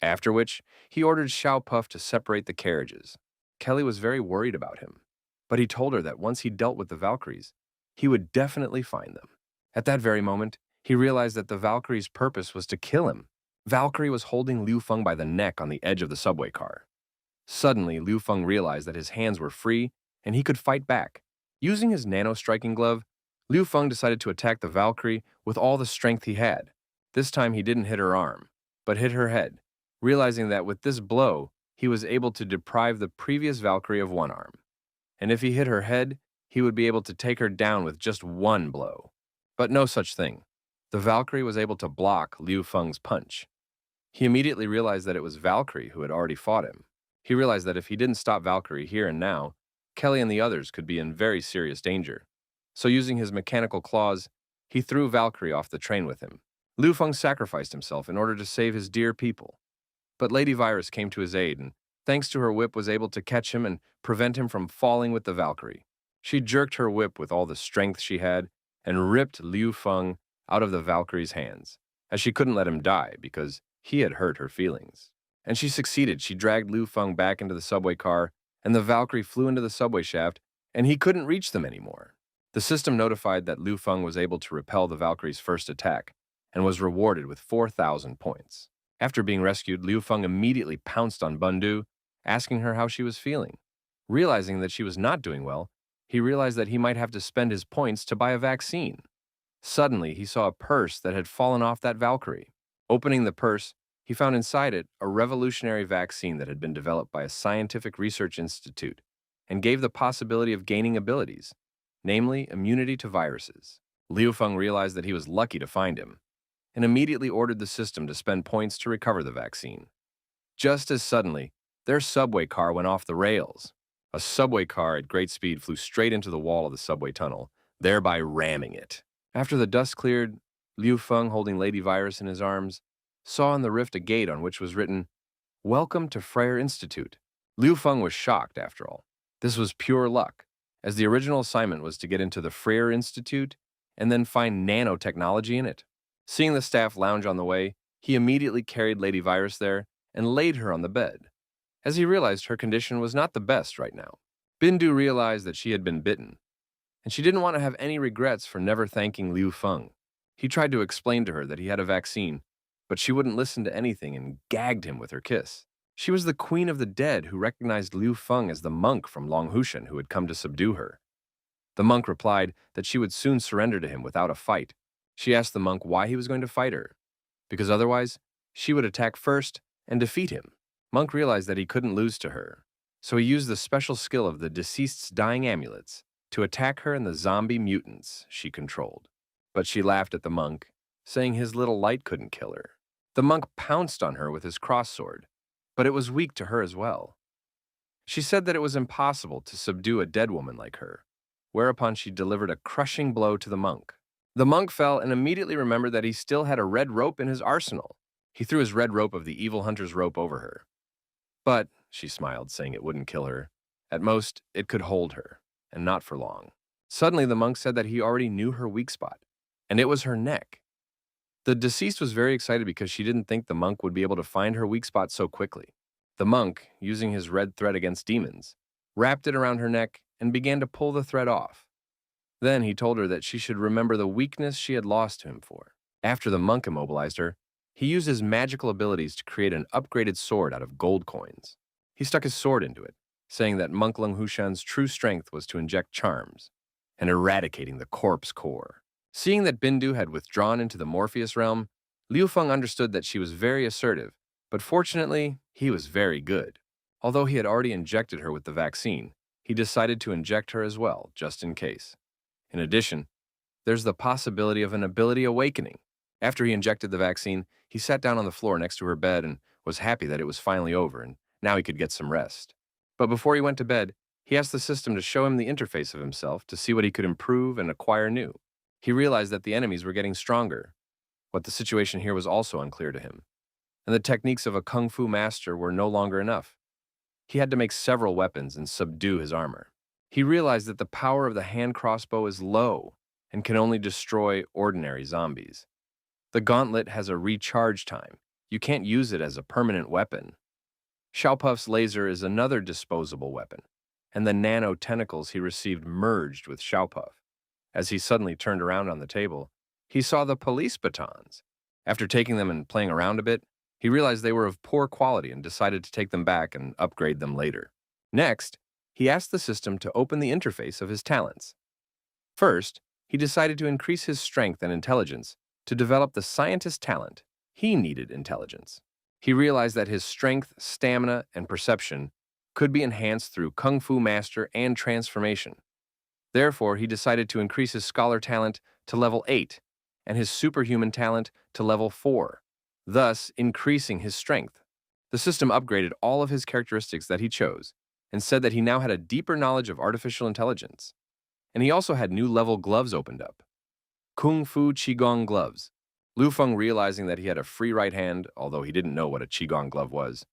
After which, he ordered Xiao Puff to separate the carriages. Kelly was very worried about him, but he told her that once he dealt with the Valkyries, he would definitely find them. At that very moment, he realized that the Valkyrie's purpose was to kill him. Valkyrie was holding Liu Feng by the neck on the edge of the subway car. Suddenly, Liu Feng realized that his hands were free and he could fight back. Using his nano-striking glove, Liu Feng decided to attack the Valkyrie with all the strength he had. This time he didn't hit her arm, but hit her head, realizing that with this blow, he was able to deprive the previous Valkyrie of one arm. And if he hit her head, he would be able to take her down with just one blow. But no such thing. The Valkyrie was able to block Liu Feng's punch. He immediately realized that it was Valkyrie who had already fought him. He realized that if he didn't stop Valkyrie here and now, Kelly and the others could be in very serious danger. So using his mechanical claws, he threw Valkyrie off the train with him. Liu Feng sacrificed himself in order to save his dear people. But Lady Virus came to his aid and, thanks to her whip, was able to catch him and prevent him from falling with the Valkyrie. She jerked her whip with all the strength she had and ripped Liu Feng out of the Valkyrie's hands, as she couldn't let him die because he had hurt her feelings. And she succeeded. She dragged Liu Feng back into the subway car, and the Valkyrie flew into the subway shaft, and he couldn't reach them anymore. The system notified that Liu Feng was able to repel the Valkyrie's first attack and was rewarded with 4,000 points. After being rescued, Liu Feng immediately pounced on Bundu, asking her how she was feeling. Realizing that she was not doing well, he realized that he might have to spend his points to buy a vaccine. Suddenly, he saw a purse that had fallen off that Valkyrie. Opening the purse, he found inside it a revolutionary vaccine that had been developed by a scientific research institute and gave the possibility of gaining abilities, namely immunity to viruses. Liu Feng realized that he was lucky to find him and immediately ordered the system to spend points to recover the vaccine. Just as suddenly, their subway car went off the rails. A subway car at great speed flew straight into the wall of the subway tunnel, thereby ramming it. After the dust cleared, Liu Feng, holding Lady Virus in his arms, saw in the rift a gate on which was written, "Welcome to Freyer Institute." Liu Feng was shocked, after all. This was pure luck, as the original assignment was to get into the Freyer Institute and then find nanotechnology in it. Seeing the staff lounge on the way, he immediately carried Lady Virus there and laid her on the bed, as he realized her condition was not the best right now. Bindu realized that she had been bitten, and she didn't want to have any regrets for never thanking Liu Feng. He tried to explain to her that he had a vaccine, but she wouldn't listen to anything and gagged him with her kiss. She was the queen of the dead who recognized Liu Feng as the monk from Longhushan who had come to subdue her. The monk replied that she would soon surrender to him without a fight. She asked the monk why he was going to fight her, because otherwise she would attack first and defeat him. Monk realized that he couldn't lose to her, so he used the special skill of the deceased's dying amulets to attack her and the zombie mutants she controlled. But she laughed at the monk, saying his little light couldn't kill her. The monk pounced on her with his cross sword, but it was weak to her as well. She said that it was impossible to subdue a dead woman like her, whereupon she delivered a crushing blow to the monk. The monk fell and immediately remembered that he still had a red rope in his arsenal. He threw his red rope of the evil hunter's rope over her. But, she smiled, saying it wouldn't kill her. At most, it could hold her, and not for long. Suddenly, the monk said that he already knew her weak spot, and it was her neck. The deceased was very excited because she didn't think the monk would be able to find her weak spot so quickly. The monk, using his red thread against demons, wrapped it around her neck and began to pull the thread off. Then he told her that she should remember the weakness she had lost to him for. After the monk immobilized her, he used his magical abilities to create an upgraded sword out of gold coins. He stuck his sword into it, saying that Monk Longhushan's true strength was to inject charms and eradicating the corpse core. Seeing that Bindu had withdrawn into the Morpheus realm, Liu Feng understood that she was very assertive, but fortunately, he was very good. Although he had already injected her with the vaccine, he decided to inject her as well, just in case. In addition, there's the possibility of an ability awakening. After he injected the vaccine, he sat down on the floor next to her bed and was happy that it was finally over and now he could get some rest. But before he went to bed, he asked the system to show him the interface of himself to see what he could improve and acquire new. He realized that the enemies were getting stronger. What the situation here was also unclear to him, and the techniques of a kung fu master were no longer enough. He had to make several weapons and subdue his armor. He realized that the power of the hand crossbow is low and can only destroy ordinary zombies. The gauntlet has a recharge time. You can't use it as a permanent weapon. Xiaopuff's laser is another disposable weapon, and the nano tentacles he received merged with Xiaopuff. As he suddenly turned around on the table, he saw the police batons. After taking them and playing around a bit, he realized they were of poor quality and decided to take them back and upgrade them later. Next, he asked the system to open the interface of his talents. First, he decided to increase his strength and intelligence to develop the scientist talent. He needed intelligence. He realized that his strength, stamina, and perception could be enhanced through Kung Fu Master and transformation. Therefore, he decided to increase his scholar talent to level 8 and his superhuman talent to level 4, thus increasing his strength. The system upgraded all of his characteristics that he chose and said that he now had a deeper knowledge of artificial intelligence. And he also had new level gloves opened up. Kung Fu Qigong gloves. Liu Feng realizing that he had a free right hand, although he didn't know what a Qigong glove was.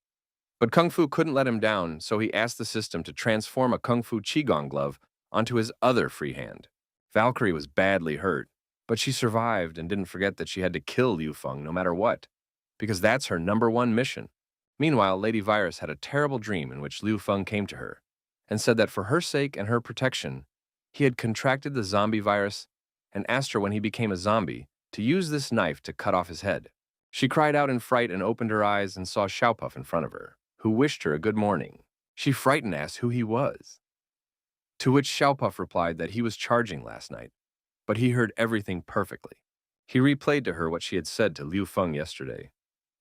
But Kung Fu couldn't let him down, so he asked the system to transform a Kung Fu Qigong glove onto his other free hand. Valkyrie was badly hurt, but she survived and didn't forget that she had to kill Liu Feng no matter what, because that's her #1 mission. Meanwhile, Lady Virus had a terrible dream in which Liu Feng came to her and said that for her sake and her protection, he had contracted the zombie virus and asked her when he became a zombie to use this knife to cut off his head. She cried out in fright and opened her eyes and saw Xiaopuff in front of her, who wished her a good morning. She frightened asked who he was, to which Xiaopuff replied that he was charging last night, but he heard everything perfectly. He replayed to her what she had said to Liu Feng yesterday,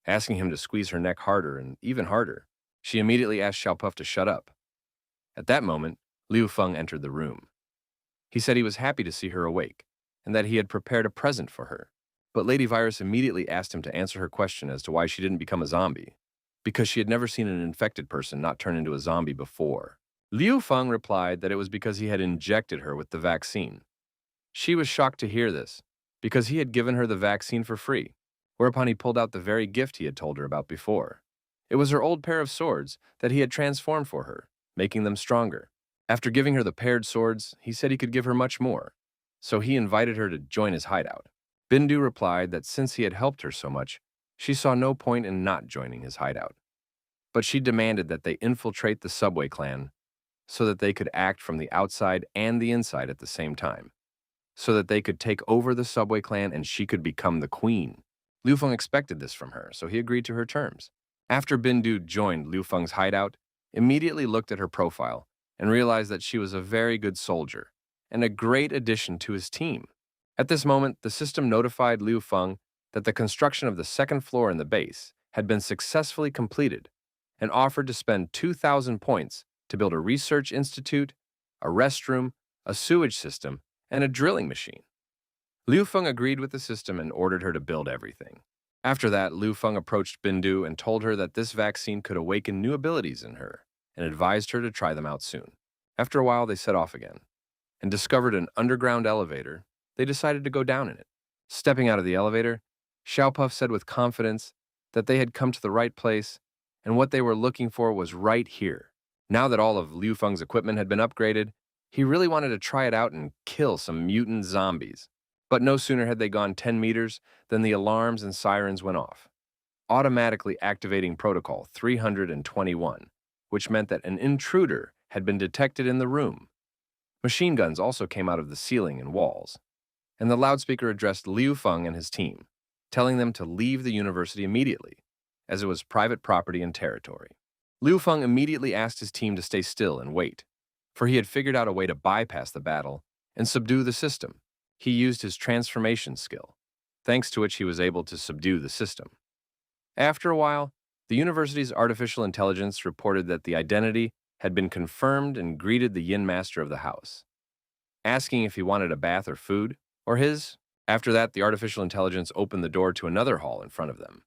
asking him to squeeze her neck harder and even harder. She immediately asked Xiaopuff to shut up. At that moment, Liu Feng entered the room. He said he was happy to see her awake, and that he had prepared a present for her. But Lady Virus immediately asked him to answer her question as to why she didn't become a zombie, because she had never seen an infected person not turn into a zombie before. Liu Feng replied that it was because he had injected her with the vaccine. She was shocked to hear this, because he had given her the vaccine for free, whereupon he pulled out the very gift he had told her about before. It was her old pair of swords that he had transformed for her, making them stronger. After giving her the paired swords, he said he could give her much more, so he invited her to join his hideout. Bindu replied that since he had helped her so much, she saw no point in not joining his hideout. But she demanded that they infiltrate the subway clan so that they could act from the outside and the inside at the same time, so that they could take over the subway clan and she could become the queen. Liu Feng expected this from her, so he agreed to her terms. After Bindu joined Liu Feng's hideout, immediately looked at her profile and realized that she was a very good soldier and a great addition to his team. At this moment, the system notified Liu Feng that the construction of the second floor in the base had been successfully completed and offered to spend 2,000 points to build a research institute, a restroom, a sewage system, and a drilling machine. Liu Feng agreed with the system and ordered her to build everything. After that, Liu Feng approached Bindu and told her that this vaccine could awaken new abilities in her and advised her to try them out soon. After a while, they set off again and discovered an underground elevator. They decided to go down in it. Stepping out of the elevator, Xiaopuff said with confidence that they had come to the right place and what they were looking for was right here. Now that all of Liu Feng's equipment had been upgraded, he really wanted to try it out and kill some mutant zombies. But no sooner had they gone 10 meters than the alarms and sirens went off, automatically activating Protocol 321, which meant that an intruder had been detected in the room. Machine guns also came out of the ceiling and walls, and the loudspeaker addressed Liu Feng and his team, telling them to leave the university immediately, as it was private property and territory. Liu Feng immediately asked his team to stay still and wait, for he had figured out a way to bypass the battle and subdue the system. He used his transformation skill, thanks to which he was able to subdue the system. After a while, the university's artificial intelligence reported that the identity had been confirmed and greeted the Yin master of the house, asking if he wanted a bath or food, or his. After that, the artificial intelligence opened the door to another hall in front of them.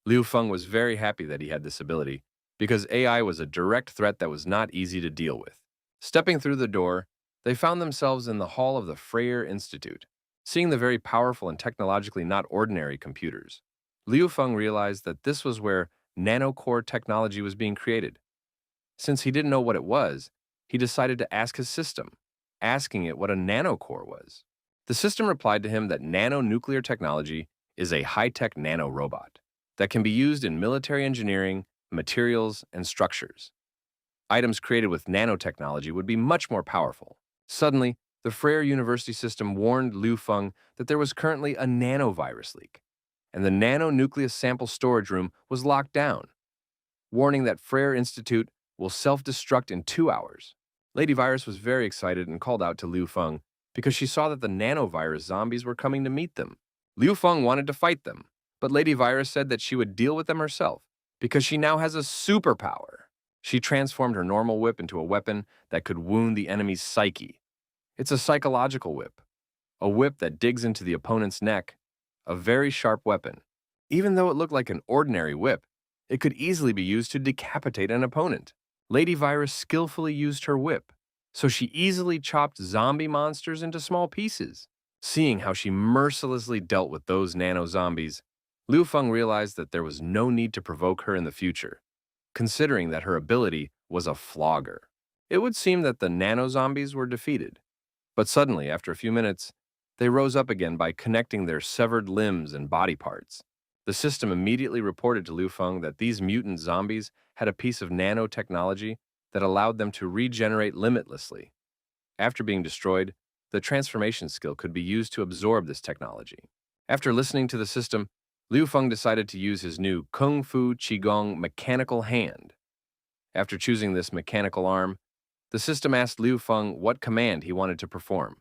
Liu Feng was very happy that he had this ability, because AI was a direct threat that was not easy to deal with. Stepping through the door, they found themselves in the hall of the Freyer Institute. Seeing the very powerful and technologically not ordinary computers, Liu Feng realized that this was where nanocore technology was being created. Since he didn't know what it was, he decided to ask his system, asking it what a nanocore was. The system replied to him that nanonuclear technology is a high-tech nanorobot that can be used in military engineering, materials, and structures. Items created with nanotechnology would be much more powerful. Suddenly, the Freyer University system warned Liu Feng that there was currently a nanovirus leak, and the nanonucleus sample storage room was locked down, warning that Freyer Institute will self-destruct in 2 hours. Lady Virus was very excited and called out to Liu Feng because she saw that the nanovirus zombies were coming to meet them. Liu Feng wanted to fight them, but Lady Virus said that she would deal with them herself because she now has a superpower. She transformed her normal whip into a weapon that could wound the enemy's psyche. It's a psychological whip, a whip that digs into the opponent's neck a very sharp weapon. Even though it looked like an ordinary whip, it could easily be used to decapitate an opponent. Lady Virus skillfully used her whip, so she easily chopped zombie monsters into small pieces. Seeing how she mercilessly dealt with those nano-zombies, Liu Feng realized that there was no need to provoke her in the future, considering that her ability was a flogger. It would seem that the nano-zombies were defeated, but suddenly, after a few minutes, they rose up again by connecting their severed limbs and body parts. The system immediately reported to Liu Feng that these mutant zombies had a piece of nanotechnology that allowed them to regenerate limitlessly. After being destroyed, the transformation skill could be used to absorb this technology. After listening to the system, Liu Feng decided to use his new Kung Fu Qigong mechanical hand. After choosing this mechanical arm, the system asked Liu Feng what command he wanted to perform,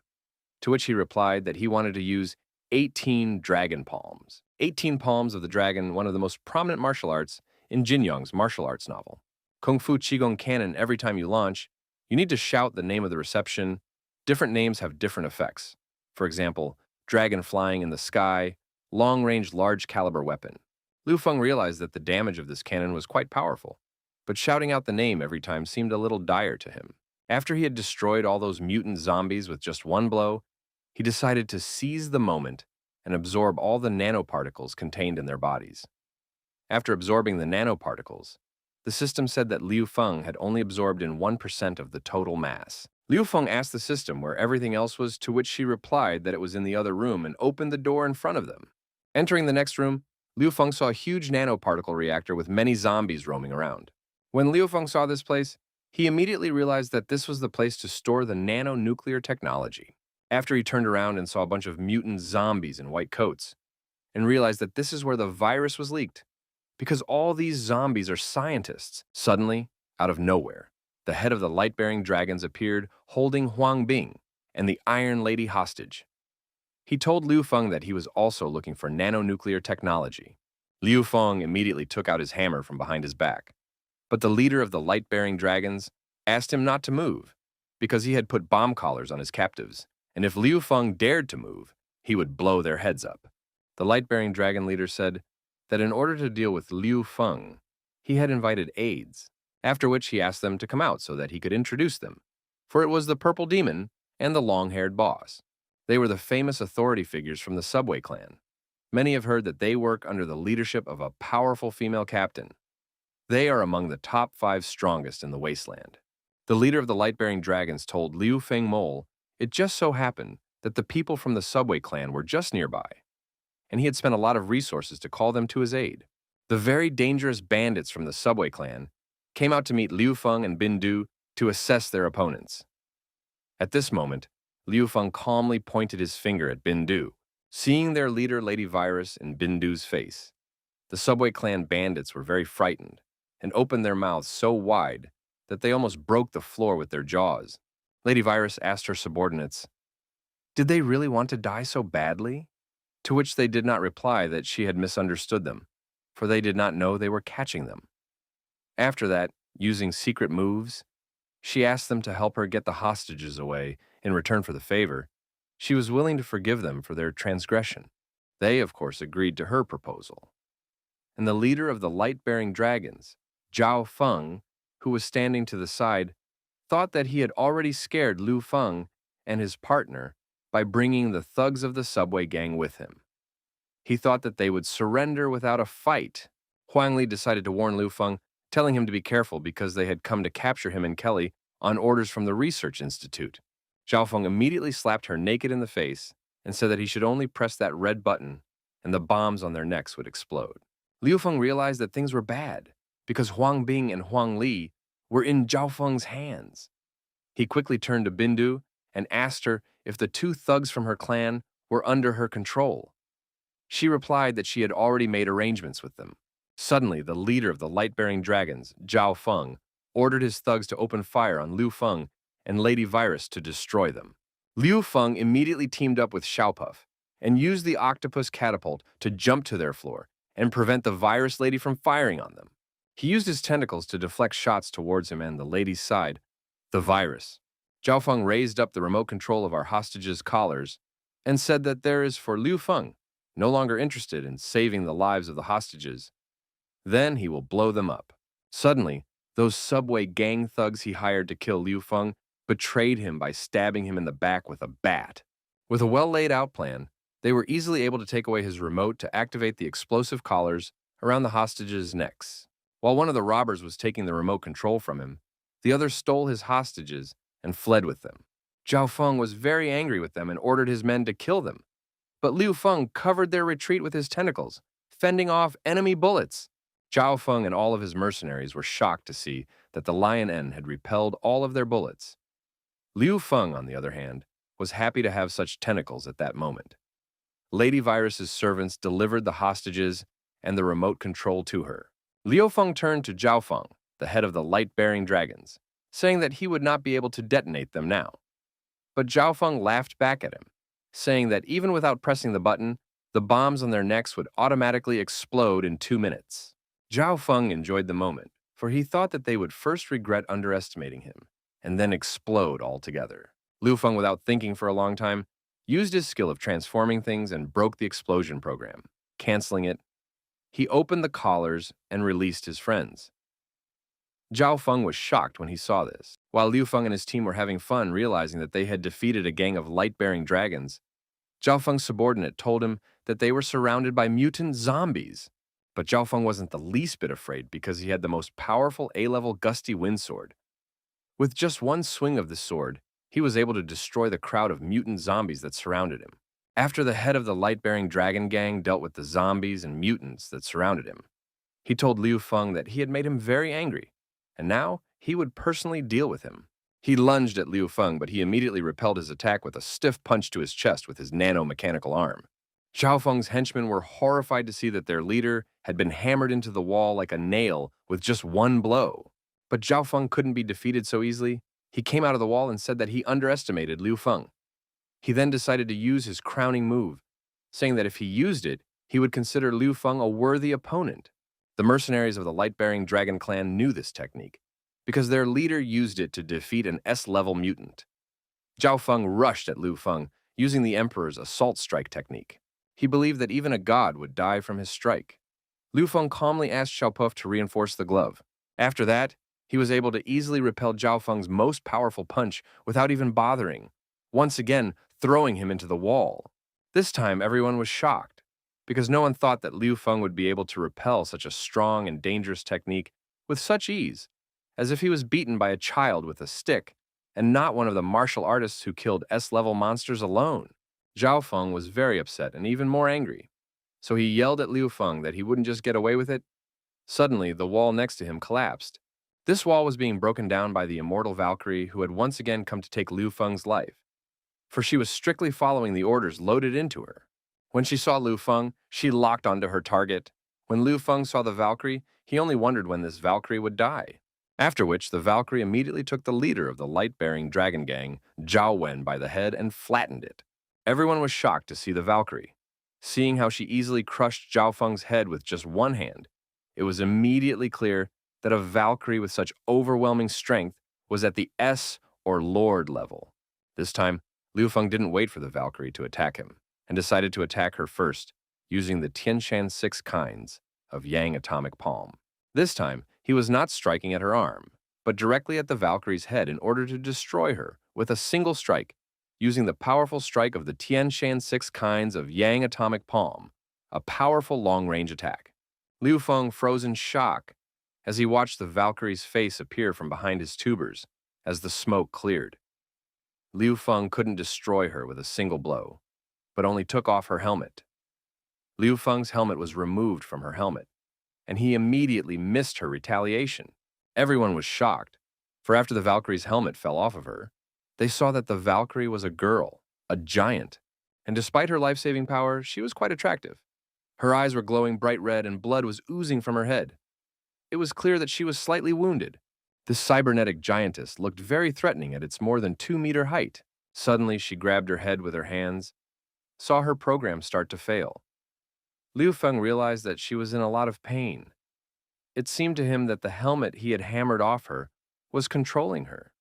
to which he replied that he wanted to use 18 dragon palms. 18 palms of the dragon, one of the most prominent martial arts in Jin Young's martial arts novel. Kung Fu Qigong Cannon, every time you launch, you need to shout the name of the reception. Different names have different effects. For example, dragon flying in the sky, long-range large-caliber weapon. Liu Feng realized that the damage of this cannon was quite powerful, but shouting out the name every time seemed a little dire to him. After he had destroyed all those mutant zombies with just one blow, he decided to seize the moment and absorb all the nanoparticles contained in their bodies. After absorbing the nanoparticles, the system said that Liu Feng had only absorbed in 1% of the total mass. Liu Feng asked the system where everything else was, to which she replied that it was in the other room and opened the door in front of them. Entering the next room, Liu Feng saw a huge nanoparticle reactor with many zombies roaming around. When Liu Feng saw this place, he immediately realized that this was the place to store the nanonuclear technology. After he turned around and saw a bunch of mutant zombies in white coats, and realized that this is where the virus was leaked, because all these zombies are scientists. Suddenly, out of nowhere, the head of the light-bearing dragons appeared holding Huang Bing and the Iron Lady hostage. He told Liu Feng that he was also looking for nanonuclear technology. Liu Feng immediately took out his hammer from behind his back, but the leader of the light-bearing dragons asked him not to move because he had put bomb collars on his captives, and if Liu Feng dared to move, he would blow their heads up. The light-bearing dragon leader said that in order to deal with Liu Feng, he had invited aides, after which he asked them to come out so that he could introduce them, for it was the Purple Demon and the long-haired boss. They were the famous authority figures from the Subway clan. Many have heard that they work under the leadership of a powerful female captain. They are among the top 5 strongest in the wasteland. The leader of the light-bearing dragons told Liu Feng Mole it just so happened that the people from the Subway clan were just nearby, and he had spent a lot of resources to call them to his aid. The very dangerous bandits from the Subway clan came out to meet Liu Feng and Bindu to assess their opponents. At this moment, Liu Feng calmly pointed his finger at Bindu, seeing their leader Lady Virus in Bindu's face. The Subway clan bandits were very frightened and opened their mouths so wide that they almost broke the floor with their jaws. Lady Virus asked her subordinates, did they really want to die so badly? To which they did not reply that she had misunderstood them, for they did not know they were catching them. After that, using secret moves, she asked them to help her get the hostages away in return for the favor. She was willing to forgive them for their transgression. They, of course, agreed to her proposal. And the leader of the light-bearing dragons, Zhao Feng, who was standing to the side, thought that he had already scared Liu Feng and his partner by bringing the thugs of the Subway gang with him. He thought that they would surrender without a fight. Huang Li decided to warn Liu Feng, telling him to be careful because they had come to capture him and Kelly on orders from the Research Institute. Zhao Feng immediately slapped her naked in the face and said that he should only press that red button and the bombs on their necks would explode. Liu Feng realized that things were bad because Huang Bing and Huang Li were in Zhao Feng's hands. He quickly turned to Bindu and asked her if the 2 thugs from her clan were under her control. She replied that she had already made arrangements with them. Suddenly, the leader of the light-bearing dragons, Zhao Feng, ordered his thugs to open fire on Liu Feng and Lady Virus to destroy them. Liu Feng immediately teamed up with Xiaopuff and used the octopus catapult to jump to their floor and prevent the virus lady from firing on them. He used his tentacles to deflect shots towards him and the lady's side, the virus. Zhao Feng raised up the remote control of our hostages' collars and said that there is for Liu Feng. no longer interested in saving the lives of the hostages. Then he will blow them up. Suddenly, those subway gang thugs he hired to kill Liu Feng betrayed him by stabbing him in the back with a bat. With a well-laid-out plan, they were easily able to take away his remote to activate the explosive collars around the hostages' necks. While one of the robbers was taking the remote control from him, the other stole his hostages and fled with them. Zhao Feng was very angry with them and ordered his men to kill them. But Liu Feng covered their retreat with his tentacles, fending off enemy bullets. Zhao Feng and all of his mercenaries were shocked to see that the Lion N had repelled all of their bullets. Liu Feng, on the other hand, was happy to have such tentacles at that moment. Lady Virus's servants delivered the hostages and the remote control to her. Liu Feng turned to Zhao Feng, the head of the light-bearing dragons, saying that he would not be able to detonate them now. But Zhao Feng laughed back at him, saying that even without pressing the button, the bombs on their necks would automatically explode in 2 minutes. Zhao Feng enjoyed the moment, for he thought that they would first regret underestimating him, and then explode altogether. Liu Feng, without thinking for a long time, used his skill of transforming things and broke the explosion program, canceling it. He opened the collars and released his friends. Zhao Feng was shocked when he saw this. While Liu Feng and his team were having fun realizing that they had defeated a gang of light-bearing dragons, Zhao Feng's subordinate told him that they were surrounded by mutant zombies. But Zhao Feng wasn't the least bit afraid because he had the most powerful A-level gusty wind sword. With just one swing of the sword, he was able to destroy the crowd of mutant zombies that surrounded him. After the head of the light-bearing dragon gang dealt with the zombies and mutants that surrounded him, he told Liu Feng that he had made him very angry, and now he would personally deal with him. He lunged at Liu Feng, but he immediately repelled his attack with a stiff punch to his chest with his nano-mechanical arm. Zhao Feng's henchmen were horrified to see that their leader had been hammered into the wall like a nail with just one blow. But Zhao Feng couldn't be defeated so easily. He came out of the wall and said that he underestimated Liu Feng. He then decided to use his crowning move, saying that if he used it, he would consider Liu Feng a worthy opponent. The mercenaries of the light-bearing dragon clan knew this technique, because their leader used it to defeat an S-level mutant. Zhao Feng rushed at Liu Feng, using the Emperor's assault strike technique. He believed that even a god would die from his strike. Liu Feng calmly asked Xiaopuf to reinforce the glove. After that, he was able to easily repel Zhao Feng's most powerful punch without even bothering, once again throwing him into the wall. This time, everyone was shocked, because no one thought that Liu Feng would be able to repel such a strong and dangerous technique with such ease, as if he was beaten by a child with a stick, and not one of the martial artists who killed S-level monsters alone. Zhao Feng was very upset and even more angry, so he yelled at Liu Feng that he wouldn't just get away with it. Suddenly, the wall next to him collapsed. This wall was being broken down by the immortal Valkyrie who had once again come to take Liu Feng's life, for she was strictly following the orders loaded into her. When she saw Liu Feng, she locked onto her target. When Liu Feng saw the Valkyrie, he only wondered when this Valkyrie would die. After which, the Valkyrie immediately took the leader of the light-bearing dragon gang, Zhao Wen, by the head and flattened it. Everyone was shocked to see the Valkyrie. Seeing how she easily crushed Zhao Feng's head with just one hand, it was immediately clear that a Valkyrie with such overwhelming strength was at the S or Lord level. This time, Liu Feng didn't wait for the Valkyrie to attack him, and decided to attack her first, using the Tianshan 6 kinds of Yang Atomic Palm. This time, he was not striking at her arm, but directly at the Valkyrie's head in order to destroy her with a single strike, using the powerful strike of the Tianshan 6 kinds of Yang Atomic Palm, a powerful long-range attack. Liu Feng froze in shock as he watched the Valkyrie's face appear from behind his tubers as the smoke cleared. Liu Feng couldn't destroy her with a single blow, but only took off her helmet. Liu Feng's helmet was removed from her helmet, and he immediately missed her retaliation. Everyone was shocked, for after the Valkyrie's helmet fell off of her, they saw that the Valkyrie was a girl, a giant, and despite her life-saving power, she was quite attractive. Her eyes were glowing bright red and blood was oozing from her head. It was clear that she was slightly wounded. This cybernetic giantess looked very threatening at its more than 2-meter height. Suddenly, she grabbed her head with her hands, saw her program start to fail. Liu Feng realized that she was in a lot of pain. It seemed to him that the helmet he had hammered off her was controlling her.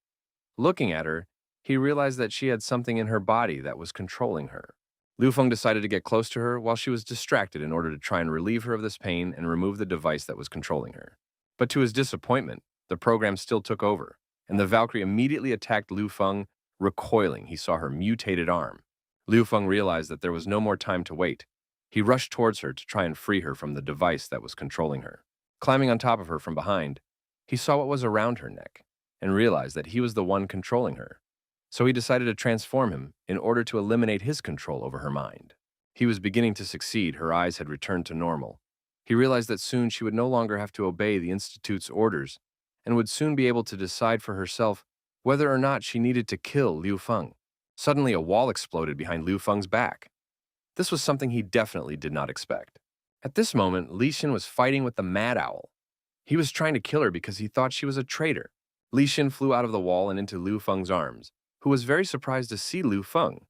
Looking at her, he realized that she had something in her body that was controlling her. Liu Feng decided to get close to her while she was distracted in order to try and relieve her of this pain and remove the device that was controlling her. But to his disappointment, the program still took over, and the Valkyrie immediately attacked Liu Feng, recoiling. He saw her mutated arm. Liu Feng realized that there was no more time to wait. He rushed towards her to try and free her from the device that was controlling her. Climbing on top of her from behind, he saw what was around her neck and realized that he was the one controlling her. So he decided to transform him in order to eliminate his control over her mind. He was beginning to succeed. Her eyes had returned to normal. He realized that soon she would no longer have to obey the Institute's orders and would soon be able to decide for herself whether or not she needed to kill Liu Feng. Suddenly, a wall exploded behind Liu Feng's back. This was something he definitely did not expect. At this moment, Li Xin was fighting with the Mad Owl. He was trying to kill her because he thought she was a traitor. Li Xin flew out of the wall and into Liu Feng's arms, who was very surprised to see Liu Feng.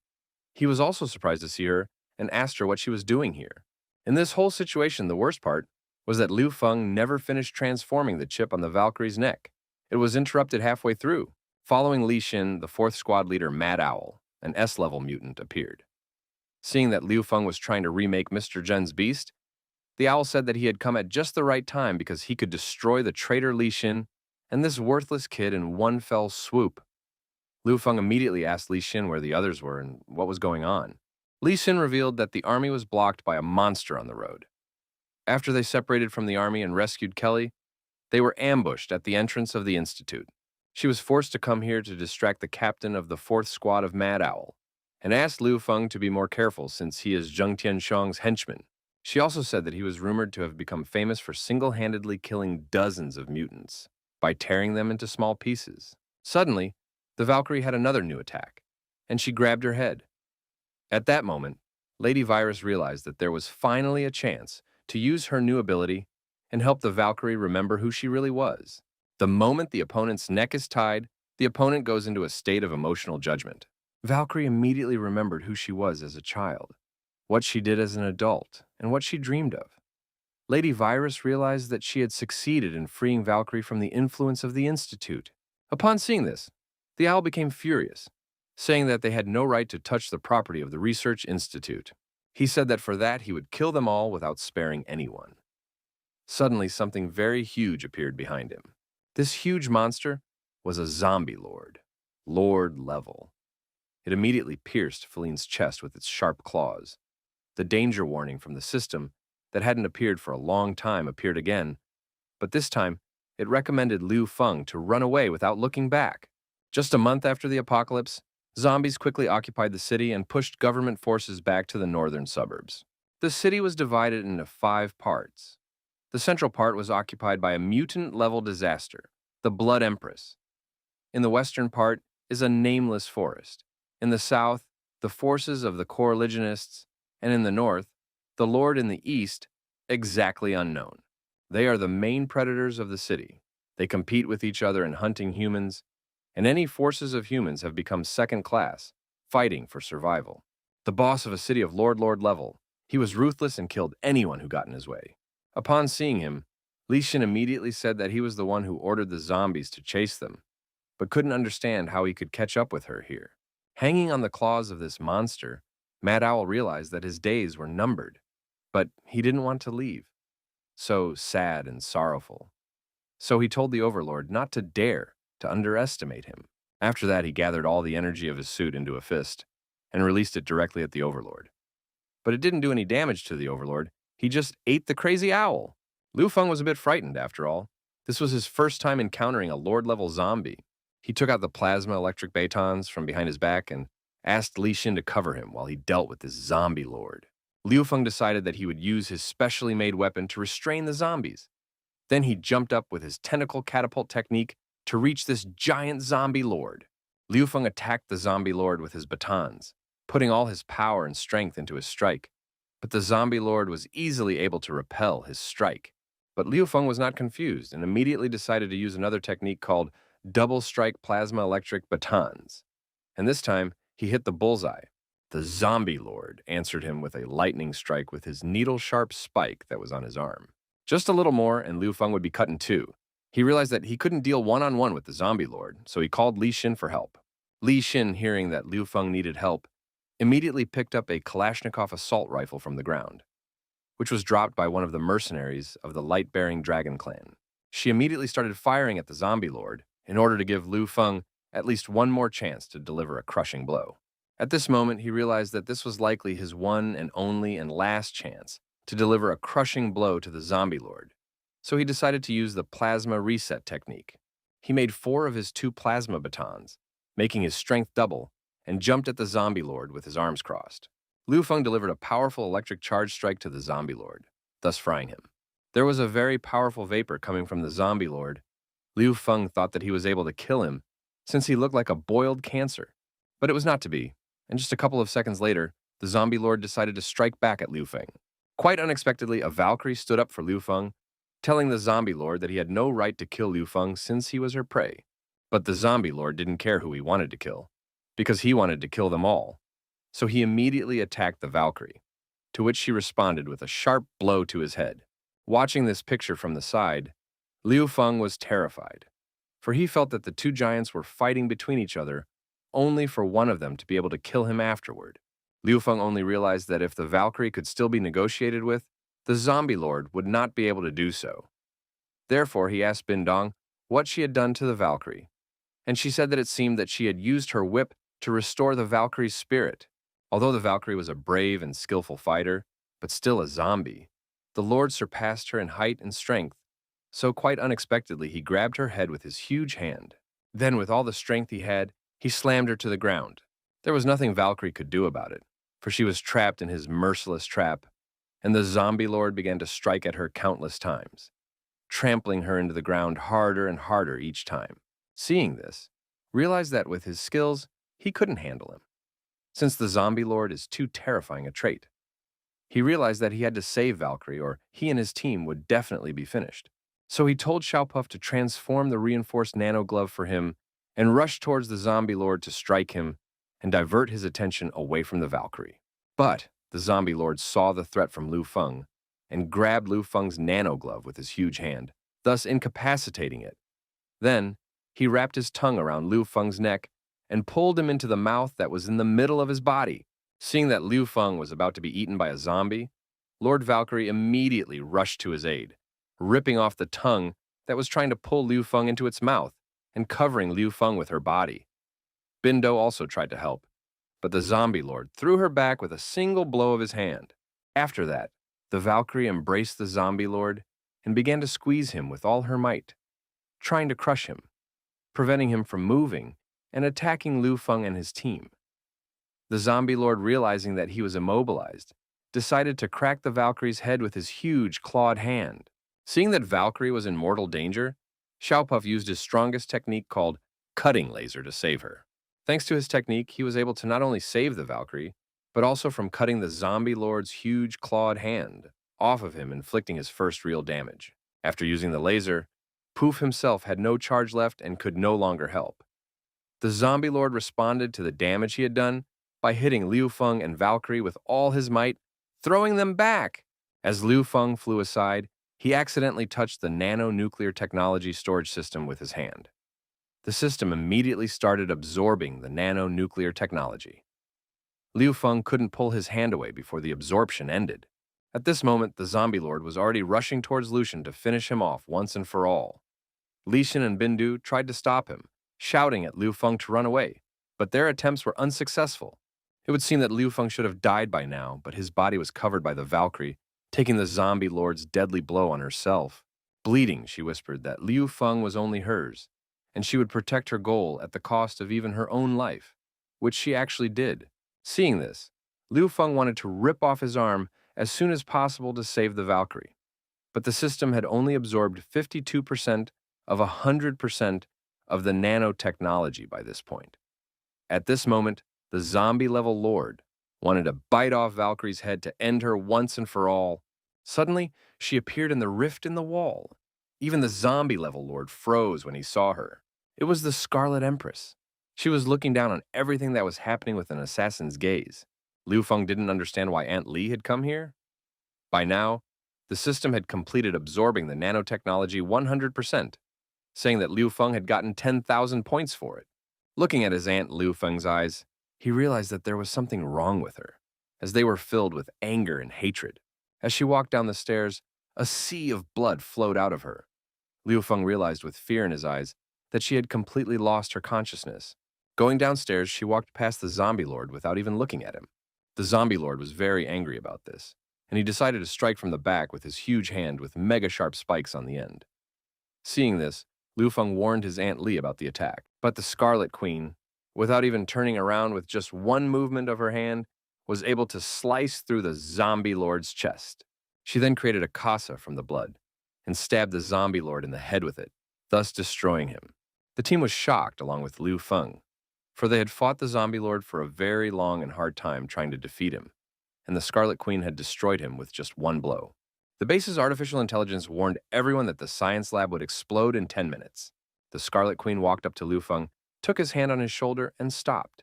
He was also surprised to see her and asked her what she was doing here. In this whole situation, the worst part was that Liu Feng never finished transforming the chip on the Valkyrie's neck. It was interrupted halfway through. Following Li Xin, the fourth squad leader Mad Owl, an S-level mutant, appeared. Seeing that Liu Feng was trying to remake Mr. Zhen's beast, the owl said that he had come at just the right time because he could destroy the traitor Li Xin and this worthless kid in one fell swoop. Liu Feng immediately asked Li Xin where the others were and what was going on. Li Xin revealed that the army was blocked by a monster on the road. After they separated from the army and rescued Kelly, they were ambushed at the entrance of the Institute. She was forced to come here to distract the captain of the fourth squad of Mad Owl, and asked Liu Feng to be more careful since he is Zheng Tianshang's henchman. She also said that he was rumored to have become famous for single-handedly killing dozens of mutants by tearing them into small pieces. Suddenly, the Valkyrie had another new attack, and she grabbed her head. At that moment, Lady Virus realized that there was finally a chance to use her new ability and help the Valkyrie remember who she really was. The moment the opponent's neck is tied, the opponent goes into a state of emotional judgment. Valkyrie immediately remembered who she was as a child, what she did as an adult, and what she dreamed of. Lady Virus realized that she had succeeded in freeing Valkyrie from the influence of the Institute. Upon seeing this, the owl became furious, saying that they had no right to touch the property of the Research Institute. He said that for that he would kill them all without sparing anyone. Suddenly, something very huge appeared behind him. This huge monster was a zombie lord, Lord Level. It immediately pierced Feline's chest with its sharp claws. The danger warning from the system that hadn't appeared for a long time appeared again, but this time it recommended Liu Feng to run away without looking back. Just a month after the apocalypse, zombies quickly occupied the city and pushed government forces back to the northern suburbs. The city was divided into 5 parts. The central part was occupied by a mutant-level disaster, the Blood Empress. In the western part is a nameless forest. In the south, the forces of the coreligionists, and in the north, the Lord in the east, exactly unknown. They are the main predators of the city. They compete with each other in hunting humans, and any forces of humans have become second class, fighting for survival. The boss of a city of Lord level, he was ruthless and killed anyone who got in his way. Upon seeing him, Li Xin immediately said that he was the one who ordered the zombies to chase them, but couldn't understand how he could catch up with her here. Hanging on the claws of this monster, Mad Owl realized that his days were numbered, but he didn't want to leave. So sad and sorrowful. So he told the Overlord not to dare to underestimate him. After that, he gathered all the energy of his suit into a fist and released it directly at the Overlord. But it didn't do any damage to the Overlord. He just ate the crazy owl. Liu Feng was a bit frightened, after all. This was his first time encountering a Lord-level zombie. He took out the plasma electric batons from behind his back and asked Li Xin to cover him while he dealt with this zombie lord. Liu Feng decided that he would use his specially made weapon to restrain the zombies. Then he jumped up with his tentacle catapult technique to reach this giant zombie lord. Liu Feng attacked the zombie lord with his batons, putting all his power and strength into his strike. But the zombie lord was easily able to repel his strike. But Liu Feng was not confused and immediately decided to use another technique called double strike plasma electric batons. And this time, he hit the bullseye. The zombie lord answered him with a lightning strike with his needle-sharp spike that was on his arm. Just a little more and Liu Feng would be cut in two. He realized that he couldn't deal one-on-one with the zombie lord, so he called Li Xin for help. Li Xin, hearing that Liu Feng needed help, immediately picked up a Kalashnikov assault rifle from the ground, which was dropped by one of the mercenaries of the light-bearing dragon clan. She immediately started firing at the zombie lord in order to give Liu Feng at least one more chance to deliver a crushing blow. At this moment, he realized that this was likely his one and only and last chance to deliver a crushing blow to the zombie lord. So he decided to use the plasma reset technique. He made 4 of his 2 plasma batons, making his strength double, and jumped at the zombie lord with his arms crossed. Liu Feng delivered a powerful electric charge strike to the zombie lord, thus frying him. There was a very powerful vapor coming from the zombie lord. Liu Feng thought that he was able to kill him, since he looked like a boiled cancer. But it was not to be, and just a couple of seconds later, the zombie lord decided to strike back at Liu Feng. Quite unexpectedly, a Valkyrie stood up for Liu Feng, telling the zombie lord that he had no right to kill Liu Feng since he was her prey. But the zombie lord didn't care who he wanted to kill, because he wanted to kill them all. So he immediately attacked the Valkyrie, to which she responded with a sharp blow to his head. Watching this picture from the side, Liu Feng was terrified, for he felt that the 2 giants were fighting between each other only for one of them to be able to kill him afterward. Liu Feng only realized that if the Valkyrie could still be negotiated with, the zombie lord would not be able to do so. Therefore, he asked Bindong what she had done to the Valkyrie, and she said that it seemed that she had used her whip to restore the Valkyrie's spirit. Although the Valkyrie was a brave and skillful fighter, but still a zombie, the Lord surpassed her in height and strength, so quite unexpectedly he grabbed her head with his huge hand. Then, with all the strength he had, he slammed her to the ground. There was nothing Valkyrie could do about it, for she was trapped in his merciless trap, and the zombie lord began to strike at her countless times, trampling her into the ground harder and harder each time. Seeing this, realized that with his skills, he couldn't handle him, since the zombie lord is too terrifying a trait. He realized that he had to save Valkyrie or he and his team would definitely be finished. So he told Xiaopuff to transform the reinforced nano glove for him and rush towards the zombie lord to strike him and divert his attention away from the Valkyrie. But the zombie lord saw the threat from Liu Feng and grabbed Liu Feng's nano glove with his huge hand, thus incapacitating it. Then, he wrapped his tongue around Liu Feng's neck and pulled him into the mouth that was in the middle of his body. Seeing that Liu Feng was about to be eaten by a zombie, Lord Valkyrie immediately rushed to his aid, ripping off the tongue that was trying to pull Liu Feng into its mouth and covering Liu Feng with her body. Bindo also tried to help, but the zombie lord threw her back with a single blow of his hand. After that, the Valkyrie embraced the zombie lord and began to squeeze him with all her might, trying to crush him, preventing him from moving and attacking Liu Feng and his team. The zombie lord, realizing that he was immobilized, decided to crack the Valkyrie's head with his huge clawed hand. Seeing that Valkyrie was in mortal danger, Xiaopuff used his strongest technique called cutting laser to save her. Thanks to his technique, he was able to not only save the Valkyrie, but also from cutting the zombie lord's huge clawed hand off of him, inflicting his first real damage. After using the laser, Poof himself had no charge left and could no longer help. The zombie lord responded to the damage he had done by hitting Liu Feng and Valkyrie with all his might, throwing them back. As Liu Feng flew aside, he accidentally touched the nano-nuclear technology storage system with his hand. The system immediately started absorbing the nano-nuclear technology. Liu Feng couldn't pull his hand away before the absorption ended. At this moment, the zombie lord was already rushing towards Lucian to finish him off once and for all. Lishan and Bindu tried to stop him, shouting at Liu Feng to run away, but their attempts were unsuccessful. It would seem that Liu Feng should have died by now, but his body was covered by the Valkyrie, taking the zombie lord's deadly blow on herself. Bleeding, she whispered that Liu Feng was only hers, and she would protect her goal at the cost of even her own life, which she actually did. Seeing this, Liu Feng wanted to rip off his arm as soon as possible to save the Valkyrie, but the system had only absorbed 52% of 100% of the nanotechnology by this point. At this moment, the zombie-level lord wanted to bite off Valkyrie's head to end her once and for all. Suddenly, she appeared in the rift in the wall. Even the zombie-level lord froze when he saw her. It was the Scarlet Empress. She was looking down on everything that was happening with an assassin's gaze. Liu Feng didn't understand why Aunt Li had come here. By now, the system had completed absorbing the nanotechnology 100%, saying that Liu Feng had gotten 10,000 points for it. Looking at his aunt Liu Feng's eyes, he realized that there was something wrong with her, as they were filled with anger and hatred. As she walked down the stairs, a sea of blood flowed out of her. Liu Feng realized with fear in his eyes that she had completely lost her consciousness. Going downstairs, she walked past the zombie lord without even looking at him. The zombie lord was very angry about this, and he decided to strike from the back with his huge hand with mega sharp spikes on the end. Seeing this, Liu Feng warned his Aunt Li about the attack, but the Scarlet Queen, without even turning around with just one movement of her hand, was able to slice through the zombie lord's chest. She then created a casa from the blood and stabbed the zombie lord in the head with it, thus destroying him. The team was shocked along with Liu Feng, for they had fought the zombie lord for a very long and hard time trying to defeat him, and the Scarlet Queen had destroyed him with just one blow. The base's artificial intelligence warned everyone that the science lab would explode in 10 minutes. The Scarlet Queen walked up to Liu Feng, took his hand on his shoulder, and stopped.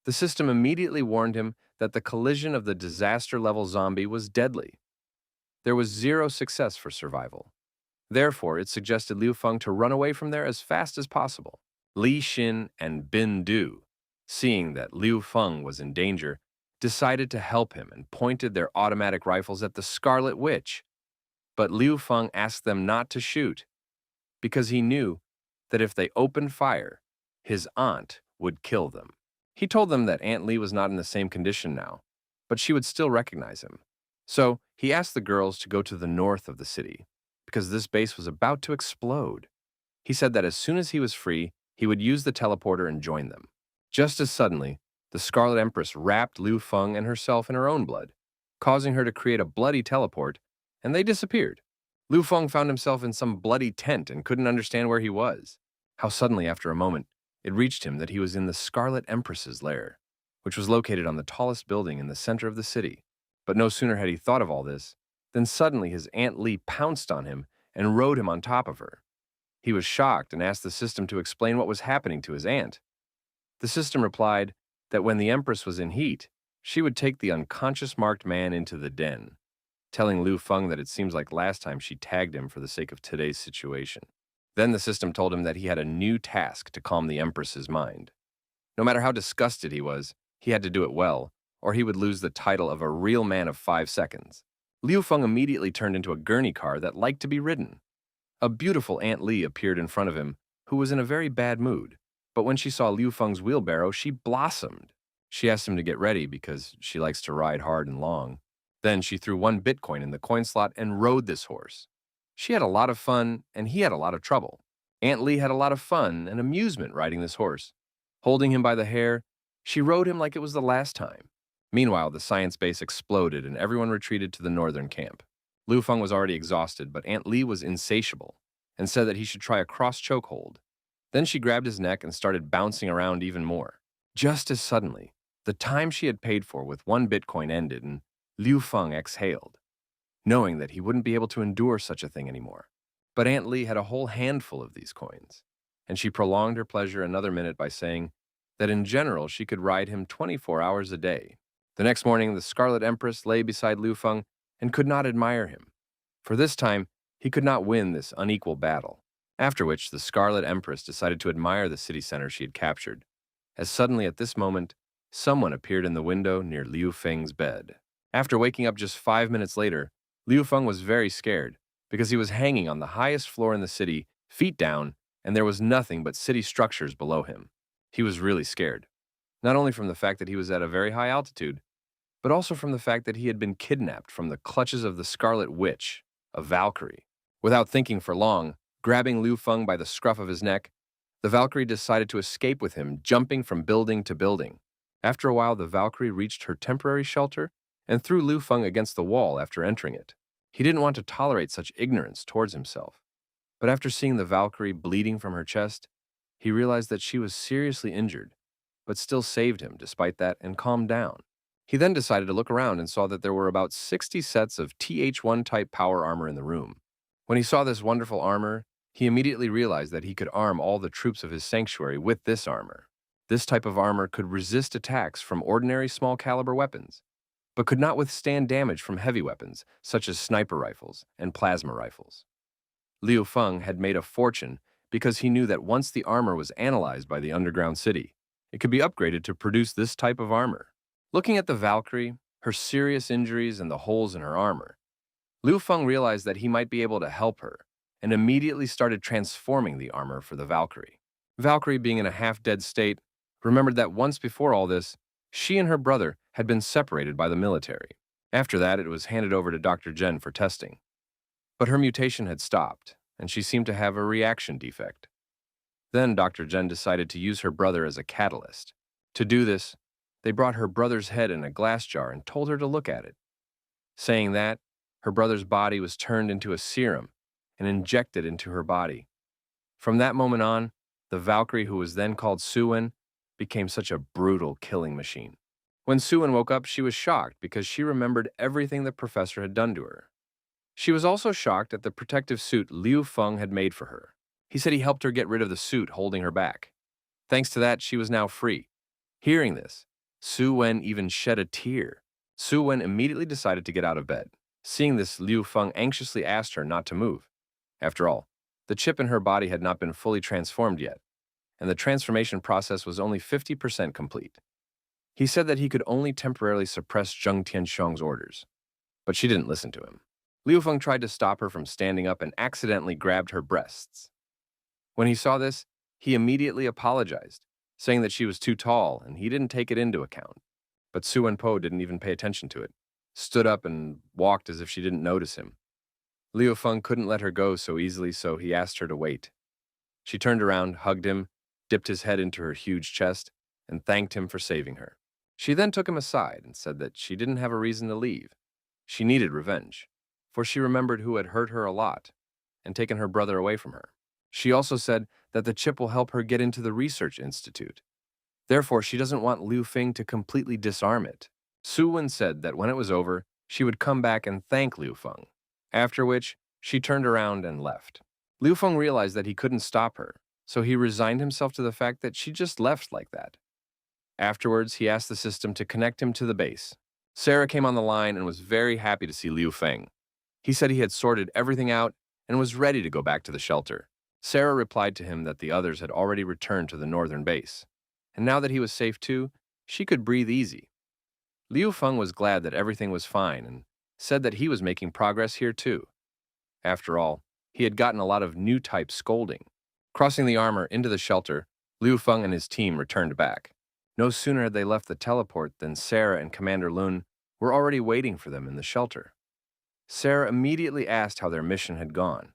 The system immediately warned him that the collision of the disaster-level zombie was deadly. There was zero success for survival. Therefore, it suggested Liu Feng to run away from there as fast as possible. Li Xin and Bin Du, seeing that Liu Feng was in danger, decided to help him and pointed their automatic rifles at the Scarlet Witch. But Liu Feng asked them not to shoot, because he knew that if they opened fire, his aunt would kill them. He told them that Aunt Li was not in the same condition now, but she would still recognize him. So he asked the girls to go to the north of the city, because this base was about to explode. He said that as soon as he was free, he would use the teleporter and join them. Just as suddenly, the Scarlet Empress wrapped Liu Feng and herself in her own blood, causing her to create a bloody teleport, and they disappeared. Liu Feng found himself in some bloody tent and couldn't understand where he was. How suddenly, after a moment, it reached him that he was in the Scarlet Empress's lair, which was located on the tallest building in the center of the city. But no sooner had he thought of all this, than suddenly his Aunt Li pounced on him and rode him on top of her. He was shocked and asked the system to explain what was happening to his aunt. The system replied that when the Empress was in heat, she would take the unconscious marked man into the den, telling Liu Feng that it seems like last time she tagged him for the sake of today's situation. Then the system told him that he had a new task to calm the Empress's mind. No matter how disgusted he was, he had to do it well, or he would lose the title of a real man of 5 seconds. Liu Feng immediately turned into a gurney car that liked to be ridden. A beautiful Aunt Li appeared in front of him, who was in a very bad mood, but when she saw Liu Feng's wheelbarrow, she blossomed. She asked him to get ready because she likes to ride hard and long. Then she threw 1 Bitcoin in the coin slot and rode this horse. She had a lot of fun, and he had a lot of trouble. Aunt Li had a lot of fun and amusement riding this horse. Holding him by the hair, she rode him like it was the last time. Meanwhile, the science base exploded and everyone retreated to the northern camp. Liu Feng was already exhausted, but Aunt Li was insatiable and said that he should try a cross chokehold. Then she grabbed his neck and started bouncing around even more. Just as suddenly, the time she had paid for with 1 Bitcoin ended and Liu Feng exhaled, knowing that he wouldn't be able to endure such a thing anymore. But Aunt Li had a whole handful of these coins, and she prolonged her pleasure another minute by saying that in general she could ride him 24 hours a day. The next morning, the Scarlet Empress lay beside Liu Feng and could not admire him, for this time he could not win this unequal battle. After which, the Scarlet Empress decided to admire the city center she had captured, as suddenly at this moment, someone appeared in the window near Liu Feng's bed. After waking up just 5 minutes later, Liu Feng was very scared because he was hanging on the highest floor in the city, feet down, and there was nothing but city structures below him. He was really scared, not only from the fact that he was at a very high altitude, but also from the fact that he had been kidnapped from the clutches of the Scarlet Witch, a Valkyrie. Without thinking for long, grabbing Liu Feng by the scruff of his neck, the Valkyrie decided to escape with him, jumping from building to building. After a while, the Valkyrie reached her temporary shelter and threw Liu Feng against the wall after entering it. He didn't want to tolerate such ignorance towards himself. But after seeing the Valkyrie bleeding from her chest, he realized that she was seriously injured, but still saved him despite that and calmed down. He then decided to look around and saw that there were about 60 sets of TH1 type power armor in the room. When he saw this wonderful armor, he immediately realized that he could arm all the troops of his sanctuary with this armor. This type of armor could resist attacks from ordinary small caliber weapons, but could not withstand damage from heavy weapons such as sniper rifles and plasma rifles. Liu Feng had made a fortune because he knew that once the armor was analyzed by the underground city, It could be upgraded to produce this type of armor. Looking at the Valkyrie, her serious injuries and the holes in her armor, Liu Feng realized that he might be able to help her and immediately started transforming the armor for the Valkyrie. Valkyrie, being in a half-dead state, remembered that once before all this, she and her brother had been separated by the military. After that, it was handed over to Dr. Jen for testing. But her mutation had stopped, and she seemed to have a reaction defect. Then Dr. Jen decided to use her brother as a catalyst. To do this, they brought her brother's head in a glass jar and told her to look at it. Saying that, her brother's body was turned into a serum and injected into her body. From that moment on, the Valkyrie, who was then called Suwen, became such a brutal killing machine. When Suwen woke up, she was shocked because she remembered everything the professor had done to her. She was also shocked at the protective suit Liu Feng had made for her. He said he helped her get rid of the suit holding her back. Thanks to that, she was now free. Hearing this, Su Wen even shed a tear. Su Wen immediately decided to get out of bed. Seeing this, Liu Feng anxiously asked her not to move. After all, the chip in her body had not been fully transformed yet, and the transformation process was only 50% complete. He said that he could only temporarily suppress Zheng Tianxiang's orders, but she didn't listen to him. Liu Feng tried to stop her from standing up and accidentally grabbed her breasts. When he saw this, he immediately apologized, saying that she was too tall and he didn't take it into account. But Su Wenpo didn't even pay attention to it, stood up and walked as if she didn't notice him. Liu Feng couldn't let her go so easily, so he asked her to wait. She turned around, hugged him, dipped his head into her huge chest, and thanked him for saving her. She then took him aside and said that she didn't have a reason to leave. She needed revenge, for she remembered who had hurt her a lot and taken her brother away from her. She also said that the chip will help her get into the research institute. Therefore, she doesn't want Liu Feng to completely disarm it. Su Wen said that when it was over, she would come back and thank Liu Feng, after which she turned around and left. Liu Feng realized that he couldn't stop her, so he resigned himself to the fact that she just left like that. Afterwards, he asked the system to connect him to the base. Sarah came on the line and was very happy to see Liu Feng. He said he had sorted everything out and was ready to go back to the shelter. Sarah replied to him that the others had already returned to the northern base, and now that he was safe too, she could breathe easy. Liu Feng was glad that everything was fine and said that he was making progress here too. After all, he had gotten a lot of new type scolding. Crossing the armor into the shelter, Liu Feng and his team returned back. No sooner had they left the teleport than Sarah and Commander Lun were already waiting for them in the shelter. Sarah immediately asked how their mission had gone,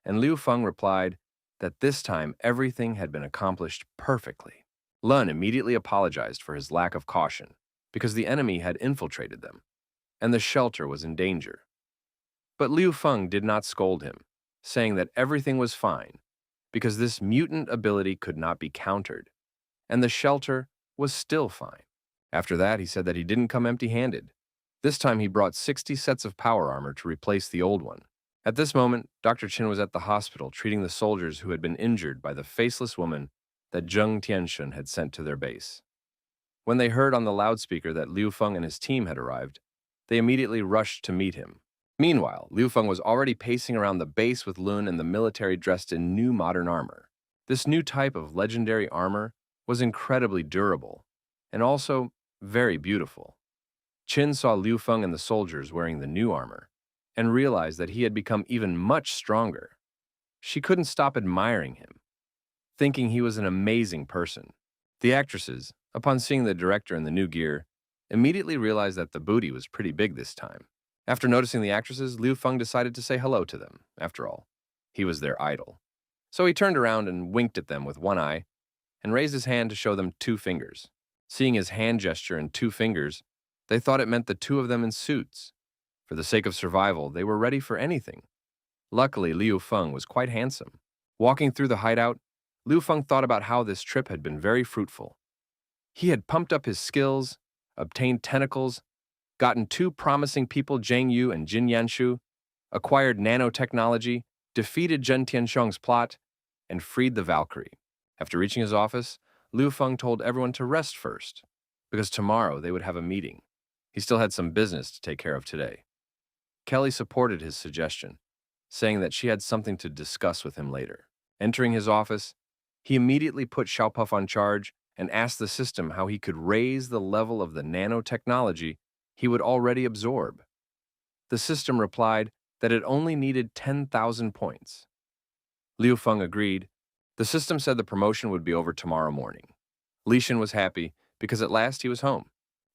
and Liu Feng replied that this time everything had been accomplished perfectly. Lun immediately apologized for his lack of caution because the enemy had infiltrated them, and the shelter was in danger. But Liu Feng did not scold him, saying that everything was fine because this mutant ability could not be countered, and the shelter was still fine. After that, he said that he didn't come empty-handed. This time he brought 60 sets of power armor to replace the old one. At this moment, Dr. Qin was at the hospital treating the soldiers who had been injured by the faceless woman that Zheng Tianxian had sent to their base. When they heard on the loudspeaker that Liu Feng and his team had arrived, they immediately rushed to meet him. Meanwhile, Liu Feng was already pacing around the base with Lun and the military dressed in new modern armor. This new type of legendary armor was incredibly durable and also very beautiful. Qin saw Liu Feng and the soldiers wearing the new armor and realized that he had become even much stronger. She couldn't stop admiring him, thinking he was an amazing person. The actresses, upon seeing the director in the new gear, immediately realized that the booty was pretty big this time. After noticing the actresses, Liu Feng decided to say hello to them. After all, he was their idol. So he turned around and winked at them with one eye and raised his hand to show them 2 fingers. Seeing his hand gesture and 2 fingers, they thought it meant the 2 of them in suits. For the sake of survival, they were ready for anything. Luckily, Liu Feng was quite handsome. Walking through the hideout, Liu Feng thought about how this trip had been very fruitful. He had pumped up his skills, obtained tentacles, gotten 2 promising people, Zhang Yu and Jin Yanshu, acquired nanotechnology, defeated Zhen Tianxiang's plot, and freed the Valkyrie. After reaching his office, Liu Feng told everyone to rest first, because tomorrow they would have a meeting. He still had some business to take care of today. Kelly supported his suggestion, saying that she had something to discuss with him later. Entering his office, he immediately put Xiaopuff on charge and asked the system how he could raise the level of the nanotechnology he would already absorb. The system replied that it only needed 10,000 points. Liu Feng agreed. The system said the promotion would be over tomorrow morning. Li Xin was happy because at last he was home.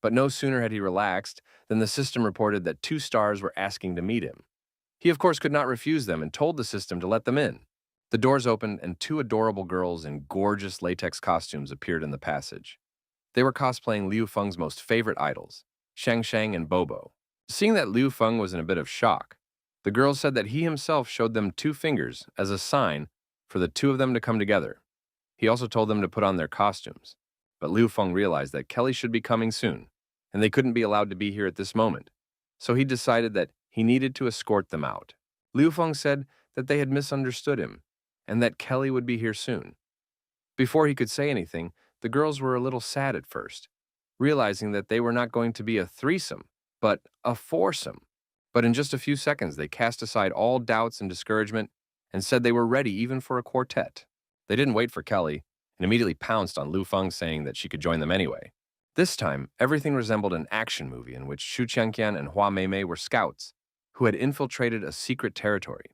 But no sooner had he relaxed than the system reported that 2 stars were asking to meet him. He, of course, could not refuse them and told the system to let them in. The doors opened and 2 adorable girls in gorgeous latex costumes appeared in the passage. They were cosplaying Liu Feng's most favorite idols, Shang Shang and Bobo. Seeing that Liu Feng was in a bit of shock, the girls said that he himself showed them 2 fingers as a sign for the 2 of them to come together. He also told them to put on their costumes. But Liu Feng realized that Kelly should be coming soon, and they couldn't be allowed to be here at this moment. So he decided that he needed to escort them out. Liu Feng said that they had misunderstood him, and that Kelly would be here soon. Before he could say anything, the girls were a little sad at first, realizing that they were not going to be a threesome, but a foursome. But in just a few seconds, they cast aside all doubts and discouragement and said they were ready even for a quartet. They didn't wait for Kelly and immediately pounced on Liu Feng, saying that she could join them anyway. This time, everything resembled an action movie in which Xu Qiangqian and Hua Meimei were scouts who had infiltrated a secret territory.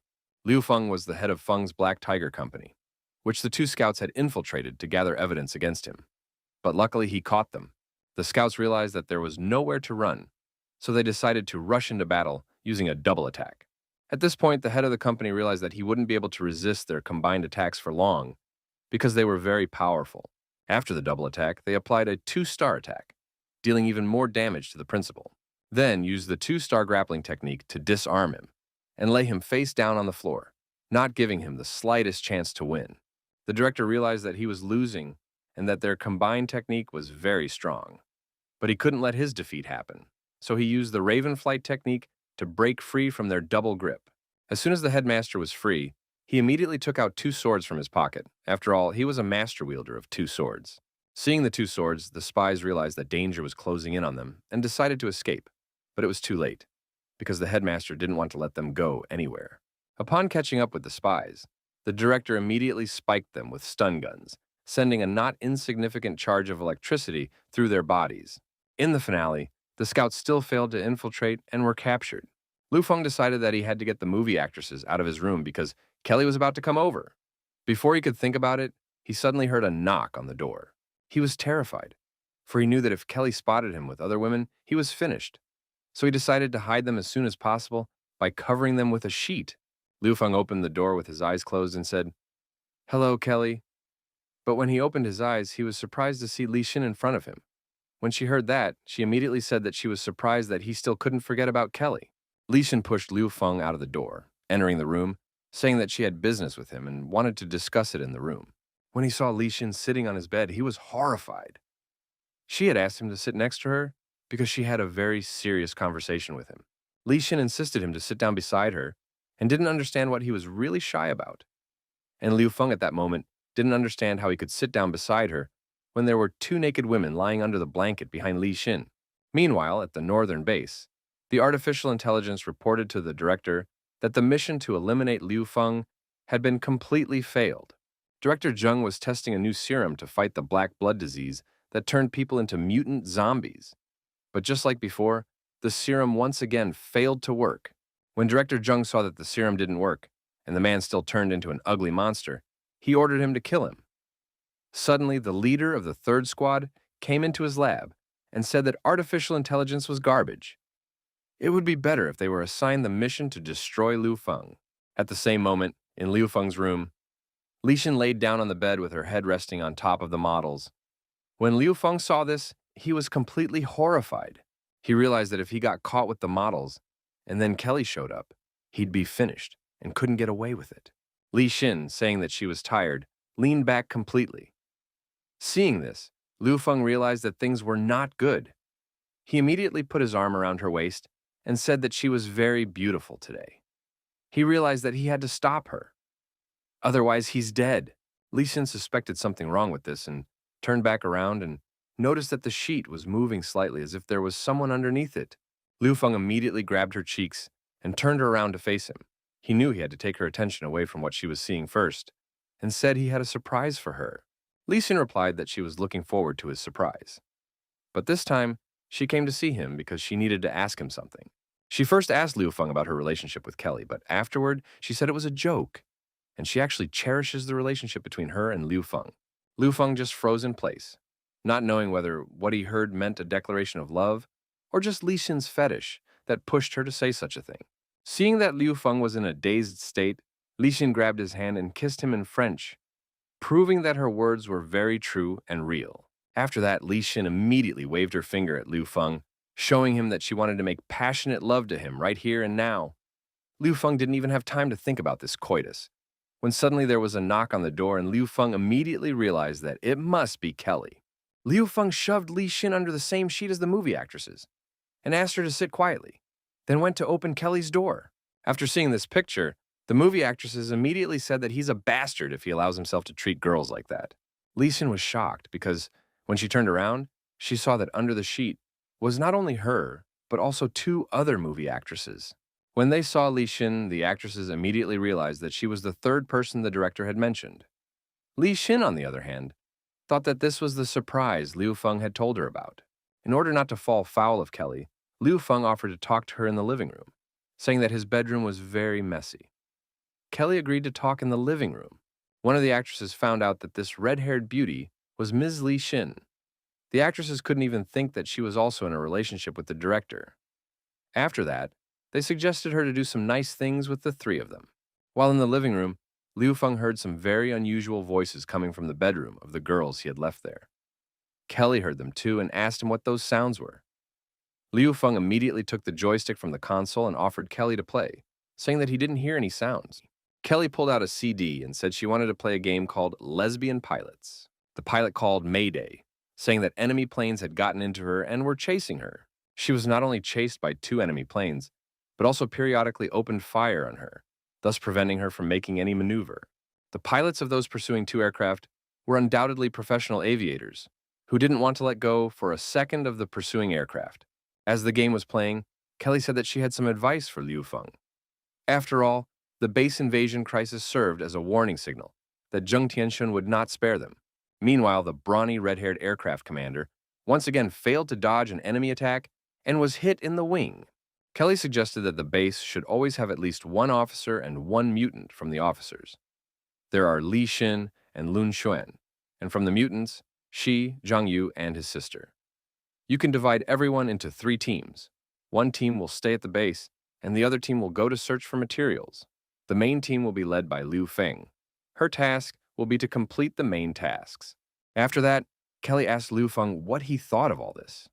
Liu Feng was the head of Feng's Black Tiger Company, which the 2 scouts had infiltrated to gather evidence against him. But luckily, he caught them. The scouts realized that there was nowhere to run, so they decided to rush into battle using a double attack. At this point, the head of the company realized that he wouldn't be able to resist their combined attacks for long because they were very powerful. After the double attack, they applied a 2-star attack, dealing even more damage to the principal. Then used the 2-star grappling technique to disarm him and lay him face down on the floor, not giving him the slightest chance to win. The director realized that he was losing and that their combined technique was very strong. But he couldn't let his defeat happen, so he used the Raven Flight technique to break free from their double grip. As soon as the headmaster was free, he immediately took out 2 swords from his pocket. After all, he was a master wielder of 2 swords. Seeing the 2 swords, the spies realized that danger was closing in on them and decided to escape. But it was too late, because the headmaster didn't want to let them go anywhere. Upon catching up with the spies, the director immediately spiked them with stun guns, sending a not insignificant charge of electricity through their bodies. In the finale, the scouts still failed to infiltrate and were captured. Liu Feng decided that he had to get the movie actresses out of his room because Kelly was about to come over. Before he could think about it, he suddenly heard a knock on the door. He was terrified, for he knew that if Kelly spotted him with other women, he was finished. So he decided to hide them as soon as possible by covering them with a sheet. Liu Feng opened the door with his eyes closed and said, "Hello, Kelly." But when he opened his eyes, he was surprised to see Li Xin in front of him. When she heard that, she immediately said that she was surprised that he still couldn't forget about Kelly. Li Xin pushed Liu Feng out of the door, entering the room, saying that she had business with him and wanted to discuss it in the room. When he saw Li Xin sitting on his bed, he was horrified. She had asked him to sit next to her because she had a very serious conversation with him. Li Xin insisted him to sit down beside her and didn't understand what he was really shy about. And Liu Feng at that moment didn't understand how he could sit down beside her when there were 2 naked women lying under the blanket behind Li Xin. Meanwhile, at the northern base, the artificial intelligence reported to the director that the mission to eliminate Liu Feng had been completely failed. Director Zheng was testing a new serum to fight the black blood disease that turned people into mutant zombies. But just like before, the serum once again failed to work. When Director Zheng saw that the serum didn't work, and the man still turned into an ugly monster, he ordered him to kill him. Suddenly, the leader of the 3rd squad came into his lab and said that artificial intelligence was garbage. It would be better if they were assigned the mission to destroy Liu Feng. At the same moment, in Liu Feng's room, Li Xin laid down on the bed with her head resting on top of the models. When Liu Feng saw this, he was completely horrified. He realized that if he got caught with the models, and then Kelly showed up, he'd be finished and couldn't get away with it. Li Xin, saying that she was tired, leaned back completely. Seeing this, Liu Feng realized that things were not good. He immediately put his arm around her waist and said that she was very beautiful today. He realized that he had to stop her. Otherwise, he's dead. Li Xin suspected something wrong with this and turned back around and noticed that the sheet was moving slightly as if there was someone underneath it. Liu Feng immediately grabbed her cheeks and turned her around to face him. He knew he had to take her attention away from what she was seeing first and said he had a surprise for her. Li Xin replied that she was looking forward to his surprise. But this time, she came to see him because she needed to ask him something. She first asked Liu Feng about her relationship with Kelly, but afterward, she said it was a joke, and she actually cherishes the relationship between her and Liu Feng. Liu Feng just froze in place, not knowing whether what he heard meant a declaration of love or just Li Xin's fetish that pushed her to say such a thing. Seeing that Liu Feng was in a dazed state, Li Xin grabbed his hand and kissed him in French, proving that her words were very true and real. After that, Li Xin immediately waved her finger at Liu Feng, showing him that she wanted to make passionate love to him right here and now. Liu Feng didn't even have time to think about this coitus, when suddenly there was a knock on the door and Liu Feng immediately realized that it must be Kelly. Liu Feng shoved Li Xin under the same sheet as the movie actresses and asked her to sit quietly, then went to open Kelly's door. After seeing this picture, the movie actresses immediately said that he's a bastard if he allows himself to treat girls like that. Li Xin was shocked because when she turned around, she saw that under the sheet was not only her, but also two other movie actresses. When they saw Li Xin, the actresses immediately realized that she was the third person the director had mentioned. Li Xin, on the other hand, thought that this was the surprise Liu Feng had told her about. In order not to fall foul of Kelly, Liu Feng offered to talk to her in the living room, saying that his bedroom was very messy. Kelly agreed to talk in the living room. One of the actresses found out that this red-haired beauty was Ms. Li Xin. The actresses couldn't even think that she was also in a relationship with the director. After that, they suggested her to do some nice things with the three of them. While in the living room, Liu Feng heard some very unusual voices coming from the bedroom of the girls he had left there. Kelly heard them too and asked him what those sounds were. Liu Feng immediately took the joystick from the console and offered Kelly to play, saying that he didn't hear any sounds. Kelly pulled out a CD and said she wanted to play a game called Lesbian Pilots. The pilot called Mayday, saying that enemy planes had gotten into her and were chasing her. She was not only chased by two enemy planes, but also periodically opened fire on her, thus preventing her from making any maneuver. The pilots of those pursuing two aircraft were undoubtedly professional aviators, who didn't want to let go for a second of the pursuing aircraft. As the game was playing, Kelly said that she had some advice for Liu Feng. After all, the base invasion crisis served as a warning signal that Zheng Tianshun would not spare them. Meanwhile, the brawny red-haired aircraft commander once again failed to dodge an enemy attack and was hit in the wing. Kelly suggested that the base should always have at least one officer and one mutant from the officers. There are Li Xin and Lun Xuan, and from the mutants, Shi, Zhang Yu, and his sister. You can divide everyone into 3 teams. One team will stay at the base, and the other team will go to search for materials. The main team will be led by Liu Feng. Her task will be to complete the main tasks. After that, Kelly asked Liu Feng what he thought of all this.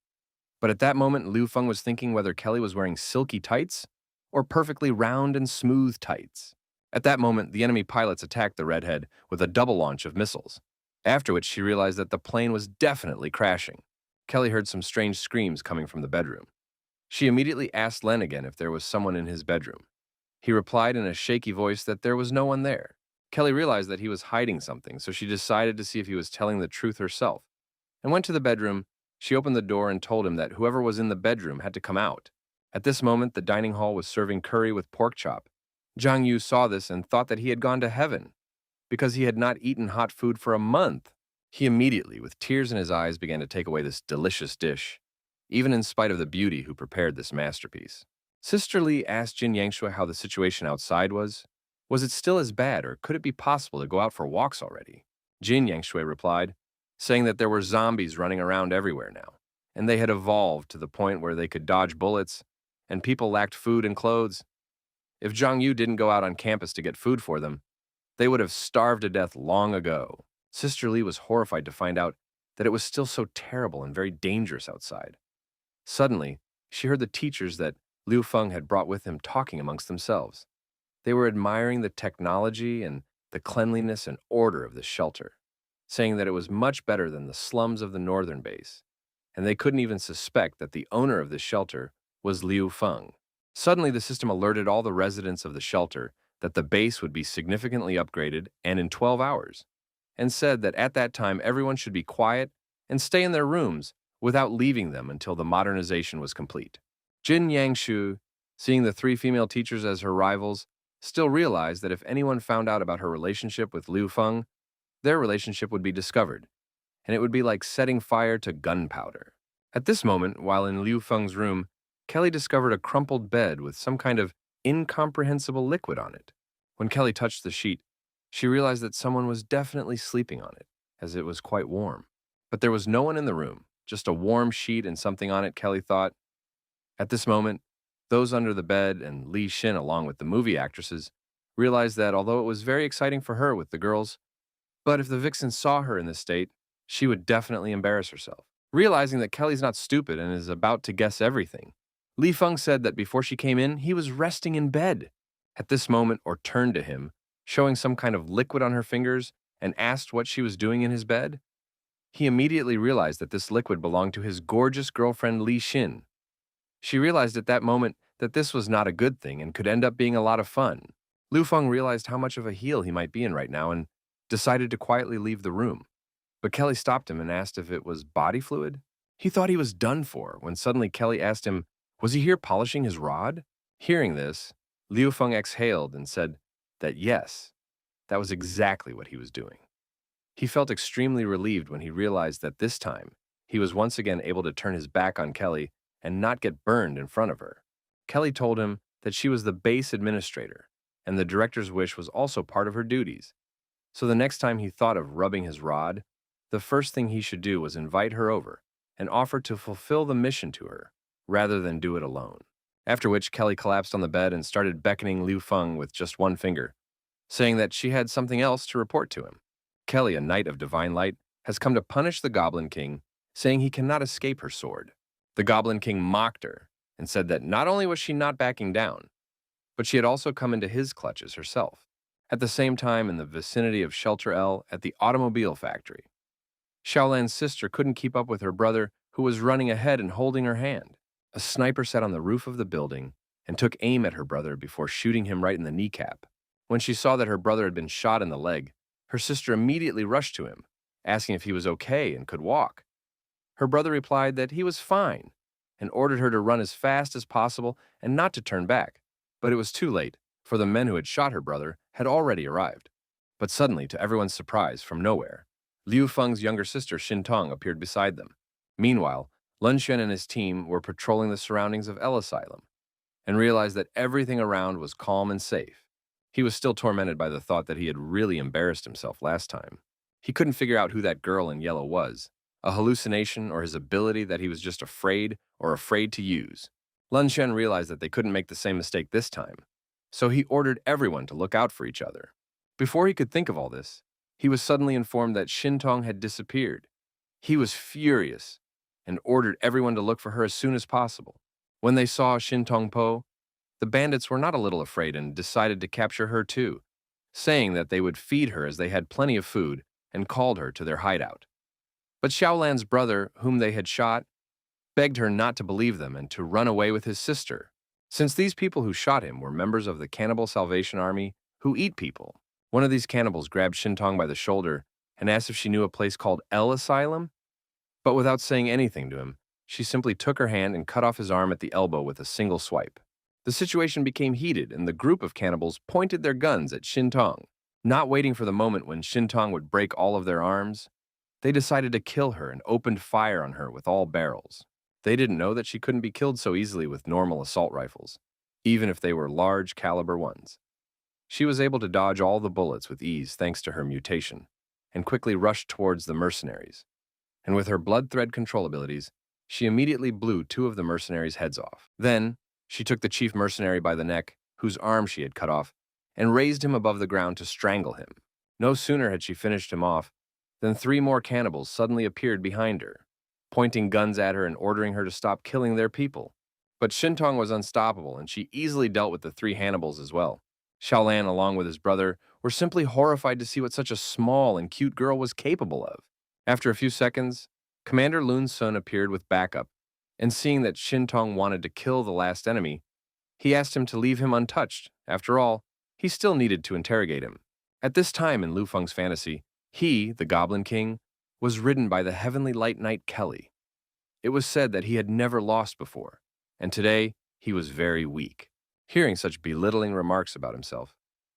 But at that moment, Liu Feng was thinking whether Kelly was wearing silky tights or perfectly round and smooth tights. At that moment, the enemy pilots attacked the redhead with a double launch of missiles, after which she realized that the plane was definitely crashing. Kelly heard some strange screams coming from the bedroom. She immediately asked Len again if there was someone in his bedroom. He replied in a shaky voice that there was no one there. Kelly realized that he was hiding something, so she decided to see if he was telling the truth herself, and went to the bedroom. She opened the door and told him that whoever was in the bedroom had to come out. At this moment, the dining hall was serving curry with pork chop. Zhang Yu saw this and thought that he had gone to heaven, because he had not eaten hot food for a month. He immediately, with tears in his eyes, began to take away this delicious dish, even in spite of the beauty who prepared this masterpiece. Sister Li asked Jin Yangshui how the situation outside was. Was it still as bad, or could it be possible to go out for walks already? Jin Yangshui replied, saying that there were zombies running around everywhere now, and they had evolved to the point where they could dodge bullets, and people lacked food and clothes. If Zhang Yu didn't go out on campus to get food for them, they would have starved to death long ago. Sister Li was horrified to find out that it was still so terrible and very dangerous outside. Suddenly, she heard the teachers that Liu Feng had brought with him talking amongst themselves. They were admiring the technology and the cleanliness and order of the shelter, saying that it was much better than the slums of the northern base, and they couldn't even suspect that the owner of the shelter was Liu Feng. Suddenly, the system alerted all the residents of the shelter that the base would be significantly upgraded and in 12 hours, and said that at that time everyone should be quiet and stay in their rooms without leaving them until the modernization was complete. Jin Yangshu, seeing the 3 female teachers as her rivals, still realized that if anyone found out about her relationship with Liu Feng, their relationship would be discovered, and it would be like setting fire to gunpowder. At this moment, while in Liu Feng's room, Kelly discovered a crumpled bed with some kind of incomprehensible liquid on it. When Kelly touched the sheet, she realized that someone was definitely sleeping on it, as it was quite warm. But there was no one in the room, just a warm sheet and something on it, Kelly thought. At this moment, those under the bed and Li Xin, along with the movie actresses, realized that although it was very exciting for her with the girls, but if the vixen saw her in this state, she would definitely embarrass herself. Realizing that Kelly's not stupid and is about to guess everything, Li Feng said that before she came in, he was resting in bed. At this moment, or turned to him, showing some kind of liquid on her fingers, and asked what she was doing in his bed. He immediately realized that this liquid belonged to his gorgeous girlfriend Li Xin. She realized at that moment that this was not a good thing and could end up being a lot of fun. Lu Feng realized how much of a heel he might be in right now and decided to quietly leave the room. But Kelly stopped him and asked if it was body fluid. He thought he was done for when suddenly Kelly asked him, was he here polishing his rod? Hearing this, Liu Feng exhaled and said that yes, that was exactly what he was doing. He felt extremely relieved when he realized that this time he was once again able to turn his back on Kelly and not get burned in front of her. Kelly told him that she was the base administrator, and the director's wish was also part of her duties. So the next time he thought of rubbing his rod, the first thing he should do was invite her over and offer to fulfill the mission to her, rather than do it alone. After which, Kelly collapsed on the bed and started beckoning Liu Feng with just one finger, saying that she had something else to report to him. Kelly, a knight of divine light, has come to punish the Goblin King, saying he cannot escape her sword. The Goblin King mocked her and said that not only was she not backing down, but she had also come into his clutches herself. At the same time, in the vicinity of Shelter L at the automobile factory, Xiaolan's sister couldn't keep up with her brother, who was running ahead and holding her hand. A sniper sat on the roof of the building and took aim at her brother before shooting him right in the kneecap. When she saw that her brother had been shot in the leg, her sister immediately rushed to him, asking if he was okay and could walk. Her brother replied that he was fine and ordered her to run as fast as possible and not to turn back. But it was too late, for the men who had shot her brother had already arrived. But suddenly, to everyone's surprise, from nowhere, Liu Feng's younger sister Xin Tong appeared beside them. Meanwhile, Lun Xuan and his team were patrolling the surroundings of L Asylum and realized that everything around was calm and safe. He was still tormented by the thought that he had really embarrassed himself last time. He couldn't figure out who that girl in yellow was, a hallucination or his ability that he was just afraid to use. Lun Xuan realized that they couldn't make the same mistake this time, so he ordered everyone to look out for each other. Before he could think of all this, he was suddenly informed that Xin Tong had disappeared. He was furious and ordered everyone to look for her as soon as possible. When they saw Xin Tong Po, the bandits were not a little afraid and decided to capture her too, saying that they would feed her as they had plenty of food and called her to their hideout. But Xiaolan's brother, whom they had shot, begged her not to believe them and to run away with his sister, since these people who shot him were members of the Cannibal Salvation Army who eat people. One of these cannibals grabbed Xin Tong by the shoulder and asked if she knew a place called L Asylum, but without saying anything to him, she simply took her hand and cut off his arm at the elbow with a single swipe. The situation became heated, and the group of cannibals pointed their guns at Xin Tong. Not waiting for the moment when Xin Tong would break all of their arms, they decided to kill her and opened fire on her with all barrels. They didn't know that she couldn't be killed so easily with normal assault rifles, even if they were large caliber ones. She was able to dodge all the bullets with ease thanks to her mutation, and quickly rushed towards the mercenaries. And with her blood thread control abilities, she immediately blew 2 of the mercenaries' heads off. Then, she took the chief mercenary by the neck, whose arm she had cut off, and raised him above the ground to strangle him. No sooner had she finished him off than 3 more cannibals suddenly appeared behind her, pointing guns at her and ordering her to stop killing their people. But Xin Tong was unstoppable, and she easily dealt with the 3 Hannibals as well. Xiaolan, along with his brother, were simply horrified to see what such a small and cute girl was capable of. After a few seconds, Commander Lun Sun appeared with backup, and seeing that Xin Tong wanted to kill the last enemy, he asked him to leave him untouched. After all, he still needed to interrogate him. At this time in Lu Feng's fantasy, he, the Goblin King, was ridden by the heavenly light knight Kelly. It was said that he had never lost before, and today he was very weak. Hearing such belittling remarks about himself,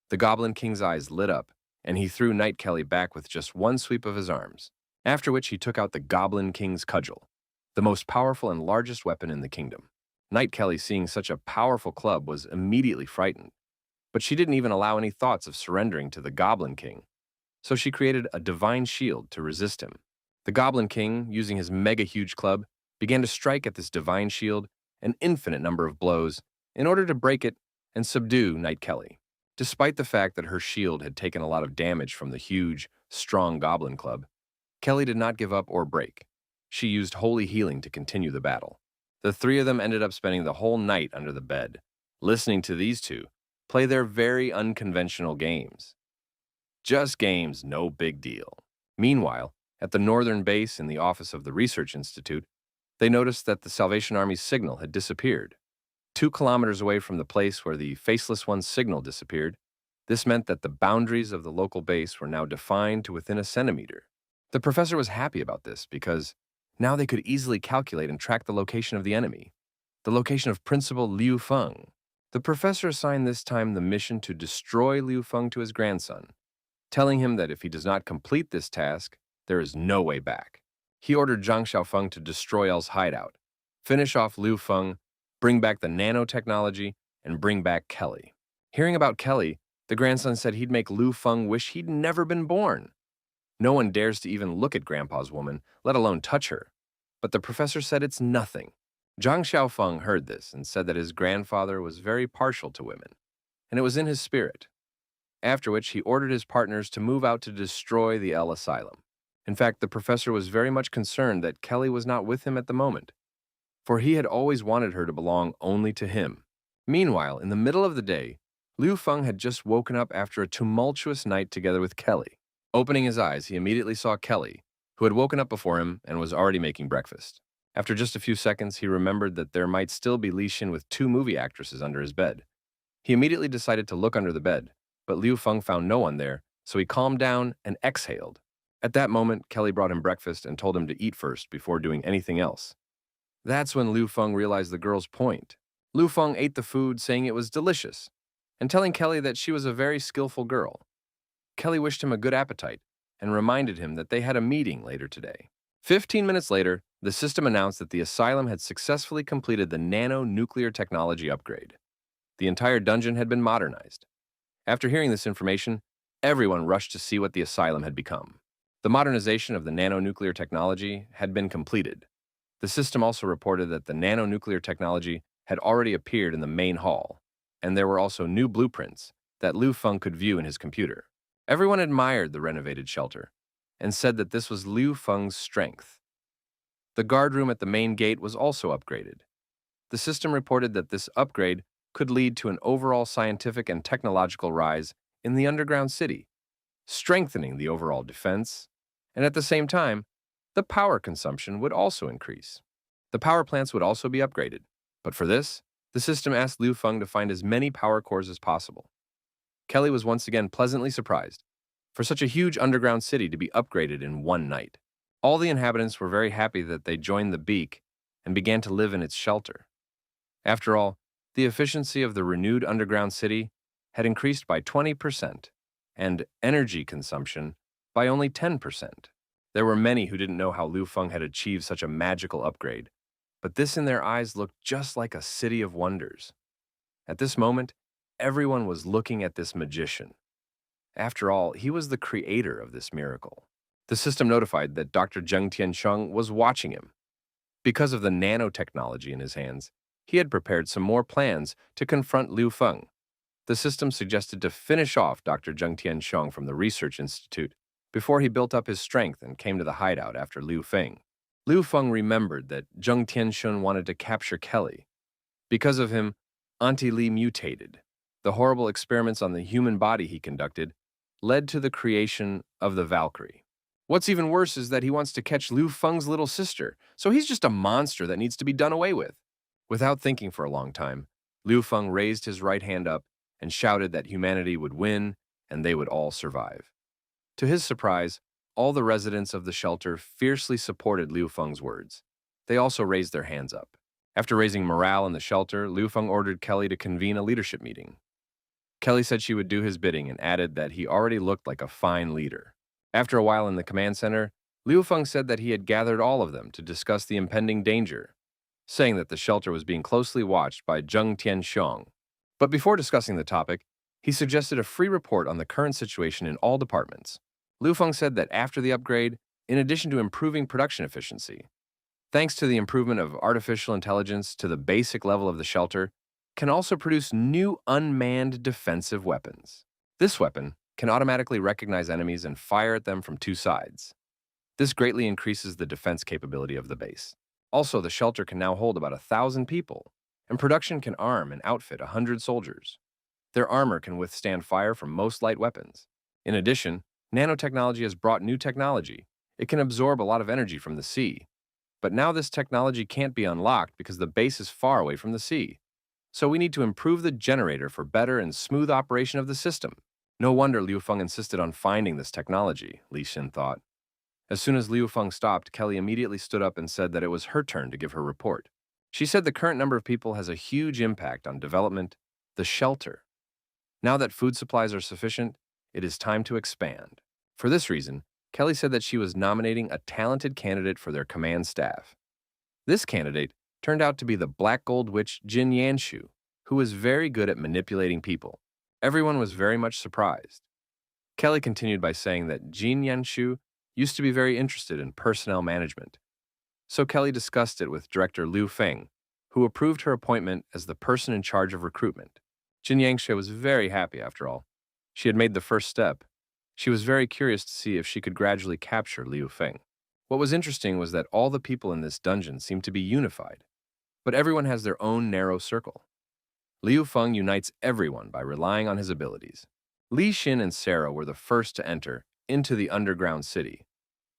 the Goblin King's eyes lit up, and he threw Night Kelly back with just one sweep of his arms, after which he took out the Goblin King's cudgel, the most powerful and largest weapon in the kingdom. Night Kelly, seeing such a powerful club, was immediately frightened, but she didn't even allow any thoughts of surrendering to the Goblin King, so she created a divine shield to resist him. The Goblin King, using his mega-huge club, began to strike at this divine shield an infinite number of blows in order to break it and subdue Night Kelly. Despite the fact that her shield had taken a lot of damage from the huge, strong Goblin Club, Kelly did not give up or break. She used holy healing to continue the battle. The three of them ended up spending the whole night under the bed, listening to these two play their very unconventional games. Just games, no big deal. Meanwhile, at the northern base in the office of the Research Institute, they noticed that the Salvation Army's signal had disappeared. 2 kilometers away from the place where the Faceless One's signal disappeared, this meant that the boundaries of the local base were now defined to within a centimeter. The professor was happy about this because now they could easily calculate and track the location of the enemy, the location of Principal Liu Feng. The professor assigned this time the mission to destroy Liu Feng to his grandson, telling him that if he does not complete this task, there is no way back. He ordered Zhang Xiaofeng to destroy L's hideout, finish off Liu Feng, bring back the nanotechnology, and bring back Kelly. Hearing about Kelly, the grandson said he'd make Liu Feng wish he'd never been born. No one dares to even look at Grandpa's woman, let alone touch her. But the professor said it's nothing. Zhang Xiaofeng heard this and said that his grandfather was very partial to women, and it was in his spirit. After which, he ordered his partners to move out to destroy the L Asylum. In fact, the professor was very much concerned that Kelly was not with him at the moment, for he had always wanted her to belong only to him. Meanwhile, in the middle of the day, Liu Feng had just woken up after a tumultuous night together with Kelly. Opening his eyes, he immediately saw Kelly, who had woken up before him and was already making breakfast. After just a few seconds, he remembered that there might still be Li Xin with 2 movie actresses under his bed. He immediately decided to look under the bed, but Liu Feng found no one there, so he calmed down and exhaled. At that moment, Kelly brought him breakfast and told him to eat first before doing anything else. That's when Liu Feng realized the girl's point. Liu Feng ate the food, saying it was delicious, and telling Kelly that she was a very skillful girl. Kelly wished him a good appetite and reminded him that they had a meeting later today. 15 minutes later, the system announced that the asylum had successfully completed the nano-nuclear technology upgrade. The entire dungeon had been modernized. After hearing this information, everyone rushed to see what the asylum had become. The modernization of the nano-nuclear technology had been completed. The system also reported that the nano-nuclear technology had already appeared in the main hall, and there were also new blueprints that Liu Feng could view in his computer. Everyone admired the renovated shelter and said that this was Liu Feng's strength. The guard room at the main gate was also upgraded. The system reported that this upgrade could lead to an overall scientific and technological rise in the underground city, strengthening the overall defense, and at the same time, the power consumption would also increase. The power plants would also be upgraded, but for this, the system asked Liu Feng to find as many power cores as possible. Kelly was once again pleasantly surprised for such a huge underground city to be upgraded in one night. All the inhabitants were very happy that they joined the Beak and began to live in its shelter. After all, the efficiency of the renewed underground city had increased by 20%, and energy consumption by only 10%. There were many who didn't know how Liu Feng had achieved such a magical upgrade, but this in their eyes looked just like a city of wonders. At this moment, everyone was looking at this magician. After all, he was the creator of this miracle. The system notified that Dr. Zheng Tiansheng was watching him. Because of the nanotechnology in his hands, he had prepared some more plans to confront Liu Feng. The system suggested to finish off Dr. Zheng Tiansheng from the Research Institute before he built up his strength and came to the hideout after Liu Feng. Liu Feng remembered that Zheng Tiansheng wanted to capture Kelly. Because of him, Auntie Li mutated. The horrible experiments on the human body he conducted led to the creation of the Valkyrie. What's even worse is that he wants to catch Liu Feng's little sister, so he's just a monster that needs to be done away with. Without thinking for a long time, Liu Feng raised his right hand up and shouted that humanity would win and they would all survive. To his surprise, all the residents of the shelter fiercely supported Liu Feng's words. They also raised their hands up. After raising morale in the shelter, Liu Feng ordered Kelly to convene a leadership meeting. Kelly said she would do his bidding and added that he already looked like a fine leader. After a while in the command center, Liu Feng said that he had gathered all of them to discuss the impending danger, saying that the shelter was being closely watched by Zheng Tianxiong. But before discussing the topic, he suggested a free report on the current situation in all departments. Liu Feng said that after the upgrade, in addition to improving production efficiency, thanks to the improvement of artificial intelligence to the basic level of the shelter, can also produce new unmanned defensive weapons. This weapon can automatically recognize enemies and fire at them from two sides. This greatly increases the defense capability of the base. Also, the shelter can now hold about 1,000 people, and production can arm and outfit 100 soldiers. Their armor can withstand fire from most light weapons. In addition, nanotechnology has brought new technology. It can absorb a lot of energy from the sea. But now this technology can't be unlocked because the base is far away from the sea. So we need to improve the generator for better and smooth operation of the system. No wonder Liu Feng insisted on finding this technology, Li Xin thought. As soon as Liu Feng stopped, Kelly immediately stood up and said that it was her turn to give her report. She said the current number of people has a huge impact on development, the shelter. Now that food supplies are sufficient, it is time to expand. For this reason, Kelly said that she was nominating a talented candidate for their command staff. This candidate turned out to be the Black Gold Witch Jin Yanshu, who was very good at manipulating people. Everyone was very much surprised. Kelly continued by saying that Jin Yanshu used to be very interested in personnel management. So Kelly discussed it with director Liu Feng, who approved her appointment as the person in charge of recruitment. Jin Yanshu was very happy after all. She had made the first step. She was very curious to see if she could gradually capture Liu Feng. What was interesting was that all the people in this dungeon seemed to be unified, but everyone has their own narrow circle. Liu Feng unites everyone by relying on his abilities. Li Xin and Sarah were the first to enter into the underground city.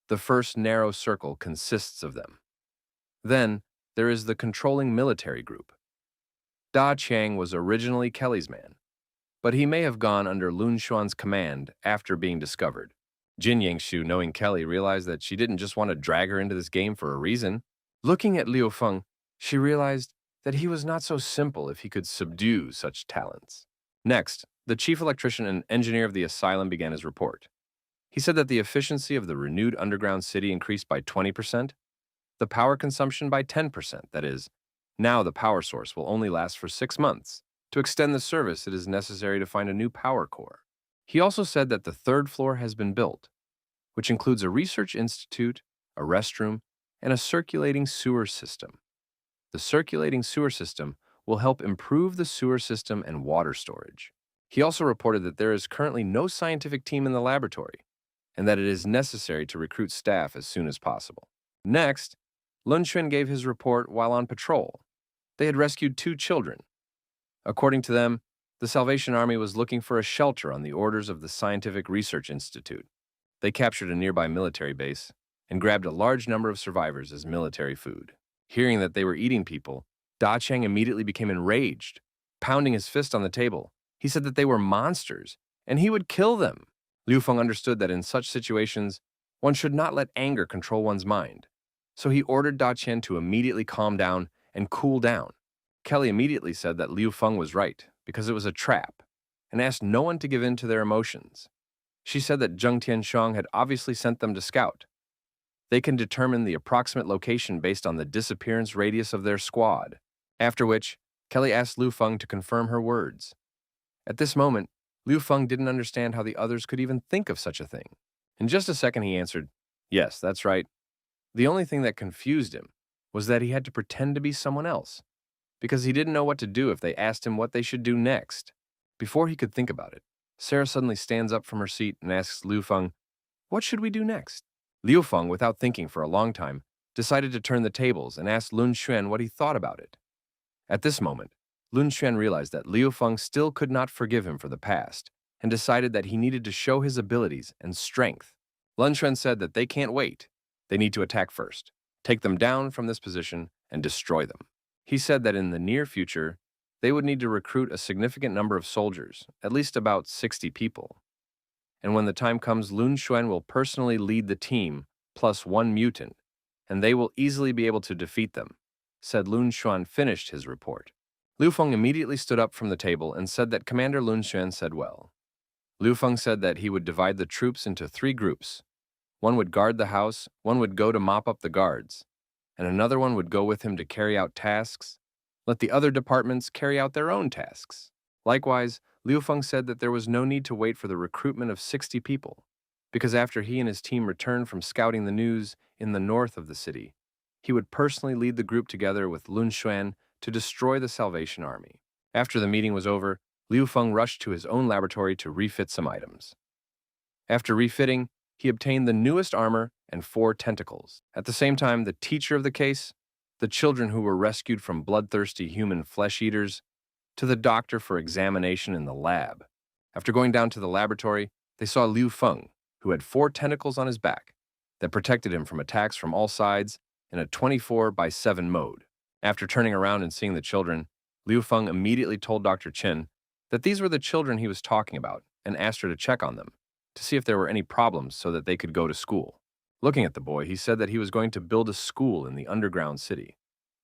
The first narrow circle consists of them. Then, there is the controlling military group. Da Chang was originally Kelly's man, but he may have gone under Lun Xuan's command after being discovered. Jin Yangshu, knowing Kelly, realized that she didn't just want to drag her into this game for a reason. Looking at Liu Feng, she realized that he was not so simple if he could subdue such talents. Next, the chief electrician and engineer of the asylum began his report. He said that the efficiency of the renewed underground city increased by 20%, the power consumption by 10%, that is, now the power source will only last for 6 months. To extend the service, it is necessary to find a new power core. He also said that the third floor has been built, which includes a research institute, a restroom, and a circulating sewer system. The circulating sewer system will help improve the sewer system and water storage. He also reported that there is currently no scientific team in the laboratory, and that it is necessary to recruit staff as soon as possible. Next, Lun Xuan gave his report while on patrol. They had rescued 2 children. According to them, the Salvation Army was looking for a shelter on the orders of the Scientific Research Institute. They captured a nearby military base and grabbed a large number of survivors as military food. Hearing that they were eating people, Da Chang immediately became enraged. Pounding his fist on the table, he said that they were monsters, and he would kill them. Liu Feng understood that in such situations, one should not let anger control one's mind. So he ordered Da Chen to immediately calm down and cool down. Kelly immediately said that Liu Feng was right, because it was a trap, and asked no one to give in to their emotions. She said that Zheng Tianxiong had obviously sent them to scout. They can determine the approximate location based on the disappearance radius of their squad. After which, Kelly asked Liu Feng to confirm her words. At this moment, Liu Feng didn't understand how the others could even think of such a thing. In just a second, he answered, "Yes, that's right." The only thing that confused him was that he had to pretend to be someone else, because he didn't know what to do if they asked him what they should do next. Before he could think about it, Sarah suddenly stands up from her seat and asks Liu Feng, "What should we do next?" Liu Feng, without thinking for a long time, decided to turn the tables and asked Lun Xuan what he thought about it. At this moment, Lun Xuan realized that Liu Feng still could not forgive him for the past and decided that he needed to show his abilities and strength. Lun Xuan said that they can't wait. They need to attack first, take them down from this position, and destroy them. He said that in the near future, they would need to recruit a significant number of soldiers, at least about 60 people. And when the time comes, Lun Xuan will personally lead the team, plus 1 mutant, and they will easily be able to defeat them, said Lun Xuan finished his report. Liu Feng immediately stood up from the table and said that Commander Lun Xuan said well. Liu Feng said that he would divide the troops into 3 groups. One would guard the house, one would go to mop up the guards, and another one would go with him to carry out tasks. Let the other departments carry out their own tasks. Likewise, Liu Feng said that there was no need to wait for the recruitment of 60 people, because after he and his team returned from scouting the news in the north of the city, he would personally lead the group together with Lun Xuan to destroy the Salvation Army. After the meeting was over, Liu Feng rushed to his own laboratory to refit some items. After refitting, he obtained the newest armor and 4 tentacles. At the same time, the teacher of the case, the children who were rescued from bloodthirsty human flesh-eaters, to the doctor for examination in the lab. After going down to the laboratory, they saw Liu Feng, who had 4 tentacles on his back that protected him from attacks from all sides in a 24/7 mode. After turning around and seeing the children, Liu Feng immediately told Dr. Qin that these were the children he was talking about and asked her to check on them, to see if there were any problems so that they could go to school. Looking at the boy, he said that he was going to build a school in the underground city.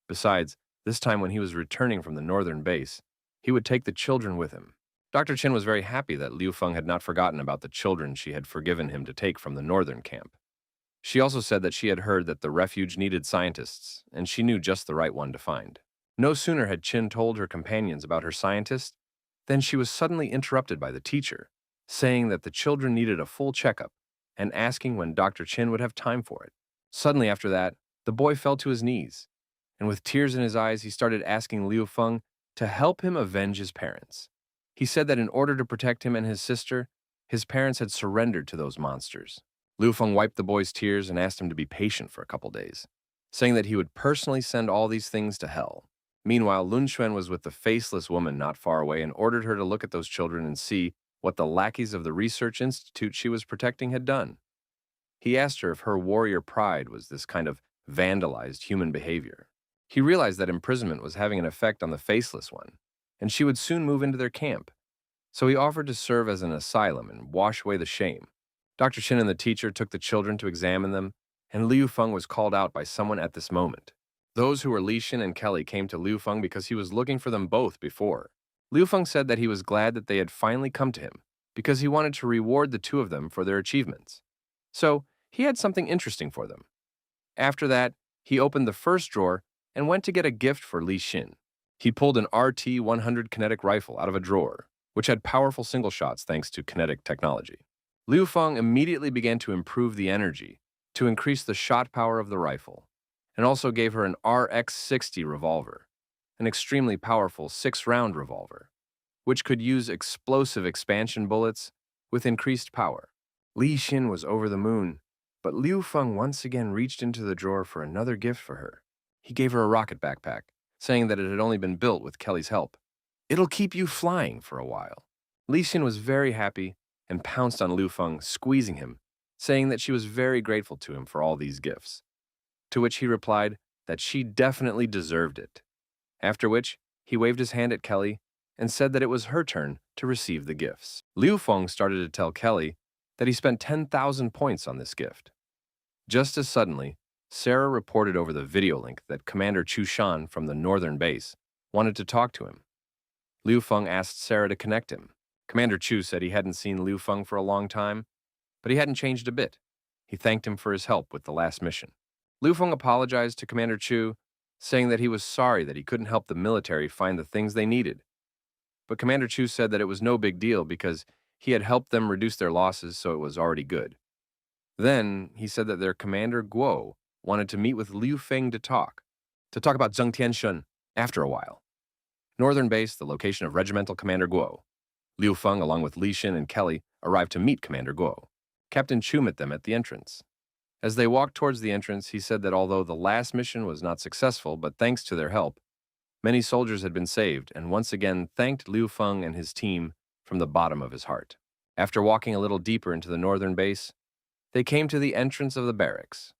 Besides, this time when he was returning from the northern base, he would take the children with him. Dr. Qin was very happy that Liu Feng had not forgotten about the children she had forgiven him to take from the northern camp. She also said that she had heard that the refuge needed scientists, and she knew just the right one to find. No sooner had Qin told her companions about her scientist than she was suddenly interrupted by the teacher, saying that the children needed a full checkup and asking when Dr. Qin would have time for it. Suddenly after that, the boy fell to his knees, and with tears in his eyes, he started asking Liu Feng to help him avenge his parents. He said that in order to protect him and his sister, his parents had surrendered to those monsters. Liu Feng wiped the boy's tears and asked him to be patient for a couple days, saying that he would personally send all these things to hell. Meanwhile, Lun Xuan was with the faceless woman not far away and ordered her to look at those children and see what the lackeys of the research institute she was protecting had done. He asked her if her warrior pride was this kind of vandalized human behavior. He realized that imprisonment was having an effect on the faceless one, and she would soon move into their camp. So he offered to serve as an asylum and wash away the shame. Dr. Qin and the teacher took the children to examine them, and Liu Feng was called out by someone at this moment. Those who were Li Xin and Kelly came to Liu Feng because he was looking for them both before. Liu Feng said that he was glad that they had finally come to him because he wanted to reward the 2 of them for their achievements. So he had something interesting for them. After that, he opened the first drawer and went to get a gift for Li Xin. He pulled an RT-100 kinetic rifle out of a drawer, which had powerful single shots thanks to kinetic technology. Liu Feng immediately began to improve the energy to increase the shot power of the rifle, and also gave her an RX-60 revolver, an extremely powerful 6-round revolver, which could use explosive expansion bullets with increased power. Li Xin was over the moon, but Liu Feng once again reached into the drawer for another gift for her. He gave her a rocket backpack, saying that it had only been built with Kelly's help. "It'll keep you flying for a while." Li Xin was very happy and pounced on Liu Feng, squeezing him, saying that she was very grateful to him for all these gifts, to which he replied that she definitely deserved it. After which, he waved his hand at Kelly and said that it was her turn to receive the gifts. Liu Feng started to tell Kelly that he spent 10,000 points on this gift. Just as suddenly, Sarah reported over the video link that Commander Chu Shan from the northern base wanted to talk to him. Liu Feng asked Sarah to connect him. Commander Chu said he hadn't seen Liu Feng for a long time, but he hadn't changed a bit. He thanked him for his help with the last mission. Liu Feng apologized to Commander Chu, saying that he was sorry that he couldn't help the military find the things they needed. But Commander Chu said that it was no big deal because he had helped them reduce their losses, so it was already good. Then he said that their commander Guo wanted to meet with Liu Feng to talk about Zheng Tianshun after a while. Northern base, the location of Regimental Commander Guo. Liu Feng, along with Li Xin and Kelly, arrived to meet Commander Guo. Captain Chu met them at the entrance. As they walked towards the entrance, he said that although the last mission was not successful, but thanks to their help, many soldiers had been saved, and once again thanked Liu Feng and his team from the bottom of his heart. After walking a little deeper into the northern base, they came to the entrance of the barracks.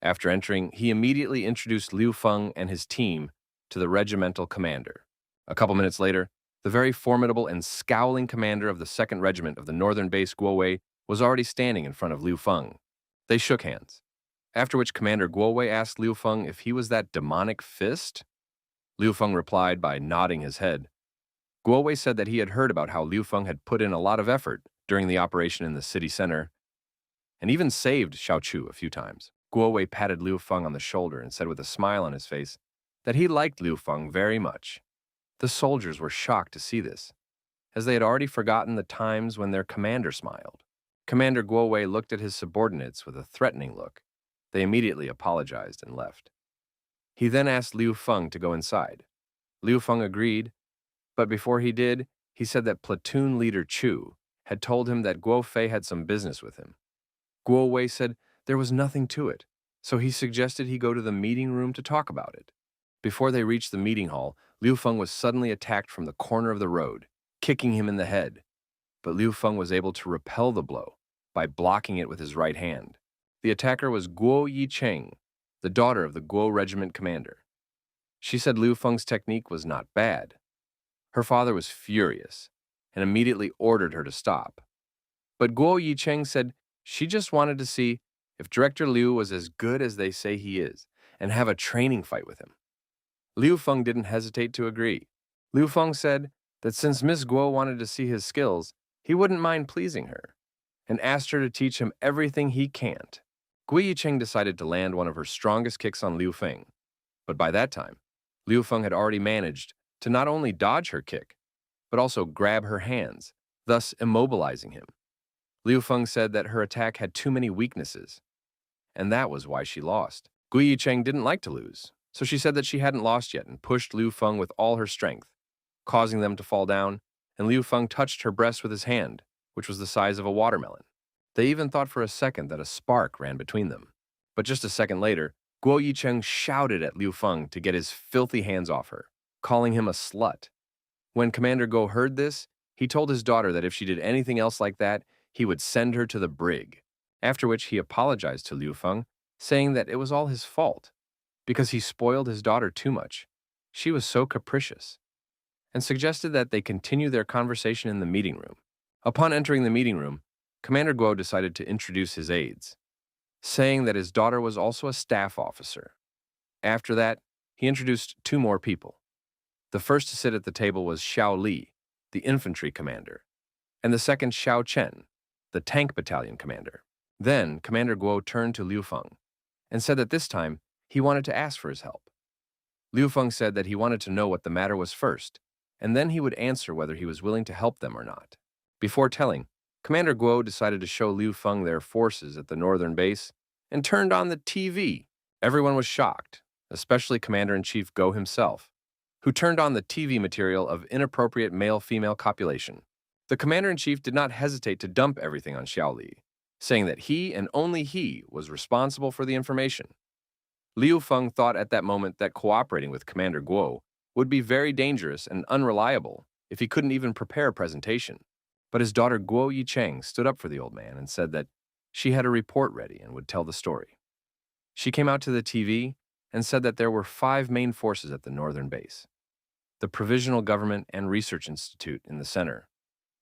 After entering, he immediately introduced Liu Feng and his team to the regimental commander. A couple minutes later, the very formidable and scowling commander of the 2nd Regiment of the northern base Guowei was already standing in front of Liu Feng. They shook hands, after which Commander Guowei asked Liu Feng if he was that demonic fist. Liu Feng replied by nodding his head. Guo Wei said that he had heard about how Liu Feng had put in a lot of effort during the operation in the city center and even saved Xiao Chu a few times. Guo Wei patted Liu Feng on the shoulder and said with a smile on his face that he liked Liu Feng very much. The soldiers were shocked to see this, as they had already forgotten the times when their commander smiled. Commander Guo Wei looked at his subordinates with a threatening look. They immediately apologized and left. He then asked Liu Feng to go inside. Liu Feng agreed, but before he did, he said that platoon leader Chu had told him that Guo Fei had some business with him. Guo Wei said there was nothing to it, so he suggested he go to the meeting room to talk about it. Before they reached the meeting hall, Liu Feng was suddenly attacked from the corner of the road, kicking him in the head. But Liu Feng was able to repel the blow by blocking it with his right hand. The attacker was Guo Yicheng, the daughter of the Guo regiment commander. She said Liu Feng's technique was not bad. Her father was furious and immediately ordered her to stop. But Guo Yicheng said she just wanted to see if Director Liu was as good as they say he is and have a training fight with him. Liu Feng didn't hesitate to agree. Liu Feng said that since Miss Guo wanted to see his skills, he wouldn't mind pleasing her, and asked her to teach him everything he can't. Guo Yicheng decided to land one of her strongest kicks on Liu Feng, but by that time, Liu Feng had already managed to not only dodge her kick, but also grab her hands, thus immobilizing him. Liu Feng said that her attack had too many weaknesses, and that was why she lost. Guo Yicheng didn't like to lose, so she said that she hadn't lost yet and pushed Liu Feng with all her strength, causing them to fall down, and Liu Feng touched her breast with his hand, which was the size of a watermelon. They even thought for a second that a spark ran between them. But just a second later, Guo Yicheng shouted at Liu Feng to get his filthy hands off her, calling him a slut. When Commander Guo heard this, he told his daughter that if she did anything else like that, he would send her to the brig, after which he apologized to Liu Feng, saying that it was all his fault, because he spoiled his daughter too much. She was so capricious, and suggested that they continue their conversation in the meeting room. Upon entering the meeting room, Commander Guo decided to introduce his aides, saying that his daughter was also a staff officer. After that, he introduced two more people. The first to sit at the table was Xiao Li, the infantry commander, and the second Xiao Chen, the tank battalion commander. Then, Commander Guo turned to Liu Feng and said that this time he wanted to ask for his help. Liu Feng said that he wanted to know what the matter was first, and then he would answer whether he was willing to help them or not. Before telling, Commander Guo decided to show Liu Feng their forces at the northern base and turned on the TV. Everyone was shocked, especially Commander-in-Chief Guo himself, who turned on the TV material of inappropriate male-female copulation. The Commander-in-Chief did not hesitate to dump everything on Xiao Li, saying that he and only he was responsible for the information. Liu Feng thought at that moment that cooperating with Commander Guo would be very dangerous and unreliable if he couldn't even prepare a presentation. But his daughter Guo Yicheng stood up for the old man and said that she had a report ready and would tell the story. She came out to the TV and said that there were 5 main forces at the northern base: the Provisional Government and Research Institute in the center,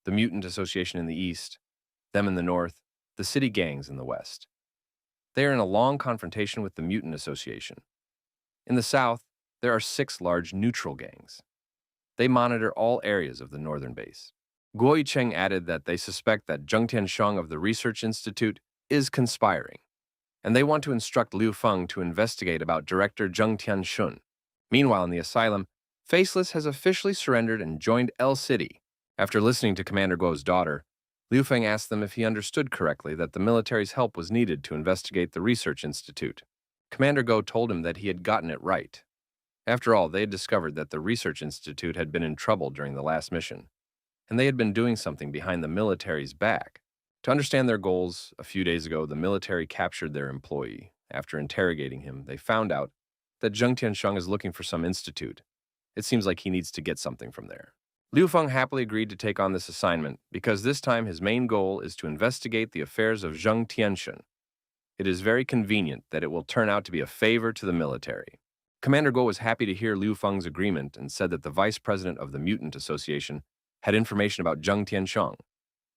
the Mutant Association in the east, them in the north, the city gangs in the west. They are in a long confrontation with the Mutant Association. In the south, there are 6 large neutral gangs. They monitor all areas of the northern base. Guo Yicheng added that they suspect that Zheng Tiansheng of the Research Institute is conspiring, and they want to instruct Liu Feng to investigate about Director Zheng Tianshun. Meanwhile, in the asylum, Faceless has officially surrendered and joined L City. After listening to Commander Guo's daughter, Liu Feng asked them if he understood correctly that the military's help was needed to investigate the Research Institute. Commander Guo told him that he had gotten it right. After all, they had discovered that the Research Institute had been in trouble during the last mission, and they had been doing something behind the military's back. To understand their goals, a few days ago, the military captured their employee. After interrogating him, they found out that Zheng Tiansheng is looking for some institute. It seems like he needs to get something from there. Liu Feng happily agreed to take on this assignment because this time his main goal is to investigate the affairs of Zheng Tianshun. It is very convenient that it will turn out to be a favor to the military. Commander Guo was happy to hear Liu Feng's agreement and said that the vice president of the Mutant Association had information about Zheng Tiansheng.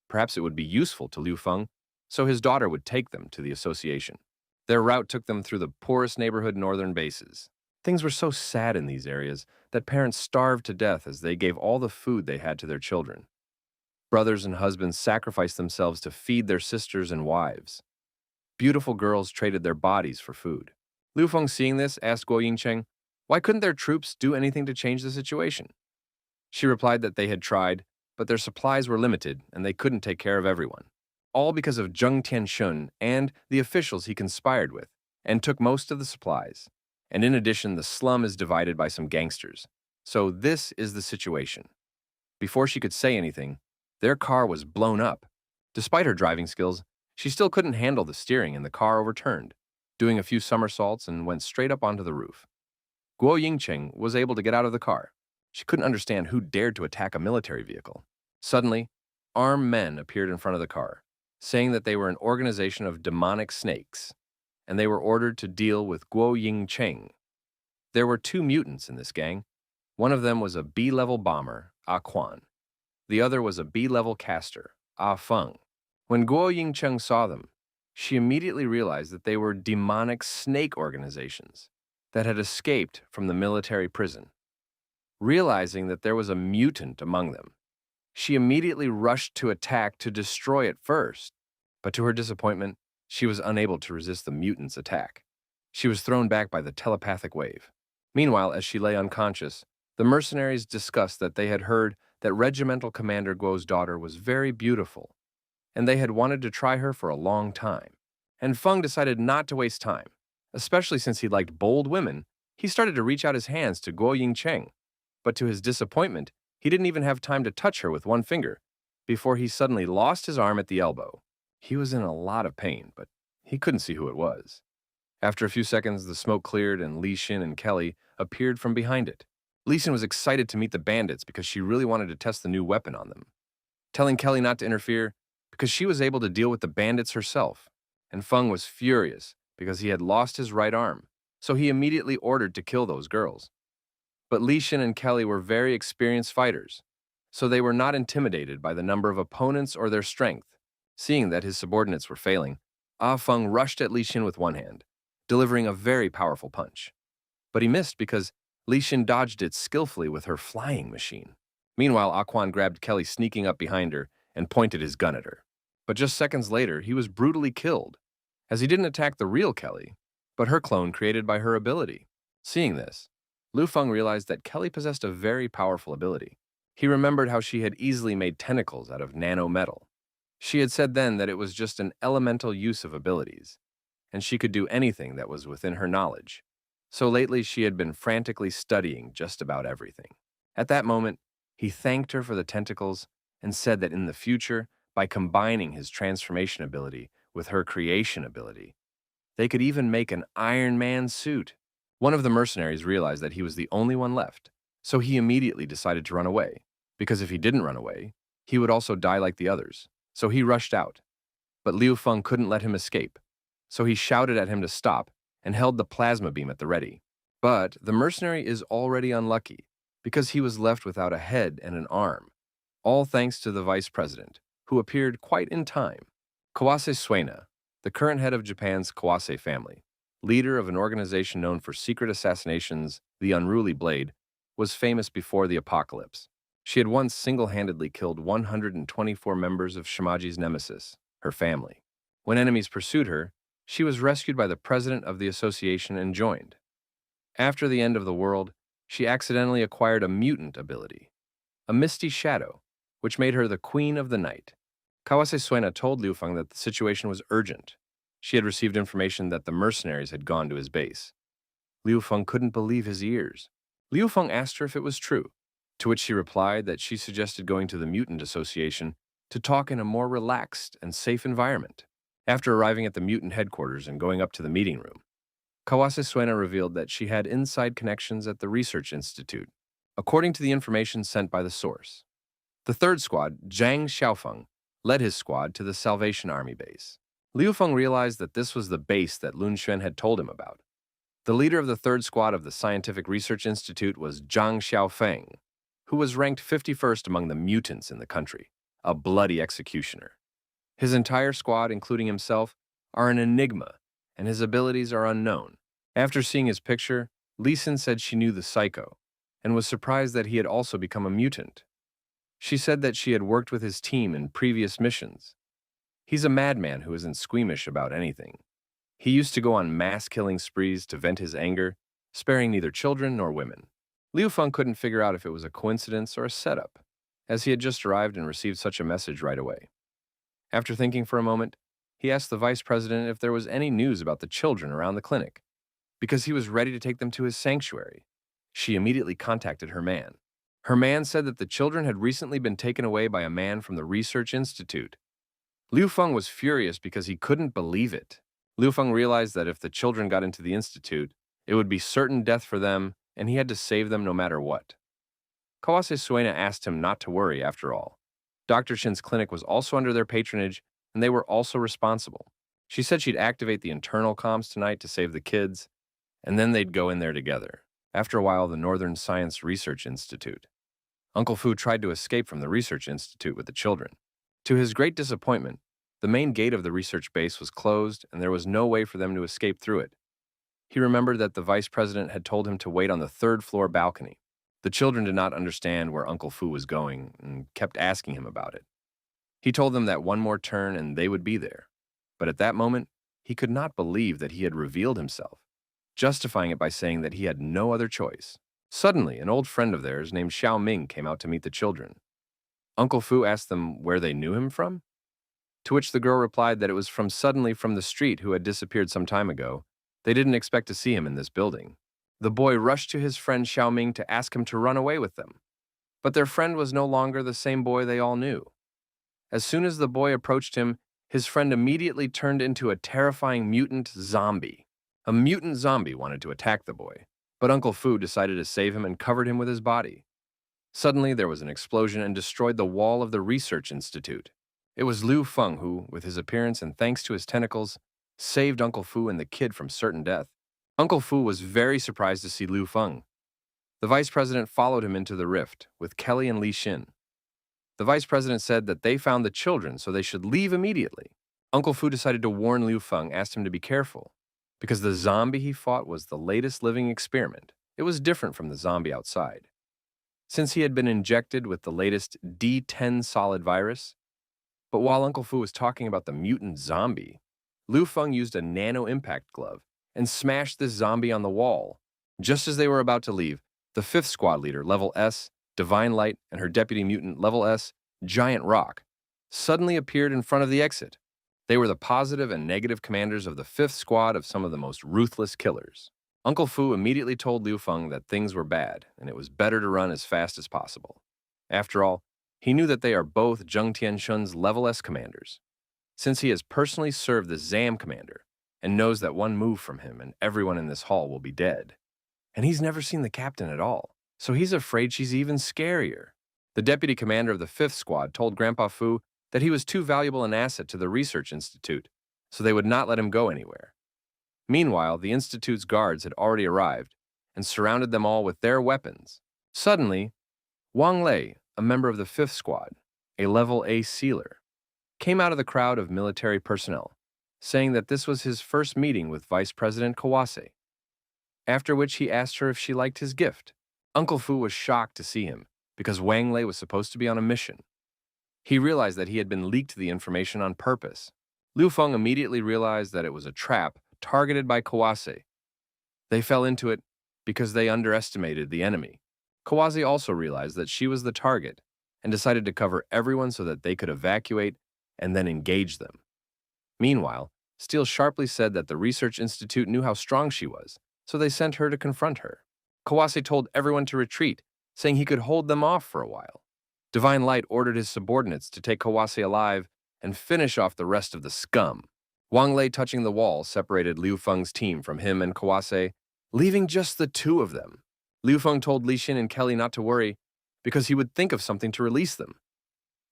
Perhaps it would be useful to Liu Feng, so his daughter would take them to the association. Their route took them through the poorest neighborhood northern bases. Things were so sad in these areas that parents starved to death as they gave all the food they had to their children. Brothers and husbands sacrificed themselves to feed their sisters and wives. Beautiful girls traded their bodies for food. Liu Feng, seeing this, asked Guo Yingcheng, why couldn't their troops do anything to change the situation? She replied that they had tried, but their supplies were limited and they couldn't take care of everyone. All because of Zheng Tianshun and the officials he conspired with, and took most of the supplies. And in addition, the slum is divided by some gangsters. So this is the situation. Before she could say anything, their car was blown up. Despite her driving skills, she still couldn't handle the steering and the car overturned, doing a few somersaults and went straight up onto the roof. Guo Yingcheng was able to get out of the car. She couldn't understand who dared to attack a military vehicle. Suddenly, armed men appeared in front of the car, saying that they were an organization of demonic snakes, and they were ordered to deal with Guo Yingcheng. There were 2 mutants in this gang. One of them was a B-level bomber, Ah Quan. The other was a B-level caster, Ah Feng. When Guo Yingcheng saw them, she immediately realized that they were demonic snake organizations that had escaped from the military prison. Realizing that there was a mutant among them, she immediately rushed to attack to destroy it first, but to her disappointment, she was unable to resist the mutant's attack. She was thrown back by the telepathic wave. Meanwhile, as she lay unconscious, the mercenaries discussed that they had heard that Regimental Commander Guo's daughter was very beautiful, and they had wanted to try her for a long time. And Feng decided not to waste time. Especially since he liked bold women, he started to reach out his hands to Guo Yingcheng. But to his disappointment, he didn't even have time to touch her with one finger before he suddenly lost his arm at the elbow. He was in a lot of pain, but he couldn't see who it was. After a few seconds, the smoke cleared and Li Xin and Kelly appeared from behind it. Li Xin was excited to meet the bandits because she really wanted to test the new weapon on them, telling Kelly not to interfere because she was able to deal with the bandits herself. And Feng was furious because he had lost his right arm, so he immediately ordered to kill those girls. But Li Xin and Kelly were very experienced fighters, so they were not intimidated by the number of opponents or their strength. Seeing that his subordinates were failing, Ah Feng rushed at Li Xin with one hand, delivering a very powerful punch. But he missed because Li Xin dodged it skillfully with her flying machine. Meanwhile, Ah Quan grabbed Kelly sneaking up behind her and pointed his gun at her. But just seconds later, he was brutally killed, as he didn't attack the real Kelly, but her clone created by her ability. Seeing this, Liu Feng realized that Kelly possessed a very powerful ability. He remembered how she had easily made tentacles out of nano-metal. She had said then that it was just an elemental use of abilities, and she could do anything that was within her knowledge. So lately she had been frantically studying just about everything. At that moment, he thanked her for the tentacles and said that in the future, by combining his transformation ability with her creation ability, they could even make an Iron Man suit. One of the mercenaries realized that he was the only one left, so he immediately decided to run away, because if he didn't run away, he would also die like the others. So he rushed out. But Liu Feng couldn't let him escape, so he shouted at him to stop and held the plasma beam at the ready. But the mercenary is already unlucky, because he was left without a head and an arm, all thanks to the vice president, who appeared quite in time. Kawase Suena, the current head of Japan's Kawase family, leader of an organization known for secret assassinations, the Unruly Blade, was famous before the apocalypse. She had once single-handedly killed 124 members of Shimaji's nemesis, her family. When enemies pursued her, she was rescued by the president of the association and joined. After the end of the world, she accidentally acquired a mutant ability, a misty shadow, which made her the queen of the night. Kawase Suena told Liu Feng that the situation was urgent. She had received information that the mercenaries had gone to his base. Liu Feng couldn't believe his ears. Liu Feng asked her if it was true, to which she replied that she suggested going to the Mutant Association to talk in a more relaxed and safe environment. After arriving at the mutant headquarters and going up to the meeting room, Kawase Suena revealed that she had inside connections at the Research Institute, according to the information sent by the source. The third squad, Zhang Xiaofeng, led his squad to the Salvation Army base. Liu Feng realized that this was the base that Lun Xuan had told him about. The leader of the third squad of the Scientific Research Institute was Zhang Xiaofeng, who was ranked 51st among the mutants in the country, a bloody executioner. His entire squad, including himself, are an enigma, and his abilities are unknown. After seeing his picture, Lee Sin said she knew the psycho and was surprised that he had also become a mutant. She said that she had worked with his team in previous missions. He's a madman who isn't squeamish about anything. He used to go on mass-killing sprees to vent his anger, sparing neither children nor women. Liu Feng couldn't figure out if it was a coincidence or a setup, as he had just arrived and received such a message right away. After thinking for a moment, he asked the vice president if there was any news about the children around the clinic, because he was ready to take them to his sanctuary. She immediately contacted her man. Her man said that the children had recently been taken away by a man from the research institute. Liu Feng was furious because he couldn't believe it. Liu Feng realized that if the children got into the institute, it would be certain death for them, and he had to save them no matter what. Kawase Suena asked him not to worry after all. Dr. Shin's clinic was also under their patronage, and they were also responsible. She said she'd activate the internal comms tonight to save the kids, and then they'd go in there together. After a while, the Northern Science Research Institute. Uncle Fu tried to escape from the research institute with the children. To his great disappointment, the main gate of the research base was closed, and there was no way for them to escape through it. He remembered that the vice president had told him to wait on the third-floor balcony. The children did not understand where Uncle Fu was going and kept asking him about it. He told them that one more turn and they would be there. But at that moment, he could not believe that he had revealed himself, justifying it by saying that he had no other choice. Suddenly, an old friend of theirs named Xiao Ming came out to meet the children. Uncle Fu asked them where they knew him from, to which the girl replied that it was from the street who had disappeared some time ago. They didn't expect to see him in this building. The boy rushed to his friend Xiao Ming to ask him to run away with them. But their friend was no longer the same boy they all knew. As soon as the boy approached him, his friend immediately turned into a terrifying mutant zombie. A mutant zombie wanted to attack the boy, but Uncle Fu decided to save him and covered him with his body. Suddenly, there was an explosion and destroyed the wall of the research institute. It was Liu Feng who, with his appearance and thanks to his tentacles, saved Uncle Fu and the kid from certain death. Uncle Fu was very surprised to see Liu Feng. The vice president followed him into the rift, with Kelly and Li Xin. The vice president said that they found the children, so they should leave immediately. Uncle Fu decided to warn Liu Feng, asked him to be careful, because the zombie he fought was the latest living experiment. It was different from the zombie outside. Since he had been injected with the latest D10 solid virus. But while Uncle Fu was talking about the mutant zombie, Liu Feng used a nano-impact glove and smashed this zombie on the wall. Just as they were about to leave, the 5th squad leader, Level S, Divine Light, and her deputy mutant, Level S, Giant Rock, suddenly appeared in front of the exit. They were the positive and negative commanders of the 5th squad of some of the most ruthless killers. Uncle Fu immediately told Liu Feng that things were bad, and it was better to run as fast as possible. After all, he knew that they are both Zheng Tianshun's Level S commanders, since he has personally served the ZAM commander and knows that one move from him and everyone in this hall will be dead. And he's never seen the captain at all, so he's afraid she's even scarier. The deputy commander of the 5th squad told Grandpa Fu that he was too valuable an asset to the research institute, so they would not let him go anywhere. Meanwhile, the institute's guards had already arrived and surrounded them all with their weapons. Suddenly, Wang Lei, a member of the 5th squad, a Level A sealer, came out of the crowd of military personnel, saying that this was his first meeting with Vice President Kawase, after which he asked her if she liked his gift. Uncle Fu was shocked to see him, because Wang Lei was supposed to be on a mission. He realized that he had been leaked the information on purpose. Liu Feng immediately realized that it was a trap targeted by Kawase. They fell into it because they underestimated the enemy. Kawase also realized that she was the target and decided to cover everyone so that they could evacuate and then engage them. Meanwhile, Steele sharply said that the Research Institute knew how strong she was, so they sent her to confront her. Kawase told everyone to retreat, saying he could hold them off for a while. Divine Light ordered his subordinates to take Kawase alive and finish off the rest of the scum. Wang Lei touching the wall separated Liu Feng's team from him and Kawase, leaving just the two of them. Liu Feng told Li Xin and Kelly not to worry, because he would think of something to release them.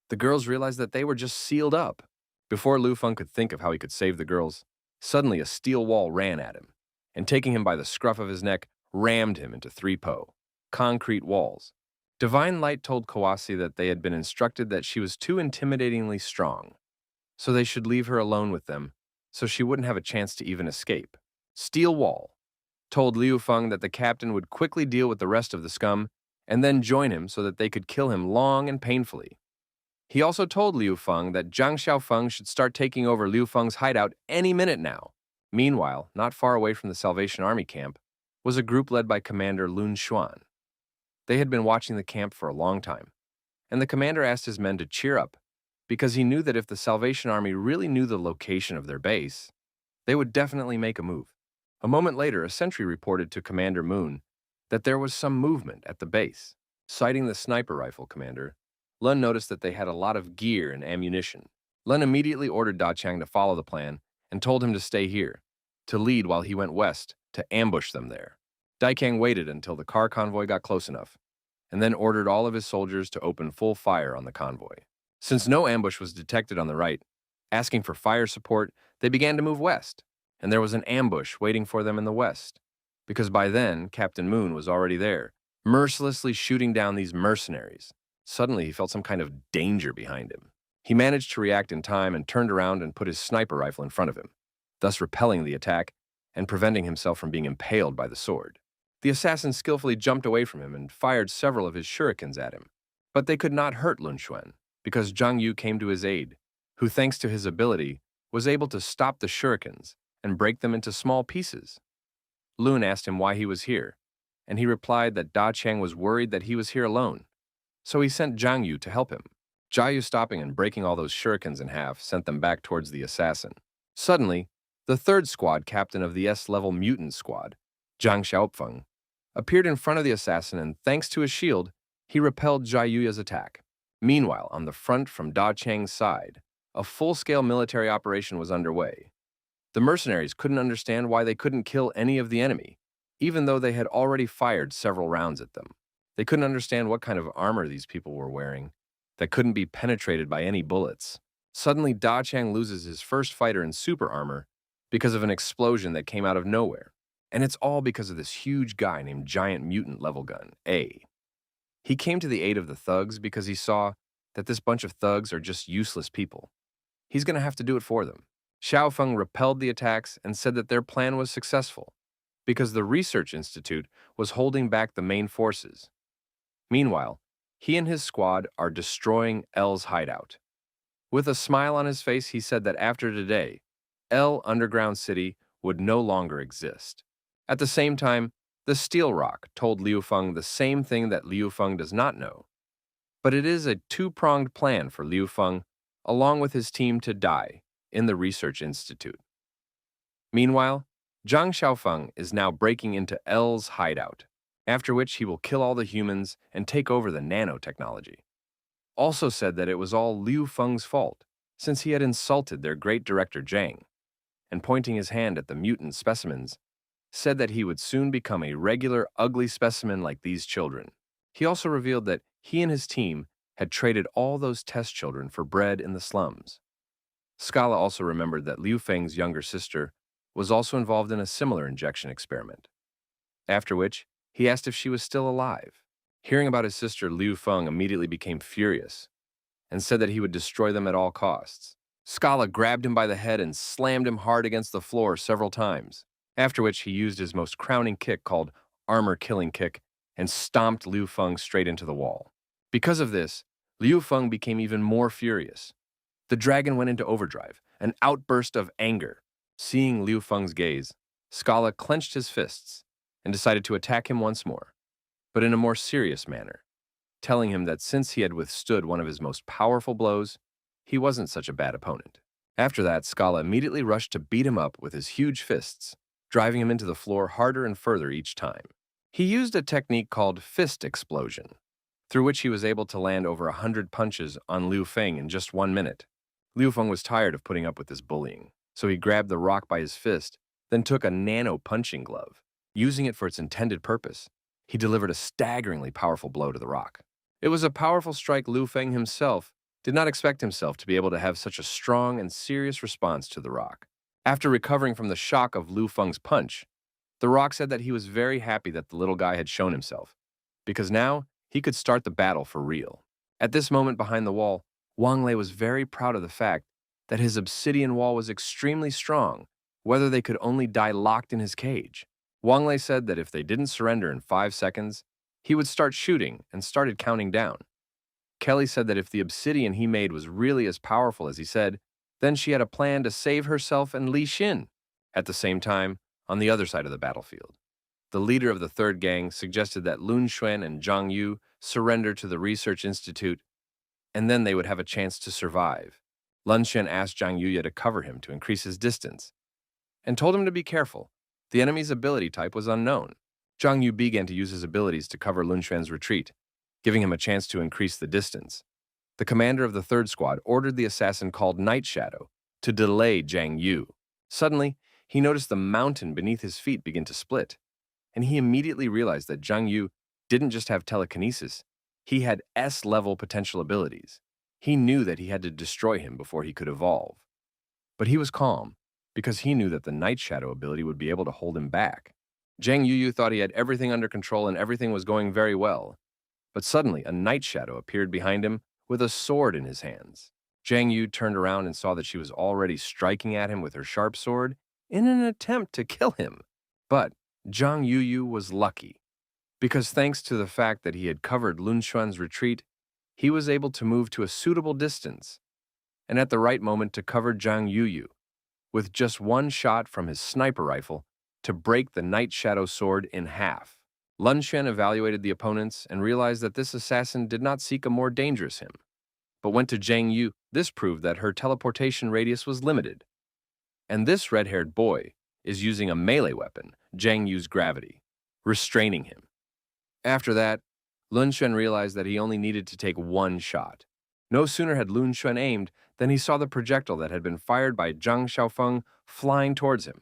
The girls realized that they were just sealed up. Before Liu Feng could think of how he could save the girls, suddenly a steel wall ran at him, and taking him by the scruff of his neck, rammed him into 3 concrete walls. Divine Light told Kawase that they had been instructed that she was too intimidatingly strong, so they should leave her alone with them, so she wouldn't have a chance to even escape. Steel wall. told Liu Feng that the captain would quickly deal with the rest of the scum and then join him so that they could kill him long and painfully. He also told Liu Feng that Zhang Xiaofeng should start taking over Liu Feng's hideout any minute now. Meanwhile, not far away from the Salvation Army camp, was a group led by Commander Lun Xuan. They had been watching the camp for a long time, and the commander asked his men to cheer up because he knew that if the Salvation Army really knew the location of their base, they would definitely make a move. A moment later, a sentry reported to Commander Moon that there was some movement at the base. Citing the sniper rifle commander, Lun noticed that they had a lot of gear and ammunition. Lun immediately ordered Da Chang to follow the plan and told him to stay here, to lead while he went west to ambush them there. Daikang waited until the car convoy got close enough, and then ordered all of his soldiers to open full fire on the convoy. Since no ambush was detected on the right, asking for fire support, they began to move west, and there was an ambush waiting for them in the west, because by then Captain Moon was already there, mercilessly shooting down these mercenaries. Suddenly, he felt some kind of danger behind him. He managed to react in time and turned around and put his sniper rifle in front of him, thus repelling the attack and preventing himself from being impaled by the sword. The assassin skillfully jumped away from him and fired several of his shurikens at him, but they could not hurt Lun Xuan because Zhang Yu came to his aid, who, thanks to his ability, was able to stop the shurikens and break them into small pieces. Lun asked him why he was here, and he replied that Da Chang was worried that he was here alone, so he sent Zhang Yu to help him. Zhang Yu stopping and breaking all those shurikens in half sent them back towards the assassin. Suddenly, the third squad captain of the S-level mutant squad, Zhang Xiaofeng, appeared in front of the assassin, and thanks to his shield, he repelled Zhang Yu's attack. Meanwhile, on the front from Da Chang's side, a full-scale military operation was underway. The mercenaries couldn't understand why they couldn't kill any of the enemy, even though they had already fired several rounds at them. They couldn't understand what kind of armor these people were wearing that couldn't be penetrated by any bullets. Suddenly, Da Chang loses his first fighter in super armor because of an explosion that came out of nowhere. And it's all because of this huge guy named Giant Mutant Level Gun, A. He came to the aid of the thugs because he saw that this bunch of thugs are just useless people. He's going to have to do it for them. Xiaofeng repelled the attacks and said that their plan was successful because the research institute was holding back the main forces. Meanwhile, he and his squad are destroying L's hideout. With a smile on his face, he said that after today, L Underground City would no longer exist. At the same time, the Steel Rock told Liu Feng the same thing that Liu Feng does not know. But it is a two-pronged plan for Liu Feng, along with his team, to die in the Research Institute. Meanwhile, Zhang Xiaofeng is now breaking into L's hideout, after which he will kill all the humans and take over the nanotechnology. Also said that it was all Liu Feng's fault, since he had insulted their great director Zhang, and pointing his hand at the mutant specimens, said that he would soon become a regular ugly specimen like these children. He also revealed that he and his team had traded all those test children for bread in the slums. Scala also remembered that Liu Feng's younger sister was also involved in a similar injection experiment. After which, he asked if she was still alive. Hearing about his sister, Liu Feng immediately became furious and said that he would destroy them at all costs. Scala grabbed him by the head and slammed him hard against the floor several times, after which he used his most crowning kick called Armor Killing Kick and stomped Liu Feng straight into the wall. Because of this, Liu Feng became even more furious. The dragon went into overdrive, an outburst of anger. Seeing Liu Feng's gaze, Scala clenched his fists and decided to attack him once more, but in a more serious manner, telling him that since he had withstood one of his most powerful blows, he wasn't such a bad opponent. After that, Scala immediately rushed to beat him up with his huge fists, driving him into the floor harder and further each time. He used a technique called fist explosion, through which he was able to land over 100 punches on Liu Feng in just 1 minute. Liu Feng was tired of putting up with this bullying, so he grabbed the rock by his fist, then took a nano punching glove. Using it for its intended purpose, he delivered a staggeringly powerful blow to the rock. It was a powerful strike. Liu Feng himself did not expect himself to be able to have such a strong and serious response to the rock. After recovering from the shock of Liu Feng's punch, the rock said that he was very happy that the little guy had shown himself, because now he could start the battle for real. At this moment behind the wall, Wang Lei was very proud of the fact that his obsidian wall was extremely strong, whether they could only die locked in his cage. Wang Lei said that if they didn't surrender in 5 seconds, he would start shooting and started counting down. Kelly said that if the obsidian he made was really as powerful as he said, then she had a plan to save herself and Li Xin. At the same time, on the other side of the battlefield, the leader of the third gang suggested that Lun Xuan and Zhang Yu surrender to the research institute, and then they would have a chance to survive. Lun Xuan asked Zhang Yu to cover him to increase his distance, and told him to be careful. The enemy's ability type was unknown. Zhang Yu began to use his abilities to cover Lun Xuan's retreat, giving him a chance to increase the distance. The commander of the third squad ordered the assassin called Night Shadow to delay Zhang Yu. Suddenly, he noticed the mountain beneath his feet begin to split, and he immediately realized that Zhang Yu didn't just have telekinesis, he had S-level potential abilities. He knew that he had to destroy him before he could evolve. But he was calm, because he knew that the Night Shadow ability would be able to hold him back. Zhang Yu thought he had everything under control and everything was going very well. But suddenly, a Night Shadow appeared behind him with a sword in his hands. Zhang Yu turned around and saw that she was already striking at him with her sharp sword in an attempt to kill him. But Zhang Yu was lucky, because thanks to the fact that he had covered Lun Xuan's retreat, he was able to move to a suitable distance, and at the right moment to cover Zhang Yu, with just one shot from his sniper rifle to break the Night Shadow sword in half. Lun Xuan evaluated the opponents and realized that this assassin did not seek a more dangerous him, but went to Zhang Yu. This proved that her teleportation radius was limited. And this red-haired boy is using a melee weapon, Zhang Yu's gravity, restraining him. After that, Lun Xuan realized that he only needed to take one shot. No sooner had Lun Xuan aimed than he saw the projectile that had been fired by Zhang Xiaofeng flying towards him.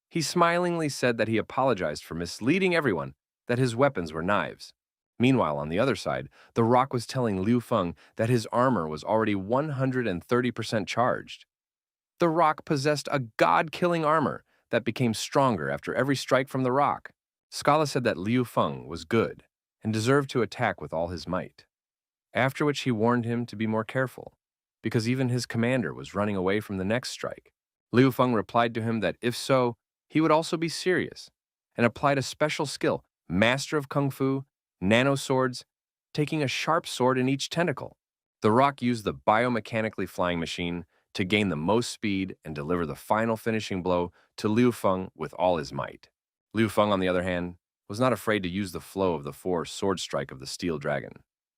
He smilingly said that he apologized for misleading everyone that his weapons were knives. Meanwhile, on the other side, the Rock was telling Liu Feng that his armor was already 130% charged. The Rock possessed a god-killing armor that became stronger after every strike from the Rock. Scala said that Liu Feng was good and deserved to attack with all his might, after which he warned him to be more careful, because even his commander was running away from the next strike. Liu Feng replied to him that if so, he would also be serious, and applied a special skill, Master of Kung Fu, nano swords, taking a sharp sword in each tentacle. The Rock used the biomechanically flying machine to gain the most speed and deliver the final finishing blow to Liu Feng with all his might. Liu Feng, on the other hand, was not afraid to use the flow of the sword strike of the steel dragon,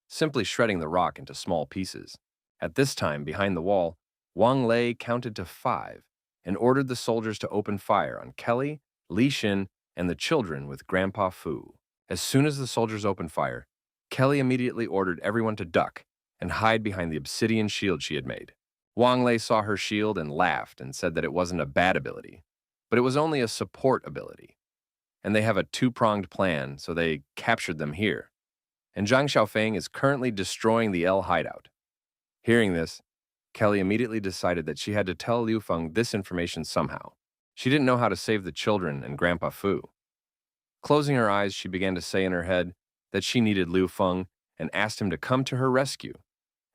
simply shredding the Rock into small pieces. At this time, behind the wall, Wang Lei counted to 5 and ordered the soldiers to open fire on Kelly, Li Xin, and the children with Grandpa Fu. As soon as the soldiers opened fire, Kelly immediately ordered everyone to duck and hide behind the obsidian shield she had made. Wang Lei saw her shield and laughed and said that it wasn't a bad ability, but it was only a support ability. And they have a two-pronged plan, so they captured them here. And Zhang Xiaofeng is currently destroying the L hideout. Hearing this, Kelly immediately decided that she had to tell Liu Feng this information somehow. She didn't know how to save the children and Grandpa Fu. Closing her eyes, she began to say in her head that she needed Liu Feng and asked him to come to her rescue.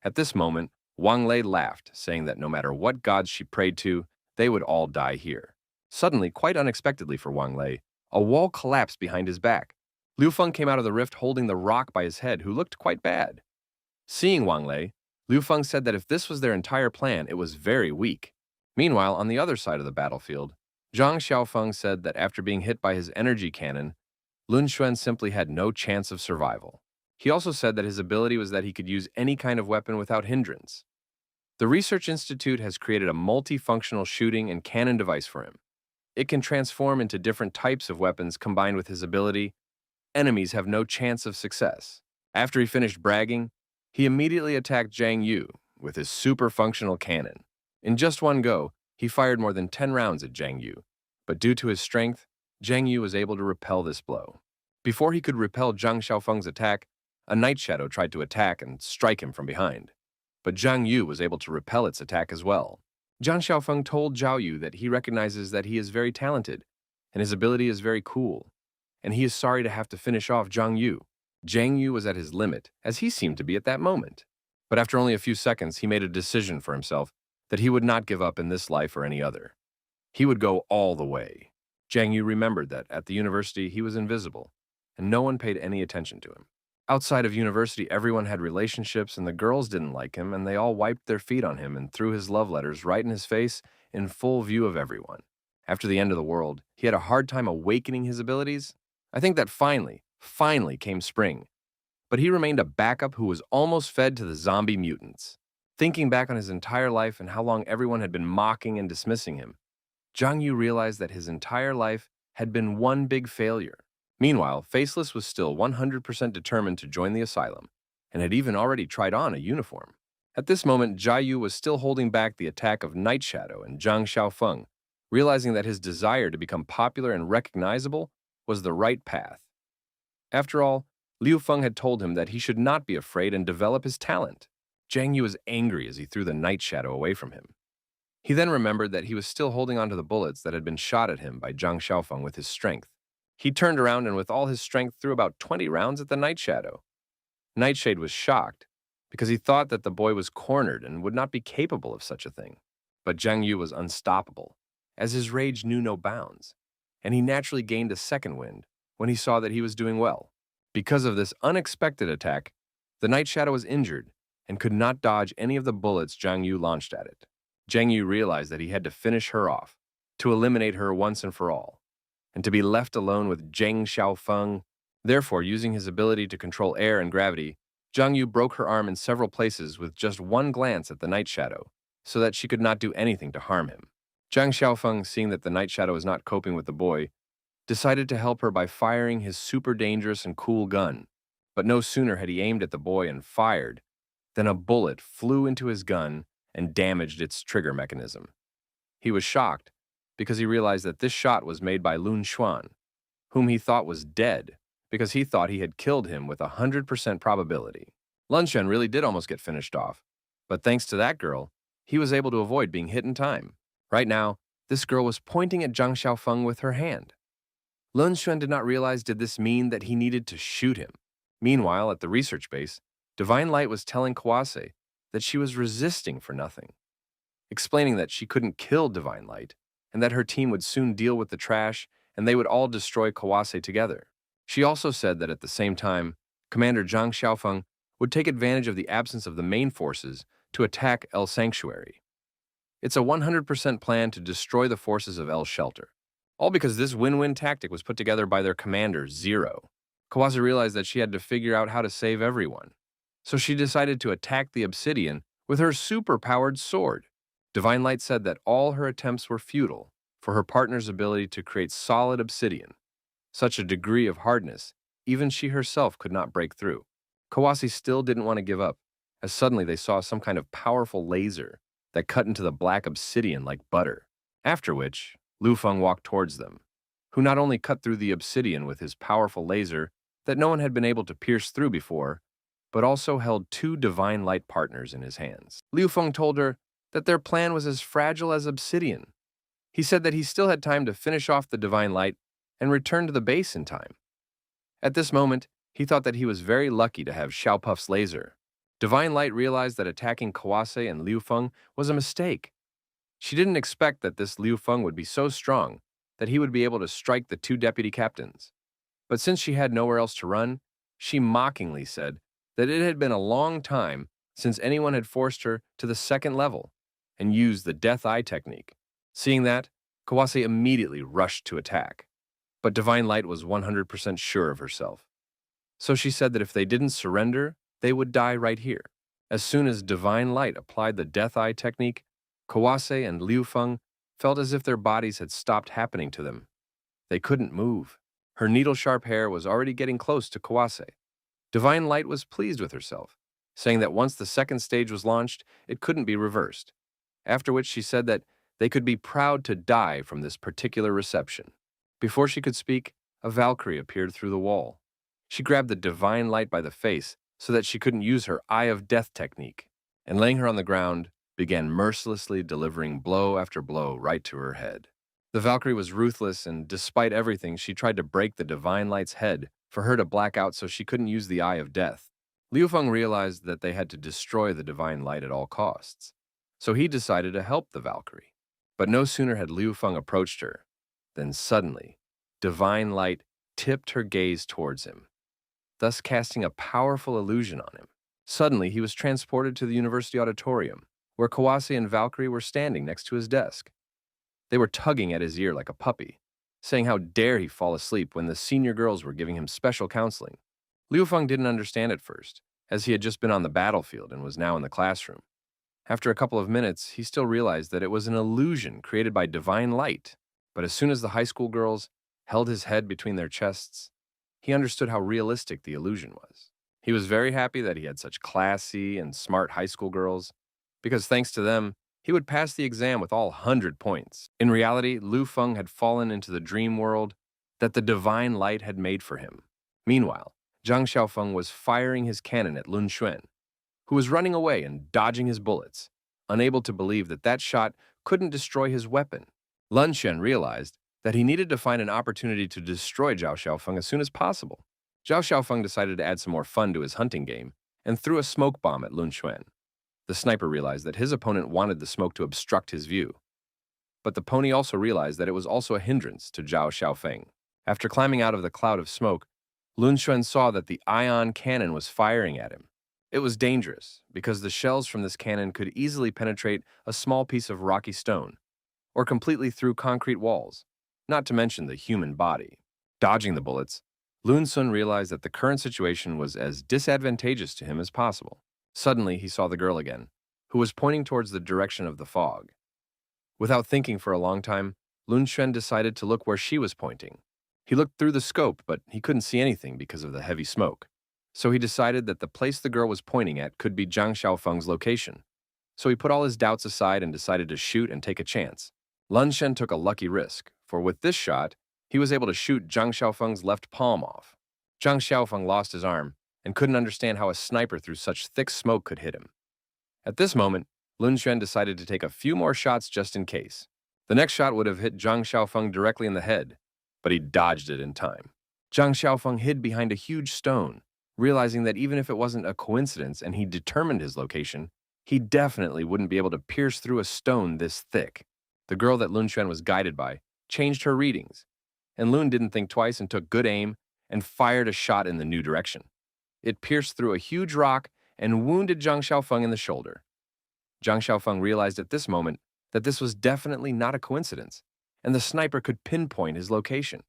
At this moment, Wang Lei laughed, saying that no matter what gods she prayed to, they would all die here. Suddenly, quite unexpectedly for Wang Lei, a wall collapsed behind his back. Liu Feng came out of the rift holding the Rock by his head, who looked quite bad. Seeing Wang Lei, Liu Feng said that if this was their entire plan, it was very weak. Meanwhile, on the other side of the battlefield, Zhang Xiaofeng said that after being hit by his energy cannon, Lun Xuan simply had no chance of survival. He also said that his ability was that he could use any kind of weapon without hindrance. The Research Institute has created a multifunctional shooting and cannon device for him. It can transform into different types of weapons combined with his ability. Enemies have no chance of success. After he finished bragging, he immediately attacked Zhang Yu with his super functional cannon. In just one go, he fired more than 10 rounds at Zhang Yu, but due to his strength, Zhang Yu was able to repel this blow. Before he could repel Zhang Xiaofeng's attack, a Night Shadow tried to attack and strike him from behind, but Zhang Yu was able to repel its attack as well. Zhang Xiaofeng told Zhao Yu that he recognizes that he is very talented, and his ability is very cool, and he is sorry to have to finish off Zhang Yu. Zhang Yu was at his limit, as he seemed to be at that moment. But after only a few seconds, he made a decision for himself that he would not give up in this life or any other. He would go all the way. Jiang Yu remembered that at the university he was invisible, and no one paid any attention to him. Outside of university, everyone had relationships, and the girls didn't like him, and they all wiped their feet on him and threw his love letters right in his face in full view of everyone. After the end of the world, he had a hard time awakening his abilities. I think that finally came spring. But he remained a backup who was almost fed to the zombie mutants. Thinking back on his entire life and how long everyone had been mocking and dismissing him, Zhang Yu realized that his entire life had been one big failure. Meanwhile, Faceless was still 100% determined to join the asylum, and had even already tried on a uniform. At this moment, Jia Yu was still holding back the attack of Night Shadow and Zhang Xiaofeng, realizing that his desire to become popular and recognizable was the right path. After all, Liu Feng had told him that he should not be afraid and develop his talent. Zhang Yu was angry as he threw the Night Shadow away from him. He then remembered that he was still holding onto the bullets that had been shot at him by Zhang Xiaofeng with his strength. He turned around and with all his strength threw about 20 rounds at the Night Shadow. Nightshade was shocked because he thought that the boy was cornered and would not be capable of such a thing. But Zhang Yu was unstoppable, as his rage knew no bounds, and he naturally gained a second wind when he saw that he was doing well. Because of this unexpected attack, the Night Shadow was injured and could not dodge any of the bullets Zhang Yu launched at it. Zhang Yu realized that he had to finish her off, to eliminate her once and for all, and to be left alone with Zhang Xiaofeng. Therefore, using his ability to control air and gravity, Zhang Yu broke her arm in several places with just one glance at the Night Shadow, so that she could not do anything to harm him. Zhang Xiaofeng, seeing that the Night Shadow was not coping with the boy, decided to help her by firing his super dangerous and cool gun. But no sooner had he aimed at the boy and fired than a bullet flew into his gun and damaged its trigger mechanism. He was shocked because he realized that this shot was made by Lun Xuan, whom he thought was dead because he thought he had killed him with 100% probability. Lun Xuan really did almost get finished off, but thanks to that girl, he was able to avoid being hit in time. Right now, this girl was pointing at Zhang Xiaofeng with her hand. Lun Xuan did not realize did this mean that he needed to shoot him. Meanwhile, at the research base, Divine Light was telling Kawase that she was resisting for nothing, explaining that she couldn't kill Divine Light and that her team would soon deal with the trash and they would all destroy Kawase together. She also said that at the same time, Commander Zhang Xiaofeng would take advantage of the absence of the main forces to attack El Sanctuary. It's a 100% plan to destroy the forces of El Shelter. All because this win-win tactic was put together by their commander, Zero. Kawase realized that she had to figure out how to save everyone. So she decided to attack the obsidian with her super-powered sword. Divine Light said that all her attempts were futile for her partner's ability to create solid obsidian. Such a degree of hardness, even she herself could not break through. Kawase still didn't want to give up, as suddenly they saw some kind of powerful laser that cut into the black obsidian like butter. After which, Lu Feng walked towards them, who not only cut through the obsidian with his powerful laser that no one had been able to pierce through before, but also held two Divine Light partners in his hands. Liu Feng told her that their plan was as fragile as obsidian. He said that he still had time to finish off the Divine Light and return to the base in time. At this moment, he thought that he was very lucky to have Xiao Puff's laser. Divine Light realized that attacking Kawase and Liu Feng was a mistake. She didn't expect that this Liu Feng would be so strong that he would be able to strike the two deputy captains. But since she had nowhere else to run, she mockingly said that it had been a long time since anyone had forced her to the second level and used the Death Eye technique. Seeing that, Kawase immediately rushed to attack. But Divine Light was 100% sure of herself. So she said that if they didn't surrender, they would die right here. As soon as Divine Light applied the Death Eye technique, Kawase and Liu Feng felt as if their bodies had stopped happening to them. They couldn't move. Her needle-sharp hair was already getting close to Kawase. Divine Light was pleased with herself, saying that once the second stage was launched, it couldn't be reversed. After which she said that they could be proud to die from this particular reception. Before she could speak, a Valkyrie appeared through the wall. She grabbed the Divine Light by the face so that she couldn't use her Eye of Death technique, and laying her on the ground, began mercilessly delivering blow after blow right to her head. The Valkyrie was ruthless, and despite everything, she tried to break the Divine Light's head for her to black out so she couldn't use the Eye of Death. Liu Feng realized that they had to destroy the Divine Light at all costs, so he decided to help the Valkyrie. But no sooner had Liu Feng approached her Then suddenly, divine light tipped her gaze towards him, thus casting a powerful illusion on him. Suddenly, he was transported to the university auditorium, where Kawase and Valkyrie were standing next to his desk. They were tugging at his ear like a puppy, saying how dare he fall asleep when the senior girls were giving him special counseling. Liu Feng didn't understand at first, as he had just been on the battlefield and was now in the classroom. After a couple of minutes, he still realized that it was an illusion created by divine light. But as soon as the high school girls held his head between their chests, he understood how realistic the illusion was. He was very happy that he had such classy and smart high school girls, because thanks to them, he would pass the exam with all 100 points. In reality, Liu Feng had fallen into the dream world that the divine light had made for him. Meanwhile, Zhang Xiaofeng was firing his cannon at Lun Xuan, who was running away and dodging his bullets, unable to believe that that shot couldn't destroy his weapon. Lun Xuan realized that he needed to find an opportunity to destroy Zhao Xiaofeng as soon as possible. Zhao Xiaofeng decided to add some more fun to his hunting game and threw a smoke bomb at Lun Xuan. The sniper realized that his opponent wanted the smoke to obstruct his view. But the pony also realized that it was also a hindrance to Zhao Xiaofeng. After climbing out of the cloud of smoke, Lun Xuan saw that the ion cannon was firing at him. It was dangerous, because the shells from this cannon could easily penetrate a small piece of rocky stone, or completely through concrete walls, not to mention the human body. Dodging the bullets, Lun Sun realized that the current situation was as disadvantageous to him as possible. Suddenly, he saw the girl again, who was pointing towards the direction of the fog. Without thinking for a long time, Lun Xuan decided to look where she was pointing. He looked through the scope, but he couldn't see anything because of the heavy smoke. So he decided that the place the girl was pointing at could be Zhang Xiaofeng's location. So he put all his doubts aside and decided to shoot and take a chance. Lun Shen took a lucky risk, for with this shot, he was able to shoot Zhang Xiaofeng's left palm off. Zhang Xiaofeng lost his arm and couldn't understand how a sniper through such thick smoke could hit him. At this moment, Lun Xuan decided to take a few more shots just in case. The next shot would have hit Zhang Xiaofeng directly in the head, but he dodged it in time. Zhang Xiaofeng hid behind a huge stone, realizing that even if it wasn't a coincidence and he determined his location, he definitely wouldn't be able to pierce through a stone this thick. The girl that Lun Xuan was guided by changed her readings, and Lun didn't think twice and took good aim and fired a shot in the new direction. It pierced through a huge rock and wounded Zhang Xiaofeng in the shoulder. Zhang Xiaofeng realized at this moment that this was definitely not a coincidence, and the sniper could pinpoint his location.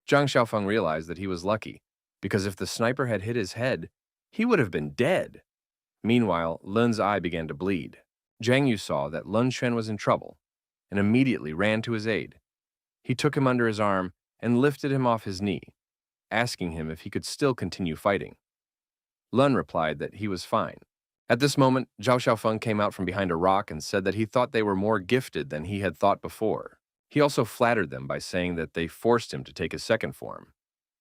Zhang Xiaofeng realized that he was lucky, because if the sniper had hit his head, he would have been dead. Meanwhile, Lun's eye began to bleed. Zhang Yu saw that Lun Xuan was in trouble, and immediately ran to his aid. He took him under his arm and lifted him off his knee, asking him if he could still continue fighting. Lun replied that he was fine. At this moment, Zhao Xiaofeng came out from behind a rock and said that he thought they were more gifted than he had thought before. He also flattered them by saying that they forced him to take his second form.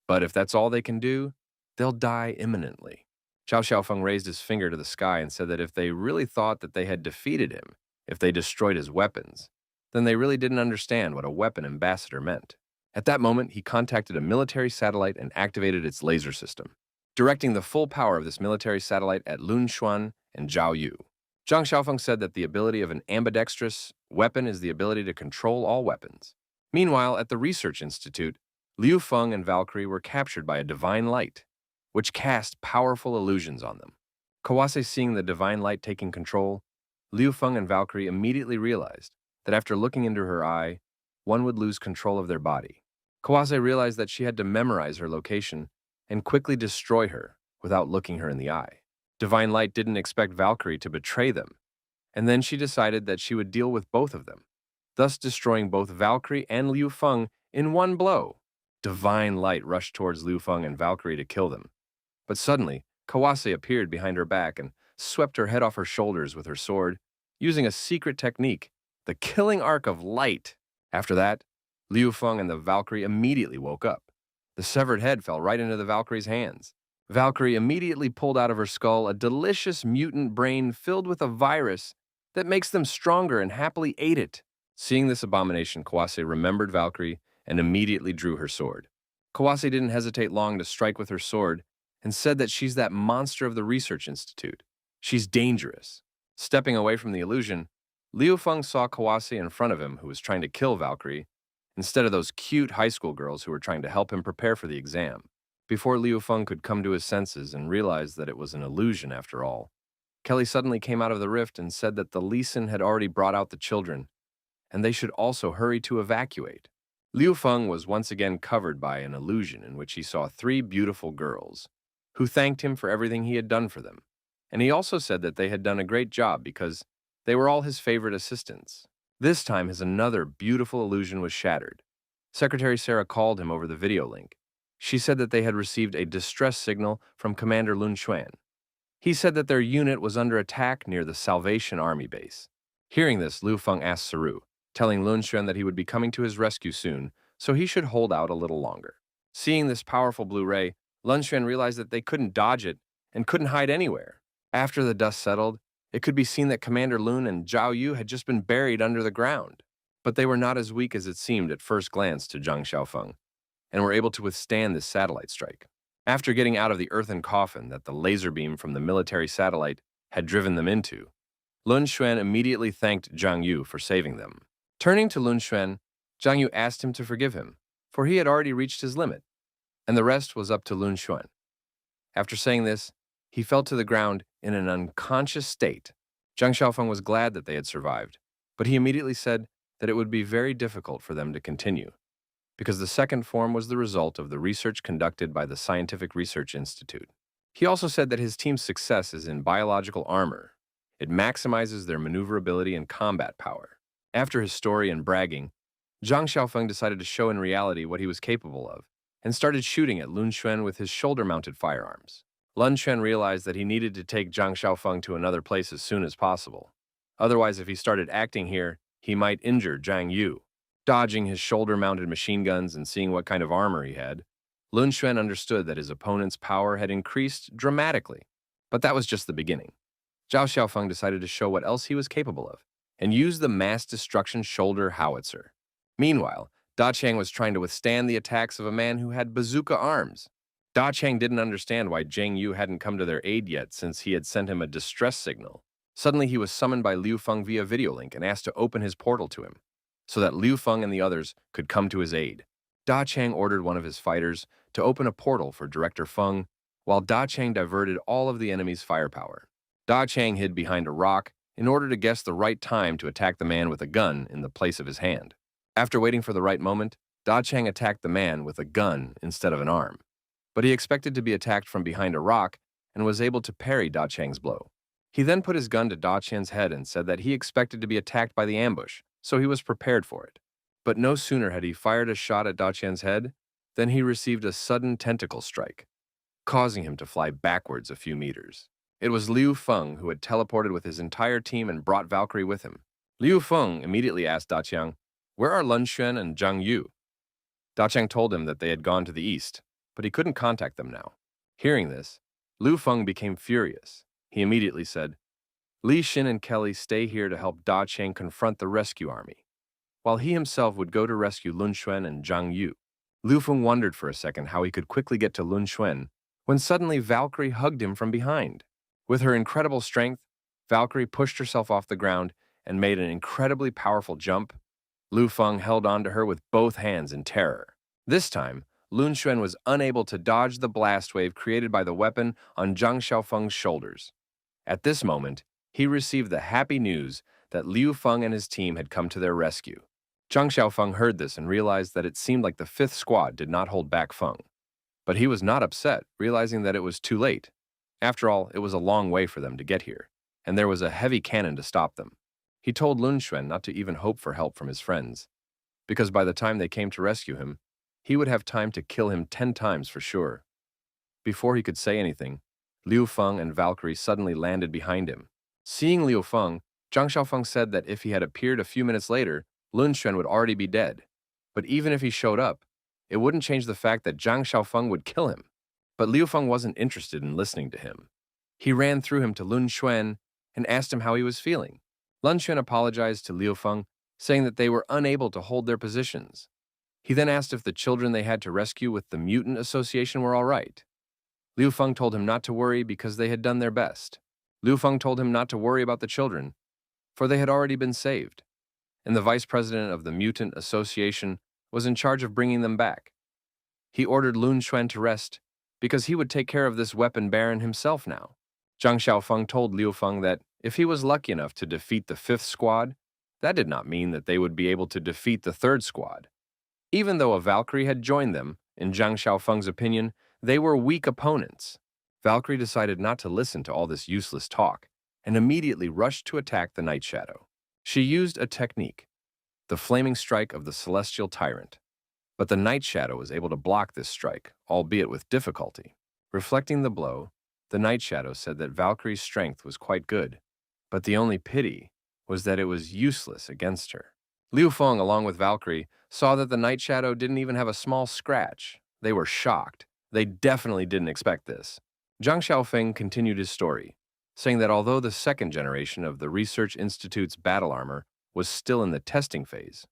But if that's all they can do, they'll die imminently. Zhao Xiaofeng raised his finger to the sky and said that if they really thought that they had defeated him, if they destroyed his weapons, then they really didn't understand what a weapon ambassador meant. At that moment, he contacted a military satellite and activated its laser system, directing the full power of this military satellite at Lun Xuan and Zhao Yu. Zhang Xiaofeng said that the ability of an ambidextrous weapon is the ability to control all weapons. Meanwhile, at the research institute, Liu Feng and Valkyrie were captured by a divine light, which cast powerful illusions on them. Kawase seeing the divine light taking control, Liu Feng and Valkyrie immediately realized that after looking into her eye, one would lose control of their body. Kawase realized that she had to memorize her location and quickly destroy her without looking her in the eye. Divine Light didn't expect Valkyrie to betray them, and then she decided that she would deal with both of them, thus destroying both Valkyrie and Liu Feng in one blow. Divine Light rushed towards Liu Feng and Valkyrie to kill them. But suddenly, Kawase appeared behind her back and swept her head off her shoulders with her sword, using a secret technique, the killing arc of light. After that, Liu Feng and the Valkyrie immediately woke up. The severed head fell right into the Valkyrie's hands. Valkyrie immediately pulled out of her skull a delicious mutant brain filled with a virus that makes them stronger and happily ate it. Seeing this abomination, Kawase remembered Valkyrie and immediately drew her sword. Kawase didn't hesitate long to strike with her sword and said that she's that monster of the research institute. She's dangerous. Stepping away from the illusion, Liu Feng saw Kawase in front of him who was trying to kill Valkyrie instead of those cute high school girls who were trying to help him prepare for the exam. Before Liu Feng could come to his senses and realize that it was an illusion after all, Kelly suddenly came out of the rift and said that the Lee Sin had already brought out the children, and they should also hurry to evacuate. Liu Feng was once again covered by an illusion in which he saw three beautiful girls, who thanked him for everything he had done for them. And he also said that they had done a great job because they were all his favorite assistants. This time, his another beautiful illusion was shattered. Secretary Sarah called him over the video link. She said that they had received a distress signal from Commander Lun Xuan. He said that their unit was under attack near the Salvation Army base. Hearing this, Liu Feng asked Saru, telling Lun Xuan that he would be coming to his rescue soon, so he should hold out a little longer. Seeing this powerful blue ray, Lun Xuan realized that they couldn't dodge it and couldn't hide anywhere. After the dust settled, it could be seen that Commander Lun and Zhao Yu had just been buried under the ground. But they were not as weak as it seemed at first glance to Zhang Xiaofeng, and were able to withstand this satellite strike. After getting out of the earthen coffin that the laser beam from the military satellite had driven them into, Lun Xuan immediately thanked Zhang Yu for saving them. Turning to Lun Xuan, Zhang Yu asked him to forgive him, for he had already reached his limit, and the rest was up to Lun Xuan. After saying this, he fell to the ground in an unconscious state. Zhang Xiaofeng was glad that they had survived, but he immediately said that it would be very difficult for them to continue, because the second form was the result of the research conducted by the Scientific Research Institute. He also said that his team's success is in biological armor. It maximizes their maneuverability and combat power. After his story and bragging, Zhang Xiaofeng decided to show in reality what he was capable of, and started shooting at Lun Xuan with his shoulder-mounted firearms. Lun Xuan realized that he needed to take Zhang Xiaofeng to another place as soon as possible. Otherwise, if he started acting here, he might injure Zhang Yu. Dodging his shoulder-mounted machine guns and seeing what kind of armor he had, Lun Xuan understood that his opponent's power had increased dramatically. But that was just the beginning. Zhao Xiaofeng decided to show what else he was capable of, and used the mass destruction shoulder howitzer. Meanwhile, Da Chang was trying to withstand the attacks of a man who had bazooka arms. Da Chang didn't understand why Zhang Yu hadn't come to their aid yet since he had sent him a distress signal. Suddenly he was summoned by Liu Feng via video link and asked to open his portal to him, so that Liu Feng and the others could come to his aid. Da Chang ordered one of his fighters to open a portal for Director Feng, while Da Chang diverted all of the enemy's firepower. Da Chang hid behind a rock in order to guess the right time to attack the man with a gun in the place of his hand. After waiting for the right moment, Da Chang attacked the man with a gun instead of an arm. But he expected to be attacked from behind a rock and was able to parry Da Chang's blow. He then put his gun to Da Chang's head and said that he expected to be attacked by the ambush, so he was prepared for it. But no sooner had he fired a shot at Da Chang's head than he received a sudden tentacle strike, causing him to fly backwards a few meters. It was Liu Feng who had teleported with his entire team and brought Valkyrie with him. Liu Feng immediately asked Da Chang, "Where are Lun Xuan and Zhang Yu?" Da Chang told him that they had gone to the east, but he couldn't contact them now. Hearing this, Liu Feng became furious. He immediately said, "Li Xin and Kelly stay here to help Da Chang confront the rescue army, while he himself would go to rescue Lun Xuan and Zhang Yu." Liu Feng wondered for a second how he could quickly get to Lun Xuan, when suddenly Valkyrie hugged him from behind. With her incredible strength, Valkyrie pushed herself off the ground and made an incredibly powerful jump. Liu Feng held on to her with both hands in terror. This time, Lun Xuan was unable to dodge the blast wave created by the weapon on Zhang Xiaofeng's shoulders. At this moment, he received the happy news that Liu Feng and his team had come to their rescue. Zhang Xiaofeng heard this and realized that it seemed like the fifth squad did not hold back Feng. But he was not upset, realizing that it was too late. After all, it was a long way for them to get here, and there was a heavy cannon to stop them. He told Lun Xuan not to even hope for help from his friends, because by the time they came to rescue him, he would have time to kill him 10 times for sure. Before he could say anything, Liu Feng and Valkyrie suddenly landed behind him. Seeing Liu Feng, Zhang Xiaofeng said that if he had appeared a few minutes later, Lun Xuan would already be dead. But even if he showed up, it wouldn't change the fact that Zhang Xiaofeng would kill him. But Liu Feng wasn't interested in listening to him. He ran through him to Lun Xuan and asked him how he was feeling. Lun Xuan apologized to Liu Feng, saying that they were unable to hold their positions. He then asked if the children they had to rescue with the Mutant Association were all right. Liu Feng told him not to worry because they had done their best. Liu Feng told him not to worry about the children, for they had already been saved. And the vice president of the Mutant Association was in charge of bringing them back. He ordered Lun Xuan to rest because he would take care of this weapon baron himself now. Zhang Xiaofeng told Liu Feng that if he was lucky enough to defeat the fifth squad, that did not mean that they would be able to defeat the third squad. Even though a Valkyrie had joined them, in Zhang Xiaofeng's opinion, they were weak opponents. Valkyrie decided not to listen to all this useless talk and immediately rushed to attack the Night Shadow. She used a technique, the flaming strike of the Celestial Tyrant. But the Night Shadow was able to block this strike, albeit with difficulty. Reflecting the blow, the Night Shadow said that Valkyrie's strength was quite good, but the only pity was that it was useless against her. Liu Feng, along with Valkyrie, saw that the Night Shadow didn't even have a small scratch. They were shocked. They definitely didn't expect this. Zhang Xiaofeng continued his story, saying that although the second generation of the Research Institute's battle armor was still in the testing phase,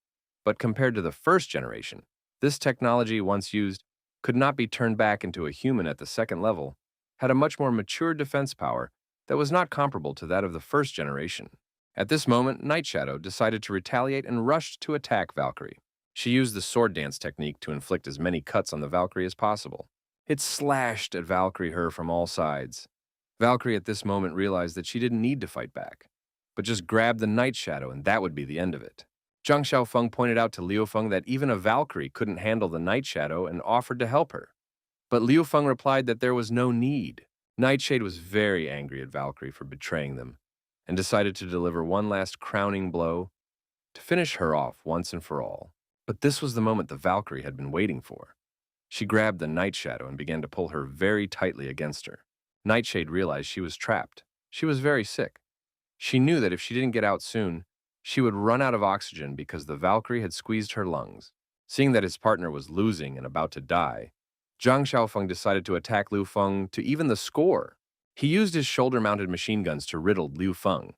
but compared to the first generation, this technology, once used, could not be turned back into a human at the second level, had a much more mature defense power that was not comparable to that of the first generation. At this moment, Night Shadow decided to retaliate and rushed to attack Valkyrie. She used the sword dance technique to inflict as many cuts on the Valkyrie as possible. It slashed at Valkyrie from all sides. Valkyrie at this moment realized that she didn't need to fight back, but just grab the Night Shadow and that would be the end of it. Zhang Xiaofeng pointed out to Liu Feng that even a Valkyrie couldn't handle the Night Shadow and offered to help her. But Liu Feng replied that there was no need. Nightshade was very angry at Valkyrie for betraying them and decided to deliver one last crowning blow to finish her off once and for all. But this was the moment the Valkyrie had been waiting for. She grabbed the Night Shadow and began to pull her very tightly against her. Nightshade realized she was trapped. She was very sick. She knew that if she didn't get out soon, she would run out of oxygen because the Valkyrie had squeezed her lungs. Seeing that his partner was losing and about to die, Zhang Xiaofeng decided to attack Liu Feng to even the score. He used his shoulder-mounted machine guns to riddle Liu Feng.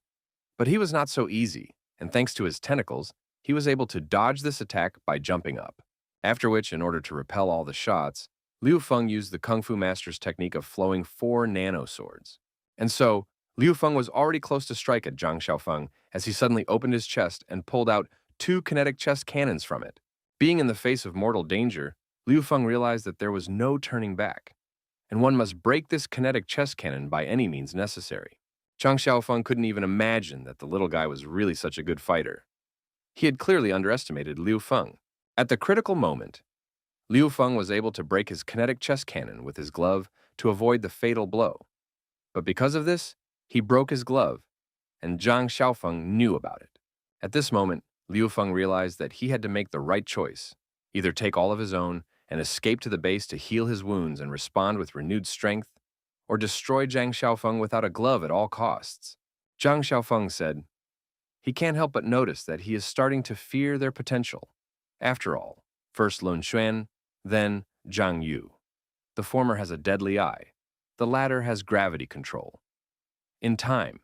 But he was not so easy, and thanks to his tentacles, he was able to dodge this attack by jumping up. After which, in order to repel all the shots, Liu Feng used the Kung Fu Master's technique of flowing 4 nano swords. And so, Liu Feng was already close to strike at Zhang Xiaofeng as he suddenly opened his chest and pulled out 2 kinetic chest cannons from it. Being in the face of mortal danger, Liu Feng realized that there was no turning back, and one must break this kinetic chest cannon by any means necessary. Zhang Xiaofeng couldn't even imagine that the little guy was really such a good fighter. He had clearly underestimated Liu Feng. At the critical moment, Liu Feng was able to break his kinetic chest cannon with his glove to avoid the fatal blow. But because of this, he broke his glove, and Zhang Xiaofeng knew about it. At this moment, Liu Feng realized that he had to make the right choice, either take all of his own and escape to the base to heal his wounds and respond with renewed strength, or destroy Zhang Xiaofeng without a glove at all costs. Zhang Xiaofeng said, he can't help but notice that he is starting to fear their potential. After all, first Lun Xuan, then Zhang Yu. The former has a deadly eye. The latter has gravity control. In time,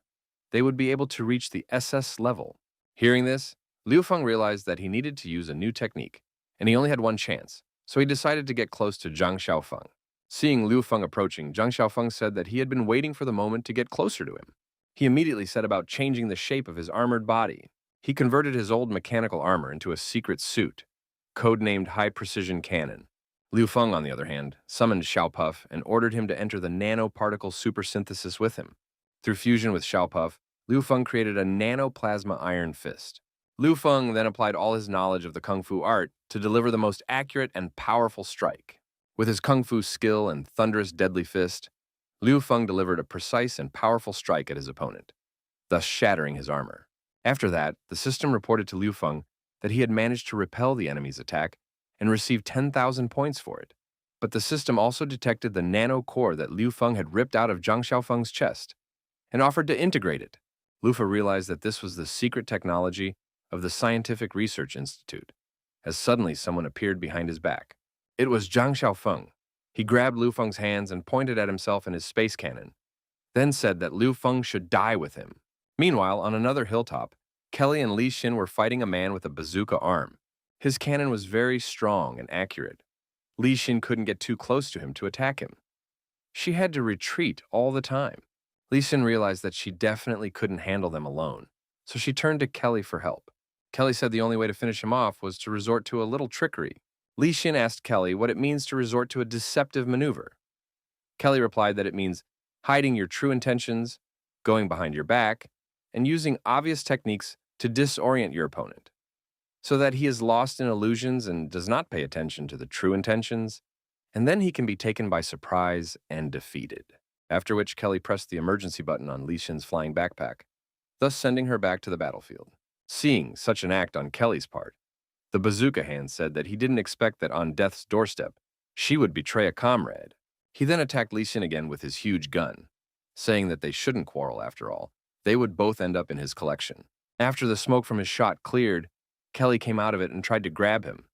they would be able to reach the SS level. Hearing this, Liu Feng realized that he needed to use a new technique, and he only had one chance, so he decided to get close to Zhang Xiaofeng. Seeing Liu Feng approaching, Zhang Xiaofeng said that he had been waiting for the moment to get closer to him. He immediately set about changing the shape of his armored body. He converted his old mechanical armor into a secret suit, codenamed High Precision Cannon. Liu Feng, on the other hand, summoned Xiao Puff and ordered him to enter the nanoparticle supersynthesis with him. Through fusion with Xiao Puff, Liu Feng created a nanoplasma iron fist. Liu Feng then applied all his knowledge of the Kung Fu art to deliver the most accurate and powerful strike. With his Kung Fu skill and thunderous deadly fist, Liu Feng delivered a precise and powerful strike at his opponent, thus shattering his armor. After that, the system reported to Liu Feng that he had managed to repel the enemy's attack and received 10,000 points for it. But the system also detected the nano core that Liu Feng had ripped out of Zhang Xiaofeng's chest and offered to integrate it. Liu Feng realized that this was the secret technology of the Scientific Research Institute, as suddenly someone appeared behind his back. It was Zhang Xiaofeng. He grabbed Liu Feng's hands and pointed at himself and his space cannon, then said that Liu Feng should die with him. Meanwhile, on another hilltop, Kelly and Li Xin were fighting a man with a bazooka arm. His cannon was very strong and accurate. Li Xin couldn't get too close to him to attack him. She had to retreat all the time. Li Xin realized that she definitely couldn't handle them alone, so she turned to Kelly for help. Kelly said the only way to finish him off was to resort to a little trickery. Li Xin asked Kelly what it means to resort to a deceptive maneuver. Kelly replied that it means hiding your true intentions, going behind your back, and using obvious techniques to disorient your opponent, so that he is lost in illusions and does not pay attention to the true intentions, and then he can be taken by surprise and defeated. After which Kelly pressed the emergency button on Li Xin's flying backpack, thus sending her back to the battlefield. Seeing such an act on Kelly's part, the bazooka hand said that he didn't expect that on death's doorstep, she would betray a comrade. He then attacked Li Xin again with his huge gun, saying that they shouldn't quarrel after all. They would both end up in his collection. After the smoke from his shot cleared, Kelly came out of it and tried to grab him,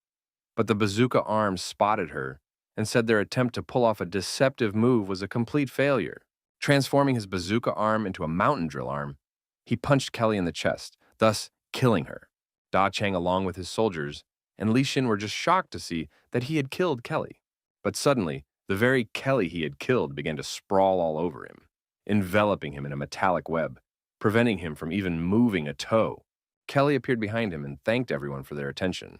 but the bazooka arm spotted her and said their attempt to pull off a deceptive move was a complete failure. Transforming his bazooka arm into a mountain drill arm, he punched Kelly in the chest, thus killing her. Da Chang, along with his soldiers, and Li Xin were just shocked to see that he had killed Kelly. But suddenly, the very Kelly he had killed began to sprawl all over him, enveloping him in a metallic web, preventing him from even moving a toe. Kelly appeared behind him and thanked everyone for their attention.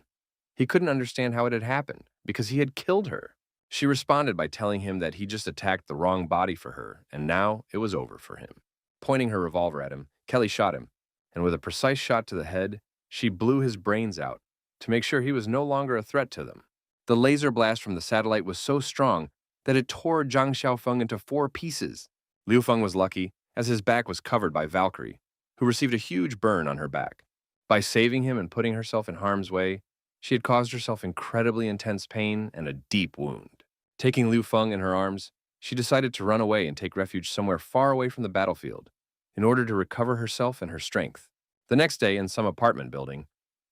He couldn't understand how it had happened, because he had killed her. She responded by telling him that he just attacked the wrong body for her, and now it was over for him. Pointing her revolver at him, Kelly shot him, and with a precise shot to the head, she blew his brains out to make sure he was no longer a threat to them. The laser blast from the satellite was so strong that it tore Zhang Xiaofeng into 4 pieces. Liu Feng was lucky, as his back was covered by Valkyrie, who received a huge burn on her back. By saving him and putting herself in harm's way, she had caused herself incredibly intense pain and a deep wound. Taking Liu Feng in her arms, she decided to run away and take refuge somewhere far away from the battlefield in order to recover herself and her strength. The next day, in some apartment building,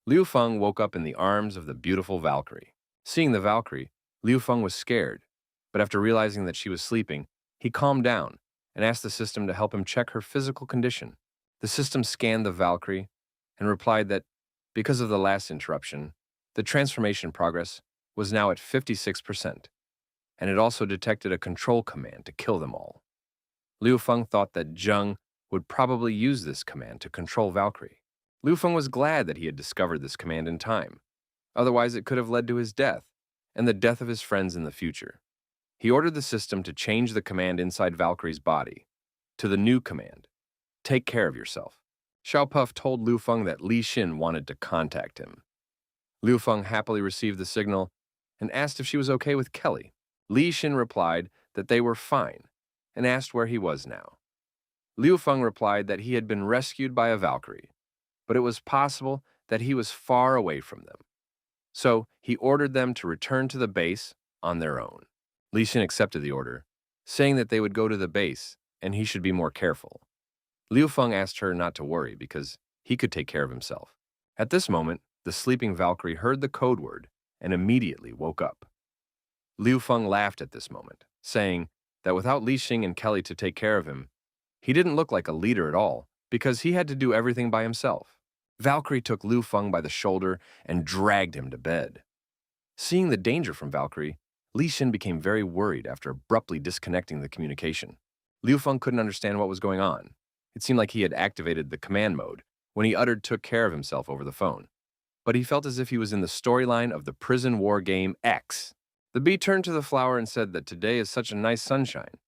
Liu Feng woke up in the arms of the beautiful Valkyrie. Seeing the Valkyrie, Liu Feng was scared, but after realizing that she was sleeping, he calmed down and asked the system to help him check her physical condition. The system scanned the Valkyrie and replied that, because of the last interruption, the transformation progress was now at 56%, and it also detected a control command to kill them all. Liu Feng thought that Zheng would probably use this command to control Valkyrie. Liu Feng was glad that he had discovered this command in time. Otherwise, it could have led to his death and the death of his friends in the future. He ordered the system to change the command inside Valkyrie's body to the new command, "Take care of yourself." Xiao Puff told Liu Feng that Li Xin wanted to contact him. Liu Feng happily received the signal and asked if she was okay with Kelly. Li Xin replied that they were fine and asked where he was now. Liu Feng replied that he had been rescued by a Valkyrie, but it was possible that he was far away from them. So he ordered them to return to the base on their own. Li Xin accepted the order, saying that they would go to the base and he should be more careful. Liu Feng asked her not to worry because he could take care of himself. At this moment, the sleeping Valkyrie heard the code word and immediately woke up. Liu Feng laughed at this moment, saying that without Li Xin and Kelly to take care of him, he didn't look like a leader at all because he had to do everything by himself. Valkyrie took Liu Feng by the shoulder and dragged him to bed. Seeing the danger from Valkyrie, Li Xin became very worried after abruptly disconnecting the communication. Liu Feng couldn't understand what was going on. It seemed like he had activated the command mode when he uttered "took care of himself" over the phone. But he felt as if he was in the storyline of the prison war game X. The bee turned to the flower and said that today is such a nice sunshine.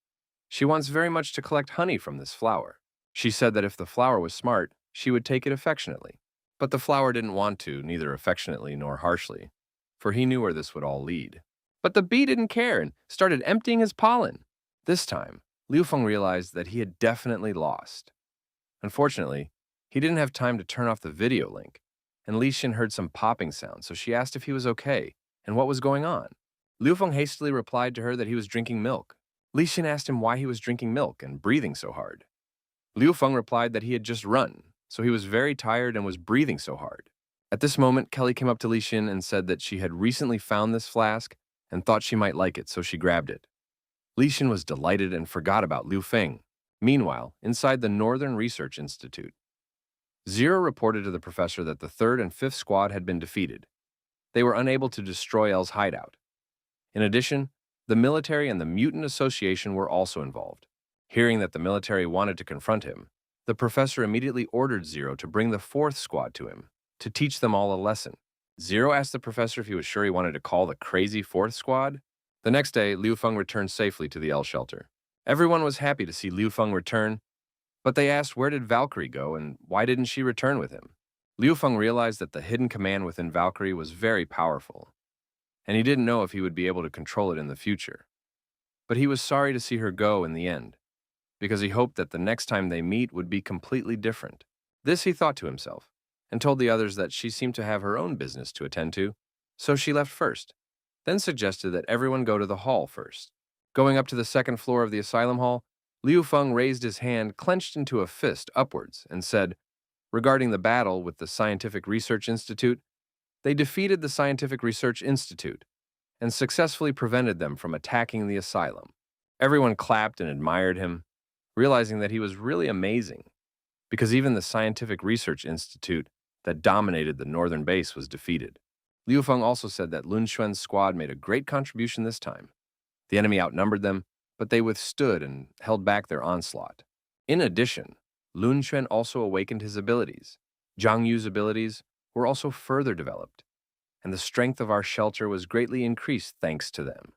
She wants very much to collect honey from this flower. She said that if the flower was smart, she would take it affectionately. But the flower didn't want to, neither affectionately nor harshly, for he knew where this would all lead. But the bee didn't care and started emptying his pollen. This time, Liu Feng realized that he had definitely lost. Unfortunately, he didn't have time to turn off the video link, and Li Xin heard some popping sounds, so she asked if he was okay and what was going on. Liu Feng hastily replied to her that he was drinking milk. Li Xin asked him why he was drinking milk and breathing so hard. Liu Feng replied that he had just run, so he was very tired and was breathing so hard. At this moment, Kelly came up to Li Xin and said that she had recently found this flask and thought she might like it, so she grabbed it. Li Xin was delighted and forgot about Liu Feng. Meanwhile, inside the Northern Research Institute, Zero reported to the professor that the 3rd and 5th squad had been defeated. They were unable to destroy L's hideout. In addition, the military and the Mutant Association were also involved. Hearing that the military wanted to confront him, the professor immediately ordered Zero to bring the 4th squad to him to teach them all a lesson. Zero asked the professor if he was sure he wanted to call the crazy fourth squad. The next day, Liu Feng returned safely to the L shelter. Everyone was happy to see Liu Feng return, but they asked where did Valkyrie go and why didn't she return with him? Liu Feng realized that the hidden command within Valkyrie was very powerful, and he didn't know if he would be able to control it in the future. But he was sorry to see her go in the end, because he hoped that the next time they meet would be completely different. This he thought to himself, and told the others that she seemed to have her own business to attend to, so she left first, then suggested that everyone go to the hall first. Going up to the second floor of the asylum hall, Liu Feng raised his hand clenched into a fist upwards and said, regarding the battle with the Scientific Research Institute, they defeated the Scientific Research Institute and successfully prevented them from attacking the asylum. Everyone clapped and admired him, realizing that he was really amazing, because even the Scientific Research Institute that dominated the northern base was defeated. Liu Feng also said that Lun Xuan's squad made a great contribution this time. The enemy outnumbered them, but they withstood and held back their onslaught. In addition, Lun Xuan also awakened his abilities. Zhang Yu's abilities were also further developed, and the strength of our shelter was greatly increased thanks to them.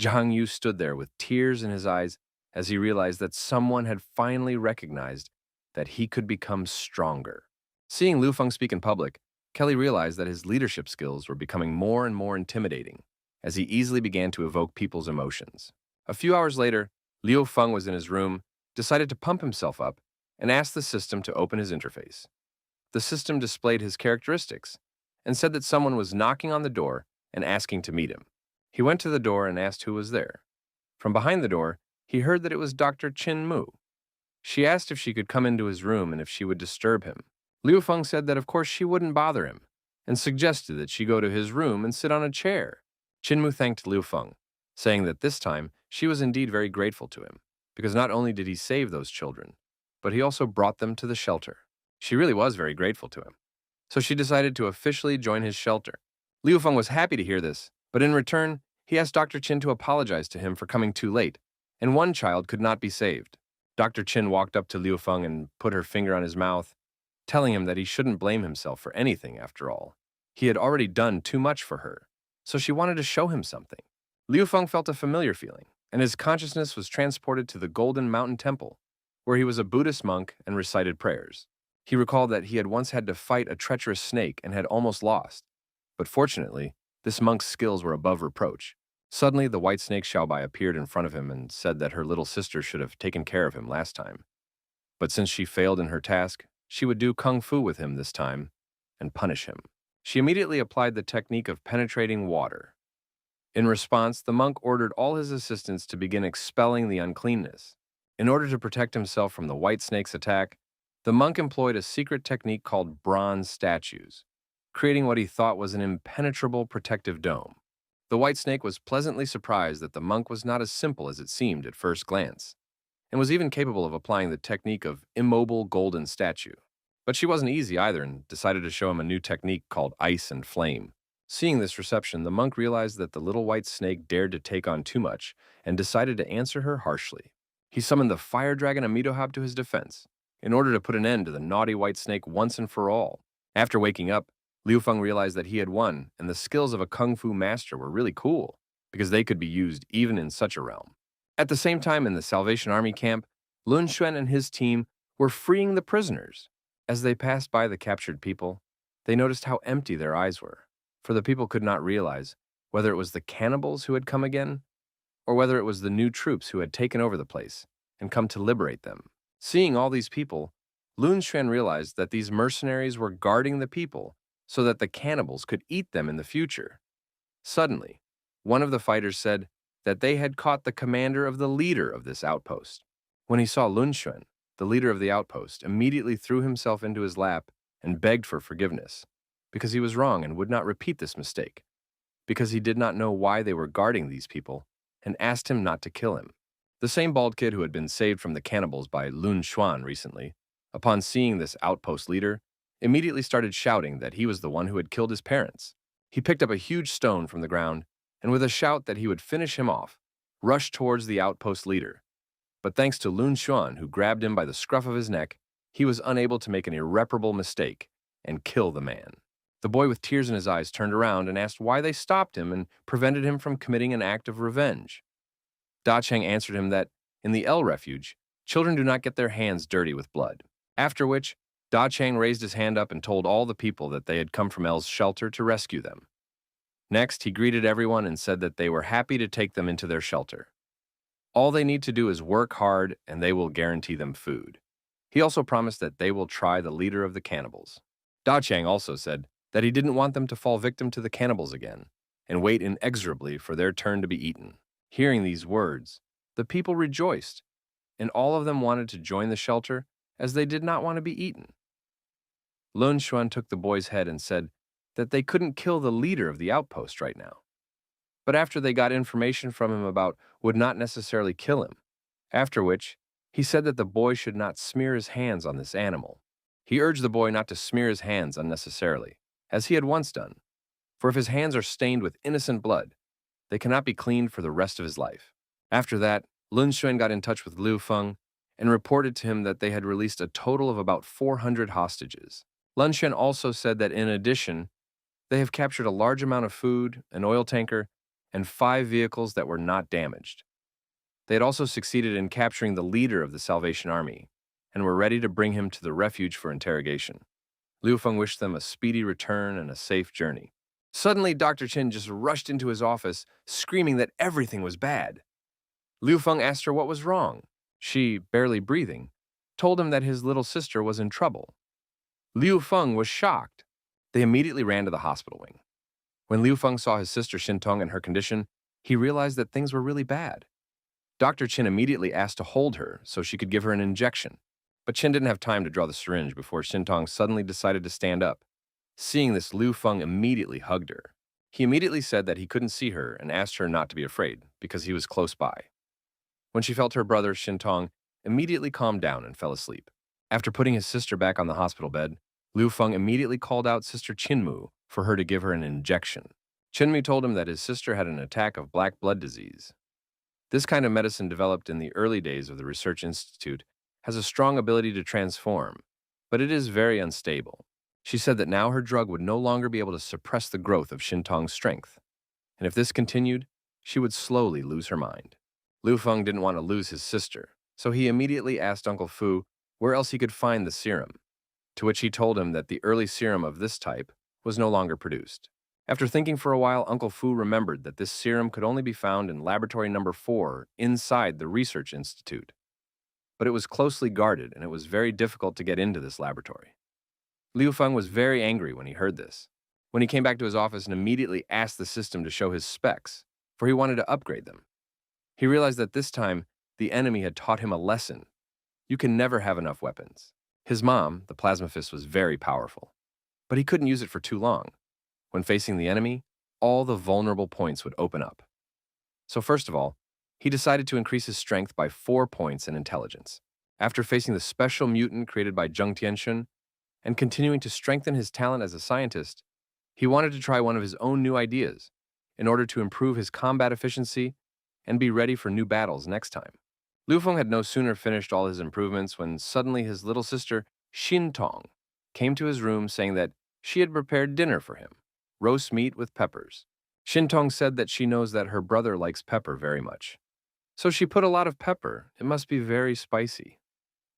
Zhang Yu stood there with tears in his eyes as he realized that someone had finally recognized that he could become stronger. Seeing Liu Feng speak in public, Kelly realized that his leadership skills were becoming more and more intimidating as he easily began to evoke people's emotions. A few hours later, Liu Feng was in his room, decided to pump himself up, and asked the system to open his interface. The system displayed his characteristics and said that someone was knocking on the door and asking to meet him. He went to the door and asked who was there. From behind the door, he heard that it was Dr. Qin Mu. She asked if she could come into his room and if she would disturb him. Liu Feng said that of course she wouldn't bother him and suggested that she go to his room and sit on a chair. Qin Mu thanked Liu Feng, saying that this time she was indeed very grateful to him, because not only did he save those children, but he also brought them to the shelter. She really was very grateful to him. So she decided to officially join his shelter. Liu Feng was happy to hear this, but in return, he asked Dr. Qin to apologize to him for coming too late, and one child could not be saved. Dr. Qin walked up to Liu Feng and put her finger on his mouth, telling him that he shouldn't blame himself for anything after all. He had already done too much for her, so she wanted to show him something. Liu Feng felt a familiar feeling, and his consciousness was transported to the Golden Mountain Temple, where he was a Buddhist monk and recited prayers. He recalled that he had once had to fight a treacherous snake and had almost lost, but fortunately, this monk's skills were above reproach. Suddenly, the white snake Xiaobai appeared in front of him and said that her little sister should have taken care of him last time. But since she failed in her task, she would do kung fu with him this time and punish him. She immediately applied the technique of penetrating water. In response, the monk ordered all his assistants to begin expelling the uncleanness. In order to protect himself from the white snake's attack, the monk employed a secret technique called bronze statues, creating what he thought was an impenetrable protective dome. The white snake was pleasantly surprised that the monk was not as simple as it seemed at first glance, and was even capable of applying the technique of immobile golden statue. But she wasn't easy either and decided to show him a new technique called ice and flame. Seeing this reception, the monk realized that the little white snake dared to take on too much and decided to answer her harshly. He summoned the fire dragon Amidohab to his defense in order to put an end to the naughty white snake once and for all. After waking up, Liu Feng realized that he had won, and the skills of a kung fu master were really cool because they could be used even in such a realm. At the same time, in the Salvation Army camp, Lun Xuan and his team were freeing the prisoners. As they passed by the captured people, they noticed how empty their eyes were, for the people could not realize whether it was the cannibals who had come again, or whether it was the new troops who had taken over the place and come to liberate them. Seeing all these people, Lun Xuan realized that these mercenaries were guarding the people so that the cannibals could eat them in the future. Suddenly, one of the fighters said that they had caught the commander of the leader of this outpost. When he saw Lun Xuan, the leader of the outpost immediately threw himself into his lap and begged for forgiveness, because he was wrong and would not repeat this mistake, because he did not know why they were guarding these people, and asked him not to kill him. The same bald kid who had been saved from the cannibals by Lun Xuan recently, upon seeing this outpost leader, immediately started shouting that he was the one who had killed his parents. He picked up a huge stone from the ground, and with a shout that he would finish him off, rushed towards the outpost leader. But thanks to Lun Xuan, who grabbed him by the scruff of his neck, he was unable to make an irreparable mistake, and kill the man. The boy with tears in his eyes turned around and asked why they stopped him and prevented him from committing an act of revenge. Da Cheng answered him that, in the L refuge, children do not get their hands dirty with blood. After which, Da Cheng raised his hand up and told all the people that they had come from L's shelter to rescue them. Next, he greeted everyone and said that they were happy to take them into their shelter. All they need to do is work hard and they will guarantee them food. He also promised that they will try the leader of the cannibals. Da Cheng also said that he didn't want them to fall victim to the cannibals again and wait inexorably for their turn to be eaten. Hearing these words, the people rejoiced, and all of them wanted to join the shelter as they did not want to be eaten. Lun Xuan took the boy's head and said that they couldn't kill the leader of the outpost right now. But after they got information from him about would not necessarily kill him, after which he said that the boy should not smear his hands on this animal. He urged the boy not to smear his hands unnecessarily, as he had once done, for if his hands are stained with innocent blood, they cannot be cleaned for the rest of his life. After that, Lun Xuan got in touch with Liu Feng and reported to him that they had released a total of about 400 hostages. Lun Xuan also said that in addition, they have captured a large amount of food, an oil tanker, and 5 vehicles that were not damaged. They had also succeeded in capturing the leader of the Salvation Army and were ready to bring him to the refuge for interrogation. Liu Feng wished them a speedy return and a safe journey. Suddenly, Dr. Qin just rushed into his office, screaming that everything was bad. Liu Feng asked her what was wrong. She, barely breathing, told him that his little sister was in trouble. Liu Feng was shocked. They immediately ran to the hospital wing. When Liu Feng saw his sister Xintong and her condition, he realized that things were really bad. Dr. Qin immediately asked to hold her so she could give her an injection, but Qin didn't have time to draw the syringe before Xintong suddenly decided to stand up. Seeing this, Liu Feng immediately hugged her. He immediately said that he couldn't see her and asked her not to be afraid because he was close by. When she felt her brother, Xintong, immediately calmed down and fell asleep. After putting his sister back on the hospital bed, Liu Feng immediately called out Sister Qinmu for her to give her an injection. Qinmu told him that his sister had an attack of black blood disease. This kind of medicine developed in the early days of the Research Institute has a strong ability to transform, but it is very unstable. She said that now her drug would no longer be able to suppress the growth of Xintong's strength, and if this continued, she would slowly lose her mind. Liu Feng didn't want to lose his sister, so he immediately asked Uncle Fu where else he could find the serum, to which he told him that the early serum of this type was no longer produced. After thinking for a while, Uncle Fu remembered that this serum could only be found in laboratory number 4 inside the Research Institute. But it was closely guarded, and it was very difficult to get into this laboratory. Liu Feng was very angry when he heard this. When he came back to his office and immediately asked the system to show his specs, for he wanted to upgrade them. He realized that this time, the enemy had taught him a lesson. You can never have enough weapons. His mom, the plasma fist, was very powerful, but he couldn't use it for too long. When facing the enemy, all the vulnerable points would open up. So first of all, he decided to increase his strength by 4 points in intelligence. After facing the special mutant created by Zheng Tianxun and continuing to strengthen his talent as a scientist, he wanted to try one of his own new ideas in order to improve his combat efficiency and be ready for new battles next time. Liu Feng had no sooner finished all his improvements when suddenly his little sister, Xintong, came to his room saying that she had prepared dinner for him, roast meat with peppers. Xintong said that she knows that her brother likes pepper very much. So she put a lot of pepper. It must be very spicy.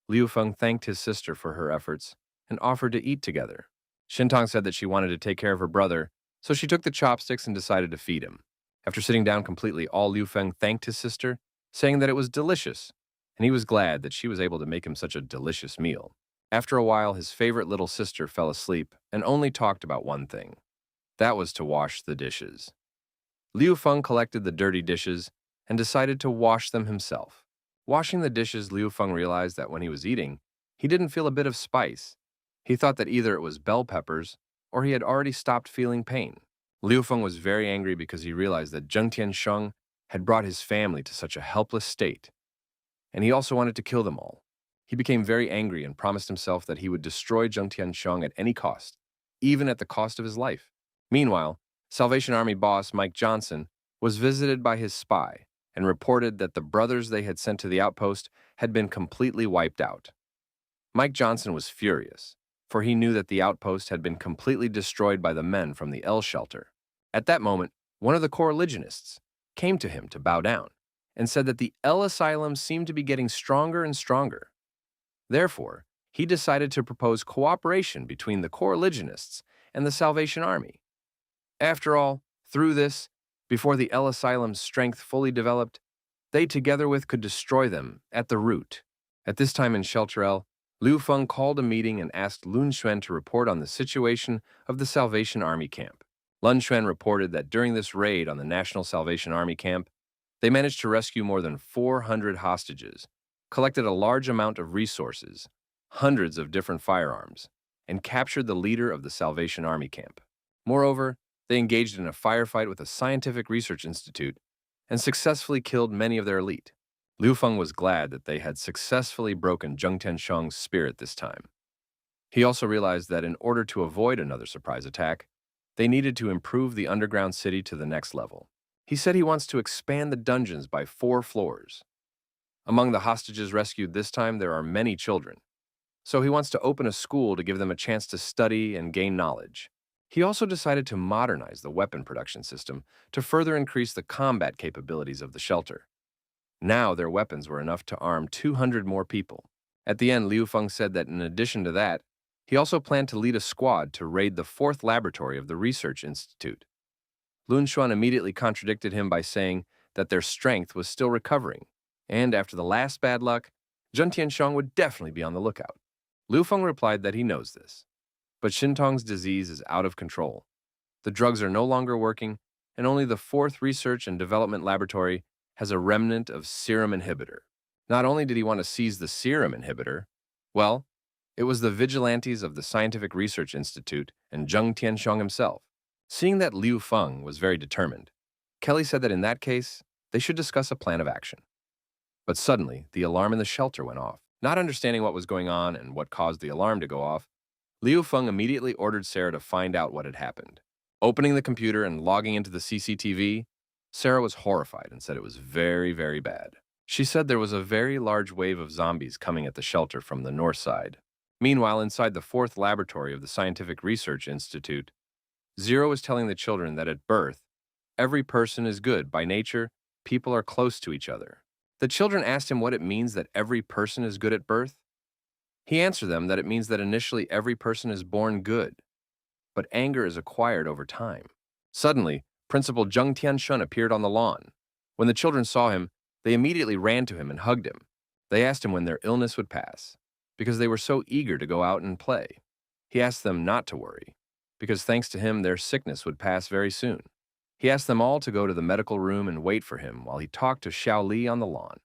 Liu Feng thanked his sister for her efforts and offered to eat together. Xintong said that she wanted to take care of her brother, so she took the chopsticks and decided to feed him. After sitting down completely, all Liu Feng thanked his sister, saying that it was delicious, and he was glad that she was able to make him such a delicious meal. After a while, his favorite little sister fell asleep and only talked about one thing. That was to wash the dishes. Liu Feng collected the dirty dishes and decided to wash them himself. Washing the dishes, Liu Feng realized that when he was eating, he didn't feel a bit of spice. He thought that either it was bell peppers or he had already stopped feeling pain. Liu Feng was very angry because he realized that Zheng Tiansheng had brought his family to such a helpless state, and he also wanted to kill them all. He became very angry and promised himself that he would destroy Zheng Tiansheng at any cost, even at the cost of his life. Meanwhile, Salvation Army boss Mike Johnson was visited by his spy and reported that the brothers they had sent to the outpost had been completely wiped out. Mike Johnson was furious. for he knew that the outpost had been completely destroyed by the men from the L shelter. At that moment, one of the coreligionists came to him to bow down and said that the L asylum seemed to be getting stronger and stronger. Therefore, he decided to propose cooperation between the coreligionists and the Salvation Army. After all, through this, before the L asylum's strength fully developed, they together with could destroy them at the root. At this time in Shelter L, Liu Feng called a meeting and asked Lun Xuan to report on the situation of the Salvation Army camp. Lun Xuan reported that during this raid on the National Salvation Army camp, they managed to rescue more than 400 hostages, collected a large amount of resources, hundreds of different firearms, and captured the leader of the Salvation Army camp. Moreover, they engaged in a firefight with a scientific research institute and successfully killed many of their elite. Liu Feng was glad that they had successfully broken Zheng Tiansheng's spirit this time. He also realized that in order to avoid another surprise attack, they needed to improve the underground city to the next level. He said he wants to expand the dungeons by 4 floors. Among the hostages rescued this time, there are many children, so he wants to open a school to give them a chance to study and gain knowledge. He also decided to modernize the weapon production system to further increase the combat capabilities of the shelter. Now their weapons were enough to arm 200 more people. At the end, Liu Feng said that in addition to that, he also planned to lead a squad to raid the 4th laboratory of the research institute. Lun Xuan immediately contradicted him by saying that their strength was still recovering, and after the last bad luck, Zheng Tiansheng would definitely be on the lookout. Liu Feng replied that he knows this. But Xintong's disease is out of control. The drugs are no longer working, and only the 4th Research and Development Laboratory has a remnant of serum inhibitor. Not only did he want to seize the serum inhibitor, well, it was the vigilantes of the Scientific Research Institute and Zheng Tiansheng himself. Seeing that Liu Feng was very determined, Kelly said that in that case, they should discuss a plan of action. But suddenly, the alarm in the shelter went off. Not understanding what was going on and what caused the alarm to go off, Liu Feng immediately ordered Sarah to find out what had happened. Opening the computer and logging into the CCTV, Sarah was horrified and said it was very, very bad. She said there was a very large wave of zombies coming at the shelter from the north side. Meanwhile, inside the 4th laboratory of the Scientific Research Institute, Zero was telling the children that at birth, every person is good. By nature, people are close to each other. The children asked him what it means that every person is good at birth. He answered them that it means that initially every person is born good, but anger is acquired over time. Suddenly, Principal Zheng Tiansheng appeared on the lawn. When the children saw him, they immediately ran to him and hugged him. They asked him when their illness would pass, because they were so eager to go out and play. He asked them not to worry, because thanks to him, their sickness would pass very soon. He asked them all to go to the medical room and wait for him while he talked to Xiao Li on the lawn.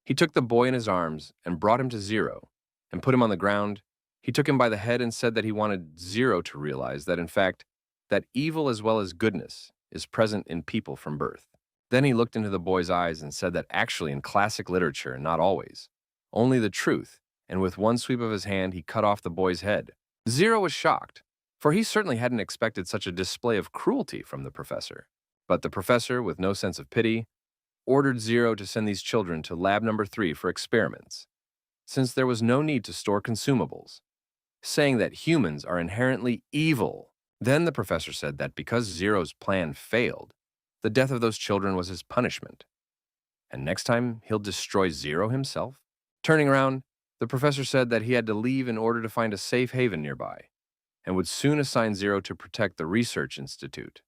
He took the boy in his arms and brought him to Zero and put him on the ground. He took him by the head and said that he wanted Zero to realize that, in fact, that evil as well as goodness is present in people from birth. Then he looked into the boy's eyes and said that actually in classic literature, not always, only the truth, and with one sweep of his hand, he cut off the boy's head. Zero was shocked, for he certainly hadn't expected such a display of cruelty from the professor. But the professor, with no sense of pity, ordered Zero to send these children to lab number 3 for experiments, since there was no need to store consumables, saying that humans are inherently evil. Then the professor said that because Zero's plan failed, the death of those children was his punishment. And next time, he'll destroy Zero himself? Turning around, the professor said that he had to leave in order to find a safe haven nearby, and would soon assign Zero to protect the research institute.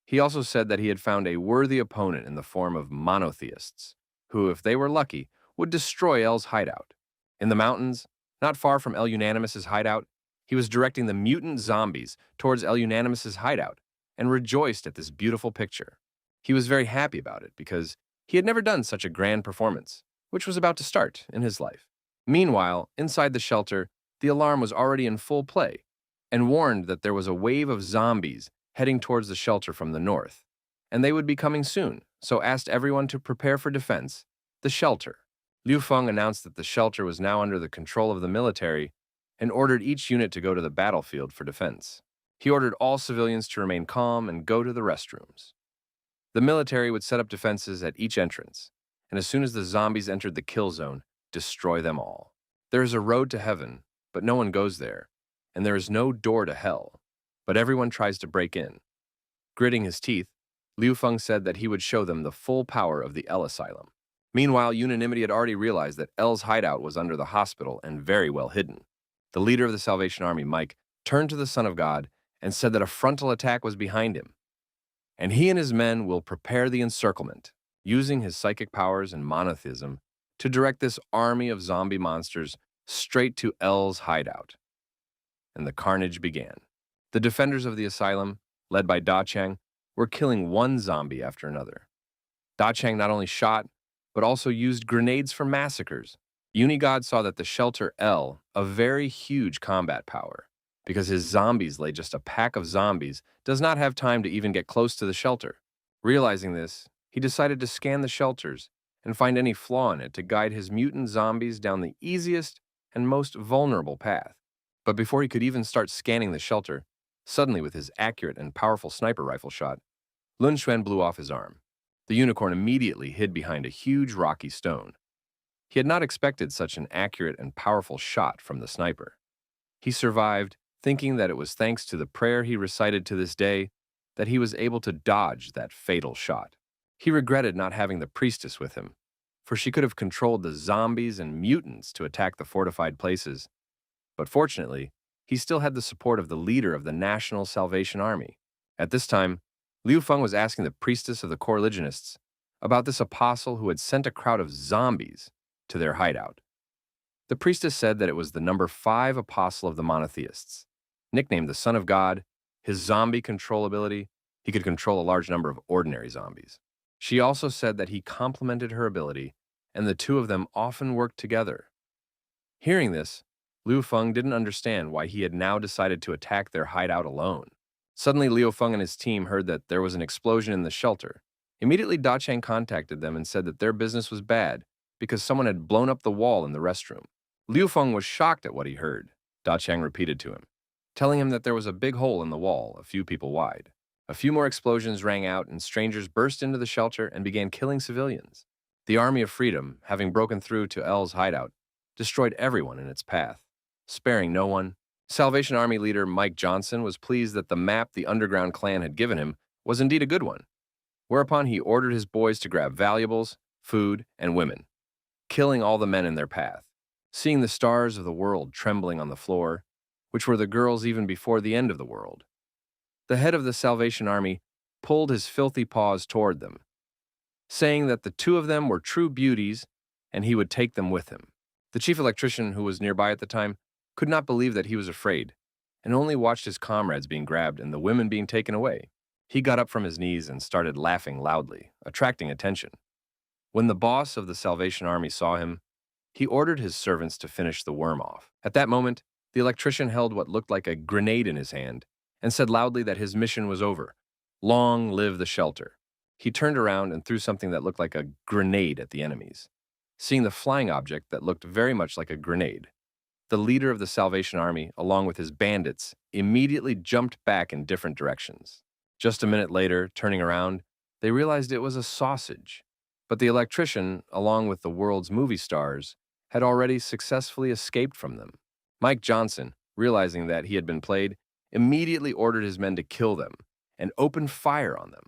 He also said that he had found a worthy opponent in the form of monotheists, who, if they were lucky, would destroy L's hideout. In the mountains, not far from El Unanimous's hideout, he was directing the mutant zombies towards El Unanimous's hideout and rejoiced at this beautiful picture. He was very happy about it because he had never done such a grand performance, which was about to start in his life. Meanwhile, inside the shelter, the alarm was already in full play and warned that there was a wave of zombies heading towards the shelter from the north, and they would be coming soon, so asked everyone to prepare for defense. The shelter. Liu Feng announced that the shelter was now under the control of the military and ordered each unit to go to the battlefield for defense. He ordered all civilians to remain calm and go to the restrooms. The military would set up defenses at each entrance, and as soon as the zombies entered the kill zone, destroy them all. There is a road to heaven, but no one goes there, and there is no door to hell, but everyone tries to break in. Gritting his teeth, Liu Feng said that he would show them the full power of the L Asylum. Meanwhile, Unanimity had already realized that L's hideout was under the hospital and very well hidden. The leader of the Salvation Army, Mike, turned to the Son of God and said that a frontal attack was behind him, and he and his men will prepare the encirclement, using his psychic powers and monotheism to direct this army of zombie monsters straight to L's hideout. And the carnage began. The defenders of the asylum, led by Da Chang, were killing one zombie after another. Da Chang not only shot, but also used grenades for massacres. Unigod saw that the shelter L, a very huge combat power, because his zombies lay just a pack of zombies, does not have time to even get close to the shelter. Realizing this, he decided to scan the shelters and find any flaw in it to guide his mutant zombies down the easiest and most vulnerable path. But before he could even start scanning the shelter, suddenly with his accurate and powerful sniper rifle shot, Lun Xuan blew off his arm. The unicorn immediately hid behind a huge rocky stone. He had not expected such an accurate and powerful shot from the sniper. He survived, thinking that it was thanks to the prayer he recited to this day that he was able to dodge that fatal shot. He regretted not having the priestess with him, for she could have controlled the zombies and mutants to attack the fortified places. But fortunately, he still had the support of the leader of the National Salvation Army. At this time, Liu Feng was asking the priestess of the coreligionists about this apostle who had sent a crowd of zombies to their hideout. The priestess said that it was the number 5 apostle of the monotheists. Nicknamed the Son of God, his zombie control ability, he could control a large number of ordinary zombies. She also said that he complemented her ability, and the two of them often worked together. Hearing this, Liu Feng didn't understand why he had now decided to attack their hideout alone. Suddenly, Liu Feng and his team heard that there was an explosion in the shelter. Immediately, Da Chang contacted them and said that their business was bad because someone had blown up the wall in the restroom. Liu Feng was shocked at what he heard. Da Chang repeated to him, telling him that there was a big hole in the wall, a few people wide. A few more explosions rang out and strangers burst into the shelter and began killing civilians. The Army of Freedom, having broken through to L's hideout, destroyed everyone in its path, sparing no one. Salvation Army leader Mike Johnson was pleased that the map the underground clan had given him was indeed a good one, whereupon he ordered his boys to grab valuables, food, and women, killing all the men in their path. Seeing the stars of the world trembling on the floor, which were the girls even before the end of the world, the head of the Salvation Army pulled his filthy paws toward them, saying that the two of them were true beauties and he would take them with him. The chief electrician, who was nearby at the time, could not believe that he was afraid, and only watched his comrades being grabbed and the women being taken away. He got up from his knees and started laughing loudly, attracting attention. When the boss of the Salvation Army saw him, he ordered his servants to finish the worm off. At that moment, the electrician held what looked like a grenade in his hand and said loudly that his mission was over. Long live the shelter. He turned around and threw something that looked like a grenade at the enemies. Seeing the flying object that looked very much like a grenade, the leader of the Salvation Army, along with his bandits, immediately jumped back in different directions. Just a minute later, turning around, they realized it was a sausage. But the electrician, along with the world's movie stars, had already successfully escaped from them. Mike Johnson, realizing that he had been played, immediately ordered his men to kill them and open fire on them.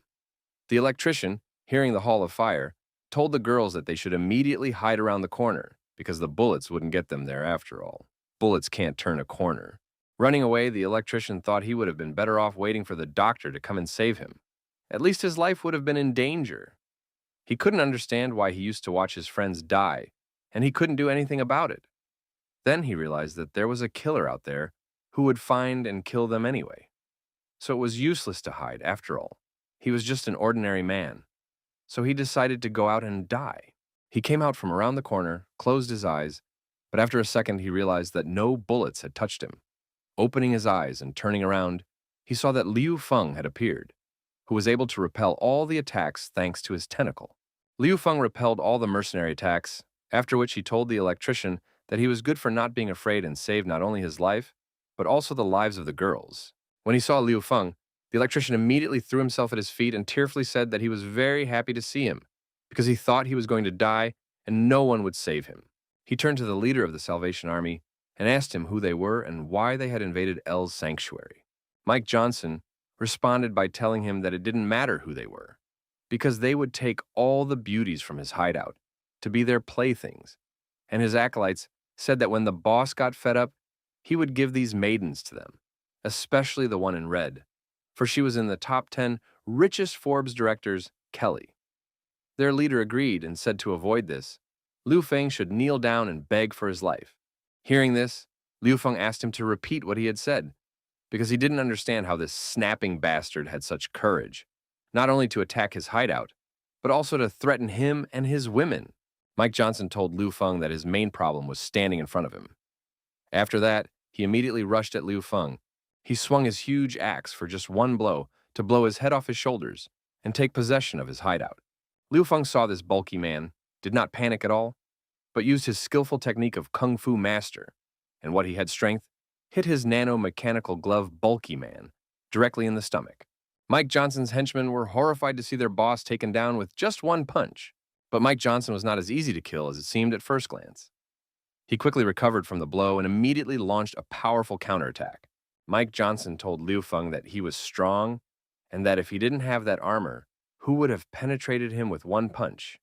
The electrician, hearing the Hall of Fire, told the girls that they should immediately hide around the corner because the bullets wouldn't get them there after all. Bullets can't turn a corner. Running away, the electrician thought he would have been better off waiting for the doctor to come and save him. At least his life would have been in danger. He couldn't understand why he used to watch his friends die, and he couldn't do anything about it. Then he realized that there was a killer out there who would find and kill them anyway. So it was useless to hide, after all. He was just an ordinary man. So he decided to go out and die. He came out from around the corner, closed his eyes, but after a second he realized that no bullets had touched him. Opening his eyes and turning around, he saw that Liu Feng had appeared, who was able to repel all the attacks thanks to his tentacle. Liu Feng repelled all the mercenary attacks, after which he told the electrician that he was good for not being afraid and saved not only his life, but also the lives of the girls. When he saw Liu Feng, the electrician immediately threw himself at his feet and tearfully said that he was very happy to see him, because he thought he was going to die and no one would save him. He turned to the leader of the Salvation Army and asked him who they were and why they had invaded L's sanctuary. Mike Johnson responded by telling him that it didn't matter who they were, because they would take all the beauties from his hideout to be their playthings, and his acolytes said that when the boss got fed up, he would give these maidens to them, especially the one in red, for she was in the top 10 richest Forbes directors, Kelly. Their leader agreed and said to avoid this, Liu Feng should kneel down and beg for his life. Hearing this, Liu Feng asked him to repeat what he had said, because he didn't understand how this snapping bastard had such courage, not only to attack his hideout, but also to threaten him and his women. Mike Johnson told Liu Feng that his main problem was standing in front of him. After that, he immediately rushed at Liu Feng. He swung his huge axe for just one blow to blow his head off his shoulders and take possession of his hideout. Liu Feng saw this bulky man, did not panic at all, but used his skillful technique of Kung Fu master, and what he had strength, hit his nano-mechanical glove bulky man directly in the stomach. Mike Johnson's henchmen were horrified to see their boss taken down with just one punch, but Mike Johnson was not as easy to kill as it seemed at first glance. He quickly recovered from the blow and immediately launched a powerful counterattack. Mike Johnson told Liu Feng that he was strong and that if he didn't have that armor, who would have penetrated him with one punch?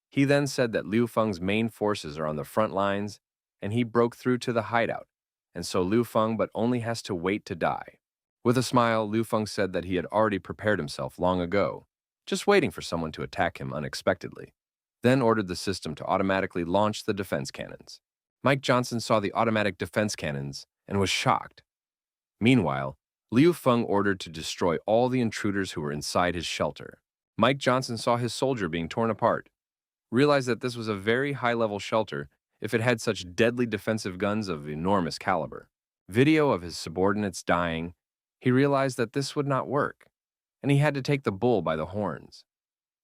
He then said that Liu Feng's main forces are on the front lines and he broke through to the hideout, and so Liu Feng but only has to wait to die. With a smile, Liu Feng said that he had already prepared himself long ago, just waiting for someone to attack him unexpectedly, then ordered the system to automatically launch the defense cannons. Mike Johnson saw the automatic defense cannons and was shocked. Meanwhile, Liu Feng ordered to destroy all the intruders who were inside his shelter. Mike Johnson saw his soldier being torn apart, realized that this was a very high-level shelter if it had such deadly defensive guns of enormous caliber. Video of his subordinates dying, he realized that this would not work, and he had to take the bull by the horns.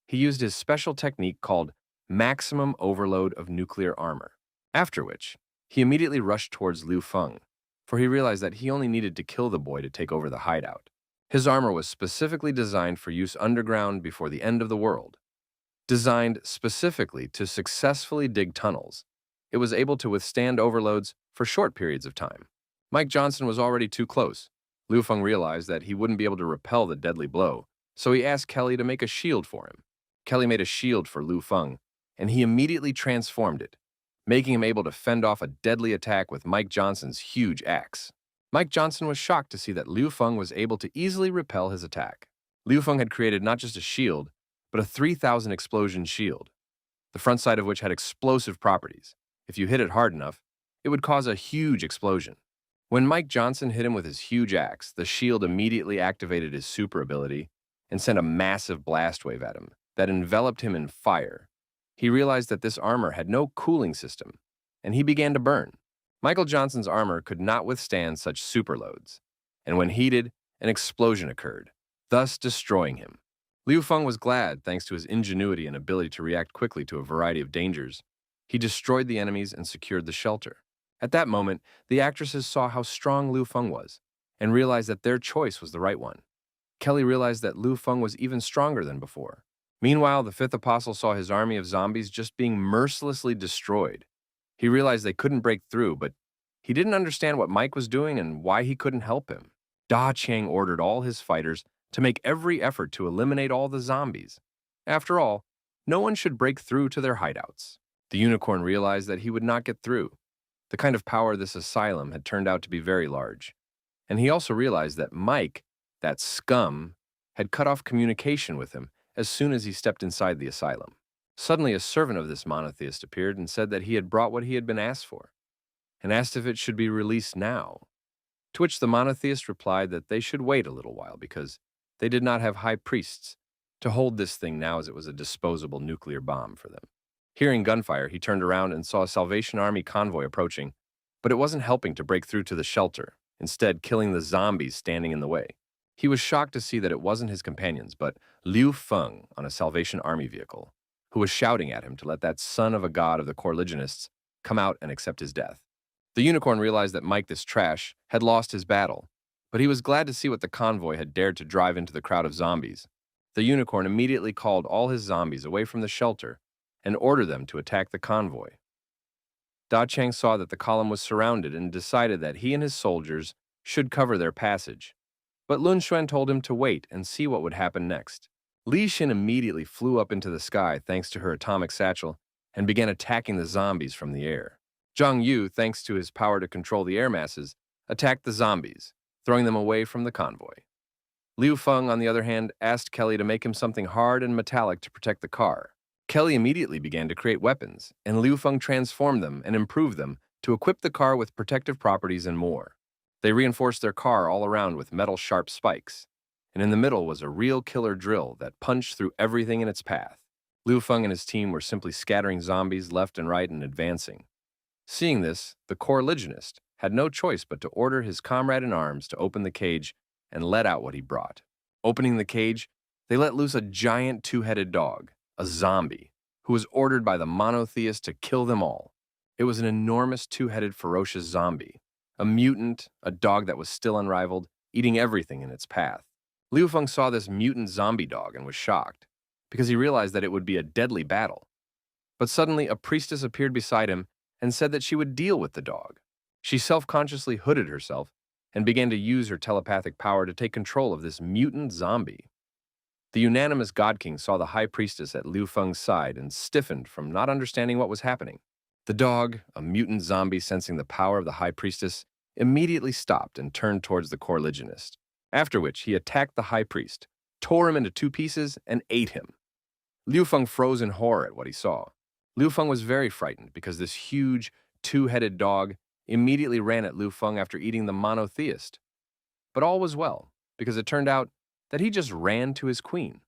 He used his special technique called maximum overload of nuclear armor, after which he immediately rushed towards Liu Feng, for he realized that he only needed to kill the boy to take over the hideout. His armor was specifically designed for use underground before the end of the world. Designed specifically to successfully dig tunnels, it was able to withstand overloads for short periods of time. Mike Johnson was already too close. Liu Feng realized that he wouldn't be able to repel the deadly blow, so he asked Kelly to make a shield for him. Kelly made a shield for Liu Feng, and he immediately transformed it, making him able to fend off a deadly attack with Mike Johnson's huge axe. Mike Johnson was shocked to see that Liu Feng was able to easily repel his attack. Liu Feng had created not just a shield, but a 3,000 explosion shield, the front side of which had explosive properties. If you hit it hard enough, it would cause a huge explosion. When Mike Johnson hit him with his huge axe, the shield immediately activated his super ability and sent a massive blast wave at him that enveloped him in fire. He realized that this armor had no cooling system, and he began to burn. Michael Johnson's armor could not withstand such superloads, and when heated, an explosion occurred, thus destroying him. Liu Feng was glad thanks to his ingenuity and ability to react quickly to a variety of dangers. He destroyed the enemies and secured the shelter. At that moment, the actresses saw how strong Liu Feng was and realized that their choice was the right one. Kelly realized that Liu Feng was even stronger than before. Meanwhile, the fifth apostle saw his army of zombies just being mercilessly destroyed. He realized they couldn't break through, but he didn't understand what Mike was doing and why he couldn't help him. Da Qiang ordered all his fighters to make every effort to eliminate all the zombies. After all, no one should break through to their hideouts. The unicorn realized that he would not get through. The kind of power this asylum had turned out to be very large. And he also realized that Mike, that scum, had cut off communication with him as soon as he stepped inside the asylum. Suddenly, a servant of this monotheist appeared and said that he had brought what he had been asked for, and asked if it should be released now. To which the monotheist replied that they should wait a little while because they did not have high priests to hold this thing now as it was a disposable nuclear bomb for them. Hearing gunfire, he turned around and saw a Salvation Army convoy approaching, but it wasn't helping to break through to the shelter, instead killing the zombies standing in the way. He was shocked to see that it wasn't his companions, but Liu Feng on a Salvation Army vehicle, who was shouting at him to let that son of a god of the Coreligionists come out and accept his death. The unicorn realized that Mike, this trash, had lost his battle, but he was glad to see what the convoy had dared to drive into the crowd of zombies. The unicorn immediately called all his zombies away from the shelter and ordered them to attack the convoy. Da Chang saw that the column was surrounded and decided that he and his soldiers should cover their passage. But Lun Xuan told him to wait and see what would happen next. Li Xin immediately flew up into the sky thanks to her atomic satchel and began attacking the zombies from the air. Zhang Yu, thanks to his power to control the air masses, attacked the zombies, throwing them away from the convoy. Liu Feng, on the other hand, asked Kelly to make him something hard and metallic to protect the car. Kelly immediately began to create weapons, and Liu Feng transformed them and improved them to equip the car with protective properties and more. They reinforced their car all around with metal sharp spikes, and in the middle was a real killer drill that punched through everything in its path. Liu Feng and his team were simply scattering zombies left and right and advancing. Seeing this, the coreligionist had no choice but to order his comrade-in-arms to open the cage and let out what he brought. Opening the cage, they let loose a giant two-headed dog, a zombie, who was ordered by the monotheist to kill them all. It was an enormous two-headed ferocious zombie, a mutant, a dog that was still unrivaled, eating everything in its path. Liu Feng saw this mutant zombie dog and was shocked, because he realized that it would be a deadly battle. But suddenly a priestess appeared beside him and said that she would deal with the dog. She self-consciously hooded herself and began to use her telepathic power to take control of this mutant zombie. The unanimous God King saw the high priestess at Liu Feng's side and stiffened from not understanding what was happening. The dog, a mutant zombie sensing the power of the high priestess, immediately stopped and turned towards the coreligionist, after which he attacked the high priest, tore him into two pieces, and ate him. Liu Feng froze in horror at what he saw. Liu Feng was very frightened because this huge, two-headed dog immediately ran at Liu Feng after eating the monotheist. But all was well, because it turned out that he just ran to his queen.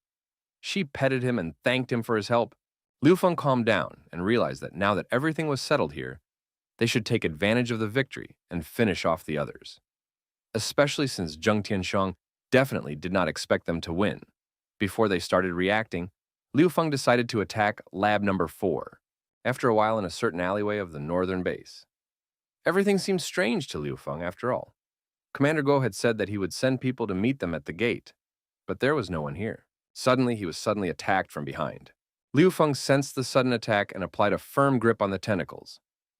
She petted him and thanked him for his help. Liu Feng calmed down and realized that now that everything was settled here, they should take advantage of the victory and finish off the others. Especially since Zheng Tianxiang definitely did not expect them to win. Before they started reacting, Liu Feng decided to attack Lab Number 4, after a while in a certain alleyway of the northern base. Everything seemed strange to Liu Feng after all. Commander Guo had said that he would send people to meet them at the gate, but there was no one here. Suddenly, he was suddenly attacked from behind. Liu Feng sensed the sudden attack and applied a firm grip on the tentacles.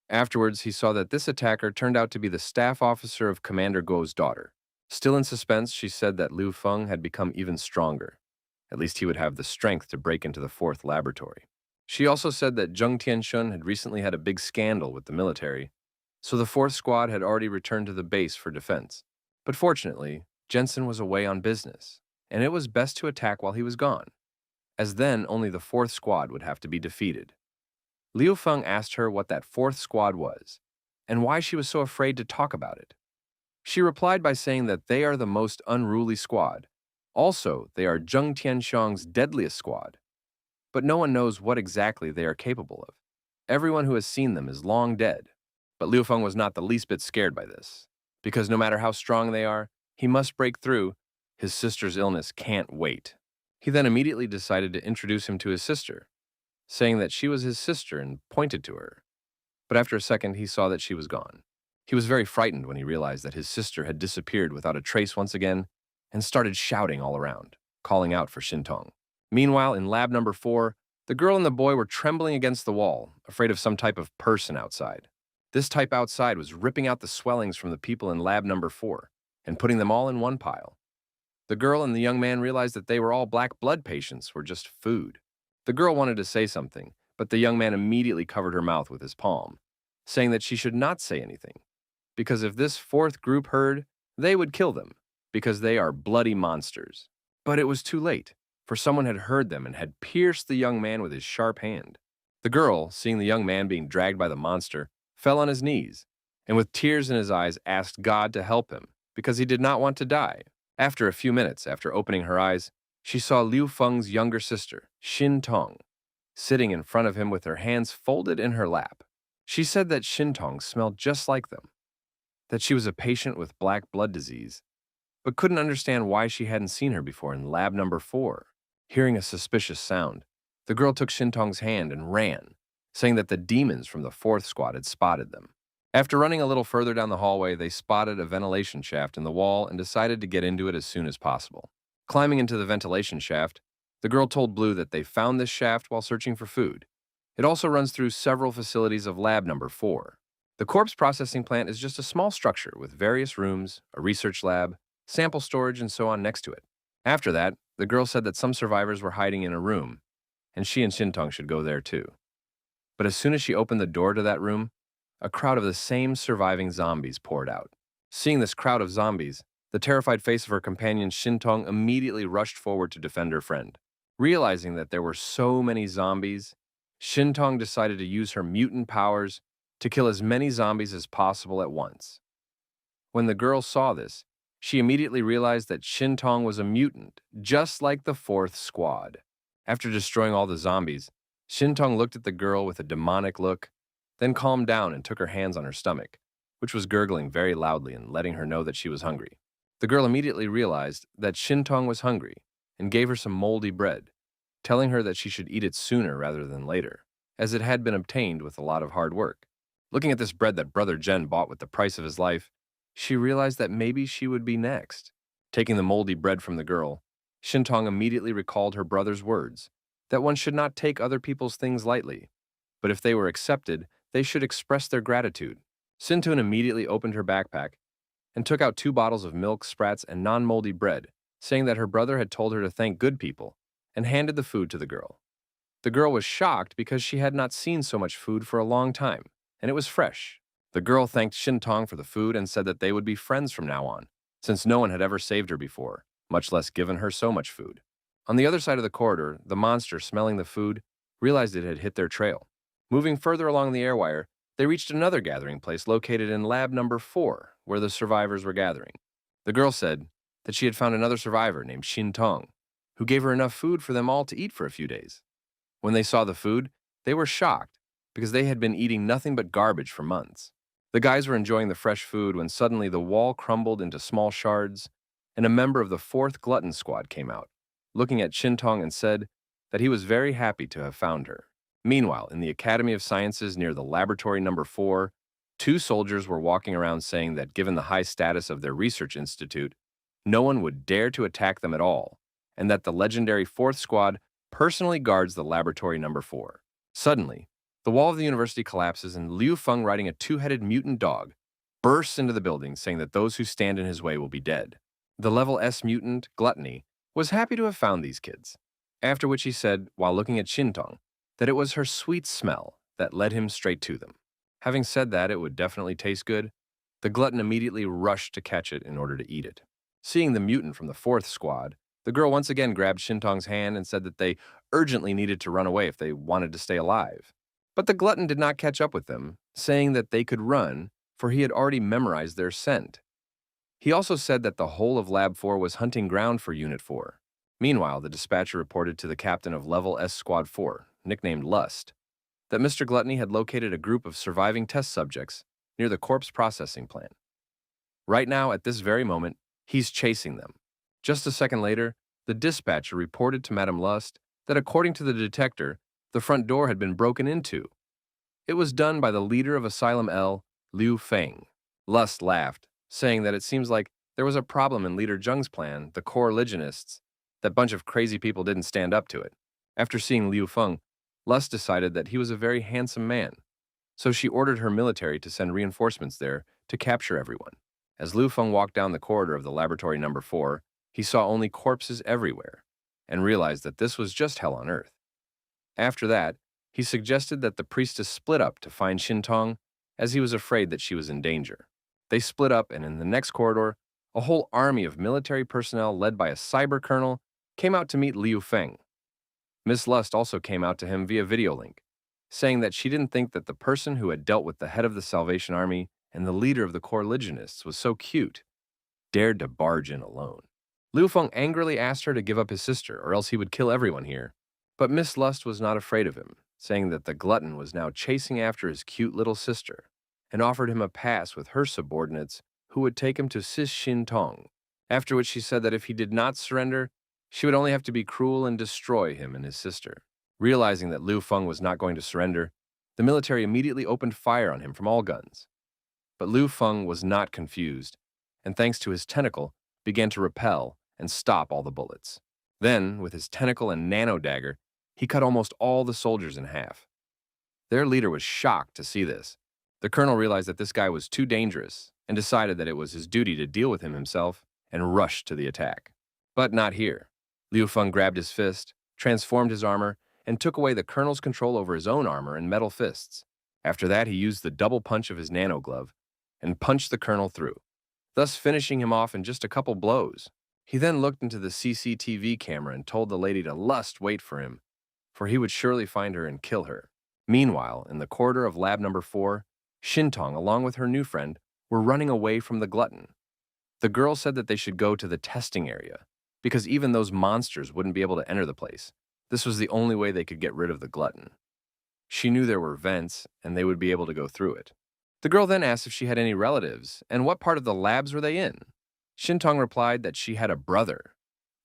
Afterwards, he saw that this attacker turned out to be the staff officer of Commander Guo's daughter. Still in suspense, she said that Liu Feng had become even stronger. At least he would have the strength to break into the fourth laboratory. She also said that Zheng Tianshun had recently had a big scandal with the military, so the fourth squad had already returned to the base for defense. But fortunately, Jensen was away on business, and it was best to attack while he was gone, as then only the fourth squad would have to be defeated. Liu Feng asked her what that fourth squad was, and why she was so afraid to talk about it. She replied by saying that they are the most unruly squad. Also, they are Zheng Tianxiang's deadliest squad. But no one knows what exactly they are capable of. Everyone who has seen them is long dead. But Liu Feng was not the least bit scared by this, because no matter how strong they are, he must break through. His sister's illness can't wait. He then immediately decided to introduce him to his sister, saying that she was his sister and pointed to her. But after a second, he saw that she was gone. He was very frightened when he realized that his sister had disappeared without a trace once again and started shouting all around, calling out for Shintong. Meanwhile, in Lab Number 4, the girl and the boy were trembling against the wall, afraid of some type of person outside. This type outside was ripping out the swellings from the people in Lab Number 4 and putting them all in one pile. The girl and the young man realized that they were all black blood patients, were just food. The girl wanted to say something, but the young man immediately covered her mouth with his palm, saying that she should not say anything, because if this fourth group heard, they would kill them, because they are bloody monsters. But it was too late, for someone had heard them and had pierced the young man with his sharp hand. The girl, seeing the young man being dragged by the monster, fell on his knees, and with tears in his eyes asked God to help him, because he did not want to die. After a few minutes, after opening her eyes, she saw Liu Feng's younger sister, Xin Tong, sitting in front of him with her hands folded in her lap. She said that Xin Tong smelled just like them, that she was a patient with black blood disease, but couldn't understand why she hadn't seen her before in Lab Number 4. Hearing a suspicious sound, the girl took Xin Tong's hand and ran, saying that the demons from the fourth squad had spotted them. After running a little further down the hallway, they spotted a ventilation shaft in the wall and decided to get into it as soon as possible. Climbing into the ventilation shaft, the girl told Blue that they found this shaft while searching for food, It also runs through several facilities of Lab Number 4. The corpse processing plant is just a small structure with various rooms, a research lab, sample storage, and so on next to it. After that, the girl said that some survivors were hiding in a room, and she and Shintong should go there too. But as soon as she opened the door to that room, a crowd of the same surviving zombies poured out. Seeing this crowd of zombies, the terrified face of her companion Shintong immediately rushed forward to defend her friend. Realizing that there were so many zombies, Shintong decided to use her mutant powers to kill as many zombies as possible at once. When the girl saw this, she immediately realized that Shintong was a mutant, just like the fourth squad. After destroying all the zombies, Shintong looked at the girl with a demonic look, then calmed down and took her hands on her stomach, which was gurgling very loudly and letting her know that she was hungry. The girl immediately realized that Shintong was hungry and gave her some moldy bread, telling her that she should eat it sooner rather than later, as it had been obtained with a lot of hard work. Looking at this bread that Brother Jen bought with the price of his life, she realized that maybe she would be next. Taking the moldy bread from the girl, Shintong immediately recalled her brother's words, that one should not take other people's things lightly, but if they were accepted, they should express their gratitude. Sintun immediately opened her backpack and took out 2 bottles of milk, sprats, and non-moldy bread, saying that her brother had told her to thank good people, and handed the food to the girl. The girl was shocked because she had not seen so much food for a long time, and it was fresh. The girl thanked Shintong for the food and said that they would be friends from now on, since no one had ever saved her before, much less given her so much food. On the other side of the corridor, the monster, smelling the food, realized it had hit their trail. Moving further along the airwire, they reached another gathering place located in Lab Number 4, where the survivors were gathering. The girl said that she had found another survivor named Shintong, who gave her enough food for them all to eat for a few days. When they saw the food, they were shocked because they had been eating nothing but garbage for months. The guys were enjoying the fresh food when suddenly the wall crumbled into small shards, and a member of the 4th Glutton Squad came out, looking at Shintong and said that he was very happy to have found her. Meanwhile, in the Academy of Sciences near the Laboratory Number 4, 2 soldiers were walking around saying that given the high status of their research institute, no one would dare to attack them at all, and that the legendary 4th Squad personally guards the Laboratory Number 4. Suddenly, the wall of the university collapses and Liu Feng, riding a 2-headed mutant dog, bursts into the building saying that those who stand in his way will be dead. The level S mutant, Gluttony, was happy to have found these kids, after which he said, while looking at Shintong, that it was her sweet smell that led him straight to them. Having said that it would definitely taste good, the glutton immediately rushed to catch it in order to eat it. Seeing the mutant from the 4th Squad, the girl once again grabbed Shintong's hand and said that they urgently needed to run away if they wanted to stay alive. But the glutton did not catch up with them, saying that they could run, for he had already memorized their scent. He also said that the whole of Lab 4 was hunting ground for Unit 4. Meanwhile, the dispatcher reported to the captain of Level S Squad 4, nicknamed Lust, that Mr. Gluttony had located a group of surviving test subjects near the corpse processing plant. Right now, at this very moment, he's chasing them. Just a second later, the dispatcher reported to Madame Lust that according to the detector, the front door had been broken into. It was done by the leader of Asylum L, Liu Feng. Lust laughed, saying that it seems like there was a problem in Leader Zheng's plan, the co-religionists, that bunch of crazy people didn't stand up to it. After seeing Liu Feng, Lust decided that he was a very handsome man, so she ordered her military to send reinforcements there to capture everyone. As Liu Feng walked down the corridor of the Laboratory Number 4, he saw only corpses everywhere, and realized that this was just hell on earth. After that, he suggested that the priestess split up to find Shintong, as he was afraid that she was in danger. They split up, and in the next corridor, a whole army of military personnel led by a cyber colonel came out to meet Liu Feng. Miss Lust also came out to him via video link, saying that she didn't think that the person who had dealt with the head of the Salvation Army and the leader of the co-religionists was so cute, dared to barge in alone. Liu Feng angrily asked her to give up his sister, or else he would kill everyone here. But Miss Lust was not afraid of him, saying that the glutton was now chasing after his cute little sister, and offered him a pass with her subordinates who would take him to Sis Shintong, after which she said that if he did not surrender, she would only have to be cruel and destroy him and his sister. Realizing that Liu Feng was not going to surrender, the military immediately opened fire on him from all guns. But Liu Feng was not confused, and thanks to his tentacle, began to repel and stop all the bullets. Then, with his tentacle and nano dagger, he cut almost all the soldiers in half. Their leader was shocked to see this. The colonel realized that this guy was too dangerous and decided that it was his duty to deal with him himself and rushed to the attack. But not here. Liu Feng grabbed his fist, transformed his armor, and took away the colonel's control over his own armor and metal fists. After that, he used the double punch of his nano glove and punched the colonel through, thus finishing him off in just a couple blows. He then looked into the CCTV camera and told the lady to wait for him, for he would surely find her and kill her. Meanwhile, in the corridor of lab number 4, Shintong, along with her new friend, were running away from the glutton. The girl said that they should go to the testing area, because even those monsters wouldn't be able to enter the place. This was the only way they could get rid of the glutton. She knew there were vents, and they would be able to go through it. The girl then asked if she had any relatives, and what part of the labs were they in. Shintong replied that she had a brother.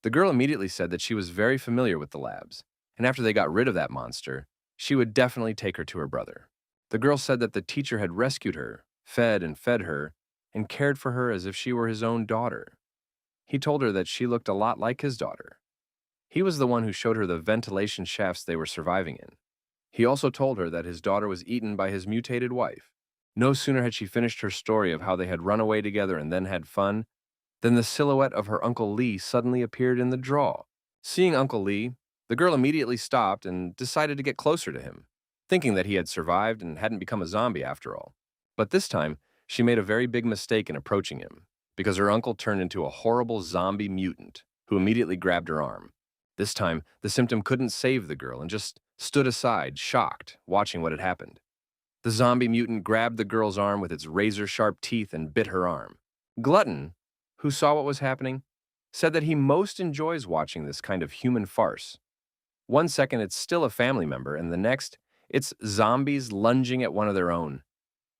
The girl immediately said that she was very familiar with the labs, and after they got rid of that monster, she would definitely take her to her brother. The girl said that the teacher had rescued her, fed her, and cared for her as if she were his own daughter. He told her that she looked a lot like his daughter. He was the one who showed her the ventilation shafts they were surviving in. He also told her that his daughter was eaten by his mutated wife. No sooner had she finished her story of how they had run away together and then had fun, than the silhouette of her Uncle Lee suddenly appeared in the draw. Seeing Uncle Lee, the girl immediately stopped and decided to get closer to him, thinking that he had survived and hadn't become a zombie after all. But this time, she made a very big mistake in approaching him, because her uncle turned into a horrible zombie mutant who immediately grabbed her arm. This time, the symptom couldn't save the girl and just stood aside, shocked, watching what had happened. The zombie mutant grabbed the girl's arm with its razor-sharp teeth and bit her arm. Glutton, who saw what was happening, said that he most enjoys watching this kind of human farce. One second it's still a family member, and the next, it's zombies lunging at one of their own.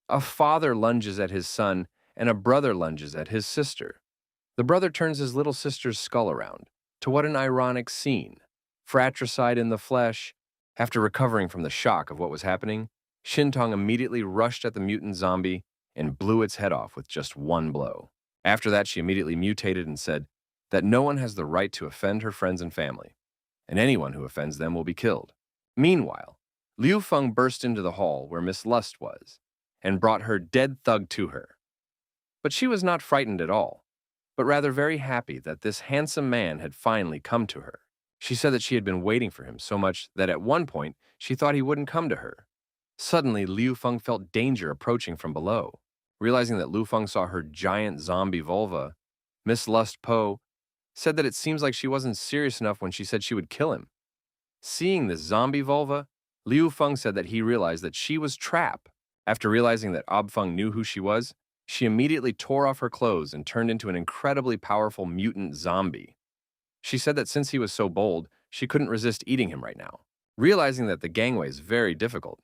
A father lunges at his son, and a brother lunges at his sister. The brother turns his little sister's skull around. To what an ironic scene. Fratricide in the flesh. After recovering from the shock of what was happening, Shintong immediately rushed at the mutant zombie and blew its head off with just one blow. After that, she immediately mutated and said that no one has the right to offend her friends and family, and anyone who offends them will be killed. Meanwhile, Liu Feng burst into the hall where Miss Lust was and brought her dead thug to her. But she was not frightened at all, but rather very happy that this handsome man had finally come to her. She said that she had been waiting for him so much that at one point she thought he wouldn't come to her. Suddenly, Liu Feng felt danger approaching from below. Realizing that Liu Feng saw her giant zombie vulva, Miss Lust Po said that it seems like she wasn't serious enough when she said she would kill him. Seeing this zombie vulva, Liu Feng said that he realized that she was trapped. After realizing that Ob Feng knew who she was, she immediately tore off her clothes and turned into an incredibly powerful mutant zombie. She said that since he was so bold, she couldn't resist eating him right now. Realizing that the gangway is very difficult,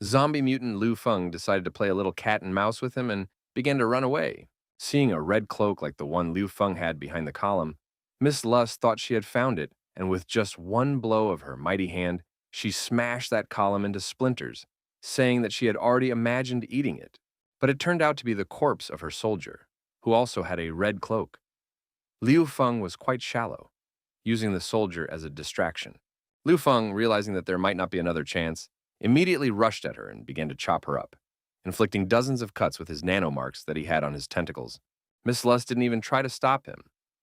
zombie mutant Liu Feng decided to play a little cat and mouse with him and began to run away. Seeing a red cloak like the one Liu Feng had behind the column, Miss Lust thought she had found it, and with just one blow of her mighty hand, she smashed that column into splinters, saying that she had already imagined eating it. But it turned out to be the corpse of her soldier, who also had a red cloak. Liu Feng was quite shallow, using the soldier as a distraction. Liu Feng, realizing that there might not be another chance, immediately rushed at her and began to chop her up, inflicting dozens of cuts with his nanomarks that he had on his tentacles. Miss Lust didn't even try to stop him,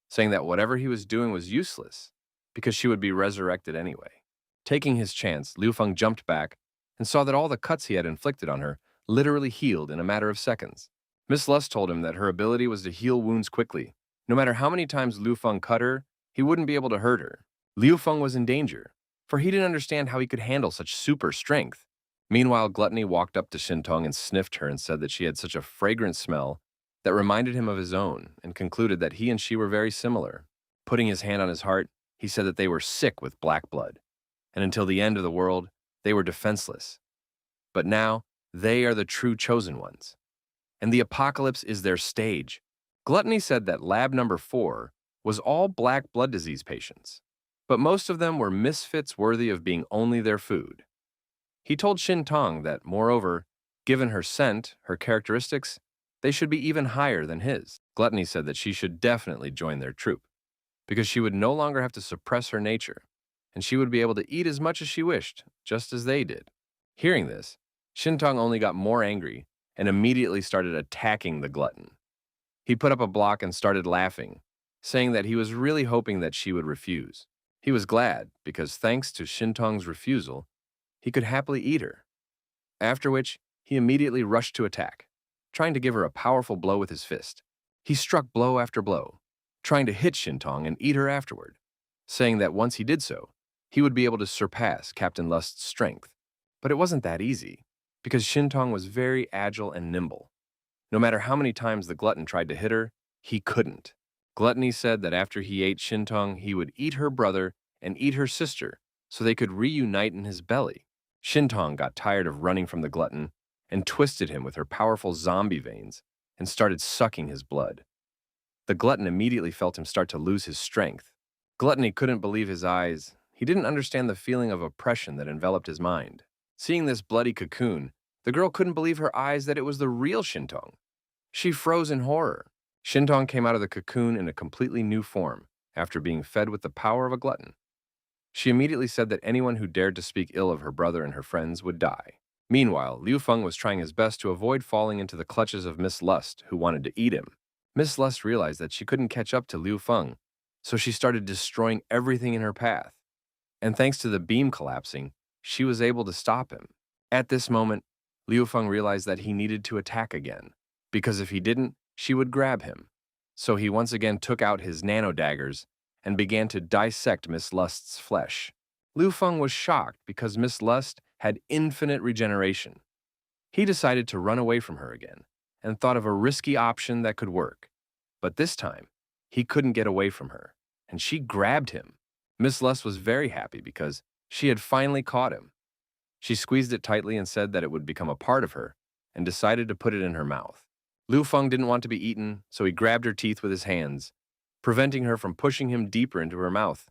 saying that whatever he was doing was useless, because she would be resurrected anyway. Taking his chance, Liu Feng jumped back and saw that all the cuts he had inflicted on her literally healed in a matter of seconds. Miss Lust told him that her ability was to heal wounds quickly. No matter how many times Liu Feng cut her, he wouldn't be able to hurt her. Liu Feng was in danger, for he didn't understand how he could handle such super strength. Meanwhile, Gluttony walked up to Shintong and sniffed her and said that she had such a fragrant smell that reminded him of his own, and concluded that he and she were very similar. Putting his hand on his heart, he said that they were sick with black blood, and until the end of the world, they were defenseless. But now, they are the true chosen ones, and the apocalypse is their stage. Gluttony said that lab number 4 was all black blood disease patients, but most of them were misfits worthy of being only their food. He told Shintong that, moreover, given her scent, her characteristics, they should be even higher than his. Gluttony said that she should definitely join their troop, because she would no longer have to suppress her nature, and she would be able to eat as much as she wished, just as they did. Hearing this, Shintong only got more angry and immediately started attacking the glutton. He put up a block and started laughing, saying that he was really hoping that she would refuse. He was glad because thanks to Shintong's refusal, he could happily eat her. After which, he immediately rushed to attack, trying to give her a powerful blow with his fist. He struck blow after blow, trying to hit Shintong and eat her afterward, saying that once he did so, he would be able to surpass Captain Lust's strength. But it wasn't that easy, because Shintong was very agile and nimble. No matter how many times the glutton tried to hit her, he couldn't. Gluttony said that after he ate Shintong, he would eat her brother and eat her sister so they could reunite in his belly. Shintong got tired of running from the glutton and twisted him with her powerful zombie veins and started sucking his blood. The glutton immediately felt him start to lose his strength. Gluttony couldn't believe his eyes. He didn't understand the feeling of oppression that enveloped his mind. Seeing this bloody cocoon, the girl couldn't believe her eyes that it was the real Shintong. She froze in horror. Shintong came out of the cocoon in a completely new form after being fed with the power of a glutton. She immediately said that anyone who dared to speak ill of her brother and her friends would die. Meanwhile, Liu Feng was trying his best to avoid falling into the clutches of Miss Lust, who wanted to eat him. Miss Lust realized that she couldn't catch up to Liu Feng, so she started destroying everything in her path. And thanks to the beam collapsing, she was able to stop him. At this moment, Liu Feng realized that he needed to attack again, because if he didn't, she would grab him. So he once again took out his nano daggers and began to dissect Miss Lust's flesh. Liu Feng was shocked because Miss Lust had infinite regeneration. He decided to run away from her again and thought of a risky option that could work. But this time, he couldn't get away from her, and she grabbed him. Miss Lust was very happy because she had finally caught him. She squeezed it tightly and said that it would become a part of her and decided to put it in her mouth. Liu Feng didn't want to be eaten, so he grabbed her teeth with his hands, preventing her from pushing him deeper into her mouth.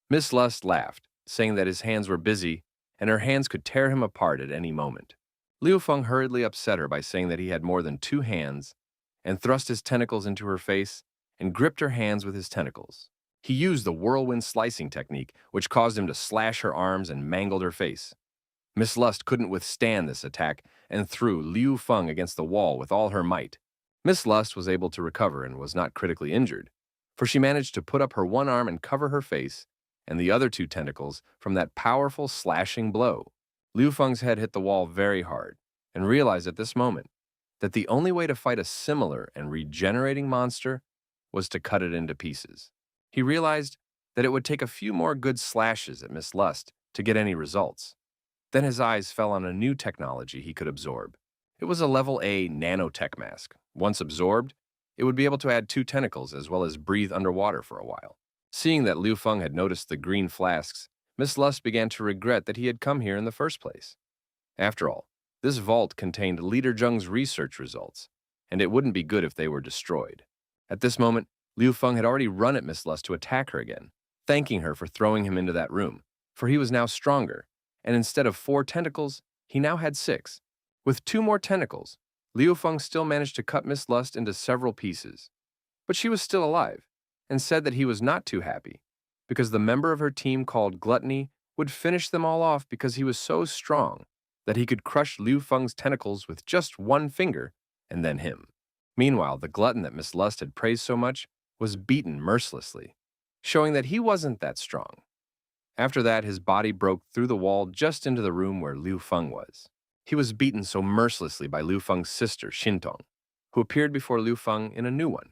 Miss Lust laughed, saying that his hands were busy and her hands could tear him apart at any moment. Liu Feng hurriedly upset her by saying that he had more than 2 hands and thrust his tentacles into her face and gripped her hands with his tentacles. He used the whirlwind slicing technique, which caused him to slash her arms and mangled her face. Miss Lust couldn't withstand this attack and threw Liu Feng against the wall with all her might. Miss Lust was able to recover and was not critically injured, for she managed to put up her one arm and cover her face and the other 2 tentacles from that powerful slashing blow. Liu Feng's head hit the wall very hard and realized at this moment that the only way to fight a similar and regenerating monster was to cut it into pieces. He realized that it would take a few more good slashes at Miss Lust to get any results. Then his eyes fell on a new technology he could absorb. It was a level A nanotech mask. Once absorbed, it would be able to add 2 tentacles as well as breathe underwater for a while. Seeing that Liu Feng had noticed the green flasks, Miss Lust began to regret that he had come here in the first place. After all, this vault contained Leader Zheng's research results, and it wouldn't be good if they were destroyed. At this moment, Liu Feng had already run at Miss Lust to attack her again, thanking her for throwing him into that room, for he was now stronger, and instead of 4 tentacles, he now had 6. With 2 more tentacles, Liu Feng still managed to cut Miss Lust into several pieces. But she was still alive, and said that he was not too happy, because the member of her team called Gluttony would finish them all off because he was so strong that he could crush Liu Feng's tentacles with just 1 finger, and then him. Meanwhile, the glutton that Miss Lust had praised so much was beaten mercilessly, showing that he wasn't that strong. After that, his body broke through the wall just into the room where Liu Feng was. He was beaten so mercilessly by Liu Feng's sister, Shintong, who appeared before Liu Feng in a new one.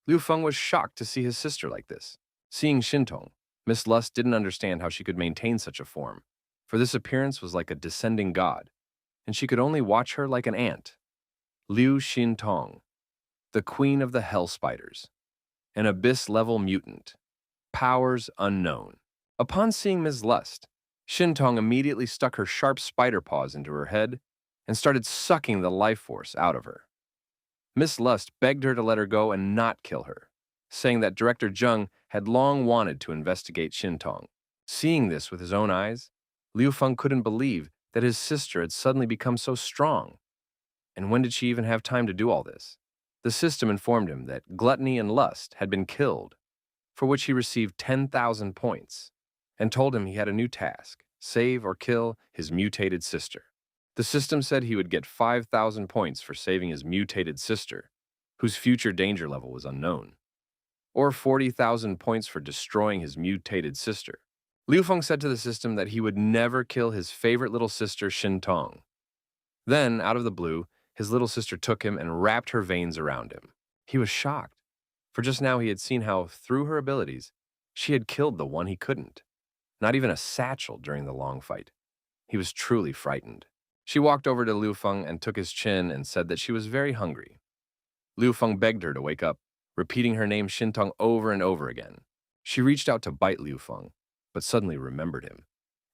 Liu Feng was shocked to see his sister like this. Seeing Shintong, Miss Lust didn't understand how she could maintain such a form, for this appearance was like a descending god, and she could only watch her like an ant. Liu Shintong, the queen of the hell spiders, an abyss-level mutant, powers unknown. Upon seeing Ms. Lust, Shintong immediately stuck her sharp spider paws into her head and started sucking the life force out of her. Miss Lust begged her to let her go and not kill her, saying that Director Zheng had long wanted to investigate Shintong. Seeing this with his own eyes, Liu Feng couldn't believe that his sister had suddenly become so strong. And when did she even have time to do all this? The system informed him that Gluttony and Lust had been killed, for which he received 10,000 points, and told him he had a new task: save or kill his mutated sister. The system said he would get 5,000 points for saving his mutated sister, whose future danger level was unknown, or 40,000 points for destroying his mutated sister. Liu Feng said to the system that he would never kill his favorite little sister, Xintong. Then, out of the blue, his little sister took him and wrapped her veins around him. He was shocked, for just now he had seen how, through her abilities, she had killed the one he couldn't. Not even a satchel during the long fight. He was truly frightened. She walked over to Liu Feng and took his chin and said that she was very hungry. Liu Feng begged her to wake up, repeating her name Xintong over and over again. She reached out to bite Liu Feng, but suddenly remembered him,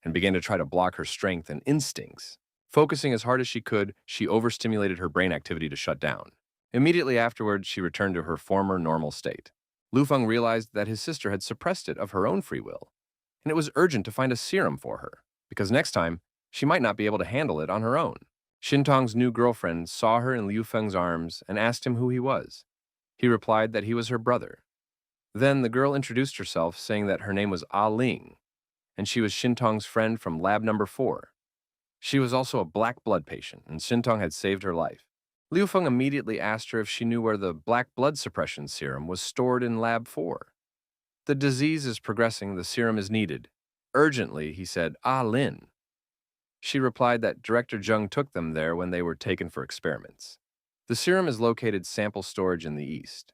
and began to try to block her strength and instincts. Focusing as hard as she could, she overstimulated her brain activity to shut down. Immediately afterward, she returned to her former normal state. Liu Feng realized that his sister had suppressed it of her own free will, and it was urgent to find a serum for her, because next time, she might not be able to handle it on her own. Xintong's new girlfriend saw her in Liu Feng's arms and asked him who he was. He replied that he was her brother. Then the girl introduced herself, saying that her name was Ah Ling, and she was Xintong's friend from lab number 4. She was also a black blood patient, and Xintong had saved her life. Liu Feng immediately asked her if she knew where the black blood suppression serum was stored in lab 4. The disease is progressing, the serum is needed. Urgently, he said, Ah Lin. She replied that Director Zheng took them there when they were taken for experiments. The serum is located sample storage in the east.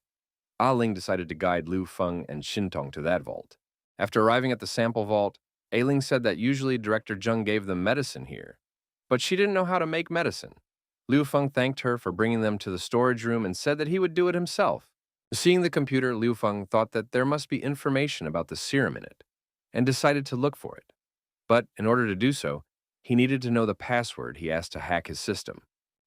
Ah Ling decided to guide Liu Feng and Xintong to that vault. After arriving at the sample vault, A Ling said that usually Director Zheng gave them medicine here, but she didn't know how to make medicine. Liu Feng thanked her for bringing them to the storage room and said that he would do it himself. Seeing the computer, Liu Feng thought that there must be information about the serum in it, and decided to look for it. But in order to do so, he needed to know the password he asked to hack his system.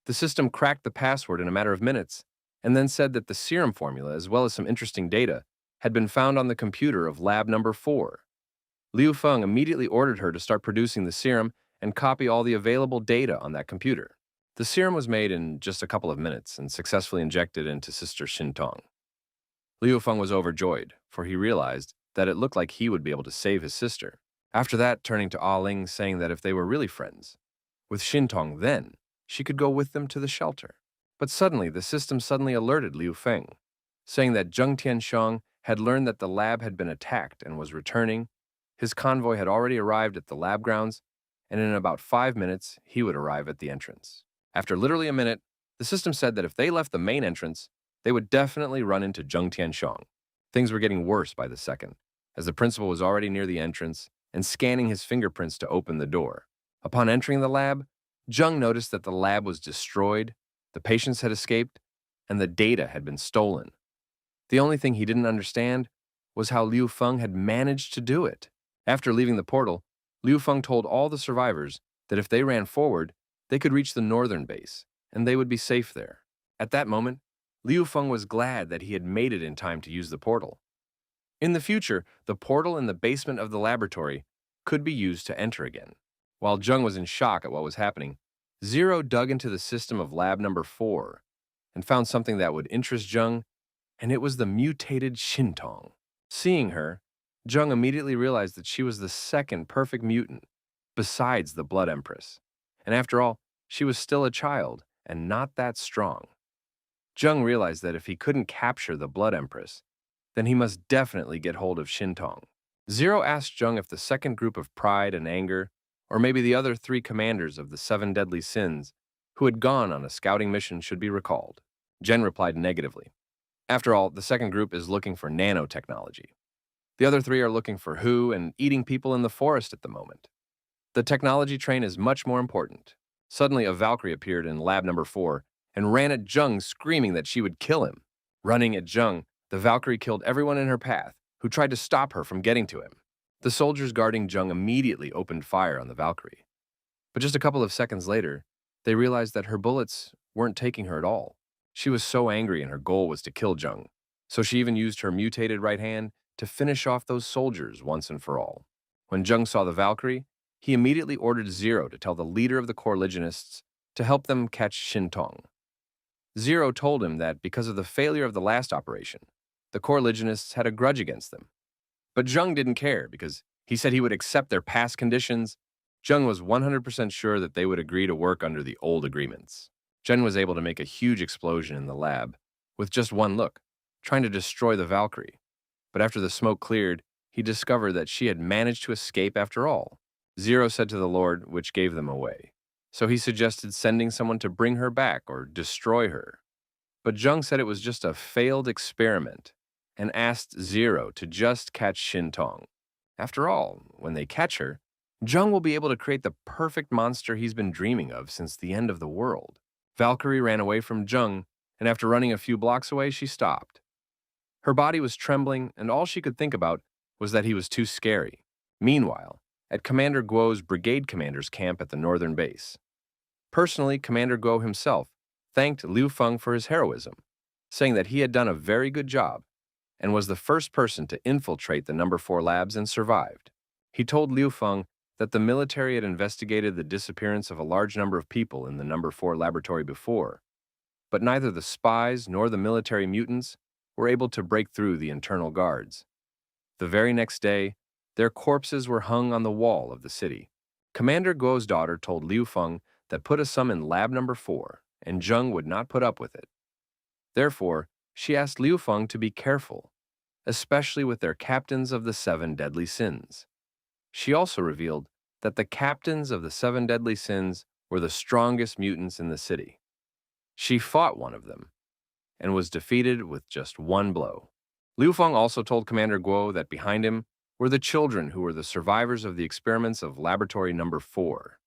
The system cracked the password in a matter of minutes, and then said that the serum formula, as well as some interesting data, had been found on the computer of lab number 4. Liu Feng immediately ordered her to start producing the serum and copy all the available data on that computer. The serum was made in just a couple of minutes and successfully injected into Sister Xintong. Liu Feng was overjoyed, for he realized that it looked like he would be able to save his sister. After that, turning to Ah Ling, saying that if they were really friends, with Xintong then, she could go with them to the shelter. But suddenly, the system alerted Liu Feng, saying that Zheng Tianxiang had learned that the lab had been attacked and was returning. His convoy had already arrived at the lab grounds, and in about 5 minutes, he would arrive at the entrance. After literally a minute, the system said that if they left the main entrance, they would definitely run into Zheng Tianxiang. Things were getting worse by the second, as the principal was already near the entrance and scanning his fingerprints to open the door. Upon entering the lab, Zheng noticed that the lab was destroyed, the patients had escaped, and the data had been stolen. The only thing he didn't understand was how Liu Feng had managed to do it. After leaving the portal, Liu Feng told all the survivors that if they ran forward, they could reach the northern base, and they would be safe there. At that moment, Liu Feng was glad that he had made it in time to use the portal. In the future, the portal in the basement of the laboratory could be used to enter again. While Zheng was in shock at what was happening, Zero dug into the system of lab number 4 and found something that would interest Zheng, and it was the mutated Xintong. Seeing her, Zheng immediately realized that she was the second perfect mutant, besides the Blood Empress. And after all, she was still a child and not that strong. Zheng realized that if he couldn't capture the Blood Empress, then he must definitely get hold of Xintong. Zero asked Zheng if the second group of pride and anger, or maybe the other 3 commanders of the 7 deadly sins who had gone on a scouting mission should be recalled. Zheng replied negatively. After all, the second group is looking for nanotechnology. The other 3 are looking for who and eating people in the forest at the moment. The technology train is much more important. Suddenly, a Valkyrie appeared in lab number 4 and ran at Zheng, screaming that she would kill him. Running at Zheng, the Valkyrie killed everyone in her path who tried to stop her from getting to him. The soldiers guarding Zheng immediately opened fire on the Valkyrie. But just a couple of seconds later, they realized that her bullets weren't taking her at all. She was so angry and her goal was to kill Zheng, so she even used her mutated right hand to finish off those soldiers once and for all. When Zheng saw the Valkyrie, he immediately ordered Zero to tell the leader of the Coreligionists to help them catch Xintong. Zero told him that because of the failure of the last operation, the Coreligionists had a grudge against them. But Zheng didn't care because he said he would accept their past conditions Jung was 100% sure that they would agree to work under the old agreements. Jen was able to make a huge explosion in the lab with just one look, trying to destroy the Valkyrie. But after the smoke cleared, he discovered that she had managed to escape after all. Zero said to the Lord, which gave them away. So he suggested sending someone to bring her back or destroy her. But Jung said it was just a failed experiment and asked Zero to just catch Shintong. After all, when they catch her, Jung will be able to create the perfect monster he's been dreaming of since the end of the world. Valkyrie ran away from Jung, and after running a few blocks away, she stopped. Her body was trembling, and all she could think about was that he was too scary. Meanwhile, at Commander Guo's brigade commander's camp at the northern base, personally, Commander Guo himself thanked Liu Feng for his heroism, saying that he had done a very good job and was the first person to infiltrate the number 4 labs and survived. He told Liu Feng that the military had investigated the disappearance of a large number of people in the number 4 laboratory before, but neither the spies nor the military mutants were able to break through the internal guards. The very next day, their corpses were hung on the wall of the city. Commander Guo's daughter told Liu Feng that put a sum in lab number 4, and Jung would not put up with it. Therefore, she asked Liu Feng to be careful, especially with their captains of the 7 deadly sins. She also revealed that the captains of the 7 deadly sins were the strongest mutants in the city. She fought one of them and was defeated with just one blow. Liu Feng also told Commander Guo that behind him were the children who were the survivors of the experiments of laboratory number 4,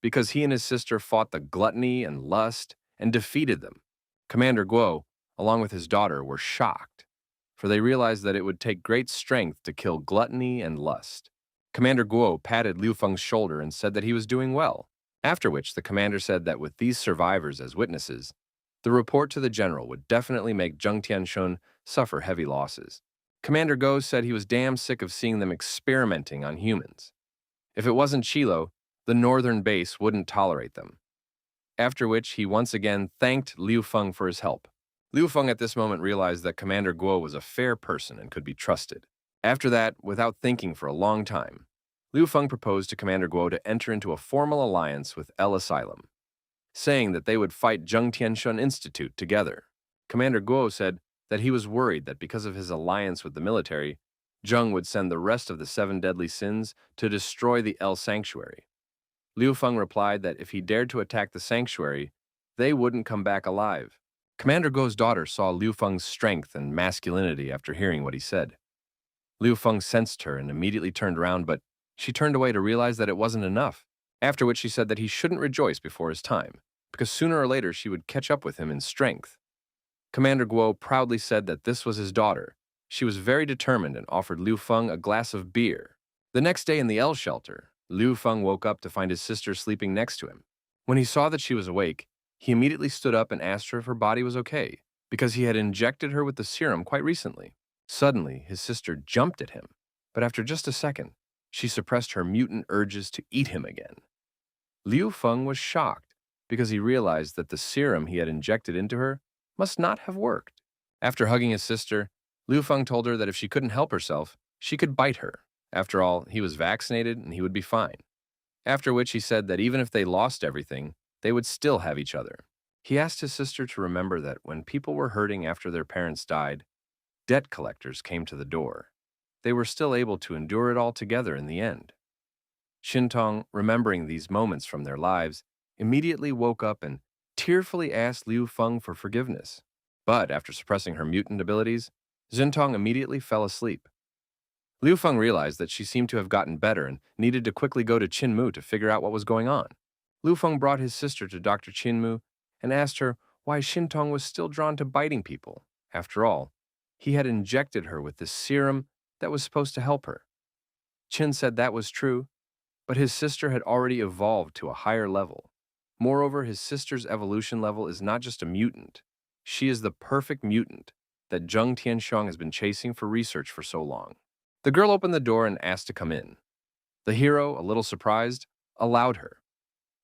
because he and his sister fought the gluttony and lust and defeated them. Commander Guo, along with his daughter, were shocked, for they realized that it would take great strength to kill gluttony and lust. Commander Guo patted Liu Feng's shoulder and said that he was doing well, after which the commander said that with these survivors as witnesses, the report to the general would definitely make Zheng Tianshun suffer heavy losses. Commander Guo said he was damn sick of seeing them experimenting on humans. If it wasn't Chilo, the northern base wouldn't tolerate them. After which he once again thanked Liu Feng for his help. Liu Feng at this moment realized that Commander Guo was a fair person and could be trusted. After that, without thinking for a long time, Liu Feng proposed to Commander Guo to enter into a formal alliance with El Asylum, saying that they would fight Zheng Tianshun Institute together. Commander Guo said that he was worried that because of his alliance with the military, Zheng would send the rest of the 7 deadly sins to destroy the El Sanctuary. Liu Feng replied that if he dared to attack the sanctuary, they wouldn't come back alive. Commander Guo's daughter saw Liu Feng's strength and masculinity after hearing what he said. Liu Feng sensed her and immediately turned around, but she turned away to realize that it wasn't enough, after which she said that he shouldn't rejoice before his time, because sooner or later she would catch up with him in strength. Commander Guo proudly said that this was his daughter. She was very determined and offered Liu Feng a glass of beer. The next day in the L shelter, Liu Feng woke up to find his sister sleeping next to him. When he saw that she was awake, he immediately stood up and asked her if her body was okay, because he had injected her with the serum quite recently. Suddenly, his sister jumped at him, but after just a second, she suppressed her mutant urges to eat him again. Liu Feng was shocked because he realized that the serum he had injected into her must not have worked. After hugging his sister, Liu Feng told her that if she couldn't help herself, she could bite her. After all, he was vaccinated and he would be fine. After which he said that even if they lost everything, they would still have each other. He asked his sister to remember that when people were hurting after their parents died, debt collectors came to the door. They were still able to endure it all together in the end. Shintong, remembering these moments from their lives, immediately woke up and tearfully asked Liu Feng for forgiveness. But after suppressing her mutant abilities, Xintong immediately fell asleep. Liu Feng realized that she seemed to have gotten better and needed to quickly go to Qinmu to figure out what was going on. Liu Feng brought his sister to Dr. Qinmu and asked her why Shintong was still drawn to biting people. After all, he had injected her with this serum that was supposed to help her. Qin said that was true, but his sister had already evolved to a higher level. Moreover, his sister's evolution level is not just a mutant. She is the perfect mutant that Zheng Tianshong has been chasing for research for so long. The girl opened the door and asked to come in. The hero, a little surprised, allowed her.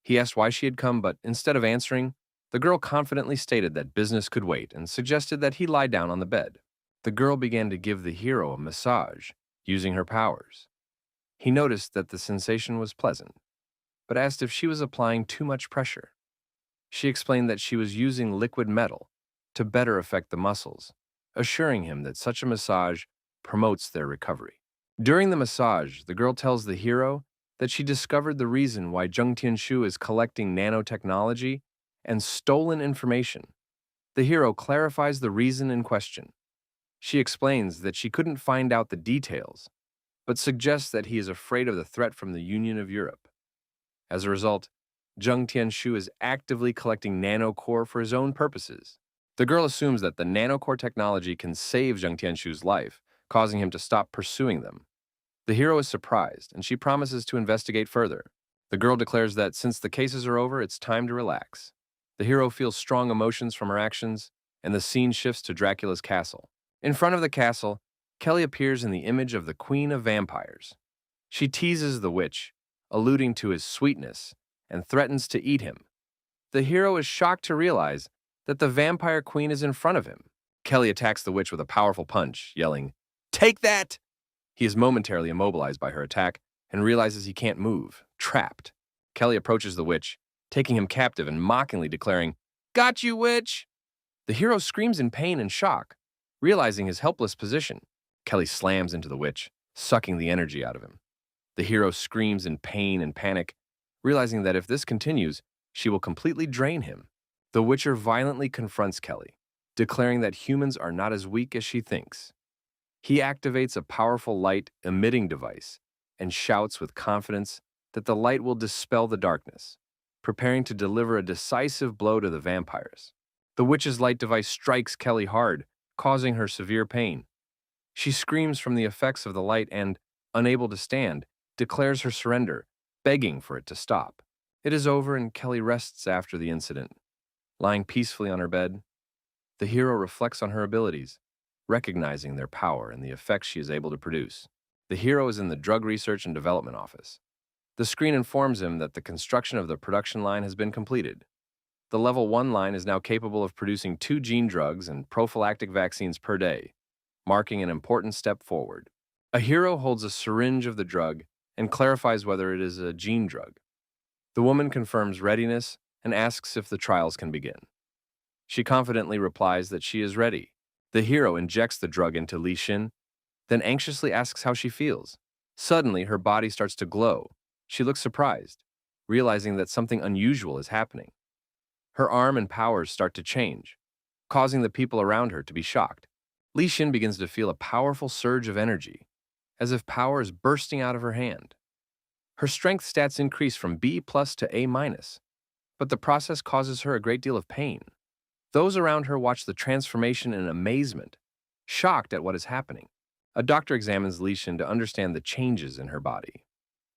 He asked why she had come, but instead of answering, the girl confidently stated that business could wait and suggested that he lie down on the bed. The girl began to give the hero a massage, using her powers. He noticed that the sensation was pleasant. but asked if she was applying too much pressure. She explained that she was using liquid metal to better affect the muscles, assuring him that such a massage promotes their recovery. During the massage, the girl tells the hero that she discovered the reason why Jung Tianshu is collecting nanotechnology and stolen information. The hero clarifies the reason in question. She explains that she couldn't find out the details, but suggests that he is afraid of the threat from the Union of Europe. As a result, Jung Tianshu is actively collecting nanocore for his own purposes. The girl assumes that the nanocore technology can save Jung Tianshu's life, causing him to stop pursuing them. The hero is surprised, and she promises to investigate further. The girl declares that since the cases are over, it's time to relax. The hero feels strong emotions from her actions, and the scene shifts to Dracula's castle. In front of the castle, Kelly appears in the image of the Queen of Vampires. She teases the witch, alluding to his sweetness, and threatens to eat him. The hero is shocked to realize that the vampire queen is in front of him. Kelly attacks the witch with a powerful punch, yelling, "Take that!" He is momentarily immobilized by her attack and realizes he can't move, trapped. Kelly approaches the witch, taking him captive and mockingly declaring, "Got you, witch!" The hero screams in pain and shock, realizing his helpless position. Kelly slams into the witch, sucking the energy out of him. The hero screams in pain and panic, realizing that if this continues, she will completely drain him. The Witcher violently confronts Kelly, declaring that humans are not as weak as she thinks. He activates a powerful light-emitting device and shouts with confidence that the light will dispel the darkness, preparing to deliver a decisive blow to the vampires. The witch's light device strikes Kelly hard, causing her severe pain. She screams from the effects of the light and, unable to stand, declares her surrender, begging for it to stop. It is over and Kelly rests after the incident. Lying peacefully on her bed, the hero reflects on her abilities, recognizing their power and the effects she is able to produce. The hero is in the Drug Research and Development Office. The screen informs him that the construction of the production line has been completed. The Level 1 line is now capable of producing 2 gene drugs and prophylactic vaccines per day, marking an important step forward. A hero holds a syringe of the drug and clarifies whether it is a gene drug. The woman confirms readiness and asks if the trials can begin. She confidently replies that she is ready. The hero injects the drug into Li Xin, then anxiously asks how she feels. Suddenly, her body starts to glow. She looks surprised, realizing that something unusual is happening. Her arm and powers start to change, causing the people around her to be shocked. Li Xin begins to feel a powerful surge of energy, as if power is bursting out of her hand. Her strength stats increase from B+ to A-, but the process causes her a great deal of pain. Those around her watch the transformation in amazement, shocked at what is happening. A doctor examines Li Xin to understand the changes in her body.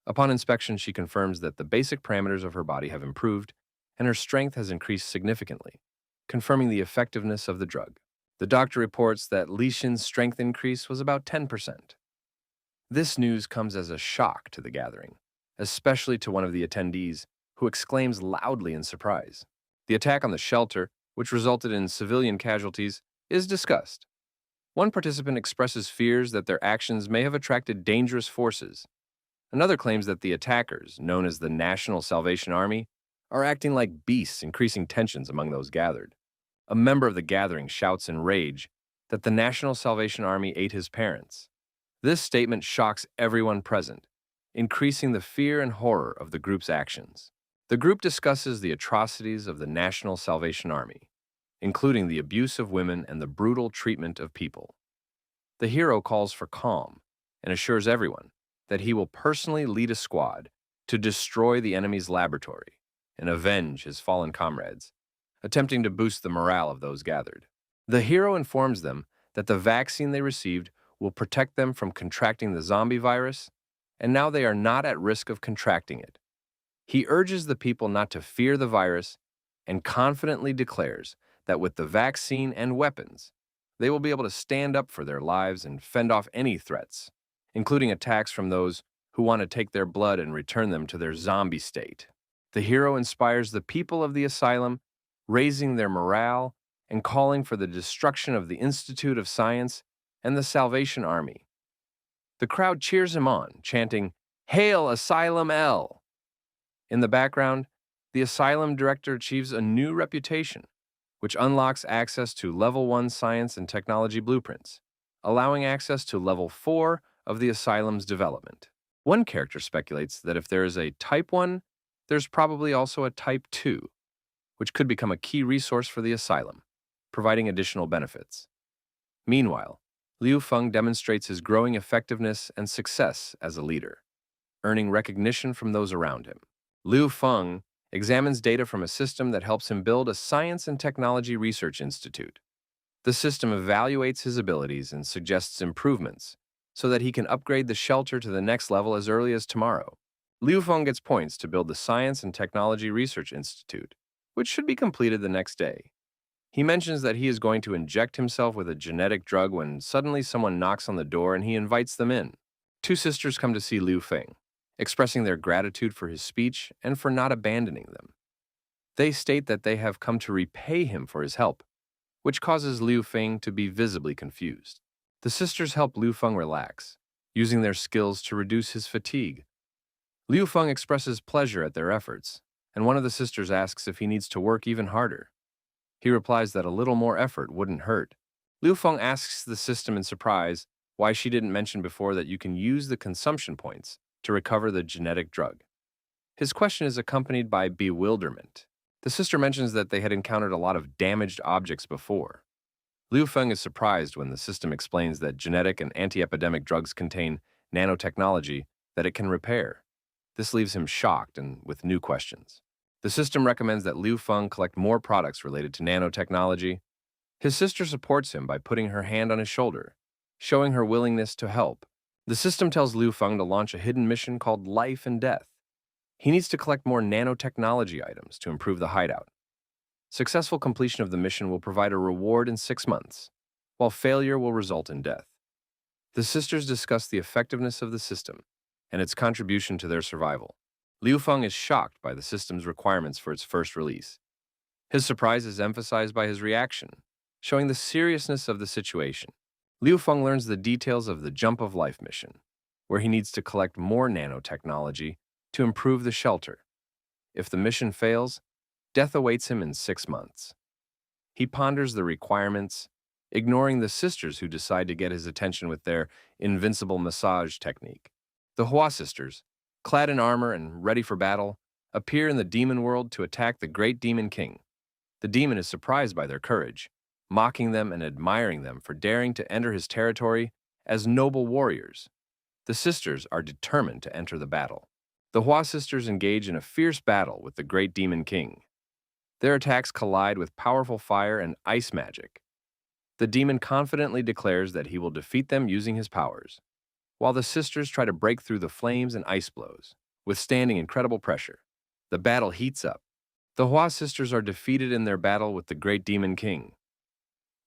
Upon inspection, she confirms that the basic parameters of her body have improved and her strength has increased significantly, confirming the effectiveness of the drug. The doctor reports that Li Xin's strength increase was about 10%. This news comes as a shock to the gathering, especially to one of the attendees, who exclaims loudly in surprise. The attack on the shelter, which resulted in civilian casualties, is discussed. One participant expresses fears that their actions may have attracted dangerous forces. Another claims that the attackers, known as the National Salvation Army, are acting like beasts, increasing tensions among those gathered. A member of the gathering shouts in rage that the National Salvation Army ate his parents. This statement shocks everyone present, increasing the fear and horror of the group's actions. The group discusses the atrocities of the National Salvation Army, including the abuse of women and the brutal treatment of people. The hero calls for calm and assures everyone that he will personally lead a squad to destroy the enemy's laboratory and avenge his fallen comrades, attempting to boost the morale of those gathered. The hero informs them that the vaccine they received will protect them from contracting the zombie virus, and now they are not at risk of contracting it. He urges the people not to fear the virus and confidently declares that with the vaccine and weapons, they will be able to stand up for their lives and fend off any threats, including attacks from those who want to take their blood and return them to their zombie state. The hero inspires the people of the asylum, raising their morale and calling for the destruction of the Institute of Science and the Salvation Army. The crowd cheers him on, chanting, "Hail Asylum L!" In the background, the asylum director achieves a new reputation, which unlocks access to Level 1 science and technology blueprints, allowing access to Level 4 of the asylum's development. One character speculates that if there is a Type 1, there's probably also a Type 2, which could become a key resource for the asylum, providing additional benefits. Meanwhile, Liu Feng demonstrates his growing effectiveness and success as a leader, earning recognition from those around him. Liu Feng examines data from a system that helps him build a science and technology research institute. The system evaluates his abilities and suggests improvements so that he can upgrade the shelter to the next level as early as tomorrow. Liu Feng gets points to build the Science and Technology Research Institute, which should be completed the next day. He mentions that he is going to inject himself with a genetic drug when suddenly someone knocks on the door and he invites them in. Two sisters come to see Liu Feng, expressing their gratitude for his speech and for not abandoning them. They state that they have come to repay him for his help, which causes Liu Feng to be visibly confused. The sisters help Liu Feng relax, using their skills to reduce his fatigue. Liu Feng expresses pleasure at their efforts, and one of the sisters asks if he needs to work even harder. He replies that a little more effort wouldn't hurt. Liu Feng asks the system in surprise why she didn't mention before that you can use the consumption points to recover the genetic drug. His question is accompanied by bewilderment. The sister mentions that they had encountered a lot of damaged objects before. Liu Feng is surprised when the system explains that genetic and anti-epidemic drugs contain nanotechnology that it can repair. This leaves him shocked and with new questions. The system recommends that Liu Feng collect more products related to nanotechnology. His sister supports him by putting her hand on his shoulder, showing her willingness to help. The system tells Liu Feng to launch a hidden mission called Life and Death. He needs to collect more nanotechnology items to improve the hideout. Successful completion of the mission will provide a reward in 6 months, while failure will result in death. The sisters discuss the effectiveness of the system and its contribution to their survival. Liu Feng is shocked by the system's requirements for its first release. His surprise is emphasized by his reaction, showing the seriousness of the situation. Liu Feng learns the details of the Jump of Life mission, where he needs to collect more nanotechnology to improve the shelter. If the mission fails, death awaits him in 6 months. He ponders the requirements, ignoring the sisters who decide to get his attention with their invincible massage technique. The Hua sisters, clad in armor and ready for battle, appear in the demon world to attack the great demon king. The demon is surprised by their courage, mocking them and admiring them for daring to enter his territory as noble warriors. The sisters are determined to enter the battle. The Hua sisters engage in a fierce battle with the great demon king. Their attacks collide with powerful fire and ice magic. The demon confidently declares that he will defeat them using his powers, while the sisters try to break through the flames and ice blows, withstanding incredible pressure. The battle heats up. The Hua sisters are defeated in their battle with the great demon king.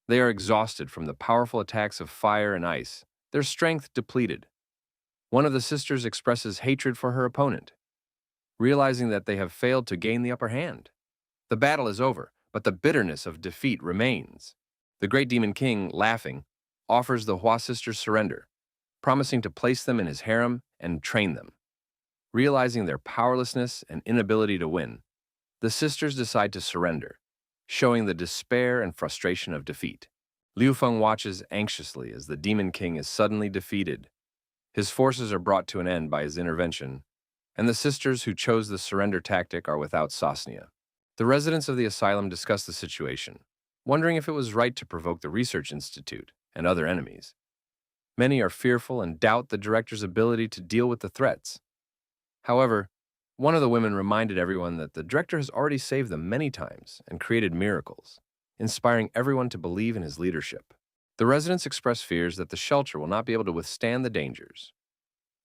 They are exhausted from the powerful attacks of fire and ice, their strength depleted. One of the sisters expresses hatred for her opponent, realizing that they have failed to gain the upper hand. The battle is over, but the bitterness of defeat remains. The great demon king, laughing, offers the Hua sisters surrender, promising to place them in his harem and train them. Realizing their powerlessness and inability to win, the sisters decide to surrender, showing the despair and frustration of defeat. Liu Feng watches anxiously as the demon king is suddenly defeated. His forces are brought to an end by his intervention, and the sisters who chose the surrender tactic are without Sasnia. The residents of the asylum discuss the situation, wondering if it was right to provoke the research institute and other enemies. Many are fearful and doubt the director's ability to deal with the threats. However, one of the women reminded everyone that the director has already saved them many times and created miracles, inspiring everyone to believe in his leadership. The residents express fears that the shelter will not be able to withstand the dangers.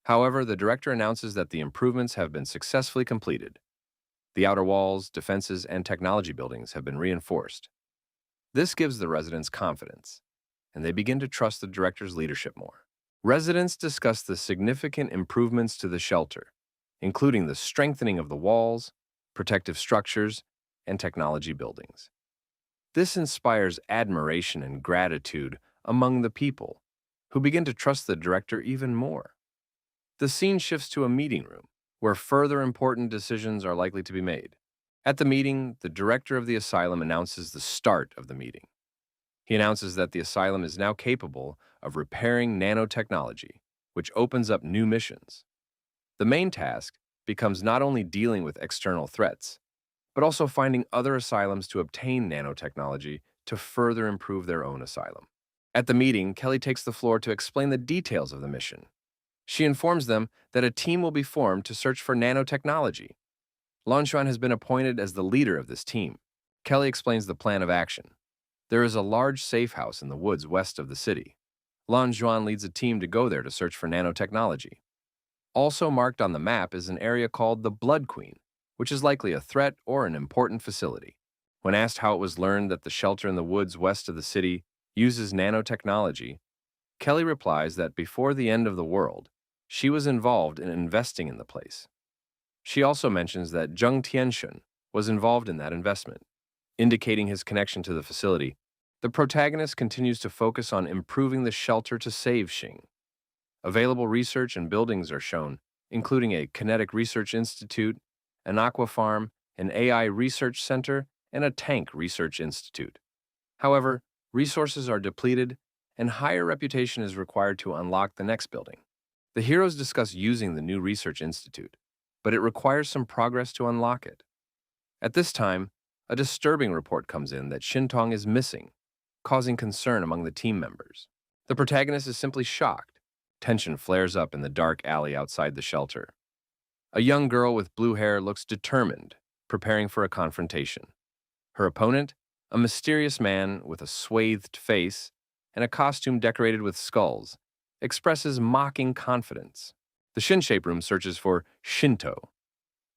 However, the director announces that the improvements have been successfully completed. The outer walls, defenses, and technology buildings have been reinforced. This gives the residents confidence, and they begin to trust the director's leadership more. Residents discuss the significant improvements to the shelter, including the strengthening of the walls, protective structures, and technology buildings. This inspires admiration and gratitude among the people, who begin to trust the director even more. The scene shifts to a meeting room, where further important decisions are likely to be made. At the meeting, the director of the asylum announces the start of the meeting. He announces that the asylum is now capable of repairing nanotechnology, which opens up new missions. The main task becomes not only dealing with external threats, but also finding other asylums to obtain nanotechnology to further improve their own asylum. At the meeting, Kelly takes the floor to explain the details of the mission. She informs them that a team will be formed to search for nanotechnology. Lan Xuan has been appointed as the leader of this team. Kelly explains the plan of action. There is a large safe house in the woods west of the city. Lan Xuan leads a team to go there to search for nanotechnology. Also marked on the map is an area called the Blood Queen, which is likely a threat or an important facility. When asked how it was learned that the shelter in the woods west of the city uses nanotechnology, Kelly replies that before the end of the world, she was involved in investing in the place. She also mentions that Zheng Tianshun was involved in that investment, indicating his connection to the facility. The protagonist continues to focus on improving the shelter to save Xing. Available research and buildings are shown, including a kinetic research institute, an aqua farm, an AI research center, and a tank research institute. However, resources are depleted, and higher reputation is required to unlock the next building. The heroes discuss using the new research institute, but it requires some progress to unlock it. At this time, a disturbing report comes in that Shintong is missing, causing concern among the team members. The protagonist is simply shocked. Tension flares up in the dark alley outside the shelter. A young girl with blue hair looks determined, preparing for a confrontation. Her opponent, a mysterious man with a swathed face and a costume decorated with skulls, expresses mocking confidence. The Shinshape room searches for Shinto.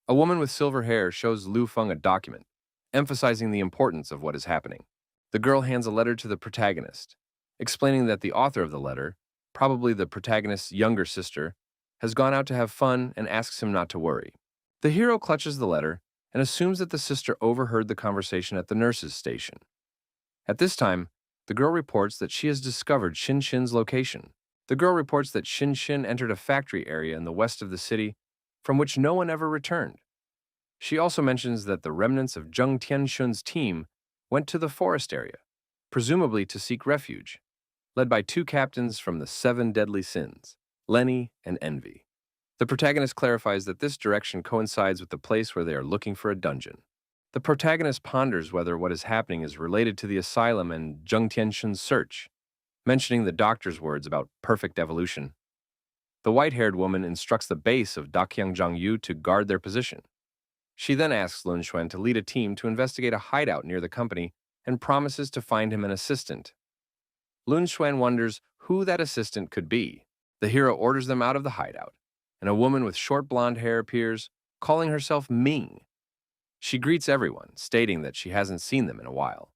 A woman with silver hair shows Lu Feng a document, emphasizing the importance of what is happening. The girl hands a letter to the protagonist, explaining that the author of the letter, probably the protagonist's younger sister, has gone out to have fun and asks him not to worry. The hero clutches the letter and assumes that the sister overheard the conversation at the nurse's station. At this time, the girl reports that she has discovered Shin Shin's location. The girl reports that Shin Shin entered a factory area in the west of the city from which no one ever returned. She also mentions that the remnants of Zheng Tianshun's team went to the forest area, presumably to seek refuge, led by two captains from the Seven Deadly Sins, Lenny and Envy. The protagonist clarifies that this direction coincides with the place where they are looking for a dungeon. The protagonist ponders whether what is happening is related to the asylum and Zheng Tianshun's search, mentioning the doctor's words about perfect evolution. The white-haired woman instructs the base of Daqiang Zhangyu to guard their position. She then asks Lun Xuan to lead a team to investigate a hideout near the company and promises to find him an assistant. Lun Xuan wonders who that assistant could be. The hero orders them out of the hideout, and a woman with short blonde hair appears, calling herself Ming. She greets everyone, stating that she hasn't seen them in a while.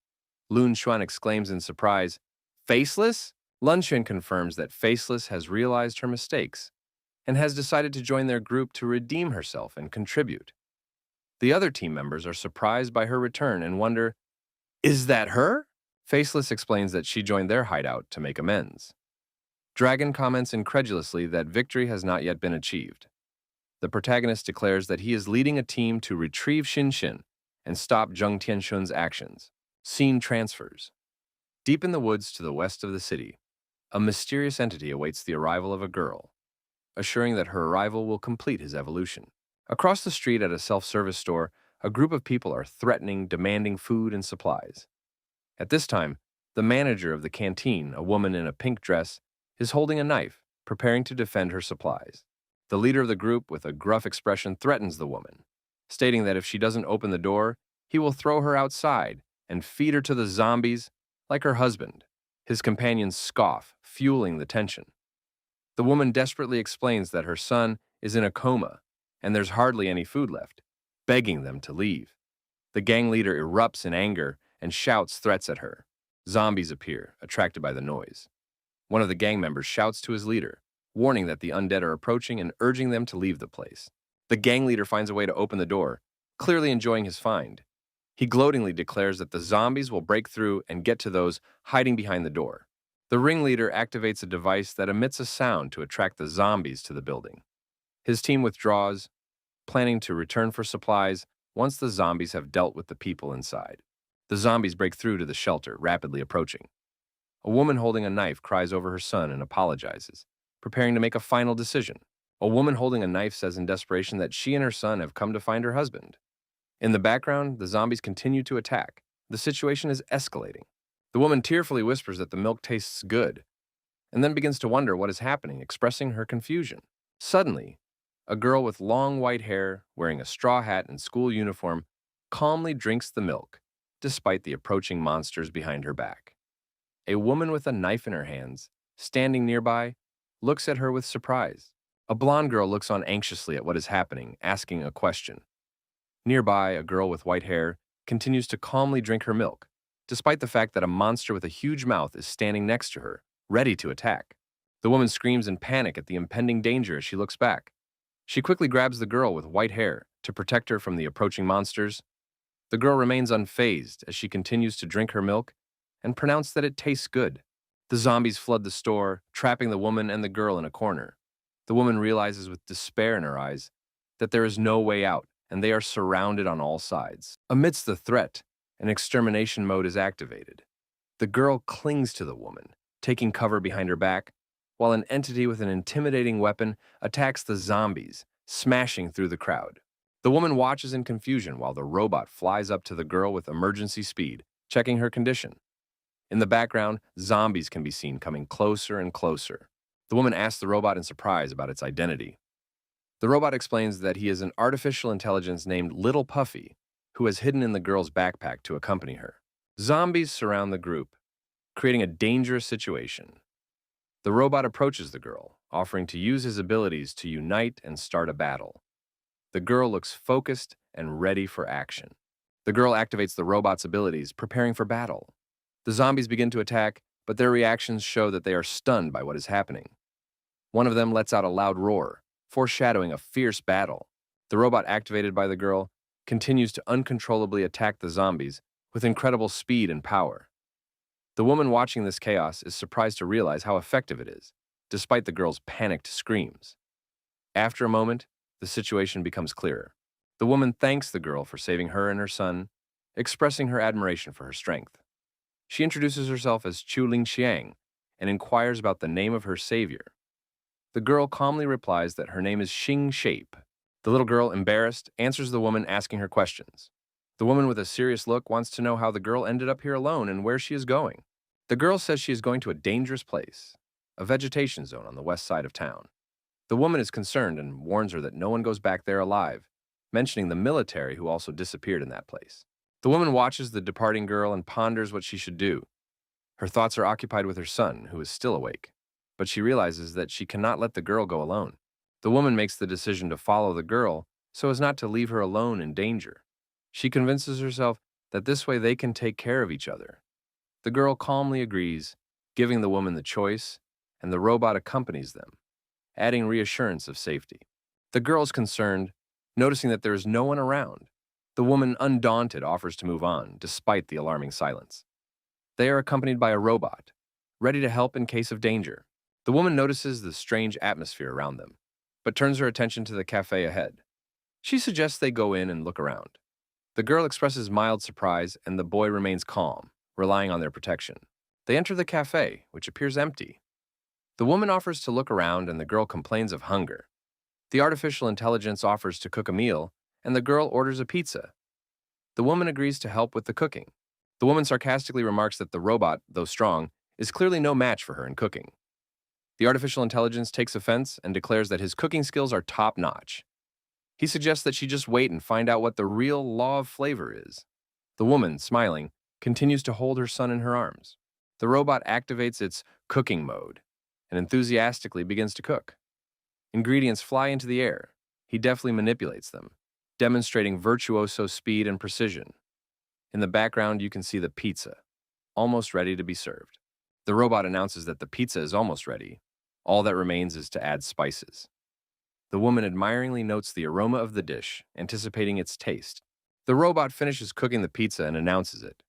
Lun Xuan exclaims in surprise, "Faceless?" Lun Xuan confirms that Faceless has realized her mistakes and has decided to join their group to redeem herself and contribute. The other team members are surprised by her return and wonder, "Is that her?" Faceless explains that she joined their hideout to make amends. Dragon comments incredulously that victory has not yet been achieved. The protagonist declares that he is leading a team to retrieve Shin Shin and stop Zheng Tianshun's actions. Scene transfers. Deep in the woods to the west of the city, a mysterious entity awaits the arrival of a girl, assuring that her arrival will complete his evolution. Across the street at a self-service store, a group of people are threatening, demanding food and supplies. At this time, the manager of the canteen, a woman in a pink dress, is holding a knife, preparing to defend her supplies. The leader of the group, with a gruff expression, threatens the woman, stating that if she doesn't open the door, he will throw her outside and feed her to the zombies like her husband. His companions scoff, fueling the tension. The woman desperately explains that her son is in a coma and there's hardly any food left, begging them to leave. The gang leader erupts in anger and shouts threats at her. Zombies appear, attracted by the noise. One of the gang members shouts to his leader, warning that the undead are approaching and urging them to leave the place. The gang leader finds a way to open the door, clearly enjoying his find. He gloatingly declares that the zombies will break through and get to those hiding behind the door. The ringleader activates a device that emits a sound to attract the zombies to the building. His team withdraws, planning to return for supplies once the zombies have dealt with the people inside. The zombies break through to the shelter, rapidly approaching. A woman holding a knife cries over her son and apologizes, preparing to make a final decision. A woman holding a knife says in desperation that she and her son have come to find her husband. In the background, the zombies continue to attack. The situation is escalating. The woman tearfully whispers that the milk tastes good, and then begins to wonder what is happening, expressing her confusion. Suddenly, a girl with long white hair, wearing a straw hat and school uniform, calmly drinks the milk, despite the approaching monsters behind her back. A woman with a knife in her hands, standing nearby, looks at her with surprise. A blonde girl looks on anxiously at what is happening, asking a question. Nearby, a girl with white hair continues to calmly drink her milk, despite the fact that a monster with a huge mouth is standing next to her, ready to attack. The woman screams in panic at the impending danger as she looks back. She quickly grabs the girl with white hair to protect her from the approaching monsters. The girl remains unfazed as she continues to drink her milk and pronounce that it tastes good. The zombies flood the store, trapping the woman and the girl in a corner. The woman realizes with despair in her eyes that there is no way out, and they are surrounded on all sides. Amidst the threat, an extermination mode is activated. The girl clings to the woman, taking cover behind her back, while an entity with an intimidating weapon attacks the zombies, smashing through the crowd. The woman watches in confusion while the robot flies up to the girl with emergency speed, checking her condition. In the background, zombies can be seen coming closer and closer. The woman asks the robot in surprise about its identity. The robot explains that he is an artificial intelligence named Little Puffy, who has hidden in the girl's backpack to accompany her. Zombies surround the group, creating a dangerous situation. The robot approaches the girl, offering to use his abilities to unite and start a battle. The girl looks focused and ready for action. The girl activates the robot's abilities, preparing for battle. The zombies begin to attack, but their reactions show that they are stunned by what is happening. One of them lets out a loud roar, foreshadowing a fierce battle. The robot activated by the girl continues to uncontrollably attack the zombies with incredible speed and power. The woman watching this chaos is surprised to realize how effective it is, despite the girl's panicked screams. After a moment, the situation becomes clearer. The woman thanks the girl for saving her and her son, expressing her admiration for her strength. She introduces herself as Chu Lingxiang and inquires about the name of her savior. The girl calmly replies that her name is Xing Shape. The little girl, embarrassed, answers the woman asking her questions. The woman with a serious look wants to know how the girl ended up here alone and where she is going. The girl says she is going to a dangerous place, a vegetation zone on the west side of town. The woman is concerned and warns her that no one goes back there alive, mentioning the military who also disappeared in that place. The woman watches the departing girl and ponders what she should do. Her thoughts are occupied with her son, who is still awake, but she realizes that she cannot let the girl go alone. The woman makes the decision to follow the girl so as not to leave her alone in danger. She convinces herself that this way they can take care of each other. The girl calmly agrees, giving the woman the choice, and the robot accompanies them, adding reassurance of safety. The girl is concerned, noticing that there is no one around. The woman, undaunted, offers to move on, despite the alarming silence. They are accompanied by a robot, ready to help in case of danger. The woman notices the strange atmosphere around them, but turns her attention to the cafe ahead. She suggests they go in and look around. The girl expresses mild surprise, and the boy remains calm, relying on their protection. They enter the cafe, which appears empty. The woman offers to look around, and the girl complains of hunger. The artificial intelligence offers to cook a meal, and the girl orders a pizza. The woman agrees to help with the cooking. The woman sarcastically remarks that the robot, though strong, is clearly no match for her in cooking. The artificial intelligence takes offense and declares that his cooking skills are top-notch. He suggests that she just wait and find out what the real law of flavor is. The woman, smiling, continues to hold her son in her arms. The robot activates its cooking mode and enthusiastically begins to cook. Ingredients fly into the air. He deftly manipulates them, demonstrating virtuoso speed and precision. In the background, you can see the pizza, almost ready to be served. The robot announces that the pizza is almost ready. All that remains is to add spices. The woman admiringly notes the aroma of the dish, anticipating its taste. The robot finishes cooking the pizza and announces it.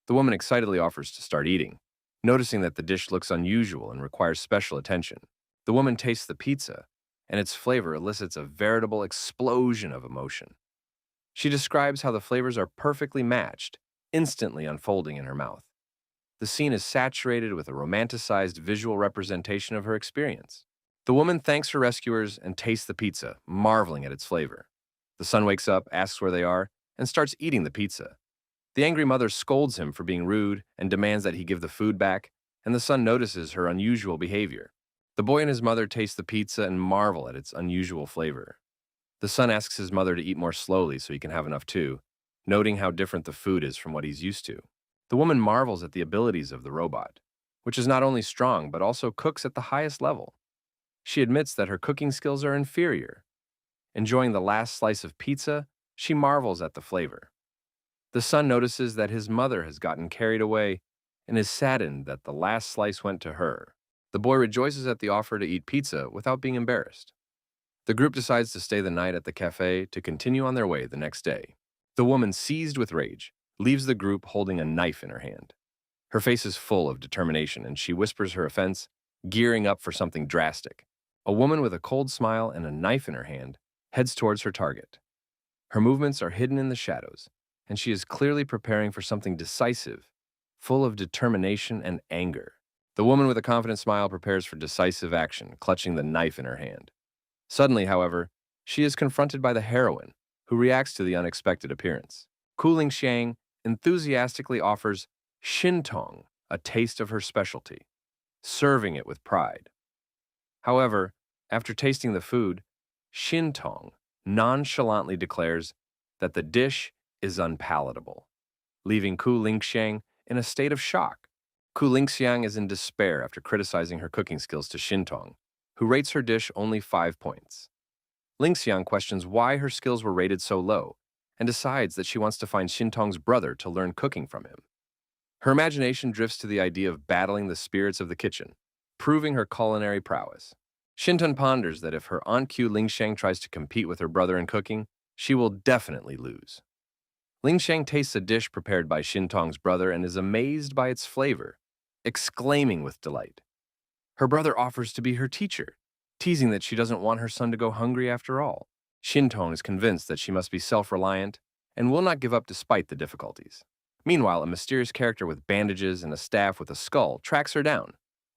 The woman excitedly offers to start eating, noticing that the dish looks unusual and requires special attention. The woman tastes the pizza and its flavor elicits a veritable explosion of emotion. She describes how the flavors are perfectly matched, instantly unfolding in her mouth. The scene is saturated with a romanticized visual representation of her experience. The woman thanks her rescuers and tastes the pizza, marveling at its flavor. The son wakes up, asks where they are, and starts eating the pizza. The angry mother scolds him for being rude and demands that he give the food back, and the son notices her unusual behavior. The boy and his mother taste the pizza and marvel at its unusual flavor. The son asks his mother to eat more slowly so he can have enough too, noting how different the food is from what he's used to. The woman marvels at the abilities of the robot, which is not only strong but also cooks at the highest level. She admits that her cooking skills are inferior. Enjoying the last slice of pizza, she marvels at the flavor. The son notices that his mother has gotten carried away and is saddened that the last slice went to her. The boy rejoices at the offer to eat pizza without being embarrassed. The group decides to stay the night at the cafe to continue on their way the next day. The woman, seized with rage, leaves the group holding a knife in her hand. Her face is full of determination, and she whispers her offense, gearing up for something drastic. A woman with a cold smile and a knife in her hand heads towards her target. Her movements are hidden in the shadows, and she is clearly preparing for something decisive, full of determination and anger. The woman with a confident smile prepares for decisive action, clutching the knife in her hand. Suddenly, however, she is confronted by the heroine, who reacts to the unexpected appearance. Ku Xiang enthusiastically offers Shintong, a taste of her specialty, serving it with pride. However, after tasting the food, Shintong nonchalantly declares that the dish is unpalatable, leaving Ku Xiang in a state of shock. Ku Xiang is in despair after criticizing her cooking skills to Shintong, who rates her dish only 5 points. Xiang questions why her skills were rated so low and decides that she wants to find Shintong's brother to learn cooking from him. Her imagination drifts to the idea of battling the spirits of the kitchen, proving her culinary prowess. Shinton ponders that if her Aunt Q Xiang tries to compete with her brother in cooking, she will definitely lose. Xiang tastes a dish prepared by Shintong's brother and is amazed by its flavor, exclaiming with delight. Her brother offers to be her teacher, teasing that she doesn't want her son to go hungry after all. Shintong is convinced that she must be self-reliant and will not give up despite the difficulties. Meanwhile, a mysterious character with bandages and a staff with a skull tracks her down,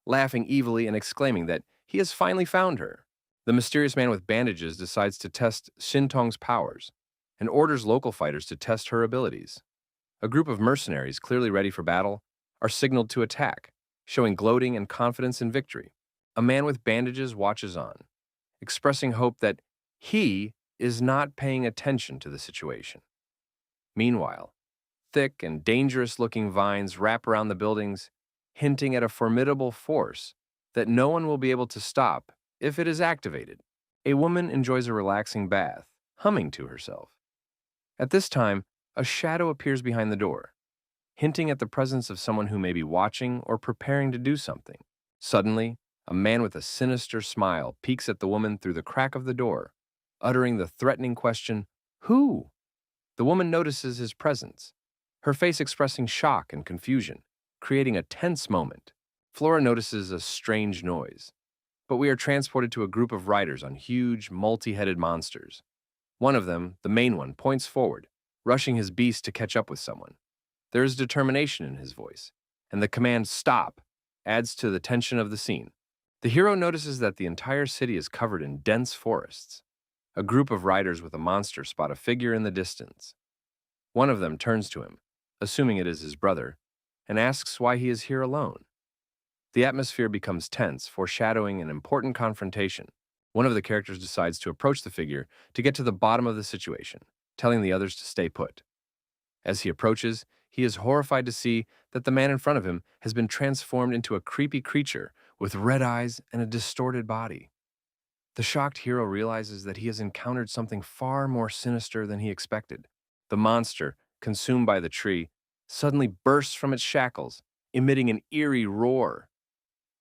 laughing evilly and exclaiming that he has finally found her. The mysterious man with bandages decides to test Shintong's powers and orders local fighters to test her abilities. A group of mercenaries, clearly ready for battle, are signaled to attack, showing gloating and confidence in victory. A man with bandages watches on, expressing hope that he is not paying attention to the situation. Meanwhile, thick and dangerous-looking vines wrap around the buildings, hinting at a formidable force that no one will be able to stop if it is activated. A woman enjoys a relaxing bath, humming to herself. At this time, a shadow appears behind the door, hinting at the presence of someone who may be watching or preparing to do something. Suddenly, a man with a sinister smile peeks at the woman through the crack of the door, uttering the threatening question, "Who?" The woman notices his presence, her face expressing shock and confusion, creating a tense moment. Flora notices a strange noise, but we are transported to a group of riders on huge, multi-headed monsters. One of them, the main one, points forward, rushing his beast to catch up with someone. There is determination in his voice, and the command "stop" adds to the tension of the scene. The hero notices that the entire city is covered in dense forests. A group of riders with a monster spot a figure in the distance. One of them turns to him, assuming it is his brother, and asks why he is here alone. The atmosphere becomes tense, foreshadowing an important confrontation. One of the characters decides to approach the figure to get to the bottom of the situation, telling the others to stay put. As he approaches, he is horrified to see that the man in front of him has been transformed into a creepy creature with red eyes and a distorted body. The shocked hero realizes that he has encountered something far more sinister than he expected. The monster, consumed by the tree, suddenly bursts from its shackles, emitting an eerie roar.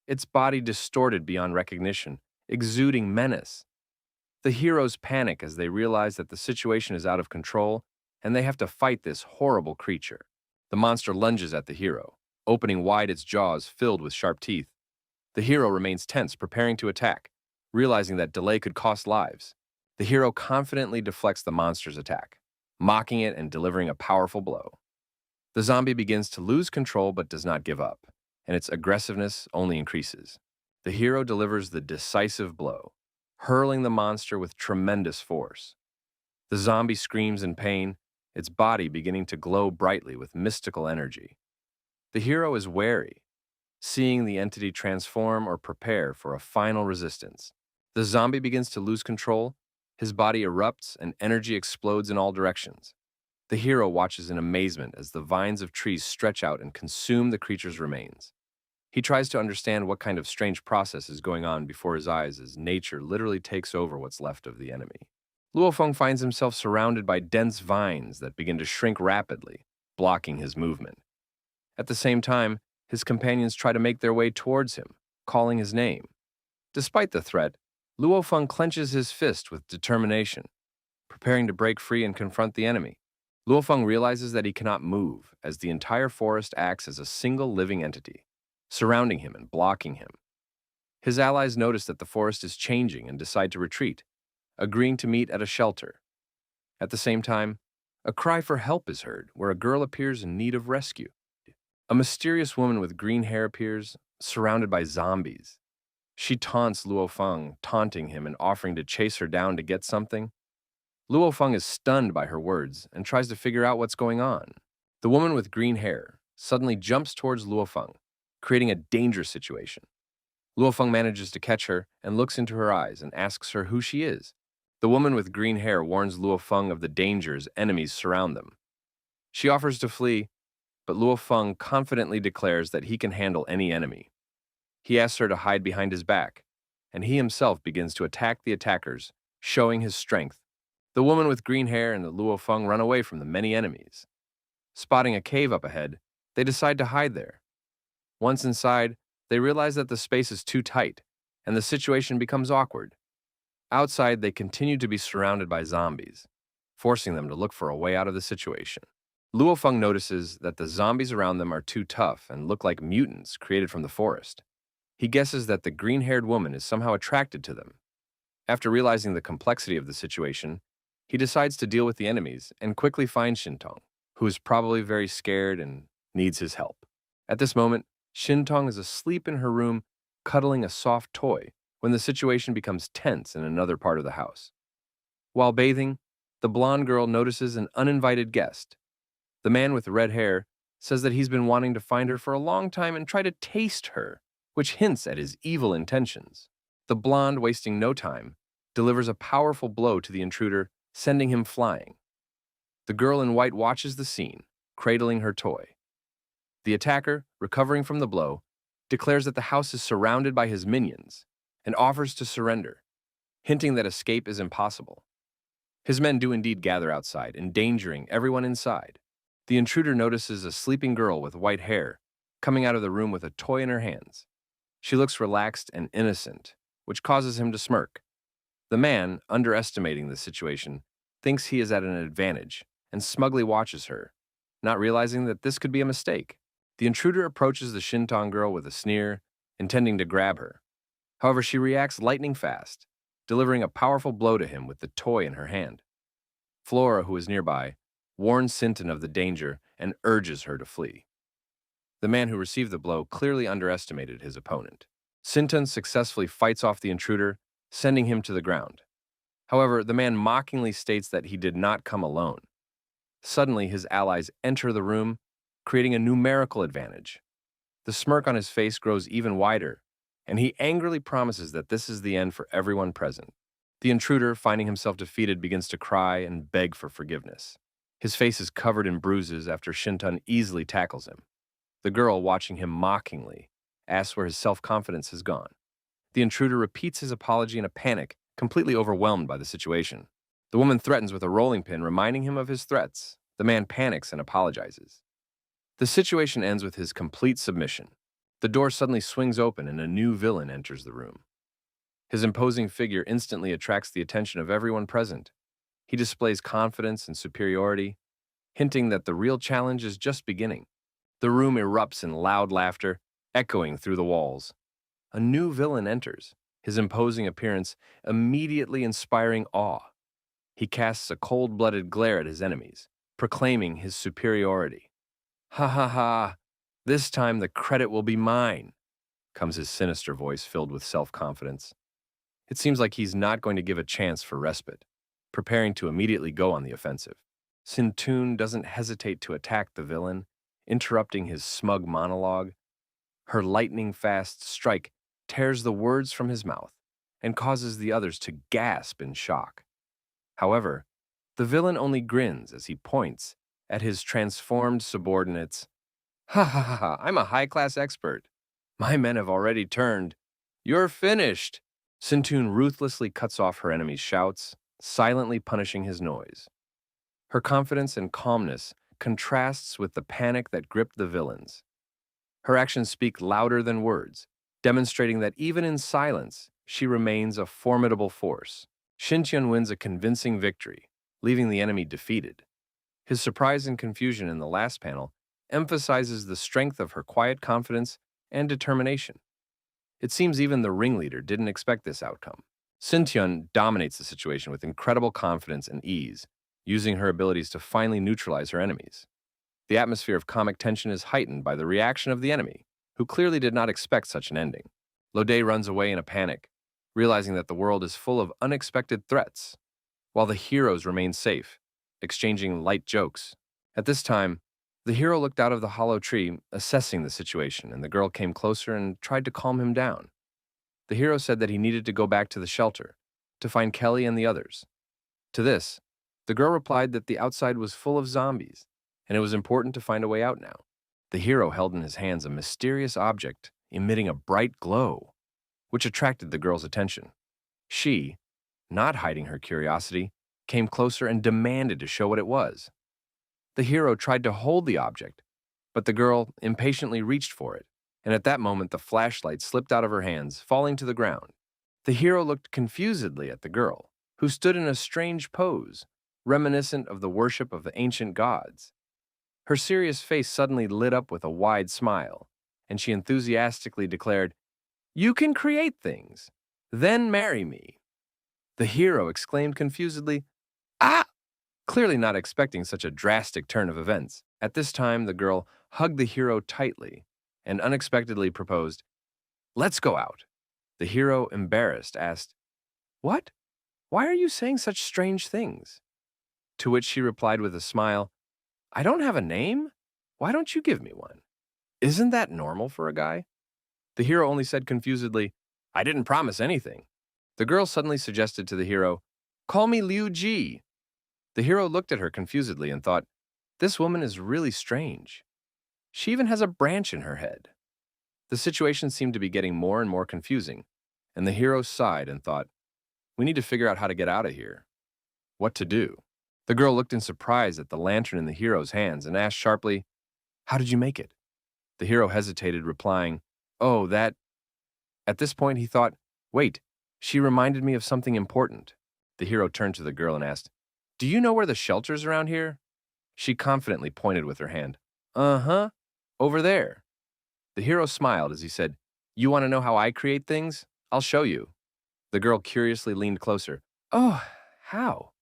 Its body distorted beyond recognition, exuding menace. The heroes panic as they realize that the situation is out of control and they have to fight this horrible creature. The monster lunges at the hero, opening wide its jaws filled with sharp teeth. The hero remains tense, preparing to attack, Realizing that delay could cost lives, the hero confidently deflects the monster's attack, mocking it and delivering a powerful blow. The zombie begins to lose control but does not give up, and its aggressiveness only increases. The hero delivers the decisive blow, hurling the monster with tremendous force. The zombie screams in pain, its body beginning to glow brightly with mystical energy. The hero is wary, seeing the entity transform or prepare for a final resistance. The zombie begins to lose control, his body erupts, and energy explodes in all directions. The hero watches in amazement as the vines of trees stretch out and consume the creature's remains. He tries to understand what kind of strange process is going on before his eyes as nature literally takes over what's left of the enemy. Luofeng finds himself surrounded by dense vines that begin to shrink rapidly, blocking his movement. At the same time, his companions try to make their way towards him, calling his name. Despite the threat, Luofeng clenches his fist with determination, preparing to break free and confront the enemy. Luofeng realizes that he cannot move, as the entire forest acts as a single living entity, surrounding him and blocking him. His allies notice that the forest is changing and decide to retreat, agreeing to meet at a shelter. At the same time, a cry for help is heard, where a girl appears in need of rescue. A mysterious woman with green hair appears, surrounded by zombies. She taunts Luofeng, taunting him and offering to chase her down to get something. Luofeng is stunned by her words and tries to figure out what's going on. The woman with green hair suddenly jumps towards Luofeng, creating a dangerous situation. Luofeng manages to catch her and looks into her eyes and asks her who she is. The woman with green hair warns Luofeng of the dangers enemies surround them. She offers to flee, but Luofeng confidently declares that he can handle any enemy. He asks her to hide behind his back, and he himself begins to attack the attackers, showing his strength. The woman with green hair and the Luofeng run away from the many enemies. Spotting a cave up ahead, they decide to hide there. Once inside, they realize that the space is too tight, and the situation becomes awkward. Outside, they continue to be surrounded by zombies, forcing them to look for a way out of the situation. Luofeng notices that the zombies around them are too tough and look like mutants created from the forest. He guesses that the green-haired woman is somehow attracted to them. After realizing the complexity of the situation, he decides to deal with the enemies and quickly finds Shintong, who is probably very scared and needs his help. At this moment, Shintong is asleep in her room, cuddling a soft toy, when the situation becomes tense in another part of the house. While bathing, the blonde girl notices an uninvited guest. The man with red hair says that he's been wanting to find her for a long time and try to taste her, which hints at his evil intentions. The blonde, wasting no time, delivers a powerful blow to the intruder, sending him flying. The girl in white watches the scene, cradling her toy. The attacker, recovering from the blow, declares that the house is surrounded by his minions and offers to surrender, hinting that escape is impossible. His men do indeed gather outside, endangering everyone inside. The intruder notices a sleeping girl with white hair coming out of the room with a toy in her hands. She looks relaxed and innocent, which causes him to smirk. The man, underestimating the situation, thinks he is at an advantage and smugly watches her, not realizing that this could be a mistake. The intruder approaches the Shintong girl with a sneer, intending to grab her. However, she reacts lightning fast, delivering a powerful blow to him with the toy in her hand. Flora, who is nearby, warns Sinton of the danger and urges her to flee. The man who received the blow clearly underestimated his opponent. Sinton successfully fights off the intruder, sending him to the ground. However, the man mockingly states that he did not come alone. Suddenly, his allies enter the room, creating a numerical advantage. The smirk on his face grows even wider, and he angrily promises that this is the end for everyone present. The intruder, finding himself defeated, begins to cry and beg for forgiveness. His face is covered in bruises after Shinton easily tackles him. The girl, watching him mockingly, asks where his self-confidence has gone. The intruder repeats his apology in a panic, completely overwhelmed by the situation. The woman threatens with a rolling pin, reminding him of his threats. The man panics and apologizes. The situation ends with his complete submission. The door suddenly swings open and a new villain enters the room. His imposing figure instantly attracts the attention of everyone present. He displays confidence and superiority, hinting that the real challenge is just beginning. The room erupts in loud laughter, echoing through the walls. A new villain enters, his imposing appearance immediately inspiring awe. He casts a cold-blooded glare at his enemies, proclaiming his superiority. "Ha ha ha! This time the credit will be mine," comes his sinister voice filled with self-confidence. It seems like he's not going to give a chance for respite, preparing to immediately go on the offensive. Sintoon doesn't hesitate to attack the villain, interrupting his smug monologue. Her lightning-fast strike tears the words from his mouth and causes the others to gasp in shock. However, the villain only grins as he points at his transformed subordinates. "Ha ha ha ha, I'm a high-class expert. My men have already turned. You're finished." Sintoon ruthlessly cuts off her enemy's shouts, silently punishing his noise. Her confidence and calmness contrasts with the panic that gripped the villains. Her actions speak louder than words, demonstrating that even in silence, she remains a formidable force. Shincheon wins a convincing victory, leaving the enemy defeated. His surprise and confusion in the last panel emphasizes the strength of her quiet confidence and determination. It seems even the ringleader didn't expect this outcome. Sincheon dominates the situation with incredible confidence and ease, using her abilities to finally neutralize her enemies. The atmosphere of comic tension is heightened by the reaction of the enemy, who clearly did not expect such an ending. Lode runs away in a panic, realizing that the world is full of unexpected threats, while the heroes remain safe, exchanging light jokes. At this time, the hero looked out of the hollow tree, assessing the situation, and the girl came closer and tried to calm him down. The hero said that he needed to go back to the shelter to find Kelly and the others. To this, the girl replied that the outside was full of zombies, and it was important to find a way out now. The hero held in his hands a mysterious object emitting a bright glow, which attracted the girl's attention. She, not hiding her curiosity, came closer and demanded to show what it was. The hero tried to hold the object, but the girl impatiently reached for it, and at that moment the flashlight slipped out of her hands, falling to the ground. The hero looked confusedly at the girl, who stood in a strange pose, reminiscent of the worship of the ancient gods. Her serious face suddenly lit up with a wide smile, and she enthusiastically declared, "You can create things. Then marry me." The hero exclaimed confusedly, "Ah!" clearly not expecting such a drastic turn of events. At this time, the girl hugged the hero tightly and unexpectedly proposed, "Let's go out." The hero, embarrassed, asked, "What? Why are you saying such strange things?" To which she replied with a smile, "I don't have a name. Why don't you give me one? Isn't that normal for a guy?" The hero only said confusedly, "I didn't promise anything." The girl suddenly suggested to the hero, "Call me Liu Ji." The hero looked at her confusedly and thought, "This woman is really strange. She even has a branch in her head." The situation seemed to be getting more and more confusing, and the hero sighed and thought, "We need to figure out how to get out of here. What to do?" The girl looked in surprise at the lantern in the hero's hands and asked sharply, "How did you make it?" The hero hesitated, replying, "Oh, that—" At this point, he thought, "Wait, she reminded me of something important." The hero turned to the girl and asked, "Do you know where the shelter's around here?" She confidently pointed with her hand. "Uh-huh, over there." The hero smiled as he said, "You want to know how I create things? I'll show you." The girl curiously leaned closer. "Oh, how?"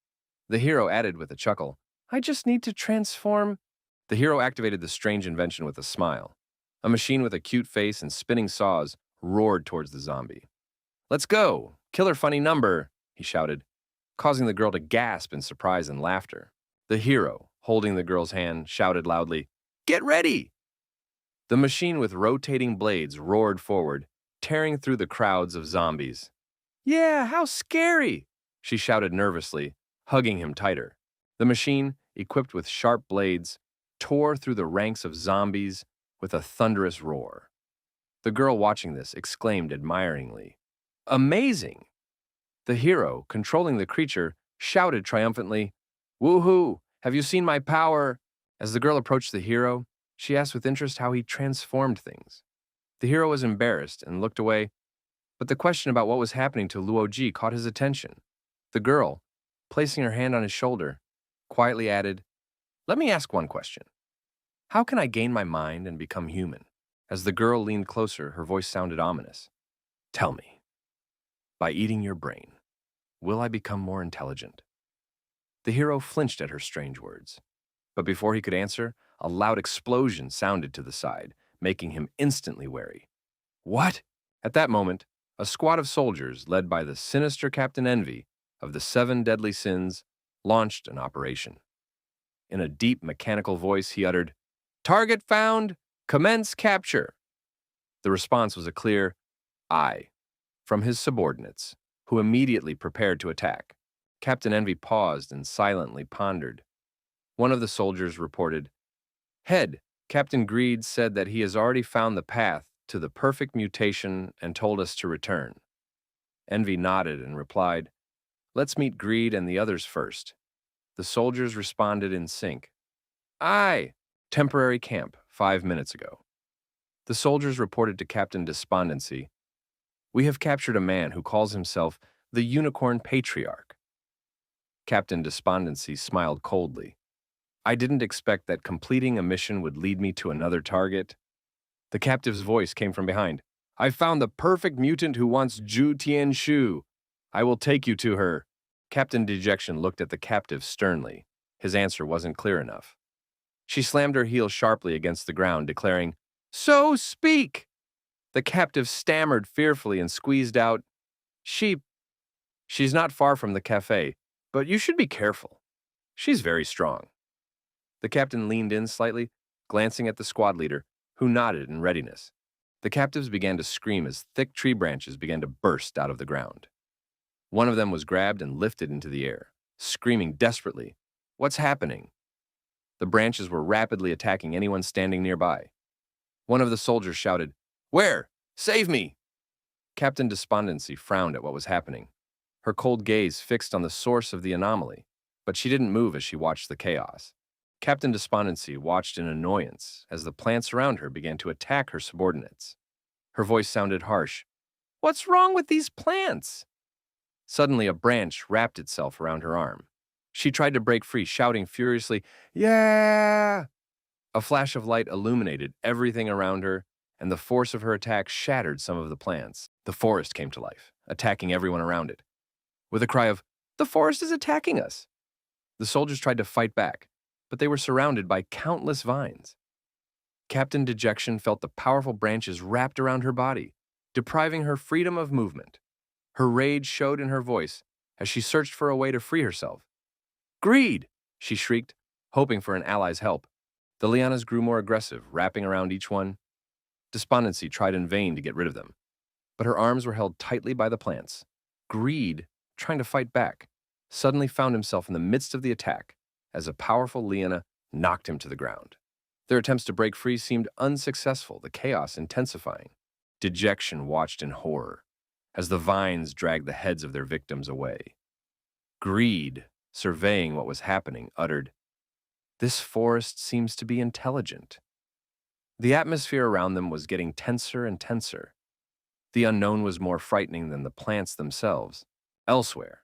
The hero added with a chuckle, "I just need to transform—" The hero activated the strange invention with a smile. A machine with a cute face and spinning saws roared towards the zombie. "Let's go! Killer funny number!" he shouted, causing the girl to gasp in surprise and laughter. The hero, holding the girl's hand, shouted loudly, "Get ready!" The machine with rotating blades roared forward, tearing through the crowds of zombies. "Yeah, how scary!" she shouted nervously, hugging him tighter. The machine, equipped with sharp blades, tore through the ranks of zombies with a thunderous roar. The girl watching this exclaimed admiringly, "Amazing!" The hero, controlling the creature, shouted triumphantly, "Woohoo! Have you seen my power?" As the girl approached the hero, she asked with interest how he transformed things. The hero was embarrassed and looked away, but the question about what was happening to Luoji caught his attention. The girl, placing her hand on his shoulder, quietly added, "Let me ask one question. How can I gain my mind and become human?" As the girl leaned closer, her voice sounded ominous. "Tell me." By eating your brain, will I become more intelligent? The hero flinched at her strange words. But before he could answer, a loud explosion sounded to the side, making him instantly wary. What? At that moment, a squad of soldiers, led by the sinister Captain Envy of the Seven Deadly Sins, launched an operation. In a deep, mechanical voice, he uttered, "Target found! Commence capture!" The response was a clear, "Aye," from his subordinates, who immediately prepared to attack. Captain Envy paused and silently pondered. One of the soldiers reported, "Head, Captain Greed said that he has already found the path to the perfect mutation and told us to return." Envy nodded and replied, "Let's meet Greed and the others first." The soldiers responded in sync. "Aye, temporary camp, 5 minutes ago." The soldiers reported to Captain Despondency, "We have captured a man who calls himself the Unicorn Patriarch." Captain Despondency smiled coldly. "I didn't expect that completing a mission would lead me to another target." The captive's voice came from behind. "I found the perfect mutant who wants Ju Tianshu. I will take you to her." Captain Dejection looked at the captive sternly. His answer wasn't clear enough. She slammed her heel sharply against the ground, declaring, "So speak!" The captive stammered fearfully and squeezed out, She's not far from the cafe, but you should be careful. She's very strong." The captain leaned in slightly, glancing at the squad leader, who nodded in readiness. The captives began to scream as thick tree branches began to burst out of the ground. One of them was grabbed and lifted into the air, screaming desperately, "What's happening?" The branches were rapidly attacking anyone standing nearby. One of the soldiers shouted, "Where? Save me!" Captain Despondency frowned at what was happening, her cold gaze fixed on the source of the anomaly, but she didn't move as she watched the chaos. Captain Despondency watched in annoyance as the plants around her began to attack her subordinates. Her voice sounded harsh. "What's wrong with these plants?" Suddenly, a branch wrapped itself around her arm. She tried to break free, shouting furiously, "Yeah!" A flash of light illuminated everything around her, and the force of her attack shattered some of the plants. The forest came to life, attacking everyone around it. With a cry of, "The forest is attacking us!" the soldiers tried to fight back, but they were surrounded by countless vines. Captain Dejection felt the powerful branches wrapped around her body, depriving her freedom of movement. Her rage showed in her voice as she searched for a way to free herself. "Greed!" she shrieked, hoping for an ally's help. The lianas grew more aggressive, wrapping around each one. Despondency tried in vain to get rid of them, but her arms were held tightly by the plants. Greed, trying to fight back, suddenly found himself in the midst of the attack as a powerful liana knocked him to the ground. Their attempts to break free seemed unsuccessful, the chaos intensifying. Dejection watched in horror as the vines dragged the heads of their victims away. Greed, surveying what was happening, uttered, "This forest seems to be intelligent." The atmosphere around them was getting tenser and tenser. The unknown was more frightening than the plants themselves. Elsewhere,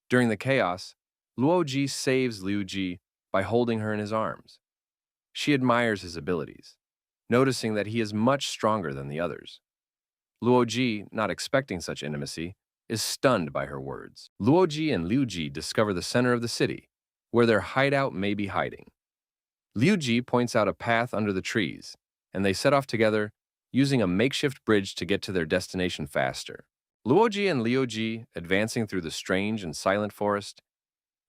during the chaos, Luoji saves Liuji by holding her in his arms. She admires his abilities, noticing that he is much stronger than the others. Luoji, not expecting such intimacy, is stunned by her words. Luoji and Liuji discover the center of the city, where their hideout may be hiding. Liuji points out a path under the trees, and they set off together, using a makeshift bridge to get to their destination faster. Luoji and Liuji, advancing through the strange and silent forest,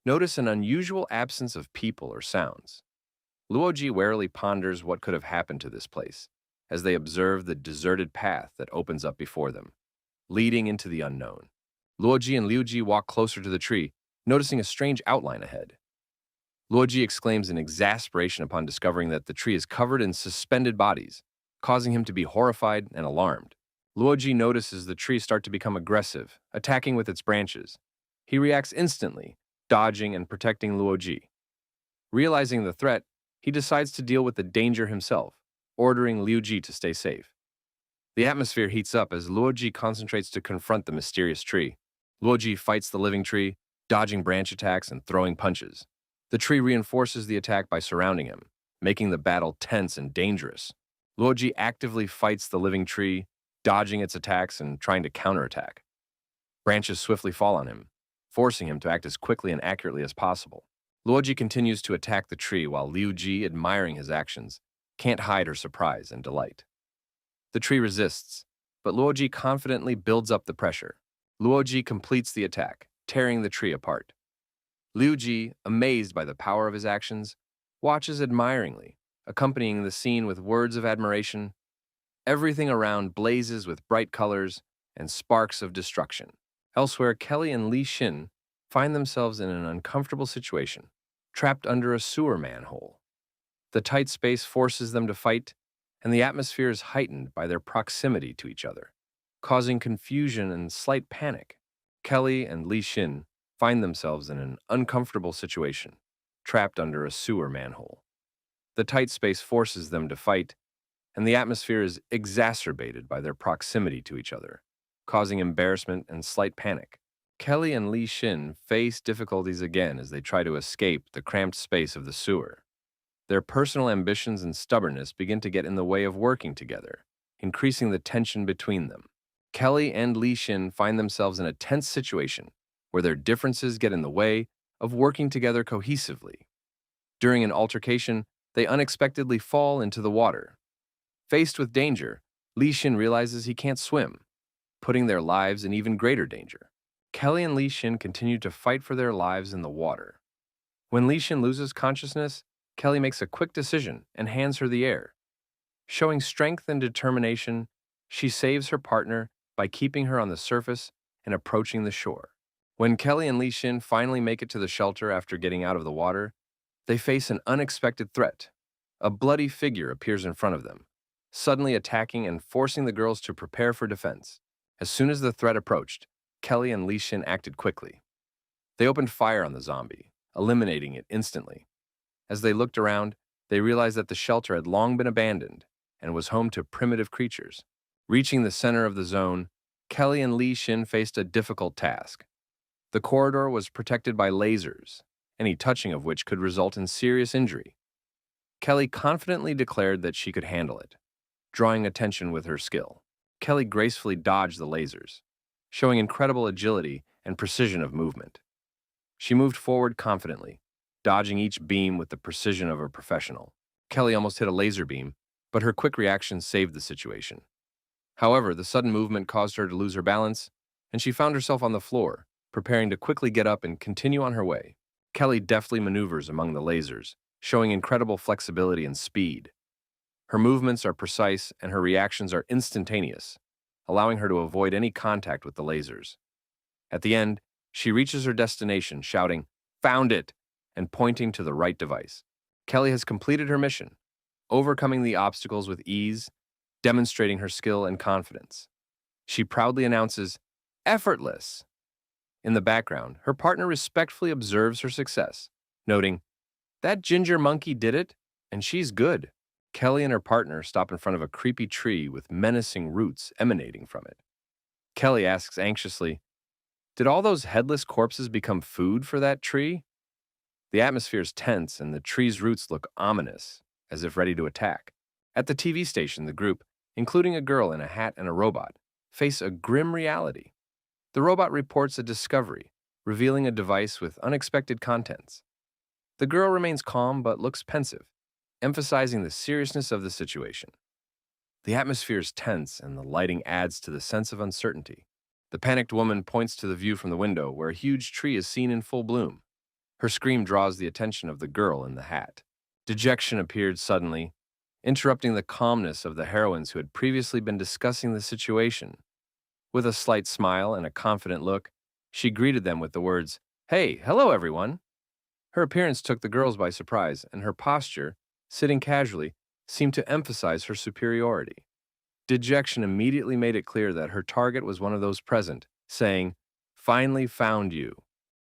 notice an unusual absence of people or sounds. Luoji warily ponders what could have happened to this place, as they observe the deserted path that opens up before them, leading into the unknown. Luoji and Liuji walk closer to the tree, noticing a strange outline ahead. Luoji exclaims in exasperation upon discovering that the tree is covered in suspended bodies, causing him to be horrified and alarmed. Luoji notices the tree start to become aggressive, attacking with its branches. He reacts instantly, dodging and protecting Luoji. Realizing the threat, he decides to deal with the danger himself, ordering Liuji to stay safe. The atmosphere heats up as Luoji concentrates to confront the mysterious tree. Luoji fights the living tree, dodging branch attacks and throwing punches. The tree reinforces the attack by surrounding him, making the battle tense and dangerous. Luoji actively fights the living tree, dodging its attacks and trying to counterattack. Branches swiftly fall on him, forcing him to act as quickly and accurately as possible. Luoji continues to attack the tree while Liu Ji, admiring his actions, can't hide her surprise and delight. The tree resists, but Luoji confidently builds up the pressure. Luoji completes the attack, tearing the tree apart. Liu Ji, amazed by the power of his actions, watches admiringly, accompanying the scene with words of admiration. Everything around blazes with bright colors and sparks of destruction. Elsewhere, Kelly and Li Xin find themselves in an uncomfortable situation, trapped under a sewer manhole. The tight space forces them to fight, and the atmosphere is heightened by their proximity to each other, causing confusion and slight panic. Kelly and Li Xin find themselves in an uncomfortable situation, trapped under a sewer manhole. The tight space forces them to fight, and the atmosphere is exacerbated by their proximity to each other, causing embarrassment and slight panic. Kelly and Li Xin face difficulties again as they try to escape the cramped space of the sewer. Their personal ambitions and stubbornness begin to get in the way of working together, increasing the tension between them. Kelly and Li Xin find themselves in a tense situation where their differences get in the way of working together cohesively. During an altercation, they unexpectedly fall into the water. Faced with danger, Li Xin realizes he can't swim, putting their lives in even greater danger. Kelly and Li Xin continue to fight for their lives in the water. When Li Xin loses consciousness, Kelly makes a quick decision and hands her the air. Showing strength and determination, she saves her partner by keeping her on the surface and approaching the shore. When Kelly and Li Xin finally make it to the shelter after getting out of the water, they face an unexpected threat. A bloody figure appears in front of them, suddenly attacking and forcing the girls to prepare for defense. As soon as the threat approached, Kelly and Li Xin acted quickly. They opened fire on the zombie, eliminating it instantly. As they looked around, they realized that the shelter had long been abandoned and was home to primitive creatures. Reaching the center of the zone, Kelly and Li Xin faced a difficult task. The corridor was protected by lasers, any touching of which could result in serious injury. Kelly confidently declared that she could handle it, drawing attention with her skill. Kelly gracefully dodged the lasers, showing incredible agility and precision of movement. She moved forward confidently, dodging each beam with the precision of a professional. Kelly almost hit a laser beam, but her quick reaction saved the situation. However, the sudden movement caused her to lose her balance, and she found herself on the floor, preparing to quickly get up and continue on her way. Kelly deftly maneuvers among the lasers, showing incredible flexibility and speed. Her movements are precise and her reactions are instantaneous, allowing her to avoid any contact with the lasers. At the end, she reaches her destination, shouting, "Found it!" and pointing to the right device. Kelly has completed her mission, overcoming the obstacles with ease, demonstrating her skill and confidence. She proudly announces, "Effortless!" In the background, her partner respectfully observes her success, noting, "That ginger monkey did it, and she's good." Kelly and her partner stop in front of a creepy tree with menacing roots emanating from it. Kelly asks anxiously, "Did all those headless corpses become food for that tree?" The atmosphere is tense and the tree's roots look ominous, as if ready to attack. At the TV station, the group, including a girl in a hat and a robot, face a grim reality. The robot reports a discovery, revealing a device with unexpected contents. The girl remains calm but looks pensive, emphasizing the seriousness of the situation. The atmosphere is tense and the lighting adds to the sense of uncertainty. The panicked woman points to the view from the window where a huge tree is seen in full bloom. Her scream draws the attention of the girl in the hat. Dejection appeared suddenly, interrupting the calmness of the heroines who had previously been discussing the situation. With a slight smile and a confident look, she greeted them with the words, "Hey, hello everyone." Her appearance took the girls by surprise, and her posture, sitting casually, seemed to emphasize her superiority. Dejection immediately made it clear that her target was one of those present, saying, "Finally found you."